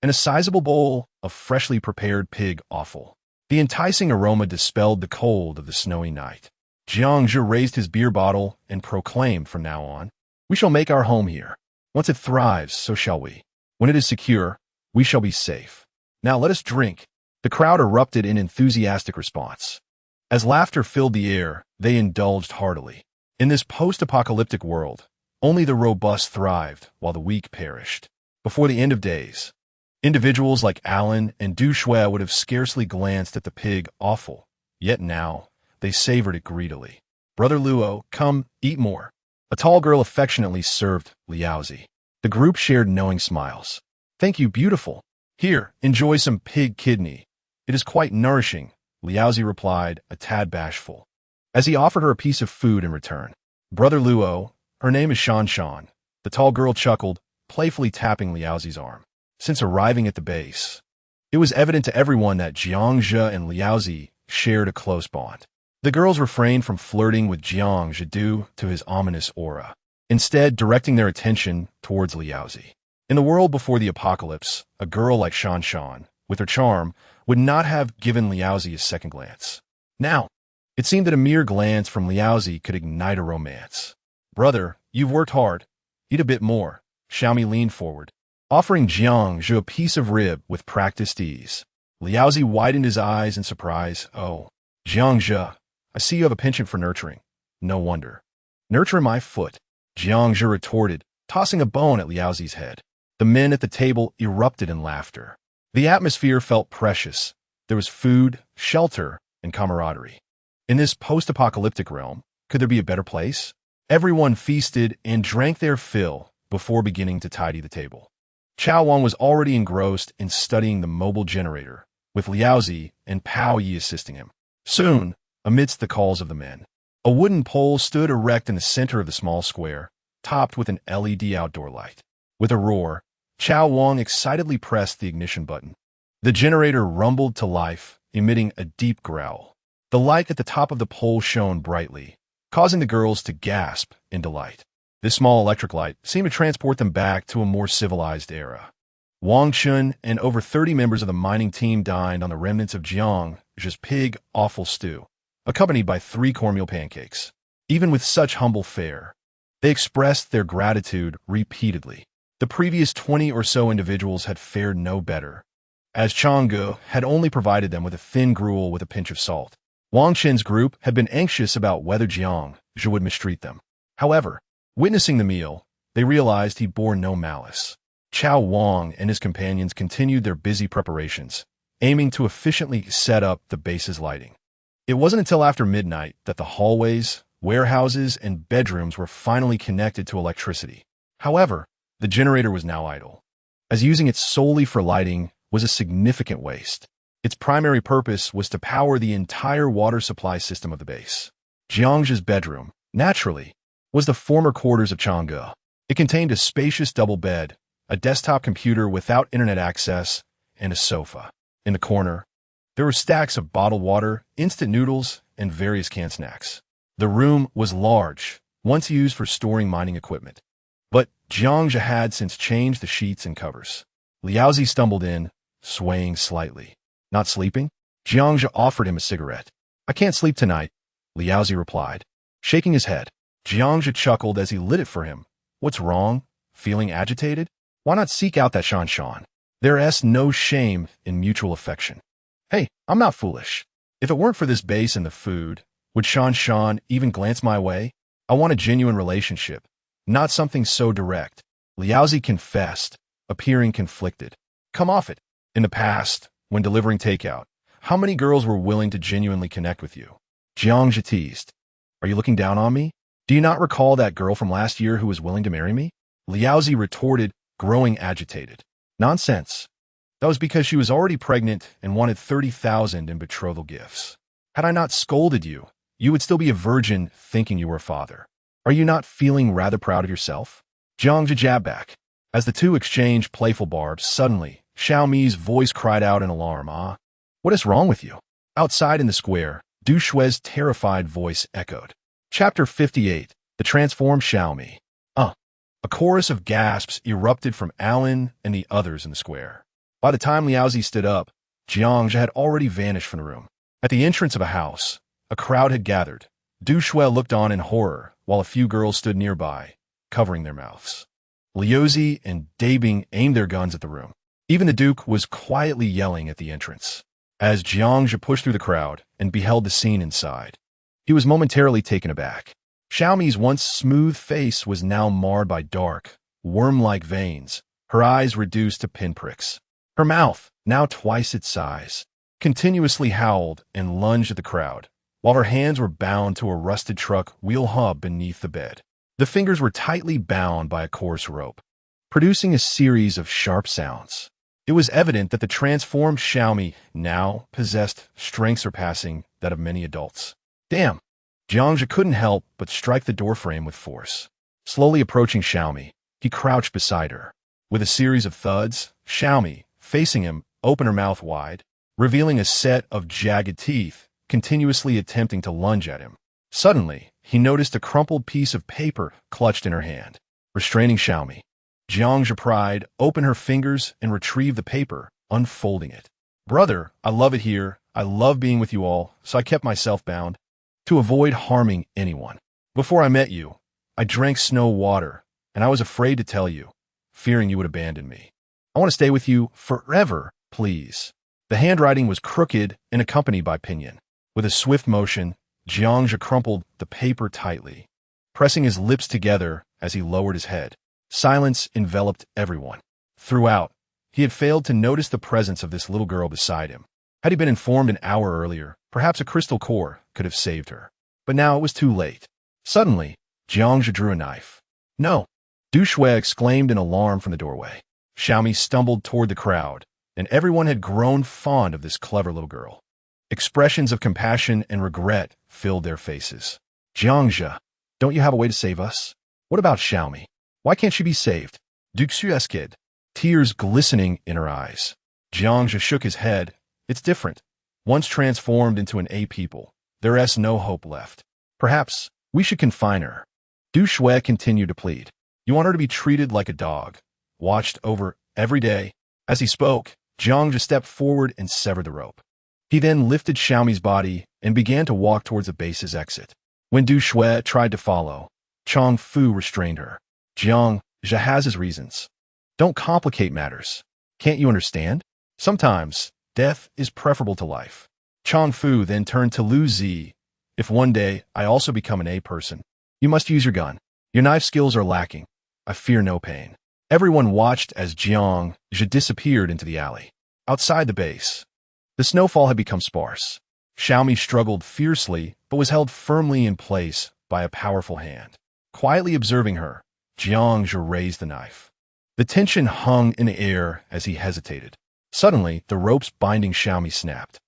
and a sizable bowl of freshly prepared pig offal. The enticing aroma dispelled the cold of the snowy night. Jiangzhu raised his beer bottle and proclaimed from now on, we shall make our home here. Once it thrives, so shall we. When it is secure, we shall be safe. Now let us drink. The crowd erupted in enthusiastic response. As laughter filled the air, they indulged heartily. In this post-apocalyptic world, only the robust thrived while the weak perished. Before the end of days, individuals like Alan and Du Shui would have scarcely glanced at the pig offal, yet now they savored it greedily. Brother Luo, come, eat more. A tall girl affectionately served Liaozi. The group shared knowing smiles. Thank you, beautiful. Here, enjoy some pig kidney. It is quite nourishing, Liaozi replied, a tad bashful, as he offered her a piece of food in return. Brother Luo, her name is Shan Shan, the tall girl chuckled, playfully tapping Liaozi's arm. Since arriving at the base, it was evident to everyone that Jiangzhu and Liaozi shared a close bond. The girls refrained from flirting with Jiang Zhe due to his ominous aura, instead directing their attention towards Liaozi. In the world before the apocalypse, a girl like Shan Shan, with her charm, would not have given Liaozi a second glance. Now, it seemed that a mere glance from Liaozi could ignite a romance. "Brother, you've worked hard. Eat a bit more." Xiaomi leaned forward, offering Jiang Zhe a piece of rib with practiced ease. Liaozi widened his eyes in surprise. "Oh, Jiang Zhe, I see you have a penchant for nurturing. No wonder." "Nurture my foot," Jiang Zhe retorted, tossing a bone at Liaozi's head. The men at the table erupted in laughter. The atmosphere felt precious. There was food, shelter, and camaraderie. In this post-apocalyptic realm, could there be a better place? Everyone feasted and drank their fill before beginning to tidy the table. Chao Wang was already engrossed in studying the mobile generator, with Liaozi and Pao Yi assisting him. Soon, amidst the calls of the men, a wooden pole stood erect in the center of the small square, topped with an LED outdoor light. With a roar, Chao Wang excitedly pressed the ignition button. The generator rumbled to life, emitting a deep growl. The light at the top of the pole shone brightly, causing the girls to gasp in delight. This small electric light seemed to transport them back to a more civilized era. Wang Chun and over 30 members of the mining team dined on the remnants of Jiang Zhe's pig offal stew, accompanied by 3 cornmeal pancakes. Even with such humble fare, they expressed their gratitude repeatedly. The previous 20 or so individuals had fared no better, as Changgu had only provided them with a thin gruel with a pinch of salt. Wang Chen's group had been anxious about whether Jiang Zhe would mistreat them. However, witnessing the meal, they realized he bore no malice. Chao Wang and his companions continued their busy preparations, aiming to efficiently set up the base's lighting. It wasn't until after midnight that the hallways, warehouses, and bedrooms were finally connected to electricity. However, the generator was now idle, as using it solely for lighting was a significant waste. Its primary purpose was to power the entire water supply system of the base. Jiang Zhe's bedroom, naturally, was the former quarters of Changgu. It contained a spacious double bed, a desktop computer without internet access, and a sofa. In the corner, there were stacks of bottled water, instant noodles, and various canned snacks. The room was large, once used for storing mining equipment. But Jiang Zhe had since changed the sheets and covers. Liaozi stumbled in, swaying slightly. "Not sleeping?" Jiang Zhe offered him a cigarette. "I can't sleep tonight," Liaozi replied, shaking his head. Jiang Zhe chuckled as he lit it for him. "What's wrong? Feeling agitated? Why not seek out that Shan Shan? There's no shame in mutual affection." "Hey, I'm not foolish. If it weren't for this base and the food, would Shan Shan even glance my way? I want a genuine relationship, not something so direct," Liaozi confessed, appearing conflicted. "Come off it. In the past, when delivering takeout, how many girls were willing to genuinely connect with you?" Jiang Zhe teased. "Are you looking down on me? Do you not recall that girl from last year who was willing to marry me?" Liaozi retorted, growing agitated. "Nonsense. That was because she was already pregnant and wanted 30,000 in betrothal gifts. Had I not scolded you, you would still be a virgin thinking you were a father. Are you not feeling rather proud of yourself?" Jiang Zhe jabbed back. As the two exchanged playful barbs, suddenly, Xiaomi's voice cried out in alarm. "Ah, what is wrong with you?" Outside in the square, Du Shui's terrified voice echoed. Chapter 58, The Transformed Xiaomi. A chorus of gasps erupted from Alan and the others in the square. By the time Liaozi stood up, Jiang Zhe had already vanished from the room. At the entrance of a house, a crowd had gathered. Du Shui looked on in horror, while a few girls stood nearby, covering their mouths. Liaozi and Dabing aimed their guns at the room. Even the Duke was quietly yelling at the entrance. As Jiang Zhe pushed through the crowd and beheld the scene inside, he was momentarily taken aback. Xiaomi's once smooth face was now marred by dark, worm-like veins, her eyes reduced to pinpricks. Her mouth, now twice its size, continuously howled and lunged at the crowd, while her hands were bound to a rusted truck wheel hub beneath the bed. The fingers were tightly bound by a coarse rope, producing a series of sharp sounds. It was evident that the transformed Xiaomi now possessed strength surpassing that of many adults. Damn! Jiang Zhe couldn't help but strike the doorframe with force. Slowly approaching Xiaomi, he crouched beside her. With a series of thuds, Xiaomi, facing him, opened her mouth wide, revealing a set of jagged teeth continuously attempting to lunge at him. Suddenly, he noticed a crumpled piece of paper clutched in her hand. Restraining Xiaomi, Jiangzhe pried open her fingers and retrieved the paper, unfolding it. "Brother, I love it here. I love being with you all, so I kept myself bound to avoid harming anyone. Before I met you, I drank snow water, and I was afraid to tell you, fearing you would abandon me. I want to stay with you forever, please." The handwriting was crooked and accompanied by pinyin. With a swift motion, Jiangzhe crumpled the paper tightly, pressing his lips together as he lowered his head. Silence enveloped everyone. Throughout, he had failed to notice the presence of this little girl beside him. Had he been informed an hour earlier, perhaps a crystal core could have saved her. But now it was too late. Suddenly, Jiangzhe drew a knife. "No!" Du Shui exclaimed in alarm from the doorway. Xiaomi stumbled toward the crowd, and everyone had grown fond of this clever little girl. Expressions of compassion and regret filled their faces. "Jiangzhe, don't you have a way to save us? What about Xiaomi? Why can't she be saved?" Duxu asked, tears glistening in her eyes. Jiangzhe shook his head. "It's different. Once transformed into an A people, there is no hope left. Perhaps we should confine her." Du Shui continued to plead. "You want her to be treated like a dog, watched over every day." As he spoke, Jiangzhe stepped forward and severed the rope. He then lifted Xiaomi's body and began to walk towards the base's exit. When Du Shui tried to follow, Chong Fu restrained her. "Jiangzhe has his reasons. Don't complicate matters. Can't you understand? Sometimes, death is preferable to life." Chong Fu then turned to Lu Zi. "If one day I also become an A person, you must use your gun. Your knife skills are lacking. I fear no pain." Everyone watched as Jiangzhe disappeared into the alley. Outside the base, the snowfall had become sparse. Xiaomi struggled fiercely, but was held firmly in place by a powerful hand. Quietly observing her, Jiangzhe raised the knife. The tension hung in the air as he hesitated. Suddenly, the ropes binding Xiaomi snapped.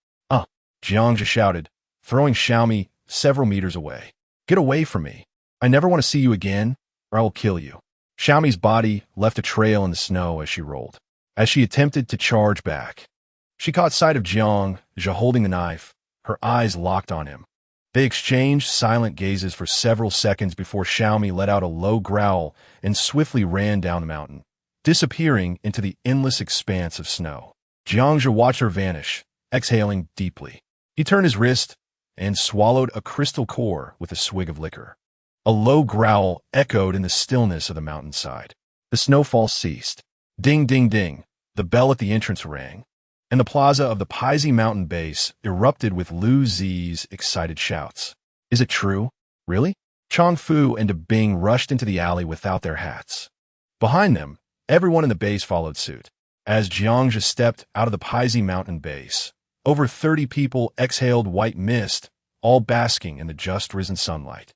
Jiangzhe shouted, throwing Xiaomi several meters away. "Get away from me. I never want to see you again, or I will kill you." Xiaomi's body left a trail in the snow as she rolled. As she attempted to charge back, she caught sight of Jiangzhe holding the knife, her eyes locked on him. They exchanged silent gazes for several seconds before Xiaomi let out a low growl and swiftly ran down the mountain, disappearing into the endless expanse of snow. Jiangzhe watched her vanish, exhaling deeply. He turned his wrist and swallowed a crystal core with a swig of liquor. A low growl echoed in the stillness of the mountainside. The snowfall ceased. Ding, ding, ding. The bell at the entrance rang, and the plaza of the Paisi mountain base erupted with Lu Zi's excited shouts. "Is it true? Really?" Chong Fu and Bing rushed into the alley without their hats. Behind them, everyone in the base followed suit. As Jiangzhe stepped out of the Paisi mountain base, over 30 people exhaled white mist, all basking in the just-risen sunlight.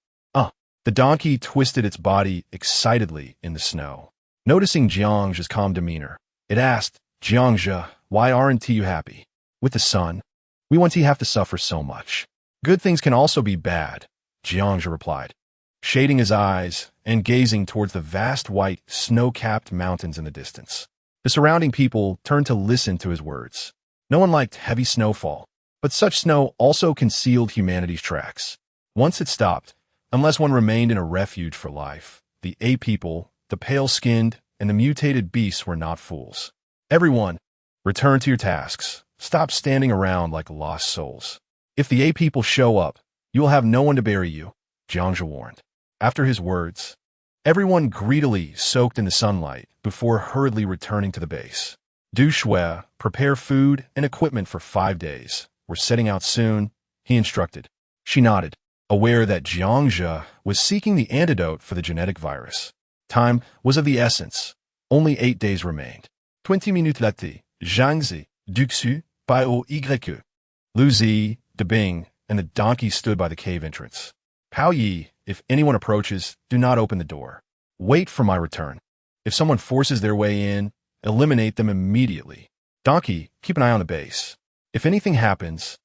The donkey twisted its body excitedly in the snow. Noticing Jiangzhe's calm demeanor, it asked, "Jiangzhe, why aren't you happy? With the sun, we won't have to suffer so much." "Good things can also be bad," Jiangzhe replied, shading his eyes and gazing towards the vast white, snow-capped mountains in the distance. The surrounding people turned to listen to his words. No one liked heavy snowfall, but such snow also concealed humanity's tracks. Once it stopped, unless one remained in a refuge for life, the A people, the pale-skinned, and the mutated beasts were not fools. "Everyone, return to your tasks. Stop standing around like lost souls. If the A people show up, you will have no one to bury you," Jiangzhe warned. After his words, everyone greedily soaked in the sunlight before hurriedly returning to the base. Du Shui, prepare food and equipment for 5 days. "We're setting out soon," he instructed. She nodded, aware that Jiangzhe was seeking the antidote for the genetic virus. Time was of the essence. Only 8 days remained. 20 minutes later, Jiangzi, Duxu, Pao Y, Lu Zi, Bing, and the donkey stood by the cave entrance. "Pao Yi, if anyone approaches, do not open the door. Wait for my return. If someone forces their way in, eliminate them immediately. Donkey, keep an eye on the base. If anything happens,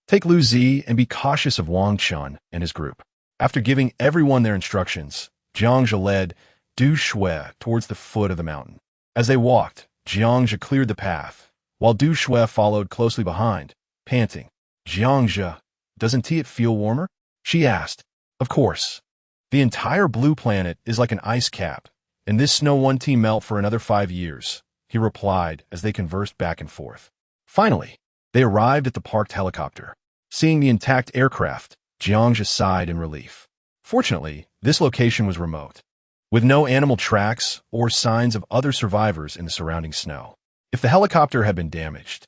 take Lu Zi and be cautious of Wang Chun and his group." After giving everyone their instructions, Jiangzhe led Du Shui towards the foot of the mountain. As they walked, Jiangzhe cleared the path, while Du Shui followed closely behind, panting. "Jiangzhe, Doesn't it feel warmer? She asked. Of course. The entire blue planet is like an ice cap, and this snow won't melt for another 5 years, he replied as they conversed back and forth. Finally, they arrived at the parked helicopter. Seeing the intact aircraft, Jiangzhe sighed in relief. Fortunately, this location was remote, with no animal tracks or signs of other survivors in the surrounding snow. If the helicopter had been damaged,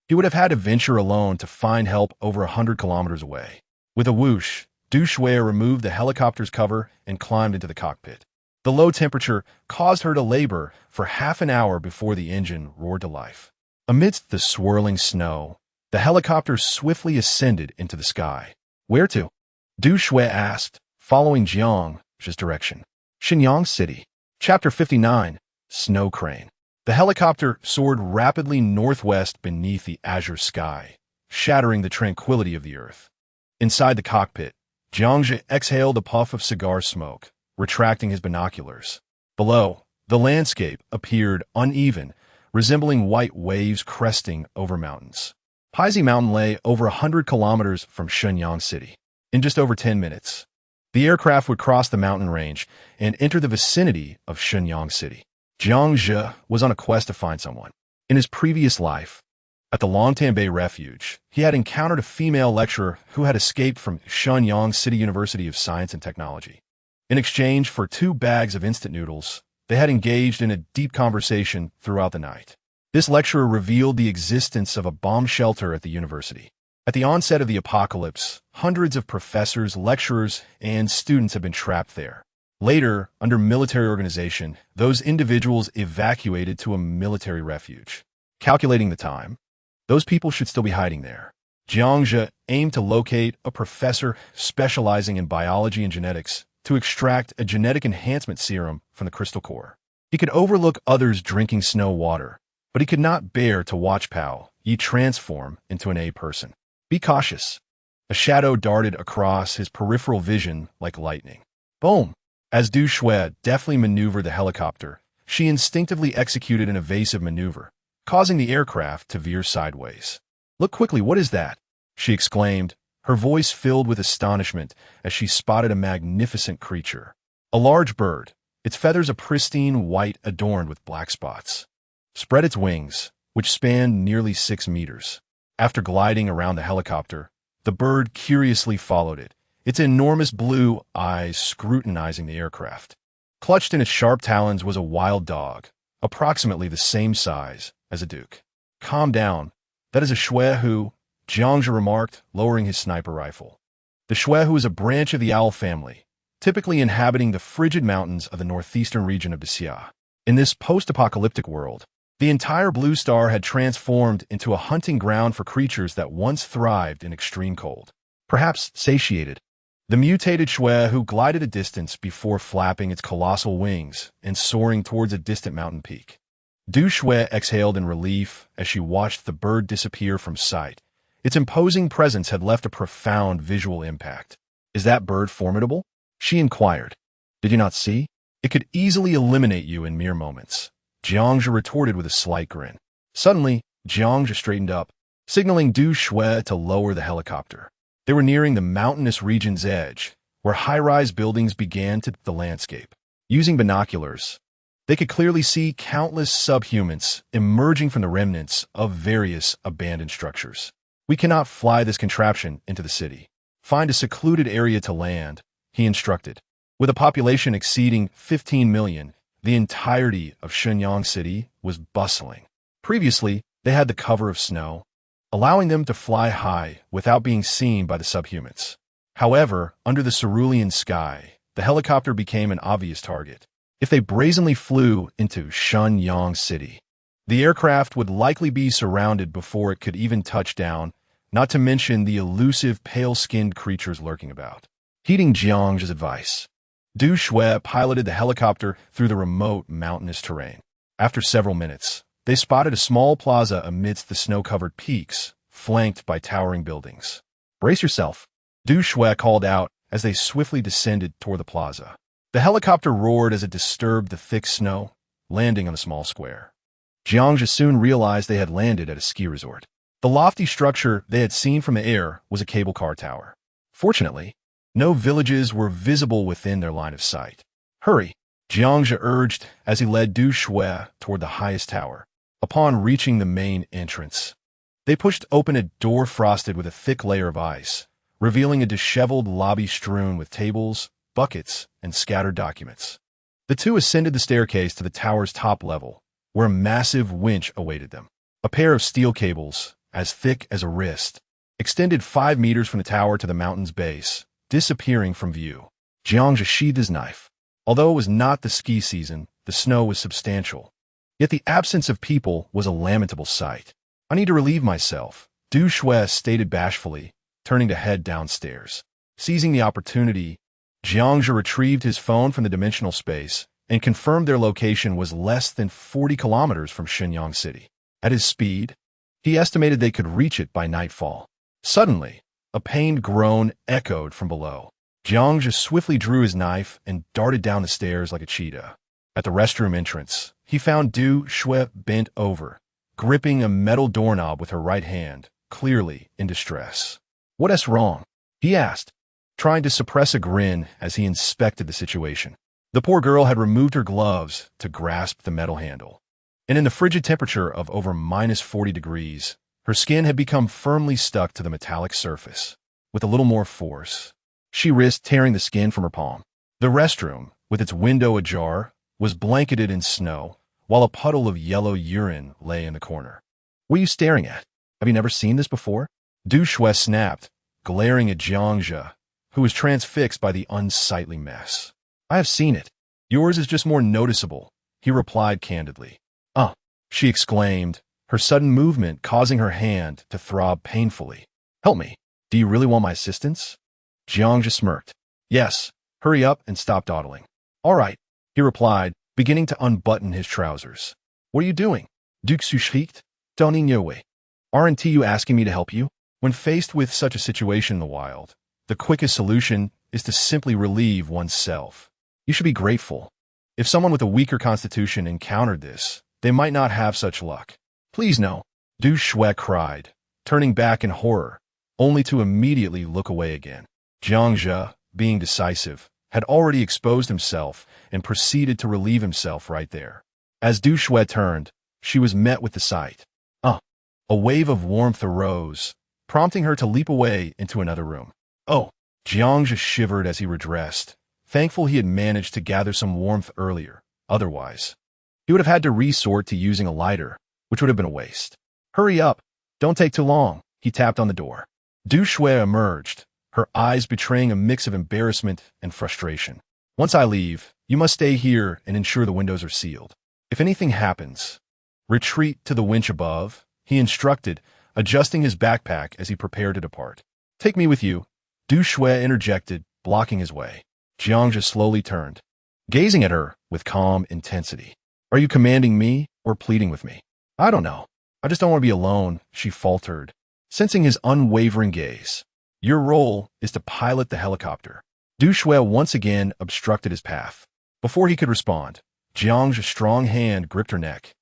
he would have had to venture alone to find help over 100 kilometers away. With a whoosh, Du Shui removed the helicopter's cover and climbed into the cockpit. The low temperature caused her to labor for half an hour before the engine roared to life. Amidst the swirling snow, the helicopter swiftly ascended into the sky. Where to? Du Shui asked, following Jiang's direction. Shenyang City. Chapter 59. Snow Crane. The helicopter soared rapidly northwest beneath the azure sky, shattering the tranquility of the earth. Inside the cockpit, Jiangzhe exhaled a puff of cigar smoke, retracting his binoculars. Below, the landscape appeared uneven, resembling white waves cresting over mountains. Paizi Mountain lay over 100 kilometers from Shenyang City. In just over 10 minutes, the aircraft would cross the mountain range and enter the vicinity of Shenyang City. Jiangzhe was on a quest to find someone. In his previous life, at the Longtan Refuge, he had encountered a female lecturer who had escaped from Shenyang City University of Science and Technology. In exchange for 2 bags of instant noodles, they had engaged in a deep conversation throughout the night. This lecturer revealed the existence of a bomb shelter at the university. At the onset of the apocalypse, hundreds of professors, lecturers, and students had been trapped there. Later, under military organization, those individuals evacuated to a military refuge. Calculating the time, those people should still be hiding there. Jiangzhe aimed to locate a professor specializing in biology and genetics to extract a genetic enhancement serum from the crystal core. He could overlook others drinking snow water, but he could not bear to watch Pao Yi transform into an A person. Be cautious. A shadow darted across his peripheral vision like lightning. Boom! As Du Shui deftly maneuvered the helicopter, she instinctively executed an evasive maneuver, causing the aircraft to veer sideways. Look quickly, what is that? She exclaimed, her voice filled with astonishment as she spotted a magnificent creature. A large bird, its feathers a pristine white adorned with black spots. Spread its wings, which spanned nearly 6 meters. After gliding around the helicopter, the bird curiously followed it, its enormous blue eyes scrutinizing the aircraft. Clutched in its sharp talons was a wild dog, approximately the same size as a duke. Calm down. That is a shuehu, Jiangzhe remarked, lowering his sniper rifle. The shuehu is a branch of the owl family, typically inhabiting the frigid mountains of the northeastern region of Xia. In this post-apocalyptic world, the entire blue star had transformed into a hunting ground for creatures that once thrived in extreme cold. Perhaps satiated, the mutated shuehu glided a distance before flapping its colossal wings and soaring towards a distant mountain peak. Du Shui exhaled in relief as she watched the bird disappear from sight. Its imposing presence had left a profound visual impact. Is that bird formidable? She inquired. Did you not see? It could easily eliminate you in mere moments. Jiangzhe retorted with a slight grin. Suddenly, Jiangzhe straightened up, signaling Du Shui to lower the helicopter. They were nearing the mountainous region's edge, where high-rise buildings began to the landscape. Using binoculars, they could clearly see countless subhumans emerging from the remnants of various abandoned structures. We cannot fly this contraption into the city. Find a secluded area to land, he instructed. With a population exceeding 15 million, the entirety of Shenyang City was bustling. Previously, they had the cover of snow, allowing them to fly high without being seen by the subhumans. However, under the cerulean sky, the helicopter became an obvious target. If they brazenly flew into Shenyang City, the aircraft would likely be surrounded before it could even touch down, not to mention the elusive pale-skinned creatures lurking about. Heeding Jiang's advice, Du Shui piloted the helicopter through the remote mountainous terrain. After several minutes, they spotted a small plaza amidst the snow-covered peaks, flanked by towering buildings. Brace yourself, Du Shui called out as they swiftly descended toward the plaza. The helicopter roared as it disturbed the thick snow, landing on a small square. Jiangzhe soon realized they had landed at a ski resort. The lofty structure they had seen from the air was a cable car tower. Fortunately, no villages were visible within their line of sight. Hurry, Jiangzhe urged as he led Du Shui toward the highest tower. Upon reaching the main entrance, they pushed open a door frosted with a thick layer of ice, revealing a disheveled lobby strewn with tables, buckets, and scattered documents. The two ascended the staircase to the tower's top level, where a massive winch awaited them. A pair of steel cables, as thick as a wrist, extended 5 meters from the tower to the mountain's base, disappearing from view. Jiangzhe sheathed his knife. Although it was not the ski season, the snow was substantial. Yet the absence of people was a lamentable sight. I need to relieve myself, Du Shui stated bashfully, turning to head downstairs. Seizing the opportunity, Jiangzhe retrieved his phone from the dimensional space and confirmed their location was less than 40 kilometers from Shenyang City. At his speed, he estimated they could reach it by nightfall. Suddenly, a pained groan echoed from below. Jiangzhe swiftly drew his knife and darted down the stairs like a cheetah. At the restroom entrance, he found Du Shui bent over, gripping a metal doorknob with her right hand, clearly in distress. "What's wrong?" he asked, trying to suppress a grin as he inspected the situation. The poor girl had removed her gloves to grasp the metal handle, and in the frigid temperature of over -40 degrees, her skin had become firmly stuck to the metallic surface. With a little more force, she risked tearing the skin from her palm. The restroom, with its window ajar, was blanketed in snow, while a puddle of yellow urine lay in the corner. "What are you staring at? Have you never seen this before?" Du Shui snapped, glaring at Jiangzhe, who was transfixed by the unsightly mess. "I have seen it. Yours is just more noticeable," he replied candidly. She exclaimed, her sudden movement causing her hand to throb painfully. "Help me. Do you really want my assistance?" Jiangzhe smirked. "Yes. Hurry up and stop dawdling." "All right," he replied, beginning to unbutton his trousers. "What are you doing?" Du Shui shrieked. "Don't way. Aren't you asking me to help you?" When faced with such a situation in the wild, the quickest solution is to simply relieve oneself. You should be grateful. If someone with a weaker constitution encountered this, they might not have such luck. "Please no," Du Shui cried, turning back in horror, only to immediately look away again. Jiangzhe, being decisive, had already exposed himself and proceeded to relieve himself right there. As Du Shui turned, she was met with the sight. A wave of warmth arose, prompting her to leap away into another room. "Oh!" Jiangzhe shivered as he redressed, thankful he had managed to gather some warmth earlier. Otherwise, he would have had to resort to using a lighter, which would have been a waste. "Hurry up. Don't take too long." He tapped on the door. Du Shui emerged, her eyes betraying a mix of embarrassment and frustration. "Once I leave, you must stay here and ensure the windows are sealed. If anything happens, retreat to the winch above," he instructed, adjusting his backpack as he prepared to depart. "Take me with you," Du Shui interjected, blocking his way. Jiangzhe slowly turned, gazing at her with calm intensity. "Are you commanding me or pleading with me?" "I don't know. I just don't want to be alone," she faltered, sensing his unwavering gaze. "Your role is to pilot the helicopter." Du Shui once again obstructed his path. Before he could respond, Jiangzhe's strong hand gripped her neck,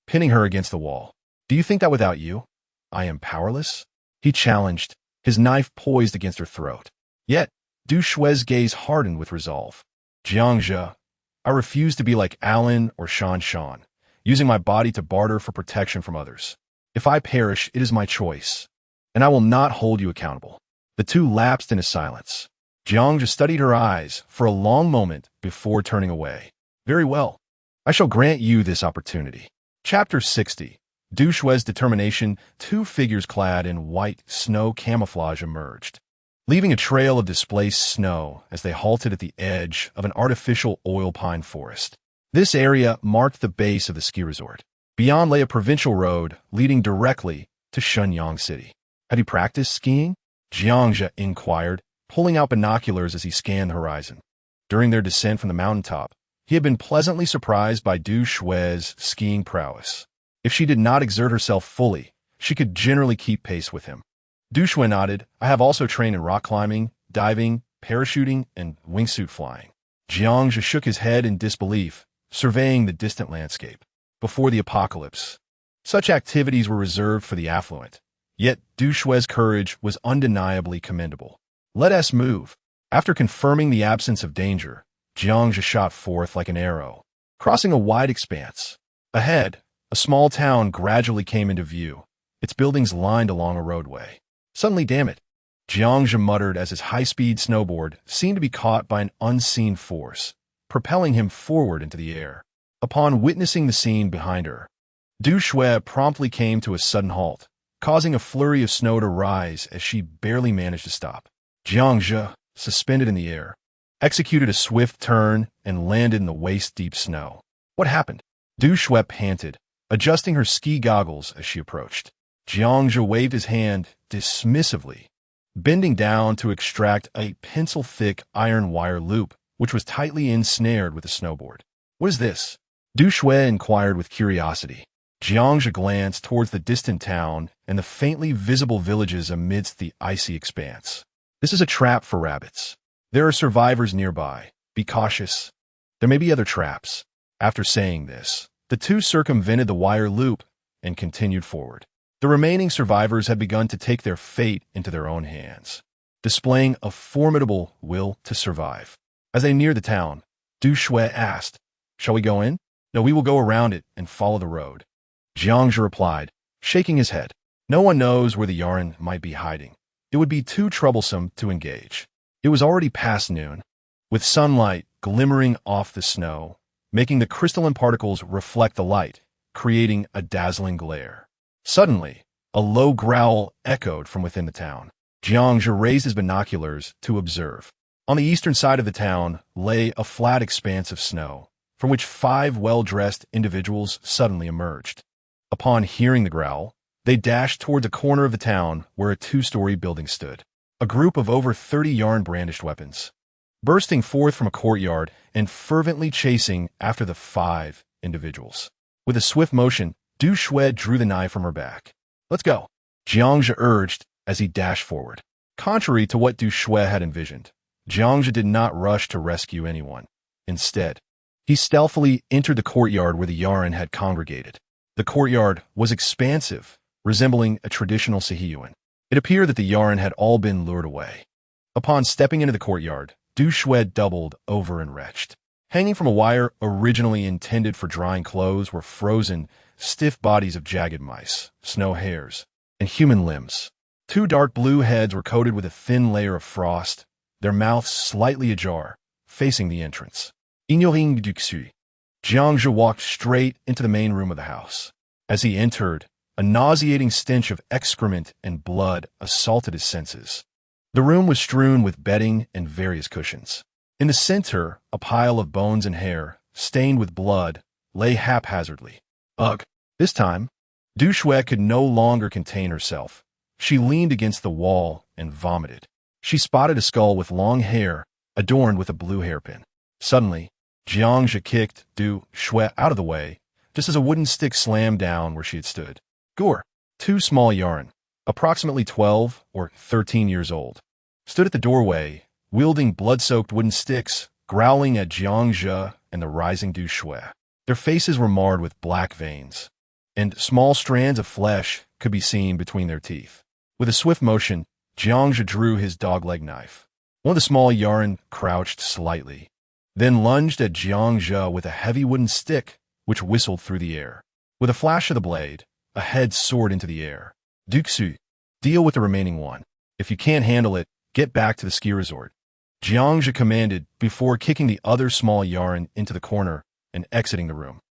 pinning her against the wall. "Do you think that without you, I am powerless?" he challenged, his knife poised against her throat. Yet, Du Shui's gaze hardened with resolve. "Jiangzhe, I refuse to be like Alan or Shan, using my body to barter for protection from others. If I perish, it is my choice, and I will not hold you accountable." The two lapsed into silence. Jiangzhe studied her eyes for a long moment before turning away. "Very well. I shall grant you this opportunity." Chapter 60. Du Shui's determination. Two figures clad in white snow camouflage emerged, leaving a trail of displaced snow as they halted at the edge of an artificial oil pine forest. This area marked the base of the ski resort. Beyond lay a provincial road leading directly to Shenyang City. "Have you practiced skiing?" Jiangzhe inquired, pulling out binoculars as he scanned the horizon. During their descent from the mountaintop, he had been pleasantly surprised by Du Shui's skiing prowess. If she did not exert herself fully, she could generally keep pace with him. Du Shui nodded. "I have also trained in rock climbing, diving, parachuting, and wingsuit flying." Jiangzhe shook his head in disbelief, surveying the distant landscape. Before the apocalypse, such activities were reserved for the affluent. Yet Du Shui's courage was undeniably commendable. Let us move. After confirming the absence of danger, Jiang Zhe shot forth like an arrow, crossing a wide expanse. Ahead, a small town gradually came into view, its buildings lined along a roadway. Suddenly, damn it, Jiang Zhe muttered as his high-speed snowboard seemed to be caught by an unseen force, propelling him forward into the air. Upon witnessing the scene behind her, Du Shui promptly came to a sudden halt, causing a flurry of snow to rise as she barely managed to stop. Jiang Zhe, suspended in the air, executed a swift turn and landed in the waist-deep snow. What happened? Du Shui panted, adjusting her ski goggles as she approached. Jiang Zhe waved his hand dismissively, bending down to extract a pencil-thick iron wire loop, which was tightly ensnared with a snowboard. What is this? Du Shui inquired with curiosity. Jiang Zhe glanced towards the distant town and the faintly visible villages amidst the icy expanse. This is a trap for rabbits. There are survivors nearby. Be cautious. There may be other traps. After saying this, the two circumvented the wire loop and continued forward. The remaining survivors had begun to take their fate into their own hands, displaying a formidable will to survive. As they neared the town, Du Shui asked, "Shall we go in?" "No, we will go around it and follow the road," Jiang Zhe replied, shaking his head. No one knows where the Yaran might be hiding. It would be too troublesome to engage. It was already past noon, with sunlight glimmering off the snow, making the crystalline particles reflect the light, creating a dazzling glare. Suddenly, a low growl echoed from within the town. Jiang Zhe raised his binoculars to observe. On the eastern side of the town lay a flat expanse of snow, from which 5 well-dressed individuals suddenly emerged. Upon hearing the growl, they dashed towards a corner of the town where a 2-story building stood. A group of over 30 Yarn brandished weapons, bursting forth from a courtyard and fervently chasing after the 5 individuals. With a swift motion, Du Shui drew the knife from her back. "Let's go," Jiang Zhe urged as he dashed forward. Contrary to what Du Shui had envisioned, Jiang Zhe did not rush to rescue anyone. Instead, he stealthily entered the courtyard where the Yaran had congregated. The courtyard was expansive, resembling a traditional Sihiyuan. It appeared that the Yaran had all been lured away. Upon stepping into the courtyard, Du Shui doubled over and retched. Hanging from a wire originally intended for drying clothes were frozen, stiff bodies of jagged mice, snow hares, and human limbs. 2 dark blue heads were coated with a thin layer of frost, their mouths slightly ajar, facing the entrance. Ignoring du Xu, Jiang Zhe walked straight into the main room of the house. As he entered, a nauseating stench of excrement and blood assaulted his senses. The room was strewn with bedding and various cushions. In the center, a pile of bones and hair, stained with blood, lay haphazardly. Ugh! This time, Du Shui could no longer contain herself. She leaned against the wall and vomited. She spotted a skull with long hair, adorned with a blue hairpin. Suddenly, Jiang Zhe kicked Du Shui out of the way, just as a wooden stick slammed down where she had stood. Gore, 2 small Yaran, approximately 12 or 13 years old, stood at the doorway, wielding blood-soaked wooden sticks, growling at Jiang Zhe and the rising Du Shui. Their faces were marred with black veins, and small strands of flesh could be seen between their teeth. With a swift motion, Jiang Zhe drew his dog-leg knife. One of the small Yaran crouched slightly, then lunged at Jiang Zhe with a heavy wooden stick, which whistled through the air. With a flash of the blade, a head soared into the air. Du Xu, deal with the remaining one. If you can't handle it, get back to the ski resort, Jiang Zhe commanded before kicking the other small Yaran into the corner and exiting the room.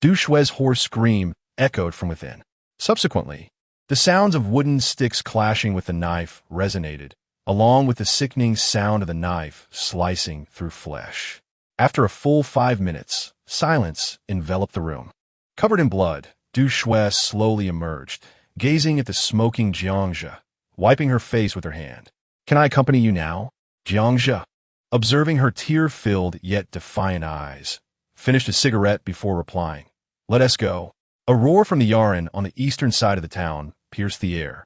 Du Shui's hoarse scream echoed from within. Subsequently, the sounds of wooden sticks clashing with the knife resonated, along with the sickening sound of the knife slicing through flesh. After a full 5 minutes, silence enveloped the room. Covered in blood, Du Shui slowly emerged, gazing at the smoking Jiang Zhe, wiping her face with her hand. "Can I accompany you now?" Jiang Zhe, observing her tear-filled yet defiant eyes, finished a cigarette before replying, "Let us go." A roar from the Yaran on the eastern side of the town pierced the air.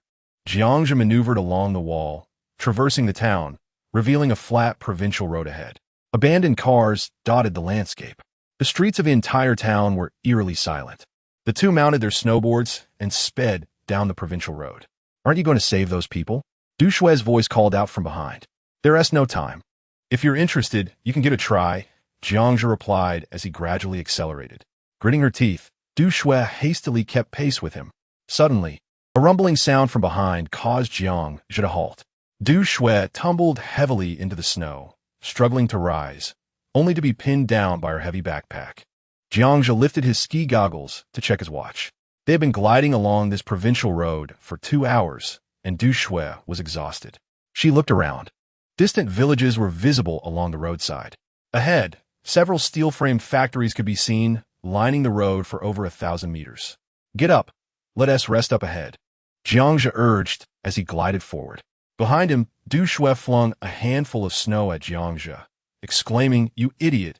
Jiang Zhe maneuvered along the wall, traversing the town, revealing a flat provincial road ahead. Abandoned cars dotted the landscape. The streets of the entire town were eerily silent. The two mounted their snowboards and sped down the provincial road. Aren't you going to save those people? Du Shui's voice called out from behind. There's no time. If you're interested, you can give it a try, Jiangzhe replied as he gradually accelerated. Gritting her teeth, Du Shui hastily kept pace with him. Suddenly, a rumbling sound from behind caused Jiangzhe to halt. Du Shui tumbled heavily into the snow, struggling to rise, only to be pinned down by her heavy backpack. Jiangzhe lifted his ski goggles to check his watch. They had been gliding along this provincial road for 2 hours, and Du Shui was exhausted. She looked around. Distant villages were visible along the roadside. Ahead, several steel-framed factories could be seen, lining the road for over 1,000 meters. Get up. Let us rest up ahead, Jiangzhe urged as he glided forward. Behind him, Du Shui flung a handful of snow at Jiangzhe, exclaiming, "You idiot!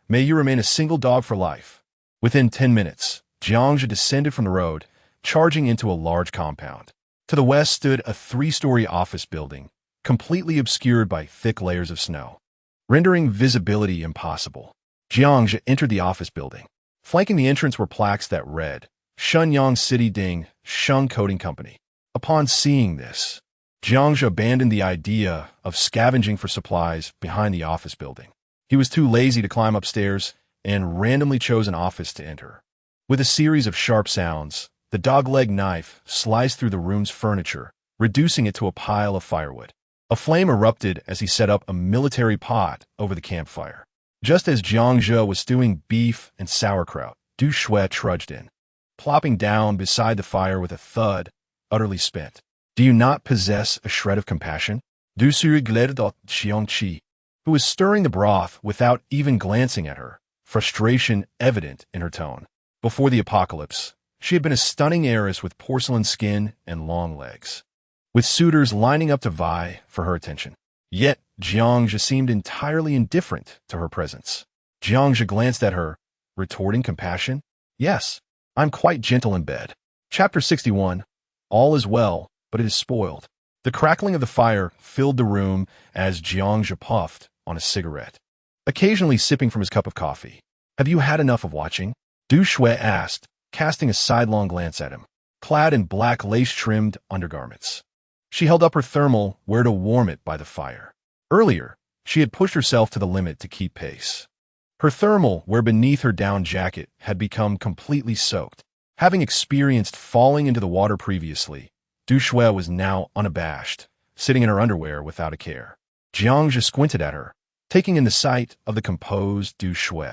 May you remain a single dog for life." Within 10 minutes, Jiangzhe descended from the road, charging into a large compound. To the west stood a 3-story office building, completely obscured by thick layers of snow, rendering visibility impossible. Jiangzhe entered the office building. Flanking the entrance were plaques that read, Shenyang City Ding Sheng Coating Company. Upon seeing this, Jiangzhe abandoned the idea of scavenging for supplies behind the office building. He was too lazy to climb upstairs and randomly chose an office to enter. With a series of sharp sounds, the dog-leg knife sliced through the room's furniture, reducing it to a pile of firewood. A flame erupted as he set up a military pot over the campfire. Just as Jiangzhe was stewing beef and sauerkraut, Du Shui trudged in, plopping down beside the fire with a thud, utterly spent. Do you not possess a shred of compassion? Du Shui glared at Xiangqi, who was stirring the broth without even glancing at her, frustration evident in her tone. Before the apocalypse, she had been a stunning heiress with porcelain skin and long legs, with suitors lining up to vie for her attention. Yet, Jiangzhe seemed entirely indifferent to her presence. Jiangzhe glanced at her, retorting compassion. Yes, I'm quite gentle in bed. Chapter 61. All is well, but it is spoiled. The crackling of the fire filled the room as Jiangzhe puffed on a cigarette, occasionally sipping from his cup of coffee. Have you had enough of watching? Du Shui asked, casting a sidelong glance at him, clad in black lace-trimmed undergarments. She held up her thermal where to warm it by the fire. Earlier, she had pushed herself to the limit to keep pace. Her thermal where beneath her down jacket had become completely soaked. Having experienced falling into the water previously, Du Shui was now unabashed, sitting in her underwear without a care. Jiangzhe squinted at her, taking in the sight of the composed Du Shui.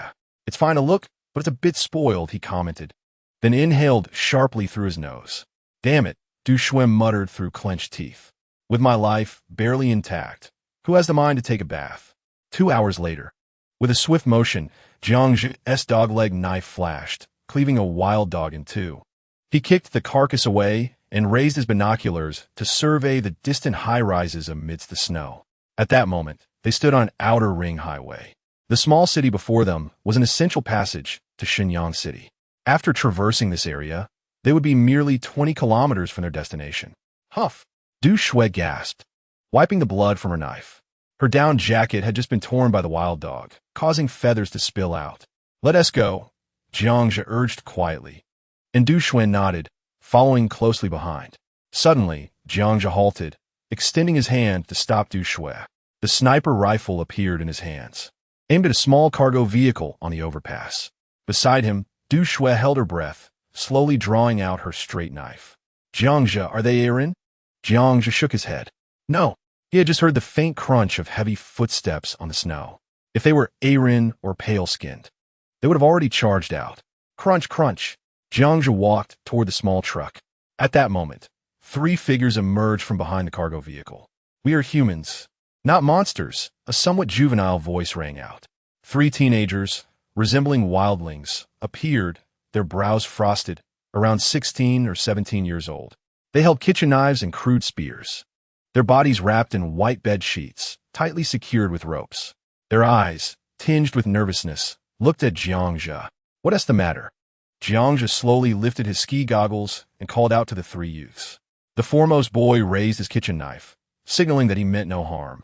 It's fine to look, but it's a bit spoiled, he commented, then inhaled sharply through his nose. Damn it, Du Shui muttered through clenched teeth. With my life barely intact, who has the mind to take a bath? 2 hours later, with a swift motion, Jiangzhe's dog-leg knife flashed, cleaving a wild dog in two. He kicked the carcass away and raised his binoculars to survey the distant high-rises amidst the snow. At that moment, they stood on Outer Ring Highway. The small city before them was an essential passage to Shenyang City. After traversing this area, they would be merely 20 kilometers from their destination. Huff! Du Shui gasped, wiping the blood from her knife. Her down jacket had just been torn by the wild dog, causing feathers to spill out. Let us go, Jiangzhe urged quietly, and Du Shui nodded, following closely behind. Suddenly, Jiangzhe halted, extending his hand to stop Du Shui. The sniper rifle appeared in his hands, aimed at a small cargo vehicle on the overpass. Beside him, Du Shui held her breath, slowly drawing out her straight knife. Jiangzhe, are they Aaron? Jiangzhe shook his head. No, he had just heard the faint crunch of heavy footsteps on the snow. If they were Aaron or pale-skinned, they would have already charged out. Crunch, crunch. Jiangzhe walked toward the small truck. At that moment, 3 figures emerged from behind the cargo vehicle. We are humans, not monsters, a somewhat juvenile voice rang out. 3 teenagers, resembling wildlings, appeared, their brows frosted, around 16 or 17 years old. They held kitchen knives and crude spears, their bodies wrapped in white bed sheets, tightly secured with ropes. Their eyes, tinged with nervousness, looked at Jiangzhe. What is the matter? Jiangzhe slowly lifted his ski goggles and called out to the 3 youths. The foremost boy raised his kitchen knife, signaling that he meant no harm,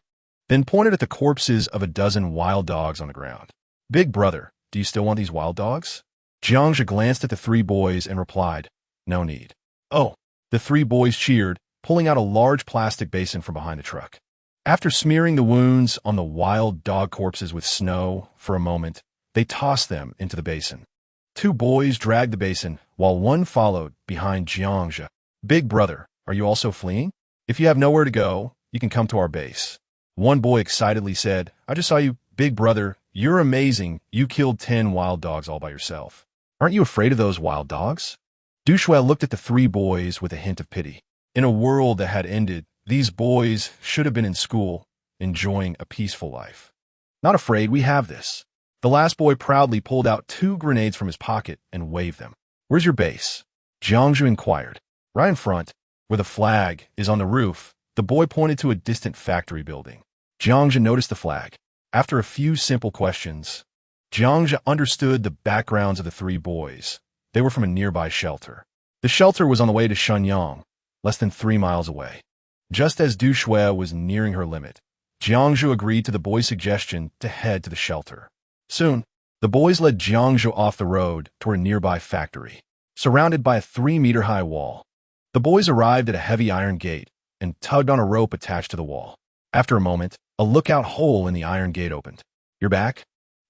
then pointed at the corpses of a dozen wild dogs on the ground. Big brother, do you still want these wild dogs? Jiangzhe glanced at the 3 boys and replied, no need. Oh, the 3 boys cheered, pulling out a large plastic basin from behind the truck. After smearing the wounds on the wild dog corpses with snow for a moment, they tossed them into the basin. Two boys dragged the basin, while one followed behind Jiangzhe. "Big brother, are you also fleeing? If you have nowhere to go, you can come to our base." One boy excitedly said, "I just saw you, big brother. You're amazing. You killed 10 wild dogs all by yourself. Aren't you afraid of those wild dogs?" Du Shui looked at the three boys with a hint of pity. In a world that had ended, these boys should have been in school, enjoying a peaceful life. "Not afraid, we have this." The last boy proudly pulled out 2 grenades from his pocket and waved them. "Where's your base?" Jiangzhu inquired. "Right in front, where the flag is on the roof." The boy pointed to a distant factory building. Jiangzhu noticed the flag. After a few simple questions, Jiangzhu understood the backgrounds of the 3 boys. They were from a nearby shelter. The shelter was on the way to Shenyang, less than 3 miles away. Just as Du Shui was nearing her limit, Jiangzhu agreed to the boy's suggestion to head to the shelter. Soon, the boys led Jiangzhu off the road toward a nearby factory, surrounded by a 3-meter-high wall. The boys arrived at a heavy iron gate and tugged on a rope attached to the wall. After a moment, a lookout hole in the iron gate opened. "You're back?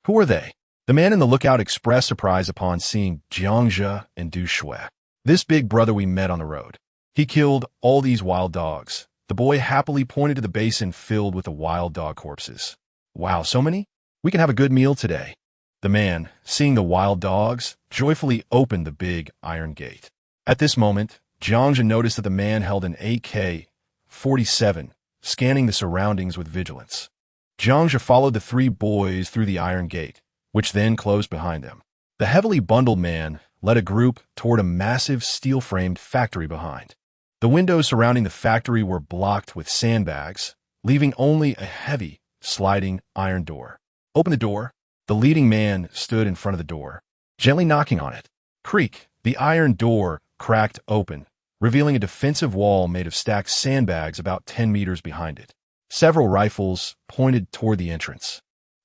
Who are they?" The man in the lookout expressed surprise upon seeing Jiangzhe and Du Shui. "This big brother we met on the road. He killed all these wild dogs." The boy happily pointed to the basin filled with the wild dog corpses. "Wow, so many? We can have a good meal today." The man, seeing the wild dogs, joyfully opened the big iron gate. At this moment, Jiangzhe noticed that the man held an AK-47, scanning the surroundings with vigilance. Jiangzhe followed the 3 boys through the iron gate, which then closed behind them. The heavily bundled man led a group toward a massive steel-framed factory behind. The windows surrounding the factory were blocked with sandbags, leaving only a heavy, sliding iron door. "Open the door." The leading man stood in front of the door, gently knocking on it. Creak! The iron door cracked open, revealing a defensive wall made of stacked sandbags about 10 meters behind it. Several rifles pointed toward the entrance.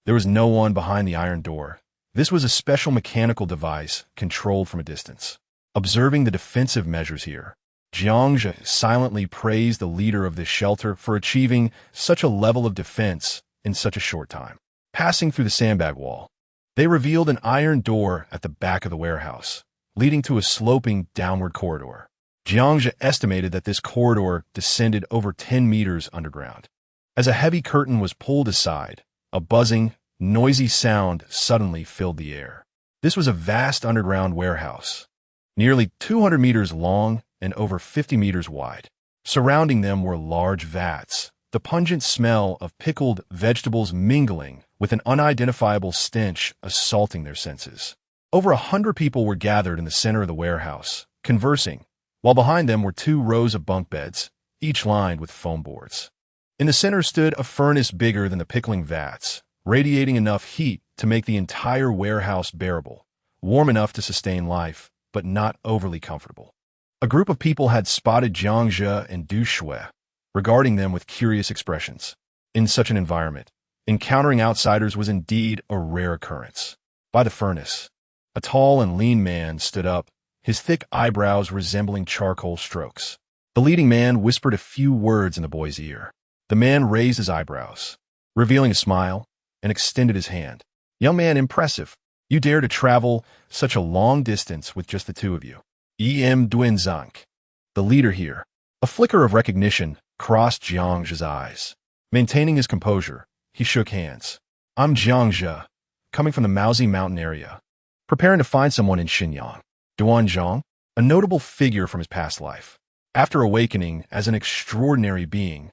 There was no one behind the iron door. This was a special mechanical device controlled from a distance. Observing the defensive measures here, Jiangzhe silently praised the leader of this shelter for achieving such a level of defense in such a short time. Passing through the sandbag wall, they revealed an iron door at the back of the warehouse, leading to a sloping downward corridor. Jiangzhe estimated that this corridor descended over 10 meters underground. As a heavy curtain was pulled aside, a buzzing, noisy sound suddenly filled the air. This was a vast underground warehouse, nearly 200 meters long and over 50 meters wide. Surrounding them were large vats, the pungent smell of pickled vegetables mingling with an unidentifiable stench assaulting their senses. Over 100 people were gathered in the center of the warehouse, conversing, while behind them were 2 rows of bunk beds, each lined with foam boards. In the center stood a furnace bigger than the pickling vats, radiating enough heat to make the entire warehouse bearable, warm enough to sustain life, but not overly comfortable. A group of people had spotted Jiangzhe and Du Shui, regarding them with curious expressions. In such an environment, encountering outsiders was indeed a rare occurrence. By the furnace, a tall and lean man stood up, his thick eyebrows resembling charcoal strokes. The leading man whispered a few words in the boy's ear. The man raised his eyebrows, revealing a smile, and extended his hand. "Young man, impressive. You dare to travel such a long distance with just the 2 of you." Duenzang, the leader here. A flicker of recognition crossed Jiangzhe's eyes. Maintaining his composure, he shook hands. "I'm Jiangzhe, coming from the Maozi mountain area, preparing to find someone in Shenyang." Duanzhang, a notable figure from his past life. After awakening as an extraordinary being,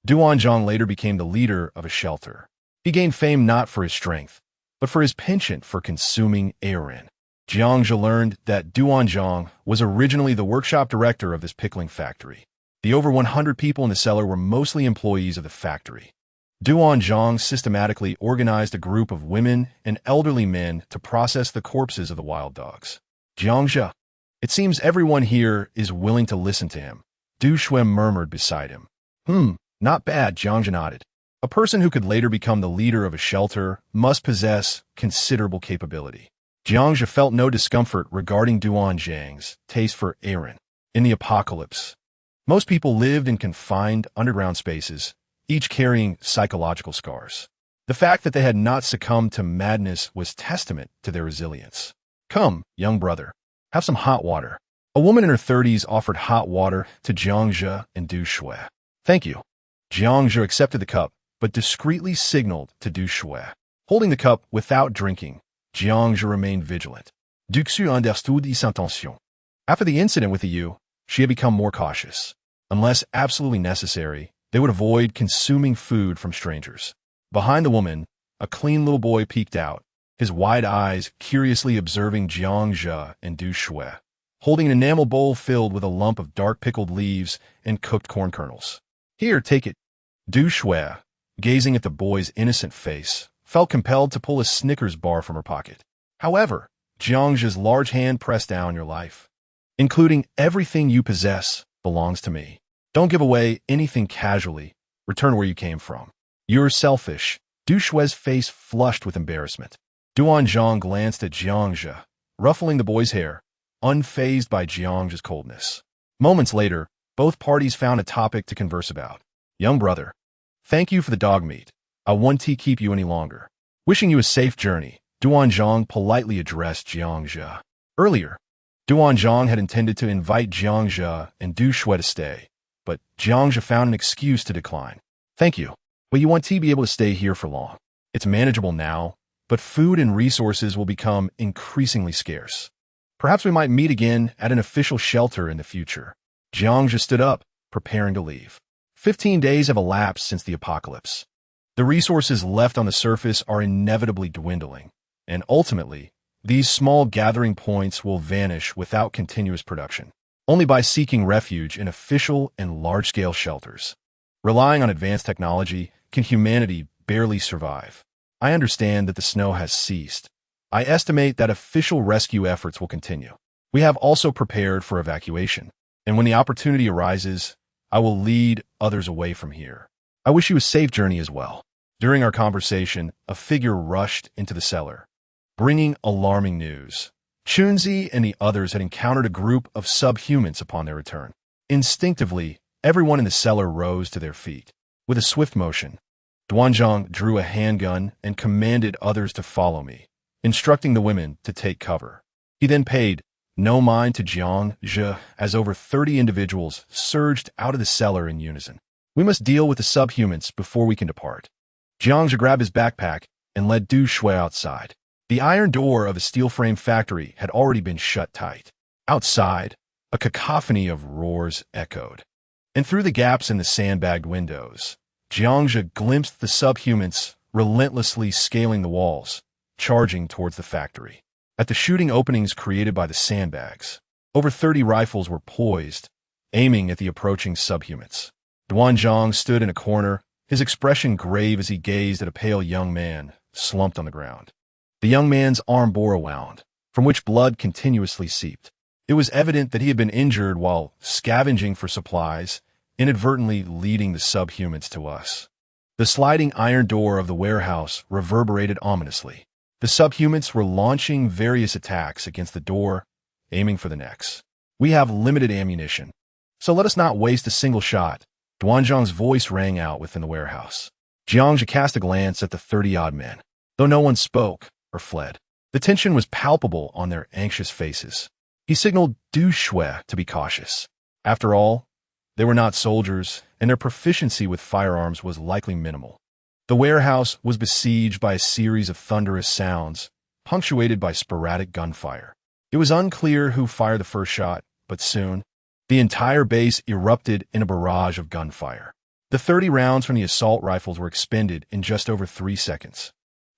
Duanzhang later became the leader of a shelter. He gained fame not for his strength, but for his penchant for consuming aerin. Jiangzhe learned that Duanzhang was originally the workshop director of this pickling factory. The over 100 people in the cellar were mostly employees of the factory. Duanzhang systematically organized a group of women and elderly men to process the corpses of the wild dogs. "Jiangzhe, it seems everyone here is willing to listen to him," Du Shui murmured beside him. Not bad," Jiangzhe nodded. "A person who could later become the leader of a shelter must possess considerable capability." Jiangzhe felt no discomfort regarding Duanzhang's taste for aerin. In the apocalypse, Most people lived in confined underground spaces, each carrying psychological scars. The fact that they had not succumbed to madness was testament to their resilience. Come, young brother, have some hot water. A woman in her 30s offered hot water to Jiangzhe and Du Shui. Thank you. Jiangzhe accepted the cup, but discreetly signaled to Du Shui. Holding the cup without drinking, Jiangzhe remained vigilant. Du Shui understood his intention. After the incident with the Yu, she had become more cautious. Unless absolutely necessary, they would avoid consuming food from strangers. Behind the woman, a clean little boy peeked out, his wide eyes curiously observing Jiangzhe and Du Shui, holding an enamel bowl filled with a lump of dark pickled leaves and cooked corn kernels. Here, take it. Du Shui, gazing at the boy's innocent face, felt compelled to pull a Snickers bar from her pocket. However, Jiangzhe's large hand pressed down. Your life, including everything you possess, belongs to me. Don't give away anything casually. Return where you came from. You're selfish. Du Shui's face flushed with embarrassment. Duanzhang glanced at Jiangzhe, ruffling the boy's hair, unfazed by Jiangzhe's coldness. Moments later, both parties found a topic to converse about. Young brother, thank you for the dog meat. I won't keep you any longer. Wishing you a safe journey, Duanzhang politely addressed Jiangzhe. Earlier, Duanzhang had intended to invite Jiangzhe and Du Shui to stay, but Jiangzhe found an excuse to decline. Thank you, but you won't be able to stay here for long. It's manageable now, but food and resources will become increasingly scarce. Perhaps we might meet again at an official shelter in the future. Jiangzhe stood up, preparing to leave. 15 days have elapsed since the apocalypse. The resources left on the surface are inevitably dwindling, and ultimately, these small gathering points will vanish without continuous production, only by seeking refuge in official and large-scale shelters. Relying on advanced technology, can humanity barely survive? I understand that the snow has ceased. I estimate that official rescue efforts will continue. We have also prepared for evacuation, and when the opportunity arises, I will lead others away from here. I wish you a safe journey as well. During our conversation, a figure rushed into the cellar, bringing alarming news. Chunzi and the others had encountered a group of subhumans upon their return. Instinctively, everyone in the cellar rose to their feet. With a swift motion, Duanzhang drew a handgun and commanded others to follow me, instructing the women to take cover. He then paid no mind to Jiangzhe as over 30 individuals surged out of the cellar in unison. We must deal with the subhumans before we can depart. Jiangzhe grabbed his backpack and led Du Shui outside. The iron door of a steel frame factory had already been shut tight. Outside, a cacophony of roars echoed. And through the gaps in the sandbagged windows, Jiangzhe glimpsed the subhumans relentlessly scaling the walls, charging towards the factory. At the shooting openings created by the sandbags, over 30 rifles were poised, aiming at the approaching subhumans. Duanzhang stood in a corner, his expression grave as he gazed at a pale young man slumped on the ground. The young man's arm bore a wound, from which blood continuously seeped. It was evident that he had been injured while scavenging for supplies, inadvertently leading the subhumans to us. The sliding iron door of the warehouse reverberated ominously. The subhumans were launching various attacks against the door, aiming for the necks. We have limited ammunition, so let us not waste a single shot. Duanzhang's voice rang out within the warehouse. Jiangzhe cast a glance at the 30-odd men, though no one spoke or fled. The tension was palpable on their anxious faces. He signaled Du Shui to be cautious. After all, they were not soldiers, and their proficiency with firearms was likely minimal. The warehouse was besieged by a series of thunderous sounds, punctuated by sporadic gunfire. It was unclear who fired the first shot, but soon, the entire base erupted in a barrage of gunfire. The 30 rounds from the assault rifles were expended in just over 3 seconds.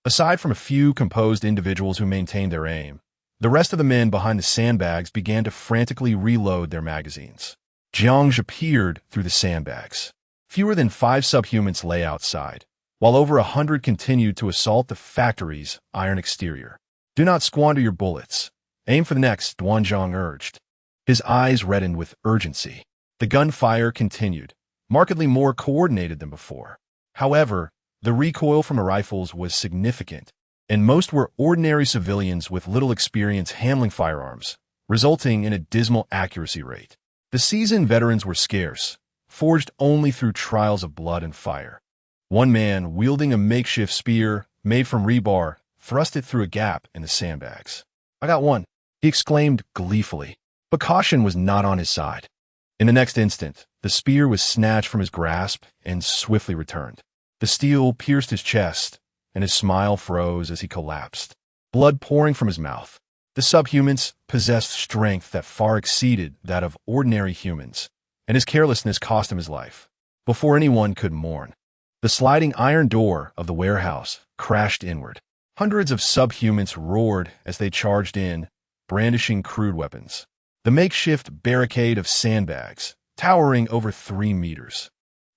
Aside from a few composed individuals who maintained their aim, the rest of the men behind the sandbags began to frantically reload their magazines. Jiangzhe peered through the sandbags. Fewer than 5 subhumans lay outside, while over 100 continued to assault the factory's iron exterior. Do not squander your bullets. Aim for the next, Duanzhang urged. His eyes reddened with urgency. The gunfire continued, markedly more coordinated than before. However, the recoil from the rifles was significant, and most were ordinary civilians with little experience handling firearms, resulting in a dismal accuracy rate. The seasoned veterans were scarce, forged only through trials of blood and fire. One man, wielding a makeshift spear made from rebar, thrust it through a gap in the sandbags. "I got one," he exclaimed gleefully. But caution was not on his side. In the next instant, the spear was snatched from his grasp and swiftly returned. The steel pierced his chest, and his smile froze as he collapsed, blood pouring from his mouth. The subhumans possessed strength that far exceeded that of ordinary humans, and his carelessness cost him his life. Before anyone could mourn, the sliding iron door of the warehouse crashed inward. Hundreds of subhumans roared as they charged in, brandishing crude weapons. The makeshift barricade of sandbags, towering over 3 meters,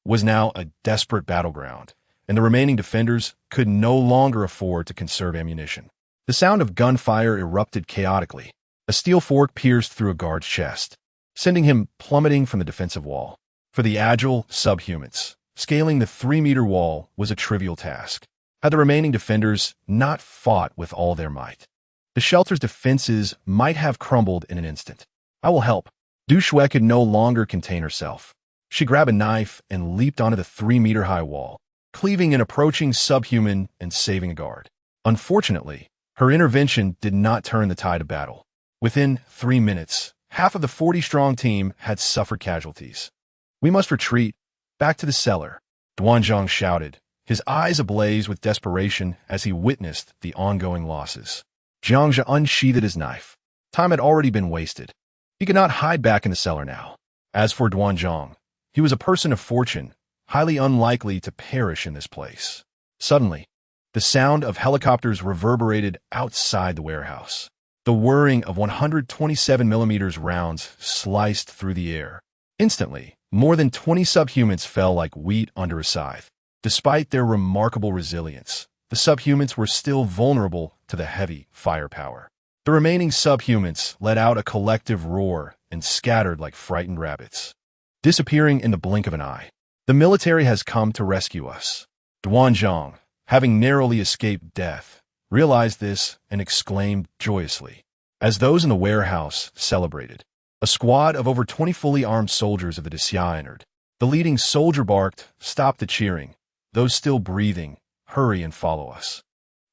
was now a desperate battleground, and the remaining defenders could no longer afford to conserve ammunition. The sound of gunfire erupted chaotically. A steel fork pierced through a guard's chest, sending him plummeting from the defensive wall. For the agile subhumans, scaling the 3-meter wall was a trivial task, had the remaining defenders not fought with all their might. The shelter's defenses might have crumbled in an instant. "I will help." Du Shui could no longer contain herself. She grabbed a knife and leaped onto the 3-meter-high wall, cleaving an approaching subhuman and saving a guard. Unfortunately, her intervention did not turn the tide of battle. Within 3 minutes, half of the 40-strong team had suffered casualties. "We must retreat, back to the cellar," Duanzhang shouted, his eyes ablaze with desperation as he witnessed the ongoing losses. Jiangzhe unsheathed his knife. Time had already been wasted. He could not hide back in the cellar now. As for Duanzhang, he was a person of fortune, highly unlikely to perish in this place. Suddenly, the sound of helicopters reverberated outside the warehouse. The whirring of 127mm rounds sliced through the air. Instantly, more than 20 subhumans fell like wheat under a scythe. Despite their remarkable resilience, the subhumans were still vulnerable to the heavy firepower. The remaining subhumans let out a collective roar and scattered like frightened rabbits, disappearing in the blink of an eye. "The military has come to rescue us." Duanzhang, having narrowly escaped death, realized this and exclaimed joyously. As those in the warehouse celebrated, a squad of over 20 fully armed soldiers of the Dixia entered. The leading soldier barked, "Stop the cheering. Those still breathing, hurry and follow us."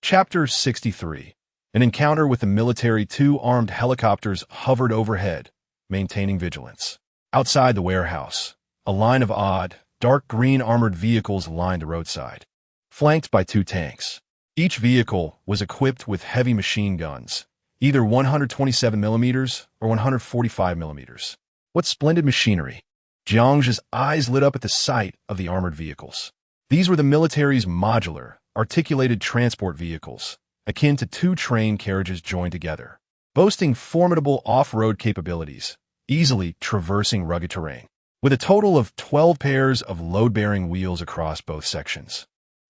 Chapter 63. An encounter with the military. 2 armed helicopters hovered overhead, maintaining vigilance. Outside the warehouse, a line of odd, dark green armored vehicles lined the roadside, flanked by 2 tanks. Each vehicle was equipped with heavy machine guns, either 127mm or 145mm. What splendid machinery! Jiangzhe's eyes lit up at the sight of the armored vehicles. These were the military's modular, articulated transport vehicles, akin to 2 train carriages joined together, boasting formidable off-road capabilities, easily traversing rugged terrain, with a total of 12 pairs of load-bearing wheels across both sections.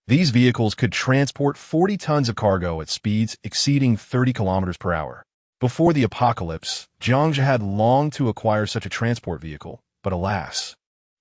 These vehicles could transport 40 tons of cargo at speeds exceeding 30 kilometers per hour. Before the apocalypse, Jiangzhe had longed to acquire such a transport vehicle, but alas,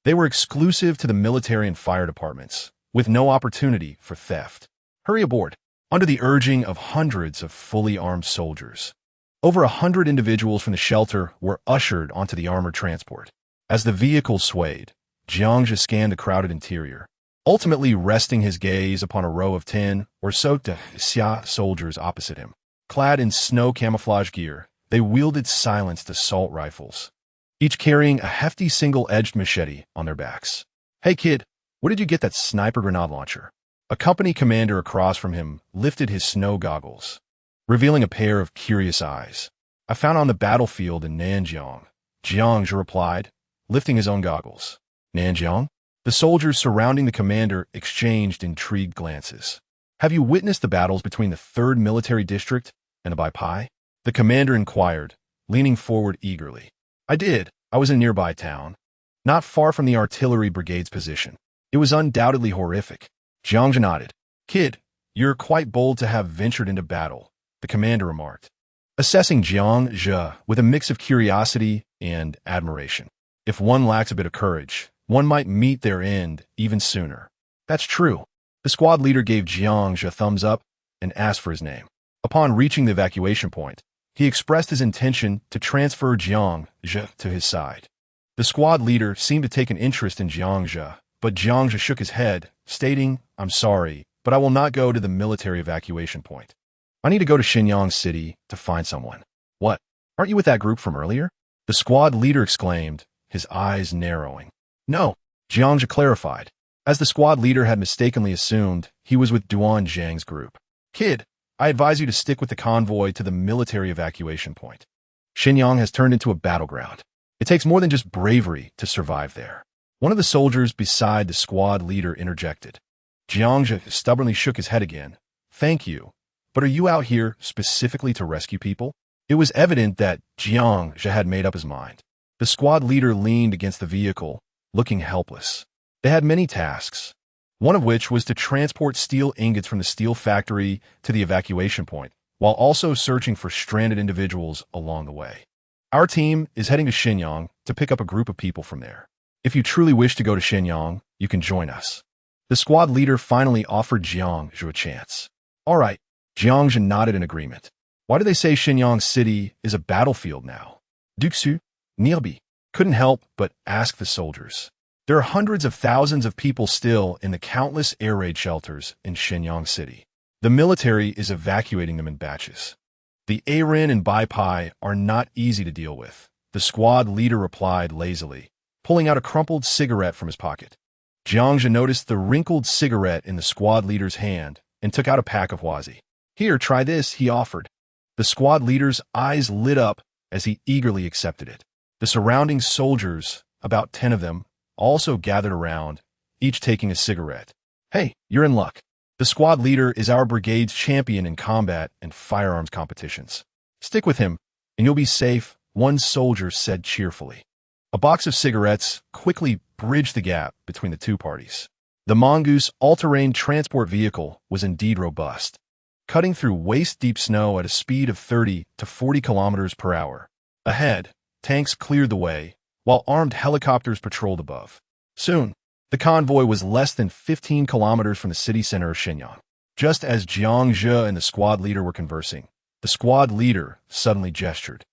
they were exclusive to the military and fire departments, with no opportunity for theft. "Hurry aboard." Under the urging of hundreds of fully armed soldiers, over 100 individuals from the shelter were ushered onto the armored transport. As the vehicle swayed, Jiangzhe scanned the crowded interior, ultimately resting his gaze upon a row of 10 or so Dixia soldiers opposite him. Clad in snow camouflage gear, they wielded silenced assault rifles, each carrying a hefty single-edged machete on their backs. "Hey kid, where did you get that sniper grenade launcher?" A company commander across from him lifted his snow goggles, revealing a pair of curious eyes. "I found on the battlefield in Nanjiang," Jiangzhe replied, lifting his own goggles. "Nanjiang?" The soldiers surrounding the commander exchanged intrigued glances. "Have you witnessed the battles between the 3rd Military District and the Baipai?" The commander inquired, leaning forward eagerly. "I did. I was in a nearby town, not far from the artillery brigade's position. It was undoubtedly horrific." Jiangzhe nodded. "Kid, you're quite bold to have ventured into battle," the commander remarked, assessing Jiangzhe with a mix of curiosity and admiration. "If one lacks a bit of courage, one might meet their end even sooner." "That's true." The squad leader gave Jiangzhe a thumbs up and asked for his name. Upon reaching the evacuation point, he expressed his intention to transfer Jiangzhe to his side. The squad leader seemed to take an interest in Jiangzhe, but Jiangzhe shook his head, stating, "I'm sorry, but I will not go to the military evacuation point. I need to go to Shenyang City to find someone." "What? Aren't you with that group from earlier?" the squad leader exclaimed, his eyes narrowing. "No," Jiangzhe clarified, as the squad leader had mistakenly assumed he was with Duan Zhang's group. "Kid, I advise you to stick with the convoy to the military evacuation point. Shenyang has turned into a battleground. It takes more than just bravery to survive there." One of the soldiers beside the squad leader interjected. Jiangzhe stubbornly shook his head again. "Thank you, but are you out here specifically to rescue people?" It was evident that Jiangzhe had made up his mind. The squad leader leaned against the vehicle, looking helpless. They had many tasks, one of which was to transport steel ingots from the steel factory to the evacuation point, while also searching for stranded individuals along the way. "Our team is heading to Shenyang to pick up a group of people from there. If you truly wish to go to Shenyang, you can join us." The squad leader finally offered Jiangzhe a chance. "All right," Jiangzhe nodded in agreement. "Why do they say Shenyang City is a battlefield now?" Duxu, Nilbi, couldn't help but ask the soldiers. There are hundreds of thousands of people still in the countless air raid shelters in Shenyang City. The military is evacuating them in batches. The Arin and Baipai are not easy to deal with, the squad leader replied lazily, pulling out a crumpled cigarette from his pocket. Jiangzhe noticed the wrinkled cigarette in the squad leader's hand and took out a pack of Huazi. "Here, try this," he offered. The squad leader's eyes lit up as he eagerly accepted it. The surrounding soldiers, about 10 of them, also gathered around, each taking a cigarette. "Hey, you're in luck. The squad leader is our brigade's champion in combat and firearms competitions. Stick with him, and you'll be safe," one soldier said cheerfully. A box of cigarettes quickly bridged the gap between the two parties. The Mongoose all-terrain transport vehicle was indeed robust, cutting through waist-deep snow at a speed of 30 to 40 kilometers per hour. Ahead, tanks cleared the way, while armed helicopters patrolled above. Soon, the convoy was less than 15 kilometers from the city center of Shenyang. Just as Jiangzhe and the squad leader were conversing, the squad leader suddenly gestured.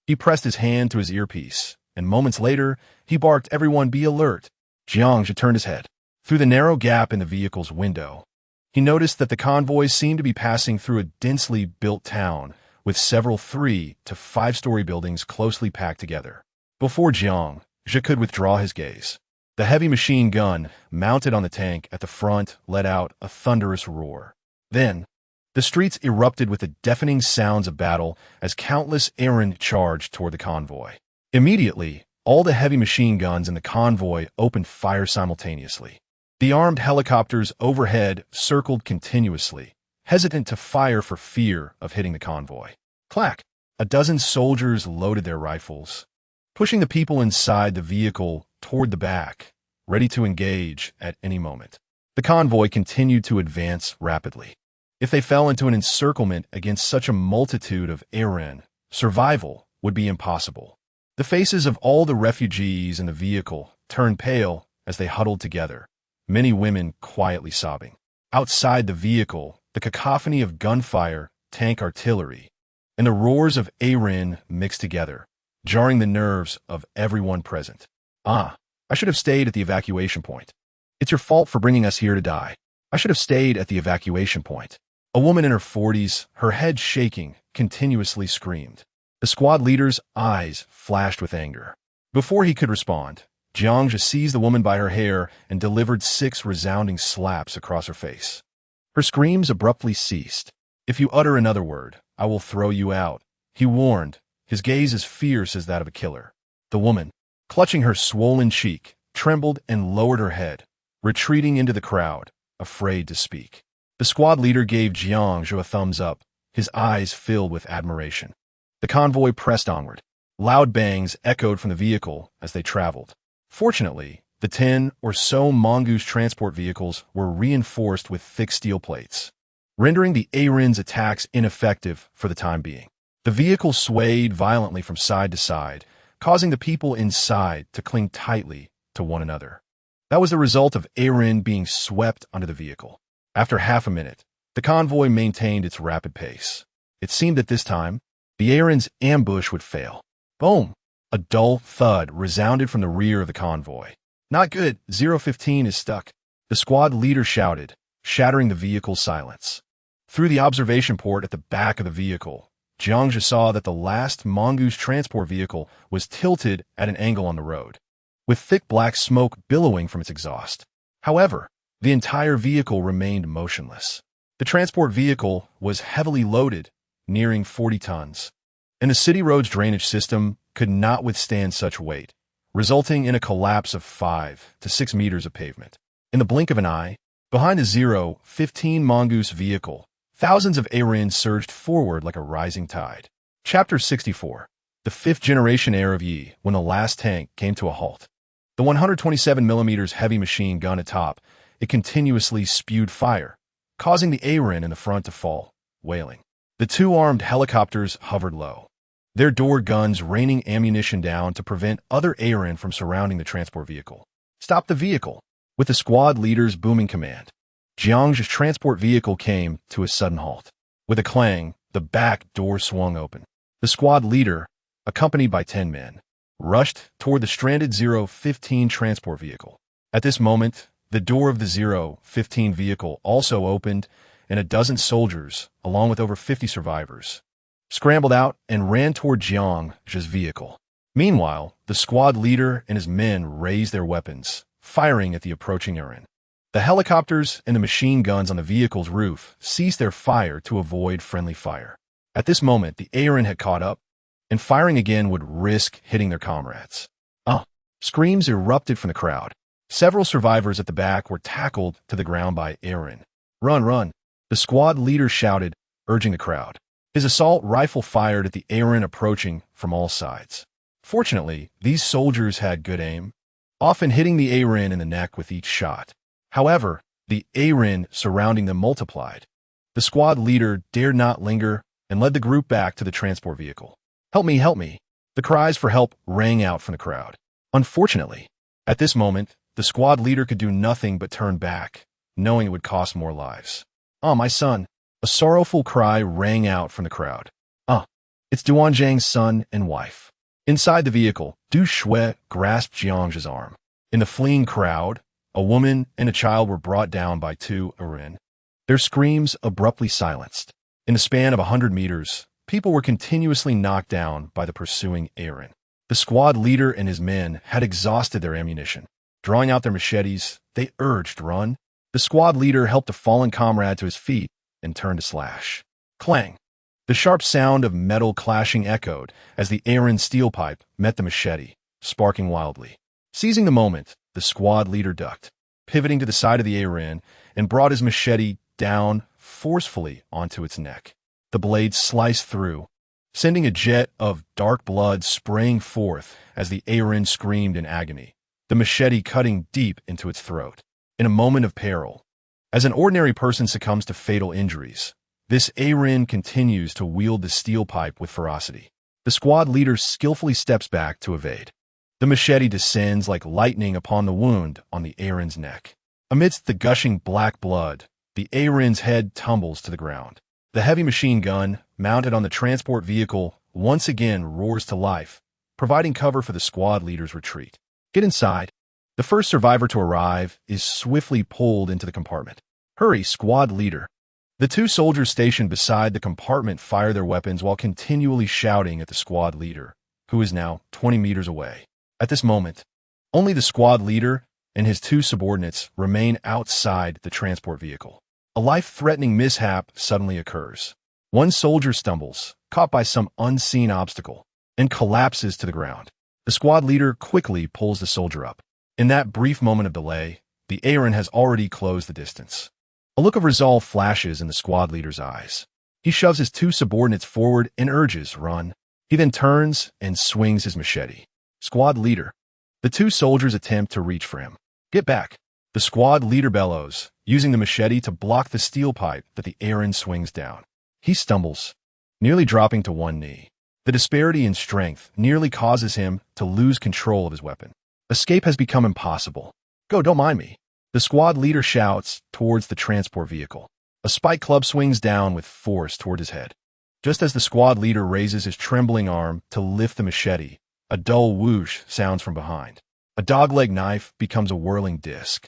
He pressed his hand to his earpiece, and moments later, he barked, "Everyone be alert." Jiangzhe turned his head. Through the narrow gap in the vehicle's window, he noticed that the convoy seemed to be passing through a densely built town with several 3- to 5-story buildings closely packed together. Before Jiangzhe could withdraw his gaze, the heavy machine gun mounted on the tank at the front let out a thunderous roar. Then, the streets erupted with the deafening sounds of battle as countless Arin charged toward the convoy. Immediately, all the heavy machine guns in the convoy opened fire simultaneously. The armed helicopters overhead circled continuously, hesitant to fire for fear of hitting the convoy. Clack! A dozen soldiers loaded their rifles, pushing the people inside the vehicle toward the back, ready to engage at any moment. The convoy continued to advance rapidly. If they fell into an encirclement against such a multitude of Arin, survival would be impossible. The faces of all the refugees in the vehicle turned pale as they huddled together, many women quietly sobbing. Outside the vehicle, the cacophony of gunfire, tank artillery, and the roars of Arin mixed together, jarring the nerves of everyone present. "Ah, I should have stayed at the evacuation point. It's your fault for bringing us here to die. I should have stayed at the evacuation point." A woman in her 40s, her head shaking, continuously screamed. The squad leader's eyes flashed with anger. Before he could respond, Jiangzhe seized the woman by her hair and delivered 6 resounding slaps across her face. Her screams abruptly ceased. "If you utter another word, I will throw you out," he warned, his gaze as fierce as that of a killer. The woman, clutching her swollen cheek, trembled and lowered her head, retreating into the crowd, afraid to speak. The squad leader gave Jiangzhe a thumbs up, his eyes filled with admiration. The convoy pressed onward. Loud bangs echoed from the vehicle as they traveled. Fortunately, the 10 or so Mongoose transport vehicles were reinforced with thick steel plates, rendering the Arin's attacks ineffective for the time being. The vehicle swayed violently from side to side, causing the people inside to cling tightly to one another. That was the result of Arin being swept under the vehicle. After half a minute, the convoy maintained its rapid pace. It seemed that this time, the Arin's ambush would fail. Boom! A dull thud resounded from the rear of the convoy. "Not good, 015 is stuck," the squad leader shouted, shattering the vehicle's silence. Through the observation port at the back of the vehicle, Jiangzhe saw that the last mongoose transport vehicle was tilted at an angle on the road, with thick black smoke billowing from its exhaust. However, the entire vehicle remained motionless. The transport vehicle was heavily loaded, nearing 40 tons, and the city road's drainage system could not withstand such weight, resulting in a collapse of 5 to 6 meters of pavement. In the blink of an eye, behind the 015 mongoose vehicle, thousands of Aryan surged forward like a rising tide. Chapter 64. The fifth-generation heir of Yi, when the last tank came to a halt. The 127mm heavy machine gun atop, it continuously spewed fire, causing the Aryan in the front to fall, wailing. The two armed helicopters hovered low, their door guns raining ammunition down to prevent other Aryan from surrounding the transport vehicle. "Stop the vehicle!" With the squad leader's booming command, Jiangzhe's transport vehicle came to a sudden halt. With a clang, the back door swung open. The squad leader, accompanied by 10 men, rushed toward the stranded 015 transport vehicle. At this moment, the door of the 015 vehicle also opened, and a dozen soldiers, along with over 50 survivors, scrambled out and ran toward Jiangzhe's vehicle. Meanwhile, the squad leader and his men raised their weapons, firing at the approaching Aryan. The helicopters and the machine guns on the vehicle's roof ceased their fire to avoid friendly fire. At this moment, the Aryan had caught up, and firing again would risk hitting their comrades. Screams erupted from the crowd. Several survivors at the back were tackled to the ground by Aryan. "Run, run!" the squad leader shouted, urging the crowd. His assault rifle fired at the Aryan approaching from all sides. Fortunately, these soldiers had good aim, often hitting the Aryan in the neck with each shot. However, the Aryan surrounding them multiplied. The squad leader dared not linger and led the group back to the transport vehicle. "Help me, help me!" The cries for help rang out from the crowd. Unfortunately, at this moment, the squad leader could do nothing but turn back, knowing it would cost more lives. "Ah, my son!" A sorrowful cry rang out from the crowd. It's Duanzhang's son and wife. Inside the vehicle, Du Shui grasped Jiangzhe's arm. In the fleeing crowd, a woman and a child were brought down by two Aryan, their screams abruptly silenced. In the span of 100 meters, people were continuously knocked down by the pursuing Aryan. The squad leader and his men had exhausted their ammunition. Drawing out their machetes, they urged run. The squad leader helped a fallen comrade to his feet and turned to slash. Clang! The sharp sound of metal clashing echoed as the Aryan steel pipe met the machete, sparking wildly. Seizing the moment, the squad leader ducked, pivoting to the side of the Aryan, and brought his machete down forcefully onto its neck. The blade sliced through, sending a jet of dark blood spraying forth as the Aryan screamed in agony, the machete cutting deep into its throat. In a moment of peril, as an ordinary person succumbs to fatal injuries, this Aryan continues to wield the steel pipe with ferocity. The squad leader skillfully steps back to evade. The machete descends like lightning upon the wound on the Aryan's neck. Amidst the gushing black blood, the Aryan's head tumbles to the ground. The heavy machine gun, mounted on the transport vehicle, once again roars to life, providing cover for the squad leader's retreat. Get inside. The first survivor to arrive is swiftly pulled into the compartment. Hurry, squad leader. The two soldiers stationed beside the compartment fire their weapons while continually shouting at the squad leader, who is now 20 meters away. At this moment, only the squad leader and his two subordinates remain outside the transport vehicle. A life-threatening mishap suddenly occurs. One soldier stumbles, caught by some unseen obstacle, and collapses to the ground. The squad leader quickly pulls the soldier up. In that brief moment of delay, the Aryan has already closed the distance. A look of resolve flashes in the squad leader's eyes. He shoves his two subordinates forward and urges, run. He then turns and swings his machete. Squad leader. The two soldiers attempt to reach for him. Get back. The squad leader bellows, using the machete to block the steel pipe that the Aryan swings down. He stumbles, nearly dropping to one knee. The disparity in strength nearly causes him to lose control of his weapon. Escape has become impossible. Go, don't mind me. The squad leader shouts towards the transport vehicle. A spike club swings down with force toward his head. Just as the squad leader raises his trembling arm to lift the machete, A dull whoosh sounds from behind. A dogleg knife becomes a whirling disc,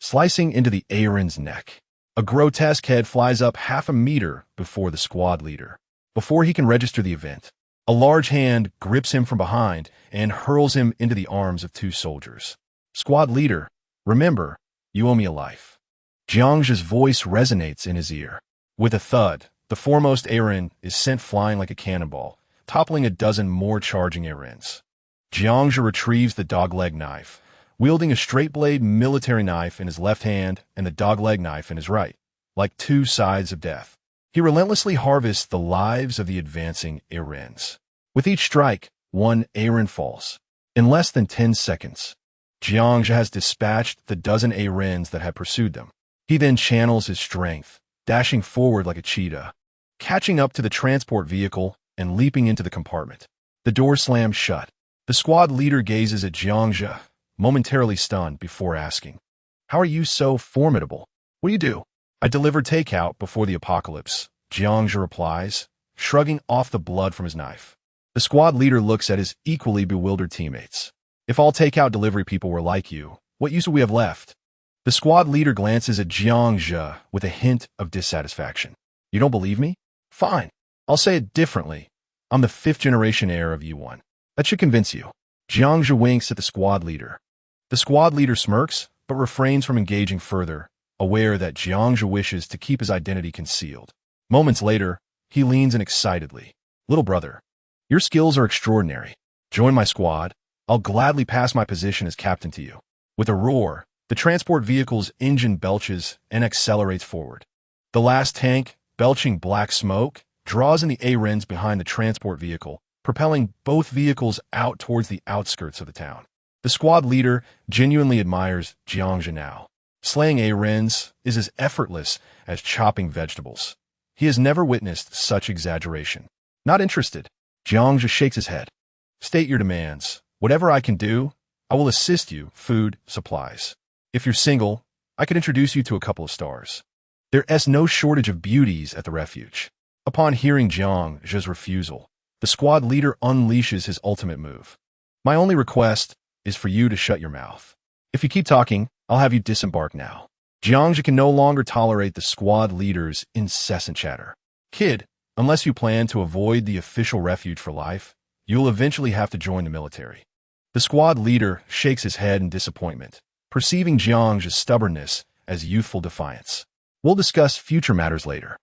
slicing into the Aaron's neck. A grotesque head flies up half a meter before the squad leader. Before he can register the event, a large hand grips him from behind and hurls him into the arms of two soldiers. Squad leader, remember, you owe me a life. Jiang's voice resonates in his ear. With a thud, the foremost Aaron is sent flying like a cannonball, toppling a dozen more charging Aarons. Jiang retrieves the dogleg knife, wielding a straight-blade military knife in his left hand and the dogleg knife in his right, like two sides of death. He relentlessly harvests the lives of the advancing Aarons. With each strike, one Aaron falls. In less than 10 seconds, Jiang has dispatched the dozen Aarons that had pursued them. He then channels his strength, dashing forward like a cheetah, catching up to the transport vehicle and leaping into the compartment. The door slams shut. The squad leader gazes at Jiang, momentarily stunned before asking, "How are you so formidable? What do you do?" "I delivered takeout before the apocalypse," Jiang replies, shrugging off the blood from his knife. The squad leader looks at his equally bewildered teammates. "If all takeout delivery people were like you, what use would we have left?" The squad leader glances at Jiang with a hint of dissatisfaction. "You don't believe me? Fine. I'll say it differently. I'm the 5th-generation heir of U1. That should convince you." Jiang winks at the squad leader. The squad leader smirks, but refrains from engaging further, aware that Jiang wishes to keep his identity concealed. Moments later, he leans in excitedly. "Little brother, your skills are extraordinary. Join my squad. I'll gladly pass my position as captain to you." With a roar, the transport vehicle's engine belches and accelerates forward. The last tank, belching black smoke, draws in the Aarons behind the transport vehicle, propelling both vehicles out towards the outskirts of the town. The squad leader genuinely admires Jiang now. Slaying Aarons is as effortless as chopping vegetables. He has never witnessed such exaggeration. "Not interested." Jiang shakes his head. "State your demands. Whatever I can do, I will assist you, food, supplies. If you're single, I could introduce you to a couple of stars. There's no shortage of beauties at the refuge." Upon hearing Jiang's refusal, the squad leader unleashes his ultimate move. "My only request is for you to shut your mouth. If you keep talking, I'll have you disembark now." Jiang can no longer tolerate the squad leader's incessant chatter. "Kid, unless you plan to avoid the official refuge for life, you'll eventually have to join the military." The squad leader shakes his head in disappointment, perceiving Jiang's stubbornness as youthful defiance. "We'll discuss future matters later."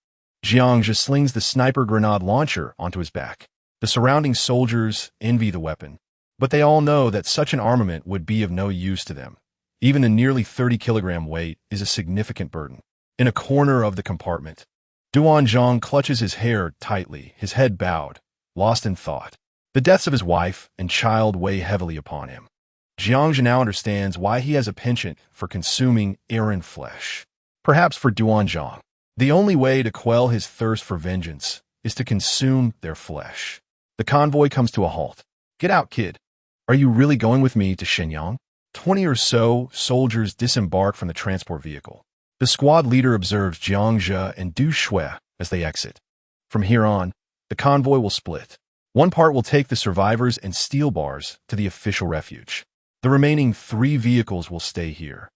Jiang slings the sniper grenade launcher onto his back. The surrounding soldiers envy the weapon, but they all know that such an armament would be of no use to them. Even the nearly 30-kilogram weight is a significant burden. In a corner of the compartment, Duanzhang clutches his hair tightly, his head bowed, lost in thought. The deaths of his wife and child weigh heavily upon him. Jiang now understands why he has a penchant for consuming Aaron flesh. Perhaps for Duanzhang, the only way to quell his thirst for vengeance is to consume their flesh. The convoy comes to a halt. "Get out, kid. Are you really going with me to Shenyang?" 20 or so soldiers disembark from the transport vehicle. The squad leader observes Jiang and Du Shui as they exit. From here on, the convoy will split. One part will take the survivors and steel bars to the official refuge. The remaining 3 vehicles will stay here,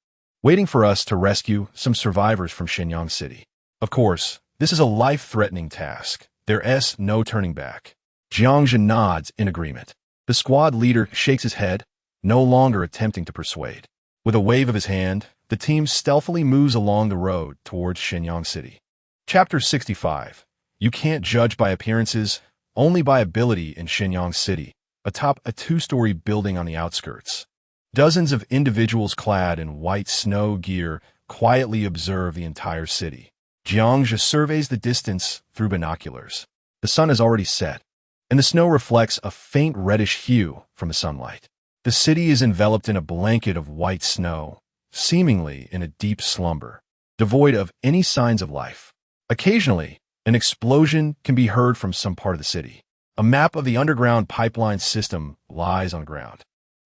waiting for us to rescue some survivors from Shenyang City. Of course, this is a life-threatening task. There's no turning back. Jiang nods in agreement. The squad leader shakes his head, no longer attempting to persuade. With a wave of his hand, the team stealthily moves along the road towards Shenyang City. Chapter 65. You can't judge by appearances, only by ability in Shenyang City, atop a 2-story building on the outskirts. Dozens of individuals clad in white snow gear quietly observe the entire city. Jiang surveys the distance through binoculars. The sun has already set, and the snow reflects a faint reddish hue from the sunlight. The city is enveloped in a blanket of white snow, seemingly in a deep slumber, devoid of any signs of life. Occasionally, an explosion can be heard from some part of the city. A map of the underground pipeline system lies on the ground.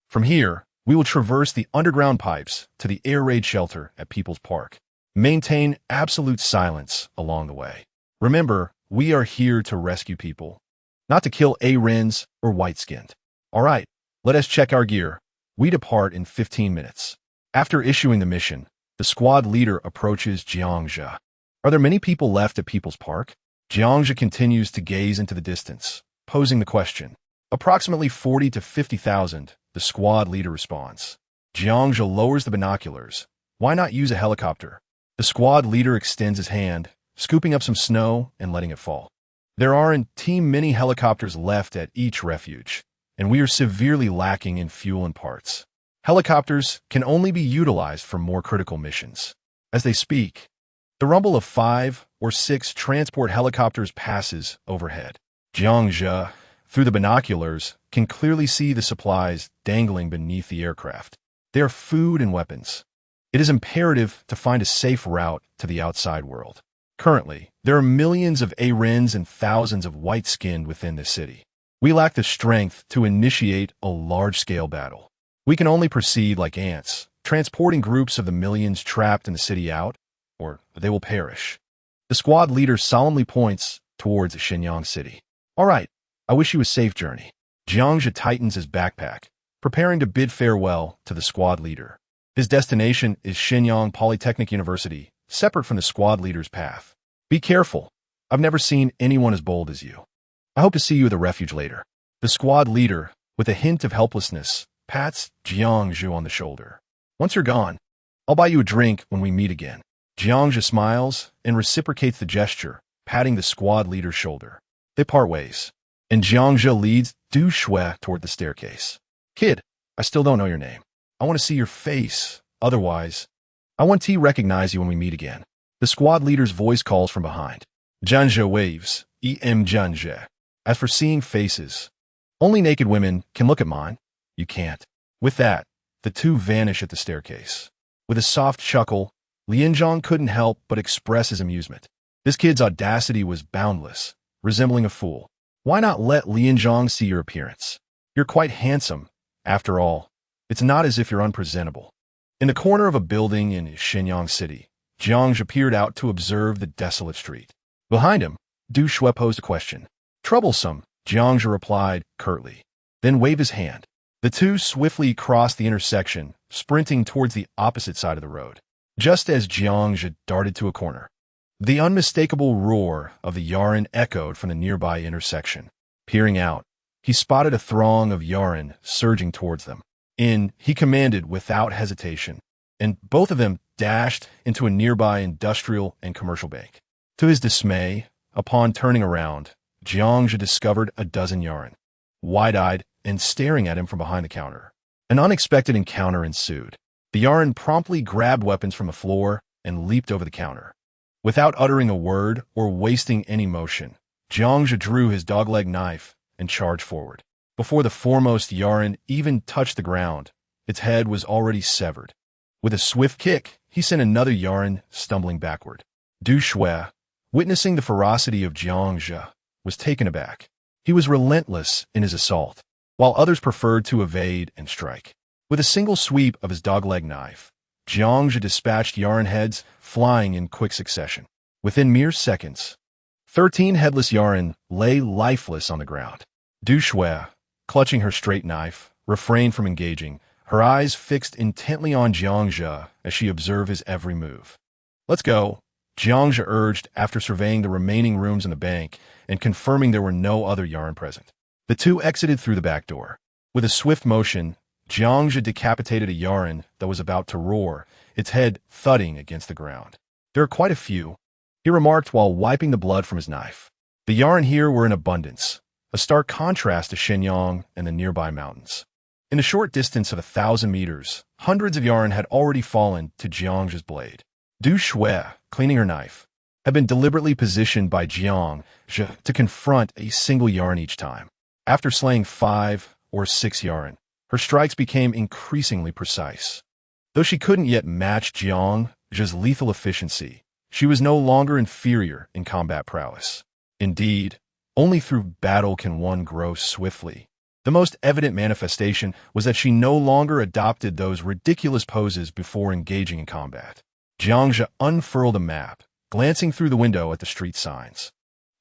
From here, we will traverse the underground pipes to the air raid shelter at People's Park. Maintain absolute silence along the way. Remember, we are here to rescue people, not to kill Aryans or white-skinned. All right, Let us check our gear. We depart in 15 minutes. After issuing the mission, the squad leader approaches Jiangzhe. Are there many people left at People's Park? Jiangzhe continues to gaze into the distance, posing the question. Approximately 40 to 50,000, the squad leader responds. Jiangzhe lowers the binoculars. Why not use a helicopter? The squad leader extends his hand, scooping up some snow and letting it fall. There aren't many helicopters left at each refuge, and we are severely lacking in fuel and parts. Helicopters can only be utilized for more critical missions. As they speak, the rumble of 5 or 6 transport helicopters passes overhead. Jiangzhe, through the binoculars, can clearly see the supplies dangling beneath the aircraft. They are food and weapons. It is imperative to find a safe route to the outside world. Currently, there are millions of Arens and thousands of white-skinned within the city. We lack the strength to initiate a large-scale battle. We can only proceed like ants, transporting groups of the millions trapped in the city out, or they will perish. The squad leader solemnly points towards Shenyang City. All right, I wish you a safe journey. Jiangzhe tightens his backpack, preparing to bid farewell to the squad leader. His destination is Shenyang Polytechnic University, separate from the squad leader's path. Be careful. I've never seen anyone as bold as you. I hope to see you at the refuge later. The squad leader, with a hint of helplessness, pats Jiangzhe on the shoulder. Once you're gone, I'll buy you a drink when we meet again. Jiangzhe smiles and reciprocates the gesture, patting the squad leader's shoulder. They part ways, and Jiangzhe leads Du Shui toward the staircase. Kid, I still don't know your name. I want to see your face. Otherwise, I want to recognize you when we meet again. The squad leader's voice calls from behind. Jiangzhe waves. Jiangzhe. As for seeing faces, only naked women can look at mine. You can't. With that, the two vanish at the staircase. With a soft chuckle, Lianzhong couldn't help but express his amusement. This kid's audacity was boundless, resembling a fool. Why not let Lianzhong see your appearance? You're quite handsome. After all, it's not as if you're unpresentable. In the corner of a building in Shenyang City, Jiangzhe peered out to observe the desolate street. Behind him, Du Shui posed a question. Troublesome, Jiangzhe replied curtly, then waved his hand. The two swiftly crossed the intersection, sprinting towards the opposite side of the road. Just as Jiangzhe darted to a corner, the unmistakable roar of the Yaren echoed from the nearby intersection. Peering out, he spotted a throng of Yaren surging towards them. He commanded without hesitation, and both of them dashed into a nearby industrial and commercial bank. To his dismay, upon turning around, Jiangzhe discovered a dozen Yaren, wide-eyed and staring at him from behind the counter. An unexpected encounter ensued. The Yaren promptly grabbed weapons from the floor and leaped over the counter. Without uttering a word or wasting any motion, Jiangzhe drew his dogleg knife and charged forward. Before the foremost Yaren even touched the ground, its head was already severed. With a swift kick, he sent another Yaren stumbling backward. Du Shui, witnessing the ferocity of Jiangzhe, was taken aback. He was relentless in his assault, while others preferred to evade and strike. With a single sweep of his dogleg knife, Jiangzhe dispatched Yaren heads flying in quick succession. Within mere seconds, 13 headless Yaren lay lifeless on the ground. Du Shui, clutching her straight knife, refrained from engaging, her eyes fixed intently on Jiangzhe as she observed his every move. Let's go, Jiangzhe urged after surveying the remaining rooms in the bank and confirming there were no other Yaren present. The two exited through the back door. With a swift motion, Jiangzhe decapitated a Yaren that was about to roar, its head thudding against the ground. There are quite a few, he remarked while wiping the blood from his knife. The Yaren here were in abundance, a stark contrast to Shenyang and the nearby mountains. In a short distance of 1,000 meters, hundreds of Yaren had already fallen to Jiangzhe's blade. Du Shui, cleaning her knife, had been deliberately positioned by Jiangzhe to confront a single Yaren each time. After slaying 5 or 6 Yaren, her strikes became increasingly precise. Though she couldn't yet match Jiangzhe's lethal efficiency, she was no longer inferior in combat prowess. Indeed, only through battle can one grow swiftly. The most evident manifestation was that she no longer adopted those ridiculous poses before engaging in combat. Jiangzhe unfurled a map, glancing through the window at the street signs.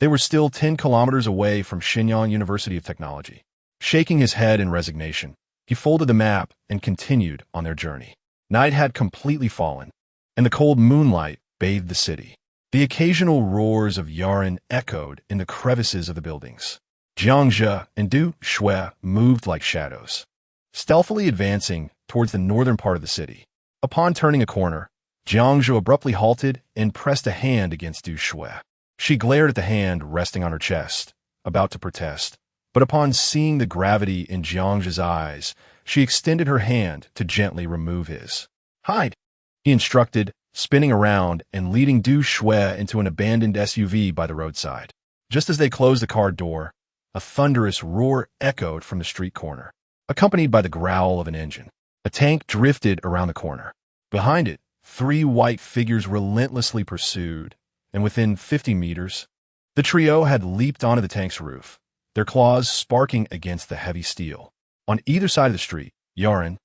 They were still 10 kilometers away from Shenyang University of Technology. Shaking his head in resignation, He folded the map and continued on their journey. Night had completely fallen, and the cold moonlight bathed the city. The occasional roars of Yaren echoed in the crevices of the buildings. Jiangzhe and Du Shui moved like shadows, stealthily advancing towards the northern part of the city. Upon turning a corner, Jiangzhe abruptly halted and pressed a hand against Du Shui. She glared at the hand resting on her chest, about to protest, but upon seeing the gravity in Jiangzhe's eyes, she extended her hand to gently remove his. "Hide," he instructed, spinning around and leading Du Shui into an abandoned SUV by the roadside. Just as they closed the car door, a thunderous roar echoed from the street corner, accompanied by the growl of an engine. A tank drifted around the corner. Behind it, 3 white figures relentlessly pursued, and within 50 meters, the trio had leaped onto the tank's roof, their claws sparking against the heavy steel. On either side of the street, Yaren,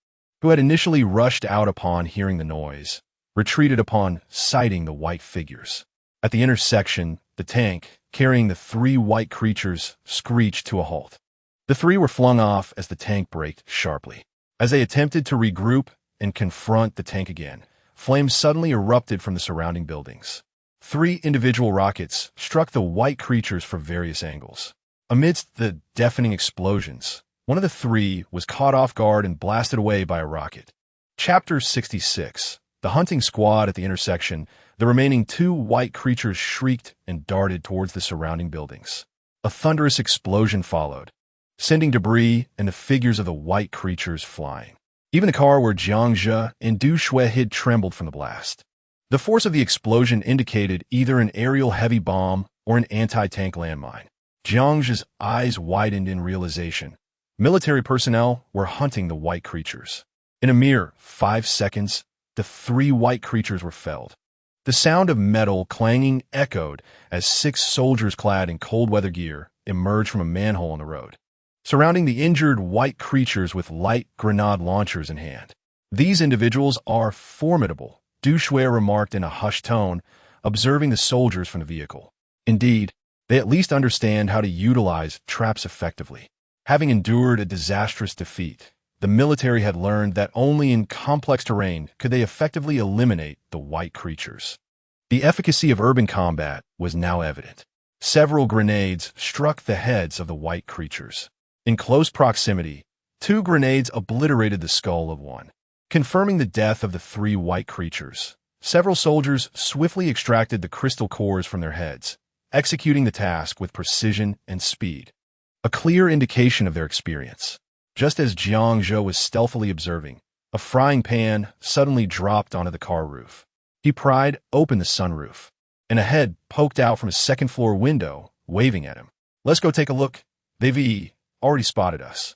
who had initially rushed out upon hearing the noise, retreated upon sighting the white figures. At the intersection, the tank, carrying the 3 white creatures, screeched to a halt. The 3 were flung off as the tank braked sharply. As they attempted to regroup and confront the tank again, flames suddenly erupted from the surrounding buildings. 3 individual rockets struck the white creatures from various angles. Amidst the deafening explosions, one of the 3 was caught off guard and blasted away by a rocket. Chapter 66. The hunting squad at the intersection, the remaining 2 white creatures shrieked and darted towards the surrounding buildings. A thunderous explosion followed, sending debris and the figures of the white creatures flying. Even the car where Jiangzhe and Du Shui hid trembled from the blast. The force of the explosion indicated either an aerial heavy bomb or an anti-tank landmine. Jiangzhe's eyes widened in realization. Military personnel were hunting the white creatures. In a mere 5 seconds, the 3 white creatures were felled. The sound of metal clanging echoed as 6 soldiers clad in cold weather gear emerged from a manhole on the road, surrounding the injured white creatures with light grenade launchers in hand. "These individuals are formidable," Du Shui remarked in a hushed tone, observing the soldiers from the vehicle. "Indeed, they at least understand how to utilize traps effectively." Having endured a disastrous defeat, the military had learned that only in complex terrain could they effectively eliminate the white creatures. The efficacy of urban combat was now evident. Several grenades struck the heads of the white creatures. In close proximity, 2 grenades obliterated the skull of one, confirming the death of the 3 white creatures. Several soldiers swiftly extracted the crystal cores from their heads, executing the task with precision and speed, a clear indication of their experience. Just as Jiangzhe was stealthily observing, a frying pan suddenly dropped onto the car roof. He pried open the sunroof, and a head poked out from a second-floor window, waving at him. "Let's go take a look. They've already spotted us."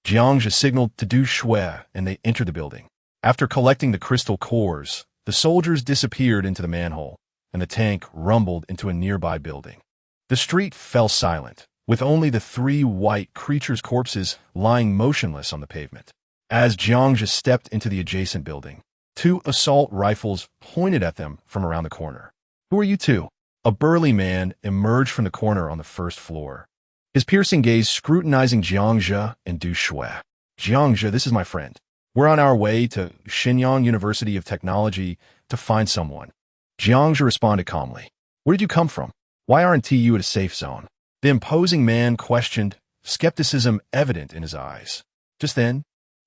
Jiangzhe signaled to Du Shui, and they entered the building. After collecting the crystal cores, the soldiers disappeared into the manhole, and the tank rumbled into a nearby building. The street fell silent, with only the 3 white creatures' corpses lying motionless on the pavement. As Jiangzhe stepped into the adjacent building, 2 assault rifles pointed at them from around the corner. "Who are you 2? A burly man emerged from the corner on the first floor, his piercing gaze scrutinizing Jiangzhe and Du Shui. "Jiangzhe, this is my friend. We're on our way to Shenyang University of Technology to find someone." Jiangzhe responded calmly. "Where did you come from? Why aren't you at a safe zone?" The imposing man questioned, skepticism evident in his eyes. Just then,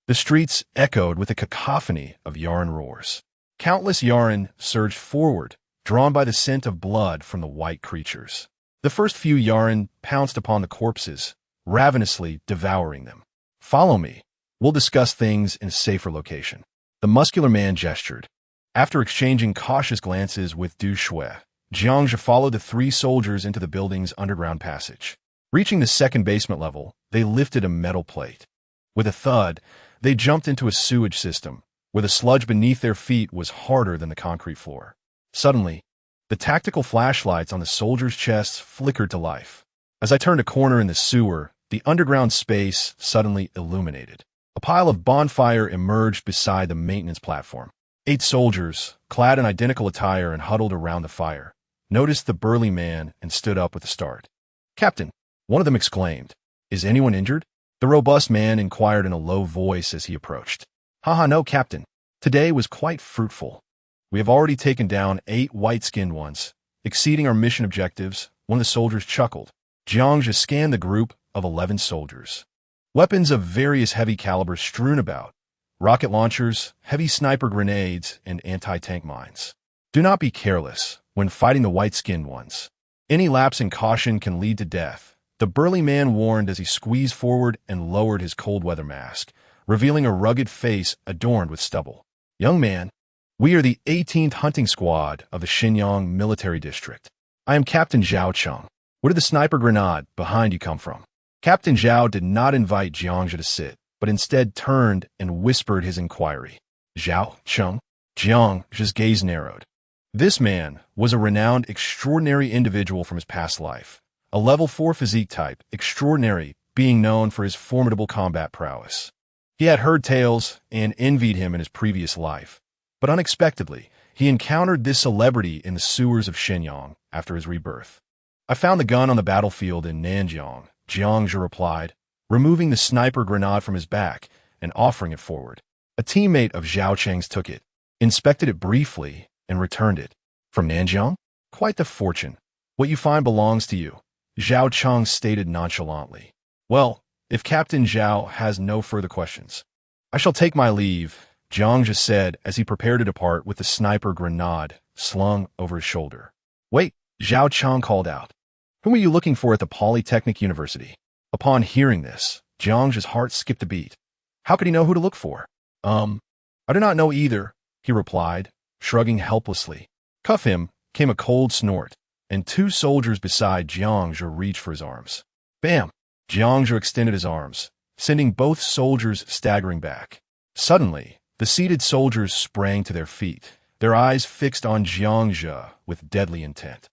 the streets echoed with a cacophony of Yaren roars. Countless Yaren surged forward, drawn by the scent of blood from the white creatures. The first few Yaren pounced upon the corpses, ravenously devouring them. "Follow me. We'll discuss things in a safer location." The muscular man gestured. After exchanging cautious glances with Du Shui, Jiangzhe followed the 3 soldiers into the building's underground passage. Reaching the second basement level, they lifted a metal plate. With a thud, they jumped into a sewage system, where the sludge beneath their feet was harder than the concrete floor. Suddenly, the tactical flashlights on the soldiers' chests flickered to life. As I turned a corner in the sewer, the underground space suddenly illuminated. A pile of bonfire emerged beside the maintenance platform. 8 soldiers, clad in identical attire and huddled around the fire, noticed the burly man and stood up with a start. "Captain," one of them exclaimed, "is anyone injured?" The robust man inquired in a low voice as he approached. Haha, no, Captain. Today was quite fruitful. We have already taken down 8 white-skinned ones, exceeding our mission objectives. One of the soldiers chuckled. Jiangja scanned the group of 11 soldiers. Weapons of various heavy calibers strewn about. Rocket launchers, heavy sniper grenades, and anti-tank mines. Do not be careless when fighting the white-skinned ones. Any lapse in caution can lead to death, the burly man warned as he squeezed forward and lowered his cold-weather mask, revealing a rugged face adorned with stubble. Young man, we are the 18th hunting squad of the Xinyang military district. I am Captain Zhao Cheng. Where did the sniper grenade behind you come from? Captain Zhao did not invite Jiangja to sit, but instead turned and whispered his inquiry. Zhao Cheng? Jiangja's gaze narrowed. This man was a renowned, extraordinary individual from his past life. A level 4 physique type, extraordinary, being known for his formidable combat prowess. He had heard tales and envied him in his previous life. But unexpectedly, he encountered this celebrity in the sewers of Xinyang after his rebirth. I found the gun on the battlefield in Nanjiang, Jiangja replied, removing the sniper grenade from his back and offering it forward. A teammate of Zhao Cheng's took it, inspected it briefly, and returned it. From Nanjiang? Quite the fortune. What you find belongs to you, Zhao Cheng stated nonchalantly. Well, if Captain Zhao has no further questions, I shall take my leave, Jiangja said as he prepared to depart with the sniper grenade slung over his shoulder. Wait, Zhao Cheng called out. Whom are you looking for at the Polytechnic University? Upon hearing this, Jiangja's heart skipped a beat. How could he know who to look for? I do not know either, he replied, shrugging helplessly. Cuff him, came a cold snort, and 2 soldiers beside Jiangja reached for his arms. Bam! Jiangja extended his arms, sending both soldiers staggering back. Suddenly, the seated soldiers sprang to their feet, their eyes fixed on Jiangja with deadly intent.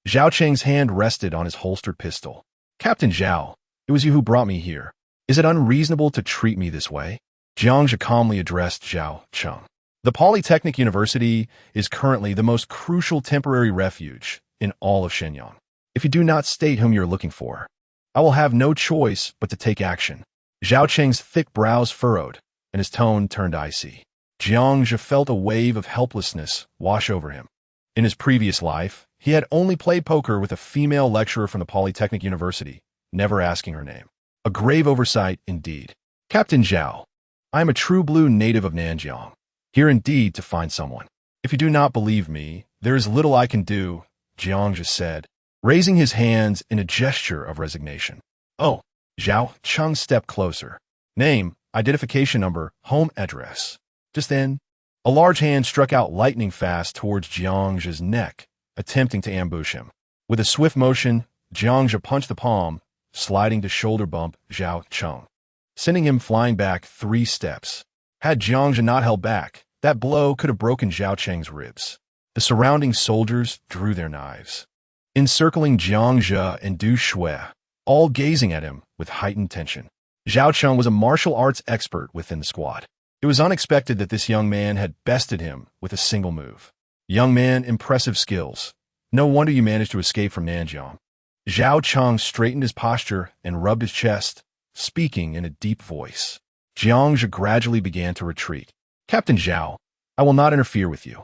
Zhao Cheng's hand rested on his holstered pistol. Captain Zhao, it was you who brought me here. Is it unreasonable to treat me this way? Jiangja calmly addressed Zhao Cheng. The Polytechnic University is currently the most crucial temporary refuge in all of Shenyang. If you do not state whom you are looking for, I will have no choice but to take action. Zhao Cheng's thick brows furrowed, and his tone turned icy. Jiangja felt a wave of helplessness wash over him. In his previous life, he had only played poker with a female lecturer from the Polytechnic University, never asking her name. A grave oversight indeed. Captain Zhao, I am a true blue native of Nanjiang, here indeed to find someone. If you do not believe me, there is little I can do, Jiangja said, raising his hands in a gesture of resignation. Oh, Zhao Cheng stepped closer. Name, identification number, home address. Just then, a large hand struck out lightning fast towards Jiangja's neck, attempting to ambush him. With a swift motion, Jiangja punched the palm, sliding to shoulder bump Zhao Cheng, sending him flying back 3 steps. Had Jiangja not held back, that blow could have broken Zhao Cheng's ribs. The surrounding soldiers drew their knives, encircling Jiangja and Du Shui, all gazing at him with heightened tension. Zhao Cheng was a martial arts expert within the squad. It was unexpected that this young man had bested him with a single move. Young man, impressive skills. No wonder you managed to escape from Nanjiang. Zhao Cheng straightened his posture and rubbed his chest, speaking in a deep voice. Jiangja gradually began to retreat. Captain Zhao, I will not interfere with you,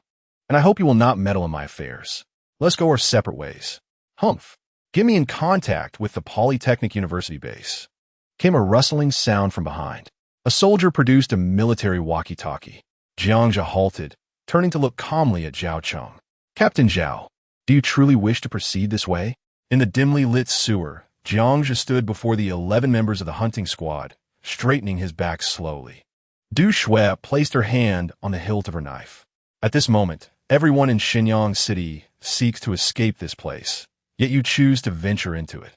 and I hope you will not meddle in my affairs. Let's go our separate ways. Humph. Get me in contact with the Polytechnic University base. Came a rustling sound from behind. A soldier produced a military walkie-talkie. Jiangja halted, turning to look calmly at Zhao Cheng. Captain Zhao, do you truly wish to proceed this way? In the dimly lit sewer, Jiangja stood before the 11 members of the hunting squad, straightening his back slowly. Du Shui placed her hand on the hilt of her knife. At this moment, everyone in Shenyang City seeks to escape this place, yet you choose to venture into it.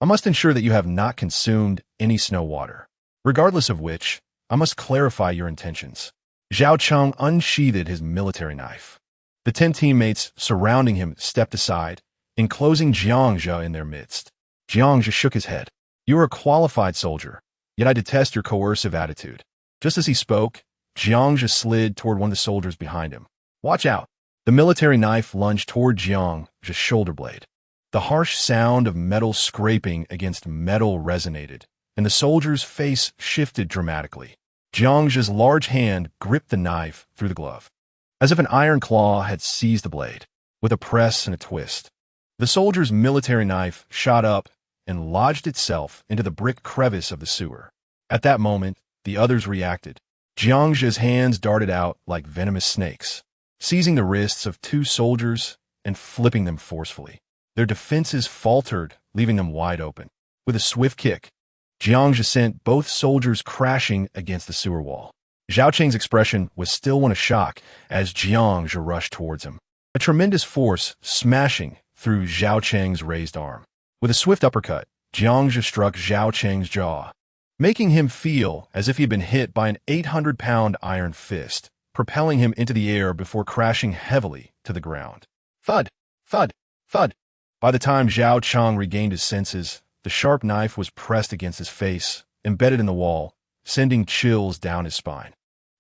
I must ensure that you have not consumed any snow water. Regardless of which, I must clarify your intentions. Zhao Cheng unsheathed his military knife. The 10 teammates surrounding him stepped aside, enclosing Jiangja in their midst. Jiangja shook his head. You are a qualified soldier, yet I detest your coercive attitude. Just as he spoke, Jiangja slid toward one of the soldiers behind him. Watch out! The military knife lunged toward Jiangja's shoulder blade. The harsh sound of metal scraping against metal resonated, and the soldier's face shifted dramatically. Jiang's large hand gripped the knife through the glove, as if an iron claw had seized the blade. With a press and a twist, the soldier's military knife shot up and lodged itself into the brick crevice of the sewer. At that moment, the others reacted. Jiang's hands darted out like venomous snakes, seizing the wrists of two soldiers and flipping them forcefully. Their defenses faltered, leaving them wide open. With a swift kick, Jiang sent both soldiers crashing against the sewer wall. Zhao Cheng's expression was still one of shock as Jiang rushed towards him, a tremendous force smashing through Zhao Cheng's raised arm. With a swift uppercut, Jiang struck Zhao Cheng's jaw, making him feel as if he had been hit by an 800-pound iron fist, propelling him into the air before crashing heavily to the ground. Thud! Thud! Thud! By the time Zhao Cheng regained his senses, the sharp knife was pressed against his face, embedded in the wall, sending chills down his spine.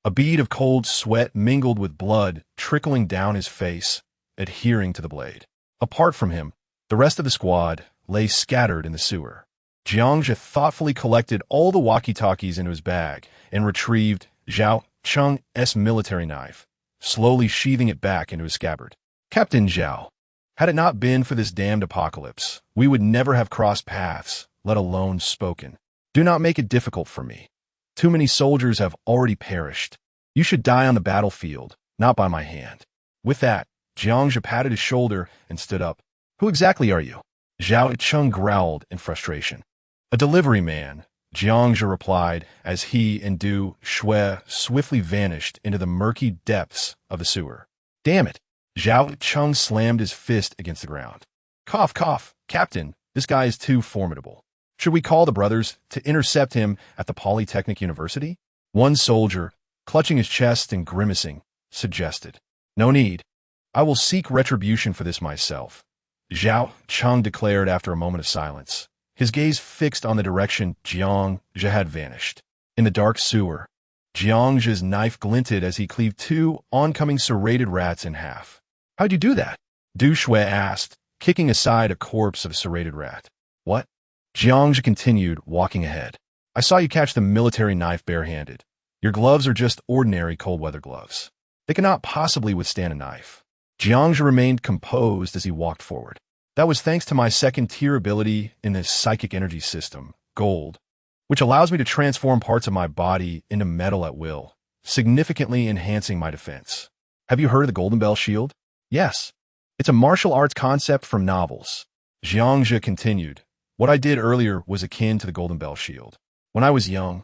A bead of cold sweat mingled with blood trickling down his face, adhering to the blade. Apart from him, the rest of the squad lay scattered in the sewer. Jiang thoughtfully collected all the walkie-talkies into his bag and retrieved Zhao Cheng's military knife, slowly sheathing it back into his scabbard. Captain Zhao, had it not been for this damned apocalypse, we would never have crossed paths, let alone spoken. Do not make it difficult for me. Too many soldiers have already perished. You should die on the battlefield, not by my hand. With that, Jiang patted his shoulder and stood up. Who exactly are you? Zhao Cheng growled in frustration. A delivery man, Jiang replied as he and Du Shui swiftly vanished into the murky depths of the sewer. Damn it! Zhao Cheng slammed his fist against the ground. Cough, cough, Captain, this guy is too formidable. Should we call the brothers to intercept him at the Polytechnic University? One soldier, clutching his chest and grimacing, suggested. No need. I will seek retribution for this myself, Zhao Cheng declared after a moment of silence, his gaze fixed on the direction Jiang had vanished. In the dark sewer, Jiang's knife glinted as he cleaved two oncoming serrated rats in half. How'd you do that? Du Shui asked, kicking aside a corpse of a serrated rat. What? Jiang continued, walking ahead. I saw you catch the military knife barehanded. Your gloves are just ordinary cold-weather gloves. They cannot possibly withstand a knife. Jiang remained composed as he walked forward. That was thanks to my second-tier ability in this psychic energy system, Gold, which allows me to transform parts of my body into metal at will, significantly enhancing my defense. Have you heard of the Golden Bell Shield? Yes. It's a martial arts concept from novels. Jiang continued. What I did earlier was akin to the Golden Bell Shield. When I was young,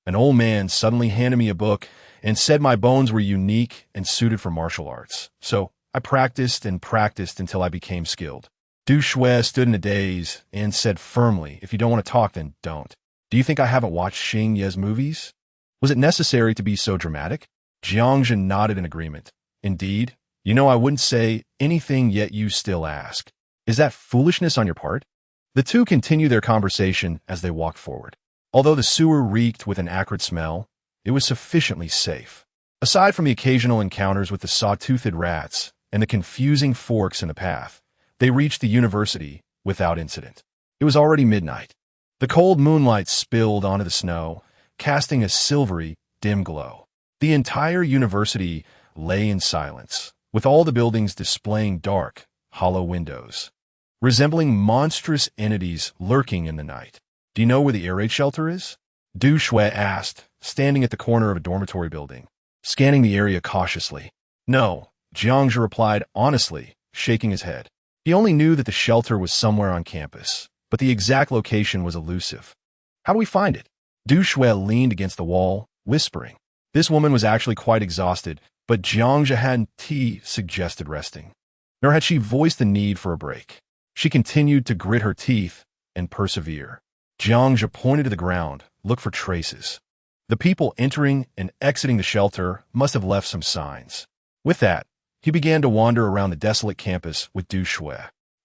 an old man suddenly handed me a book and said my bones were unique and suited for martial arts. So I practiced and practiced until I became skilled. Du Shui stood in a daze and said firmly, if you don't want to talk, then don't. Do you think I haven't watched Xing Ye's movies? Was it necessary to be so dramatic? Jiang nodded in agreement. Indeed. You know I wouldn't say anything, yet you still ask. Is that foolishness on your part? The two continued their conversation as they walked forward. Although the sewer reeked with an acrid smell, it was sufficiently safe. Aside from the occasional encounters with the saw-toothed rats and the confusing forks in the path, they reached the university without incident. It was already midnight. The cold moonlight spilled onto the snow, casting a silvery, dim glow. The entire university lay in silence, with all the buildings displaying dark, hollow windows, resembling monstrous entities lurking in the night. Do you know where the air raid shelter is? Du Shui asked, standing at the corner of a dormitory building, scanning the area cautiously. No, Jiang replied honestly, shaking his head. He only knew that the shelter was somewhere on campus, but the exact location was elusive. How do we find it? Du Shui leaned against the wall, whispering. This woman was actually quite exhausted, but Jiang hadn't suggested resting, nor had she voiced the need for a break. She continued to grit her teeth and persevere. Jiang pointed to the ground, looked for traces. The people entering and exiting the shelter must have left some signs. With that, he began to wander around the desolate campus with Du Shui.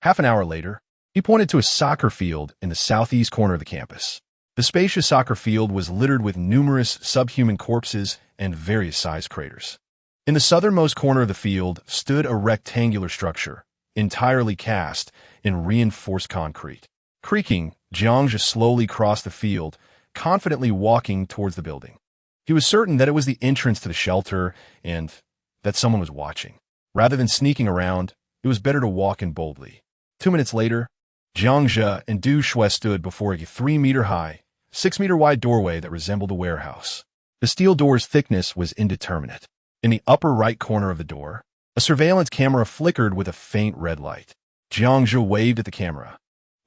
Half an hour later, he pointed to a soccer field in the southeast corner of the campus. The spacious soccer field was littered with numerous subhuman corpses and various sized craters. In the southernmost corner of the field stood a rectangular structure, entirely cast in reinforced concrete. Creaking, Jiang slowly crossed the field, confidently walking towards the building. He was certain that it was the entrance to the shelter and that someone was watching. Rather than sneaking around, it was better to walk in boldly. 2 minutes later, Jiangzhe and Du Shui stood before a 3-meter-high, 6-meter-wide doorway that resembled a warehouse. The steel door's thickness was indeterminate. In the upper right corner of the door, a surveillance camera flickered with a faint red light. Jiangzhe waved at the camera,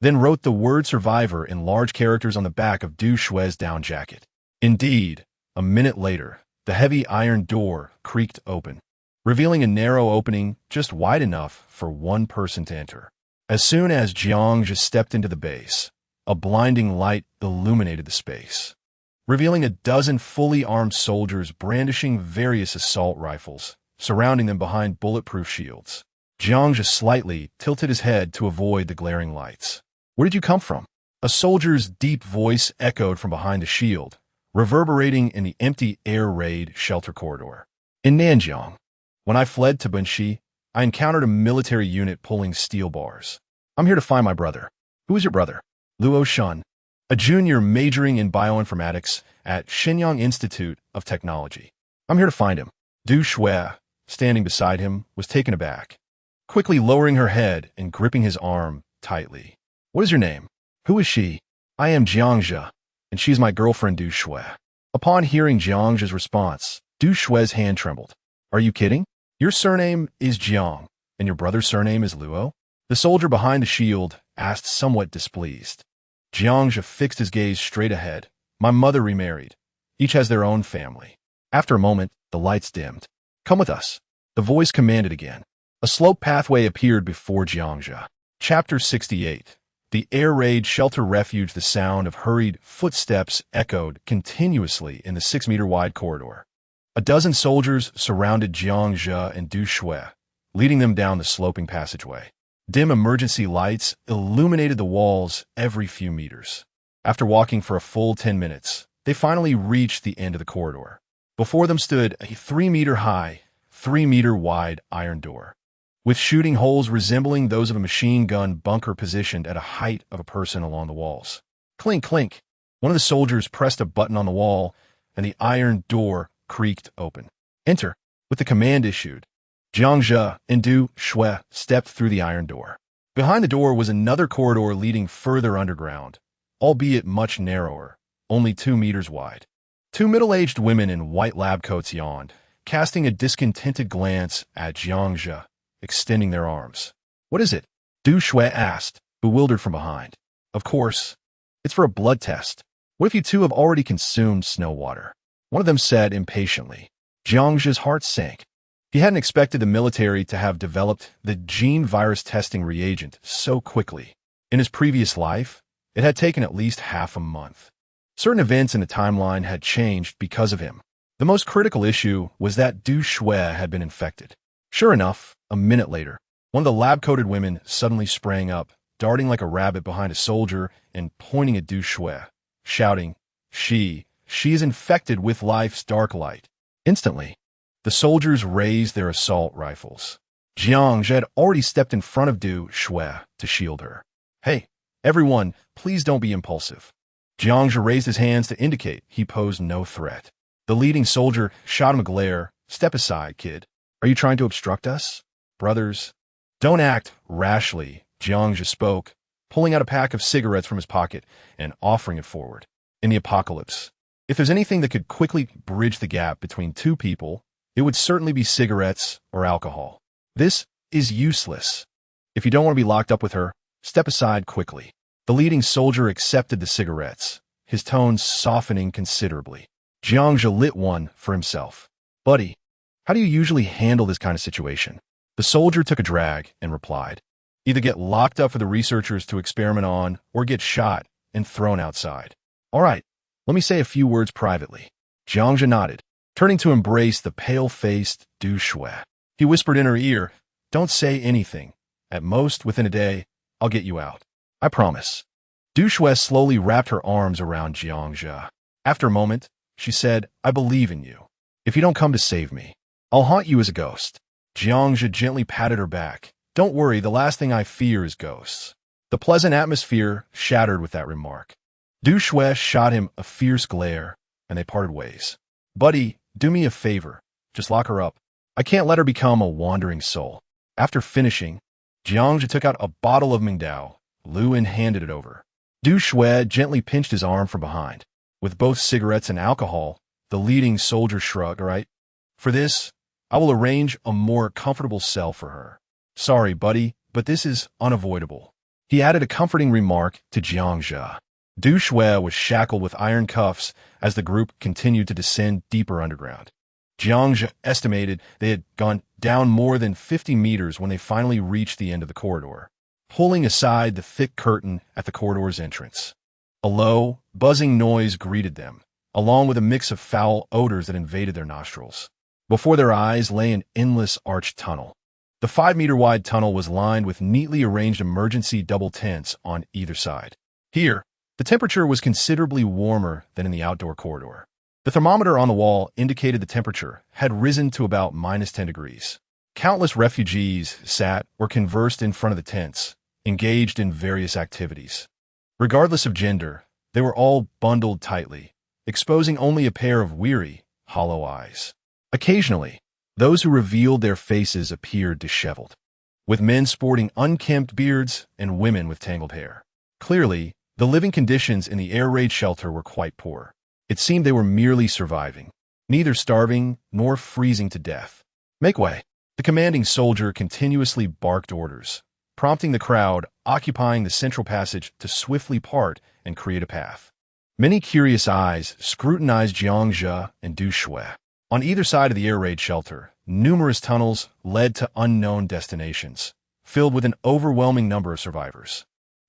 then wrote the word survivor in large characters on the back of Du Shui's down jacket. Indeed, a minute later, the heavy iron door creaked open, revealing a narrow opening just wide enough for one person to enter. As soon as Jiangzhe stepped into the base, a blinding light illuminated the space, revealing a dozen fully armed soldiers brandishing various assault rifles, surrounding them behind bulletproof shields. Jiangzhe slightly tilted his head to avoid the glaring lights. "Where did you come from?" A soldier's deep voice echoed from behind the shield, reverberating in the empty air raid shelter corridor. "In Nanjiang. When I fled to Bunxi, I encountered a military unit pulling steel bars. I'm here to find my brother." "Who is your brother?" "Luo Shun, a junior majoring in bioinformatics at Shenyang Institute of Technology. I'm here to find him." Du Shui, standing beside him, was taken aback, quickly lowering her head and gripping his arm tightly. "What is your name?" "Who is she?" "I am Jiangzhe, and she is my girlfriend Du Shui." Upon hearing Jiangzhe's response, Du Shui's hand trembled. "Are you kidding? Your surname is Jiang, and your brother's surname is Luo?" The soldier behind the shield asked, somewhat displeased. Jiangzhe fixed his gaze straight ahead. "My mother remarried. Each has their own family." After a moment, the lights dimmed. "Come with us," the voice commanded again. A sloped pathway appeared before Jiangzhe. Chapter 68. The air raid shelter refuge. The sound of hurried footsteps echoed continuously in the 6-meter-wide corridor. A dozen soldiers surrounded Jiangzhe and Du Shui, leading them down the sloping passageway. Dim emergency lights illuminated the walls every few meters. After walking for a full 10 minutes, they finally reached the end of the corridor. Before them stood a 3-meter-high, 3-meter-wide iron door, with shooting holes resembling those of a machine gun bunker positioned at a height of a person along the walls. Clink, clink. One of the soldiers pressed a button on the wall, and the iron door creaked open. "Enter," with the command issued. Jiangzhe and Du Shui stepped through the iron door. Behind the door was another corridor leading further underground, albeit much narrower, only 2 meters wide. 2 middle-aged women in white lab coats yawned, casting a discontented glance at Jiangzhe, extending their arms. "What is it?" Du Shui asked, bewildered from behind. "Of course. It's for a blood test. What if you two have already consumed snow water?" One of them said impatiently. Jiangzhe's heart sank. He hadn't expected the military to have developed the gene virus testing reagent so quickly. In his previous life, it had taken at least half a month. Certain events in the timeline had changed because of him. The most critical issue was that Du Shui had been infected. Sure enough, a minute later, one of the lab-coated women suddenly sprang up, darting like a rabbit behind a soldier and pointing at Du Shui, shouting, She is infected with life's dark light." Instantly, the soldiers raised their assault rifles. Jiangzhe had already stepped in front of Du Shui to shield her. "Hey, everyone, please don't be impulsive." Jiangzhe raised his hands to indicate he posed no threat. The leading soldier shot him a glare. "Step aside, kid. Are you trying to obstruct us? Brothers, don't act rashly," Jiangzhe spoke, pulling out a pack of cigarettes from his pocket and offering it forward. In the apocalypse, if there's anything that could quickly bridge the gap between two people, it would certainly be cigarettes or alcohol. This is useless. If you don't want to be locked up with her, step aside quickly. The leading soldier accepted the cigarettes, his tone softening considerably. Jiangzhe lit one for himself. "Buddy, how do you usually handle this kind of situation?" The soldier took a drag and replied, "Either get locked up for the researchers to experiment on, or get shot and thrown outside." "All right, let me say a few words privately." Jiangzhe nodded, turning to embrace the pale-faced Du Shui. He whispered in her ear, "Don't say anything. At most, within a day, I'll get you out. I promise." Du Shui slowly wrapped her arms around Jiangzhe. After a moment, she said, "I believe in you. If you don't come to save me, I'll haunt you as a ghost." Jiangzhe gently patted her back. "Don't worry, the last thing I fear is ghosts." The pleasant atmosphere shattered with that remark. Du Shui shot him a fierce glare, and they parted ways. Buddy, do me a favor. Just lock her up. I can't let her become a wandering soul. After finishing, Jiangzhe took out a bottle of Mingdao. Lu En handed it over. Du Shui gently pinched his arm from behind. With both cigarettes and alcohol, the leading soldier shrugged. All right. For this, I will arrange a more comfortable cell for her. Sorry, buddy, but this is unavoidable. He added a comforting remark to Jiangzhe. Du Shui was shackled with iron cuffs as the group continued to descend deeper underground. Jiangzhe estimated they had gone down more than 50 meters when they finally reached the end of the corridor, pulling aside the thick curtain at the corridor's entrance. A low, buzzing noise greeted them, along with a mix of foul odors that invaded their nostrils. Before their eyes lay an endless arched tunnel. The 5-meter-wide tunnel was lined with neatly arranged emergency double tents on either side. Here, the temperature was considerably warmer than in the outdoor corridor. The thermometer on the wall indicated the temperature had risen to about -10 degrees. Countless refugees sat or conversed in front of the tents, engaged in various activities. Regardless of gender, they were all bundled tightly, exposing only a pair of weary, hollow eyes. Occasionally, those who revealed their faces appeared disheveled, with men sporting unkempt beards and women with tangled hair. Clearly, the living conditions in the air raid shelter were quite poor. It seemed they were merely surviving, neither starving nor freezing to death. Make way! The commanding soldier continuously barked orders, prompting the crowd occupying the central passage to swiftly part and create a path. Many curious eyes scrutinized Jiangzhe and Du Shui. On either side of the air raid shelter, numerous tunnels led to unknown destinations, filled with an overwhelming number of survivors.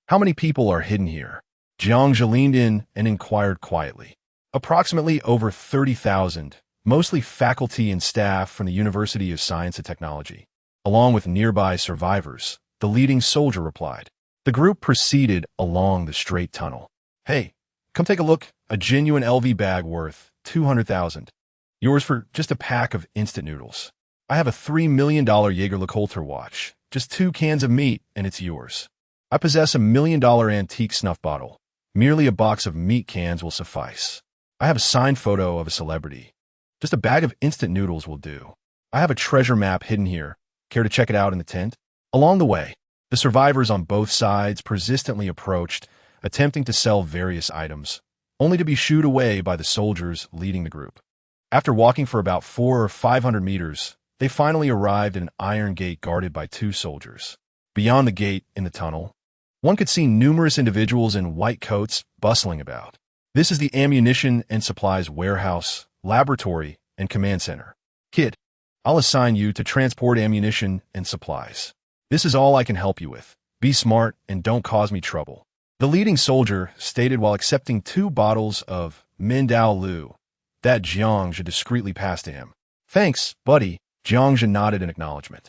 How many people are hidden here? Jiangzhe leaned in and inquired quietly. Approximately over 30,000, mostly faculty and staff from the University of Science and Technology. Along with nearby survivors, the leading soldier replied. The group proceeded along the straight tunnel. Hey, come take a look. A genuine LV bag worth 200,000. Yours for just a pack of instant noodles. I have a $3 million Jaeger-LeCoultre watch. Just 2 cans of meat, and it's yours. I possess a $1 million antique snuff bottle. Merely a box of meat cans will suffice. I have a signed photo of a celebrity. Just a bag of instant noodles will do. I have a treasure map hidden here. Care to check it out in the tent? Along the way, the survivors on both sides persistently approached, attempting to sell various items, only to be shooed away by the soldiers leading the group. After walking for about 400 or 500 meters, they finally arrived at an iron gate guarded by 2 soldiers. Beyond the gate, in the tunnel, one could see numerous individuals in white coats bustling about. This is the ammunition and supplies warehouse, laboratory, and command center. Kid, I'll assign you to transport ammunition and supplies. This is all I can help you with. Be smart and don't cause me trouble. The leading soldier stated while accepting 2 bottles of Mingdao Lu that Jiangzhe discreetly passed to him. Thanks, buddy. Jiangzhe nodded in acknowledgement.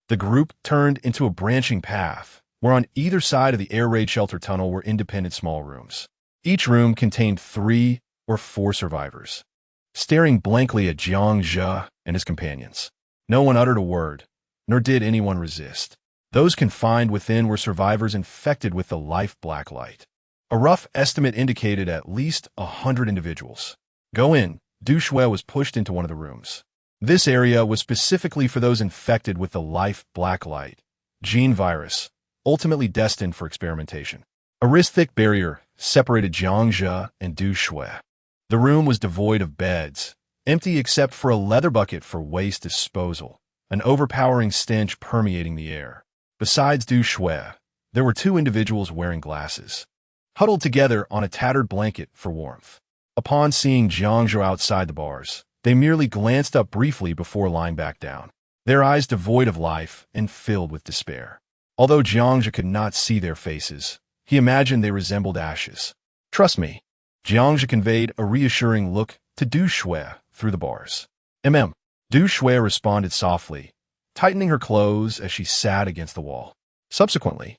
The group turned into a branching path, where on either side of the air raid shelter tunnel were independent small rooms. Each room contained 3 or 4 survivors, staring blankly at Jiangzhe and his companions. No one uttered a word, nor did anyone resist. Those confined within were survivors infected with the life black light. A rough estimate indicated at least 100 individuals. Go in. Du Shui was pushed into one of the rooms. This area was specifically for those infected with the life black light gene virus, ultimately destined for experimentation. A wrist-thick barrier separated Jiangzhe and Du Shui. The room was devoid of beds, empty except for a leather bucket for waste disposal, an overpowering stench permeating the air. Besides Du Shui, there were 2 individuals wearing glasses, huddled together on a tattered blanket for warmth. Upon seeing Jiangzhe outside the bars, they merely glanced up briefly before lying back down, their eyes devoid of life and filled with despair. Although Jiangzhe could not see their faces, he imagined they resembled ashes. Trust me, Jiangzhe conveyed a reassuring look to Du Shui through the bars. Du Shui responded softly, tightening her clothes as she sat against the wall. Subsequently,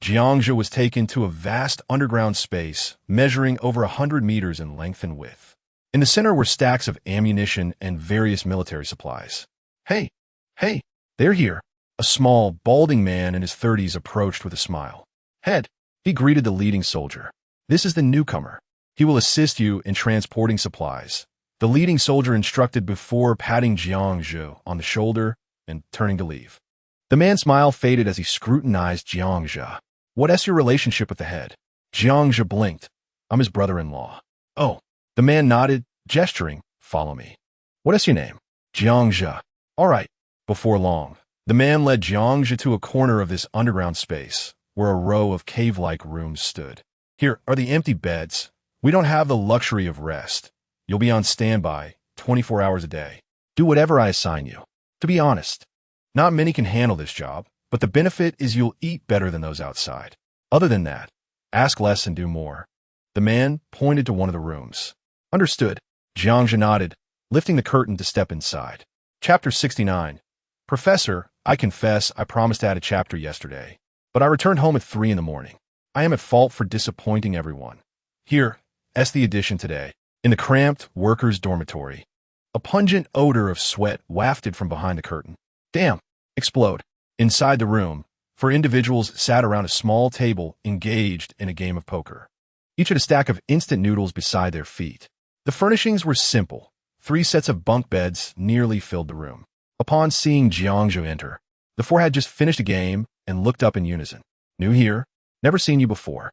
Jiangzhe was taken to a vast underground space measuring over 100 meters in length and width. In the center were stacks of ammunition and various military supplies. Hey, they're here. A small, balding man in his 30s approached with a smile. Head, he greeted the leading soldier. This is the newcomer. He will assist you in transporting supplies, the leading soldier instructed before patting Jiang Zhe on the shoulder and turning to leave. The man's smile faded as he scrutinized Jiang Zhe. What's your relationship with the head? Jiang Zhe blinked. I'm his brother-in-law. Oh. The man nodded, gesturing. Follow me. What's your name? Jiang Zhe. All right. Before long, the man led Jiang Zhe to a corner of this underground space, where a row of cave-like rooms stood. Here are the empty beds. We don't have the luxury of rest. You'll be on standby, 24 hours a day. Do whatever I assign you. To be honest, not many can handle this job, but the benefit is you'll eat better than those outside. Other than that, ask less and do more. The man pointed to one of the rooms. Understood. Jiang Zhe nodded, lifting the curtain to step inside. Chapter 69. Professor, I confess I promised to add a chapter yesterday, but I returned home at 3 in the morning. I am at fault for disappointing everyone. Here's the addition today. In the cramped workers' dormitory, a pungent odor of sweat wafted from behind the curtain. Damn! Explode. Inside the room, 4 individuals sat around a small table engaged in a game of poker. Each had a stack of instant noodles beside their feet. The furnishings were simple. 3 sets of bunk beds nearly filled the room. Upon seeing Jiang Zhe enter, the 4 had just finished a game and looked up in unison. New here? Never seen you before.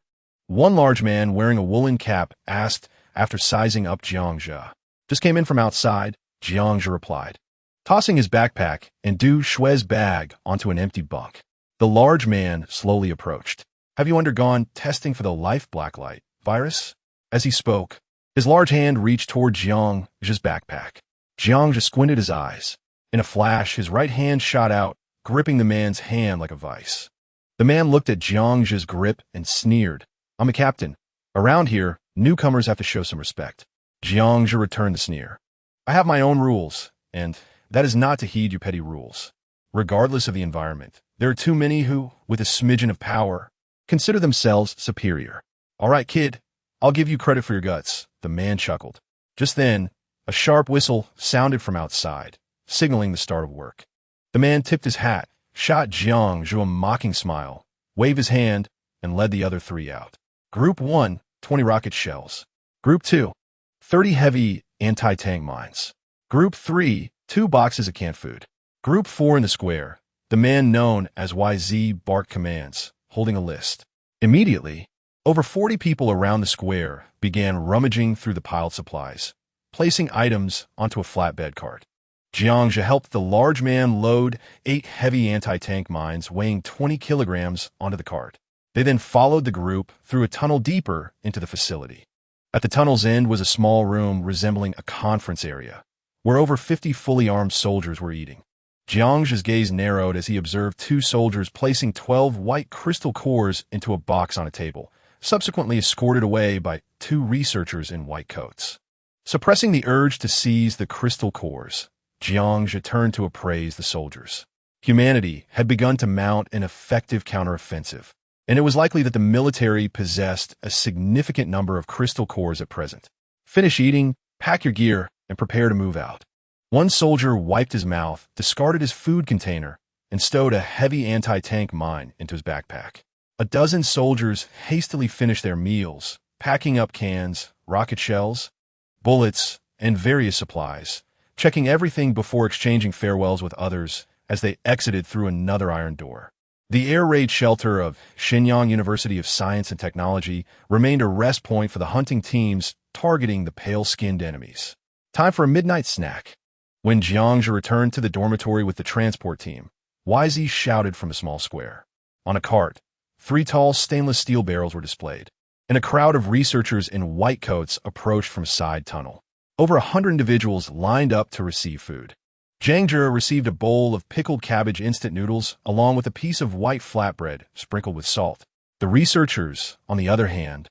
One large man wearing a woolen cap asked after sizing up Jiang Zhe. Just came in from outside, Jiang Zhe replied, tossing his backpack and Du Shui's bag onto an empty bunk. The large man slowly approached. Have you undergone testing for the life blacklight virus? As he spoke, his large hand reached toward Jiang Zhe's backpack. Jiang Zhe squinted his eyes. In a flash, his right hand shot out, gripping the man's hand like a vice. The man looked at Jiang Zhe's grip and sneered. I'm a captain. Around here, newcomers have to show some respect. Jiang Zhe returned the sneer. I have my own rules, and that is not to heed your petty rules. Regardless of the environment, there are too many who, with a smidgen of power, consider themselves superior. All right, kid, I'll give you credit for your guts, the man chuckled. Just then, a sharp whistle sounded from outside, signaling the start of work. The man tipped his hat, shot Jiang Zhe a mocking smile, waved his hand, and led the other 3 out. Group 1, 20 rocket shells. Group 2, 30 heavy anti-tank mines. Group 3, 2 boxes of canned food. Group 4 in the square, the man known as YZ barked commands, holding a list. Immediately, over 40 people around the square began rummaging through the piled supplies, placing items onto a flatbed cart. Jiang Zhe helped the large man load 8 heavy anti-tank mines weighing 20 kilograms onto the cart. They then followed the group through a tunnel deeper into the facility. At the tunnel's end was a small room resembling a conference area, where over 50 fully armed soldiers were eating. Jiang Zhe's gaze narrowed as he observed 2 soldiers placing 12 white crystal cores into a box on a table, subsequently escorted away by 2 researchers in white coats. Suppressing the urge to seize the crystal cores, Jiang Zhe turned to appraise the soldiers. Humanity had begun to mount an effective counteroffensive, and it was likely that the military possessed a significant number of crystal cores at present. Finish eating, pack your gear, and prepare to move out. One soldier wiped his mouth, discarded his food container, and stowed a heavy anti-tank mine into his backpack. A dozen soldiers hastily finished their meals, packing up cans, rocket shells, bullets, and various supplies, checking everything before exchanging farewells with others as they exited through another iron door. The air raid shelter of Shenyang University of Science and Technology remained a rest point for the hunting teams targeting the pale-skinned enemies. Time for a midnight snack. When Jiang Zhe returned to the dormitory with the transport team, YZ shouted from a small square. On a cart, 3 tall stainless steel barrels were displayed, and a crowd of researchers in white coats approached from a side tunnel. Over 100 individuals lined up to receive food. Jiang Zhe received a bowl of pickled cabbage instant noodles along with a piece of white flatbread sprinkled with salt. The researchers, on the other hand,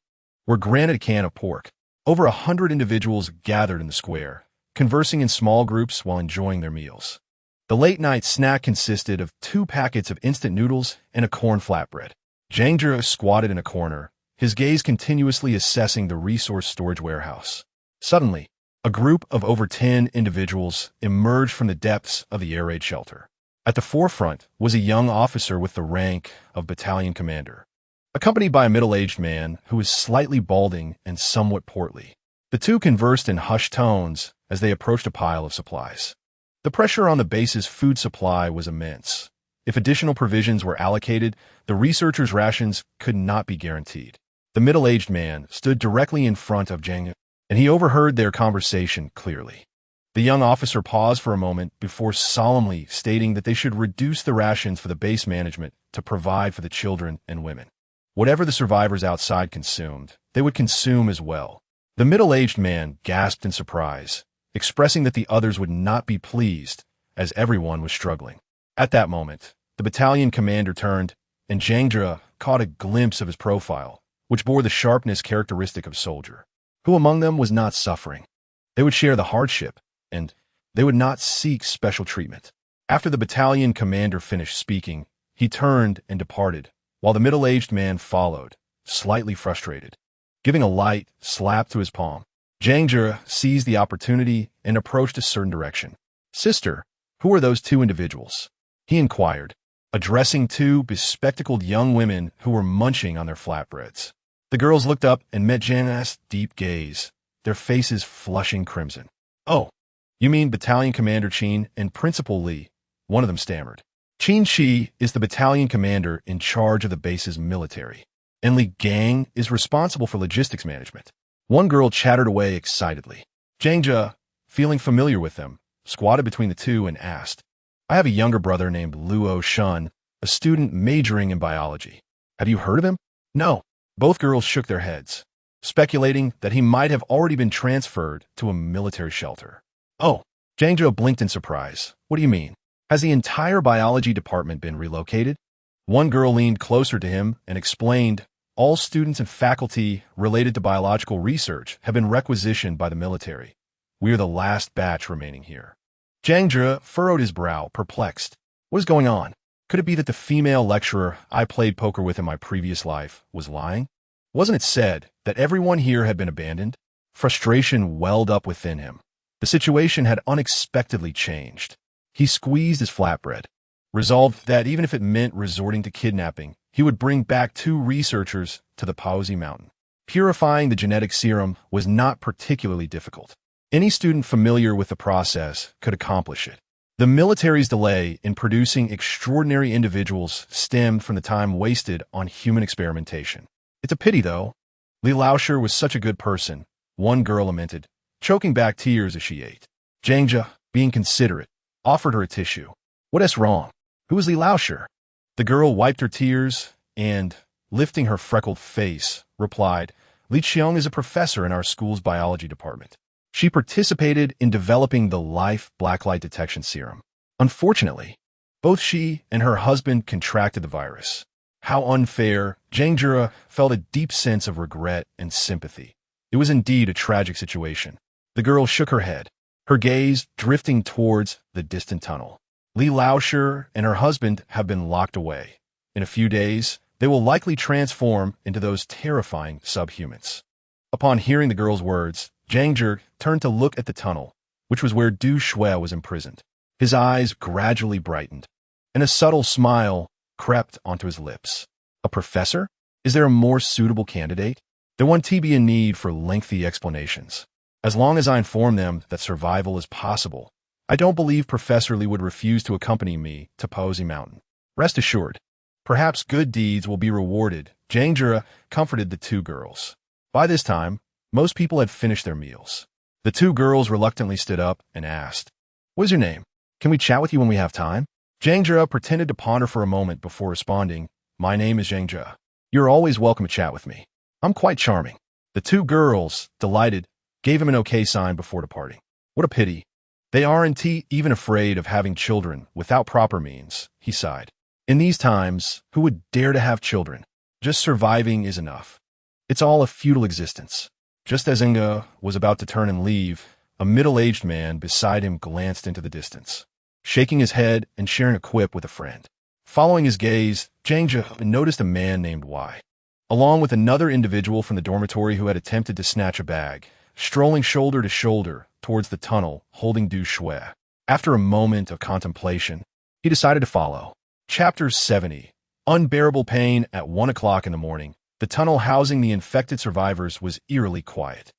were granted a can of pork. Over 100 individuals gathered in the square, conversing in small groups while enjoying their meals. The late-night snack consisted of 2 packets of instant noodles and a corn flatbread. Jiang Zhe squatted in a corner, his gaze continuously assessing the resource storage warehouse. Suddenly, a group of over 10 individuals emerged from the depths of the air raid shelter. At the forefront was a young officer with the rank of battalion commander. accompanied by a middle-aged man who was slightly balding and somewhat portly. The two conversed in hushed tones as they approached a pile of supplies. The pressure on the base's food supply was immense. If additional provisions were allocated, the researchers' rations could not be guaranteed. The middle-aged man stood directly in front of Zhang, and he overheard their conversation clearly. The young officer paused for a moment before solemnly stating that they should reduce the rations for the base management to provide for the children and women. Whatever the survivors outside consumed, they would consume as well. The middle-aged man gasped in surprise, expressing that the others would not be pleased, as everyone was struggling. At that moment, the battalion commander turned, and Zhang caught a glimpse of his profile, which bore the sharpness characteristic of a soldier. Who among them was not suffering? They would share the hardship, and they would not seek special treatment. After the battalion commander finished speaking, he turned and departed, while the middle-aged man followed, slightly frustrated. Giving a light slap to his palm, Zhang seized the opportunity and approached a certain direction. "Sister, who are those two individuals?" he inquired, addressing two bespectacled young women who were munching on their flatbreads. The girls looked up and met Zhang's deep gaze, their faces flushing crimson. "Oh, you mean Battalion Commander Qin and Principal Li," one of them stammered. Qin Shi is the battalion commander in charge of the base's military, and Li Gang is responsible for logistics management. One girl chattered away excitedly. Zhang, feeling familiar with them, squatted between the two and asked, "I have a younger brother named Luo Shun, a student majoring in biology. Have you heard of him?" "No." Both girls shook their heads, speculating that he might have already been transferred to a military shelter. "Oh." Zhang blinked in surprise. "What do you mean? Has the entire biology department been relocated?" One girl leaned closer to him and explained, "All students and faculty related to biological research have been requisitioned by the military. We are the last batch remaining here." Zhang furrowed his brow, perplexed. What is going on? Could it be that the female lecturer I played poker with in my previous life was lying? Wasn't it said that everyone here had been abandoned? Frustration welled up within him. The situation had unexpectedly changed. He squeezed his flatbread, resolved that even if it meant resorting to kidnapping, he would bring back two researchers to the Paozi Mountain. Purifying the genetic serum was not particularly difficult. Any student familiar with the process could accomplish it. The military's delay in producing extraordinary individuals stemmed from the time wasted on human experimentation. "It's a pity, though. Li Laosher was such a good person," one girl lamented, choking back tears as she ate. Zhang, being considerate, offered her a tissue. "What is wrong? Who is Li Laosher?" The girl wiped her tears and, lifting her freckled face, replied, "Li Qiong is a professor in our school's biology department. She participated in developing the Life Blacklight Detection Serum. Unfortunately, both she and her husband contracted the virus." How unfair! Zhang felt a deep sense of regret and sympathy. It was indeed a tragic situation. The girl shook her head, her gaze drifting towards the distant tunnel. Li Laosher and her husband have been locked away. In a few days, they will likely transform into those terrifying subhumans. Upon hearing the girl's words, Zhang turned to look at the tunnel, which was where Du Shui was imprisoned. His eyes gradually brightened, and a subtle smile crept onto his lips. "A professor? Is there a more suitable candidate?" There won't be a need for lengthy explanations. As long as I inform them that survival is possible, I don't believe Professor Li would refuse to accompany me to Paozi Mountain. Rest assured, perhaps good deeds will be rewarded. Zhang comforted the two girls. By this time, most people had finished their meals. The two girls reluctantly stood up and asked, "What is your name? Can we chat with you when we have time?" Zhang pretended to ponder for a moment before responding, "My name is Zhang. You're always welcome to chat with me. I'm quite charming." The two girls, delighted, gave him an okay sign before departing. "What a pity. They aren't even afraid of having children without proper means," he sighed. "In these times, who would dare to have children? Just surviving is enough. It's all a futile existence." Just as Zhang was about to turn and leave, a middle-aged man beside him glanced into the distance, shaking his head and sharing a quip with a friend. Following his gaze, Zhang noticed a man named Y, along with another individual from the dormitory who had attempted to snatch a bag, strolling shoulder to shoulder towards the tunnel, holding Du Shui. After a moment of contemplation, he decided to follow. Chapter 70. unbearable pain at 1 o'clock in the morning. The tunnel housing the infected survivors was eerily quiet.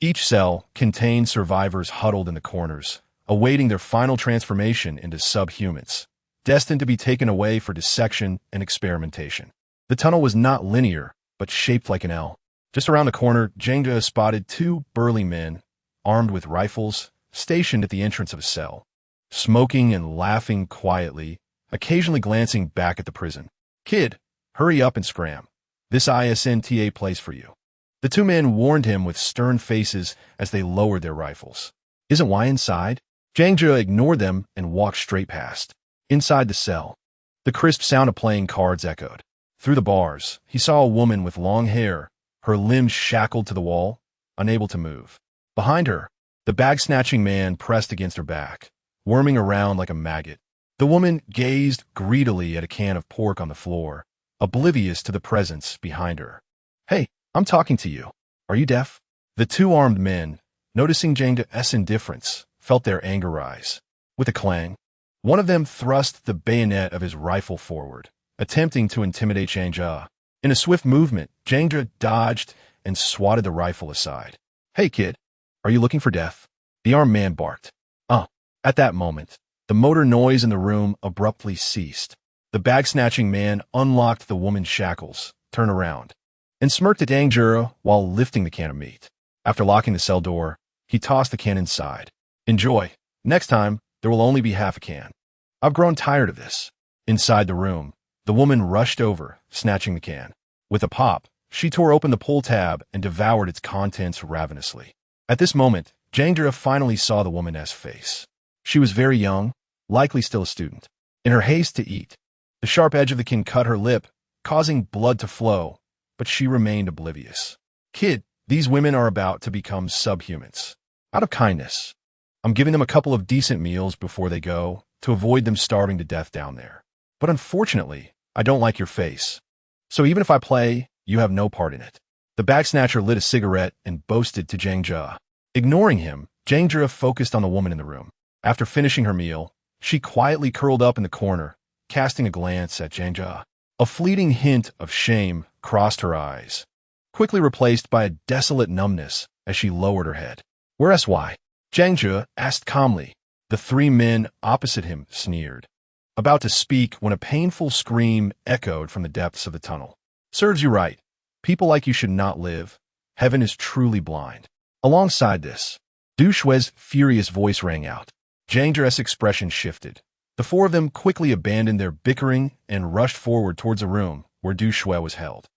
Each cell contained survivors huddled in the corners, awaiting their final transformation into subhumans, destined to be taken away for dissection and experimentation. The tunnel was not linear, but shaped like an L. Just around the corner, Jenga spotted 2 burly men, armed with rifles, stationed at the entrance of a cell, smoking and laughing quietly, occasionally glancing back at the prison. "Kid, hurry up and scram. This isn't a place for you." The 2 men warned him with stern faces as they lowered their rifles. "Isn't Y inside?" Jangja ignored them and walked straight past. Inside the cell, the crisp sound of playing cards echoed. Through the bars, he saw a woman with long hair, her limbs shackled to the wall, unable to move. Behind her, the bag-snatching man pressed against her back, worming around like a maggot. The woman gazed greedily at a can of pork on the floor, oblivious to the presence behind her. "Hey, I'm talking to you. Are you deaf?" The 2 armed men, noticing Jangda's indifference, felt their anger rise. With a clang, one of them thrust the bayonet of his rifle forward, attempting to intimidate Jangja. In a swift movement, Jangja dodged and swatted the rifle aside. "Hey, kid, are you looking for death?" the armed man barked. At that moment, the motor noise in the room abruptly ceased. The bag-snatching man unlocked the woman's shackles, turned around, and smirked at Jangja while lifting the can of meat. After locking the cell door, he tossed the can inside. "Enjoy. Next time, there will only be half a can. I've grown tired of this." Inside the room, the woman rushed over, snatching the can. With a pop, she tore open the pull tab and devoured its contents ravenously. At this moment, Jangja finally saw the woman's face. She was very young, likely still a student. In her haste to eat, the sharp edge of the can cut her lip, causing blood to flow, but she remained oblivious. "Kid, these women are about to become subhumans. Out of kindness, I'm giving them a couple of decent meals before they go, to avoid them starving to death down there. But unfortunately, I don't like your face. So even if I play, you have no part in it." The bag-snatcher lit a cigarette and boasted to Jangja. Ignoring him, Jangja focused on the woman in the room. After finishing her meal, she quietly curled up in the corner, casting a glance at Jangja. A fleeting hint of shame crossed her eyes, quickly replaced by a desolate numbness as she lowered her head. "Where's why?" Jangja asked calmly. The 3 men opposite him sneered, about to speak when a painful scream echoed from the depths of the tunnel. "Serves you right. People like you should not live. Heaven is truly blind." Alongside this, Du Shui's furious voice rang out. Jangja's expression shifted. The 4 of them quickly abandoned their bickering and rushed forward towards a room where Du Shui was held.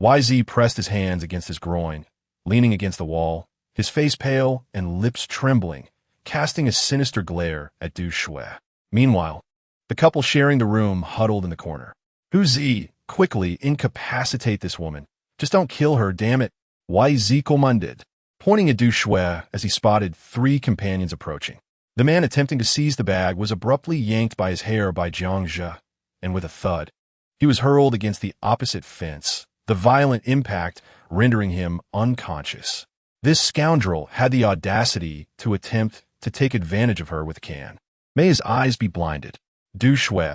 YZ pressed his hands against his groin, leaning against the wall, his face pale and lips trembling, casting a sinister glare at Du Shui. Meanwhile, the couple sharing the room huddled in the corner. "YZ, quickly incapacitate this woman. Just don't kill her, damn it," YZ commanded, pointing at Du Shui as he spotted 3 companions approaching. The man attempting to seize the bag was abruptly yanked by his hair by Jiangzhe, and with a thud, he was hurled against the opposite fence, the violent impact rendering him unconscious. This scoundrel had the audacity to attempt to take advantage of her with a can. May his eyes be blinded. Du Shui,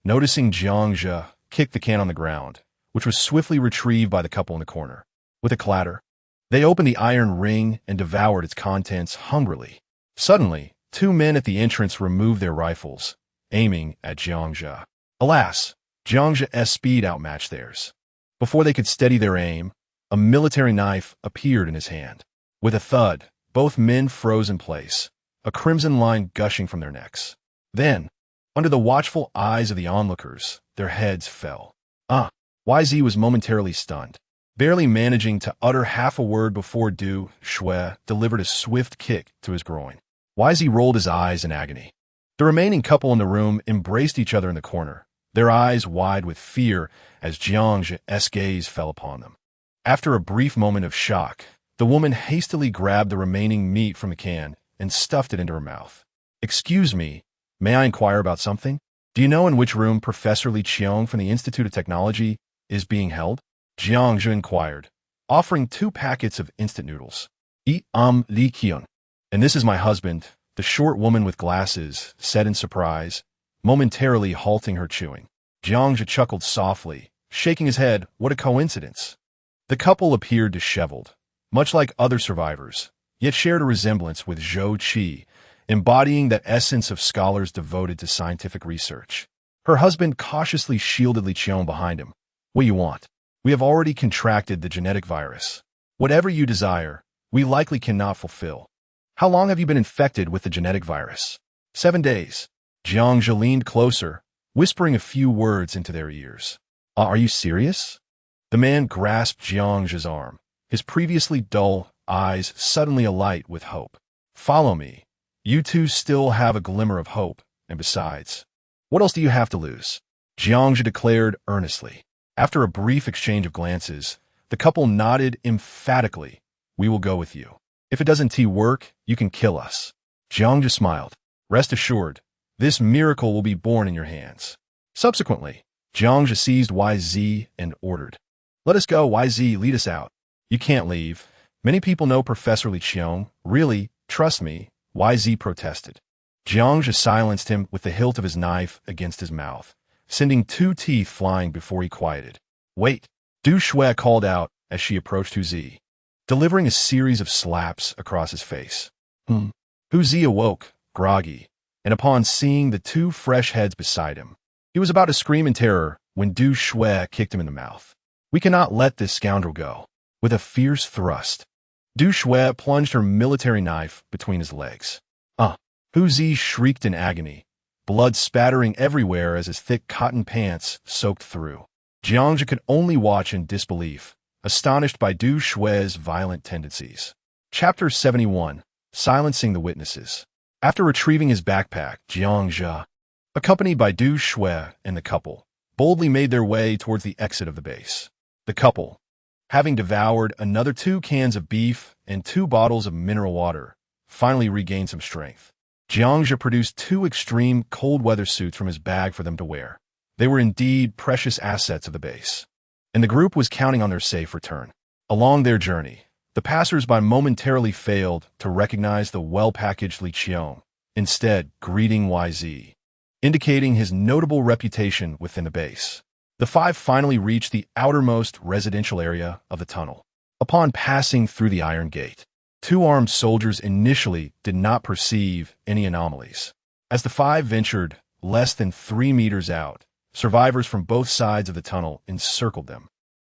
noticing Jiangzhe, kicked the can on the ground, which was swiftly retrieved by the couple in the corner. With a clatter, they opened the iron ring and devoured its contents hungrily. Suddenly, 2 men at the entrance removed their rifles, aiming at Jiangzhe. Alas, Jiangzhe's speed outmatched theirs. Before they could steady their aim, a military knife appeared in his hand. With a thud, both men froze in place, a crimson line gushing from their necks. Then, under the watchful eyes of the onlookers, their heads fell. YZ was momentarily stunned, barely managing to utter half a word before Du Shui delivered a swift kick to his groin. YZ rolled his eyes in agony. The remaining couple in the room embraced each other in the corner, their eyes wide with fear as Jiangzhe's gaze fell upon them. After a brief moment of shock, the woman hastily grabbed the remaining meat from the can and stuffed it into her mouth. "Excuse me, may I inquire about something? Do you know in which room Professor Li Qiong from the Institute of Technology is being held?" Jiangzhe inquired, offering 2 packets of instant noodles. Li Qiong. "And this is my husband," the short woman with glasses said in surprise, momentarily halting her chewing. Jiangzhe chuckled softly, shaking his head. What a coincidence. The couple appeared disheveled, much like other survivors, yet shared a resemblance with Zhou Qi, embodying that essence of scholars devoted to scientific research. Her husband cautiously shielded Li Qiong behind him. What do you want? We have already contracted the genetic virus. Whatever you desire, we likely cannot fulfill. How long have you been infected with the genetic virus? 7 days. Jiangzhe leaned closer, whispering a few words into their ears. Are you serious? The man grasped Jiangzhe's arm, his previously dull eyes suddenly alight with hope. Follow me. You two still have a glimmer of hope, and besides, what else do you have to lose? Jiangzhe declared earnestly. After a brief exchange of glances, the couple nodded emphatically. We will go with you. If it doesn't work, you can kill us. Jiangzhe smiled. Rest assured, this miracle will be born in your hands. Subsequently, Jiangzhe seized YZ and ordered. Let us go, YZ, lead us out. You can't leave. Many people know Professor Li Qiong. Really, trust me, YZ protested. Jiangzhe silenced him with the hilt of his knife against his mouth, sending 2 teeth flying before he quieted. Wait, Du Shui called out as she approached Hu Zi, delivering a series of slaps across his face. Hu Zi awoke, groggy, and upon seeing the 2 fresh heads beside him, he was about to scream in terror when Du Shui kicked him in the mouth. We cannot let this scoundrel go. With a fierce thrust, Du Shui plunged her military knife between his legs. Hu Zi shrieked in agony, blood spattering everywhere as his thick cotton pants soaked through. Jiangzhe could only watch in disbelief, astonished by Du Shui's violent tendencies. Chapter 71. Silencing the Witnesses. After retrieving his backpack, Jiangzhe, accompanied by Du Shui and the couple, boldly made their way towards the exit of the base. The couple, having devoured another 2 cans of beef and 2 bottles of mineral water, finally regained some strength. Jiangzhe produced 2 extreme cold-weather suits from his bag for them to wear. They were indeed precious assets of the base, and the group was counting on their safe return. Along their journey, the passers-by momentarily failed to recognize the well-packaged Li Qiong, instead greeting YZ, indicating his notable reputation within the base. The 5 finally reached the outermost residential area of the tunnel. Upon passing through the iron gate, 2 armed soldiers initially did not perceive any anomalies. As the 5 ventured less than 3 meters out, survivors from both sides of the tunnel encircled them,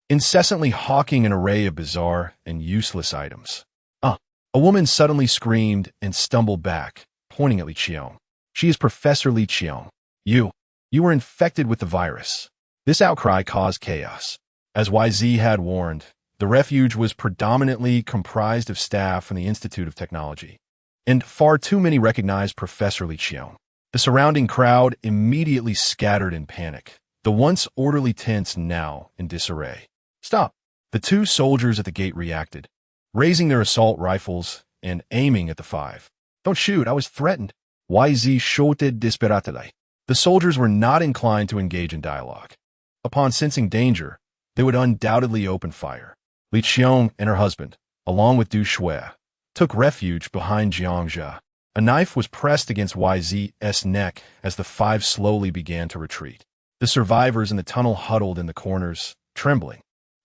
incessantly hawking an array of bizarre and useless items. A woman suddenly screamed and stumbled back, pointing at Li Qiong. She is Professor Li Qiong. You were infected with the virus. This outcry caused chaos. As YZ had warned, the refuge was predominantly comprised of staff from the Institute of Technology, and far too many recognized Professor Li Qiong. The surrounding crowd immediately scattered in panic, the once orderly tents now in disarray. Stop! The 2 soldiers at the gate reacted, raising their assault rifles and aiming at the 5. Don't shoot, I was threatened. YZ shouted desperately. The soldiers were not inclined to engage in dialogue. Upon sensing danger, they would undoubtedly open fire. Li Qiong and her husband, along with Du Shui, took refuge behind Jiangzhe. A knife was pressed against YZ's neck as the 5 slowly began to retreat. The survivors in the tunnel huddled in the corners, trembling.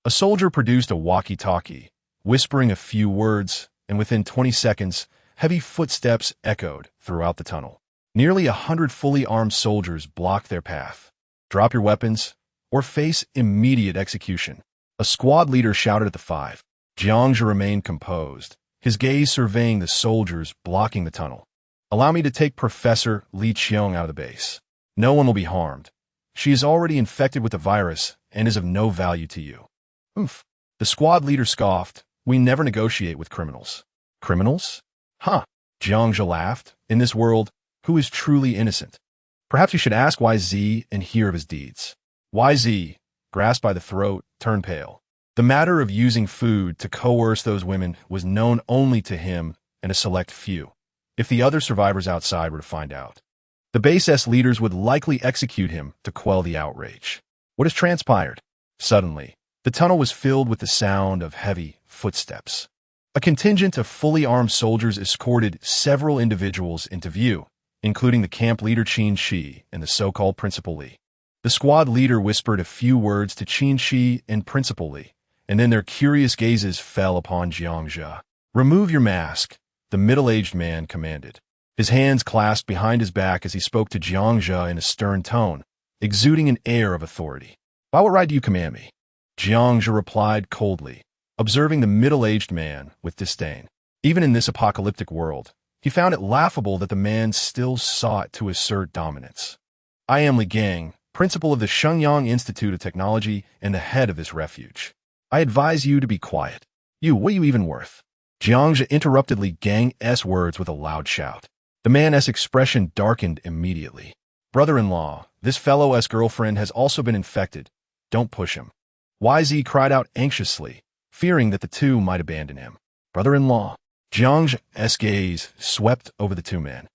A soldier produced a walkie-talkie, whispering a few words, and within 20 seconds, heavy footsteps echoed throughout the tunnel. Nearly 100 fully armed soldiers blocked their path. Drop your weapons, or face immediate execution. A squad leader shouted at the 5. Jiangzhe remained composed, his gaze surveying the soldiers blocking the tunnel. Allow me to take Professor Li Qiong out of the base. No one will be harmed. She is already infected with the virus and is of no value to you. The squad leader scoffed. We never negotiate with criminals. Criminals? Jiangzhe laughed. In this world, who is truly innocent? Perhaps you should ask YZ and hear of his deeds. YZ, grasped by the throat, turned pale. The matter of using food to coerce those women was known only to him and a select few. If the other survivors outside were to find out, the base's leaders would likely execute him to quell the outrage. What has transpired? Suddenly, the tunnel was filled with the sound of heavy footsteps. A contingent of fully armed soldiers escorted several individuals into view, including the camp leader Qin Shi and the so-called Principal Li. The squad leader whispered a few words to Qin Shi and Principal Li, and then their curious gazes fell upon Jiang Zhe. "Remove your mask," the middle-aged man commanded. His hands clasped behind his back as he spoke to Jiang Zhe in a stern tone, exuding an air of authority. "By what right do you command me?" Jiang Zhe replied coldly, observing the middle-aged man with disdain. Even in this apocalyptic world, he found it laughable that the man still sought to assert dominance. "I am Li Gang, principal of the Shenyang Institute of Technology and the head of this refuge. I advise you to be quiet. You, what are you even worth?" Jiang Zhe interrupted Li Gang's words with a loud shout. The man's expression darkened immediately. "Brother-in-law, this fellow's girlfriend has also been infected. Don't push him." YZ cried out anxiously, fearing that the two might abandon him. "Brother-in-law." Jiang Zhe's gaze swept over the two men.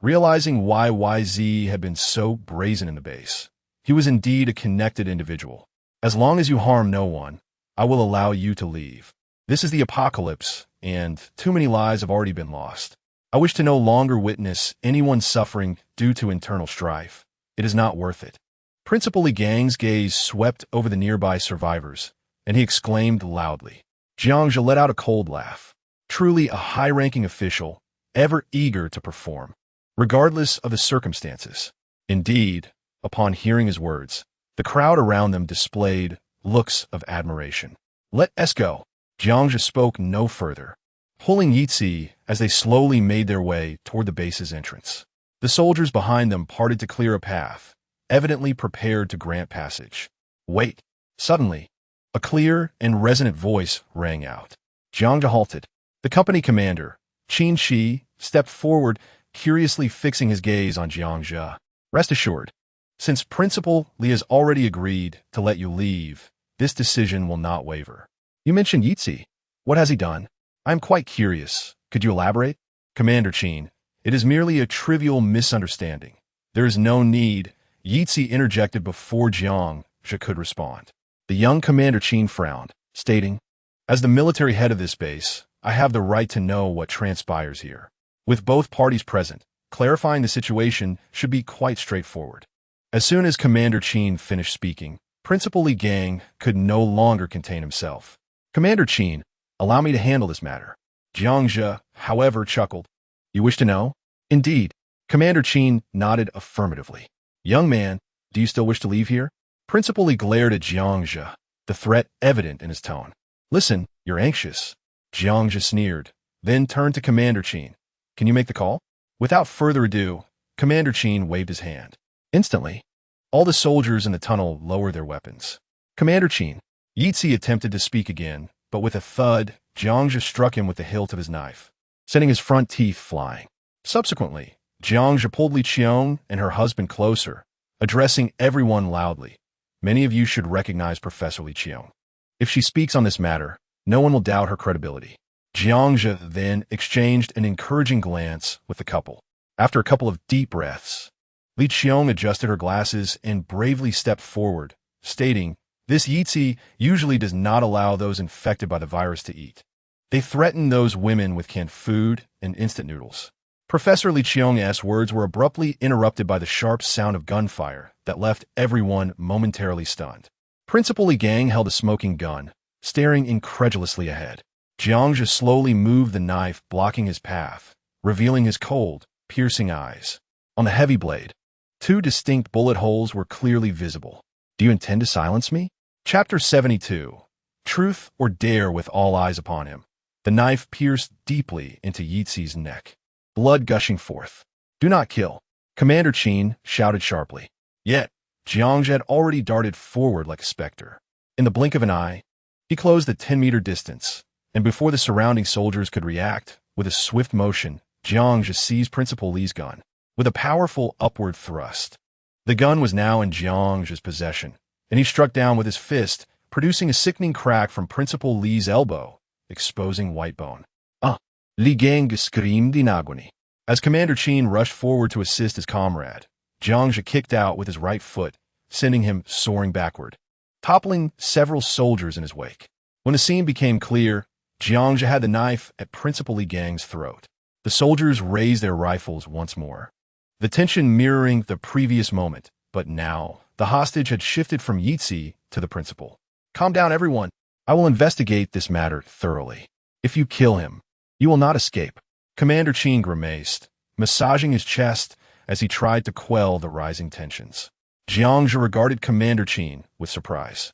Realizing why YZ had been so brazen in the base, he was indeed a connected individual. "As long as you harm no one, I will allow you to leave. This is the apocalypse, and too many lives have already been lost. I wish to no longer witness anyone suffering due to internal strife. It is not worth it." Principal Li Gang's gaze swept over the nearby survivors, and he exclaimed loudly. Jiang Zhe let out a cold laugh. Truly a high-ranking official, ever eager to perform, regardless of the circumstances. Indeed, upon hearing his words, the crowd around them displayed looks of admiration. "Let us go." Jiang Zhe spoke no further, pulling Yizi as they slowly made their way toward the base's entrance. The soldiers behind them parted to clear a path, evidently prepared to grant passage. "Wait!" Suddenly, a clear and resonant voice rang out. Jiang Zhe halted. The company commander, Qin Shi, stepped forward, curiously fixing his gaze on Jiang Zhe. "Rest assured, since Principal Li has already agreed to let you leave, this decision will not waver." "You mentioned Yizi. What has he done? I am quite curious. Could you elaborate?" "Commander Qin, it is merely a trivial misunderstanding. There is no need," Yizi interjected before Jiang Zhe could respond. The young Commander Qin frowned, stating, "As the military head of this base, I have the right to know what transpires here. With both parties present, clarifying the situation should be quite straightforward." As soon as Commander Qin finished speaking, Principal Li Gang could no longer contain himself. "Commander Qin, allow me to handle this matter." Jiang Zhe, however, chuckled. "You wish to know?" "Indeed." Commander Qin nodded affirmatively. "Young man, do you still wish to leave here?" Principal Li glared at Jiang Zhe, the threat evident in his tone. "Listen, you're anxious." Jiang Zhe sneered, then turned to Commander Qin. "Can you make the call?" Without further ado, Commander Qin waved his hand. Instantly, all the soldiers in the tunnel lowered their weapons. "Commander Qin." Yizi attempted to speak again, but with a thud, Jiang Zhe struck him with the hilt of his knife, sending his front teeth flying. Subsequently, Jiang Zhe pulled Li Qiong and her husband closer, addressing everyone loudly. "Many of you should recognize Professor Li Qiong. If she speaks on this matter, no one will doubt her credibility." Jiang Zhe then exchanged an encouraging glance with the couple. After a couple of deep breaths, Li Qiong adjusted her glasses and bravely stepped forward, stating, "This Yizi usually does not allow those infected by the virus to eat. They threaten those women with canned food and instant noodles." Professor Li Qiong's words were abruptly interrupted by the sharp sound of gunfire that left everyone momentarily stunned. Principal Li Gang held a smoking gun, staring incredulously ahead. Jiang Zhe slowly moved the knife, blocking his path, revealing his cold, piercing eyes. On the heavy blade, 2 distinct bullet holes were clearly visible. "Do you intend to silence me?" Chapter 72. Truth or Dare with all eyes upon him. The knife pierced deeply into Yizi's neck, blood gushing forth. "Do not kill," Commander Qin shouted sharply. Yet, Jiang Zhe had already darted forward like a specter. In the blink of an eye, he closed the 10-meter distance, and before the surrounding soldiers could react, with a swift motion, Jiang Zhe seized Principal Li's gun. With a powerful upward thrust, the gun was now in Jiang Zhe's possession, and he struck down with his fist, producing a sickening crack from Principal Li's elbow, exposing white bone. "Ah!" Li Gang screamed in agony. As Commander Qin rushed forward to assist his comrade, Jiang Zhe kicked out with his right foot, sending him soaring backward, toppling several soldiers in his wake. When the scene became clear, Jiang Zhe had the knife at Principal Li Gang's throat. The soldiers raised their rifles once more, the tension mirroring the previous moment, but now The hostage had shifted from Yitzi to the principal. Calm down, everyone. I will investigate this matter thoroughly. If you kill him, you will not escape. Commander Qin grimaced, massaging his chest as he tried to quell the rising tensions. Jiangzhe regarded Commander Qin with surprise.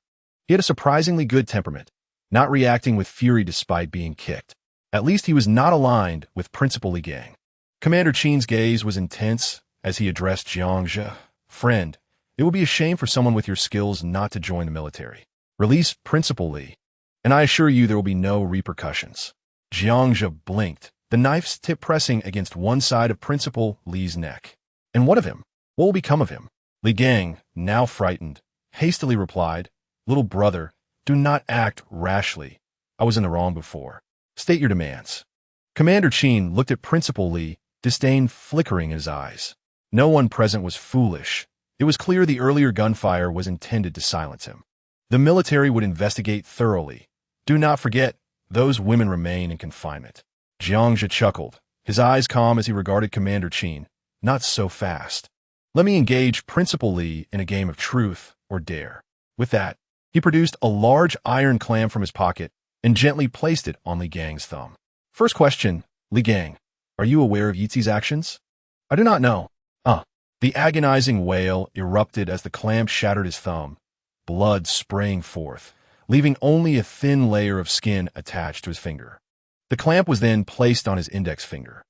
He had a surprisingly good temperament, not reacting with fury despite being kicked. At least he was not aligned with Principal Li Gang. Commander Qin's gaze was intense as he addressed Jiangzhe. Friend, it will be a shame for someone with your skills not to join the military. Release Principal Li, and I assure you there will be no repercussions. Jiangzhe blinked, the knife's tip pressing against one side of Principal Li's neck. And what of him? What will become of him? Li Gang, now frightened, hastily replied, Little brother, do not act rashly. I was in the wrong before. State your demands. Commander Qin looked at Principal Li, disdain flickering in his eyes. No one present was foolish. It was clear the earlier gunfire was intended to silence him. The military would investigate thoroughly. Do not forget, those women remain in confinement. Jiangzhe chuckled, his eyes calm as he regarded Commander Qin. Not so fast. Let me engage Principal Li in a game of truth or dare. With that, he produced a large iron clam from his pocket and gently placed it on Li Gang's thumb. First question, Li Gang, are you aware of Yitzi's actions? I do not know. The agonizing wail erupted as the clamp shattered his thumb, blood spraying forth, leaving only a thin layer of skin attached to his finger. The clamp was then placed on his index finger.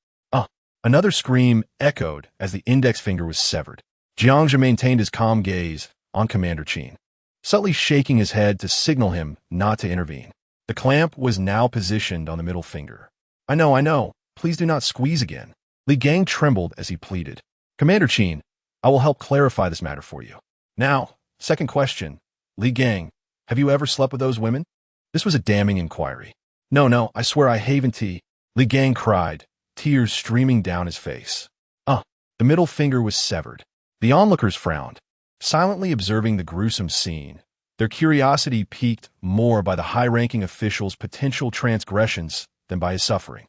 Another scream echoed as the index finger was severed. Jiangzhe maintained his calm gaze on Commander Qin, subtly shaking his head to signal him not to intervene. The clamp was now positioned on the middle finger. I know. Please do not squeeze again. Li Gang trembled as he pleaded. Commander Qin, I will help clarify this matter for you. Now, second question. Li Gang, have you ever slept with those women? This was a damning inquiry. No, I swear I haven't. Li Gang cried, tears streaming down his face. The middle finger was severed. The onlookers frowned, silently observing the gruesome scene. Their curiosity piqued more by the high-ranking official's potential transgressions than by his suffering.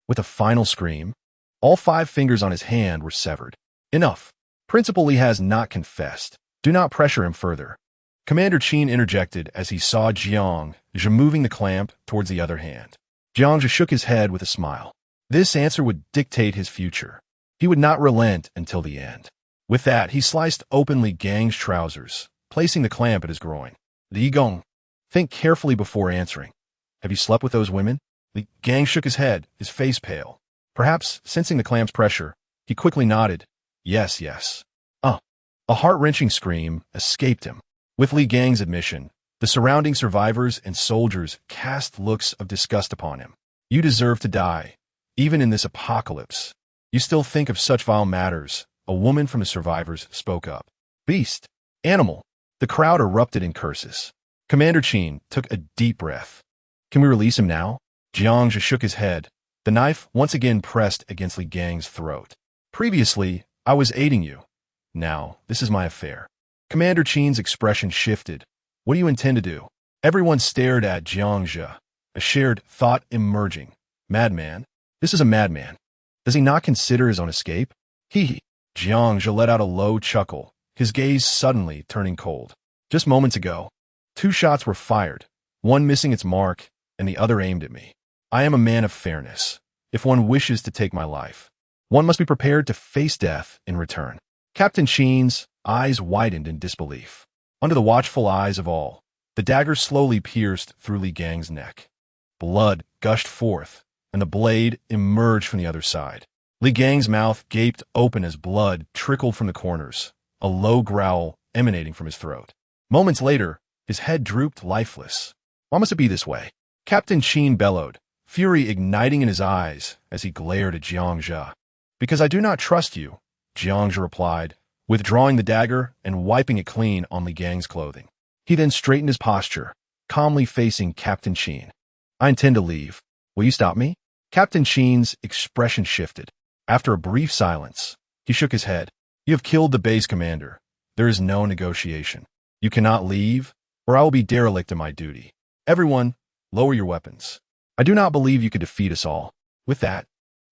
With a final scream, all 5 fingers on his hand were severed. Enough. Principal Li has not confessed. Do not pressure him further. Commander Qin interjected as he saw Jiangzhe moving the clamp towards the other hand. Jiangzhe shook his head with a smile. This answer would dictate his future. He would not relent until the end. With that, he sliced open Li Gang's trousers, placing the clamp at his groin. Li Gong, think carefully before answering. Have you slept with those women? Li Gang shook his head, his face pale. Perhaps, sensing the clamp's pressure, he quickly nodded. Yes. A heart-wrenching scream escaped him. With Li Gang's admission, the surrounding survivors and soldiers cast looks of disgust upon him. You deserve to die, even in this apocalypse. You still think of such vile matters, a woman from the survivors spoke up. Beast! Animal! The crowd erupted in curses. Commander Qin took a deep breath. Can we release him now? Jiangzhe shook his head, the knife once again pressed against Li Gang's throat. Previously, I was aiding you. Now, this is my affair. Commander Qin's expression shifted. What do you intend to do? Everyone stared at Jiangzhe, a shared thought emerging. Madman? This is a madman. Does he not consider his own escape? Jiangzhe let out a low chuckle, his gaze suddenly turning cold. Just moments ago, 2 shots were fired, one missing its mark and the other aimed at me. I am a man of fairness. If one wishes to take my life, one must be prepared to face death in return. Captain Qin's eyes widened in disbelief. Under the watchful eyes of all, the dagger slowly pierced through Li Gang's neck. Blood gushed forth, and the blade emerged from the other side. Li Gang's mouth gaped open as blood trickled from the corners, a low growl emanating from his throat. Moments later, his head drooped lifeless. Why must it be this way? Captain Qin bellowed, fury igniting in his eyes as he glared at Jiangzhe. Because I do not trust you, Jiangzhe replied, withdrawing the dagger and wiping it clean on Li Gang's clothing. He then straightened his posture, calmly facing Captain Qin. I intend to leave. Will you stop me? Captain Qin's expression shifted. After a brief silence, he shook his head. You have killed the base commander. There is no negotiation. You cannot leave, or I will be derelict in my duty. Everyone, lower your weapons. I do not believe you could defeat us all. With that,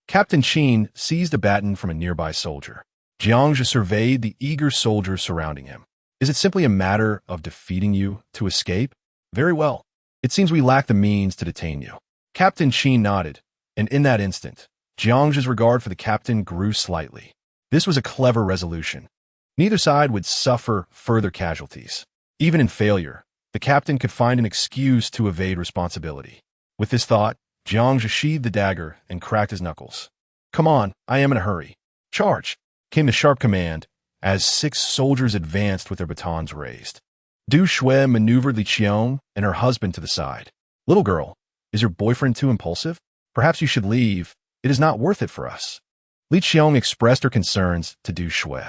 Captain Qin seized a baton from a nearby soldier. Jiangzhe surveyed the eager soldiers surrounding him. Is it simply a matter of defeating you to escape? Very well. It seems we lack the means to detain you. Captain Qin nodded, and in that instant, Jiang's regard for the captain grew slightly. This was a clever resolution. Neither side would suffer further casualties. Even in failure, the captain could find an excuse to evade responsibility. With this thought, Jiang sheathed the dagger and cracked his knuckles. Come on, I am in a hurry. Charge! Came the sharp command, as 6 soldiers advanced with their batons raised. Du Shui maneuvered Li Qiong and her husband to the side. Little girl, is your boyfriend too impulsive? Perhaps you should leave. It is not worth it for us. Li Qiong expressed her concerns to Du Shui.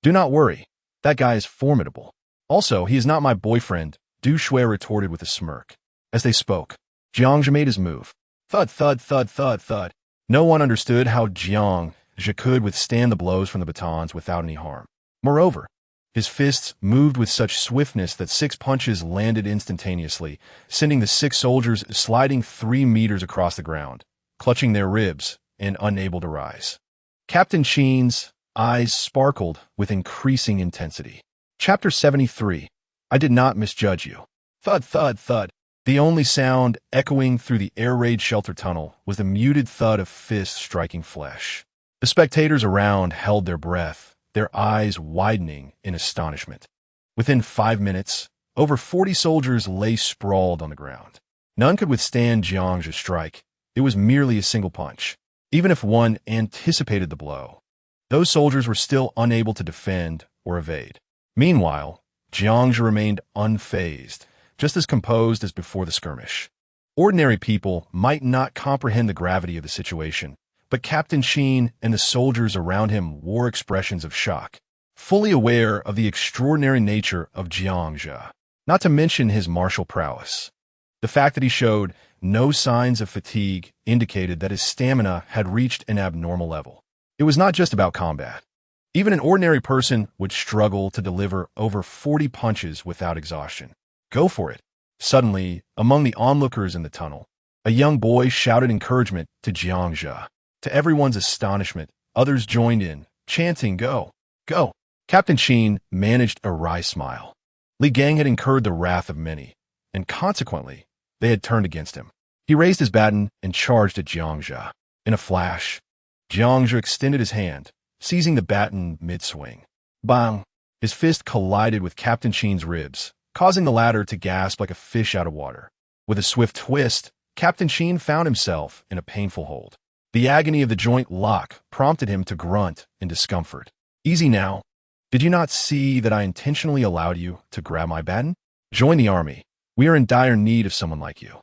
Do not worry. That guy is formidable. Also, he is not my boyfriend, Du Shui retorted with a smirk. As they spoke, Jiang made his move. Thud, thud, thud, thud, thud. No one understood how Jiang could withstand the blows from the batons without any harm. Moreover, his fists moved with such swiftness that 6 punches landed instantaneously, sending the 6 soldiers sliding 3 meters across the ground, clutching their ribs and unable to rise. Captain Qin's eyes sparkled with increasing intensity. Chapter 73. I did not misjudge you. Thud, thud, thud. The only sound echoing through the air raid shelter tunnel was the muted thud of fists striking flesh. The spectators around held their breath, their eyes widening in astonishment. Within 5 minutes, over 40 soldiers lay sprawled on the ground. None could withstand Jiang's strike. It was merely a single punch. Even if one anticipated the blow, those soldiers were still unable to defend or evade. Meanwhile, Jiang remained unfazed, just as composed as before the skirmish. Ordinary people might not comprehend the gravity of the situation, but Captain Qin and the soldiers around him wore expressions of shock, fully aware of the extraordinary nature of Jiang, not to mention his martial prowess. The fact that he showed no signs of fatigue indicated that his stamina had reached an abnormal level. It was not just about combat. Even an ordinary person would struggle to deliver over 40 punches without exhaustion. Go for it. Suddenly, among the onlookers in the tunnel, a young boy shouted encouragement to Jiang. To everyone's astonishment, others joined in, chanting, "Go! Go!" Captain Qin managed a wry smile. Li Gang had incurred the wrath of many, and consequently, they had turned against him. He raised his baton and charged at Jiang. In a flash, Jiang extended his hand, seizing the baton mid-swing. Bang! His fist collided with Captain Qin's ribs, causing the latter to gasp like a fish out of water. With a swift twist, Captain Qin found himself in a painful hold. The agony of the joint lock prompted him to grunt in discomfort. Easy now. Did you not see that I intentionally allowed you to grab my baton? Join the army. We are in dire need of someone like you.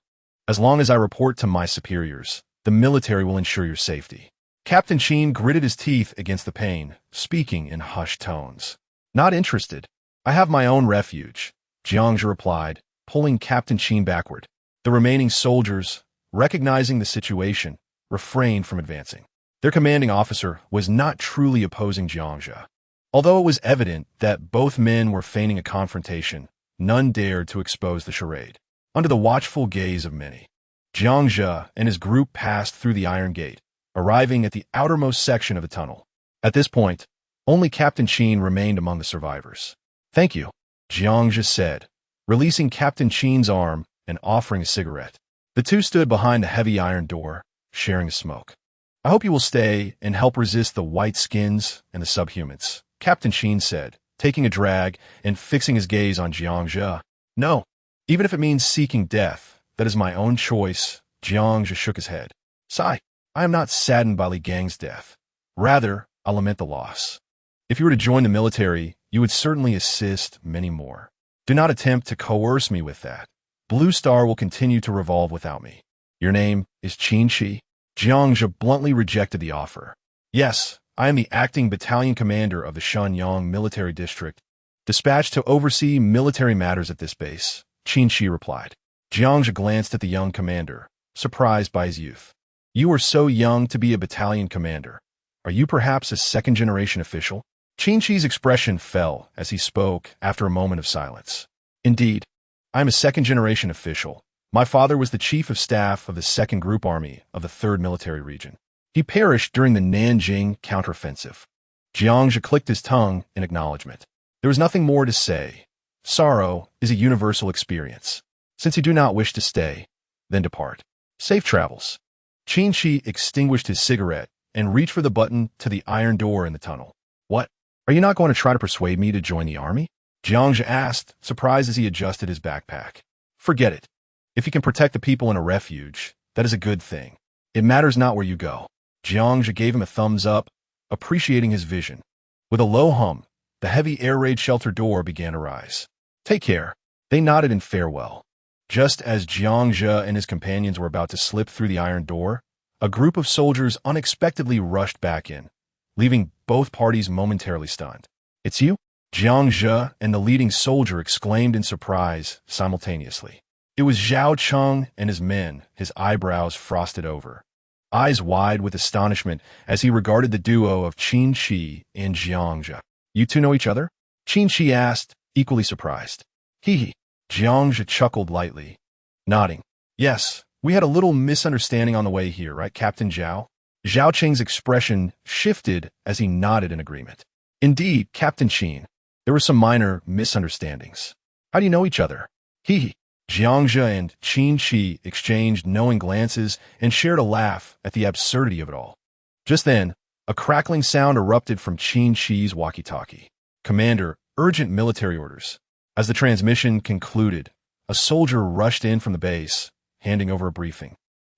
As long as I report to my superiors, the military will ensure your safety. Captain Qin gritted his teeth against the pain, speaking in hushed tones. Not interested. I have my own refuge, Jiang replied, pulling Captain Qin backward. The remaining soldiers, recognizing the situation, refrained from advancing. Their commanding officer was not truly opposing Jiang. Although it was evident that both men were feigning a confrontation, none dared to expose the charade. Under the watchful gaze of many, Jiang and his group passed through the iron gate, arriving at the outermost section of the tunnel. At this point, only Captain Qin remained among the survivors. Thank you, Jiang said, releasing Captain Qin's arm and offering a cigarette. The two stood behind the heavy iron door, sharing a smoke. I hope you will stay and help resist the white skins and the subhumans, Captain Qin said, taking a drag and fixing his gaze on Jiang. No, even if it means seeking death, that is my own choice, Jiang shook his head. Sigh, I am not saddened by Li Gang's death. Rather, I lament the loss. If you were to join the military, you would certainly assist many more. Do not attempt to coerce me with that. Blue Star will continue to revolve without me. Your name is Qin Shi? Jiang bluntly rejected the offer. Yes, I am the acting battalion commander of the Shenyang Military District, dispatched to oversee military matters at this base, Qin Shi replied. Jiang glanced at the young commander, surprised by his youth. You are so young to be a battalion commander. Are you perhaps a second-generation official? Qin Shi's expression fell as he spoke after a moment of silence. Indeed, I am a second-generation official. My father was the chief of staff of the 2nd Group Army of the 3rd Military Region. He perished during the Nanjing counteroffensive. Jiang clicked his tongue in acknowledgement. There is nothing more to say. Sorrow is a universal experience. Since you do not wish to stay, then depart. Safe travels. Qin extinguished his cigarette and reached for the button to the iron door in the tunnel. What? Are you not going to try to persuade me to join the army? Jiangzhe asked, surprised as he adjusted his backpack. Forget it. If you can protect the people in a refuge, that is a good thing. It matters not where you go. Jiangzhe gave him a thumbs up, appreciating his vision. With a low hum, the heavy air raid shelter door began to rise. Take care. They nodded in farewell. Just as Jiangzhe and his companions were about to slip through the iron door, a group of soldiers unexpectedly rushed back in, leaving both parties momentarily stunned. It's you? Jiangzhe and the leading soldier exclaimed in surprise simultaneously. It was Zhao Cheng and his men, his eyebrows frosted over, eyes wide with astonishment as he regarded the duo of Qin and Jiangzhe. You two know each other? Qin asked, equally surprised. Hee. Jiangzhe chuckled lightly, nodding. Yes, we had a little misunderstanding on the way here, right, Captain Zhao? Zhao Cheng's expression shifted as he nodded in agreement. Indeed, Captain Qin. There were some minor misunderstandings. How do you know each other? Hee. Jiangzhe and Qin exchanged knowing glances and shared a laugh at the absurdity of it all. Just then, a crackling sound erupted from Qin walkie-talkie. Commander, urgent military orders. As the transmission concluded, a soldier rushed in from the base, handing over a briefing.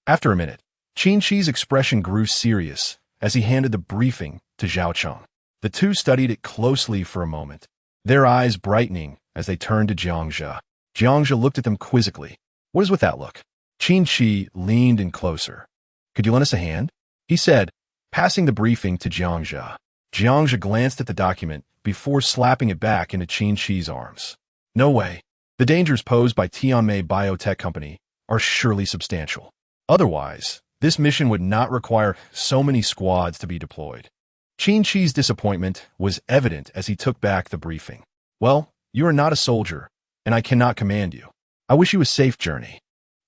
After a minute, Qin expression grew serious as he handed the briefing to Zhao Cheng. The two studied it closely for a moment, their eyes brightening as they turned to Jiangzhe. Jiangzhe looked at them quizzically. What is with that look? Qin leaned in closer. Could you lend us a hand? He said, passing the briefing to Jiangzhe. Jiangzhe glanced at the document before slapping it back into Qin arms. No way. The dangers posed by Tianmei Biotech Company are surely substantial. Otherwise, this mission would not require so many squads to be deployed. Qin disappointment was evident as he took back the briefing. Well, you are not a soldier, and I cannot command you. I wish you a safe journey.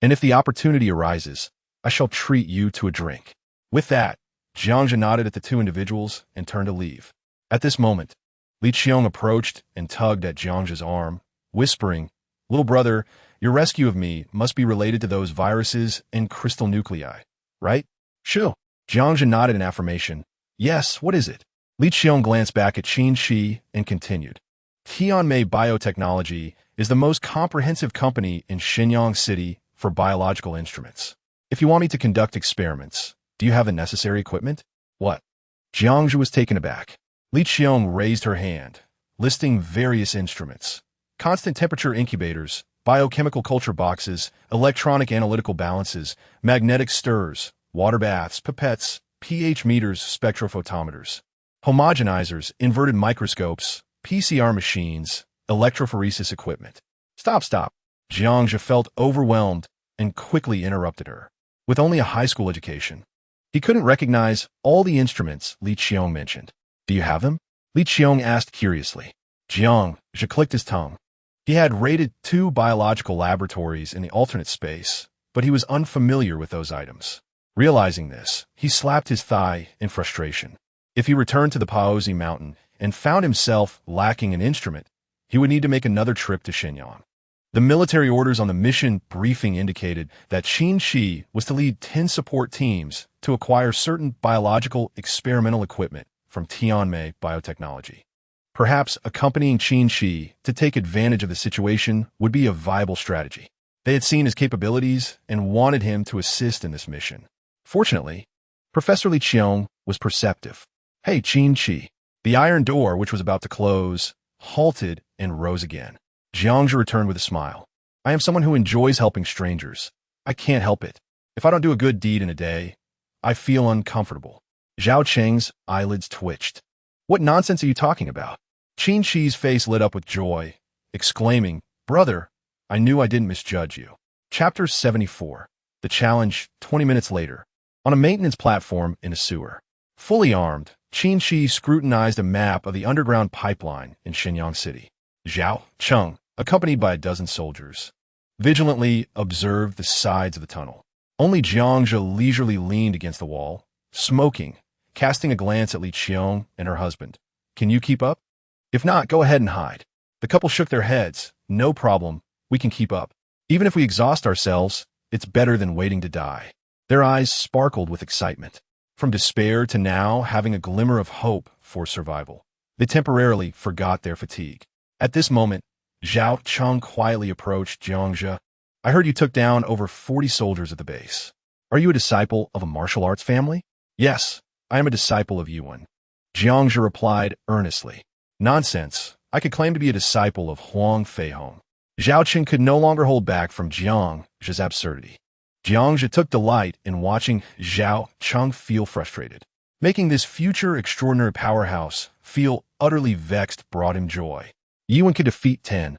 And if the opportunity arises, I shall treat you to a drink. With that, Jiangzhe nodded at the two individuals and turned to leave. At this moment, Li Qiong approached and tugged at Jiangzhe's arm, whispering, Little brother, your rescue of me must be related to those viruses and crystal nuclei, right? Sure. Jiangzhe nodded in affirmation. Yes, what is it? Li Qiong glanced back at Qin and continued. Tianmei Biotechnology is the most comprehensive company in Shenyang City for biological instruments. If you want me to conduct experiments, do you have the necessary equipment? What? Jiangzhe was taken aback. Li Qiong raised her hand, listing various instruments. Constant temperature incubators, biochemical culture boxes, electronic analytical balances, magnetic stirrers, water baths, pipettes, pH meters, spectrophotometers, homogenizers, inverted microscopes, PCR machines, electrophoresis equipment. Stop. Jiangzhe felt overwhelmed and quickly interrupted her. With only a high school education, he couldn't recognize all the instruments Li Qiong mentioned. Do you have them? Li Qiong asked curiously. Jiangzhe clicked his tongue. He had raided 2 biological laboratories in the alternate space, but he was unfamiliar with those items. Realizing this, he slapped his thigh in frustration. If he returned to the Paozi mountain and found himself lacking an instrument, he would need to make another trip to Shenyang. The military orders on the mission briefing indicated that Qin was to lead 10 support teams to acquire certain biological experimental equipment from Tianmei Biotechnology. Perhaps accompanying Qin to take advantage of the situation would be a viable strategy. They had seen his capabilities and wanted him to assist in this mission. Fortunately, Professor Li Qiong was perceptive. Hey, Qin. The iron door, which was about to close, halted and rose again. Jiangzhe returned with a smile. I am someone who enjoys helping strangers. I can't help it. If I don't do a good deed in a day, I feel uncomfortable. Zhao Cheng's eyelids twitched. What nonsense are you talking about? Qin face lit up with joy, exclaiming, Brother, I knew I didn't misjudge you. Chapter 74. The Challenge, 20 minutes later. On a maintenance platform in a sewer. Fully armed, Qin scrutinized a map of the underground pipeline in Shenyang City. Zhao Cheng, accompanied by a dozen soldiers, vigilantly observed the sides of the tunnel. Only Jiangzhe leisurely leaned against the wall, smoking, casting a glance at Li Qiong and her husband. Can you keep up? If not, go ahead and hide. The couple shook their heads. No problem, we can keep up. Even if we exhaust ourselves, it's better than waiting to die. Their eyes sparkled with excitement. From despair to now having a glimmer of hope for survival. They temporarily forgot their fatigue. At this moment, Zhao Cheng quietly approached Jiangzhe. I heard you took down over 40 soldiers at the base. Are you a disciple of a martial arts family? Yes, I am a disciple of Yuan. Jiangzhe replied earnestly. Nonsense. I could claim to be a disciple of Huang Feihong. Zhao Qin could no longer hold back from Jiangzhe's absurdity. Jiangzhe took delight in watching Zhao Cheng feel frustrated. Making this future extraordinary powerhouse feel utterly vexed brought him joy. Yuan could defeat 10.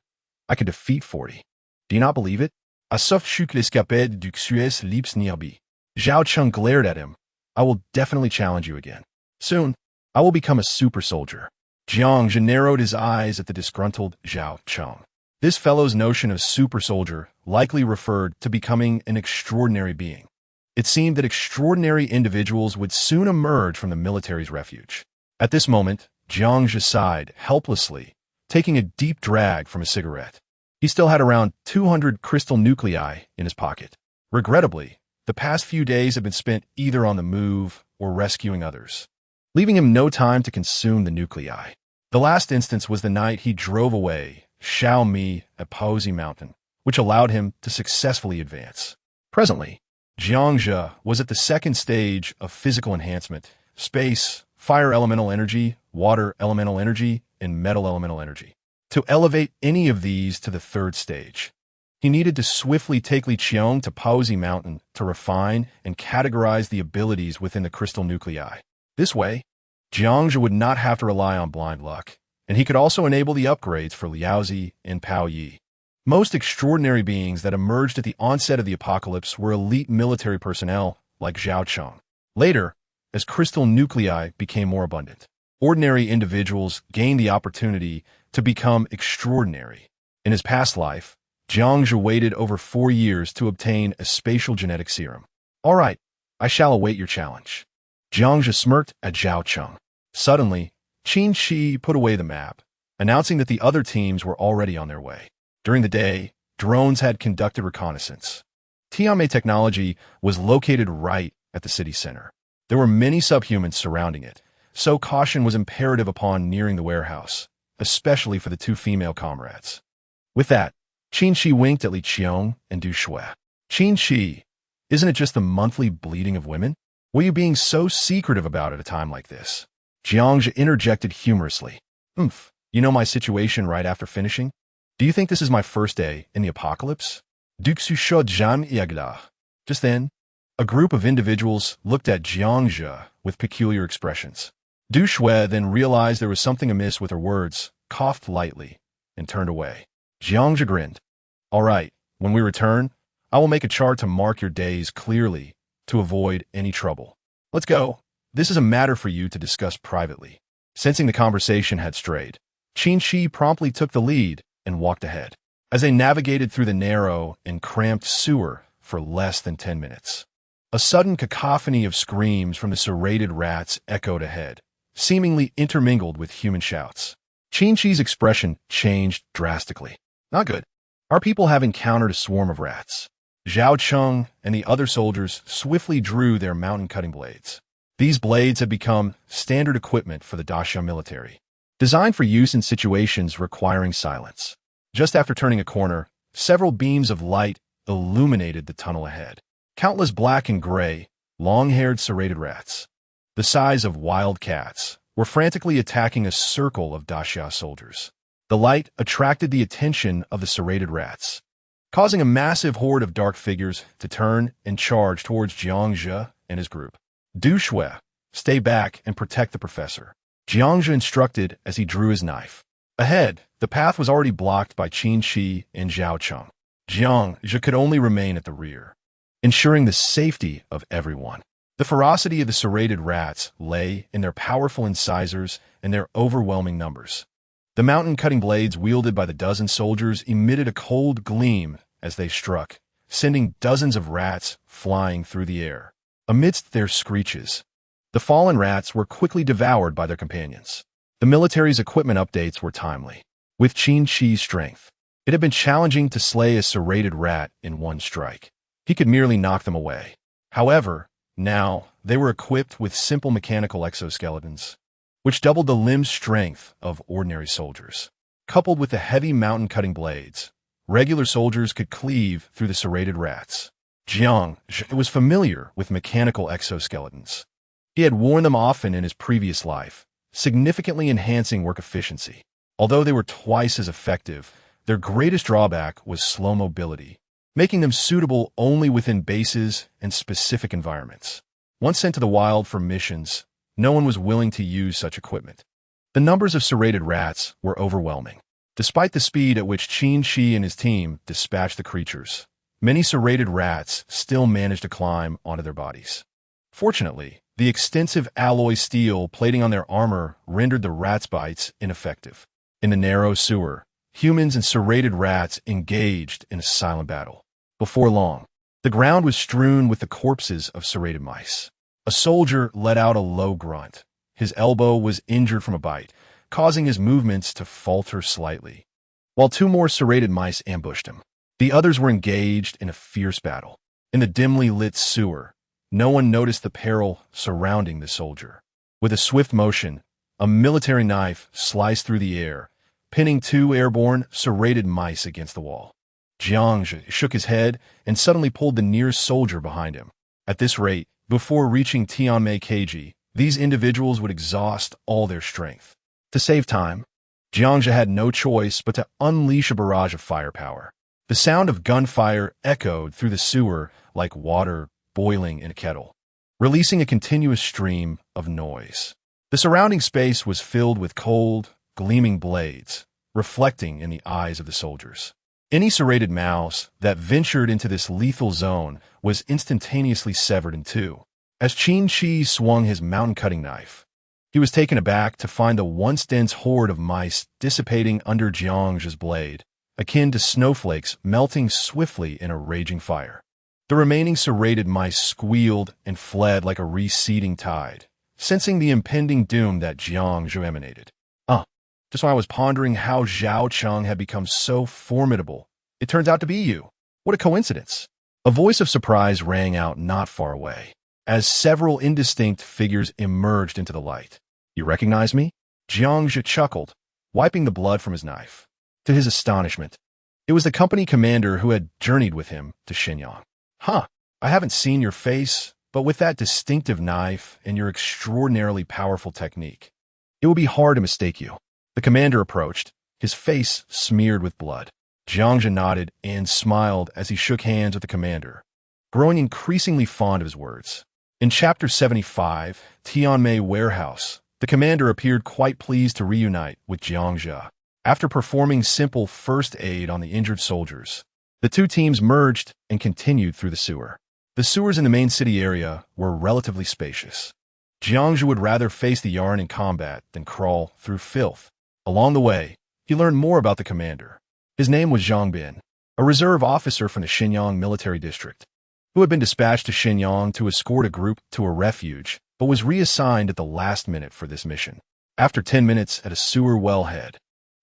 I could defeat 40. Do you not believe it? A sauf chuk l'escapade du Xues lips nierbi. Zhao Cheng glared at him. I will definitely challenge you again. Soon, I will become a super soldier. Jiangzhe narrowed his eyes at the disgruntled Zhao Cheng. This fellow's notion of super soldier likely referred to becoming an extraordinary being. It seemed that extraordinary individuals would soon emerge from the military's refuge. At this moment, Jiangzhe sighed helplessly, taking a deep drag from a cigarette. He still had around 200 crystal nuclei in his pocket. Regrettably, the past few days had been spent either on the move or rescuing others, leaving him no time to consume the nuclei. The last instance was the night he drove away Xiaomi at Paozi Mountain, which allowed him to successfully advance. Presently, Jiangzhe was at the second stage of physical enhancement: space, fire elemental energy, water elemental energy, and metal elemental energy. To elevate any of these to the third stage, he needed to swiftly take Li Qiong to Paozi Mountain to refine and categorize the abilities within the crystal nuclei. This way, Jiangzhe would not have to rely on blind luck, and he could also enable the upgrades for Liaozi and Pao Yi. Most extraordinary beings that emerged at the onset of the apocalypse were elite military personnel like Zhao Cheng. Later, as crystal nuclei became more abundant, ordinary individuals gained the opportunity to become extraordinary. In his past life, Jiangzhe waited over 4 years to obtain a spatial genetic serum. All right, I shall await your challenge. Jiangzhe smirked at Zhao Cheng. Suddenly, Qin Shi put away the map, announcing that the other teams were already on their way. During the day, drones had conducted reconnaissance. Tianmei technology was located right at the city center. There were many subhumans surrounding it, so caution was imperative upon nearing the warehouse, especially for the 2 female comrades. With that, Qin Shi winked at Li Qiong and Du Shui. Qin Shi, isn't it just the monthly bleeding of women? Why are you being so secretive about it at a time like this? Jiangzhe interjected humorously. You know my situation right after finishing? Do you think this is my first day in the apocalypse? Just then, a group of individuals looked at Jiangzhe with peculiar expressions. Du Shui then realized there was something amiss with her words, coughed lightly, and turned away. Jiangzhe grinned. All right, when we return, I will make a chart to mark your days clearly to avoid any trouble. Let's go. This is a matter for you to discuss privately. Sensing the conversation had strayed, Qin Shi promptly took the lead and walked ahead. As they navigated through the narrow and cramped sewer for less than 10 minutes, a sudden cacophony of screams from the serrated rats echoed ahead, seemingly intermingled with human shouts. Qin Shi's expression changed drastically. Not good. Our people have encountered a swarm of rats. Zhao Cheng and the other soldiers swiftly drew their mountain-cutting blades. These blades had become standard equipment for the Daxia military, designed for use in situations requiring silence. Just after turning a corner, several beams of light illuminated the tunnel ahead. Countless black and gray, long-haired serrated rats, the size of wild cats, were frantically attacking a circle of Daxia soldiers. The light attracted the attention of the serrated rats, causing a massive horde of dark figures to turn and charge towards Jiangzhe and his group. Du Shui, stay back and protect the professor, Jiangzhe instructed as he drew his knife. Ahead, the path was already blocked by Qin Shi and Zhao Cheng. Jiangzhe could only remain at the rear, ensuring the safety of everyone. The ferocity of the serrated rats lay in their powerful incisors and their overwhelming numbers. The mountain-cutting blades wielded by the dozen soldiers emitted a cold gleam as they struck, sending dozens of rats flying through the air. Amidst their screeches, the fallen rats were quickly devoured by their companions. The military's equipment updates were timely. With Qin Shi's strength, it had been challenging to slay a serrated rat in one strike. He could merely knock them away. However, now they were equipped with simple mechanical exoskeletons, which doubled the limb strength of ordinary soldiers. Coupled with the heavy mountain-cutting blades, regular soldiers could cleave through the serrated rats. Jiang was familiar with mechanical exoskeletons. He had worn them often in his previous life, significantly enhancing work efficiency. Although they were twice as effective, their greatest drawback was slow mobility, making them suitable only within bases and specific environments. Once sent to the wild for missions, no one was willing to use such equipment. The numbers of serrated rats were overwhelming. Despite the speed at which Qin Shi and his team dispatched the creatures, many serrated rats still managed to climb onto their bodies. Fortunately, the extensive alloy steel plating on their armor rendered the rats' bites ineffective. In the narrow sewer, humans and serrated rats engaged in a silent battle. Before long, the ground was strewn with the corpses of serrated mice. A soldier let out a low grunt. His elbow was injured from a bite, causing his movements to falter slightly. While two more serrated mice ambushed him, the others were engaged in a fierce battle. In the dimly lit sewer, no one noticed the peril surrounding the soldier. With a swift motion, a military knife sliced through the air, pinning two airborne, serrated mice against the wall. Jiang shook his head and suddenly pulled the nearest soldier behind him. At this rate, before reaching Tianmei Keiji, these individuals would exhaust all their strength. To save time, Jiang had no choice but to unleash a barrage of firepower. The sound of gunfire echoed through the sewer like water boiling in a kettle, releasing a continuous stream of noise. The surrounding space was filled with cold, gleaming blades, reflecting in the eyes of the soldiers. Any serrated mouse that ventured into this lethal zone was instantaneously severed in two. As Qin Shi swung his mountain-cutting knife, he was taken aback to find the once dense horde of mice dissipating under Jiang's blade, akin to snowflakes melting swiftly in a raging fire. The remaining serrated mice squealed and fled like a receding tide, sensing the impending doom that Jiang emanated. Just when I was pondering how Zhao Cheng had become so formidable, it turns out to be you. What a coincidence. A voice of surprise rang out not far away, as several indistinct figures emerged into the light. You recognize me? Jiang chuckled, wiping the blood from his knife. To his astonishment, it was the company commander who had journeyed with him to Shenyang. I haven't seen your face, but with that distinctive knife and your extraordinarily powerful technique, it will be hard to mistake you. The commander approached, his face smeared with blood. Jiang nodded and smiled as he shook hands with the commander, growing increasingly fond of his words. In Chapter 75, Tianmei Warehouse, the commander appeared quite pleased to reunite with Jiang. After performing simple first aid on the injured soldiers, the two teams merged and continued through the sewer. The sewers in the main city area were relatively spacious. Jiang would rather face the yarn in combat than crawl through filth. Along the way, he learned more about the commander. His name was Zhang Bin, a reserve officer from the Shenyang military district, who had been dispatched to Shenyang to escort a group to a refuge, but was reassigned at the last minute for this mission. After 10 minutes at a sewer wellhead,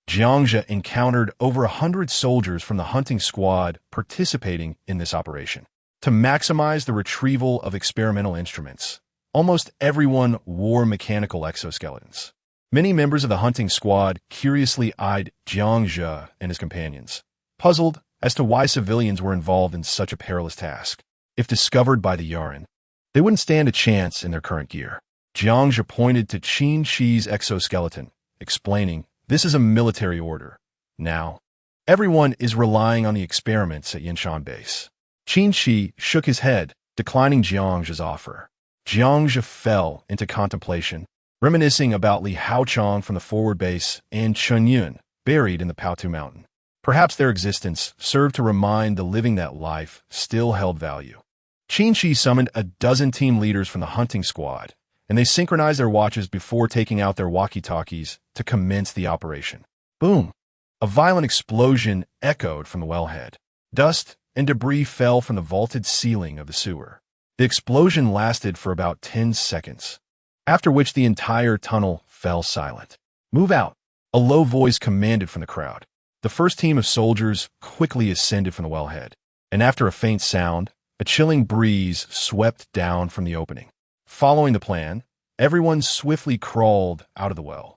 Jiang encountered over 100 soldiers from the hunting squad participating in this operation. To maximize the retrieval of experimental instruments, almost everyone wore mechanical exoskeletons. Many members of the hunting squad curiously eyed Jiang and his companions, puzzled as to why civilians were involved in such a perilous task. If discovered by the Yaran, they wouldn't stand a chance in their current gear. Jiang pointed to Qin Shi's exoskeleton, explaining, "This is a military order. Now, everyone is relying on the experiments at Yinshan base." Qin Shi shook his head, declining Jiang's offer. Jiang fell into contemplation, reminiscing about Li Haochang from the forward base and Chunyun, buried in the Paotu Mountain. Perhaps their existence served to remind the living that life still held value. Qin Shi summoned a dozen team leaders from the hunting squad, and they synchronized their watches before taking out their walkie-talkies to commence the operation. Boom! A violent explosion echoed from the wellhead. Dust and debris fell from the vaulted ceiling of the sewer. The explosion lasted for about 10 seconds, after which the entire tunnel fell silent. Move out, a low voice commanded from the crowd. The first team of soldiers quickly ascended from the wellhead, and after a faint sound, a chilling breeze swept down from the opening. Following the plan, everyone swiftly crawled out of the well.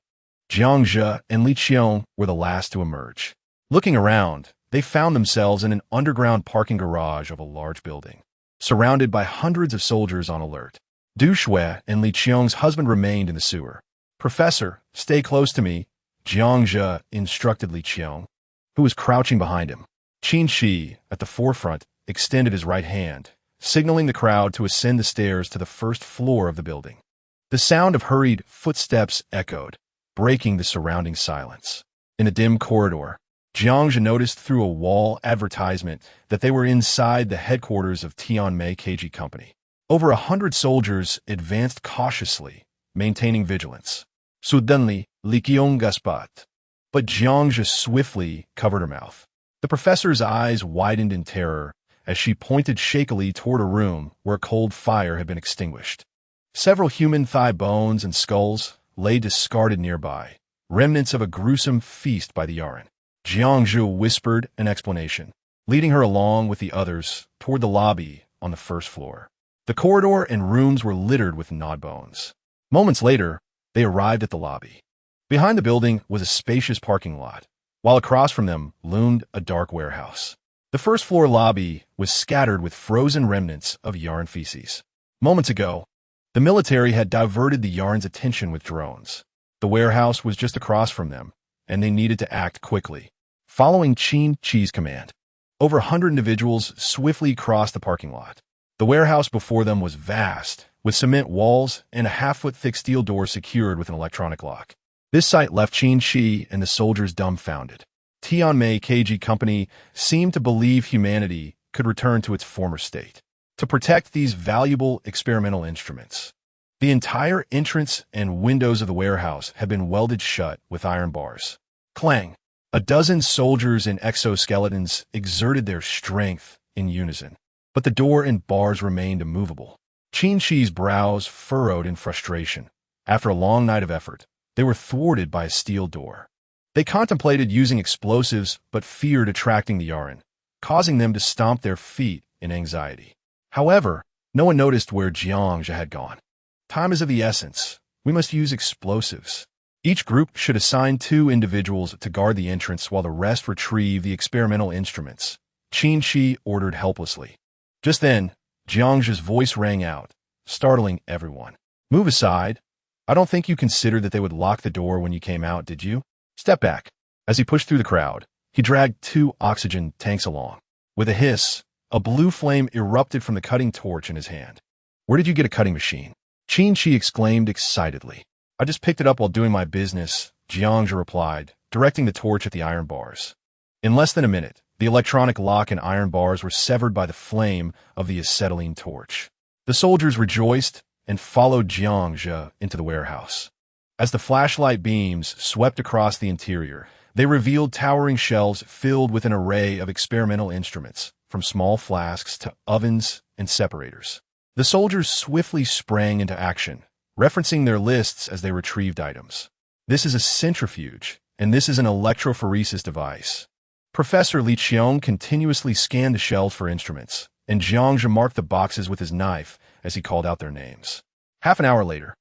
Jiang Zhe and Li Qiong were the last to emerge. Looking around, they found themselves in an underground parking garage of a large building, surrounded by hundreds of soldiers on alert. Du Shui and Li Qiong's husband remained in the sewer. "Professor, stay close to me," Jiang Zhe instructed Li Qiong, who was crouching behind him. Qin Shi, at the forefront, extended his right hand, signaling the crowd to ascend the stairs to the first floor of the building. The sound of hurried footsteps echoed, breaking the surrounding silence. In a dim corridor, Jiang Zhe noticed through a wall advertisement that they were inside the headquarters of Tianmei KG Company. Over 100 soldiers advanced cautiously, maintaining vigilance. Suddenly, Li Qiong gasped, but Jiang Zhe swiftly covered her mouth. The professor's eyes widened in terror as she pointed shakily toward a room where a cold fire had been extinguished. Several human thigh bones and skulls lay discarded nearby, remnants of a gruesome feast by the Yaran. Jiang Zhe whispered an explanation, leading her along with the others toward the lobby on the first floor. The corridor and rooms were littered with gnawed bones. Moments later, they arrived at the lobby. Behind the building was a spacious parking lot, while across from them loomed a dark warehouse. The first-floor lobby was scattered with frozen remnants of Yaran feces. Moments ago, the military had diverted the Yaran's attention with drones. The warehouse was just across from them, and they needed to act quickly. Following Qin Shi's command, over 100 individuals swiftly crossed the parking lot. The warehouse before them was vast, with cement walls and a half-foot-thick steel door secured with an electronic lock. This sight left Qin Shi and the soldiers dumbfounded. Tianmei KG Company seemed to believe humanity could return to its former state. To protect these valuable experimental instruments, the entire entrance and windows of the warehouse had been welded shut with iron bars. Clang! A dozen soldiers in exoskeletons exerted their strength in unison, but the door and bars remained immovable. Qin Shi's brows furrowed in frustration. After a long night of effort, they were thwarted by a steel door. They contemplated using explosives but feared attracting the Yaran, causing them to stomp their feet in anxiety. However, no one noticed where Jiang Zhe had gone. Time is of the essence. We must use explosives. Each group should assign 2 individuals to guard the entrance while the rest retrieve the experimental instruments, Qin Shi ordered helplessly. Just then, Jiang Zhe's voice rang out, startling everyone. "Move aside. I don't think you considered that they would lock the door when you came out, did you? Step back." As he pushed through the crowd, he dragged 2 oxygen tanks along. With a hiss, a blue flame erupted from the cutting torch in his hand. "Where did you get a cutting machine?" Qin Shi exclaimed excitedly. "I just picked it up while doing my business," Jiang Zhe replied, directing the torch at the iron bars. In less than a minute, the electronic lock and iron bars were severed by the flame of the acetylene torch. The soldiers rejoiced and followed Jiang Zhe into the warehouse. As the flashlight beams swept across the interior, they revealed towering shelves filled with an array of experimental instruments, from small flasks to ovens and separators. The soldiers swiftly sprang into action, referencing their lists as they retrieved items. "This is a centrifuge, and this is an electrophoresis device." Professor Li Qiong continuously scanned the shelves for instruments, and Jiang Zhe marked the boxes with his knife as he called out their names. Half an hour later,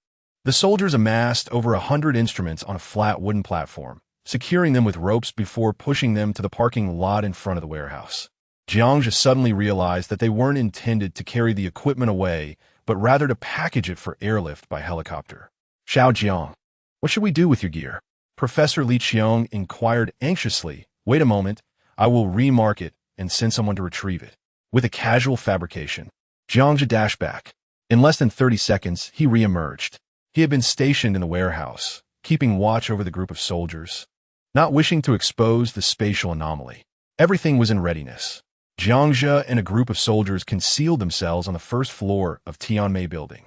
the soldiers amassed over 100 instruments on a flat wooden platform, securing them with ropes before pushing them to the parking lot in front of the warehouse. Jiang Zhe suddenly realized that they weren't intended to carry the equipment away, but rather to package it for airlift by helicopter. "Xiao Jiang, what should we do with your gear?" Professor Li Qiong inquired anxiously. "Wait a moment, I will remark it and send someone to retrieve it." With a casual fabrication, Jiang Zhe dashed back. In less than 30 seconds, he re-emerged. He had been stationed in the warehouse, keeping watch over the group of soldiers, not wishing to expose the spatial anomaly. Everything was in readiness. Jiang Zhe and a group of soldiers concealed themselves on the first floor of Tianmei building.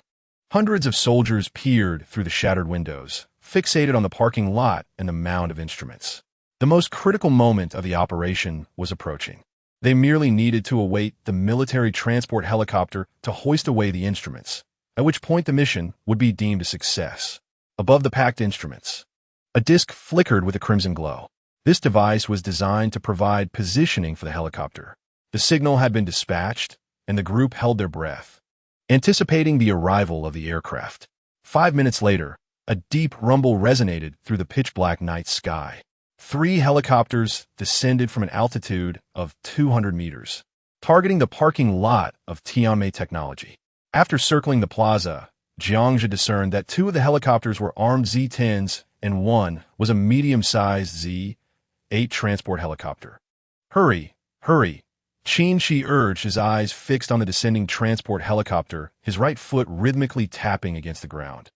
Hundreds of soldiers peered through the shattered windows, fixated on the parking lot and the mound of instruments. The most critical moment of the operation was approaching. They merely needed to await the military transport helicopter to hoist away the instruments, at which point the mission would be deemed a success. Above the packed instruments, A disc flickered with a crimson glow. This device was designed to provide positioning for the helicopter. The signal had been dispatched, and the group held their breath, anticipating the arrival of the aircraft. 5 minutes later, a deep rumble resonated through the pitch-black night sky. 3 helicopters descended from an altitude of 200 meters, targeting the parking lot of Tianmei Technology. After circling the plaza, Jiangzhe discerned that 2 of the helicopters were armed Z-10s and 1 was a medium-sized Z-8 transport helicopter. Hurry, hurry! Qin Shi urged, his eyes fixed on the descending transport helicopter, his right foot rhythmically tapping against the ground.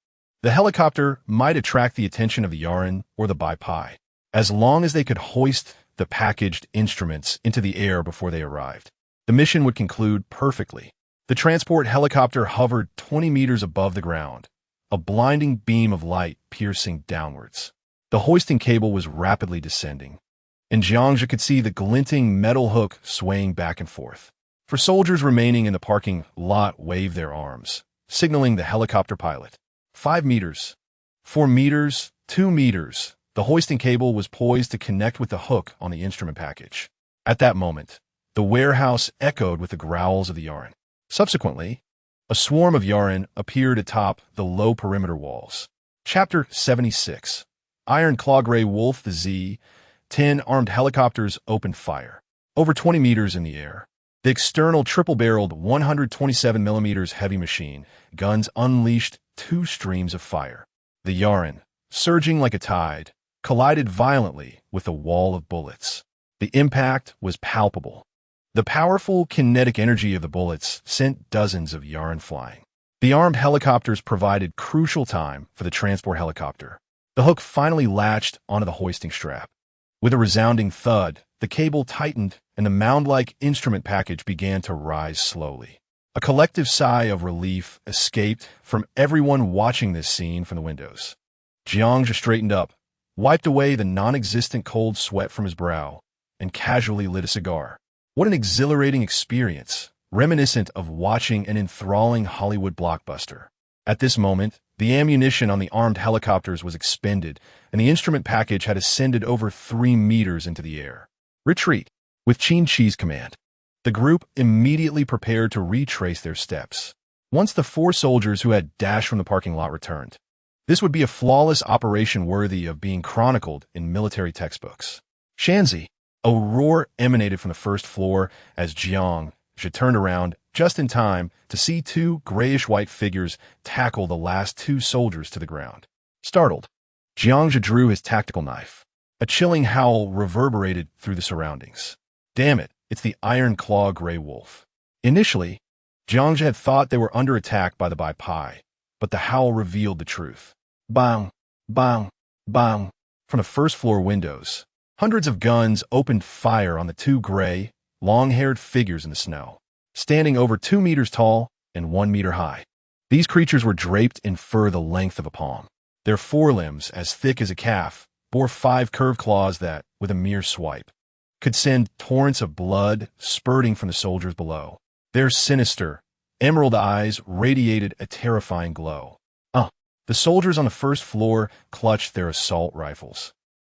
The helicopter might attract the attention of the Yaran or the Bai Pai, as long as they could hoist the packaged instruments into the air before they arrived. The mission would conclude perfectly. The transport helicopter hovered 20 meters above the ground, a blinding beam of light piercing downwards. The hoisting cable was rapidly descending, and Jiangzhe could see the glinting metal hook swaying back and forth. For soldiers remaining in the parking lot waved their arms, signaling the helicopter pilot. 5 meters, 4 meters, 2 meters. The hoisting cable was poised to connect with the hook on the instrument package. At that moment, the warehouse echoed with the growls of the Yaran. Subsequently, a swarm of Yaran appeared atop the low perimeter walls. Chapter 76. Iron Claw Grey Wolf. The Z-10 armed helicopters opened fire. Over 20 meters in the air, the external triple-barreled 127mm heavy machine guns unleashed 2 streams of fire. The Yaran, surging like a tide, collided violently with a wall of bullets. The impact was palpable. The powerful kinetic energy of the bullets sent dozens of Yaran flying. The armed helicopters provided crucial time for the transport helicopter. The hook finally latched onto the hoisting strap. With a resounding thud, the cable tightened and the mound-like instrument package began to rise slowly. A collective sigh of relief escaped from everyone watching this scene from the windows. Jiangzhe straightened up, wiped away the non-existent cold sweat from his brow, and casually lit a cigar. What an exhilarating experience, reminiscent of watching an enthralling Hollywood blockbuster. At this moment, the ammunition on the armed helicopters was expended, and the instrument package had ascended over 3 meters into the air. Retreat, with Qin Shi's command. The group immediately prepared to retrace their steps. Once the 4 soldiers who had dashed from the parking lot returned, this would be a flawless operation worthy of being chronicled in military textbooks. Shanzi. A roar emanated from the first floor as Jiangzhe turned around just in time to see 2 grayish-white figures tackle the last 2 soldiers to the ground. Startled, Jiangzhe drew his tactical knife. A chilling howl reverberated through the surroundings. Damn it, it's the Iron Claw Grey Wolf. Initially, Jiangzhe had thought they were under attack by the Bai Pai, but the howl revealed the truth. Bang, bang, bang. From the first-floor windows, hundreds of guns opened fire on the 2 gray, long-haired figures in the snow, standing over 2 meters tall and 1 meter high. These creatures were draped in fur the length of a palm. Their forelimbs, as thick as a calf, bore 5 curved claws that, with a mere swipe, could send torrents of blood spurting from the soldiers below. Their sinister, emerald eyes radiated a terrifying glow. The soldiers on the first floor clutched their assault rifles,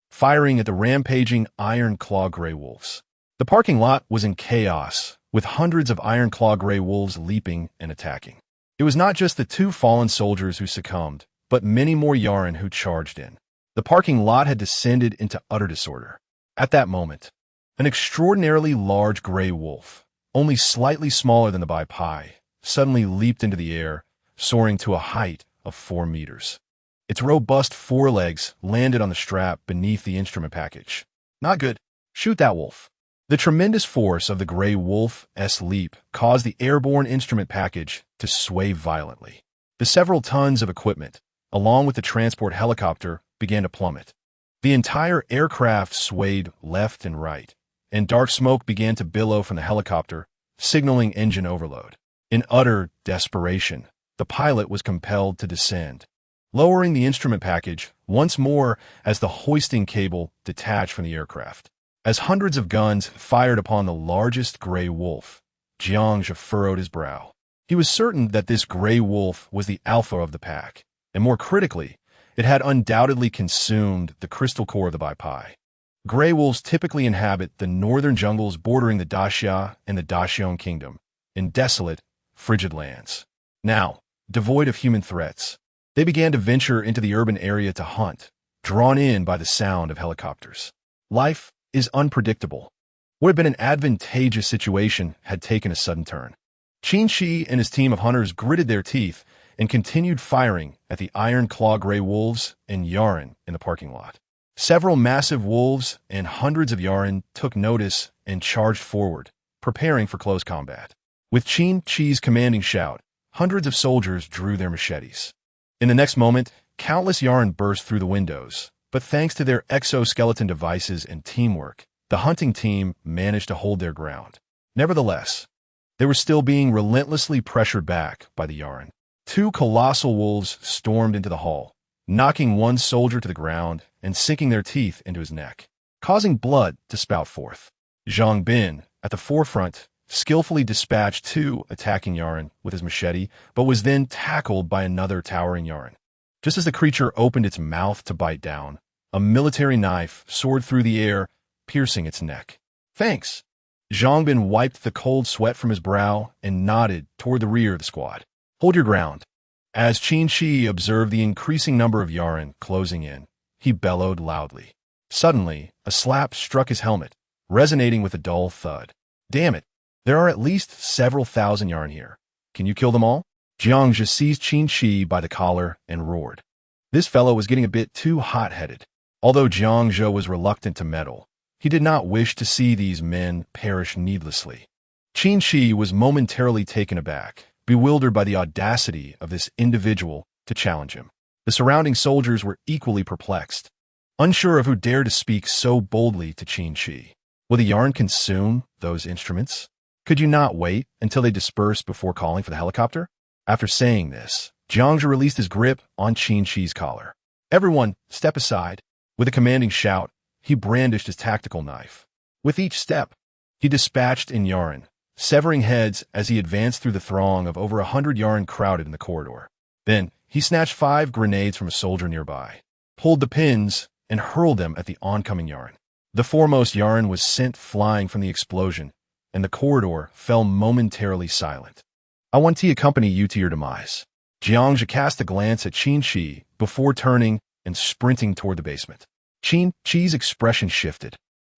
firing at the rampaging Iron Claw Grey Wolves. The parking lot was in chaos, with hundreds of Iron Claw Grey Wolves leaping and attacking. It was not just the 2 fallen soldiers who succumbed, but many more Yaran who charged in. The parking lot had descended into utter disorder. At that moment, an extraordinarily large gray wolf, only slightly smaller than the Bai Pai, suddenly leaped into the air, soaring to a height of 4 meters. Its robust forelegs landed on the strap beneath the instrument package. Not good. Shoot that wolf. The tremendous force of the gray wolf's leap caused the airborne instrument package to sway violently. The several tons of equipment, along with the transport helicopter, began to plummet. The entire aircraft swayed left and right, and dark smoke began to billow from the helicopter, signaling engine overload. In utter desperation, the pilot was compelled to descend, lowering the instrument package once more as the hoisting cable detached from the aircraft. As hundreds of guns fired upon the largest gray wolf, Jiangzhe furrowed his brow. He was certain that this gray wolf was the alpha of the pack, and more critically, It had undoubtedly consumed the crystal core of the Baipai. Gray wolves typically inhabit the northern jungles bordering the Daxia and the Daxiong Kingdom, in desolate, frigid lands. Now, devoid of human threats, they began to venture into the urban area to hunt, drawn in by the sound of helicopters. Life is unpredictable. What had been an advantageous situation had taken a sudden turn. Qin Shi and his team of hunters gritted their teeth and continued firing at the iron claw gray wolves and Yaren in the parking lot. Several massive wolves and hundreds of Yaren took notice and charged forward, preparing for close combat. With Qin Shi's commanding shout, hundreds of soldiers drew their machetes. In the next moment, countless Yaren burst through the windows, but thanks to their exoskeleton devices and teamwork, the hunting team managed to hold their ground. Nevertheless, they were still being relentlessly pressured back by the Yaren. Two colossal wolves stormed into the hall, knocking one soldier to the ground and sinking their teeth into his neck, causing blood to spout forth. Zhang Bin, at the forefront, skillfully dispatched two attacking Yaren with his machete, but was then tackled by another towering Yaren. Just as the creature opened its mouth to bite down, a military knife soared through the air, piercing its neck. Thanks. Zhang Bin wiped the cold sweat from his brow and nodded toward the rear of the squad. Hold your ground. As Qin Shi observed the increasing number of Yaren closing in, he bellowed loudly. Suddenly, a slap struck his helmet, resonating with a dull thud. Damn it! There are at least several thousand Yaren here. Can you kill them all? Jiangzhe seized Qin Shi by the collar and roared. This fellow was getting a bit too hot-headed. Although Jiangzhe was reluctant to meddle, he did not wish to see these men perish needlessly. Qin Shi was momentarily taken aback, bewildered by the audacity of this individual to challenge him. The surrounding soldiers were equally perplexed, unsure of who dared to speak so boldly to Qin Shi. Will the Yaren consume those instruments? Could you not wait until they dispersed before calling for the helicopter? After saying this, Jiangzhe released his grip on Qin Shi's collar. Everyone, step aside. With a commanding shout, he brandished his tactical knife. With each step, he dispatched in Yaren, severing heads as he advanced through the throng of over 100 Yaren crowded in the corridor. Then, he snatched 5 grenades from a soldier nearby, pulled the pins, and hurled them at the oncoming Yaren. The foremost Yaren was sent flying from the explosion, and the corridor fell momentarily silent. I want to accompany you to your demise. Jiangzhe cast a glance at Qin Shi before turning and sprinting toward the basement. Qin Shi's expression shifted,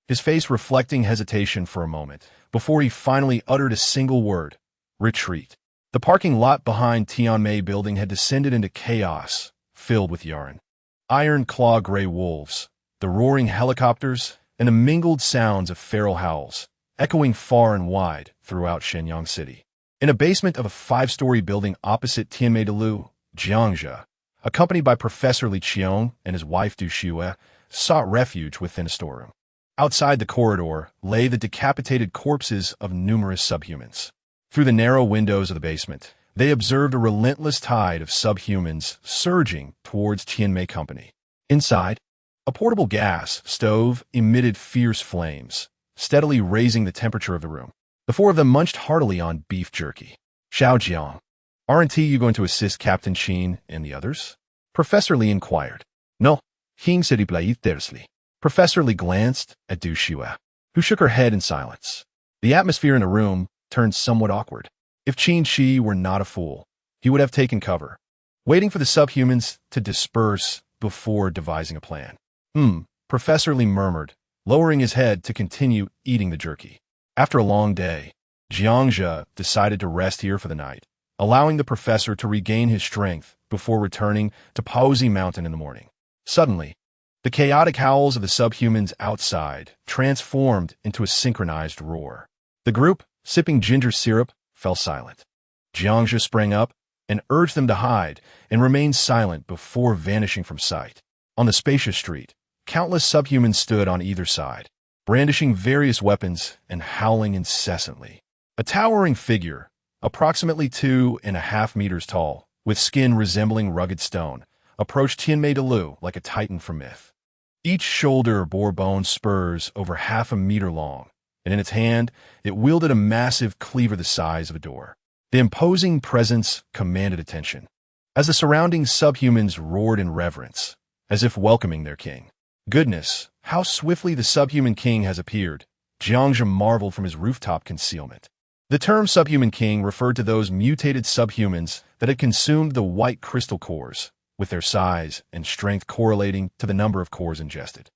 his face reflecting hesitation for a moment, before he finally uttered a single word: retreat. The parking lot behind Tianmei Building had descended into chaos, filled with Yaren. Iron claw gray wolves, the roaring helicopters, and the mingled sounds of feral howls, echoing far and wide throughout Shenyang City. In a basement of a 5-story building opposite Tianmei Dalu, Jiangzhe, accompanied by Professor Li Qiong and his wife Du Xue, sought refuge within a storeroom. Outside the corridor lay the decapitated corpses of numerous subhumans. Through the narrow windows of the basement, they observed a relentless tide of subhumans surging towards Tianmei Company. Inside, a portable gas stove emitted fierce flames, steadily raising the temperature of the room. The 4 of them munched heartily on beef jerky. Xiao Jiang, aren't you going to assist Captain Qin and the others? Professor Li inquired. No, Hing said tersely. Professor Li glanced at Du Xue, who shook her head in silence. The atmosphere in the room turned somewhat awkward. If Qin Shi were not a fool, he would have taken cover, waiting for the subhumans to disperse before devising a plan. Professor Li murmured, lowering his head to continue eating the jerky. After a long day, Jiangzhe decided to rest here for the night, allowing the professor to regain his strength before returning to Paozi Mountain in the morning. Suddenly, the chaotic howls of the subhumans outside transformed into a synchronized roar. The group, sipping ginger syrup, fell silent. Jiangzhe sprang up and urged them to hide and remain silent before vanishing from sight. On the spacious street, countless subhumans stood on either side, brandishing various weapons and howling incessantly. A towering figure, approximately 2.5 meters tall, with skin resembling rugged stone, approached Tianmei Dalu like a titan from myth. Each shoulder bore bone spurs over 1/2 meter long, and in its hand it wielded a massive cleaver the size of a door. The imposing presence commanded attention. as the surrounding subhumans roared in reverence, as if welcoming their king. Goodness, how swiftly the subhuman king has appeared, Jiangzhe marveled from his rooftop concealment. The term subhuman king referred to those mutated subhumans that had consumed the white crystal cores, with their size and strength correlating to the number of cores ingested.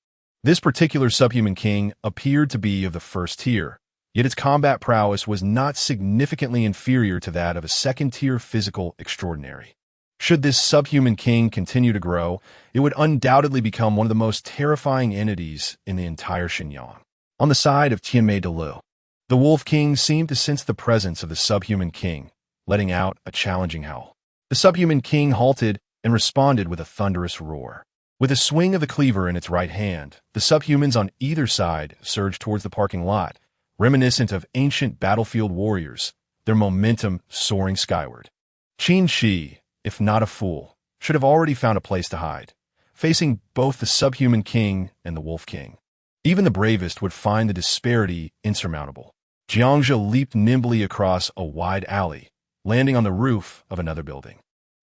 This particular subhuman king appeared to be of the first tier, yet its combat prowess was not significantly inferior to that of a second-tier physical extraordinary. Should this subhuman king continue to grow, it would undoubtedly become one of the most terrifying entities in the entire Xinjiang. On the side of Tianmei Delu, the Wolf King seemed to sense the presence of the subhuman king, letting out a challenging howl. The subhuman king halted and responded with a thunderous roar. With a swing of the cleaver in its right hand, the subhumans on either side surged towards the parking lot, reminiscent of ancient battlefield warriors, their momentum soaring skyward. Qin Shi, if not a fool, should have already found a place to hide, facing both the subhuman king and the Wolf King. Even the bravest would find the disparity insurmountable. Jiangzhe leaped nimbly across a wide alley, landing on the roof of another building.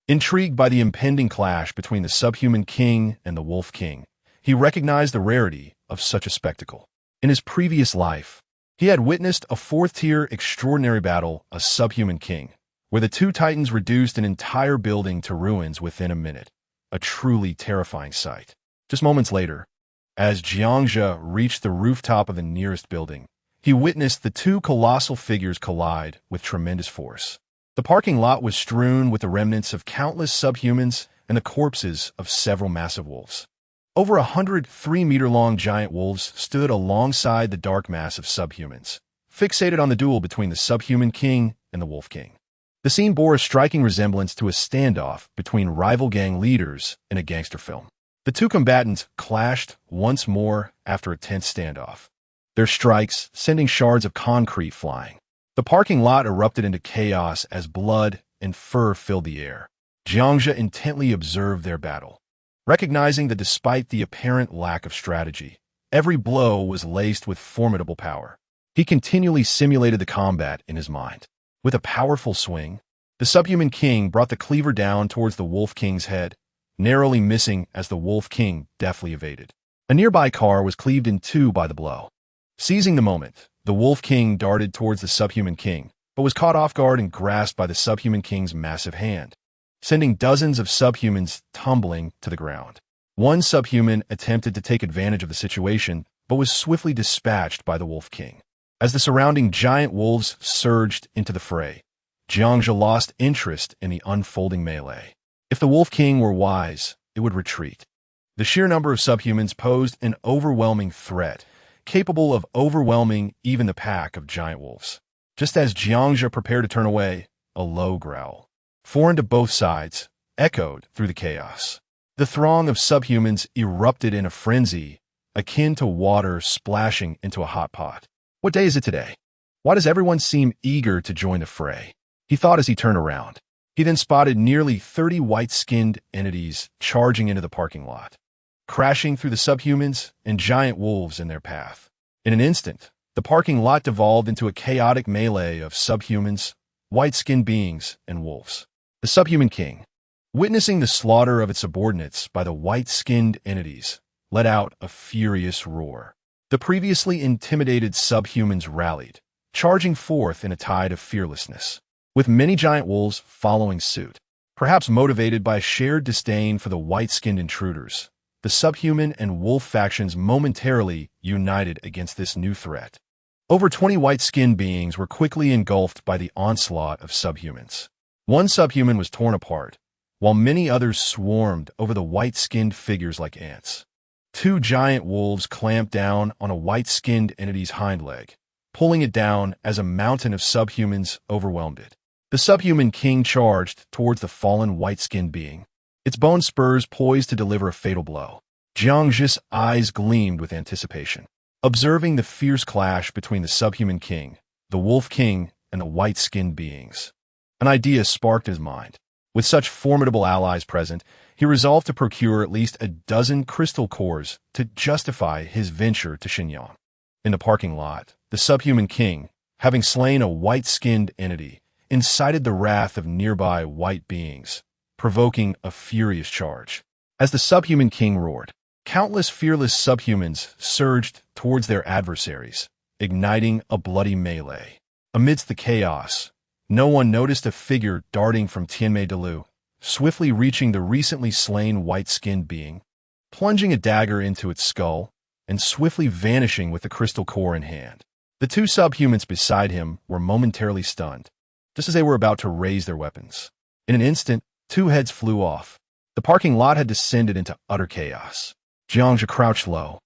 Intrigued by the impending clash between the subhuman king and the Wolf King, he recognized the rarity of such a spectacle. In his previous life, he had witnessed a fourth-tier extraordinary battle, a subhuman king, where the two titans reduced an entire building to ruins within a minute. A truly terrifying sight. Just moments later, as Jiangzhe reached the rooftop of the nearest building, he witnessed the two colossal figures collide with tremendous force. The parking lot was strewn with the remnants of countless subhumans and the corpses of several massive wolves. Over 100 3-meter-long giant wolves stood alongside the dark mass of subhumans, fixated on the duel between the subhuman king and the Wolf King. The scene bore a striking resemblance to a standoff between rival gang leaders in a gangster film. The two combatants clashed once more after a tense standoff, their strikes sending shards of concrete flying. The parking lot erupted into chaos as blood and fur filled the air. Jiangzhe intently observed their battle, recognizing that despite the apparent lack of strategy, every blow was laced with formidable power. He continually simulated the combat in his mind. With a powerful swing, the subhuman king brought the cleaver down towards the Wolf King's head, narrowly missing as the Wolf King deftly evaded. A nearby car was cleaved in two by the blow. Seizing the moment, the Wolf King darted towards the subhuman king, but was caught off guard and grasped by the subhuman king's massive hand, sending dozens of subhumans tumbling to the ground. One subhuman attempted to take advantage of the situation, but was swiftly dispatched by the Wolf King. As the surrounding giant wolves surged into the fray, Jiangzhe lost interest in the unfolding melee. If the Wolf King were wise, it would retreat. The sheer number of subhumans posed an overwhelming threat, capable of overwhelming even the pack of giant wolves. Just as Jiangzhe prepared to turn away, a low growl, foreign to both sides, echoed through the chaos. The throng of subhumans erupted in a frenzy, akin to water splashing into a hot pot. What day is it today? Why does everyone seem eager to join the fray? He thought as he turned around. He then spotted nearly 30 white-skinned entities charging into the parking lot, crashing through the subhumans and giant wolves in their path. In an instant, the parking lot devolved into a chaotic melee of subhumans, white-skinned beings, and wolves. The subhuman king, witnessing the slaughter of its subordinates by the white-skinned entities, let out a furious roar. The previously intimidated subhumans rallied, charging forth in a tide of fearlessness, with many giant wolves following suit. Perhaps motivated by a shared disdain for the white-skinned intruders, the subhuman and wolf factions momentarily united against this new threat. Over 20 white-skinned beings were quickly engulfed by the onslaught of subhumans. One subhuman was torn apart, while many others swarmed over the white-skinned figures like ants. Two giant wolves clamped down on a white-skinned entity's hind leg, pulling it down as a mountain of subhumans overwhelmed it. The subhuman king charged towards the fallen white-skinned being, its bone spurs poised to deliver a fatal blow. Jiangzhe's eyes gleamed with anticipation, observing the fierce clash between the subhuman king, the Wolf King, and the white-skinned beings. An idea sparked his mind. With such formidable allies present, he resolved to procure at least a dozen crystal cores to justify his venture to Xinjiang. In the parking lot, the subhuman king, having slain a white-skinned entity, incited the wrath of nearby white beings, provoking a furious charge. As the subhuman king roared, countless fearless subhumans surged towards their adversaries, igniting a bloody melee. Amidst the chaos, no one noticed a figure darting from Tianmei, swiftly reaching the recently slain white-skinned being, plunging a dagger into its skull, and swiftly vanishing with the crystal core in hand. The two subhumans beside him were momentarily stunned, just as they were about to raise their weapons. In an instant, two heads flew off. The parking lot had descended into utter chaos. Jiangzhe crouched low,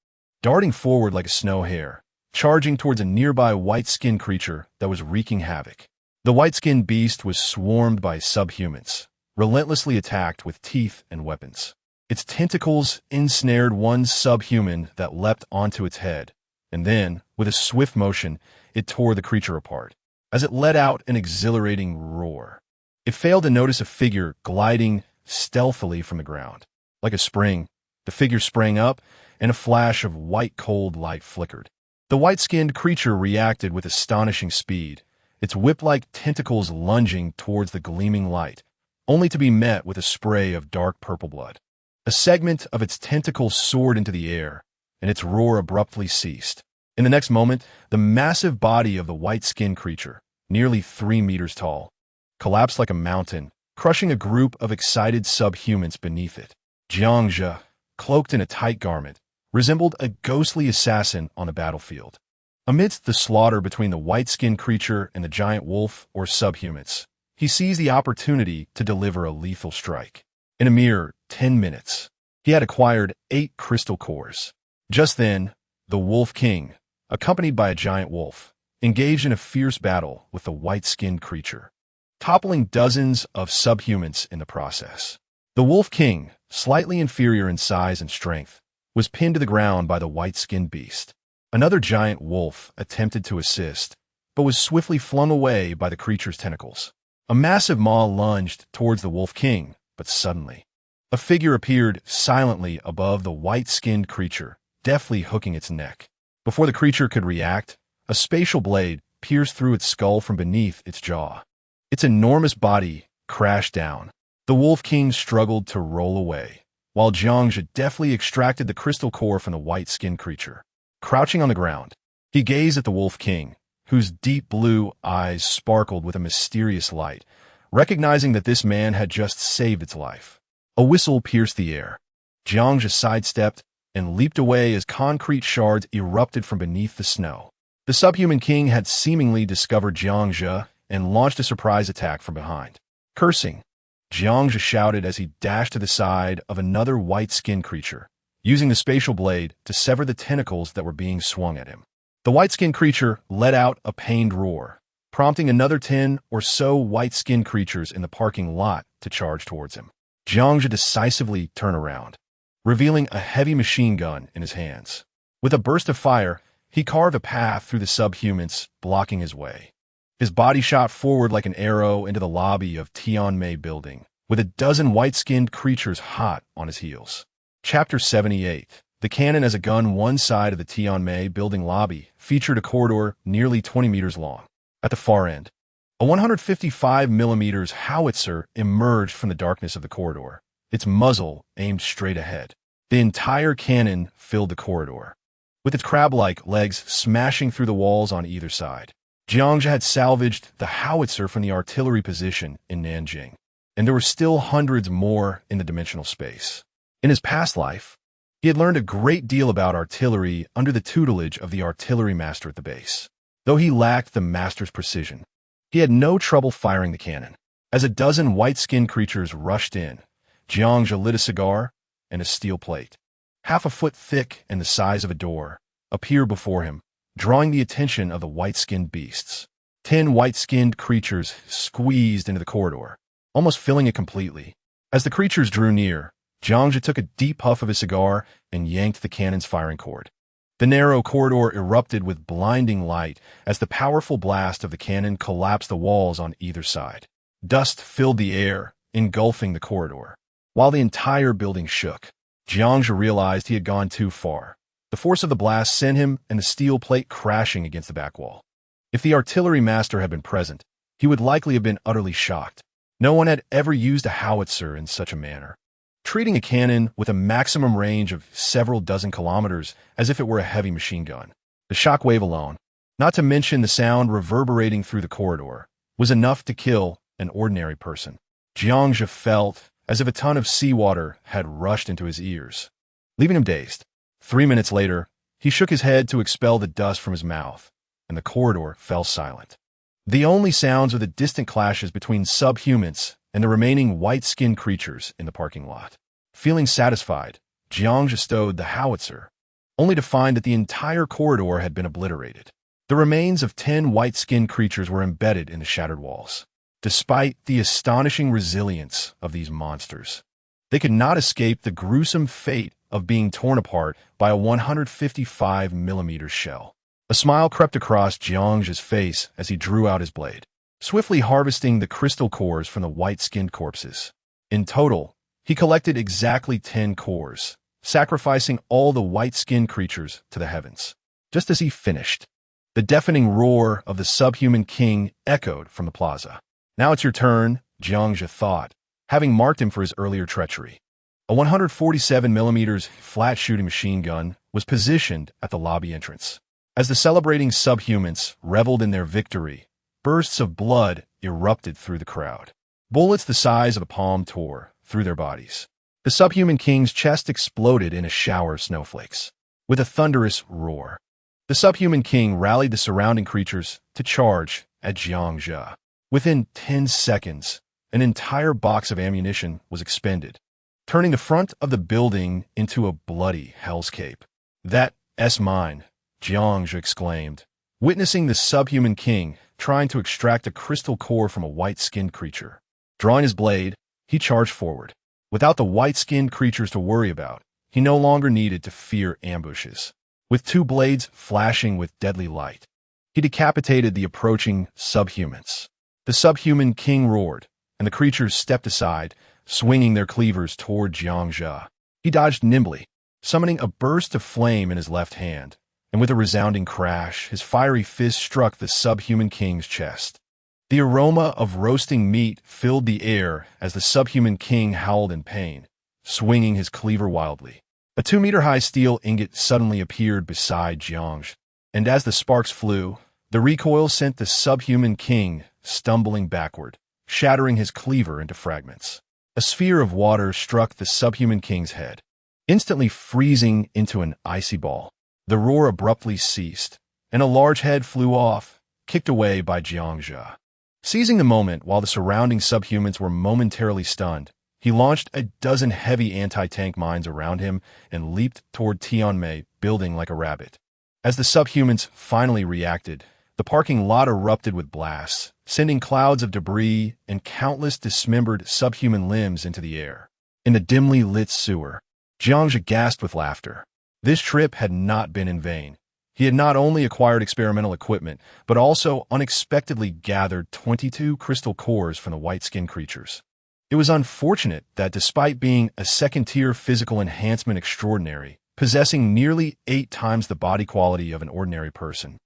darting forward like a snow hare, charging towards a nearby white-skinned creature that was wreaking havoc. The white-skinned beast was swarmed by subhumans, relentlessly attacked with teeth and weapons. Its tentacles ensnared one subhuman that leapt onto its head, and then, with a swift motion, it tore the creature apart. As it let out an exhilarating roar, it failed to notice a figure gliding stealthily from the ground. Like a spring, the figure sprang up, and a flash of white cold light flickered. The white-skinned creature reacted with astonishing speed, its whip-like tentacles lunging towards the gleaming light, only to be met with a spray of dark purple blood. A segment of its tentacles soared into the air, and its roar abruptly ceased. In the next moment, the massive body of the white-skinned creature, nearly 3 meters tall, collapsed like a mountain, crushing a group of excited subhumans beneath it. Jiangzhe, cloaked in a tight garment, resembled a ghostly assassin on a battlefield. Amidst the slaughter between the white-skinned creature and the giant wolf or subhumans, he seized the opportunity to deliver a lethal strike. In a mere 10 minutes, he had acquired 8 crystal cores. Just then, the Wolf King, accompanied by a giant wolf, engaged in a fierce battle with the white-skinned creature, toppling dozens of subhumans in the process. The Wolf King, slightly inferior in size and strength, was pinned to the ground by the white-skinned beast. Another giant wolf attempted to assist, but was swiftly flung away by the creature's tentacles. A massive maw lunged towards the Wolf King, but suddenly, a figure appeared silently above the white-skinned creature, deftly hooking its neck. Before the creature could react, a spatial blade pierced through its skull from beneath its jaw. Its enormous body crashed down. The Wolf King struggled to roll away, while Jiangzhe deftly extracted the crystal core from the white-skinned creature. Crouching on the ground, he gazed at the Wolf King, whose deep blue eyes sparkled with a mysterious light, recognizing that this man had just saved its life. A whistle pierced the air. Jiangzhe sidestepped and leaped away as concrete shards erupted from beneath the snow. The subhuman king had seemingly discovered Jiangzhe and launched a surprise attack from behind. Cursing, Jiangzhe shouted as he dashed to the side of another white-skinned creature, using the spatial blade to sever the tentacles that were being swung at him. The white-skinned creature let out a pained roar, prompting another 10 or so white-skinned creatures in the parking lot to charge towards him. Jiangzhe decisively turned around, revealing a heavy machine gun in his hands. With a burst of fire, he carved a path through the subhumans, blocking his way. His body shot forward like an arrow into the lobby of Tianmei Building, with a dozen white-skinned creatures hot on his heels. Chapter 78. The cannon as a gun. One side of the Tianmei Building lobby featured a corridor nearly 20 meters long. At the far end, a 155mm howitzer emerged from the darkness of the corridor, its muzzle aimed straight ahead. The entire cannon filled the corridor, with its crab-like legs smashing through the walls on either side. Jiangzhe had salvaged the howitzer from the artillery position in Nanjing, and there were still hundreds more in the dimensional space. In his past life, he had learned a great deal about artillery under the tutelage of the artillery master at the base. Though he lacked the master's precision, he had no trouble firing the cannon. As a dozen white-skinned creatures rushed in, Jiangzhe lit a cigar, and a steel plate, half a foot thick and the size of a door, appeared before him, drawing the attention of the white-skinned beasts. 10 white-skinned creatures squeezed into the corridor, almost filling it completely. As the creatures drew near, Jiangzhe took a deep puff of his cigar and yanked the cannon's firing cord. The narrow corridor erupted with blinding light as the powerful blast of the cannon collapsed the walls on either side. Dust filled the air, engulfing the corridor. While the entire building shook, Jiangzhe realized he had gone too far. The force of the blast sent him and the steel plate crashing against the back wall. If the artillery master had been present, he would likely have been utterly shocked. No one had ever used a howitzer in such a manner, treating a cannon with a maximum range of several dozen kilometers as if it were a heavy machine gun. The shockwave alone, not to mention the sound reverberating through the corridor, was enough to kill an ordinary person. Jiangzhe felt as if a ton of seawater had rushed into his ears, leaving him dazed. 3 minutes later, he shook his head to expel the dust from his mouth, and the corridor fell silent. The only sounds were the distant clashes between subhumans and the remaining white-skinned creatures in the parking lot. Feeling satisfied, Jiangzhe stowed the howitzer, only to find that the entire corridor had been obliterated. The remains of 10 white-skinned creatures were embedded in the shattered walls. Despite the astonishing resilience of these monsters, they could not escape the gruesome fate of being torn apart by a 155mm shell. A smile crept across Jiangzhe's face as he drew out his blade, swiftly harvesting the crystal cores from the white-skinned corpses. In total, he collected exactly 10 cores, sacrificing all the white-skinned creatures to the heavens. Just as he finished, the deafening roar of the subhuman king echoed from the plaza. Now it's your turn, Jiangzhe thought, having marked him for his earlier treachery. A 147mm flat-shooting machine gun was positioned at the lobby entrance. As the celebrating subhumans reveled in their victory, bursts of blood erupted through the crowd. Bullets the size of a palm tore through their bodies. The subhuman king's chest exploded in a shower of snowflakes. With a thunderous roar, the subhuman king rallied the surrounding creatures to charge at Jiangzhe. Within 10 seconds, an entire box of ammunition was expended, turning the front of the building into a bloody hellscape. "That's mine," Jiangzhe exclaimed, witnessing the subhuman king trying to extract a crystal core from a white-skinned creature. Drawing his blade, he charged forward. Without the white-skinned creatures to worry about, he no longer needed to fear ambushes. With 2 blades flashing with deadly light, he decapitated the approaching subhumans. The subhuman king roared, and the creatures stepped aside, swinging their cleavers toward Jiangzhe. He dodged nimbly, summoning a burst of flame in his left hand, and with a resounding crash, his fiery fist struck the subhuman king's chest. The aroma of roasting meat filled the air as the subhuman king howled in pain, swinging his cleaver wildly. A 2-meter-high steel ingot suddenly appeared beside Jiangzhe, and as the sparks flew, the recoil sent the subhuman king stumbling backward, shattering his cleaver into fragments. A sphere of water struck the subhuman king's head, instantly freezing into an icy ball. The roar abruptly ceased, and a large head flew off, kicked away by Jiangzhe. Seizing the moment while the surrounding subhumans were momentarily stunned, he launched a dozen heavy anti-tank mines around him and leaped toward Tianmei building like a rabbit. As the subhumans finally reacted, the parking lot erupted with blasts, sending clouds of debris and countless dismembered subhuman limbs into the air. In the dimly lit sewer, Jiangzhe gasped with laughter. This trip had not been in vain. He had not only acquired experimental equipment, but also unexpectedly gathered 22 crystal cores from the white-skinned creatures. It was unfortunate that despite being a second-tier physical enhancement extraordinary, possessing nearly 8 times the body quality of an ordinary person,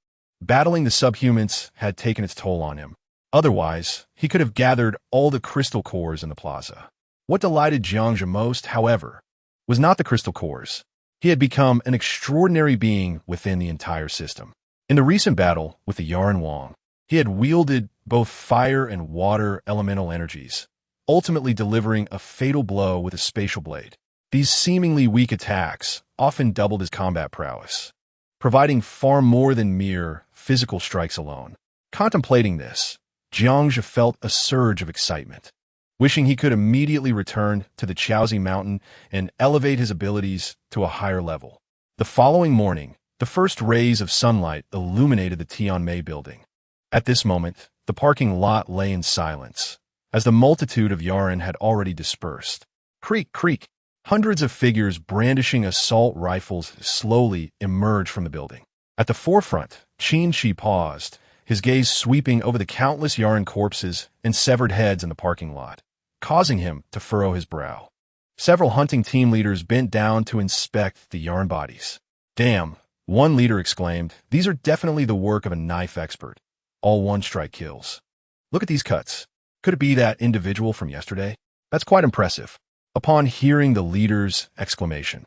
battling the subhumans had taken its toll on him. Otherwise, he could have gathered all the crystal cores in the plaza. What delighted Jiangzhe most, however, was not the crystal cores. He had become an extraordinary being within the entire system. In the recent battle with the Yaran Wang, he had wielded both fire and water elemental energies, ultimately delivering a fatal blow with a spatial blade. These seemingly weak attacks often doubled his combat prowess, providing far more than mere physical strikes alone. Contemplating this, Jiangzhe felt a surge of excitement, wishing he could immediately return to the Chaozi Mountain and elevate his abilities to a higher level. The following morning, the first rays of sunlight illuminated the Tianmei building. At this moment, the parking lot lay in silence, as the multitude of Yaran had already dispersed. Creak, creak. Hundreds of figures brandishing assault rifles slowly emerged from the building. At the forefront, Qin Shi paused, his gaze sweeping over the countless Yaran corpses and severed heads in the parking lot, causing him to furrow his brow. Several hunting team leaders bent down to inspect the Yaran bodies. "Damn," one leader exclaimed, "these are definitely the work of a knife expert. All one-strike kills. Look at these cuts. Could it be that individual from yesterday? That's quite impressive. Upon hearing the leader's exclamation,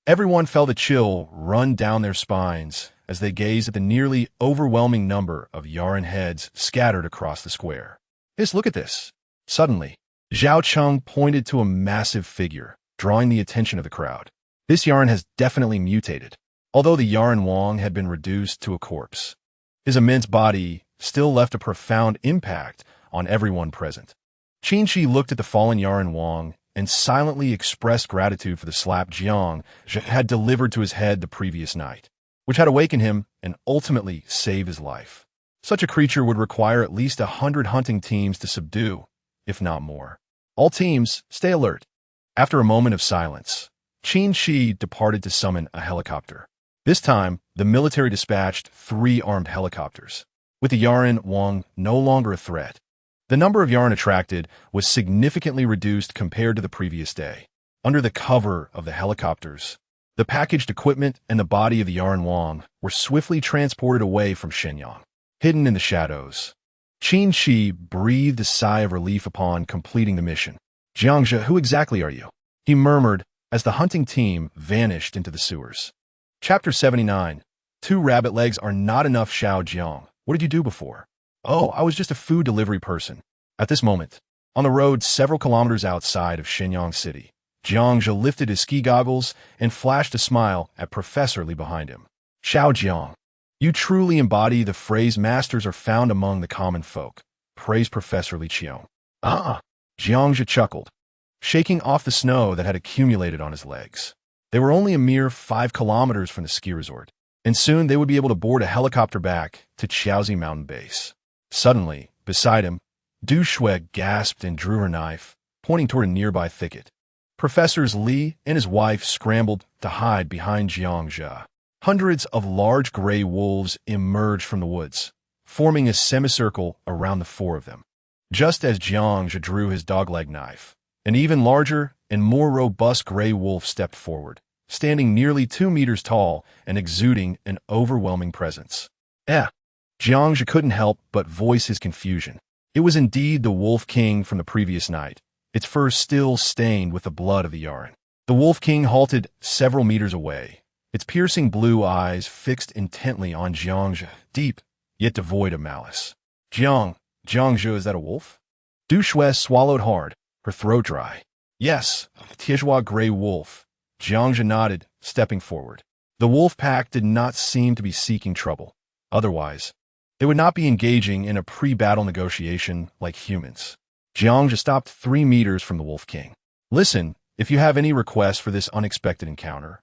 everyone felt a chill run down their spines as they gazed at the nearly overwhelming number of Yaran heads scattered across the square. Yes, look at this. Suddenly, Zhao Cheng pointed to a massive figure, drawing the attention of the crowd. This Yaran has definitely mutated, although the Yaran Wang had been reduced to a corpse. His immense body still left a profound impact on everyone present. Qin Shi looked at the fallen Yaran Wang and silently expressed gratitude for the slap Jiang had delivered to his head the previous night, which had awakened him and ultimately saved his life. Such a creature would require at least 100 hunting teams to subdue, if not more. All teams, stay alert. After a moment of silence, Qin Shi departed to summon a helicopter. This time, the military dispatched 3 armed helicopters, with the Yaran Wang no longer a threat. The number of Yaran attracted was significantly reduced compared to the previous day. Under the cover of the helicopters, the packaged equipment and the body of the Yaran Wang were swiftly transported away from Shenyang, hidden in the shadows. Qin Shi breathed a sigh of relief upon completing the mission. Jiangzhe, who exactly are you? He murmured as the hunting team vanished into the sewers. Chapter 79. 2 rabbit legs are not enough. Xiao Jiang, what did you do before? Oh, I was just a food delivery person. At this moment, on the road several kilometers outside of Shenyang City, Jiangzhe lifted his ski goggles and flashed a smile at Professor Li behind him. Xiao Jiang, you truly embody the phrase masters are found among the common folk, praised Professor Li Qiong. Jiangzhe chuckled, shaking off the snow that had accumulated on his legs. They were only a mere 5 kilometers from the ski resort, and soon they would be able to board a helicopter back to Qiaozi Mountain Base. Suddenly, beside him, Du Shui gasped and drew her knife, pointing toward a nearby thicket. Professors Li and his wife scrambled to hide behind Jiangzhe. Hundreds of large gray wolves emerged from the woods, forming a semicircle around the 4 of them. Just as Jiangzhe drew his dogleg knife, an even larger and more robust gray wolf stepped forward, standing nearly 2 meters tall and exuding an overwhelming presence. Jiangzhe couldn't help but voice his confusion. It was indeed the Wolf King from the previous night, its fur still stained with the blood of the Yaran. The Wolf King halted several meters away, its piercing blue eyes fixed intently on Jiangzhe, deep, yet devoid of malice. Jiangzhe, is that a wolf? Du Shui swallowed hard, her throat dry. Yes, a Tiezhua gray wolf. Jiangzhe nodded, stepping forward. The wolf pack did not seem to be seeking trouble. Otherwise, they would not be engaging in a pre-battle negotiation like humans. Jiangzhe stopped 3 meters from the Wolf King. Listen, if you have any requests for this unexpected encounter,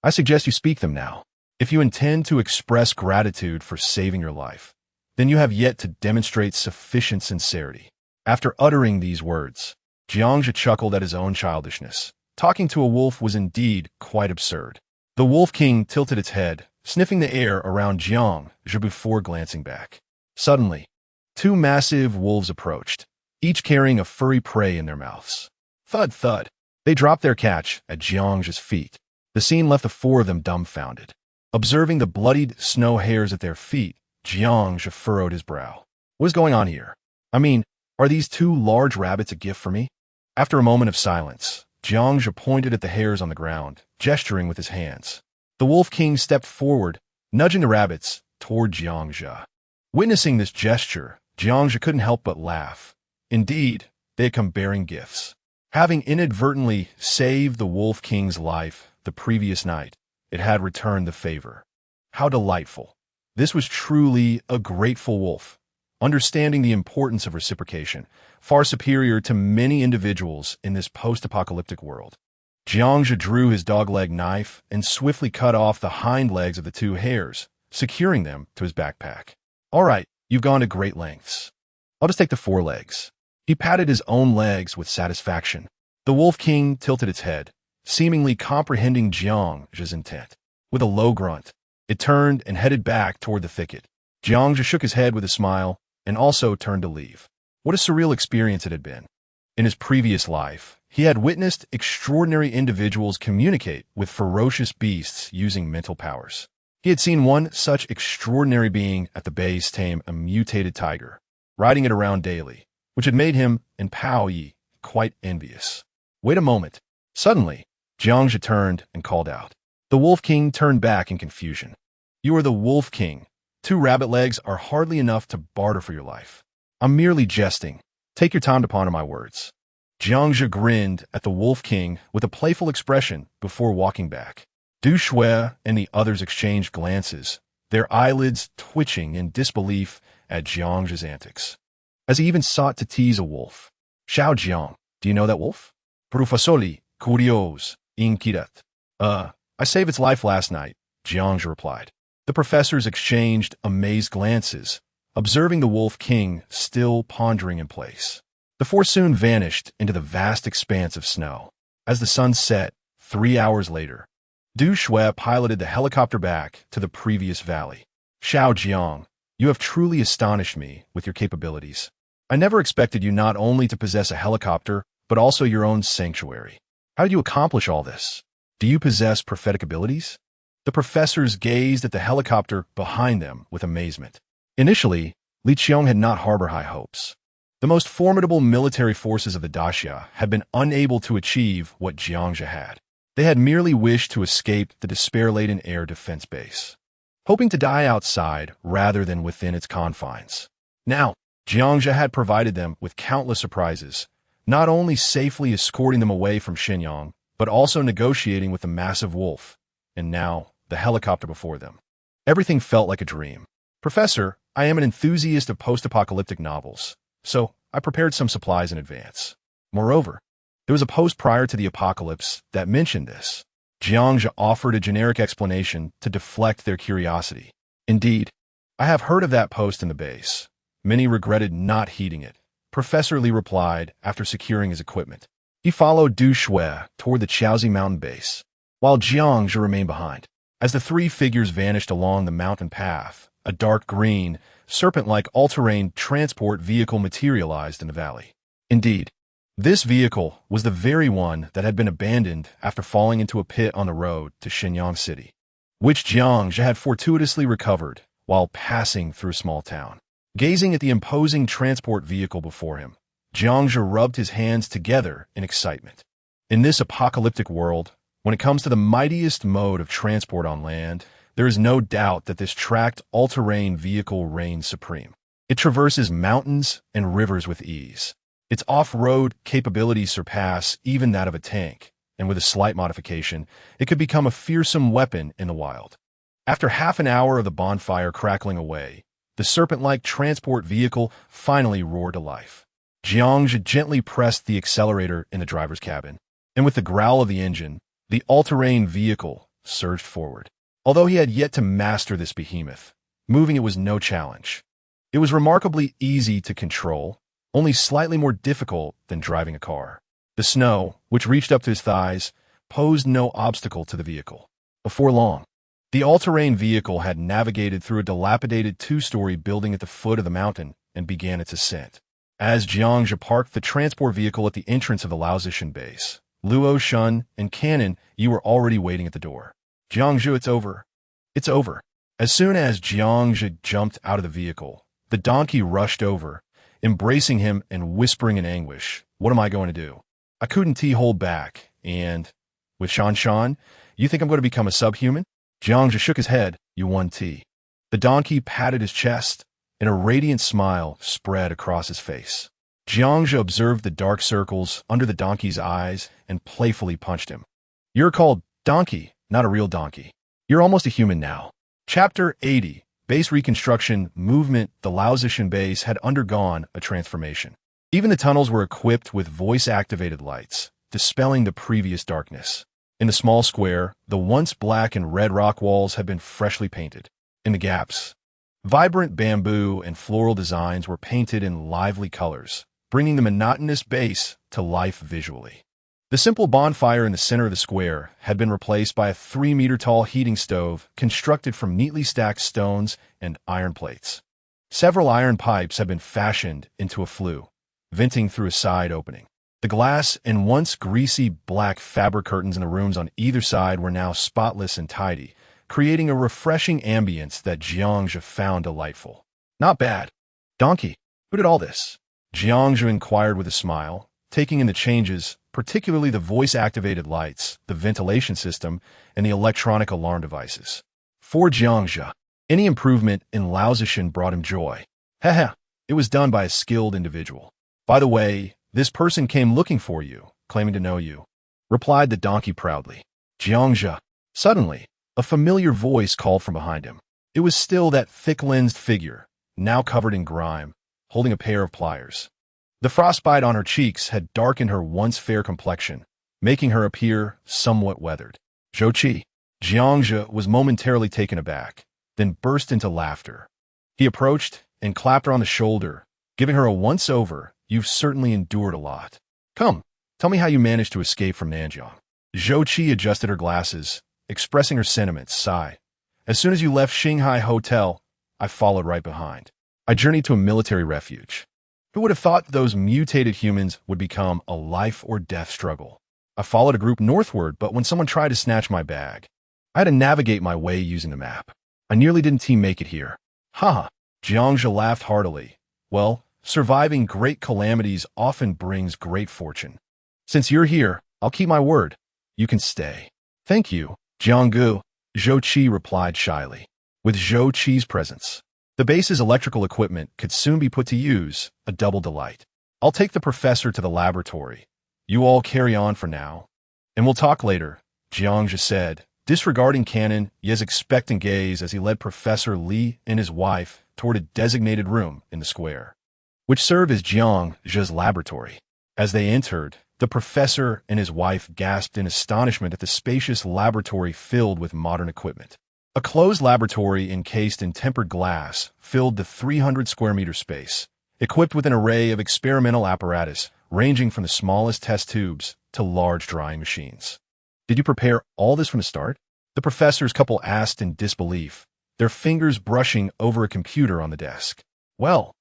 I suggest you speak them now. If you intend to express gratitude for saving your life, then you have yet to demonstrate sufficient sincerity. After uttering these words, Jiangzhe chuckled at his own childishness. Talking to a wolf was indeed quite absurd. The Wolf King tilted its head, sniffing the air around Jiangzhe before glancing back. Suddenly, 2 massive wolves approached, each carrying a furry prey in their mouths. Thud, thud. They dropped their catch at Jiangzhe's feet. The scene left the 4 of them dumbfounded. Observing the bloodied snow hairs at their feet, Jiangzhe furrowed his brow. What is going on here? I mean, are these 2 large rabbits a gift for me? After a moment of silence, Jiangzhe pointed at the hairs on the ground, gesturing with his hands. The Wolf King stepped forward, nudging the rabbits toward Jiangzhe. Witnessing this gesture, Jiangzhe couldn't help but laugh. Indeed, they had come bearing gifts. Having inadvertently saved the Wolf King's life the previous night, it had returned the favor. How delightful. This was truly a grateful wolf, understanding the importance of reciprocation, far superior to many individuals in this post-apocalyptic world. Jiangzhe drew his dogleg knife and swiftly cut off the hind legs of the 2 hares, securing them to his backpack. All right, you've gone to great lengths. I'll just take the 4 legs. He patted his own legs with satisfaction. The Wolf King tilted its head, seemingly comprehending Jiangzhe's intent. With a low grunt, it turned and headed back toward the thicket. Jiangzhe shook his head with a smile and also turned to leave. What a surreal experience it had been. In his previous life, he had witnessed extraordinary individuals communicate with ferocious beasts using mental powers. He had seen one such extraordinary being at the base tame a mutated tiger, riding it around daily, which had made him and Pao Yi quite envious. Wait a moment. Suddenly, Jiangzhe turned and called out. The Wolf King turned back in confusion. You are the Wolf King. 2 rabbit legs are hardly enough to barter for your life. I'm merely jesting. Take your time to ponder my words. Jiangzhe grinned at the Wolf King with a playful expression before walking back. Du Shui and the others exchanged glances, their eyelids twitching in disbelief at Jiangzhe's antics. As he even sought to tease a wolf. Xiao Jiang, do you know that wolf? Professori, curios, inquiret. I saved its life last night, Jiangzhe replied. The professors exchanged amazed glances, observing the Wolf King still pondering in place. The 4 soon vanished into the vast expanse of snow. As the sun set, 3 hours later, Du Shui piloted the helicopter back to the previous valley. Xiao Jiang, you have truly astonished me with your capabilities. I never expected you not only to possess a helicopter, but also your own sanctuary. How did you accomplish all this? Do you possess prophetic abilities? The professors gazed at the helicopter behind them with amazement. Initially, Li Qiong had not harbored high hopes. The most formidable military forces of the Daxia had been unable to achieve what Jiangzhe had. They had merely wished to escape the despair-laden air defense base, hoping to die outside rather than within its confines. Now, Jiangzhe had provided them with countless surprises, not only safely escorting them away from Shenyang, but also negotiating with the massive wolf, and now the helicopter before them. Everything felt like a dream. Professor, I am an enthusiast of post-apocalyptic novels, so I prepared some supplies in advance. Moreover, there was a post prior to the apocalypse that mentioned this. Jiangzhe offered a generic explanation to deflect their curiosity. Indeed, I have heard of that post in the base. Many regretted not heeding it. Professor Li replied after securing his equipment. He followed Du Shui toward the Chaozi mountain base, while Jiangzhe remained behind. As the 3 figures vanished along the mountain path, a dark green, serpent-like all-terrain transport vehicle materialized in the valley. Indeed, this vehicle was the very one that had been abandoned after falling into a pit on the road to Shenyang City, which Jiangzhe had fortuitously recovered while passing through a small town. Gazing at the imposing transport vehicle before him, Jiangzhe rubbed his hands together in excitement. In this apocalyptic world, when it comes to the mightiest mode of transport on land, there is no doubt that this tracked all-terrain vehicle reigns supreme. It traverses mountains and rivers with ease. Its off-road capabilities surpass even that of a tank, and with a slight modification, it could become a fearsome weapon in the wild. After half an hour of the bonfire crackling away, the serpent-like transport vehicle finally roared to life. Jiangzhe gently pressed the accelerator in the driver's cabin, and with the growl of the engine, the all-terrain vehicle surged forward. Although he had yet to master this behemoth, moving it was no challenge. It was remarkably easy to control, only slightly more difficult than driving a car. The snow, which reached up to his thighs, posed no obstacle to the vehicle. Before long, the all-terrain vehicle had navigated through a dilapidated 2-story building at the foot of the mountain and began its ascent. As Jiangzhe parked the transport vehicle at the entrance of the Laozishan base, Luo Shun and Cannon, you were already waiting at the door. Jiangzhe, it's over. It's over. As soon as Jiangzhe jumped out of the vehicle, the donkey rushed over, embracing him and whispering in anguish, what am I going to do? I couldn't hold back, and, with Shan, you think I'm going to become a subhuman? Jiangzhe shook his head, you won T. The donkey patted his chest, and a radiant smile spread across his face. Jiangzhe observed the dark circles under the donkey's eyes and playfully punched him. You're called Donkey, not a real donkey. You're almost a human now. Chapter 80, Base Reconstruction Movement. The Laozishan base had undergone a transformation. Even the tunnels were equipped with voice-activated lights, dispelling the previous darkness. In the small square, the once black and red rock walls had been freshly painted. In the gaps, vibrant bamboo and floral designs were painted in lively colors, bringing the monotonous base to life visually. The simple bonfire in the center of the square had been replaced by a 3-meter-tall heating stove constructed from neatly stacked stones and iron plates. Several iron pipes had been fashioned into a flue, venting through a side opening. The glass and once greasy black fabric curtains in the rooms on either side were now spotless and tidy, creating a refreshing ambience that Jiangzhe found delightful. Not bad. Donkey, who did all this? Jiangzhu inquired with a smile, taking in the changes, particularly the voice-activated lights, the ventilation system, and the electronic alarm devices. For Jiangzhu, any improvement in Laozishan brought him joy. Haha, it was done by a skilled individual. By the way, this person came looking for you, claiming to know you, replied the donkey proudly. Jiangzhu. Suddenly, a familiar voice called from behind him. It was still that thick-lensed figure, now covered in grime, holding a pair of pliers. The frostbite on her cheeks had darkened her once fair complexion, making her appear somewhat weathered. Zhou. Jiangzhu was momentarily taken aback, then burst into laughter. He approached and clapped her on the shoulder, giving her a once-over, "You've certainly endured a lot. Come, tell me how you managed to escape from Nanjiang." Zhou adjusted her glasses, expressing her sentiments, sigh. "As soon as you left Shanghai Hotel, I followed right behind. I journeyed to a military refuge. Who would have thought those mutated humans would become a life-or-death struggle? I followed a group northward, but when someone tried to snatch my bag, I had to navigate my way using the map. I nearly didn't team make it here." "Ha!" Jiangzhu laughed heartily. "Well, surviving great calamities often brings great fortune. Since you're here, I'll keep my word. You can stay." "Thank you, Jianggu," Zhou replied shyly. With Zhou's presence, the base's electrical equipment could soon be put to use, a double delight. "I'll take the professor to the laboratory. You all carry on for now. And we'll talk later," Jiangzhu said, disregarding Canon Ye's expectant gaze as he led Professor Li and his wife toward a designated room in the square, which served as Jiangzhu's laboratory. As they entered, the professor and his wife gasped in astonishment at the spacious laboratory filled with modern equipment. A closed laboratory encased in tempered glass filled the 300-square-meter space, equipped with an array of experimental apparatus ranging from the smallest test tubes to large drying machines. "Did you prepare all this from the start?" the professor's couple asked in disbelief, their fingers brushing over a computer on the desk. "Well,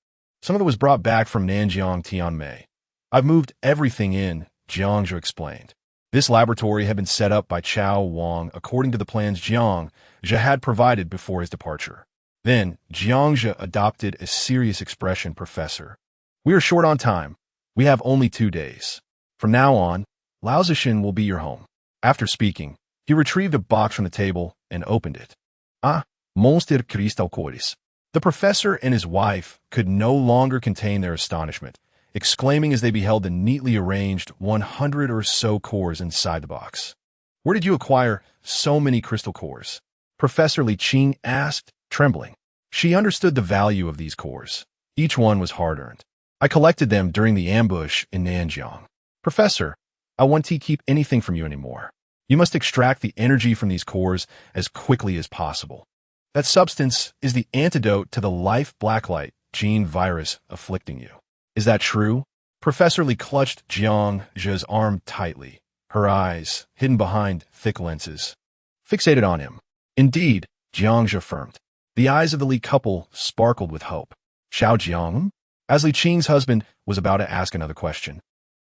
some of it was brought back from Nanjiang Tianmei. I've moved everything in," Jiangzhu explained. This laboratory had been set up by Chao Wang according to the plans Jiangzhu had provided before his departure. Then, Jiangzhu adopted a serious expression. "Professor, we are short on time. We have only 2 days. From now on, Laozishan will be your home." After speaking, he retrieved a box from the table and opened it. "Ah, Monster Crystal Cores." The professor and his wife could no longer contain their astonishment, exclaiming as they beheld the neatly arranged 100 or so cores inside the box. "Where did you acquire so many crystal cores?" Professor Li Qing asked, trembling. She understood the value of these cores. Each one was hard-earned. "I collected them during the ambush in Nanjiang." "Professor, I won't keep anything from you anymore. You must extract the energy from these cores as quickly as possible. That substance is the antidote to the life blacklight gene virus afflicting you." "Is that true?" Professor Li clutched Jiangzhu's arm tightly, her eyes, hidden behind thick lenses, fixated on him. "Indeed," Jiangzhu affirmed. The eyes of the Li couple sparkled with hope. "Xiao Jiang?" As Li Qing's husband was about to ask another question,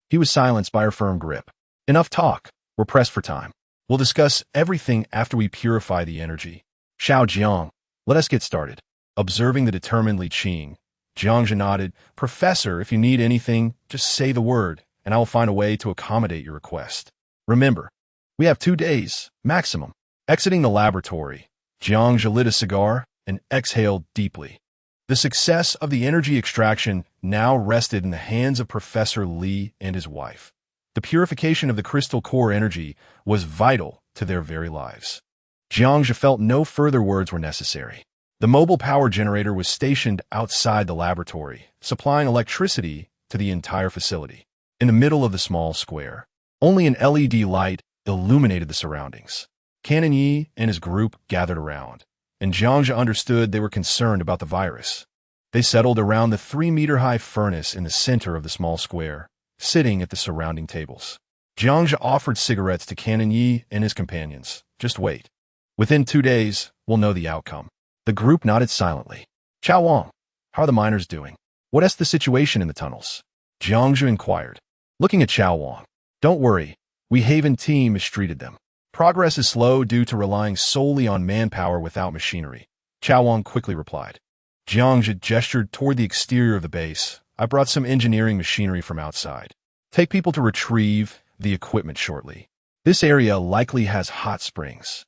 he was silenced by her firm grip. "Enough talk. We're pressed for time. We'll discuss everything after we purify the energy. Xiao Jiang, let us get started." Observing the determined Li Qing, Jiangzhu nodded. "Professor, if you need anything, just say the word, and I will find a way to accommodate your request. Remember, we have 2 days, maximum." Exiting the laboratory, Jiangzhu lit a cigar and exhaled deeply. The success of the energy extraction now rested in the hands of Professor Li and his wife. The purification of the crystal core energy was vital to their very lives. Jiangzhu felt no further words were necessary. The mobile power generator was stationed outside the laboratory, supplying electricity to the entire facility. In the middle of the small square, only an LED light illuminated the surroundings. Canon Yi and his group gathered around, and Jiangzhu understood they were concerned about the virus. They settled around the 3-meter-high furnace in the center of the small square, sitting at the surrounding tables. Jiangzhu offered cigarettes to Canon Yi and his companions. "Just wait. Within 2 days, we'll know the outcome." The group nodded silently. "Chao Wang, how are the miners doing? What is the situation in the tunnels?" Jiangzhu inquired, looking at Chao Wang. "Don't worry, we Haven team mistreated them. Progress is slow due to relying solely on manpower without machinery," Chao Wang quickly replied. Jiangzhu gestured toward the exterior of the base, I brought some engineering machinery from outside. Take people to retrieve the equipment shortly. This area likely has hot springs.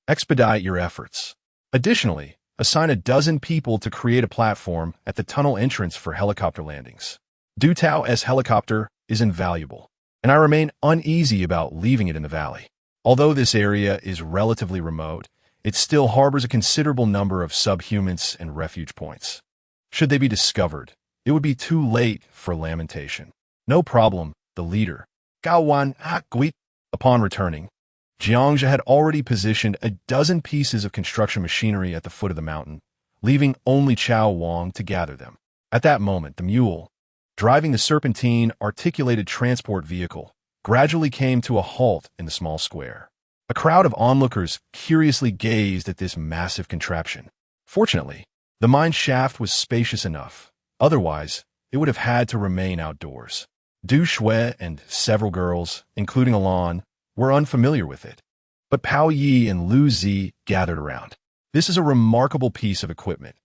Expedite your efforts. Additionally, assign a dozen people to create a platform at the tunnel entrance for helicopter landings. Du Tao's helicopter is invaluable, and I remain uneasy about leaving it in the valley. Although this area is relatively remote, it still harbors a considerable number of subhumans and refuge points. Should they be discovered, it would be too late for lamentation. No problem, the leader. Upon returning, Jiangzhe had already positioned a dozen pieces of construction machinery at the foot of the mountain, leaving only Chao Wang to gather them. At that moment, the mule, driving the serpentine articulated transport vehicle, gradually came to a halt in the small square. A crowd of onlookers curiously gazed at this massive contraption. Fortunately, the mine shaft was spacious enough. Otherwise, it would have had to remain outdoors. Du Shui and several girls, including Alan, were unfamiliar with it. But Pao Yi and Lu Zi gathered around. This is a remarkable piece of equipment.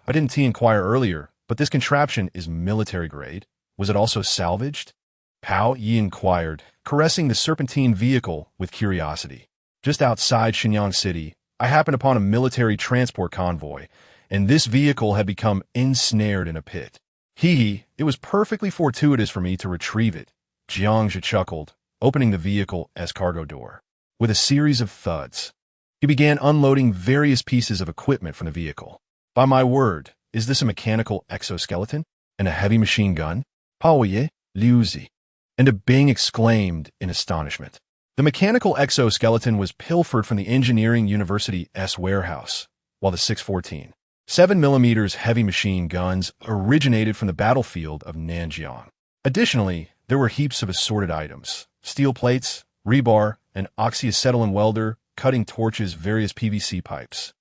I didn't inquire earlier, but this contraption is military grade. Was it also salvaged? Pao Yi inquired, caressing the serpentine vehicle with curiosity. Just outside Shenyang City, I happened upon a military transport convoy, and this vehicle had become ensnared in a pit. It was perfectly fortuitous for me to retrieve it. Jiangzhe chuckled, opening the vehicle's cargo door. With a series of thuds, he began unloading various pieces of equipment from the vehicle. By my word, is this a mechanical exoskeleton? And a heavy machine gun? Paoye, Liu Zi. And a Bing exclaimed in astonishment. The mechanical exoskeleton was pilfered from the Engineering University's warehouse, while the 614 7mm heavy machine guns originated from the battlefield of Nanjiang. Additionally, there were heaps of assorted items: steel plates, rebar, an oxyacetylene welder, cutting torches, various PVC pipes,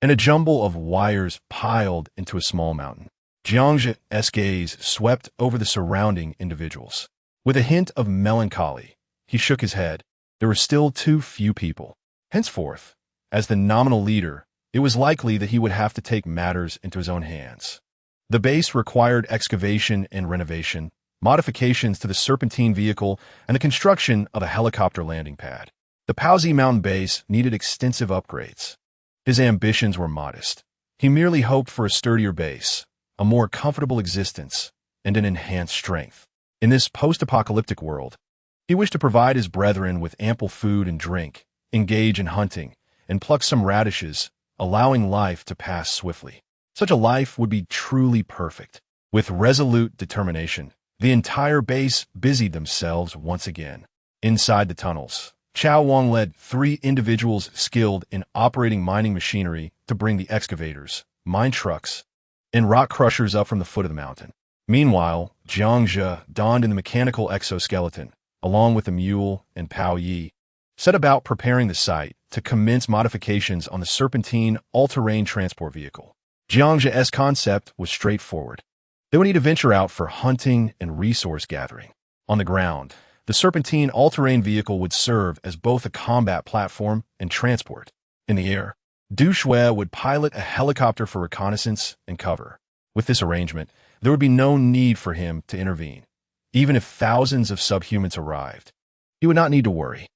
and a jumble of wires piled into a small mountain. Jiangzhe's gaze swept over the surrounding individuals. With a hint of melancholy, he shook his head. There were still too few people. Henceforth, as the nominal leader, it was likely that he would have to take matters into his own hands. The base required excavation and renovation, modifications to the serpentine vehicle, and the construction of a helicopter landing pad. The Paozi Mountain base needed extensive upgrades. His ambitions were modest. He merely hoped for a sturdier base, a more comfortable existence, and an enhanced strength. In this post-apocalyptic world, he wished to provide his brethren with ample food and drink, engage in hunting, and pluck some radishes, allowing life to pass swiftly. Such a life would be truly perfect. With resolute determination, the entire base busied themselves once again. Inside the tunnels, Chao Wang led 3 individuals skilled in operating mining machinery to bring the excavators, mine trucks, and rock crushers up from the foot of the mountain. Meanwhile, Jiangzhe, donned in the mechanical exoskeleton, along with the mule and Pao Yi, set about preparing the site to commence modifications on the serpentine all-terrain transport vehicle. Jiangzhe's concept was straightforward. They would need to venture out for hunting and resource gathering. On the ground, the serpentine all-terrain vehicle would serve as both a combat platform and transport. In the air, Du Shui would pilot a helicopter for reconnaissance and cover. With this arrangement, there would be no need for him to intervene. Even if thousands of subhumans arrived, he would not need to worry.